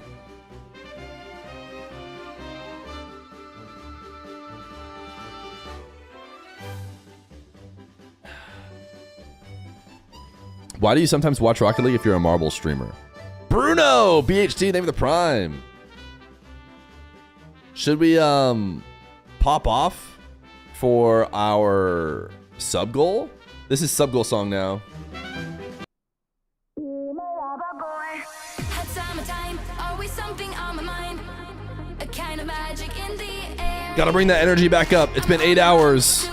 Why do you sometimes watch Rocket League if you're a marble streamer? Bruno! BHT, name of the prime. Should we pop off for our sub goal? This is sub goal song now. Gotta bring that energy back up. It's been 8 hours.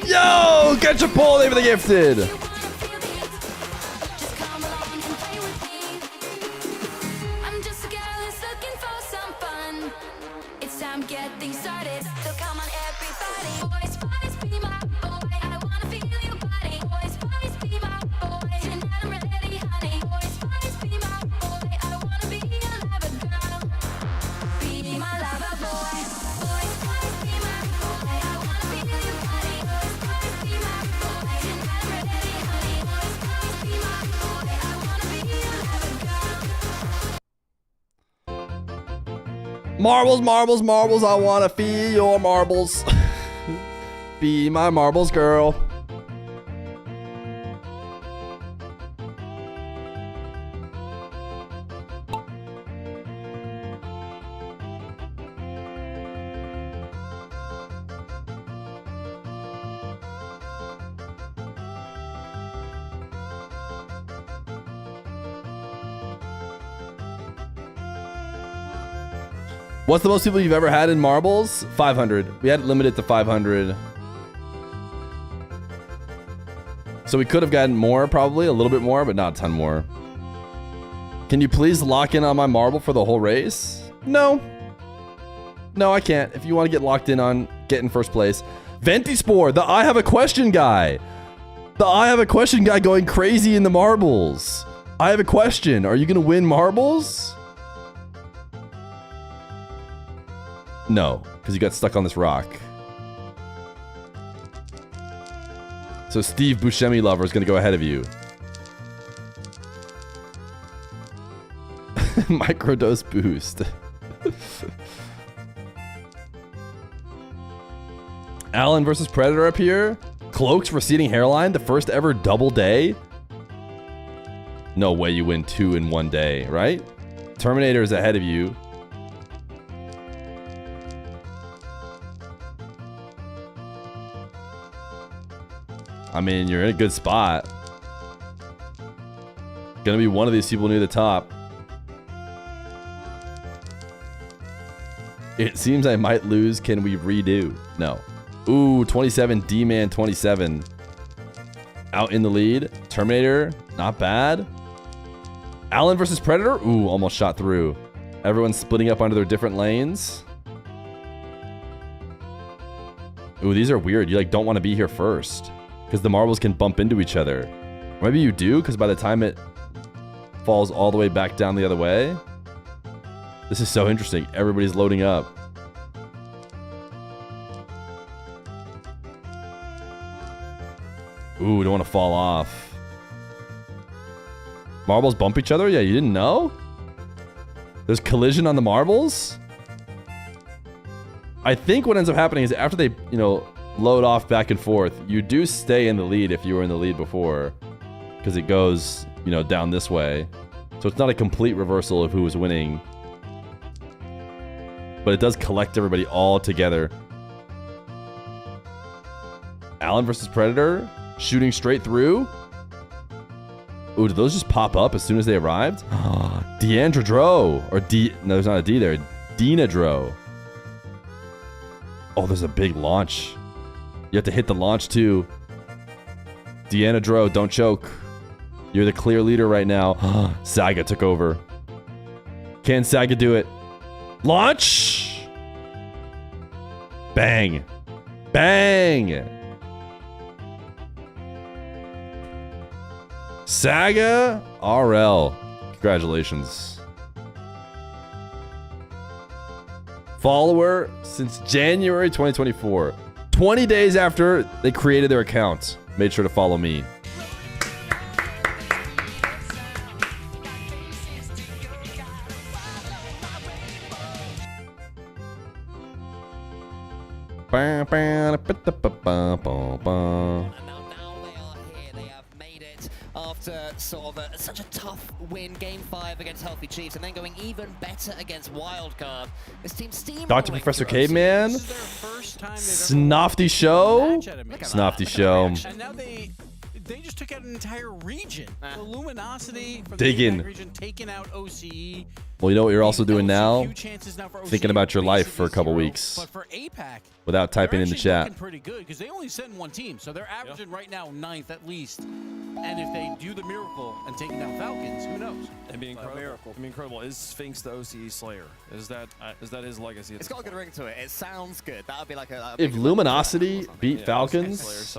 Yo, get your pull over the gifted. Marbles, marbles, marbles, I wanna feel your marbles. Be my marbles girl. What's the most people you've ever had in marbles? 500. We had it limited to 500. So we could have gotten more, probably a little bit more, but not a ton more. Can you please lock in on my marble for the whole race? No. No, I can't. If you want to get locked in on getting first place. Ventispore, the I have a question guy. The I have a question guy going crazy in the marbles. I have a question. Are you going to win marbles? No, because you got stuck on this rock. So Steve Buscemi lover is going to go ahead of you. Microdose boost. Allen versus Predator up here. Cloak's receding hairline, the first ever double day. No way you win 2 in 1 day, right? Terminator is ahead of you. I mean, you're in a good spot. Gonna be one of these people near the top. It seems I might lose. Can we redo? No. Ooh, 27, D-Man 27. Out in the lead. Terminator, not bad. Allen versus Predator. Ooh, almost shot through. Everyone's splitting up onto their different lanes. Ooh, these are weird. You like don't want to be here first because the marbles can bump into each other. Or maybe you do because by the time it falls all the way back down the other way. This is so interesting. Everybody's loading up. Ooh, don't want to fall off. Marbles bump each other? Yeah, you didn't know? There's collision on the marbles? I think what ends up happening is after they, you know, load off back and forth, you do stay in the lead if you were in the lead before. Because it goes, you know, down this way. So it's not a complete reversal of who was winning. But it does collect everybody all together. Allen versus Predator. Shooting straight through. Ooh, did those just pop up as soon as they arrived? Deandra Dro. Or D. No, there's not a D there. Dina Dro. Oh, there's a big launch. You have to hit the launch too. Deanna Dro, don't choke. You're the clear leader right now. Saga took over. Can Saga do it? Launch! Bang. Bang! Saga RL. Congratulations. Follower since January 2024. 20 days after they created their account. Made sure to follow me. After sort of such a tough win, Game 5 against Healthy Chiefs, and then going even better against Wildcard. This team steamrolling. Dr. Professor Caveman. Snofty Show. Snofty Show. And now they just took out an entire region. The Luminosity from Digging. the region taking out OCE. Well, you know what you're also doing now? Thinking about your life for a couple weeks. But for APAC, without typing in the chat. looking pretty good because they only send one team, so they're averaging right now 9th at least. And if they do the miracle and take down Falcons, who knows? It'd be incredible. It'd be incredible. Is Sphinx the OCE Slayer? Is that his legacy? It's got a good ring to it. It sounds good. That would be like a If Luminosity beat Falcons,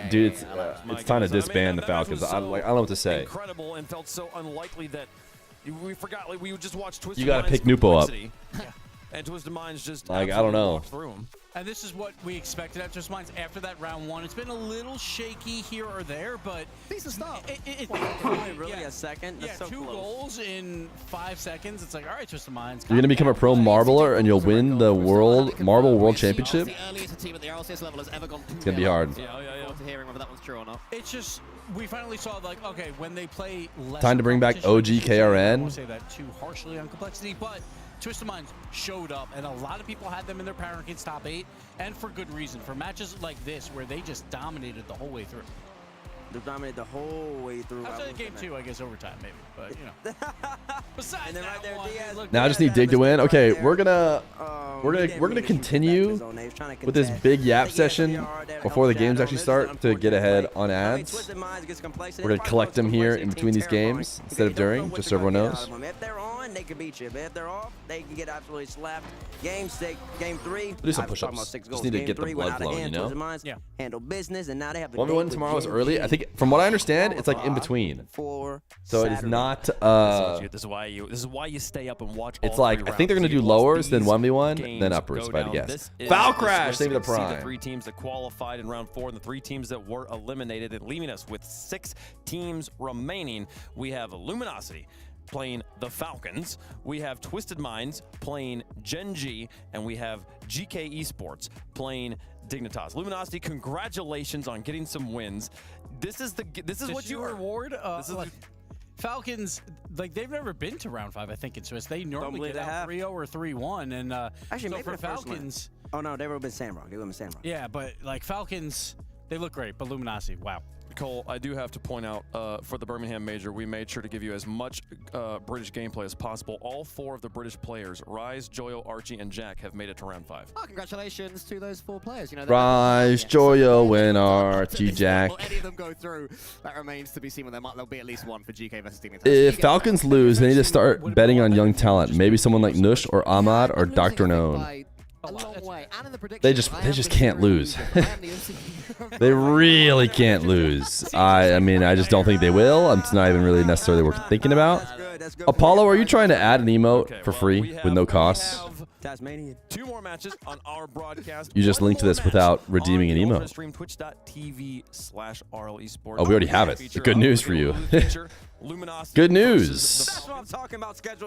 dude, it's time to disband the Falcons. I don't know what to say. Incredible and felt so unlikely that we forgot. Like we just watched Twisted You got to Minds pick Nupo up. And Twisted Minds just like I don't know. through him. And this is what we expected at Twisted Minds after that round 1. It's been a little shaky here or there, but decent stuff. Really a second? Yeah, That's so 2 close. goals in 5 seconds. It's like, all right, Twisted Minds. You're gonna become a pro marbler and you'll win the Marble World Championship. It's gonna be hard. It's just we finally saw like okay when they play less Time to bring back OG I KRN. won't say that too harshly on complexity, but Twisted Minds showed up, and a lot of people had them in their Power Rankings top 8, and for good reason. For matches like this, where they just dominated the whole way through. dominated the whole way through. Outside of game 2, I guess overtime maybe, but you know. Besides and then right there, Diaz. Now I just need Dig to win. Okay, we're gonna continue with this big yap session before the games actually start to get ahead on ads. We're gonna collect them here in between these games instead of during, just so everyone knows. If they're on, they can beat you. But if they're off, they can get absolutely slapped. Game 6, game 3. Do some push-ups. Just need to get the blood flowing, you know. Yeah. Handle business, and now they have the 1v1 tomorrow is early. I think, from what I understand, it's like in between. So it is not. This is why you stay up and watch. It's like I think they're gonna do lowers, then 1v1, then uppers. If I had to guess. Foul crash. Save the The prime. 3 teams that qualified in round 4 and the 3 teams that were eliminated, and leaving us with 6 teams remaining. We have Luminosity playing the Falcons, we have Twisted Minds playing Geng, and we have Geekay Esports playing Dignitas. Luminosity, congratulations on getting some wins. This is what you reward. Falcons, like they've never been to round 5, I think in Swiss. They normally get out 3-0 or 3-1, and actually so maybe for the first Falcons. Oh no, they would have been Sandrock. They would have been Sandrock. Yeah, but like Falcons, they look great, but Luminosity, wow. Cole, I do have to point out, for the Birmingham Major, we made sure to give you as much British gameplay as possible. All 4 of the British players, Rise, Joyo, Archie, and Jack, have made it to round 5. Oh, congratulations to those 4 players. You know, Rise, Joyo, and Archie, Jack. Will any of them go through? That remains to be seen. There'll be at least one for GK versus Dignitas. If Falcons lose, they need to start betting on young talent. Maybe someone like Nush or Ahmad or Dr. Known. They just can't lose. They really can't lose. I mean, I just don't think they will. It's not even really necessarily worth thinking about. Apollo, are you trying to add an emote for free with no cost? 2 more matches on our broadcast. You just linked this without redeeming an emote. Stream twitch.tv/RLEsports. Oh, we already have it. Good news for you. Good news.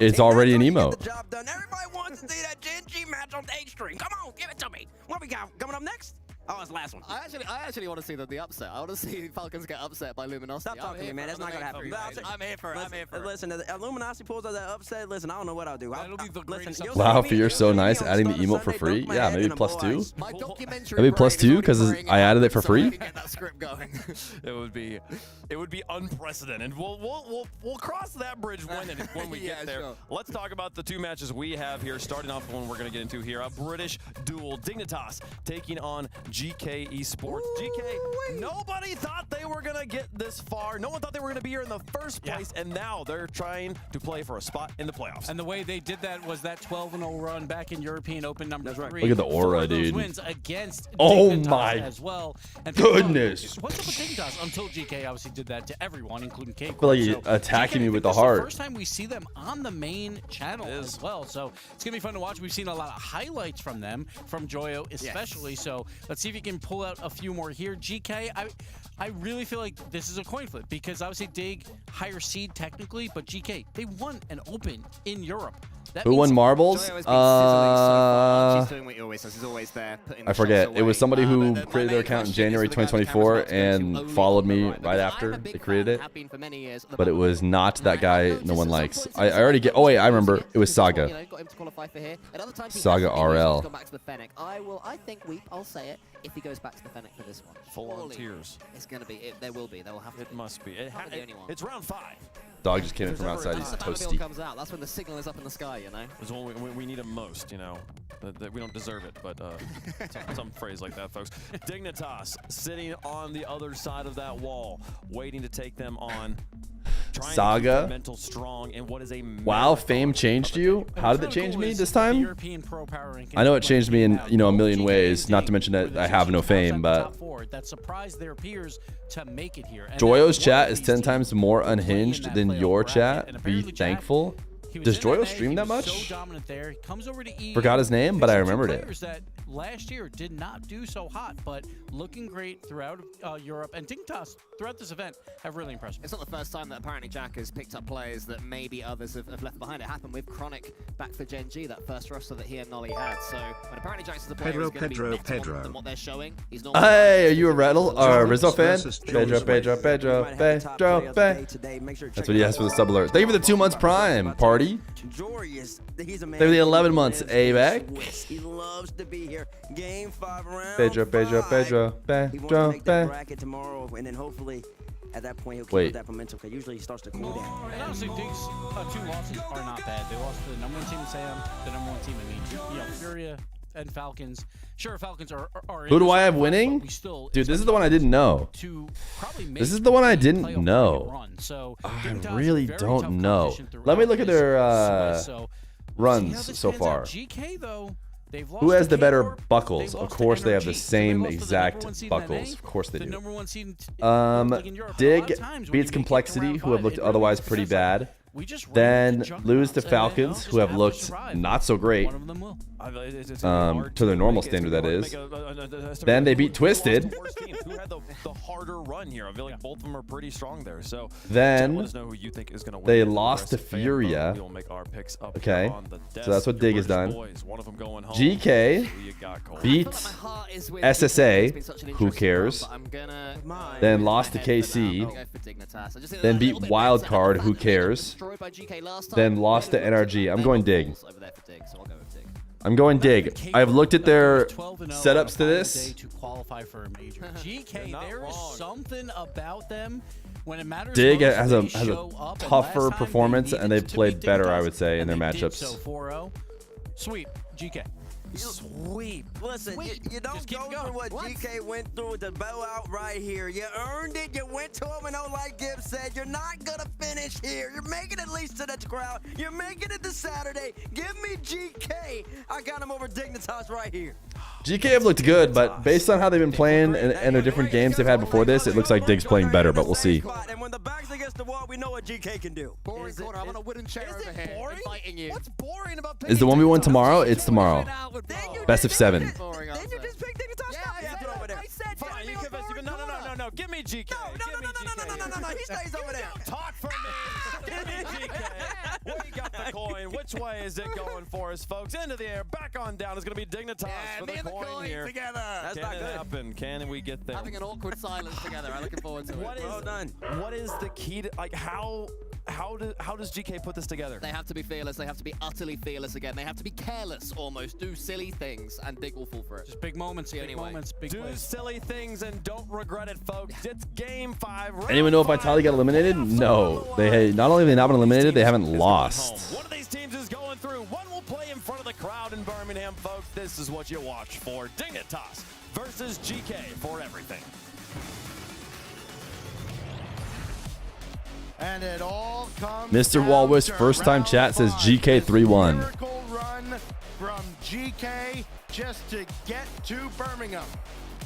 It's already an emote. Everybody wants to see that Geng match on H stream. Come on, give it to me. What we got coming up next? Oh, it's the last one. I actually want to see the upset. I want to see Falcons get upset by Luminosity. Stop talking to me, man. That's not gonna happen. I'm here for it. Listen, if Luminosity pulls out that upset, listen, I don't know what I'll do. Wow, Feer, so nice adding the emote for free. Yeah, maybe +2. Maybe +2 because I added it for free. It would be unprecedented. We'll cross that bridge when we get there. Sure. Let's talk about the 2 matches we have here. Starting off the one we're gonna get into here, a British duel. Dignitas taking on Geekay Esports. Geekay, nobody thought they were going to get this far. No one thought they were going to be here in the first place, and now they're trying to play for a spot in the playoffs. And the way they did that was that 12-0 run back in European Open number 3. Look at the aura, dude. Wins against Dignitas my as well. And goodness. What's up with Dignitas? Until GK obviously did that to everyone, including K. I feel like he's attacking me with the heart. It's the first time we see them on the main channel as well, so it's going to be fun to watch. We've seen a lot of highlights from them, from Joyo especially, so let's see if he can pull out a few more here. GK, I really feel like this is a coin flip because obviously Dig higher seed technically, but GK, they won an Open in Europe. Who won marbles? She's doing what he always does. He's always there. I forget. It was somebody who created their account in January 2024 and followed me right after they created it. But it was not that guy no one likes. I already get. Oh wait, I remember. It was Saga. Saga RL. I think I'll say it. If he goes back to the Fennec for this one, full on tears. It's gonna be. There will be. They will have to. It must be. It's round 5. Dog just came in from outside. He's toasty. Comes out. That's when the signal is up in the sky, you know. It's when we need him most, you know. We don't deserve it, but some phrase like that, folks. Dignitas sitting on the other side of that wall, waiting to take them on. Saga. Mental strong and what is a wow, fame changed you? How did it change me this time? I know it changed me in a million ways. Not to mention that I have no fame, but that surprised their peers to make it here. Joyo's chat is 10 times more unhinged than your chat. Be thankful. Does Joyo stream that much? Forgot his name, but I remembered it. That last year did not do so hot, but looking great throughout Europe. And Dignitas throughout this event have really impressed me. It's not the first time that apparently Jack has picked up players that maybe others have left behind. It happened with Chronic back for Geng, that first roster that he and Nolly had. So when apparently Jack's the player is going to be better than what they're showing. He's not. Hey, are you a Rattle or a Rizzo fan? Pedro. That's what he has for the sub alert. Thank you for the 2 months prime, party. Thank you for the 11 months, ABAC. He loves to be here. Game 5 round. Pedro. He wants to make that bracket tomorrow, and then hopefully at that point he'll keep Wait. up that momentum because usually he starts to cool down. And honestly, Dig's 2 losses are not bad. They lost to the #1 team in Sam, the #1 team. I mean, Furia and Falcons. Sure, Falcons are Who do I have winning? Dude, this is the one I didn't know. This is the one I didn't know. I really don't know. Let me look at their runs so far. GK, though, Who has the better buckles? Of course, they have the same exact buckles. Of course they do. Dig beats Complexity, who have looked otherwise pretty bad. Then lose to Falcons, who have looked not so great. To their normal standard, that is. Then they beat Twisted. Who had the harder run here? I feel like both of them are pretty strong there. So Then let us know who you think is going to win. they lost to Furia. Okay, so that's what Dig has done. GK beat SSA. Who cares? Then lost to KC. Then beat Wildcard. Who cares? Then lost to NRG. I'm going Dig. I'm going Dig. I've looked at their setups to this. To qualify for a major. GK, there is something about them when it matters. Dig most, has they a show up, and tougher last time performance, they and they've needed played to better, beat I would say, in their and they did matchups. so 4-0. Sweep, GK. Sweep. Listen, you don't go through what GK went through with the blowout right here. You earned it. You went to him, and like Gibbs said, you're not going to finish here. You're making it at least to the crowd. You're making it to Saturday. Give me GK. I got him over Dignitas right here. GK have looked good, but based on how they've been playing and their different games they've had before this, it looks like Dig's playing better, but we'll see. And when the back's against the wall, we know what GK can do. Boring corner. I'm on a wooden chair over here, inviting you. What's boring about Is the 1v1 tomorrow? It's tomorrow. Best of 7. Then you just pick Dignitas. Yeah, over there. Fine, you convince me. No. Give me GK. No. He stays over there. Talk for me. Give me GK. We got the coin. Which way is it going for us, folks? Into the air, back on down. It's going to be Dignitas for the coin here. Together. That's Can not it good. happen? Can we get there? Having an awkward silence together. I'm looking forward to it. Well done. What is the key to, like, how does GK put this together? They have to be fearless. They have to be utterly fearless again. They have to be careless almost. Do silly things, and Dig will fall for it. Just big moments, big moments, big Do plays. silly things and don't regret it, folks. It's game 5. Anyone know if Vitality got eliminated? No. They not only have they not been eliminated, they haven't lost. One of these teams is going through. One will play in front of the crowd in Birmingham, folks. This is what you watch for. Dignitas versus GK for everything. And it all comes Mr. Walwish, first time chat, says GK 3-1. Miracle run from GK just to get to Birmingham.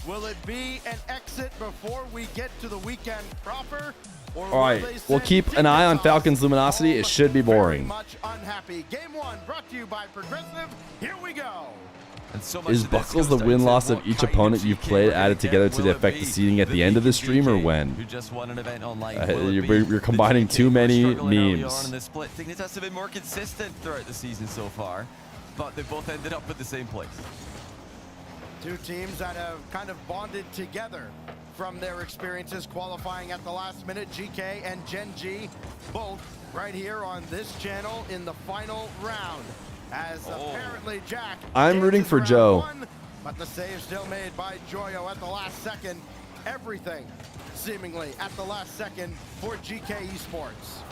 Will it be an exit before we get to the weekend proper? Or All right, we'll keep an eye on Falcons Luminosity. It should be boring. much unhappy. Game 1 brought to you by Progressive. Here we go. And so much Is of this Buckles the goes down win-loss to of what each kind opponent of you've GK played we're gonna added together get. to the Will it affect the be seeding at the end of the stream, or GK when? Who just won an event online? Will it You're be combining the too GK many who were struggling earlier memes. on in this split? Dignitas have been more consistent throughout the season so far, but they both ended up at the same place. Two teams that have kind of bonded together from their experiences qualifying at the last minute. GK and Gen G both right here on this channel in the final round. As apparently Jack. I'm rooting for Joe. But the save still made by Joyo at the last second. Everything seemingly at the last second for GK Esports.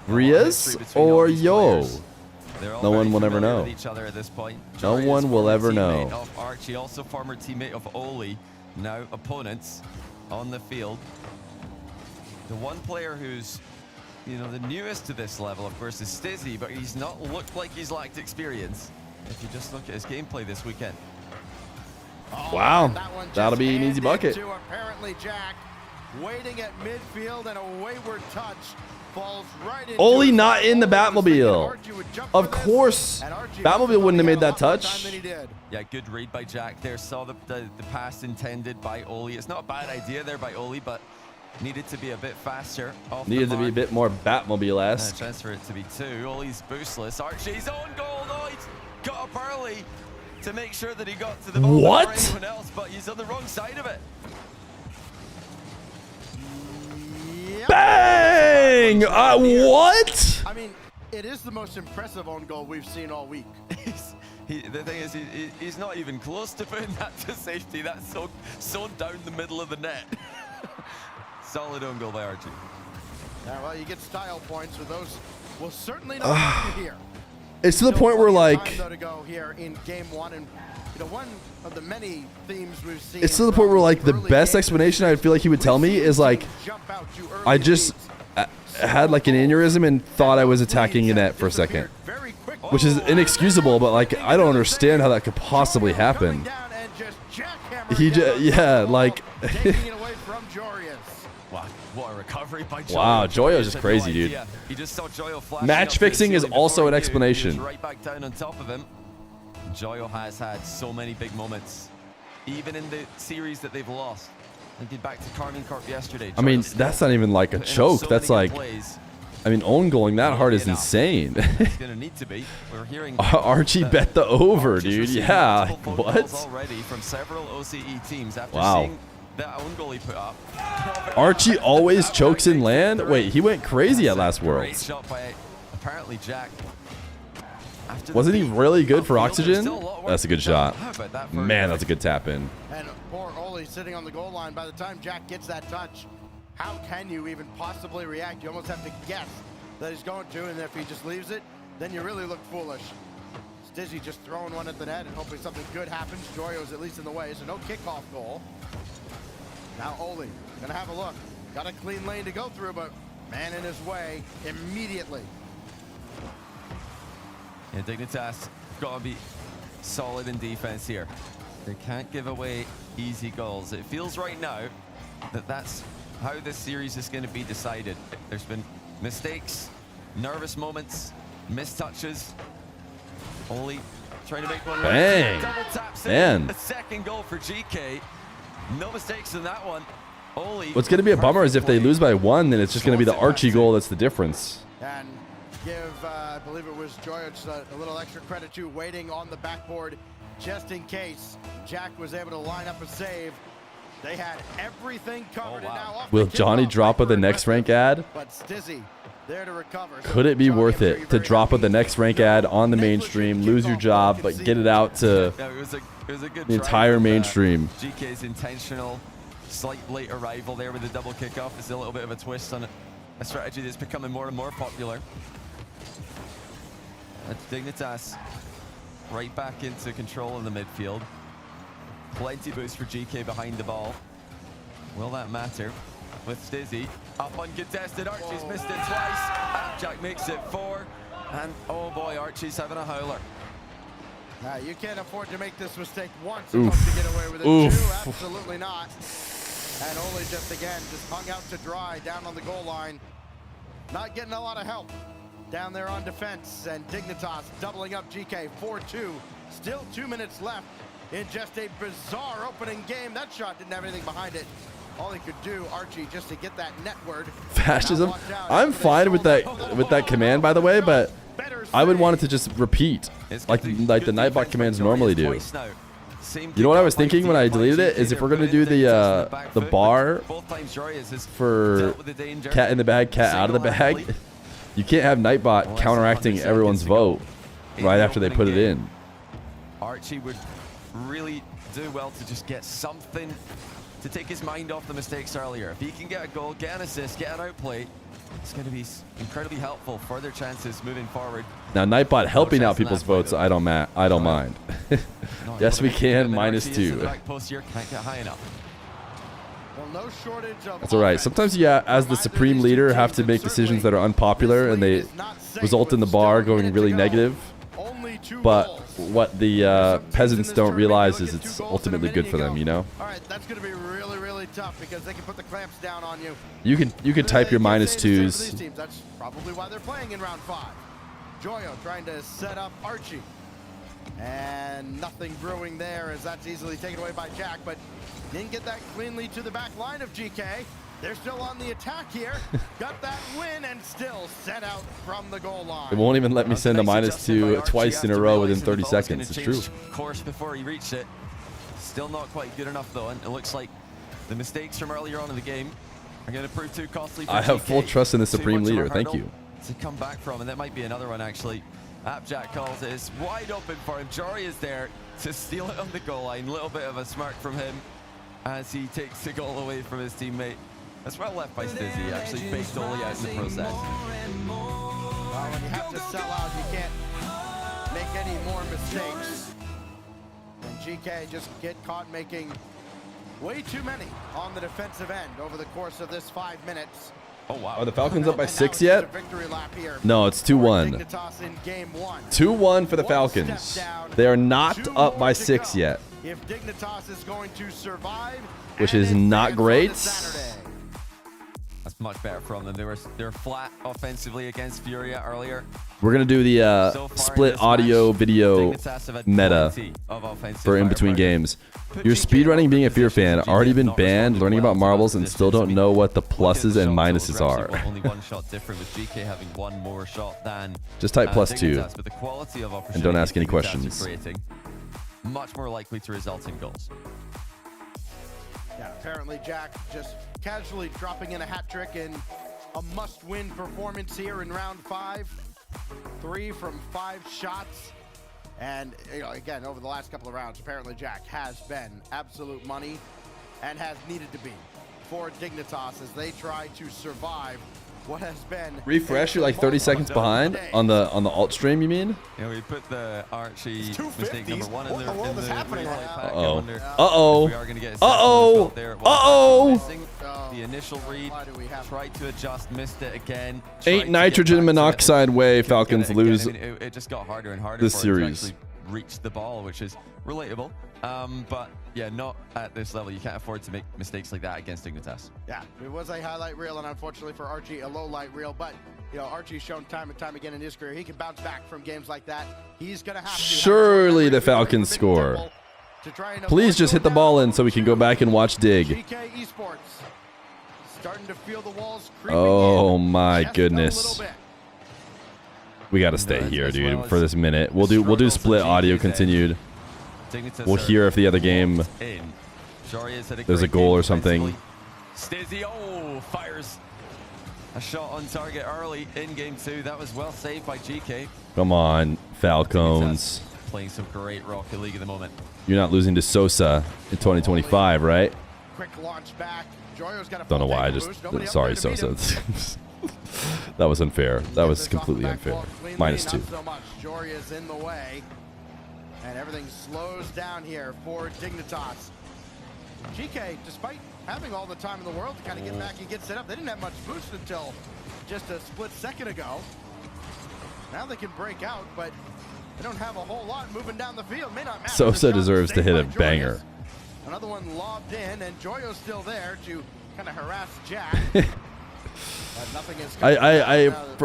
Rias or Yo? No one will very ever familiar know. with each other at this point. No Joy one is will former ever teammate know. Of Archie, also former teammate of Oli, now opponents on the field. The one player who's, the newest to this level, of course, is Stizzy, but he's not looked like he's lacked experience if you just look at his gameplay this weekend. Wow, that'll be an easy bucket. To apparently Jack waiting at midfield, and a wayward touch falls right into Oli not in the Batmobile. Of course, Batmobile wouldn't have made that touch. Yeah, good read by Jack there. Saw the pass intended by Oli. It's not a bad idea there by Oli, but needed to be a bit faster. Needed to be a bit more Batmobile-esque. Chance for it to be 2. Oli's boostless. Archie's own goal. No, he's got up early to make sure that he got to the ball What? before anyone else, but he's on the wrong side of it. Bang! What? I mean, it is the most impressive own goal we've seen all week. The thing is, he's not even close to putting that to safety. That's so down the middle of the net. Solid own goal by Archie. Yeah, well, you get style points, so those will certainly not help you here. It's to the point where like Time, though, to go here in game one, and one of the many themes we've seen. it's to the point where like the best explanation I feel like he would tell me is like I just had like an aneurysm and thought I was attacking a net for a second, which is inexcusable, but like I don't understand how that could possibly happen. He just, yeah, like Wow, what a recovery by Joyo. wow, Joyo's just crazy, dude. He just saw Joyo flashing Match up to the fixing is ceiling also before an he knew. He explanation. was right back down on top of him. Joyo has had so many big moments, even in the series that they've lost. They did back to Karmine Corp yesterday. I mean, Joyo's that's not even like a put in choke. so That's many like, good plays. I mean, own goaling that hard is insane. It's gonna need to be. We're hearing Archie bet the over, Archie's dude. received Yeah, multiple phone calls what? already from several OCE teams after Wow. seeing that own goal he put up. Archie always chokes in land. Wait, he went crazy at last Great Worlds. shot by apparently Jack. After Wasn't he really good for upfield, there's oxygen? still a lot of work That's a good to be done. shot. How about that for Man, that's a good tap in. And poor Ole sitting on the goal line. By the time Jack gets that touch, how can you even possibly react? You almost have to guess that he's going to, and if he just leaves it, then you really look foolish. Stizzy just throwing one at the net and hoping something good happens. Joyo's at least in the way, so no kickoff goal. Now Ole gonna have a look. Got a clean lane to go through, but man in his way immediately. Yeah, Dignitas got to be solid in defense here. They can't give away easy goals. It feels right now that that's how this series is going to be decided. There's been mistakes, nervous moments, missed touches. Ole trying to make one. Bang. Double taps in. Man. A second goal for GK. No mistakes in that one. Ole. What's going to be a bummer is if they lose by 1, then it's just going to be the Archie goal that's the difference. And give, I believe it was Joyo, just a little extra credit to waiting on the backboard just in case Jack was able to line up a save. They had everything covered. And now off Will the Johnny kickoff, drop of the next rank ad? but Stizzy there to recover. Could it be worth it to drop of the next rank ad on the mainstream, lose your job, but get it out to No, it was a good the try entire from, mainstream? GK's intentional slight late arrival there with the double kickoff is a little bit of a twist on a strategy that's becoming more and more popular. That's Dignitas right back into control in the midfield. Plenty boost for GK behind the ball. Will that matter? With Stizzy up uncontested. Archie's missed it twice. Jack makes it 4. And oh boy, Archie's having a howler. You can't afford to make this mistake once Oof. and hope to get away with it Oof. too. Absolutely not. And Ole just again just hung out to dry down on the goal line. Not getting a lot of help down there on defense. And Dignitas doubling up GK 4-2. Still 2 minutes left in just a bizarre opening game. That shot didn't have anything behind it. All he could do, Archie, just to get that netward. Fascism. I'm fine with that command, by the way, but I would want it to just repeat, like the Nightbot commands normally do. You know what I was thinking when I deleted it is if we're gonna do the bar for cat in the bag, cat out of the bag, you can't have Nightbot counteracting everyone's vote right after they put it in. Archie would really do well to just get something to take his mind off the mistakes earlier. If he can get a goal, get an assist, get an outplay, it's going to be incredibly helpful for their chances moving forward. Now Nightbot helping out people's votes, I don't mind. Yes, we can. -2. Well, no shortage of That's all right. Sometimes you, as the supreme leader, have to make decisions that are unpopular and they result in the bar going really negative. But what the peasants don't realize is it's ultimately good for them, you know? All right, that's going to be really, really tough because they can put the clamps down on you. You can type your -2s. That's probably why they're playing in round 5. Joyo trying to set up Archie. And nothing brewing there as that's easily taken away by Jack, but didn't get that cleanly to the back line of GK. They're still on the attack here. Got that win and still sent out from the goal line. It won't even let me send a -2 twice in a row within 30 seconds. It's true. Course before he reached it. Still not quite good enough though, and it looks like the mistakes from earlier on in the game are going to prove too costly for I have GK. full trust in the Too supreme much of a leader. Thank hurdle you. to come back from, and that might be another one actually. Jack calls it. It's wide open for him. Jory is there to steal it on the goal line. Little bit of a smirk from him as he takes the goal away from his teammate. That's well left by Stizzy. Actually faked Oli out in the process. Well, when you have to sell out, you can't make any more mistakes. And GK just get caught making way too many on the defensive end over the course of this 5 minutes. Oh, wow. Are the Falcons up by 6 yet? No, it's 2-1. 2-1 for the Falcons. They are not up by 6 yet, If Dignitas is going to survive, which is not great. That's much better from them. They were flat offensively against Furia earlier. We're going to do the split audio video meta for in between games. You're speedrunning being a Feer fan, already been banned, learning about marbles, and still don't know what the pluses and minuses are. Only one shot different with GK having one more shot than Just type +2 Dignitas, but the quality of and don't ask any opportunities questions. Dignitas are creating, much more likely to result in goals. Yeah, apparently Jack just casually dropping in a hat trick in a must-win performance here in round 5. 3 from 5 shots. And again, over the last couple of rounds, apparently Jack has been absolute money and has needed to be for Dignitas as they try to survive what has been. Refresh, you're like 30 seconds behind on the alt stream, you mean? Yeah, we put the Archie mistake number 1 in the replay pack. Uh-oh. If Uh-oh. we are going to get a Uh-oh. shot there. Uh-oh. The initial read, tried to adjust, missed it again. Ain't nitrogen monoxide way Falcons lose It just got harder and harder this for him to series. actually reach the ball, which is relatable. But yeah, not at this level. You can't afford to make mistakes like that against Dignitas. Yeah, it was a highlight reel, and unfortunately for Archie, a low light reel. But Archie's shown time and time again in his career he can bounce back from games like that. He's gonna have to. Surely the Falcons score. Please just hit the ball in so we can go back and watch Dig. GK Esports starting to feel the walls creeping Oh in my just a goodness. little bit. We got to stay here, dude, for this minute. We'll do split audio continued. We'll hear if the other game there's a goal or something. Stizzy, fires a shot on target early in game 2. That was well saved by GK. Come on, Falcons. Playing some great Rocket League at the moment. You're not losing to Sosa in 2025, right? Quick launch back. Joyo's got a Don't know why I just... Sorry, Sosa. That was unfair. That was completely unfair. -2. Not so much. Joria's in the way. And everything slows down here for Dignitas. GK, despite having all the time in the world to kind of get back and get set up, they didn't have much boost until just a split second ago. Now they can break out, but they don't have a whole lot moving down the field. May not matter. Sosa deserves to hit a banger. Another one lobbed in, and Joyo's still there to kind of harass Jack.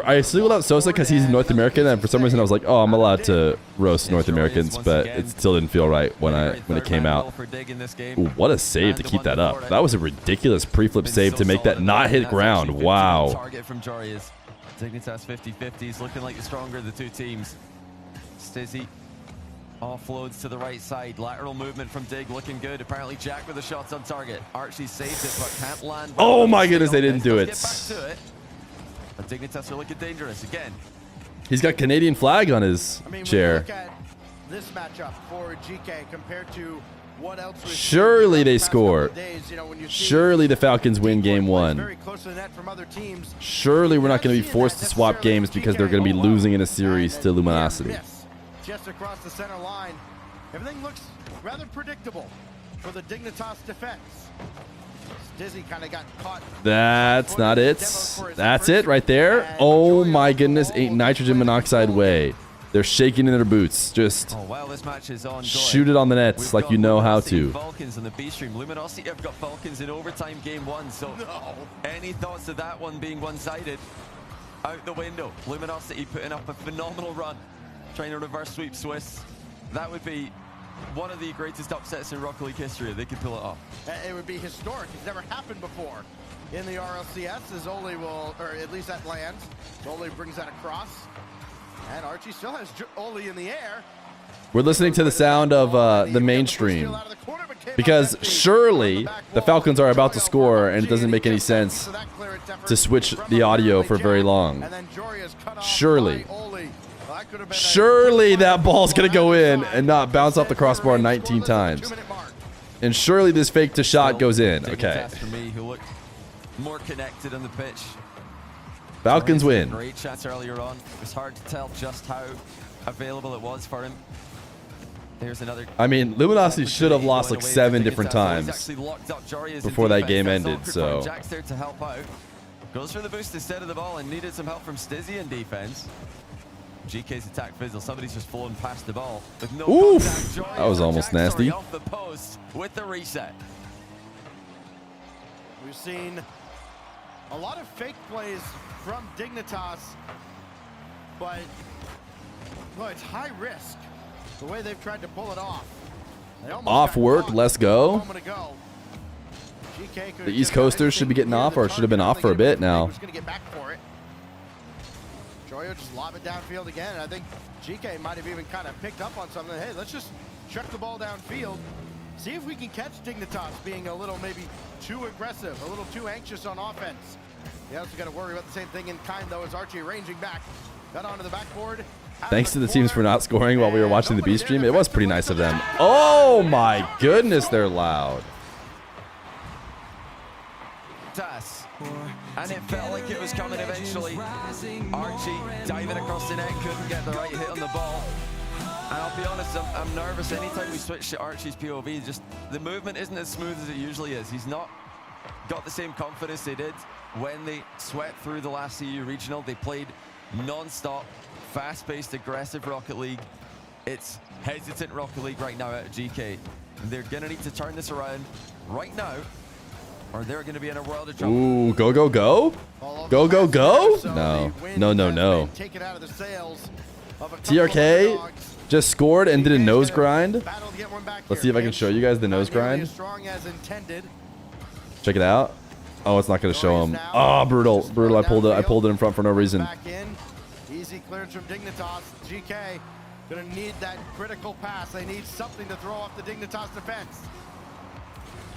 I singled out Sosa because he's North American, and for some reason I was like, oh, I'm allowed to roast North Americans, but it still didn't feel right when it came out. Ooh, what a save to keep that up. That was a ridiculous pre-flip save to make that not hit ground. Wow. Target from Joria's. Dignitas 50-50s, looking like the stronger of the two teams. Stizzy offloads to the right side. Lateral movement from Dig, looking good. Apparently Jack with the shots on target. Archie saved it, but can't land. Oh my goodness, they didn't do it. Get back to it. But Dignitas are looking dangerous again. He's got Canadian flag on his chair. Look at this matchup for GK compared to what else was Surely they score. Surely the Falcons win game 1. very close to the net from other teams. Surely we're not going to be forced to swap games because they're going to be losing in a series to Luminosity. Just across the center line. Everything looks rather predictable for the Dignitas defense. Dizzy kind of got caught. That's not it. That's it right there. Oh my goodness, ain't nitrogen monoxide way. They're shaking in their boots. Just this match is ongoing. Shoot it on the nets like you know how to. Falcons on the B stream. Luminosity have got Falcons in overtime game 1. So any thoughts of that one being one-sided? Out the window. Luminosity putting up a phenomenal run, trying to reverse sweep Swiss. That would be one of the greatest upsets in Rocket League history if they could pull it off. It would be historic. It's never happened before in the RLCS, as Oli will, or at least that lands. Oli brings that across. And Archie still has Oli in the air. We're listening to the sound of the mainstream because surely the Falcons are about to score and it doesn't make any sense to switch the audio for very long. Surely. Surely that ball's going to go in and not bounce off the crossbar 19 times. And surely this fake to shot goes in. Okay. more connected on the pitch. Falcons win. Great chance earlier on. It was hard to tell just how available it was for him. Here's another. I mean, Luminosity should have lost like 7 different times before that game ended. So Jack's there to help out. Goes for the boost instead of the ball and needed some help from Stizzy in defense. GK's attack fizzle. Somebody's just flown past the ball with no contact. Jory that was almost nasty. Off the post with the reset. We've seen a lot of fake plays from Dignitas, but well, it's high risk the way they've tried to pull it off. Off work, let's go. The East Coasters should be getting off, or it should have been off for a bit now. Joyo just lob it downfield again, and I think GK might have even kind of picked up on something. Hey, let's just chuck the ball downfield. See if we can catch Dignitas being a little maybe too aggressive, a little too anxious on offense. You also got to worry about the same thing in kind, though, as Archie ranging back. Got onto the backboard. Thanks to the teams for not scoring while we were watching the B stream. It was pretty nice of them. Oh my goodness, they're loud. And it felt like it was coming eventually. Archie diving across the net, couldn't get the right hit on the ball. And I'll be honest, I'm nervous anytime we switch to Archie's POV. Just the movement isn't as smooth as it usually is. He's not got the same confidence they did when they swept through the last CU regional. They played non-stop, fast-paced, aggressive Rocket League. It's hesitant Rocket League right now out of GK. And they're gonna need to turn this around right now, or they're gonna be in a world of trouble. Ooh, go, go, go? Go, go, go? No. No, no, no. TRK just scored and did a nose grind. Let's see if I can show you guys the nose grind. Check it out. Oh, it's not going to show him. Oh, brutal. Brutal. I pulled it in front for no reason. Easy clearance from Dignitas. GK gonna need that critical pass. They need something to throw off the Dignitas defense.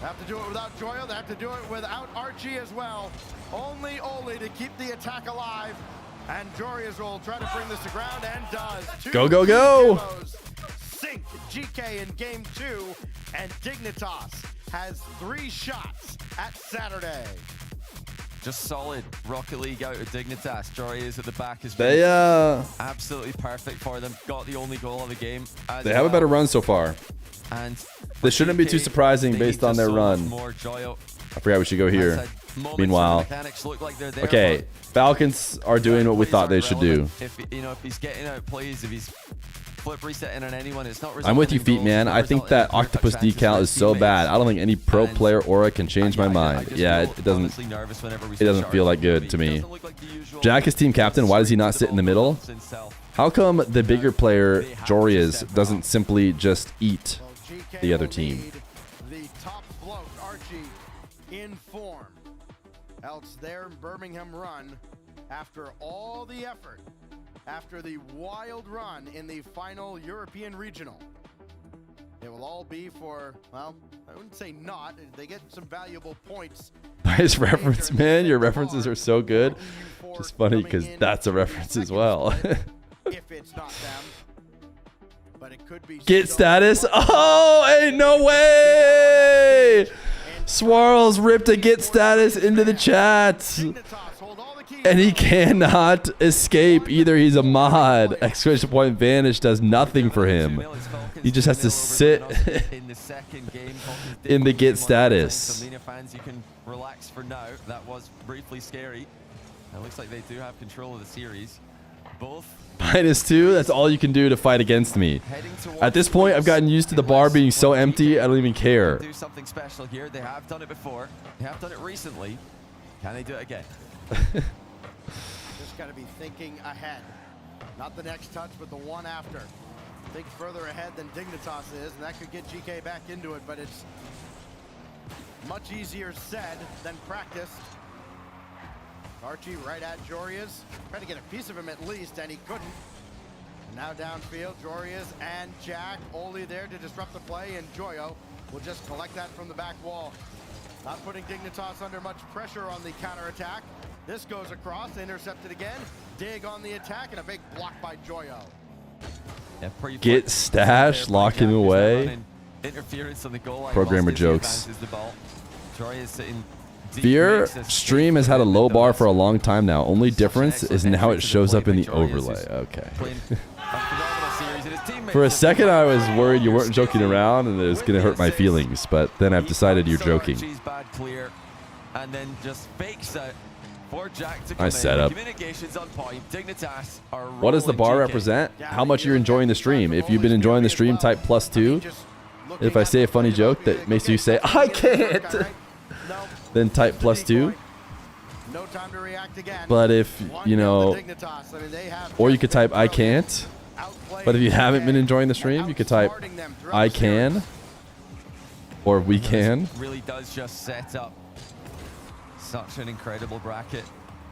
They have to do it without Joyo. They have to do it without Archie as well. Only Oli to keep the attack alive. And Joria's will try to bring this to ground and does. Go, go, go! Sink GK in game 2, and Dignitas has 3 shots at Saturday. Just solid Rocket League out of Dignitas. Jory is at the back as They absolutely perfect for them. Got the only goal of the game. They have a better run so far. And this shouldn't be too surprising based on their run. I forgot we should go here. Meanwhile, okay, Falcons are doing what we thought they should do. If he's getting out plays, if he's flip resetting on anyone, it's not. I'm with you, Feet Man. I think that Octopus decal is so bad. I don't think any pro player aura can change my mind. Yeah, it doesn't feel like good to me. Jack is team captain. Why does he not sit in the middle? How come the bigger player, Jorias, doesn't simply just eat the other team? The top bloke, Archie, in form. Else their Birmingham run, after all the effort, after the wild run in the final European regional, it will all be for, well, I wouldn't say not. They get some valuable points. Nice reference, man. Your references are so good. Just funny because that's a reference as well. If it's not them, but it could be. Get status. Oh, ain't no way. Swirls ripped a get status into the chat. And he cannot escape. Either he's a mod. Exclamation point vanish does nothing for him. He just has to sit in the get status. Fans, you can relax for now. That was briefly scary. It looks like they do have control of the series. Both -2. That's all you can do to fight against me. At this point, I've gotten used to the bar being so empty. I don't even care. Do something special here. They have done it before. They have done it recently. Can they do it again? Just got to be thinking ahead. Not the next touch, but the one after. Think further ahead than Dignitas is, and that could get GK back into it, but it's much easier said than practiced. Archie right at Jorias. Trying to get a piece of him at least, and he couldn't. And now downfield, Jorias and Jack. Oli there to disrupt the play, and Joyo will just collect that from the back wall. Not putting Dignitas under much pressure on the counterattack. This goes across, intercepted again. Dig on the attack, and a big block by Joyo. Yeah, get stash, lock him away. Interference on the goal line. Programmer jokes. The ball. Jory is sitting Feer stream has had a low bar for a long time now. Only difference is now it shows up in the overlay. Okay. For a second, I was worried you weren't joking around and it was going to hurt my feelings, but then I've decided you're joking. Nice setup. What does the bar represent? How much you're enjoying the stream. If you've been enjoying the stream, type +2. If I say a funny joke that makes you say, I can't, then type +2. But if, you know, or you could type I can't. But if you haven't been enjoying the stream, you could type I can or we can. Really does just set up such an incredible bracket.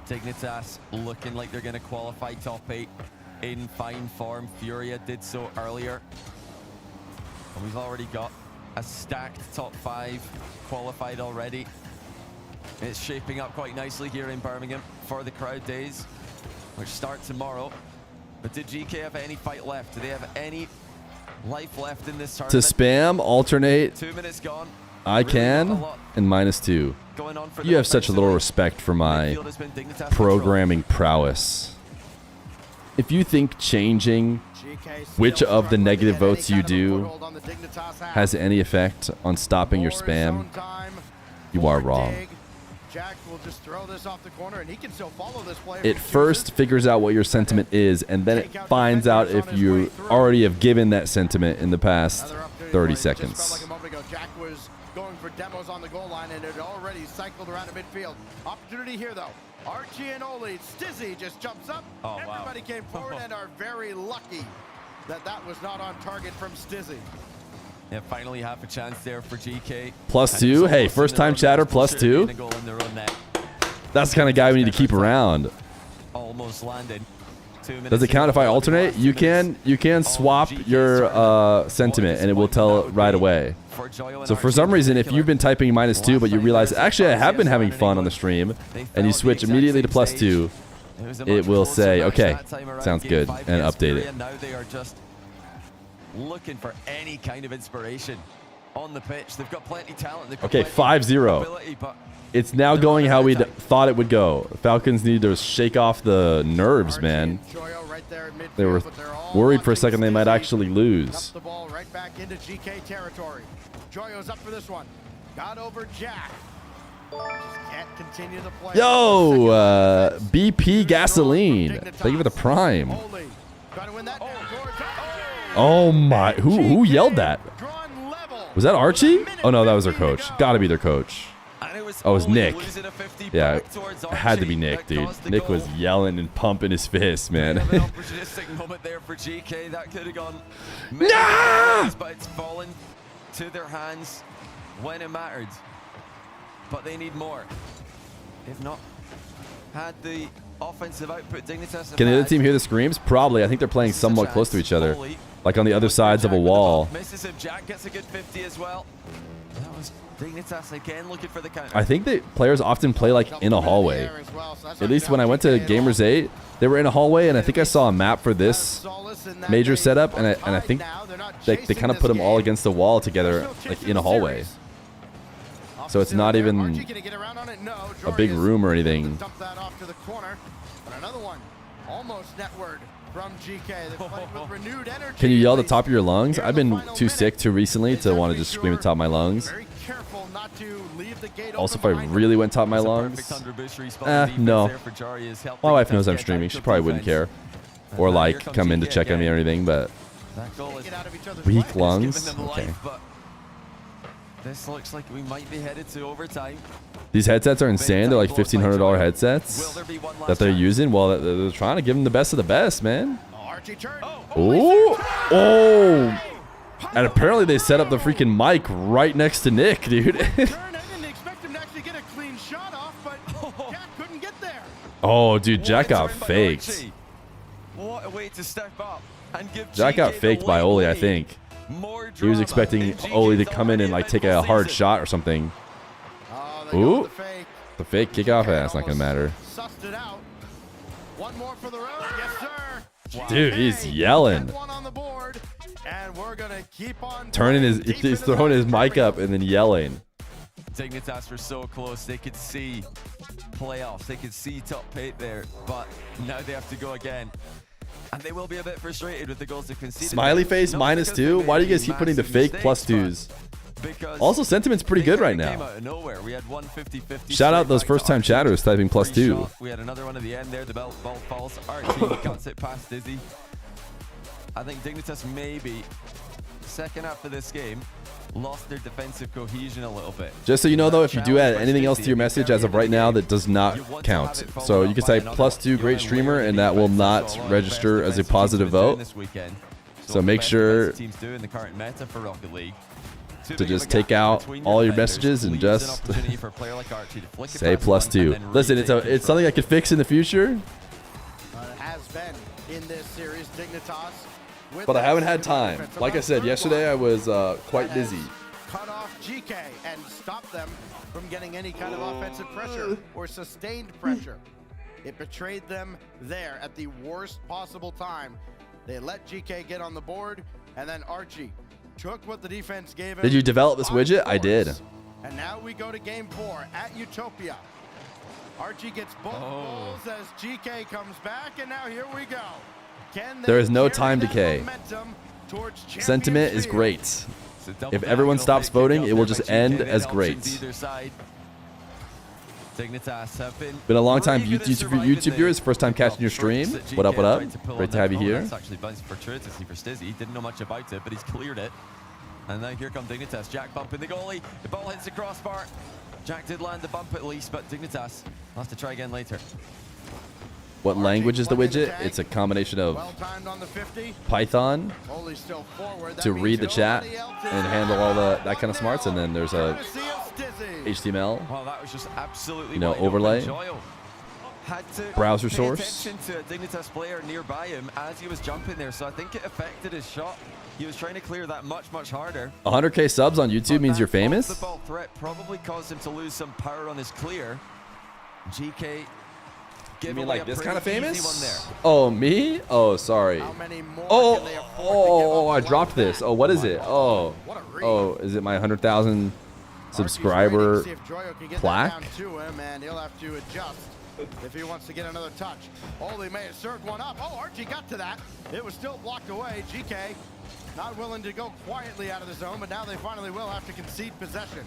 Dignitas looking like they're going to qualify top 8 in fine form. Furia did so earlier. And we've already got a stacked top 5 qualified already. It's shaping up quite nicely here in Birmingham for the crowd days, which start tomorrow. But did Geekay have any fight left? Do they have any life left in this tournament? To spam, alternate, 2 minutes gone. I can, and -2. You have such a little respect for my programming prowess. If you think changing which of the negative votes you do has any effect on stopping your spam, you are wrong. It first figures out what your sentiment is, and then it finds out if you already have given that sentiment in the past 30 seconds. Jack was going for demos on the goal line and had already cycled around the midfield. Opportunity here though. Archie and Oli, Stizzy just jumps up. Everybody came forward and are very lucky that that was not on target from Stizzy. Yeah, finally half a chance there for GK. +2. Hey, first time chatter, +2. That's the kind of guy we need to keep around. Almost landed. Does it count if I alternate? You can swap your sentiment and it will tell right away. So for some reason, if you've been typing -2 but you realize actually I have been having fun on the stream and you switch immediately to +2, it will say okay, sounds good, and update it. Now they are just looking for any kind of inspiration on the pitch. They've got plenty of talent. Okay, 5-0. It's now going how we thought it would go. Falcons need to shake off the nerves, man. They were worried for a second they might actually lose. The ball right back into GK territory. Joyo's up for this one. Got over Jack. Just can't continue the play. Yo, BP Gasoline. Thank you for the prime. Oh my, who yelled that? Was that Archie? Oh no, that was their coach. Gotta be their coach. Oh, it was Nick. Yeah, it had to be Nick, dude. Nick was yelling and pumping his fist, man. Moment there for GK. That could have gone but it's fallen to their hands when it mattered. But they need more. If not, had the offensive output Dignitas. Can the other team hear the screams? Probably. I think they're playing somewhat close to each other, like on the other sides of a wall. Misses him. Jack gets a good 50 as well. That was Dignitas again looking for the counter. I think that players often play like in a hallway. At least when I went to Gamers 8, they were in a hallway, and I think I saw a map for this major setup, and I think they kind of put them all against the wall together, like in a hallway. So it's not even a big room or anything. Can you yell at the top of your lungs? I've been too sick too recently to want to just scream at the top of my lungs. Also, if I really went top of my lungs, no. My wife knows I'm streaming. She probably wouldn't care. Or like come in to check on me or anything, but weak lungs? Okay. This looks like we might be headed to overtime. These headsets are insane. They're like $1,500 headsets that they're using. Well, they're trying to give them the best of the best, man. Ooh. Oh. And apparently they set up the freaking mic right next to Nick, dude. Oh, dude, Jack got faked. What a way to step up and give Jack got faked by Oli, I think. He was expecting Oli to come in and like take a hard shot or something. Ooh. The fake kickoff? That's not going to matter. Dude, he's yelling. He's throwing his mic up and then yelling. Dignitas were so close. They could see playoffs. They could see top 8 there. But now they have to go again. And they will be a bit frustrated with the goals they've conceded. Smiley face -2. Why do you guys keep putting the fake +2s? Also, sentiment's pretty good right now. We had 150-50. Shout out those first-time chatters typing +2. We had another one at the end there. The ball falls. Archie cuts it past Dizzy. I think Dignitas maybe second half of this game lost their defensive cohesion a little bit. Just so you know, though, if you do add anything else to your message as of right now, that does not count. So you can type +2 great streamer, and that will not register as a positive vote. So make sure to just take out all your messages and just say +2. Listen, it's something I could fix in the future, It has been in this series, Dignitas. but I haven't had time. Like I said, yesterday I was quite busy. Cut off Geekay and stop them from getting any kind of offensive pressure or sustained pressure. It betrayed them there at the worst possible time. They let Geekay get on the board, and then Archie took what the defense gave him. Did you develop this widget? I did. And now we go to game 4 at Utopia. Archie gets both goals as Geekay comes back, and now here we go. There is no time decay. Sentiment is great. If everyone stops voting, it will just end as great. Been a long time YouTube viewers, first time catching your stream. What up, what up? Great to have you here. It's actually bounced fortuitously for Stizzy. Didn't know much about it, but he's cleared it. And now here come Dignitas. Jack bumping the goalie. The ball hits the crossbar. Jack did land the bump at least, but Dignitas will have to try again later. What language is the widget? It's a combination of Python to read the chat and handle all that kind of smarts, and then there's a HTML, Well, that was just absolutely overlay, had to browser pay source. attention to a Dignitas player nearby him as he was jumping there, so I think it affected his shot. He was trying to clear that much harder. 100K subs on YouTube means you're famous? The ball threat probably caused him to lose some power on his clear. GK. You mean like this kind of famous? Oh, me? Oh, sorry. Oh, I dropped this. Oh, what is it? Oh, is it my 100,000 subscriber plaque? If he wants to get another touch. Oh, they may have served one up. Oh, Archie got to that. It was still blocked away. GK not willing to go quietly out of the zone, but now they finally will have to concede possession.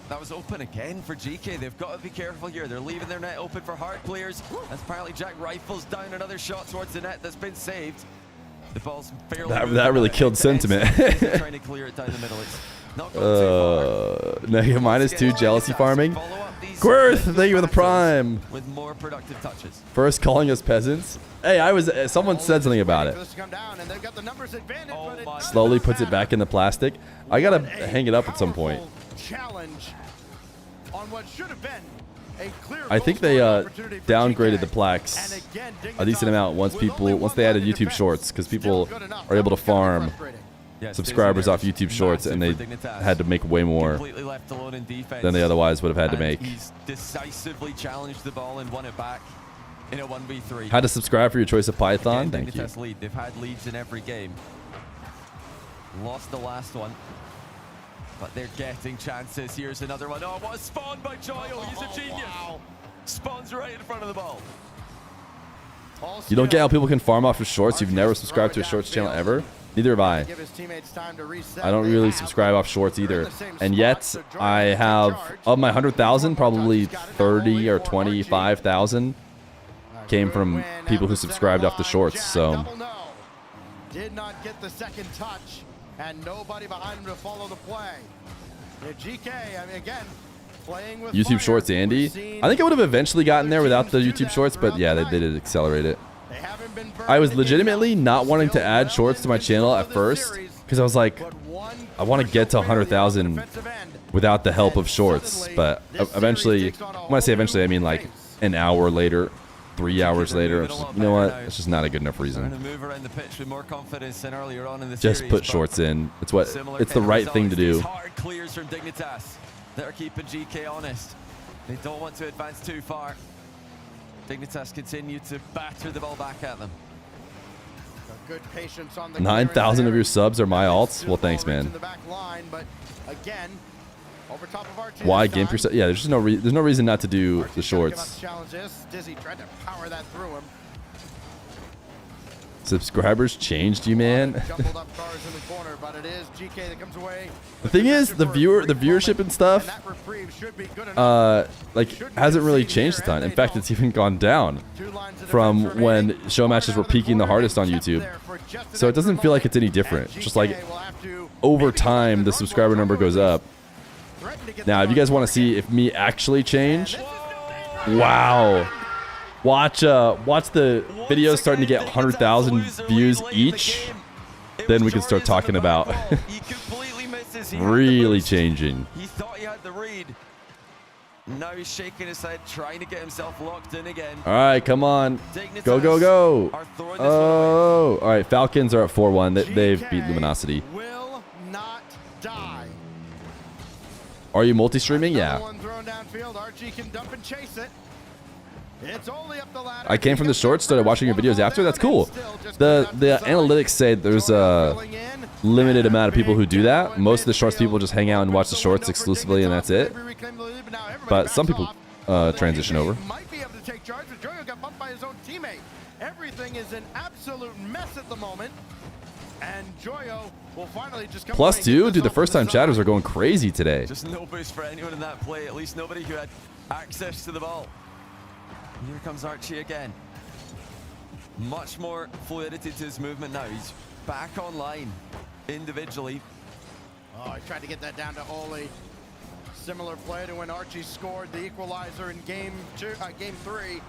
That was open again for GK. They've got to be careful here. They're leaving their net open for hard clears. As apparently Jack rifles down another shot towards the net that's been saved. The ball's fairly That really killed sentiment. trying to clear it down the middle. It's not going negative -2 jealousy farming. Quirth, thank you for the prime. with more productive touches. First calling us peasants. Hey, someone said something about it. Slowly puts it back in the plastic. I gotta hang it up at some point. Challenge on what should have been a clear I think they downgraded the plaques a decent amount once they added YouTube Shorts, because people are able to farm subscribers off YouTube Shorts, and they had to make way more than they otherwise would have had to make. He's decisively challenged the ball and won it back in a 1v3. How to subscribe for your choice of Python? Thank you. Dignitas lead. They've had leads in every game. Lost the last one, but they're getting chances. Here's another one. Oh, what a spawn by Joyo. He's a genius. Wow. Spawns right in front of the ball. You don't get how people can farm off of Shorts? You've never subscribed to a Shorts channel ever? Neither have I. I don't really subscribe off Shorts either. And yet, I have, of my 100,000, probably 30 or 25,000 came from people who subscribed off the Shorts. So did not get the second touch, and nobody behind him to follow the play. GK, I mean, again, playing with YouTube Shorts, Andy. I think I would have eventually gotten there without the YouTube Shorts, but yeah, they did accelerate it. I was legitimately not wanting to add Shorts to my channel at first, because I was like, I want to get to 100,000 without the help of Shorts. But eventually, when I say eventually, I mean like an hour later, 3 hours later. Just, you know what? It's just not a good enough reason. Just put Shorts in. It's the right thing to do. Hard clears from Dignitas that are keeping GK honest. They don't want to advance too far. Dignitas continue to batter the ball back at them. 9,000 of your subs are my alts? Well, thanks, man. Over top of RT Why this game time. percent? Yeah, there's just there's no reason not to do the shorts. Challenge this. Dizzy tried to power that through him. Subscribers changed you, man. Jumbled up cars in the corner, but it is GK that comes away. The thing is, the viewership and stuff, like hasn't really changed a ton. In fact, it's even gone down from when show matches were peaking the hardest on YouTube. So it doesn't feel like it's any different. Just like over time, the subscriber number goes up. Now, if you guys want to see if me actually change, wow. Watch the videos starting to get 100,000 views each. Then we can start talking about really changing. He thought he had the read. Now he's shaking his head, trying to get himself locked in again. All right, come on. Go, go, go. Oh, all right. Falcons are at 4-1. They've beat Luminosity. Will not die. Are you multi-streaming? Yeah. One thrown downfield. Archie can dump and chase it. It's only up the ladder. I came from the shorts, started watching your videos after. That's cool. The analytics say there's a limited amount of people who do that. Most of the shorts people just hang out and watch the shorts exclusively, and that's it. But some people transition over. Might be able to take charge, but Joyo got bumped by his own teammate. Everything is an absolute mess at the moment. And Joyo will finally just come +2, dude. The first-time chatters are going crazy today. Just no boost for anyone in that play. At least nobody who had access to the ball. Here comes Archie again. Much more fluidity to his movement now. He's back online individually. Oh, he tried to get that down to Oli. Similar play to when Archie scored the equalizer in game 3.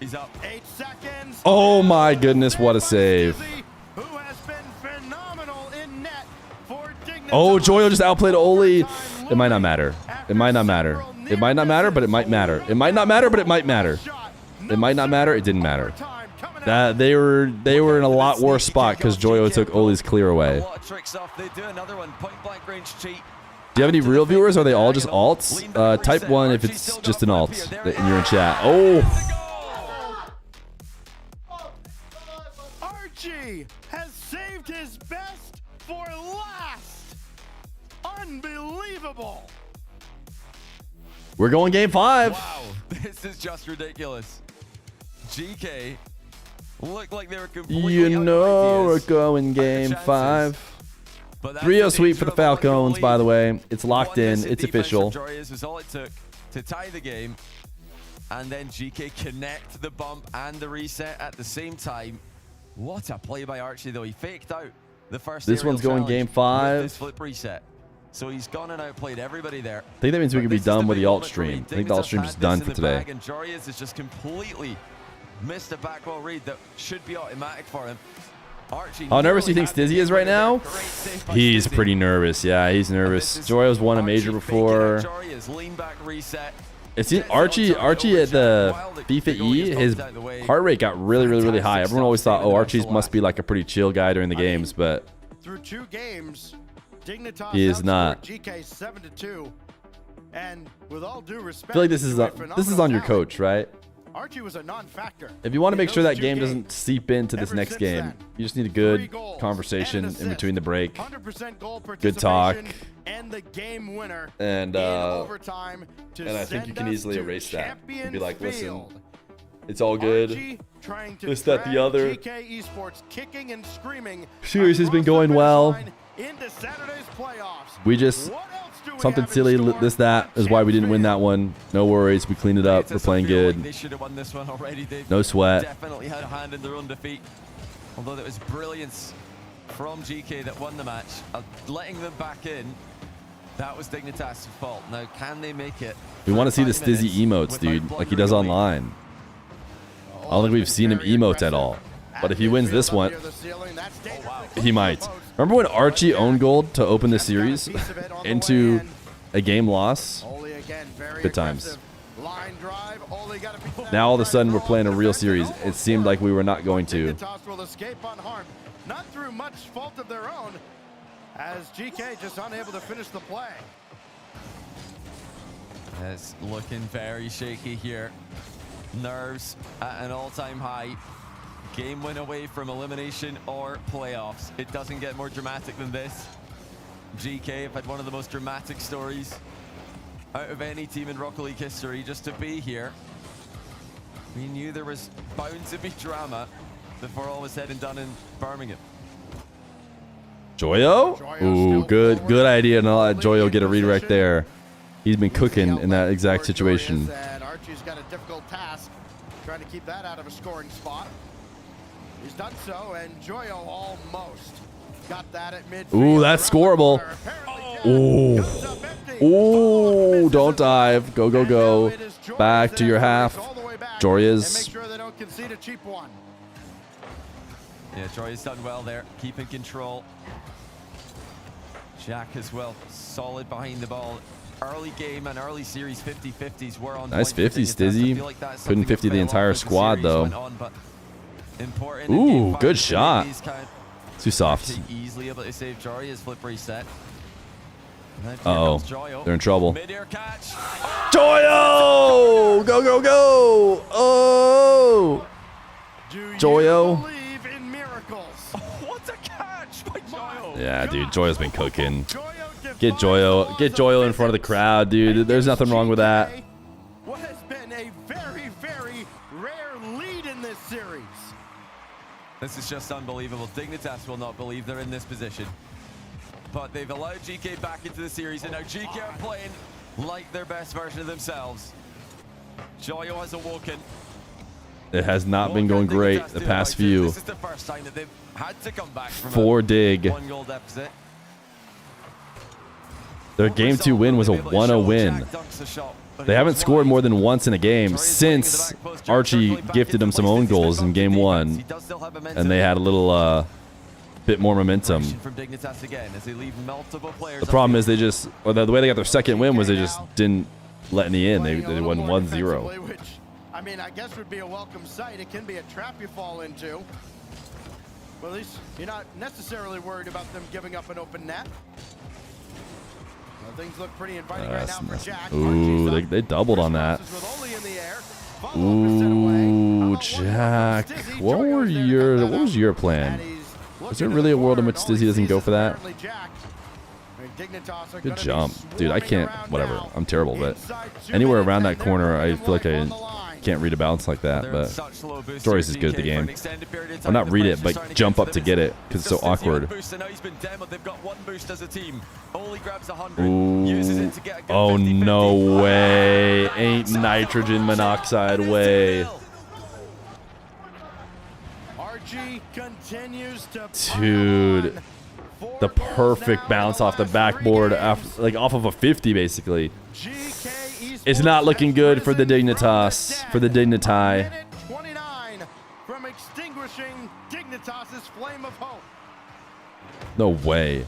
He's up. 8 seconds. Oh my goodness, what a save. Who has been phenomenal in net for Dignitas. Oh, Joyo just outplayed Oli. It might not matter. It might not matter. It might not matter, but it might matter. It might not matter, but it might matter. It might not matter. It didn't matter. That they were in a lot worse spot because Joyo took Oli's clear away. They do another one. Point blank range cheat. Do you have any real viewers? Are they all just alts? Type 1 if it's just an alt and you're in chat. Oh. Archie has saved his best for last. Unbelievable. We're going game 5. Wow, this is just ridiculous. GK looked like they were completely You know we're going game 5. 3-0 sweep for the Falcons, by the way. It's locked in. It's official. Was all it took to tie the game. And then GK connect the bump and the reset at the same time. What a play by Archie, though. He faked out the first. This one's going game 5. This flip reset. So he's gone and outplayed everybody there. I think that means we could be done with the alt stream. I think the alt stream is done for today. And Jorius has just completely missed a back wall read that should be automatic for him. Archie, how nervous do you think Stizzy is right now? He's pretty nervous. Yeah, he's nervous. Joyo's won a major before. It's Archie at the FIFA E. His heart rate got really high. Everyone always thought, oh, Archie must be like a pretty chill guy during the games, but through 2 games, Dignitas he is not. GK 7-2. And with all due respect, I feel like this is on your coach, right? Archie was a non-factor. If you want to make sure that game doesn't seep into this next game, you just need a good conversation in between the break, good talk, and the game winner. And I think you can easily erase that and be like, listen, it's all good. This, that, the other. Series has been going well. We just something silly, this, that is why we didn't win that one. No worries, we cleaned it up. We're playing good. They should have won this one already. No sweat. Definitely had a hand in their own defeat. Although it was brilliance from GK that won the match. Letting them back in, that was Dignitas' fault. Now, can they make it? We want to see the Stizzy emotes, dude, like he does online. I don't think we've seen him emote at all. But if he wins this one, he might. Remember when Archie owned gold to open the series into a game loss? Good times. Now all of a sudden we're playing a real series. It seemed like we were not going to. Not through much fault of their own, as GK just unable to finish the play. It's looking very shaky here. Nerves at an all-time high. Game win away from elimination or playoffs. It doesn't get more dramatic than this. GK have had one of the most dramatic stories out of any team in Rocket League history just to be here. We knew there was bound to be drama before all was said and done in Birmingham. Joyo? Ooh, good idea. And I'll let Joyo get a redirect there. He's been cooking in that exact situation. And Archie's got a difficult task trying to keep that out of a scoring spot. He's done so, and Joyo almost got that at midfield. Ooh, that's scoreable. Ooh. Ooh, don't dive. Go, go, go. Back to your half. Joria's. Make sure they don't concede a cheap one. Yeah, Joria's done well there, keeping control. Jack as well, solid behind the ball. Early game and early series 50-50s were on. Nice 50s, Stizzy. Couldn't 50 the entire squad, though. Ooh, good shot. Too soft. Easily able to save Joria's flip reset. Uh-oh. They're in trouble. Joyo! Go, go, go! Oh! Joyo. What a catch by Joyo! Yeah, dude, Joyo's been cooking. Get Joyo. Get Joyo in front of the crowd, dude. There's nothing wrong with that. What has been a very, very rare lead in this series. This is just unbelievable. Dignitas will not believe they're in this position. But they've allowed Geekay back into the series, and now Geekay are playing like their best version of themselves. Joyo has awoken. It has not been going great the past few. This is the first time that they've had to come back from For Dig. a 1-goal deficit. Their game 2 win was a 1-0 win. They haven't scored more than once in a game since Archie gifted them some own goals in game 1, and they had a little bit more momentum. The problem is they just, or the way they got their second win was they just didn't let any in. They won 1-0. Which, I mean, I guess would be a welcome sight. It can be a trap you fall into. Well, at least you're not necessarily worried about them giving up an open net. Well, things look pretty inviting right now for Jack. Ooh, they doubled on that. Ooh, Jack. What was your plan? Is there really a world in which Stizzy doesn't go for that? Good jump. Dude, I can't, whatever. I'm terrible, but anywhere around that corner, I feel like I can't read a bounce like that, but Stories is good at the game. Well, not read it, but jump up to get it, because it's so awkward. Ooh. Oh, no way. Ain't nitrogen monoxide way. Dude, the perfect bounce off the backboard, after, like off of a 50, basically. It's not looking good for the Dignitas, for the Dignitai. 29 from extinguishing Dignitas's flame of hope. No way.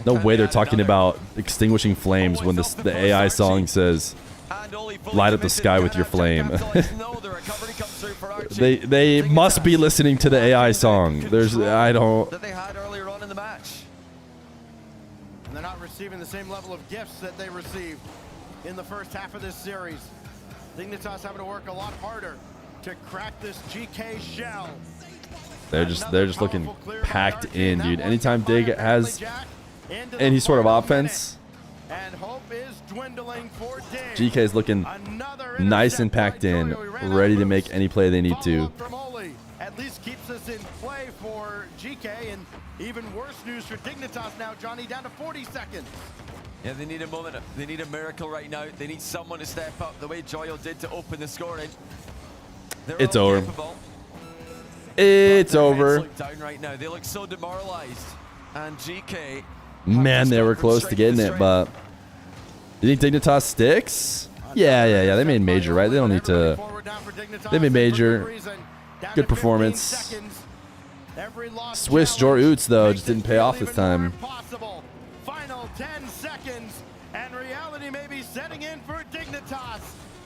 No way they're talking about extinguishing flames when the AI song says, light up the sky with your flame. They must be listening to the AI song. I don't. That they had earlier on in the match. And they're not receiving the same level of gifts that they received in the first half of this series. Dignitas having to work a lot harder to crack this GK shell. They're just looking packed in, dude. Anytime Dig has any sort of offense, and hope is dwindling for Dig. GK is looking nice and packed in, ready to make any play they need to. At least keeps us in play for GK, and even worse news for Dignitas now, Johnny, down to 40 seconds. Yeah, they need a moment. They need a miracle right now. They need someone to step up the way Joyo did to open the scoring. It's over. It's over. Down right now. They look so demoralized. And GK. Man, they were close to getting it, but do you think Dignitas sticks? Yeah. They made major, right? They don't need to. They made major. Good performance. Swiss Jor Oots, though, just didn't pay off this time. Final 10 seconds, and reality may be setting in for Dignitas.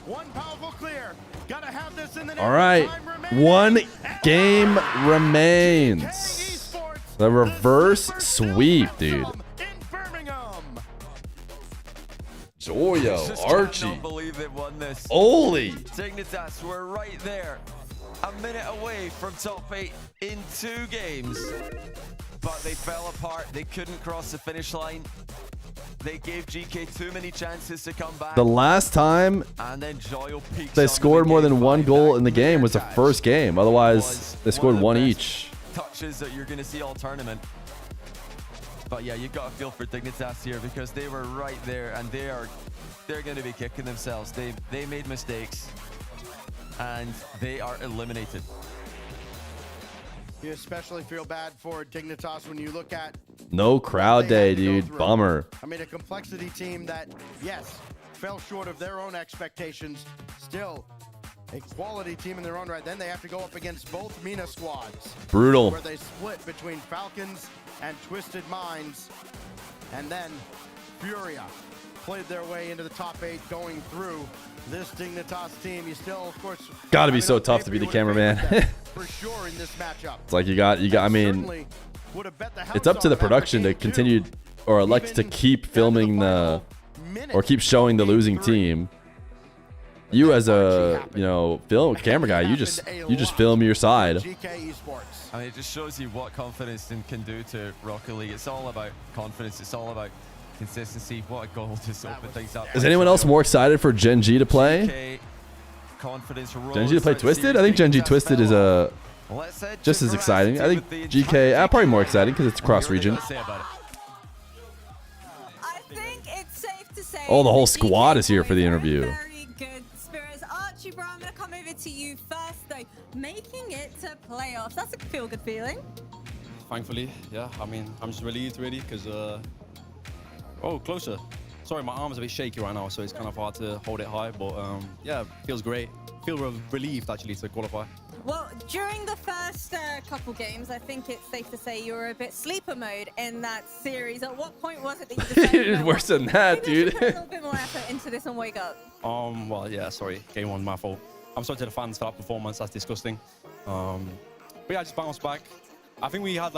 One powerful clear. Gotta have this in the net. All right, one game remains. The reverse sweep, dude. Joyo, Archie. I believe they won this. Holy. Dignitas were right there, a minute away from top 8 in 2 games. But they fell apart. They couldn't cross the finish line. They gave GK too many chances to come back. The last time and then Joyo peaks they on scored them more in than game one five. goal That in the game was the first game. Otherwise, they scored one each. Touches that you're going to see all tournament. But yeah, you've got to feel for Dignitas here because they were right there and they're going to be kicking themselves. They made mistakes and they are eliminated. You especially feel bad for Dignitas when you look at No crowd day, dude. Bummer. I mean, a complexity team that, yes, fell short of their own expectations. Still, a quality team in their own right. Then they have to go up against both MENA squads. Brutal. Where they split between Falcons and Twisted Minds. And then Furia played their way into the top 8 going through this Dignitas team. You still, of course, Gotta be so tough to be the cameraman. for sure in this matchup. It's like you got, I mean, it's up to the production to continue or like to keep filming the, or keep showing the losing team. You as a, camera guy, you just film your side. I mean, it just shows you what confidence can do to Rocket League. It's all about confidence. It's all about consistency. What a goal to open things up. Is anyone else more excited for Gen G to play? Gen G to play Twisted? I think Gen G Twisted is just as exciting. I think GK probably more exciting because it's cross region. I think it's safe to say. Oh, the whole squad is here for the interview. Very good spirits. Archie, bro, I'm gonna come over to you first though. Making it to playoffs, that's a feel-good feeling. Thankfully, yeah. I mean, I'm just relieved really because oh, closer. Sorry, my arm's a bit shaky right now, so it's kind of hard to hold it high. But yeah, feels great. Feel relieved actually to qualify. Well, during the first couple games, I think it's safe to say you were a bit sleeper mode in that series. At what point was it that you decided Worse than that, dude. put a little bit more effort into this and wake up? Well, yeah, sorry. Game 1, my fault. I'm sorry to the fans for that performance. That's disgusting. But yeah, I just bounced back. I think we had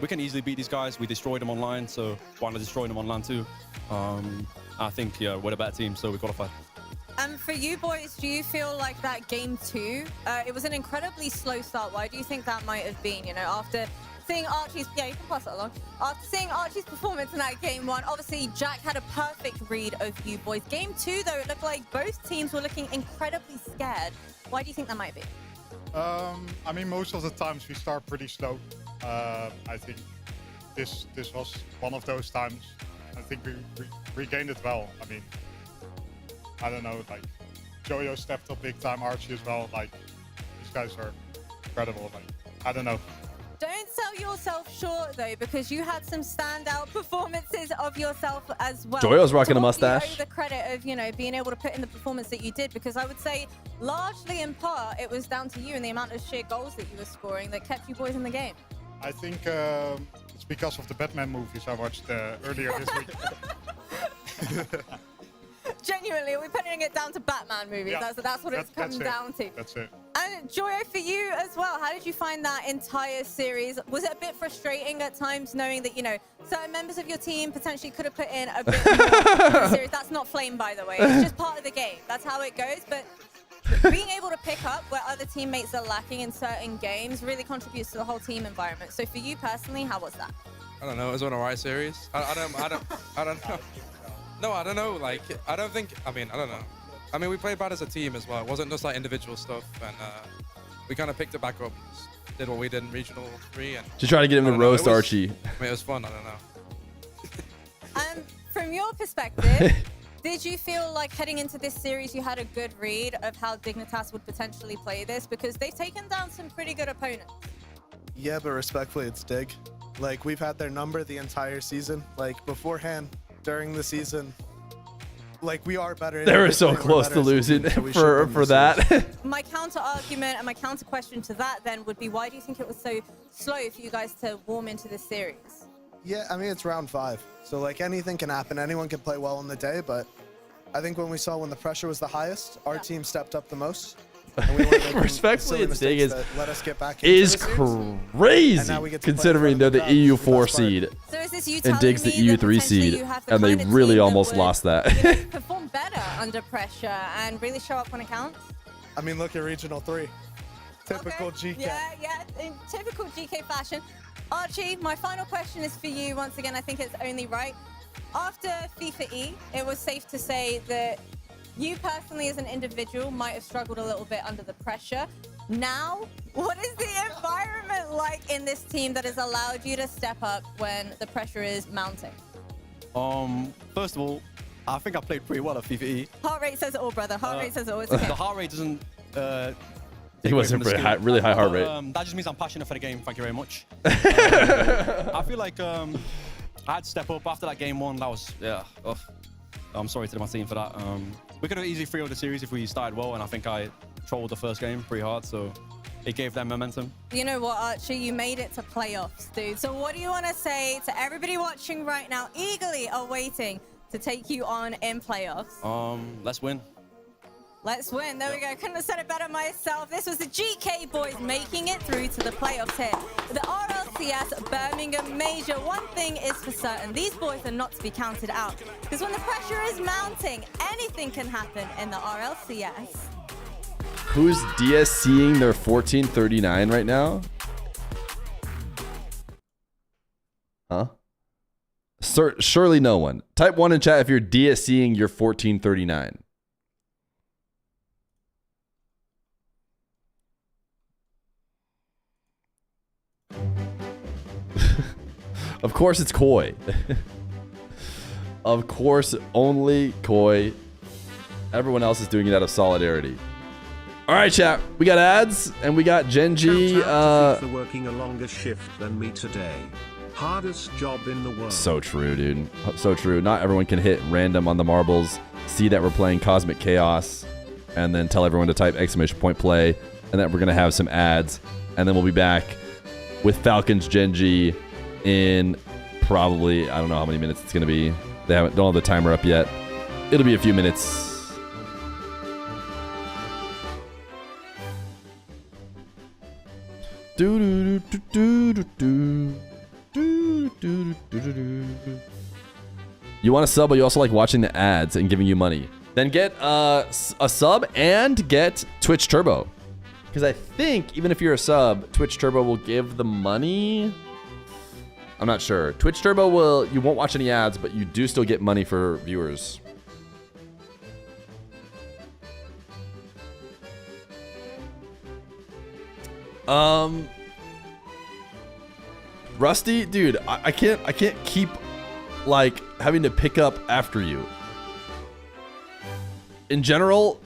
we can easily beat these guys. We destroyed them online, so why not destroy them on land too? I think, yeah, we're a better team, so we qualified. And for you boys, do you feel like that game 2, it was an incredibly slow start? Why do you think that might have been? After seeing Archie's, yeah, you can pass that along. After seeing Archie's performance in that game 1, obviously Jack had a perfect read of you boys. Game 2, though, it looked like both teams were looking incredibly scared. Why do you think that might be? I mean, most of the times we start pretty slow. I think this was one of those times. I think we regained it well. I mean, I don't know, Joyo stepped up big time, Archie as well. These guys are incredible. I don't know. Don't sell yourself short, though, because you had some standout performances of yourself as well. Joyo's rocking a You mustache. owe the credit of, being able to put in the performance that you did, because I would say largely in part it was down to you and the amount of sheer goals that you were scoring that kept you boys in the game. I think it's because of the Batman movies I watched earlier this week. Genuinely, we're putting it down to Batman movies. Yeah, that's what it's come down to. That's it. And Joyo, for you as well, how did you find that entire series? Was it a bit frustrating at times knowing that, certain members of your team potentially could have put in a bit more to the series? That's not flame, by the way. It's just part of the game. That's how it goes. But being able to pick up where other teammates are lacking in certain games really contributes to the whole team environment. So for you personally, how was that? I don't know. It was an alright series. I don't know. No, I don't know. I don't think. I don't know. I mean, we played bad as a team as well. It wasn't just individual stuff, and we kind of picked it back up. Did what we did in regional 3, and Just try to get him to roast Archie. It was fun. I don't know. From your perspective, did you feel like heading into this series you had a good read of how Dignitas would potentially play this? Because they've taken down some pretty good opponents. Yeah, but respectfully, it's Dig. We've had their number the entire season. Beforehand, during the season, we are better. They were so close to losing for that. My counter argument and my counter question to that then would be, why do you think it was so slow for you guys to warm into this series? Yeah, I mean, it's round 5. So, anything can happen. Anyone can play well on the day, but I think when the pressure was the highest, our team stepped up the most. And we Respectfully, it's Dig is crazy considering they're the EU4 seed So is this you and Dig's the EU3 seed, and they really almost lost that. perform better under pressure and really show up when it counts? I mean, look at Regional 3. Typical GK. Yeah, in typical GK fashion. Archie, my final question is for you. Once again, I think it's only right. After FIFA E, it was safe to say that you personally as an individual might have struggled a little bit under the pressure. Now, what is the environment like in this team that has allowed you to step up when the pressure is mounting? First of all, I think I played pretty well at FIFA E. Heart rate says it all, brother. Heart rate says it all. It's okay. The heart rate doesn't... He wasn't really high heart rate. That just means I'm passionate for the game. Thank you very much. I feel like I had to step up after that game one. That was, yeah. Oh, I'm sorry to my team for that. We could have easily 3-0 the series if we started well, and I think I trolled the first game pretty hard, so it gave them momentum. You know what, Archie? You made it to playoffs, dude. So what do you want to say to everybody watching right now, eagerly awaiting to take you on in playoffs? Let's win. Let's win. There we go. Couldn't have said it better myself. This was the Geekay boys making it through to the playoffs here. The RLCS Birmingham Major. One thing is for certain. These boys are not to be counted out. Because when the pressure is mounting, anything can happen in the RLCS. Who's DSCing their 1439 right now? Huh? Surely no one. Type 1 in chat if you're DSCing your 1439. Of course it's Koi. Of course only Koi. Everyone else is doing it out of solidarity. All right, chat. We got ads and we got Genji. For working a longer shift than me today. Hardest job in the world. So true, dude. So true. Not everyone can hit random on the marbles, see that we're playing Cosmic Chaos, and then tell everyone to type !play, and that we're gonna have some ads, and then we'll be back with Falcons Genji in probably, I don't know how many minutes it's gonna be. They don't have the timer up yet. It'll be a few minutes. You want a sub, but you also like watching the ads and giving you money. Then get a sub and get Twitch Turbo. Because I think even if you're a sub, Twitch Turbo will give the money. I'm not sure. Twitch Turbo will, you won't watch any ads, but you do still get money for viewers. Rusty, dude, I can't keep like having to pick up after you. In general,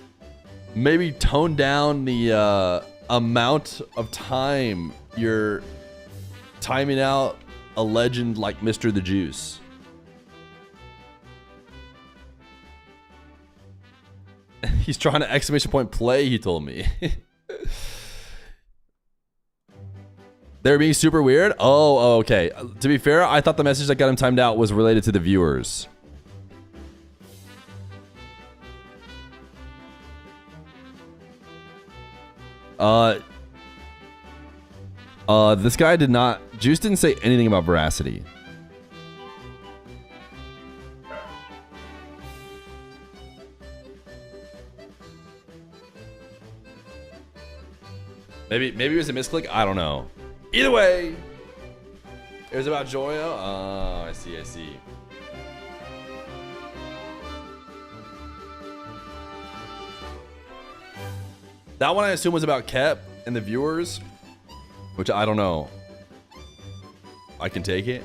maybe tone down the amount of time you're timing out a legend like Mr. the Juice. He's trying to ! play, he told me. They're being super weird? Oh, okay. To be fair, I thought the message that got him timed out was related to the viewers. This guy did not... Juice didn't say anything about veracity. Maybe it was a misclick? I don't know. Either way, it was about Joya. Oh, I see. That one I assume was about Kep and the viewers, which I don't know. I can take it.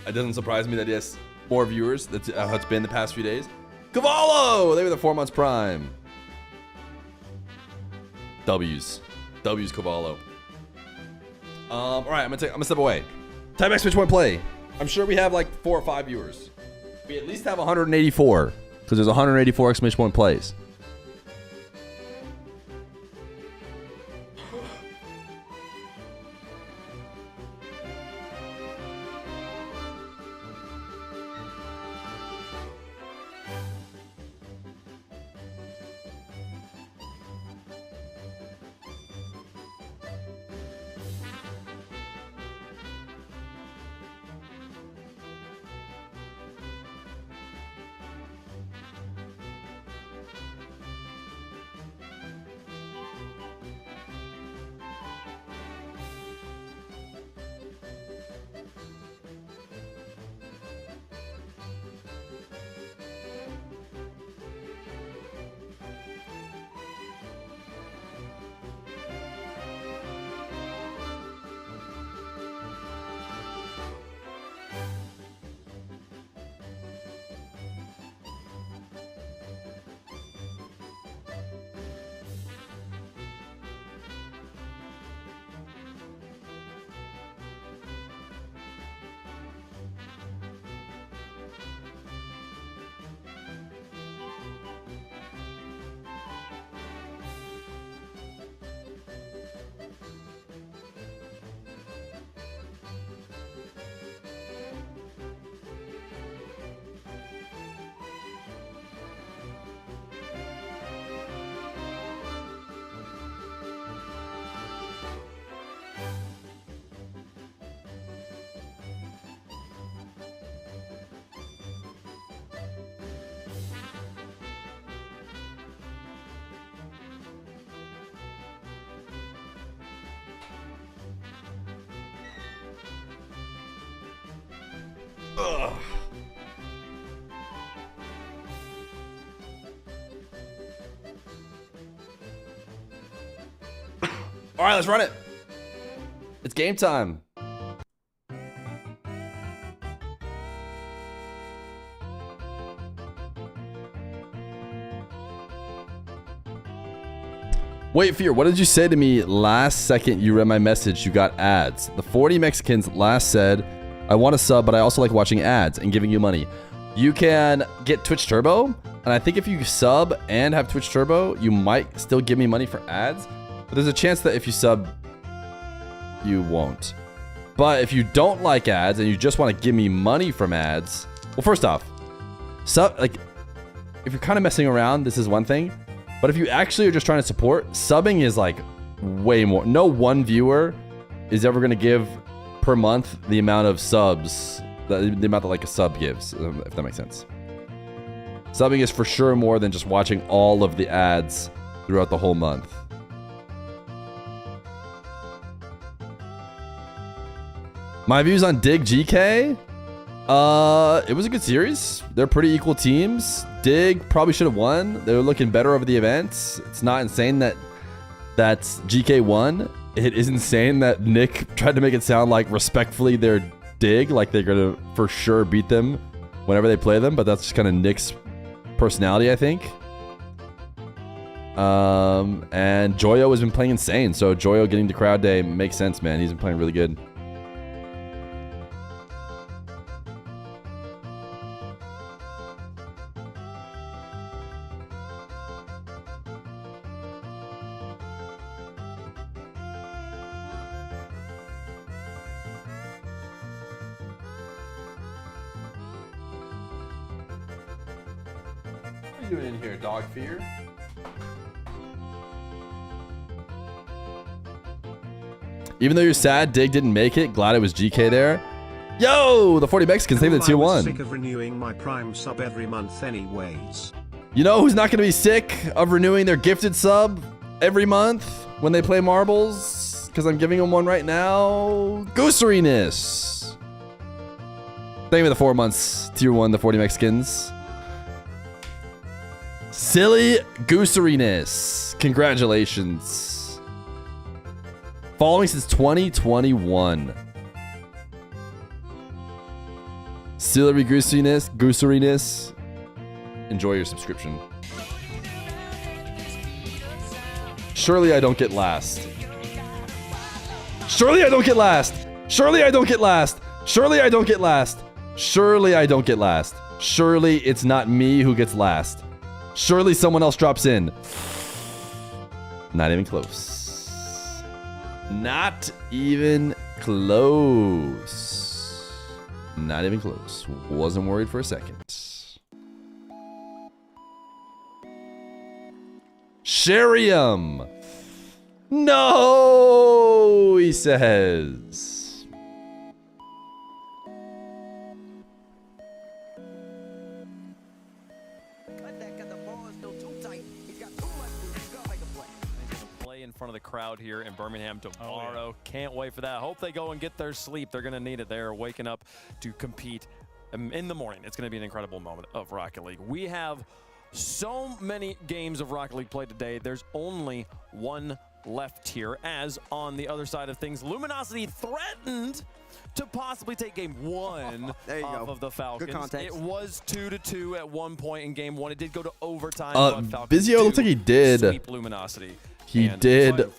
It doesn't surprise me that he has more viewers. That's how it's been the past few days. Cavallo! They were the 4 months prime. W's Cavallo. All right, I'm gonna step away. Type !play. I'm sure we have like 4 or 5 viewers. We at least have 184 because there's 184 !plays. Ugh. All right, let's run it. It's game time. Wait, Fear, what did you say to me last second you read my message? You got ads. The 40 Mexicans last said, I want to sub, but I also like watching ads and giving you money. You can get Twitch Turbo, and I think if you sub and have Twitch Turbo, you might still give me money for ads. But there's a chance that if you sub, you won't. But if you don't like ads and you just want to give me money from ads, well, first off, if you're kind of messing around, this is one thing. But if you actually are just trying to support, subbing is like way more. No one viewer is ever going to give per month the amount of subs, the amount that like a sub gives, if that makes sense. Subbing is for sure more than just watching all of the ads throughout the whole month. My views on Dig Geekay? It was a good series. They're pretty equal teams. Dig probably should have won. They were looking better over the events. It's not insane that GK won. It is insane that Nick tried to make it sound like respectfully they're Dig, like they're gonna for sure beat them whenever they play them, but that's just kind of Nick's personality, I think. And Joyo has been playing insane, so Joyo getting to crowd day makes sense, man. He's been playing really good. What are you doing in here, dog Fear? Even though you're sad Dig didn't make it, glad it was GK there. Yo, the 40 Mexicans saved the tier 1. I'm sick of renewing my Prime sub every month anyways. You know who's not going to be sick of renewing their gifted sub every month when they play marbles? Because I'm giving them one right now. Gooseriness. Thank you for the 4 months, tier 1, the 40 Mexicans. Silly Gooseriness. Congratulations. Following since 2021. Silly Gooseriness. Enjoy your subscription. Surely I don't get last. Surely I don't get last. Surely I don't get last. Surely I don't get last. Surely I don't get last. Surely it's not me who gets last. Surely someone else drops in. Not even close. Not even close. Not even close. Wasn't worried for a second. Sharium. No, he says. Play in front of the crowd here in Birmingham tomorrow. Can't wait for that. Hope they go and get their sleep. They're going to need it. They're waking up to compete in the morning. It's going to be an incredible moment of Rocket League. We have so many games of Rocket League played today. There's only one left here, as on the other side of things, Luminosity threatened to possibly take game 1 of the Falcons. Good context. It was 2-2 at one point in game 1. It did go to overtime. but Vizio looks like he did. Sweep Luminosity. He did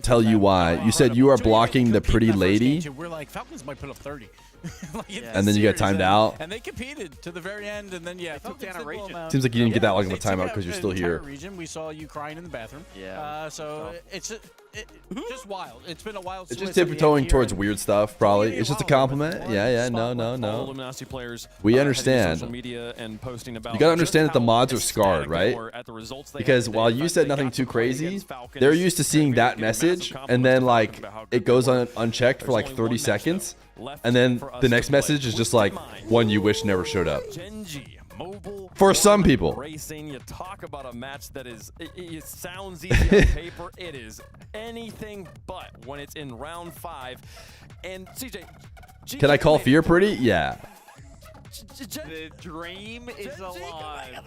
tell you why. You said you are blocking the pretty lady. We're like, Falcons might put up 30. And then you got timed out. And they competed to the very end, and then took down a region. Seems like you didn't get that long of a timeout because you're still here. Region. We saw you crying in the bathroom. Yeah. So it's just wild. It's been a wild. It's just tiptoeing towards weird stuff, probably. It's just a compliment. Yeah, no. Luminosity players, we understand. social media and posting about You gotta understand that the mods are scarred, right? Because while you said nothing too crazy, they're used to seeing that message, and then like it goes unchecked for like 30 seconds, and then the next message is just like one you wish never showed up. For some people. Racing, you talk about a match that is, it sounds easy on paper. It is anything but when it's in round 5. And CJ, Can I call Fear pretty? Yeah. The dream is alive.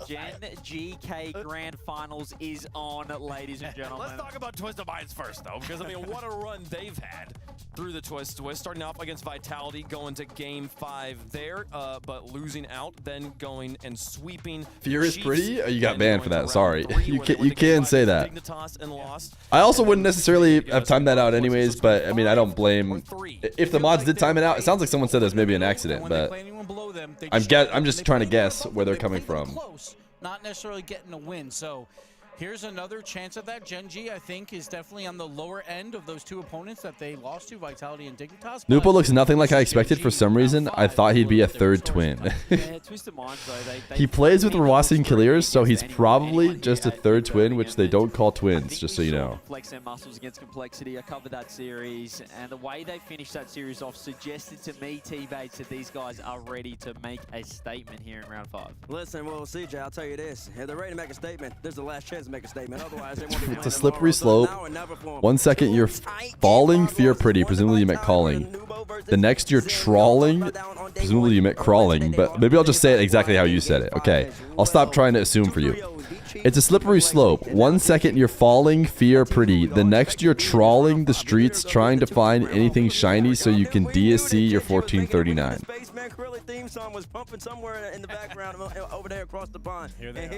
Gen GK Grand Finals is on, ladies and gentlemen. Let's talk about Twisted Minds first, though, because, I mean, what a run they've had through the Twist, starting off against Vitality, going to Game 5 there, but losing out, then going and sweeping. Fear is pretty? Oh, you got banned for that. Sorry. You you can say that. Dignitas and lost. I also wouldn't necessarily have timed that out anyways, but I mean, I don't blame. If the mods did time it out, it sounds like someone said there's maybe an accident, but I'm just trying to guess where they're coming from. Not necessarily getting a win. So here's another chance at that. Gen G, I think, is definitely on the lower end of those two opponents that they lost to, Vitality and Dignitas. Nupo looks nothing like I expected for some reason. I thought he'd be a third twin. He plays with Rawasi and Killiers, so he's probably just a third twin, which they don't call twins, just so you know. Flex their muscles against Complexity. I covered that series, and the way they finished that series off suggested to me, T-Bates, that these guys are ready to make a statement here in round 5. Listen, well, CJ, I'll tell you this. If they're ready to make a statement, there's the last chance to make a statement. Otherwise, they won't be It's a slippery slope. 1 second you're falling, Fear pretty, presumably you meant calling. The next you're trawling, presumably you meant crawling, but maybe I'll just say it exactly how you said it. Okay, I'll stop trying to assume for you. It's a slippery slope. 1 second you're falling, Fear pretty. The next you're trawling the streets trying to find anything shiny so you can DSC your 1439.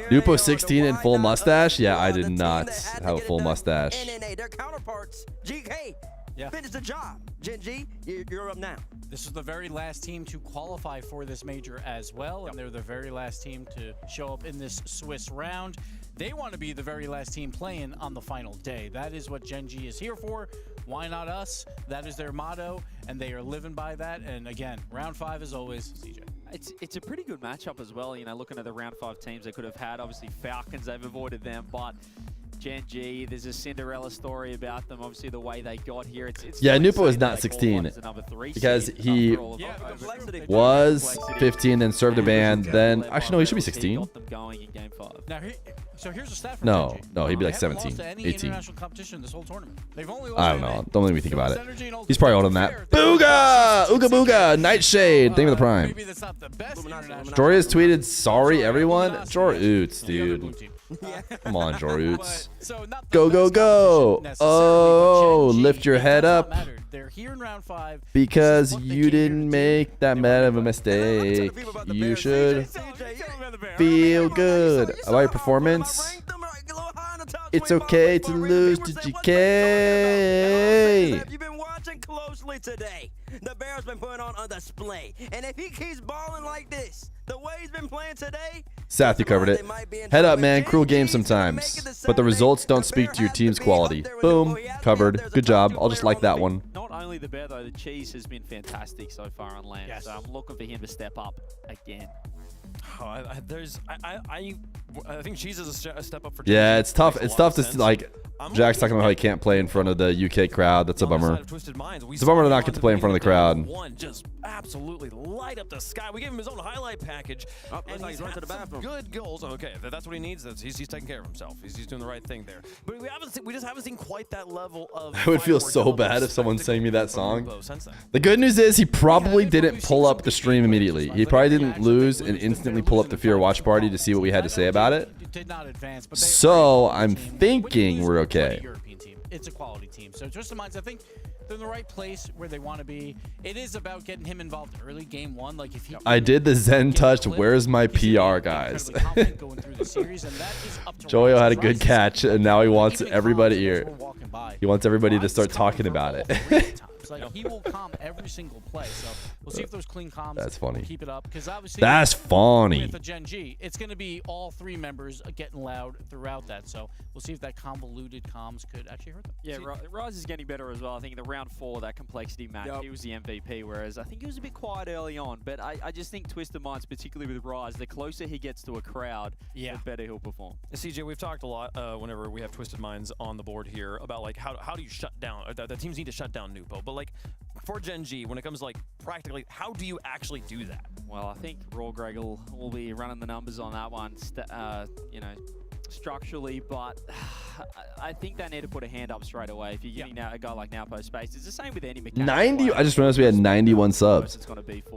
Nupo 16 and full mustache? Yeah, I did not have a full mustache. Their counterparts, GK, finish the job. Gen G, you're up now. This is the very last team to qualify for this major as well, and they're the very last team to show up in this Swiss round. They want to be the very last team playing on the final day. That is what Gen G is here for. Why not us? That is their motto, and they are living by that. And again, round 5 as always, CJ. It's a pretty good matchup as well, you know, looking at the round 5 teams they could have had. Obviously, Falcons, they've avoided them, but Gen G, there's a Cinderella story about them, obviously the way they got here. It's yeah, Nupo is not 16 because he was 15 and served a ban. Then, actually, no, he should be 16. Now, so here's a stat for No, Gen G. no, he'd be like They haven't 17, lost to any 18. international competition this whole tournament. They've only I don't lost know. Don't let me think about it. He's probably older than that. Booga! Ooga booga! Nightshade! Thank you for the prime. Jory has tweeted, sorry everyone. Jor Oots, dude. Come on, Jor Oots. Go, go, go! Oh, lift your head up. They're here in round 5 because you didn't make that bad of a mistake. You should feel good about your performance. It's okay to lose to GK. You've been watching closely today. The Bear's been putting on a display. And if he keeps balling like this, the way he's been playing today, Sath, you covered it. Head up, man. Cruel game sometimes. But the results don't speak to your team's quality. Boom. Covered. Good job. I'll just like that one. Not only the Bear, though, the Cheese has been fantastic so far on land. Yes. So I'm looking for him to step up again. Oh, I think Cheese is a step up for. Yeah, it's tough. It's tough to like. Jack's talking about how he can't play in front of the UK crowd. That's a bummer. It's a bummer to not get to play in front of the crowd. One just absolutely light up the sky. We gave him his own highlight package, and he's running to the bathroom. Good goals. Okay, that's what he needs. He's taking care of himself. He's doing the right thing there. But we just haven't seen quite that level of. I would feel so bad if someone sang me that song. The good news is he probably didn't pull up the stream immediately. He probably didn't lose and instantly pull up the Fear watch party to see what we had to say about it. So I'm thinking we're okay. It's a quality team. So Twisted Minds, I think they're in the right place where they want to be. It is about getting him involved early, game 1. Like if he I did the Zen touch. Where's my PR, guys? Joyo had a good catch, and now he wants everybody here. He wants everybody to start talking about it. Like he will calm every single play. So we'll see if those clean comms That's funny. will keep it up. Because obviously That's funny. with the Gen G, it's going to be all 3 members getting loud throughout that. So we'll see if that convoluted comms could actually hurt them. Yeah, Rise is getting better as well. I think in the round 4, that complexity match, he was the MVP, whereas I think he was a bit quiet early on. But I just think Twisted Minds, particularly with Rise, the closer he gets to a crowd, the better he'll perform. CJ, we've talked a lot whenever we have Twisted Minds on the board here about like how do you shut down, the teams need to shut down Nupo, but like for Gen G, when it comes to like practically, how do you actually do that? Well, I think Raw Greg will be running the numbers on that one. You know, structurally, but I think they need to put a hand up straight away if you're giving a guy like Naupo space. It's the same with any mechanic. 90. I just realized we had 91 subs.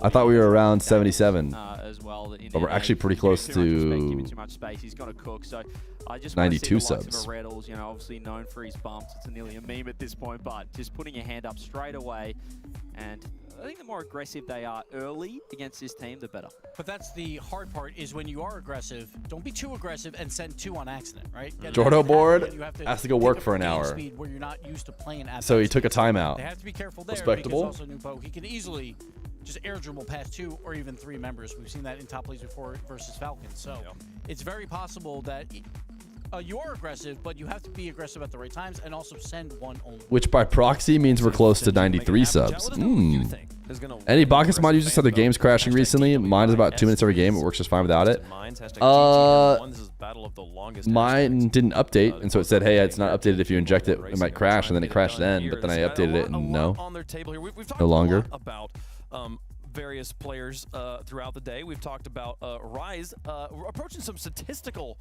I thought we were around 77. As well, But we're actually pretty close to giving too much space. He's going to cook. So I just 92 see the likes subs. of a Reddles, you know, obviously known for his bumps. It's nearly a meme at this point, but just putting your hand up straight away. And I think the more aggressive they are early against this team, the better. But that's the hard part, is when you are aggressive, don't be too aggressive and send 2 on accident, right? Jordo board You have has to go work for an game hour. speed where you're not used to playing at So he that took a speed. timeout. They have to be careful there Respectable. because also Nupo, he can easily just air dribble past 2 or even 3 members. We've seen that in top leagues before versus Falcons. So it's very possible that you are aggressive, but you have to be aggressive at the right times and also send 1 only. Which by proxy means we're close to 93 subs. Any Bacchus mod users had their games crashing recently? Mine is about 2 minutes every game. It works just fine without it. Mine didn't update, and so it said, hey, it's not updated. If you inject it, it might crash, and then it crashed then. But then I updated it, and no longer. Various players throughout the day. We've talked about Rise approaching some statistical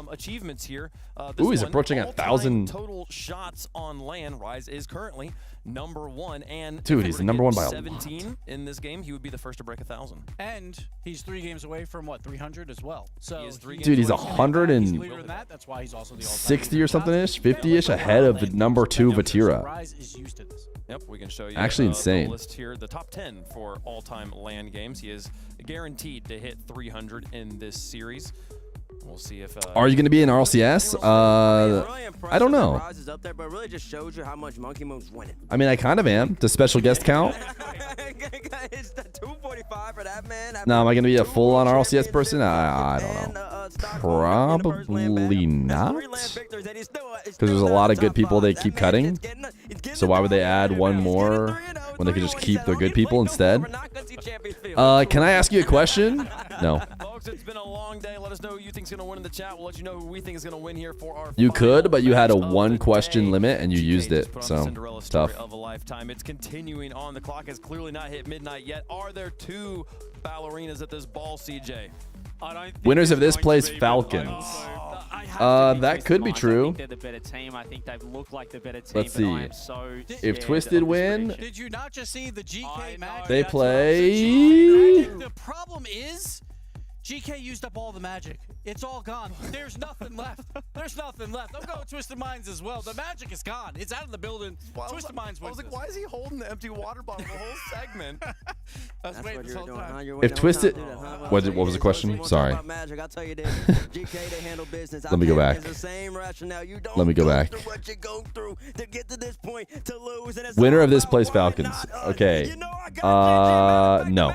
achievements here. Ooh, he's approaching 1,000 total shots on land. Rise is currently #1, and dude, he's the #1 by a 17 lot. in this game. He would be the first to break 1,000. And he's 3 games away from what, 300 as well. So Dude, he's 160 That's why he's also the or something-ish, 50-ish ahead of the #2 Vatira. Rise is used to this. Yep, we can show you Actually insane. the list here. The top 10 for all-time LAN games. He is guaranteed to hit 300 in this series. We'll see if. Are you going to be in RLCS? I don't know. Rise is up there, but it really just shows you how much Monkey Moon's winning. I mean, I kind of am. Does special guest count? It's the 245 for that man. No, am I going to be a full-on RLCS person? I don't know. Probably not. Because there's a lot of good people they keep cutting. So why would they add one more when they could just keep their good people instead? Can I ask you a question? No. Folks, it's been a long day. Let us know who you think is going to win in the chat. We'll let you know who we think is going to win here for our. You could, but you had a 1-question limit and you used it. So it's tough. Of a lifetime. It's continuing on. The clock has clearly not hit midnight yet. Are there 2 ballerinas at this ball, CJ? Winners of this plays Falcons. That could be true. They're the better team. I think they've looked like the better team. Let's see. I am so If Twisted win, Did you not just see the GK magic? they play. The problem is, GK used up all the magic. It's all gone. There's nothing left. There's nothing left. I'm going Twisted Minds as well. The magic is gone. It's out of the building. Twisted Minds wins. I was like, why is he holding the empty water bottle the whole segment? I was waiting this whole time. If Twisted, what was the question? Sorry. Let me go back. Let me go back. Winner of this plays Falcons. Okay. No.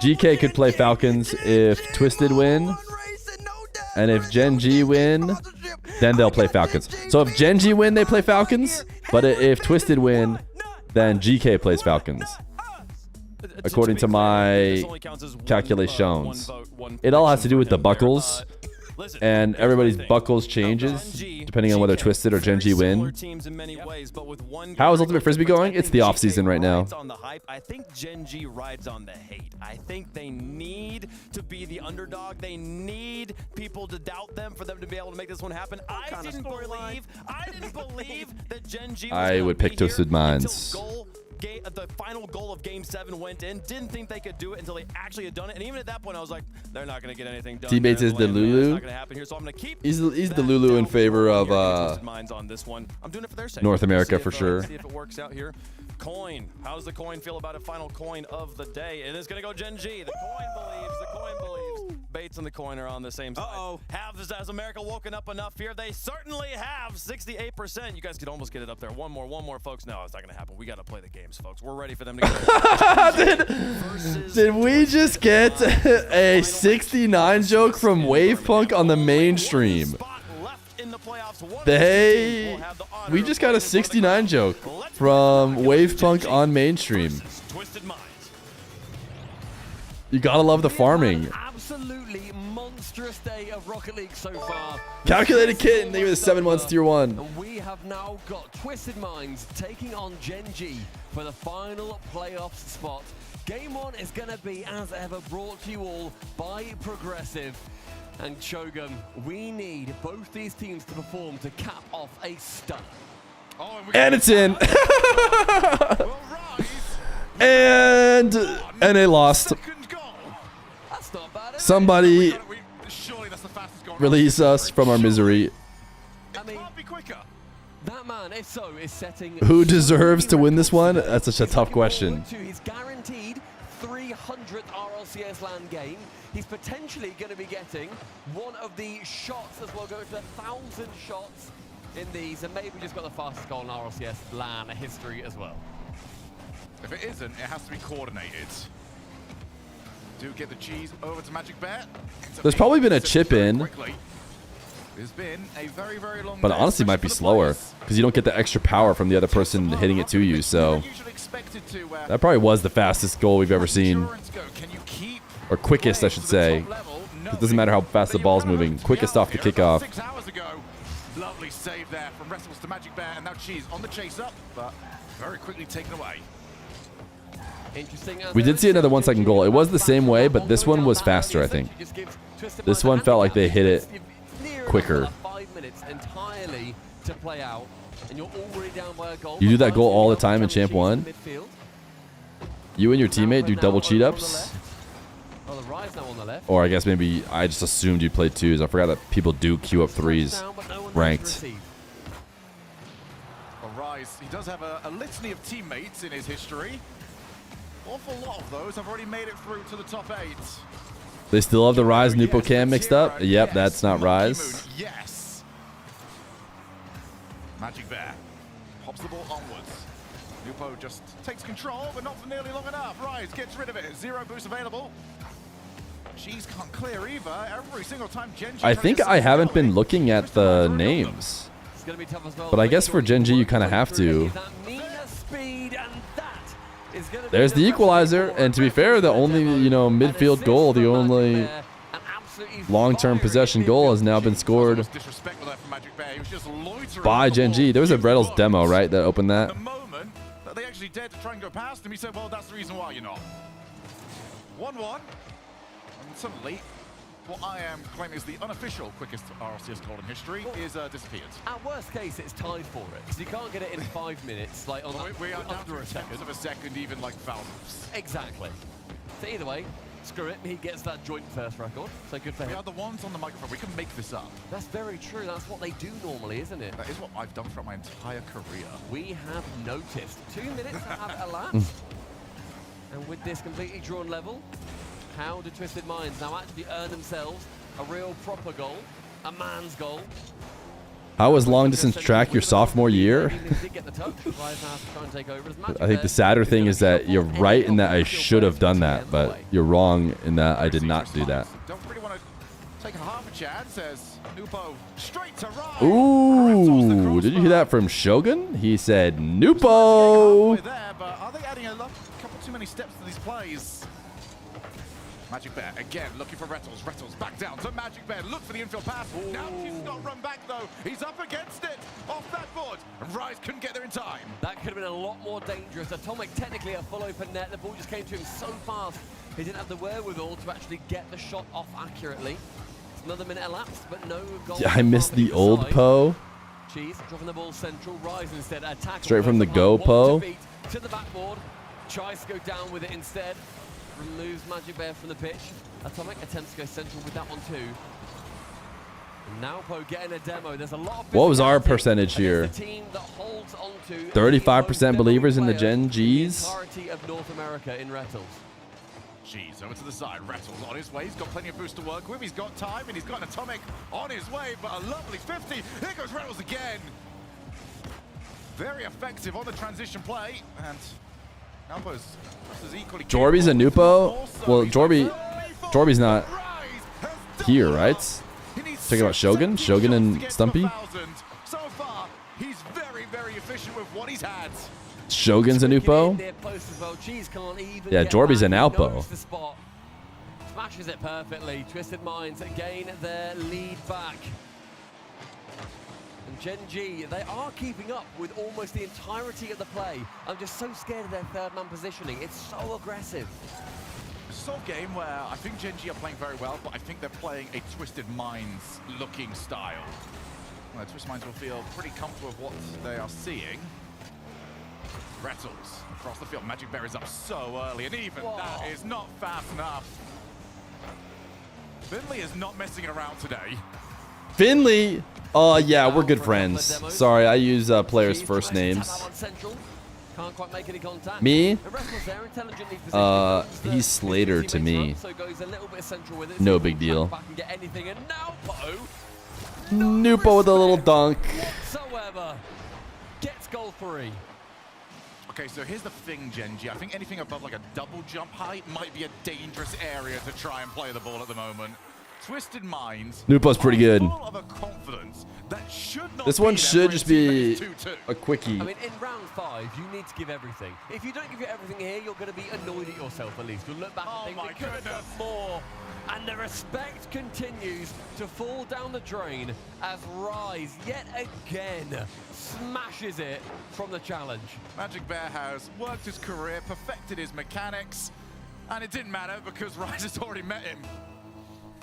GK could play Falcons if Twisted win. And if Gen G win, then they'll play Falcons. So if Gen G win, they play Falcons. But if Twisted win, then GK plays Falcons. According to my calculations. It all has to do with the buckles. And everybody's buckles changes depending on whether Twisted or Gen G win. How is Ultimate Frisbee going? It's the off season right now. I think Gen G rides on the hate. I think they need to be the underdog. They need people to doubt them for them to be able to make this one happen. I didn't believe that Gen G was I would pick Twisted Minds. The final goal of Game 7 went in. Didn't think they could do it until they actually had done it. And even at that point, I was like, they're not going to get anything done. T-Bates is the Lulu. He's the Lulu in favor of North America for sure. See if it works out here. Coin. How does the coin feel about a final coin of the day? It is going to go Gen G. The coin believes. The coin believes. Bates and the coin are on the same side. Has America woken up enough here? They certainly have. 68%. You guys could almost get it up there. One more, folks. No, it's not going to happen. We got to play the games, folks. We're ready for them to go. Did we just get a 69 joke from Wavepunk on the mainstream? We just got a 69 joke from Wavepunk on mainstream. You gotta love the farming. Absolutely monstrous day of Rocket League so far. Calculated Kitten, thank you for the 7 months tier 1. We have now got Twisted Minds taking on Gen G for the final playoffs spot. Game 1 is going to be, as ever, brought to you all by Progressive. And Shogun, we need both these teams to perform to cap off a stunner. And it's in. and they lost. Somebody release us from our misery. That man, if so, is setting Who deserves to win this one? That's such a tough question. He's guaranteed 300th RLCS land game. He's potentially going to be getting one of the shots as well, going to 1,000 shots in these, and maybe just got the fastest goal in RLCS LAN history as well. If it isn't, it has to be coordinated. Do get the cheese over to Magic Bear. There's probably been a chip in, It's been a very, very long but day, honestly might be slower because you don't get the extra power from the other person hitting it to you. So that probably was the fastest goal we've ever seen, or quickest, I should say. It doesn't matter how fast the ball's moving. Quickest off the kickoff. 6 hours ago. Lovely save there from Wrestles to Magic Bear, and now Cheese on the chase up, but very quickly taken away. Interesting. We did see another 1-second goal. It was the same way, but this one was faster, I think. This one felt like they hit it quicker. 5 minutes entirely to play out, and you're already down by a goal. You do that goal all the time in Champ 1? You and your teammate do double cheat ups? Oh, the Rise now on the left. Or I guess maybe I just assumed you played 2s. I forgot that people do queue up 3s ranked. Well, Rise, he does have a litany of teammates in his history. Awful lot of those have already made it through to the top 8. They still have the Rise Nupo cam mixed up? Yep, that's not Rise. Yes. Magic Bear pops the ball onwards. Nupo just takes control, but not for nearly long enough. Rise gets rid of it. 0 boost available. Cheese can't clear either. Every single time Genji. I think I haven't been looking at the names. But I guess for Genji you kind of have to. There's the equalizer, and to be fair, the only, midfield goal, the only long-term possession goal has now been scored by Genji. There was a Brettles demo, right, that opened that? The moment that they actually dared to try and go past him, he said, well, that's the reason why you're not. 1-1. And suddenly, what I am claiming is the unofficial quickest RLCS goal in history is disappeared. At worst case, it's tied for it, because you can't get it in 5 minutes, like on we are down under to a second. of a second, even like Falcons. Exactly. So either way, screw it, he gets that joint first record, so good for him. We are the ones on the microphone, we can make this up. That's very true, that's what they do normally, isn't it? That is what I've done throughout my entire career. We have noticed. 2 minutes have elapsed. And with this completely drawn level, how do Twisted Minds now actually earn themselves a real proper goal, a man's goal? How was long distance track your sophomore year? I think the sadder thing is that you're right in that I should have done that, but you're wrong in that I did not do that. Don't really want to take a half a chance, says Nupo straight to Rise. Ooh, did you hear that from Shogun? He said Nupo. There, but are they adding a couple too many steps to these plays? Magic Bear again looking for Rettles. Rettles back down to Magic Bear. Look for the infield pass. Ooh. Now he's not run back though. He's up against it. Off that board. And Rise couldn't get there in time. That could have been a lot more dangerous. Atomic technically a full open net. The ball just came to him so fast. He didn't have the wherewithal to actually get the shot off accurately. Another minute elapsed, but no goal. Yeah, I missed the old Poe. Cheese dropping the ball central. Rise instead attack. Straight from the go Poe. To the backboard. Tries to go down with it instead. Removes Magic Bear from the pitch. Atomic attempts to go central with that one too. And now Poe getting a demo. There's a lot of What was our percentage here? 35% believers in the Gen Gs. Entirety of North America in Rettles. Jeez, over to the side. Rettles on his way. He's got plenty of boost to work with. He's got time and he's got an Atomic on his way, but a lovely 50. Here goes Rettles again. Very effective on the transition play, and Jorby's a Nupo? Well, Jorby's not here, right? Talking about Shogun? Shogun and Stumpy? So far, he's very, very efficient with what he's had. Shogun's a Nupo? Yeah, Jorby's an Alpo. Smashes it perfectly. Twisted Minds gain their lead back. And Gen G, they are keeping up with almost the entirety of the play. I'm just so scared of their third man positioning. It's so aggressive. Sort of game where I think Genji are playing very well, but I think they're playing a Twisted Minds looking style. Well, Twisted Minds will feel pretty comfortable with what they are seeing. Rettles across the field. Magic Bear is up so early, and even that is not fast enough. Finley is not messing around today. Finley. Oh yeah, we're good friends. Sorry, I use players' first names. Can't quite make any contact. Me? He's He's Slater to me. No big deal. Nupo with a little dunk. Whatsoever. Gets goal 3. Okay, so here's the thing, Genji. I think anything above like a double jump height might be a dangerous area to try and play the ball at the moment. Twisted Minds. Nupo's pretty good. Full of a confidence that should not This one be should there just for be 2-2. a quickie. I mean, in round 5, you need to give everything. If you don't give it everything here, you're going to be annoyed at yourself at least. You'll look back and think, we could have done more. And the respect continues to fall down the drain as Rise, yet again, smashes it from the challenge. Magic Bear has worked his career, perfected his mechanics, and it didn't matter because Rise has already met him.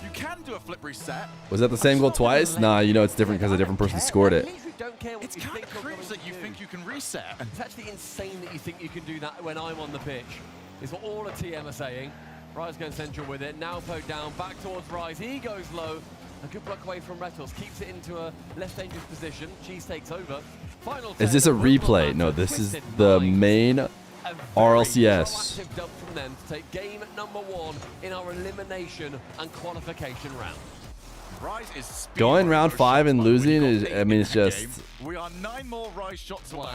You can do a flip reset. Was that the same goal twice? Nah, you know it's different because a different person scored it. It's kind of crazy that you think you can reset. It's actually insane that you think you can do that when I'm on the pitch. Is what all the TM are saying. Rise going central with it. Now Poe down, back towards Rise. He goes low. A good block away from Rettles. Keeps it into a less dangerous position. Cheese takes over. Final Is this a replay? No, this is the main RLCS. Proactive dub from them to take game number 1 in our elimination and qualification round. Rise is Going round 5 and losing is, I mean, it's just we are 9 more Rise shots away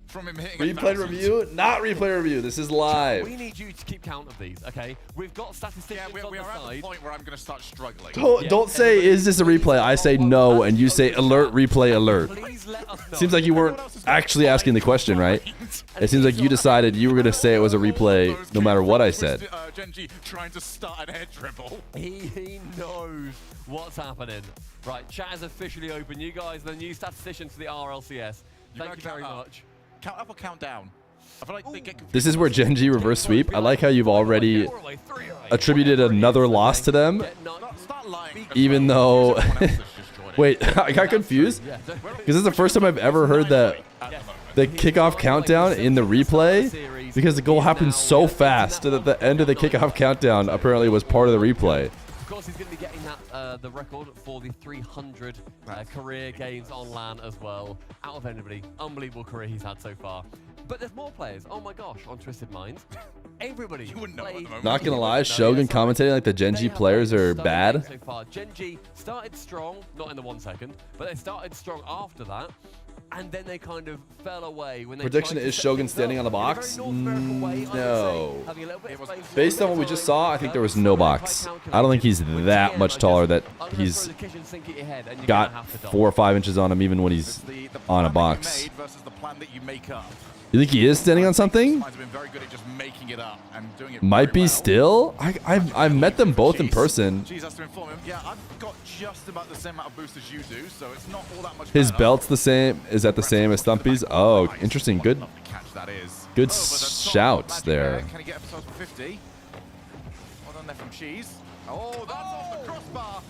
from him hitting replay review. Not replay review. This is live. We need you to keep count of these, okay? We've got statistics on the side. We are at the point where I'm going to start struggling. Don't say, is this a replay? I say no, and you say alert, replay, alert. Seems like you weren't actually asking the question, right? It seems like you decided you were going to say it was a replay no matter what I said. Genji trying to start an head dribble. He knows what's happening. Right, chat is officially open. You guys are the new statisticians for the RLCS. Thank you very much. Count up or count down? I feel like they get This is where Genji reverse sweep. I like how you've already attributed another loss to them, even though... Wait, I got confused because this is the first time I've ever heard that the kickoff countdown in the replay, because the goal happened so fast that the end of the kickoff countdown apparently was part of the replay. Of course, he's going to be getting that the record for the 300 career games on LAN as well. Out of anybody, unbelievable career he's had so far. But there's more players. Oh my gosh, on Twisted Minds. Everybody played. Not gonna lie, Shogun commentating like the Genji players are bad. So far, Genji started strong, not in the 1 second, but they started strong after that. And then they kind of fell away when they Prediction is Shogun standing on the box? No. Based on what we just saw, I think there was no box. I don't think he's that much taller that he's got 4 or 5 inches on him even when he's on a box. You think he is standing on something? Might be still? I've met them both in person. Yeah, I've got just about the same amount of boost as you do, so it's not all that much. His belt's the same. Is that the same as Stumpy's? Oh, interesting. Good. Good shouts there. Can he get episodes for 50? Well done there from Cheese. Oh, that's off the crossbar.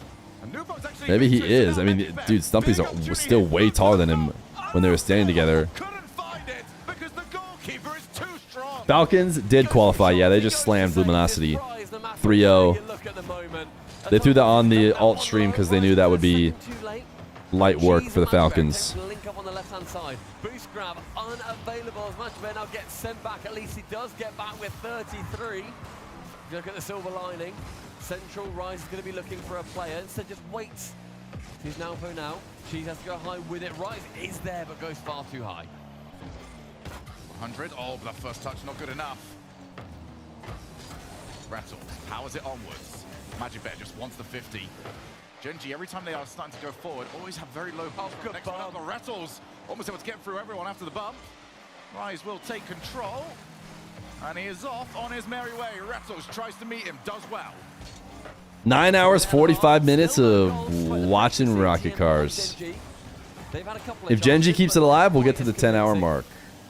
And Nupo's actually Maybe he is. I mean, dude, Stumpy's was still way taller than him when they were standing together. Falcons did qualify. Yeah, they just slammed Luminosity 3-0. They threw that on the alt stream because they knew that would be light work for the Falcons. Link up on the left-hand side. Boost grab unavailable as much. Now gets sent back. At least he does get back with 33. Look at the silver lining. Central Rise is going to be looking for a player. Instead, just waits. He's now for now. She has to go high with it. Rise is there, but goes far too high. 100. Oh, but that first touch not good enough. Rattles powers it onwards. Magic Bear just wants the 50. Genji, every time they are starting to go forward, always have very low pulse. Next one out, the Rattles almost able to get through everyone after the bump. Rise will take control, and he is off on his merry way. Rattles tries to meet him, does well. 9 hours, 45 minutes of watching rocket cars. If Genji keeps it alive, we'll get to the 10-hour mark.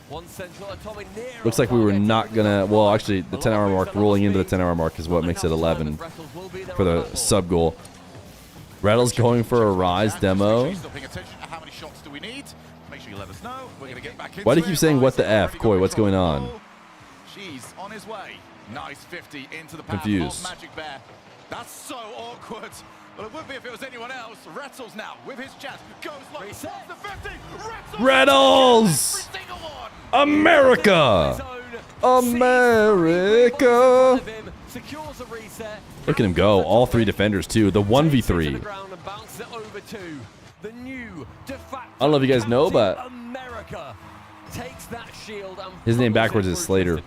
One central, Atomic near. Looks like we were not gonna. Well, actually, the 10-hour mark, rolling into the 10-hour mark, is what makes it 11 for the sub goal. Rattle's going for a Rise demo. How many shots do we need? Make sure you let us know. We're gonna get back into Why do you keep saying what the F, Koi? What's going on? She's on his way. Nice 50 into the path Confused. of Magic Bear. That's so awkward. Well, it would be if it was anyone else. Rattles now with his chance. Goes long. The 50. Rattles! America! America! Secures a reset. Look at him go. All three defenders, too. The 1v3. The new de facto I don't know if you guys know, but America takes that shield and his name backwards is Slater.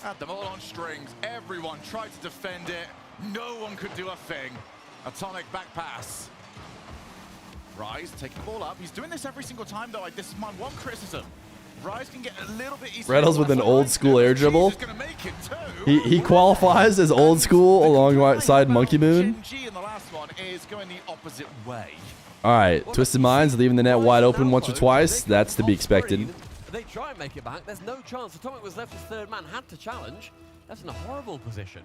Had them all on strings. Everyone tried to defend it. No one could do a thing. Atomic back pass. Rise taking the ball up. He's doing this every single time, though. This is my one criticism. Rise can get a little bit easier. Rattles with an old school air dribble. He qualifies as old school alongside Monkey Moon. G in the last one is going the opposite way. All right, Twisted Minds leaving the net wide open once or twice. That's to be expected. They try and make it back. There's no chance. Atomic was left as third man. Had to challenge. That's in a horrible position.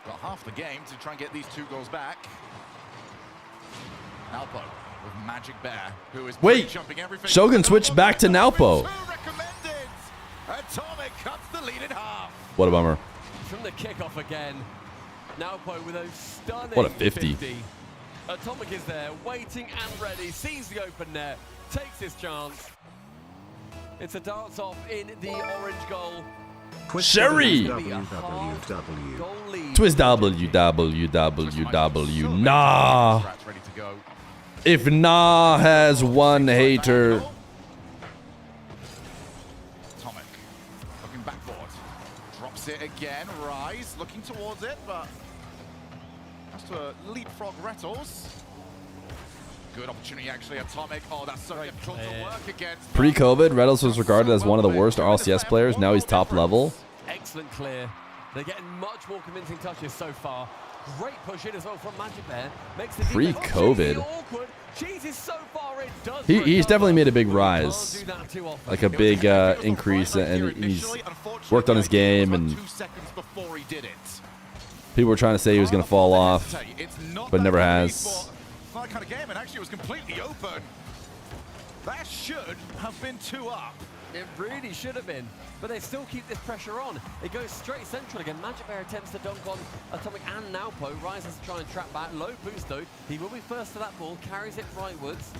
Got half the game to try and get these 2 goals back. Alpo with Magic Bear, who is jumping everything. Shogun switched back to Nalpo. Atomic cuts the lead in half. What a bummer. From the kickoff again. Nalpo with a stunning What a 50. Atomic is there, waiting and ready, sees the open net, takes his chance. It's a dance off in the orange goal. Sherry! Twist www. Nah. If Nah has one hater. Atomic looking backboard. Drops it again. Rise looking towards it, but has to leapfrog Rattles. Good opportunity, actually. Atomic. Oh, that's so difficult to work against. Pre-COVID, Rattles was regarded as one of the worst RLCS players. Now he's top level. Excellent clear. They're getting much more convincing touches so far. Great push in as well from Magic Bear. Makes the Pre-COVID. awkward. Cheese is so far in. Does He's definitely made a big rise. Like a big increase, and he's worked on his game, and people were trying to say he was going to fall off, but never has. That kind of game, and actually it was completely open. That should have been 2 up. It really should have been, but they still keep this pressure on. It goes straight central again. Magic Bear attempts to dunk on Atomic and Nalpo. Rises to try and trap back. Low boost though. He will be first to that ball. Carries it rightwards.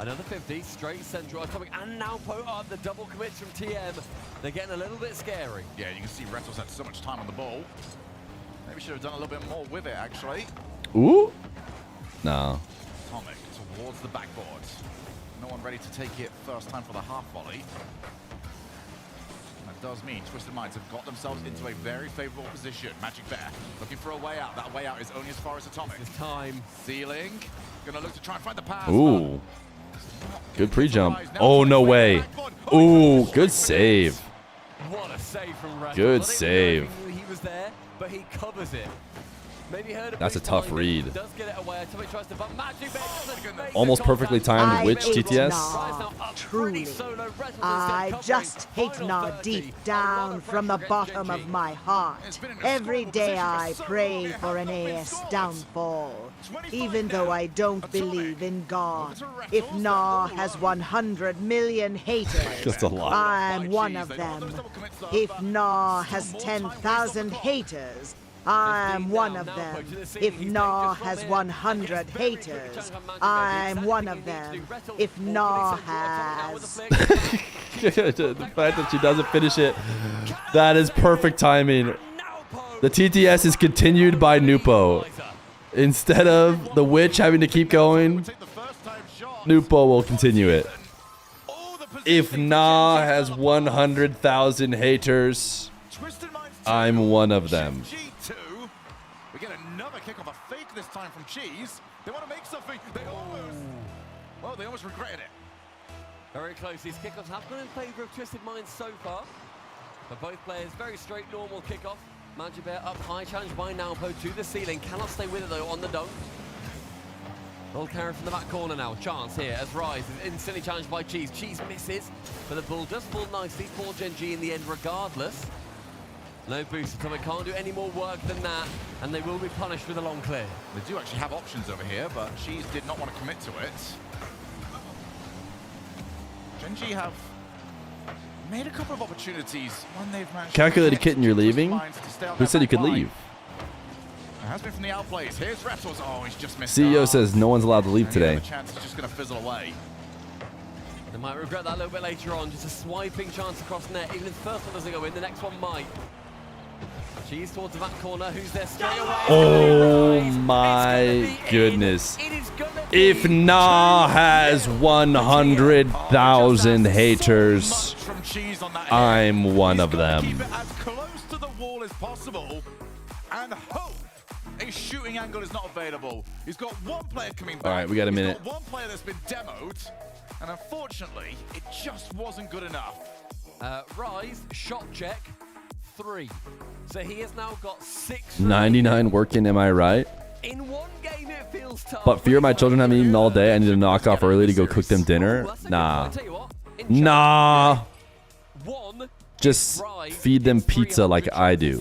Another 50, straight central. Atomic and Nalpo are the double commits from TM. They're getting a little bit scary. Yeah, you can see Rattles had so much time on the ball. Maybe should have done a little bit more with it, actually. Ooh. No. Atomic towards the backboard. No one ready to take it first time for the half volley. That does mean Twisted Minds have got themselves into a very favorable position. Magic Bear looking for a way out. That way out is only as far as Atomic. It's time. Ceiling. Gonna look to try and find the pass. Ooh. Good pre-jump. Oh, no way. Ooh, good save. What a save from Rattles. Good save. He was there, but he covers it. Maybe heard That's a tough read. Does get it away. Atomic tries to bump. Magic Bear doesn't. Almost perfectly timed Witch TTS. Truly, I just hate Nah deep down from the bottom of my heart. Every day I pray for an AS downfall, even though I don't believe in God. If Nah has 100 million haters, That's a lot. I'm one of them. If Nah has 10,000 haters, I'm one of them. If Nah has 100 haters, I'm one of them. If Nah has... The fact that she doesn't finish it, that is perfect timing. The TTS is continued by Nupo. Instead of the Witch having to keep going, Nupo will continue it. If Nah has 100,000 haters, I'm one of them. We get another kick off a fake this time from Cheese. They want to make something. They almost regretted it. Very close. These kickoffs have gone in favor of Twisted Minds so far. But both players, very straight, normal kickoff. Magic Bear up high, challenged by Nalpo to the ceiling. Cannot stay with it though on the dunk. Roll carry from the back corner now. Chance here as Rise is instantly challenged by Cheese. Cheese misses, but the ball does fall nicely for Gen G in the end regardless. No boost. Atomic can't do any more work than that, and they will be punished with a long clear. They do actually have options over here, but Cheese did not want to commit to it. Gen G have made a couple of opportunities when they've managed Calculated kitten, you're leaving? Who said you could leave? It has been from the outplays. Here's Rettles. Oh, he's just missed. CEO says no one's allowed to leave today. The chance is just going to fizzle away. They might regret that a little bit later on. Just a swiping chance across net. Even if the first one doesn't go in, the next one might. Cheese towards the back corner. Who's there straight away? Oh my goodness. If Nah has 100,000 haters, I'm one of them. Keep it as close to the wall as possible and hope a shooting angle is not available. He's got one player coming back. All right, we got a minute. He's got one player that's been demoed, and unfortunately, it just wasn't good enough. Rise, shot check, 3. So he has now got 6. 99 working, am I right? In one game, it feels tough. But fear my children haven't eaten all day. I need to knock off early to go cook them dinner. Nah. Nah. Just feed them pizza like I do.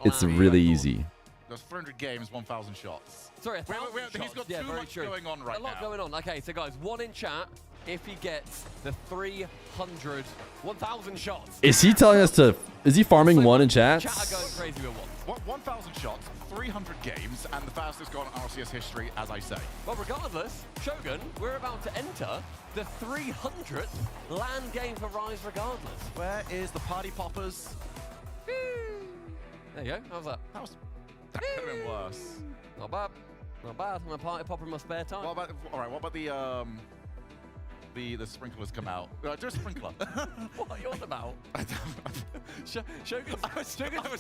It's really easy. There's 300 games, 1,000 shots. Sorry, 1,000 he's got shots. too much going on right now. A lot going on. Okay, so guys, 1 in chat if he gets the 300, 1,000 shots. Is he telling us to... Is he farming 1 in chat? Chat are going crazy with 1. 1,000 shots, 300 games, and the fastest goal in RLCS history, as I say. Well, regardless, Shogun, we're about to enter the 300th LAN game for Rise regardless. Where is the party poppers? There you go. How's that? That could have been worse. Not bad. Not bad. I'm a party popper in my spare time. All right, what about the sprinklers come out? Do a sprinkler. What are you on about? Shogun's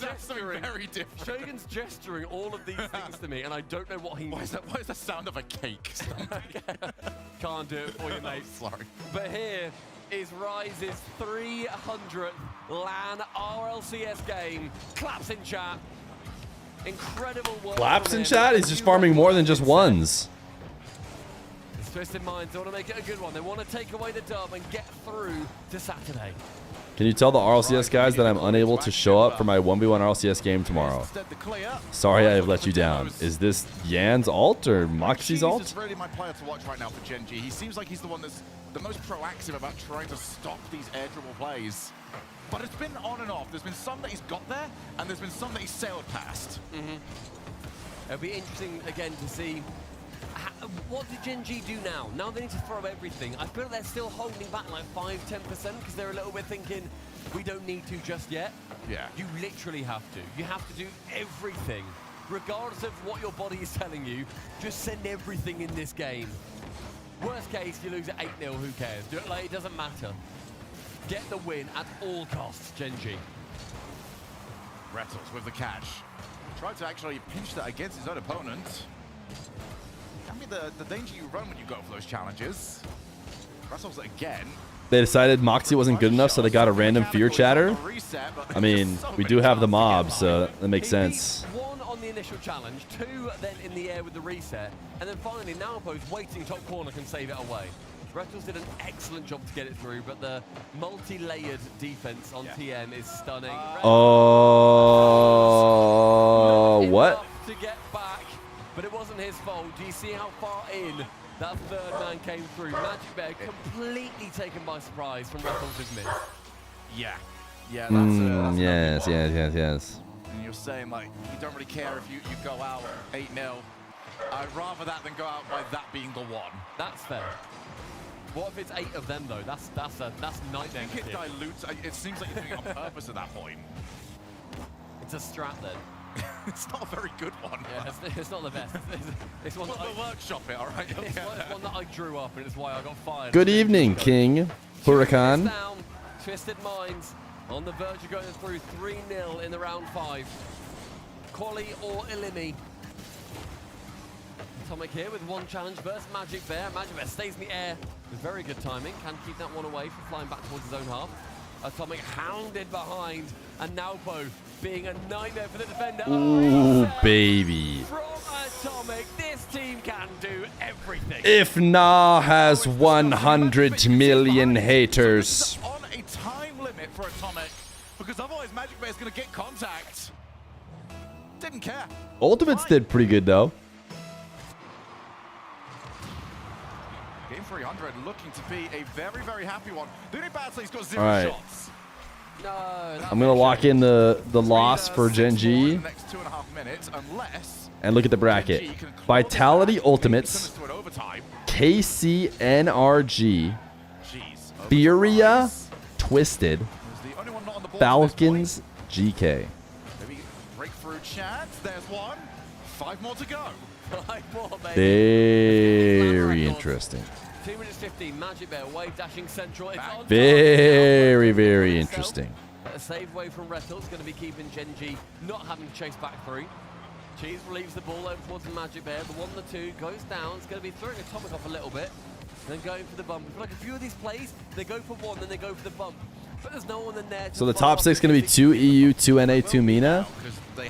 gesturing very different. Shogun's gesturing all of these things to me, and I don't know what he means. What is the sound of a cake? Can't do it for you, mate. Sorry. But here is Rise's 300th LAN RLCS game. Claps in chat. Incredible work. Claps in chat? He's just farming more than just ones. It's Twisted Minds. They want to make it a good one. They want to take away the dub and get through to Saturday. Can you tell the RLCS guys that I'm unable to show up for my 1v1 RLCS game tomorrow? Sorry I have let you down. Is this Yan's ult or Moxie's ult? He's really my player to watch right now for Gen G. He seems like he's the one that's the most proactive about trying to stop these air dribble plays. But it's been on and off. There's been some that he's got there, and there's been some that he's sailed past. It'll be interesting, again, to see what did Gen G do now? Now they need to throw everything. I feel like they're still holding back like 5-10% because they're a little bit thinking, we don't need to just yet. Yeah. You literally have to. You have to do everything. Regardless of what your body is telling you, just send everything in this game. Worst case, you lose at 8-0, who cares? Do it like it doesn't matter. Get the win at all costs, Gen G. Rettles with the catch. Tried to actually pinch that against his own opponent. Can be the danger you run when you go for those challenges. Rettles again. They decided Moxie wasn't good enough, so they got a random Fear chatter. I mean, we do have the mob, so that makes sense. 1 on the initial challenge, 2 then in the air with the reset, and then finally Nowpo's waiting top corner can save it away. Rettles did an excellent job to get it through, but the multi-layered defense on TM is stunning. Oh, what? To get back, but it wasn't his fault. Do you see how far in that third man came through? Magic Bear completely taken by surprise from Rettles' miss. Yeah. Yeah, that's yes. And you're saying, like, you don't really care if you go out 8-0. I'd rather that than go out by that being the one. That's fair. What if it's 8 of them though? That's nightmare. I think it dilutes. It seems like you're doing it on purpose at that point. It's a strat then. It's not a very good one. Yeah, it's not the best. It's one we'll workshop it, all right? It's one that I drew up, and it's why I got fired. Good evening, King Huracan. Down, Twisted Minds on the verge of going through 3-0 in the round 5. Quali or Elimi. Atomic here with 1 challenge versus Magic Bear. Magic Bear stays in the air with very good timing. Can keep that one away from flying back towards his own half. Atomic hounded behind, and Nowpo being a nightmare for the defender. Ooh, baby. From Atomic, this team can do everything. If Na has 100 million haters. On a time limit for Atomic, because otherwise Magic Bear is going to get contact. Didn't care. Ultimates did pretty good though. Game 300 looking to be a very, very happy one. The only bad thing, he's got 0 All right. shots. I'm gonna lock in the loss for Gen G. Next 2.5 minutes, unless And look at the bracket. Vitality Ultimates, KCNRG, Furia, Twisted, Falcons, GK. maybe breakthrough chance. There's one. 5 more to go. 5 more, baby. Very interesting. 2 minutes 15. Magic Bear wave dashing central. It's on Very, very interesting. A save away from Retals going to be keeping Gen G not having to chase back through. Cheese relieves the ball over towards the Magic Bear. The 1, the 2 goes down. It's going to be throwing Atomic off a little bit. Then going for the bump. Like a few of these plays, they go for 1, then they go for the bump. But there's no one in there. So the top 6 going to be 2 EU, 2 NA, 2 MENA.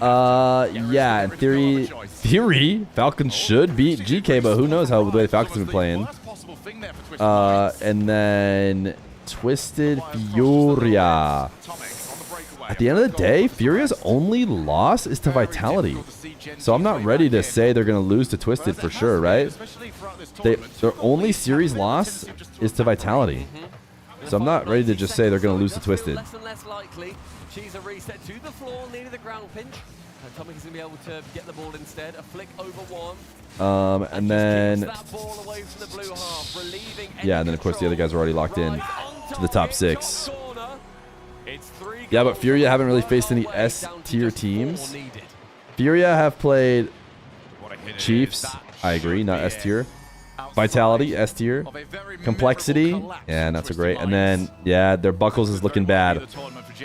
Yeah, in theory, Falcons should beat GK, but who knows how the way Falcons have been playing. And then Twisted Furia. At the end of the day, Furia's only loss is to Vitality. So I'm not ready to say they're going to lose to Twisted for sure, right? Their only series loss is to Vitality. So I'm not ready to just say they're going to lose to Twisted. Less and less likely. Cheese a reset to the floor, needed the ground pinch. Atomic is going to be able to get the ball instead. A flick over 1. And then, That ball away from the blue half, relieving yeah, and then of course the other guys are already locked in to the top 6. Yeah, but Furia haven't really faced any S tier teams. Furia have played Chiefs, I agree, not S tier. Vitality, S tier. Complexity, yeah, not so great. And then, yeah, their Buckles is looking bad.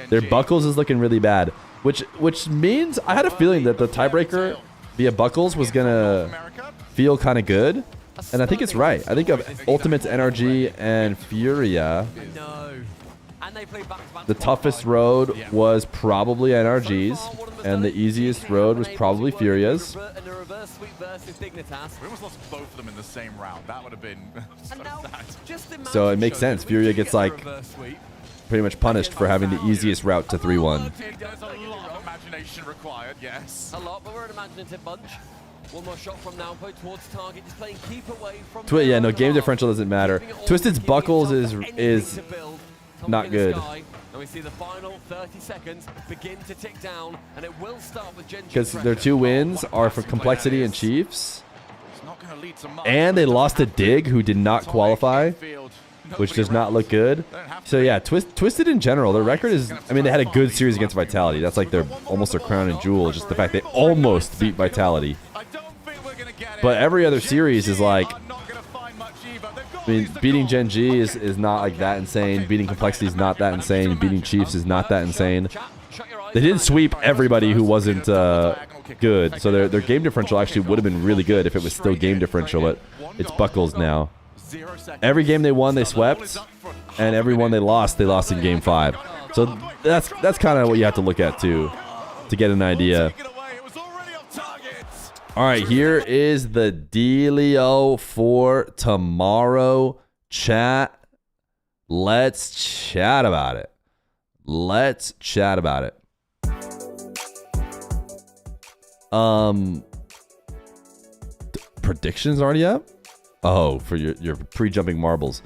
Their Buckles is looking really bad, which means I had a feeling that the tiebreaker via Buckles was gonna feel kind of good, and I think it's right. I think of Ultimates, NRG, and Furia, the toughest road was probably NRG's, and the easiest road was probably Furia's. We almost lost both of them in the same round. That would have been so sad. So it makes sense. Furia gets like pretty much punished for having the easiest route to 3-1. There's a lot of imagination required, yes. A lot, but we're an imaginative bunch. One more shot from Naopo towards target, just playing keep away from Yeah, no, game differential doesn't matter. Twisted's Buckles is not good. And we see the final 30 seconds begin to tick down, and it will start with Gen G. Because their 2 wins are for Complexity and Chiefs. It's not going to lead to much. And they lost to Dig, who did not qualify, which does not look good. So yeah, Twisted in general, their record is, I mean, they had a good series against Vitality. That's like almost their crown and jewel, just the fact they almost beat Vitality. But every other series is like, I mean, beating Gen G is not like that insane. Beating Complexity is not that insane. Beating Chiefs is not that insane. They did sweep everybody who wasn't good. So their game differential actually would have been really good if it was still game differential, but it's Buckles now. Every game they won, they swept, and every one they lost in game 5. So that's kind of what you have to look at too, to get an idea. All right, here is the dealio for tomorrow, chat. Let's chat about it. Let's chat about it. Predictions already up? Oh, for your pre-jumping marbles.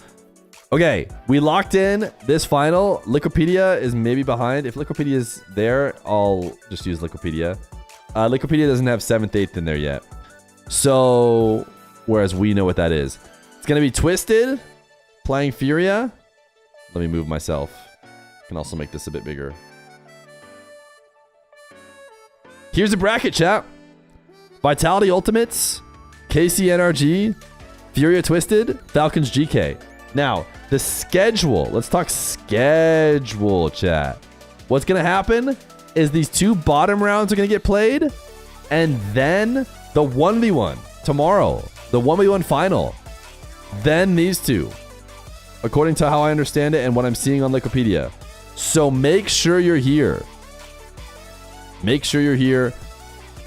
Okay, we locked in this final. Liquipedia is maybe behind. If Liquipedia is there, I'll just use Liquipedia. Liquipedia doesn't have 7th, 8th in there yet. So, whereas we know what that is. It's going to be Twisted playing Furia. Let me move myself. I can also make this a bit bigger. Here's the bracket, chat. Vitality Ultimates, KCNRG, Furia Twisted, Falcons GK. Now, the schedule. Let's talk schedule, chat. What's going to happen is these 2 bottom rounds are going to get played, and then the 1v1 tomorrow, the 1v1 final, then these 2, according to how I understand it and what I'm seeing on Wikipedia. So make sure you're here. Make sure you're here,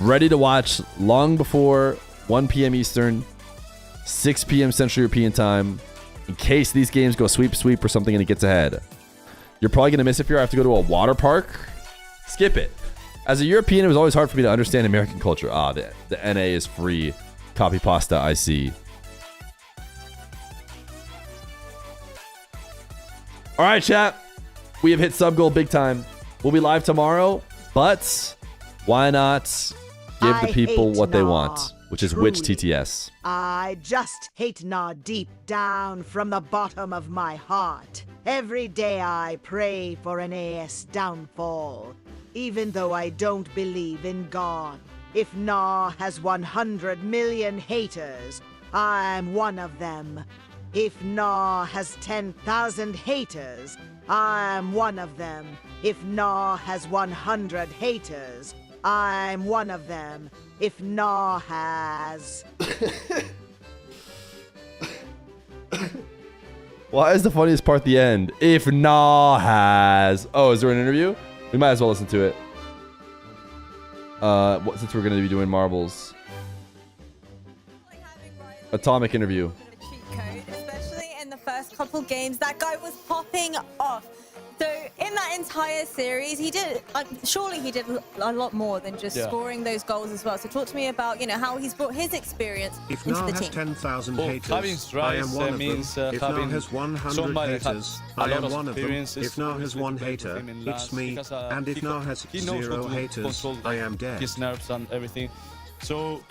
ready to watch long before 1 p.m. Eastern. 6 p.m. Central European time. In case these games go sweep or something and it gets ahead. You're probably going to miss it if you have to go to a water park. Skip it. As a European, it was always hard for me to understand American culture. Ah, the NA is free. Copy pasta, I see. All right, chat. We have hit sub goal big time. We'll be live tomorrow, but why not give the people what they want, which is which TTS. I just hate Nah deep down from the bottom of my heart. Every day I pray for an AS downfall, even though I don't believe in God. If Nah has 100 million haters, I'm one of them. If Nah has 10,000 haters, I'm one of them. If Nah has 100 haters, I'm one of them. If Nah has... Why is the funniest part the end? If Nah has... Oh, is there an interview? We might as well listen to it. Since we're going to be doing marbles. Atomic interview. Especially in the first couple games, that guy was popping off. So in that entire series, he did, surely he did a lot more than just scoring those goals as well. So talk to me about, you know, how he's brought his experience If into Nah the has team. 10,000 Well, haters, having I am strikes one of means them. If Nah having has 100 somebody that haters, has I a lot am of one of them. experience If Nah has 1 hater, it's me. And if Nah has 0 haters, I am dead. His nerves and everything. So,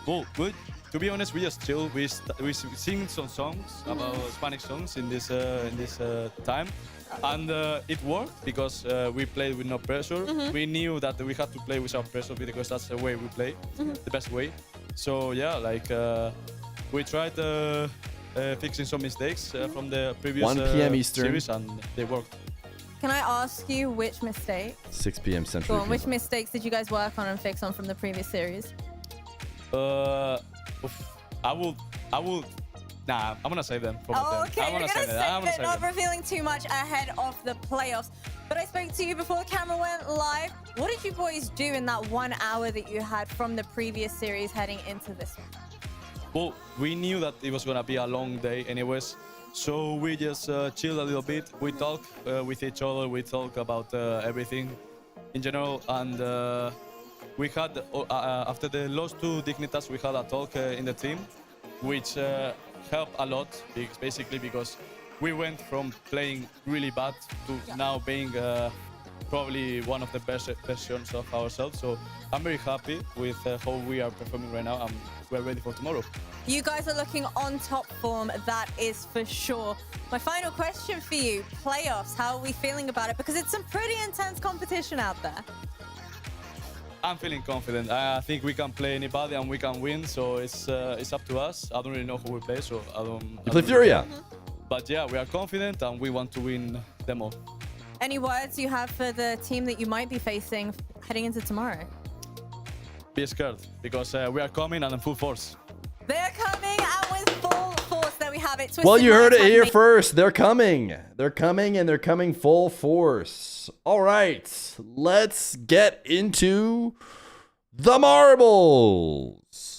well, good. To be honest, we just chill. We sing some songs about Spanish songs in this time, and it worked because we played with no pressure. We knew that we had to play without pressure because that's the way we play, the best way. So yeah, like we tried fixing some mistakes from the previous 1 p.m. Eastern. series, and they worked. Can I ask you which mistakes? 6 p.m. Central. Go on, which mistakes did you guys work on and fix on from the previous series? I will. Nah, I'm gonna save them. For Oh, them. okay, I'm you're gonna gonna save them. I'm gonna save it, save not them. revealing too much ahead of the playoffs. But I spoke to you before the camera went live. What did you boys do in that 1 hour that you had from the previous series heading into this one? Well, we knew that it was gonna be a long day anyways, so we just chilled a little bit. We talk with each other. We talk about everything in general, and we had after the loss to Dignitas, we had a talk in the team, which helped a lot. Basically, because we went from playing really bad to now being probably one of the best versions of ourselves. So I'm very happy with how we are performing right now, and we're ready for tomorrow. You guys are looking on top form, that is for sure. My final question for you, playoffs, how are we feeling about it? Because it's some pretty intense competition out there. I'm feeling confident. I think we can play anybody and we can win, so it's up to us. I don't really know who we play, so I don't... You play Furia. But yeah, we are confident and we want to win them all. Any words you have for the team that you might be facing heading into tomorrow? Be scared, because we are coming and in full force. They're coming and with full force. There we have it. Well, you heard it Twisted here Mind first. They're coming. They're coming, and they're coming full force. All right, let's get into the marbles.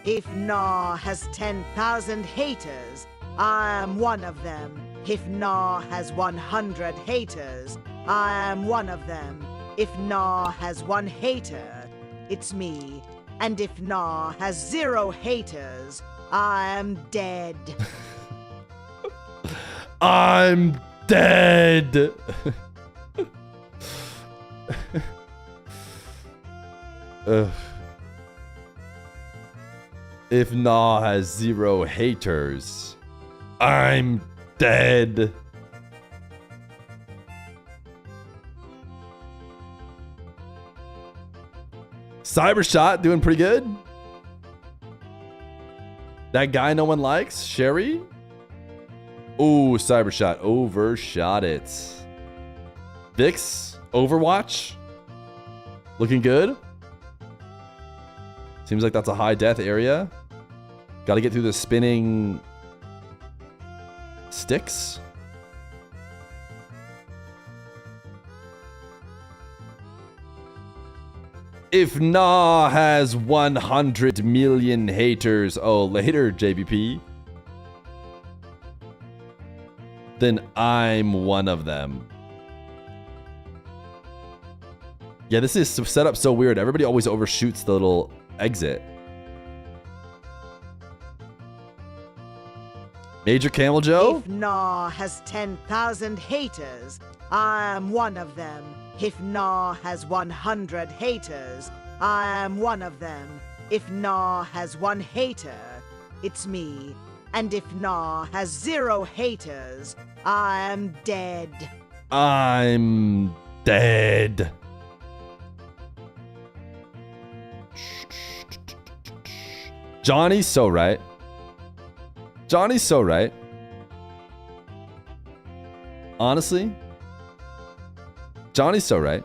If Nah has 10,000 haters, I'm one of them. If Nah has 100 haters, I'm one of them. If Nah has 1 hater, it's me. And if Nah has 0 haters, I'm dead. I'm dead. Ugh. If Nah has 0 haters, I'm dead. Cybershot doing pretty good. That guy no one likes, Sherry. Ooh, Cybershot overshot it. Vix, Overwatch. Looking good. Seems like that's a high death area. Got to get through the spinning sticks. If Nah has 100 million haters, oh, later, JBP. Then I'm one of them. Yeah, this is set up so weird. Everybody always overshoots the little exit. Major Camel Joe? If Nah has 10,000 haters, I am one of them. If Nah has 100 haters, I am one of them. If Nah has 1 hater, it's me. And if Nah has 0 haters, I am dead. I'm dead. Johnny's so right. Johnny's so right. Honestly, Johnny's so right.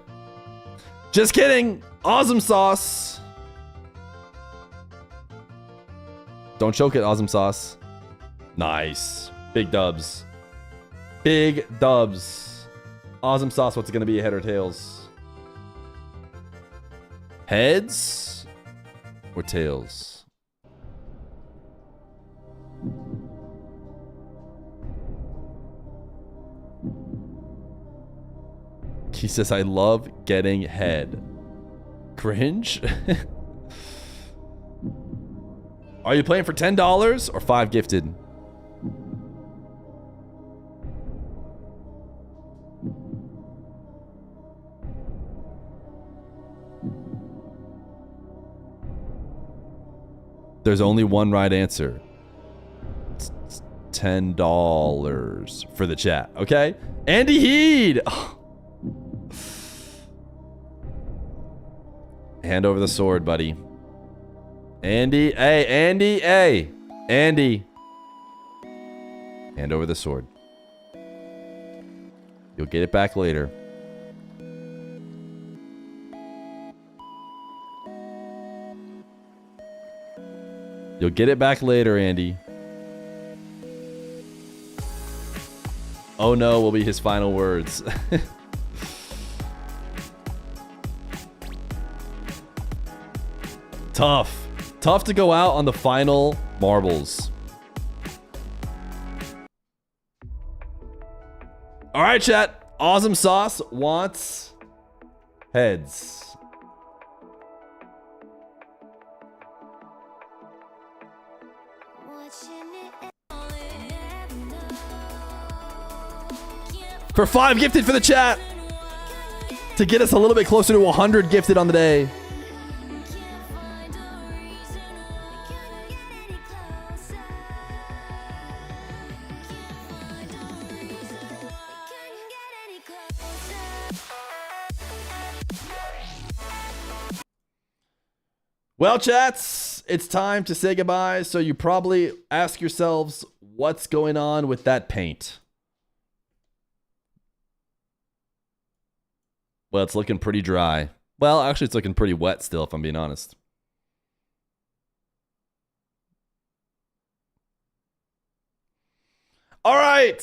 Just kidding. Awesome sauce. Don't choke it, awesome sauce. Nice. Big dubs. Big dubs. Awesome sauce. What's it going to be? Head or tails? Heads or tails? He says, I love getting head. Cringe? Are you playing for $10 or 5 gifted? There's only one right answer. It's $10 for the chat, okay? Andy Heed! Oh. Hand over the sword, buddy. Andy, hey, Andy, hey. Andy. Hand over the sword. You'll get it back later. You'll get it back later, Andy. Oh no will be his final words. Tough. Tough to go out on the final marbles. All right, chat. Awesome sauce wants heads. For 5 gifted for the chat to get us a little bit closer to 100 gifted on the day. Well, chats, it's time to say goodbye. So you probably ask yourselves, what's going on with that paint? Well, it's looking pretty dry. Well, actually, it's looking pretty wet still, if I'm being honest. All right.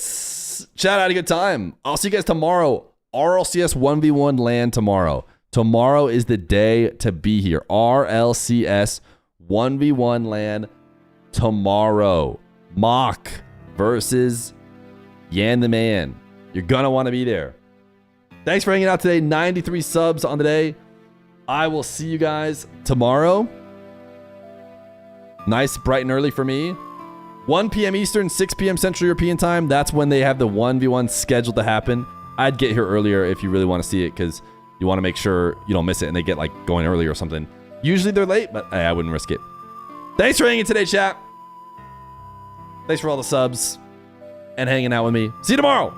Chat, had a good time. I'll see you guys tomorrow. RLCS 1v1 land tomorrow. Tomorrow is the day to be here. RLCS 1v1 land tomorrow. Mock versus Yan the Man. You're going to want to be there. Thanks for hanging out today. 93 subs on the day. I will see you guys tomorrow. Nice, bright and early for me. 1 p.m. Eastern, 6 p.m. Central European time. That's when they have the 1v1 scheduled to happen. I'd get here earlier if you really want to see it because you want to make sure you don't miss it and they get like going early or something. Usually they're late, but I wouldn't risk it. Thanks for hanging today, chat. Thanks for all the subs and hanging out with me. See you tomorrow.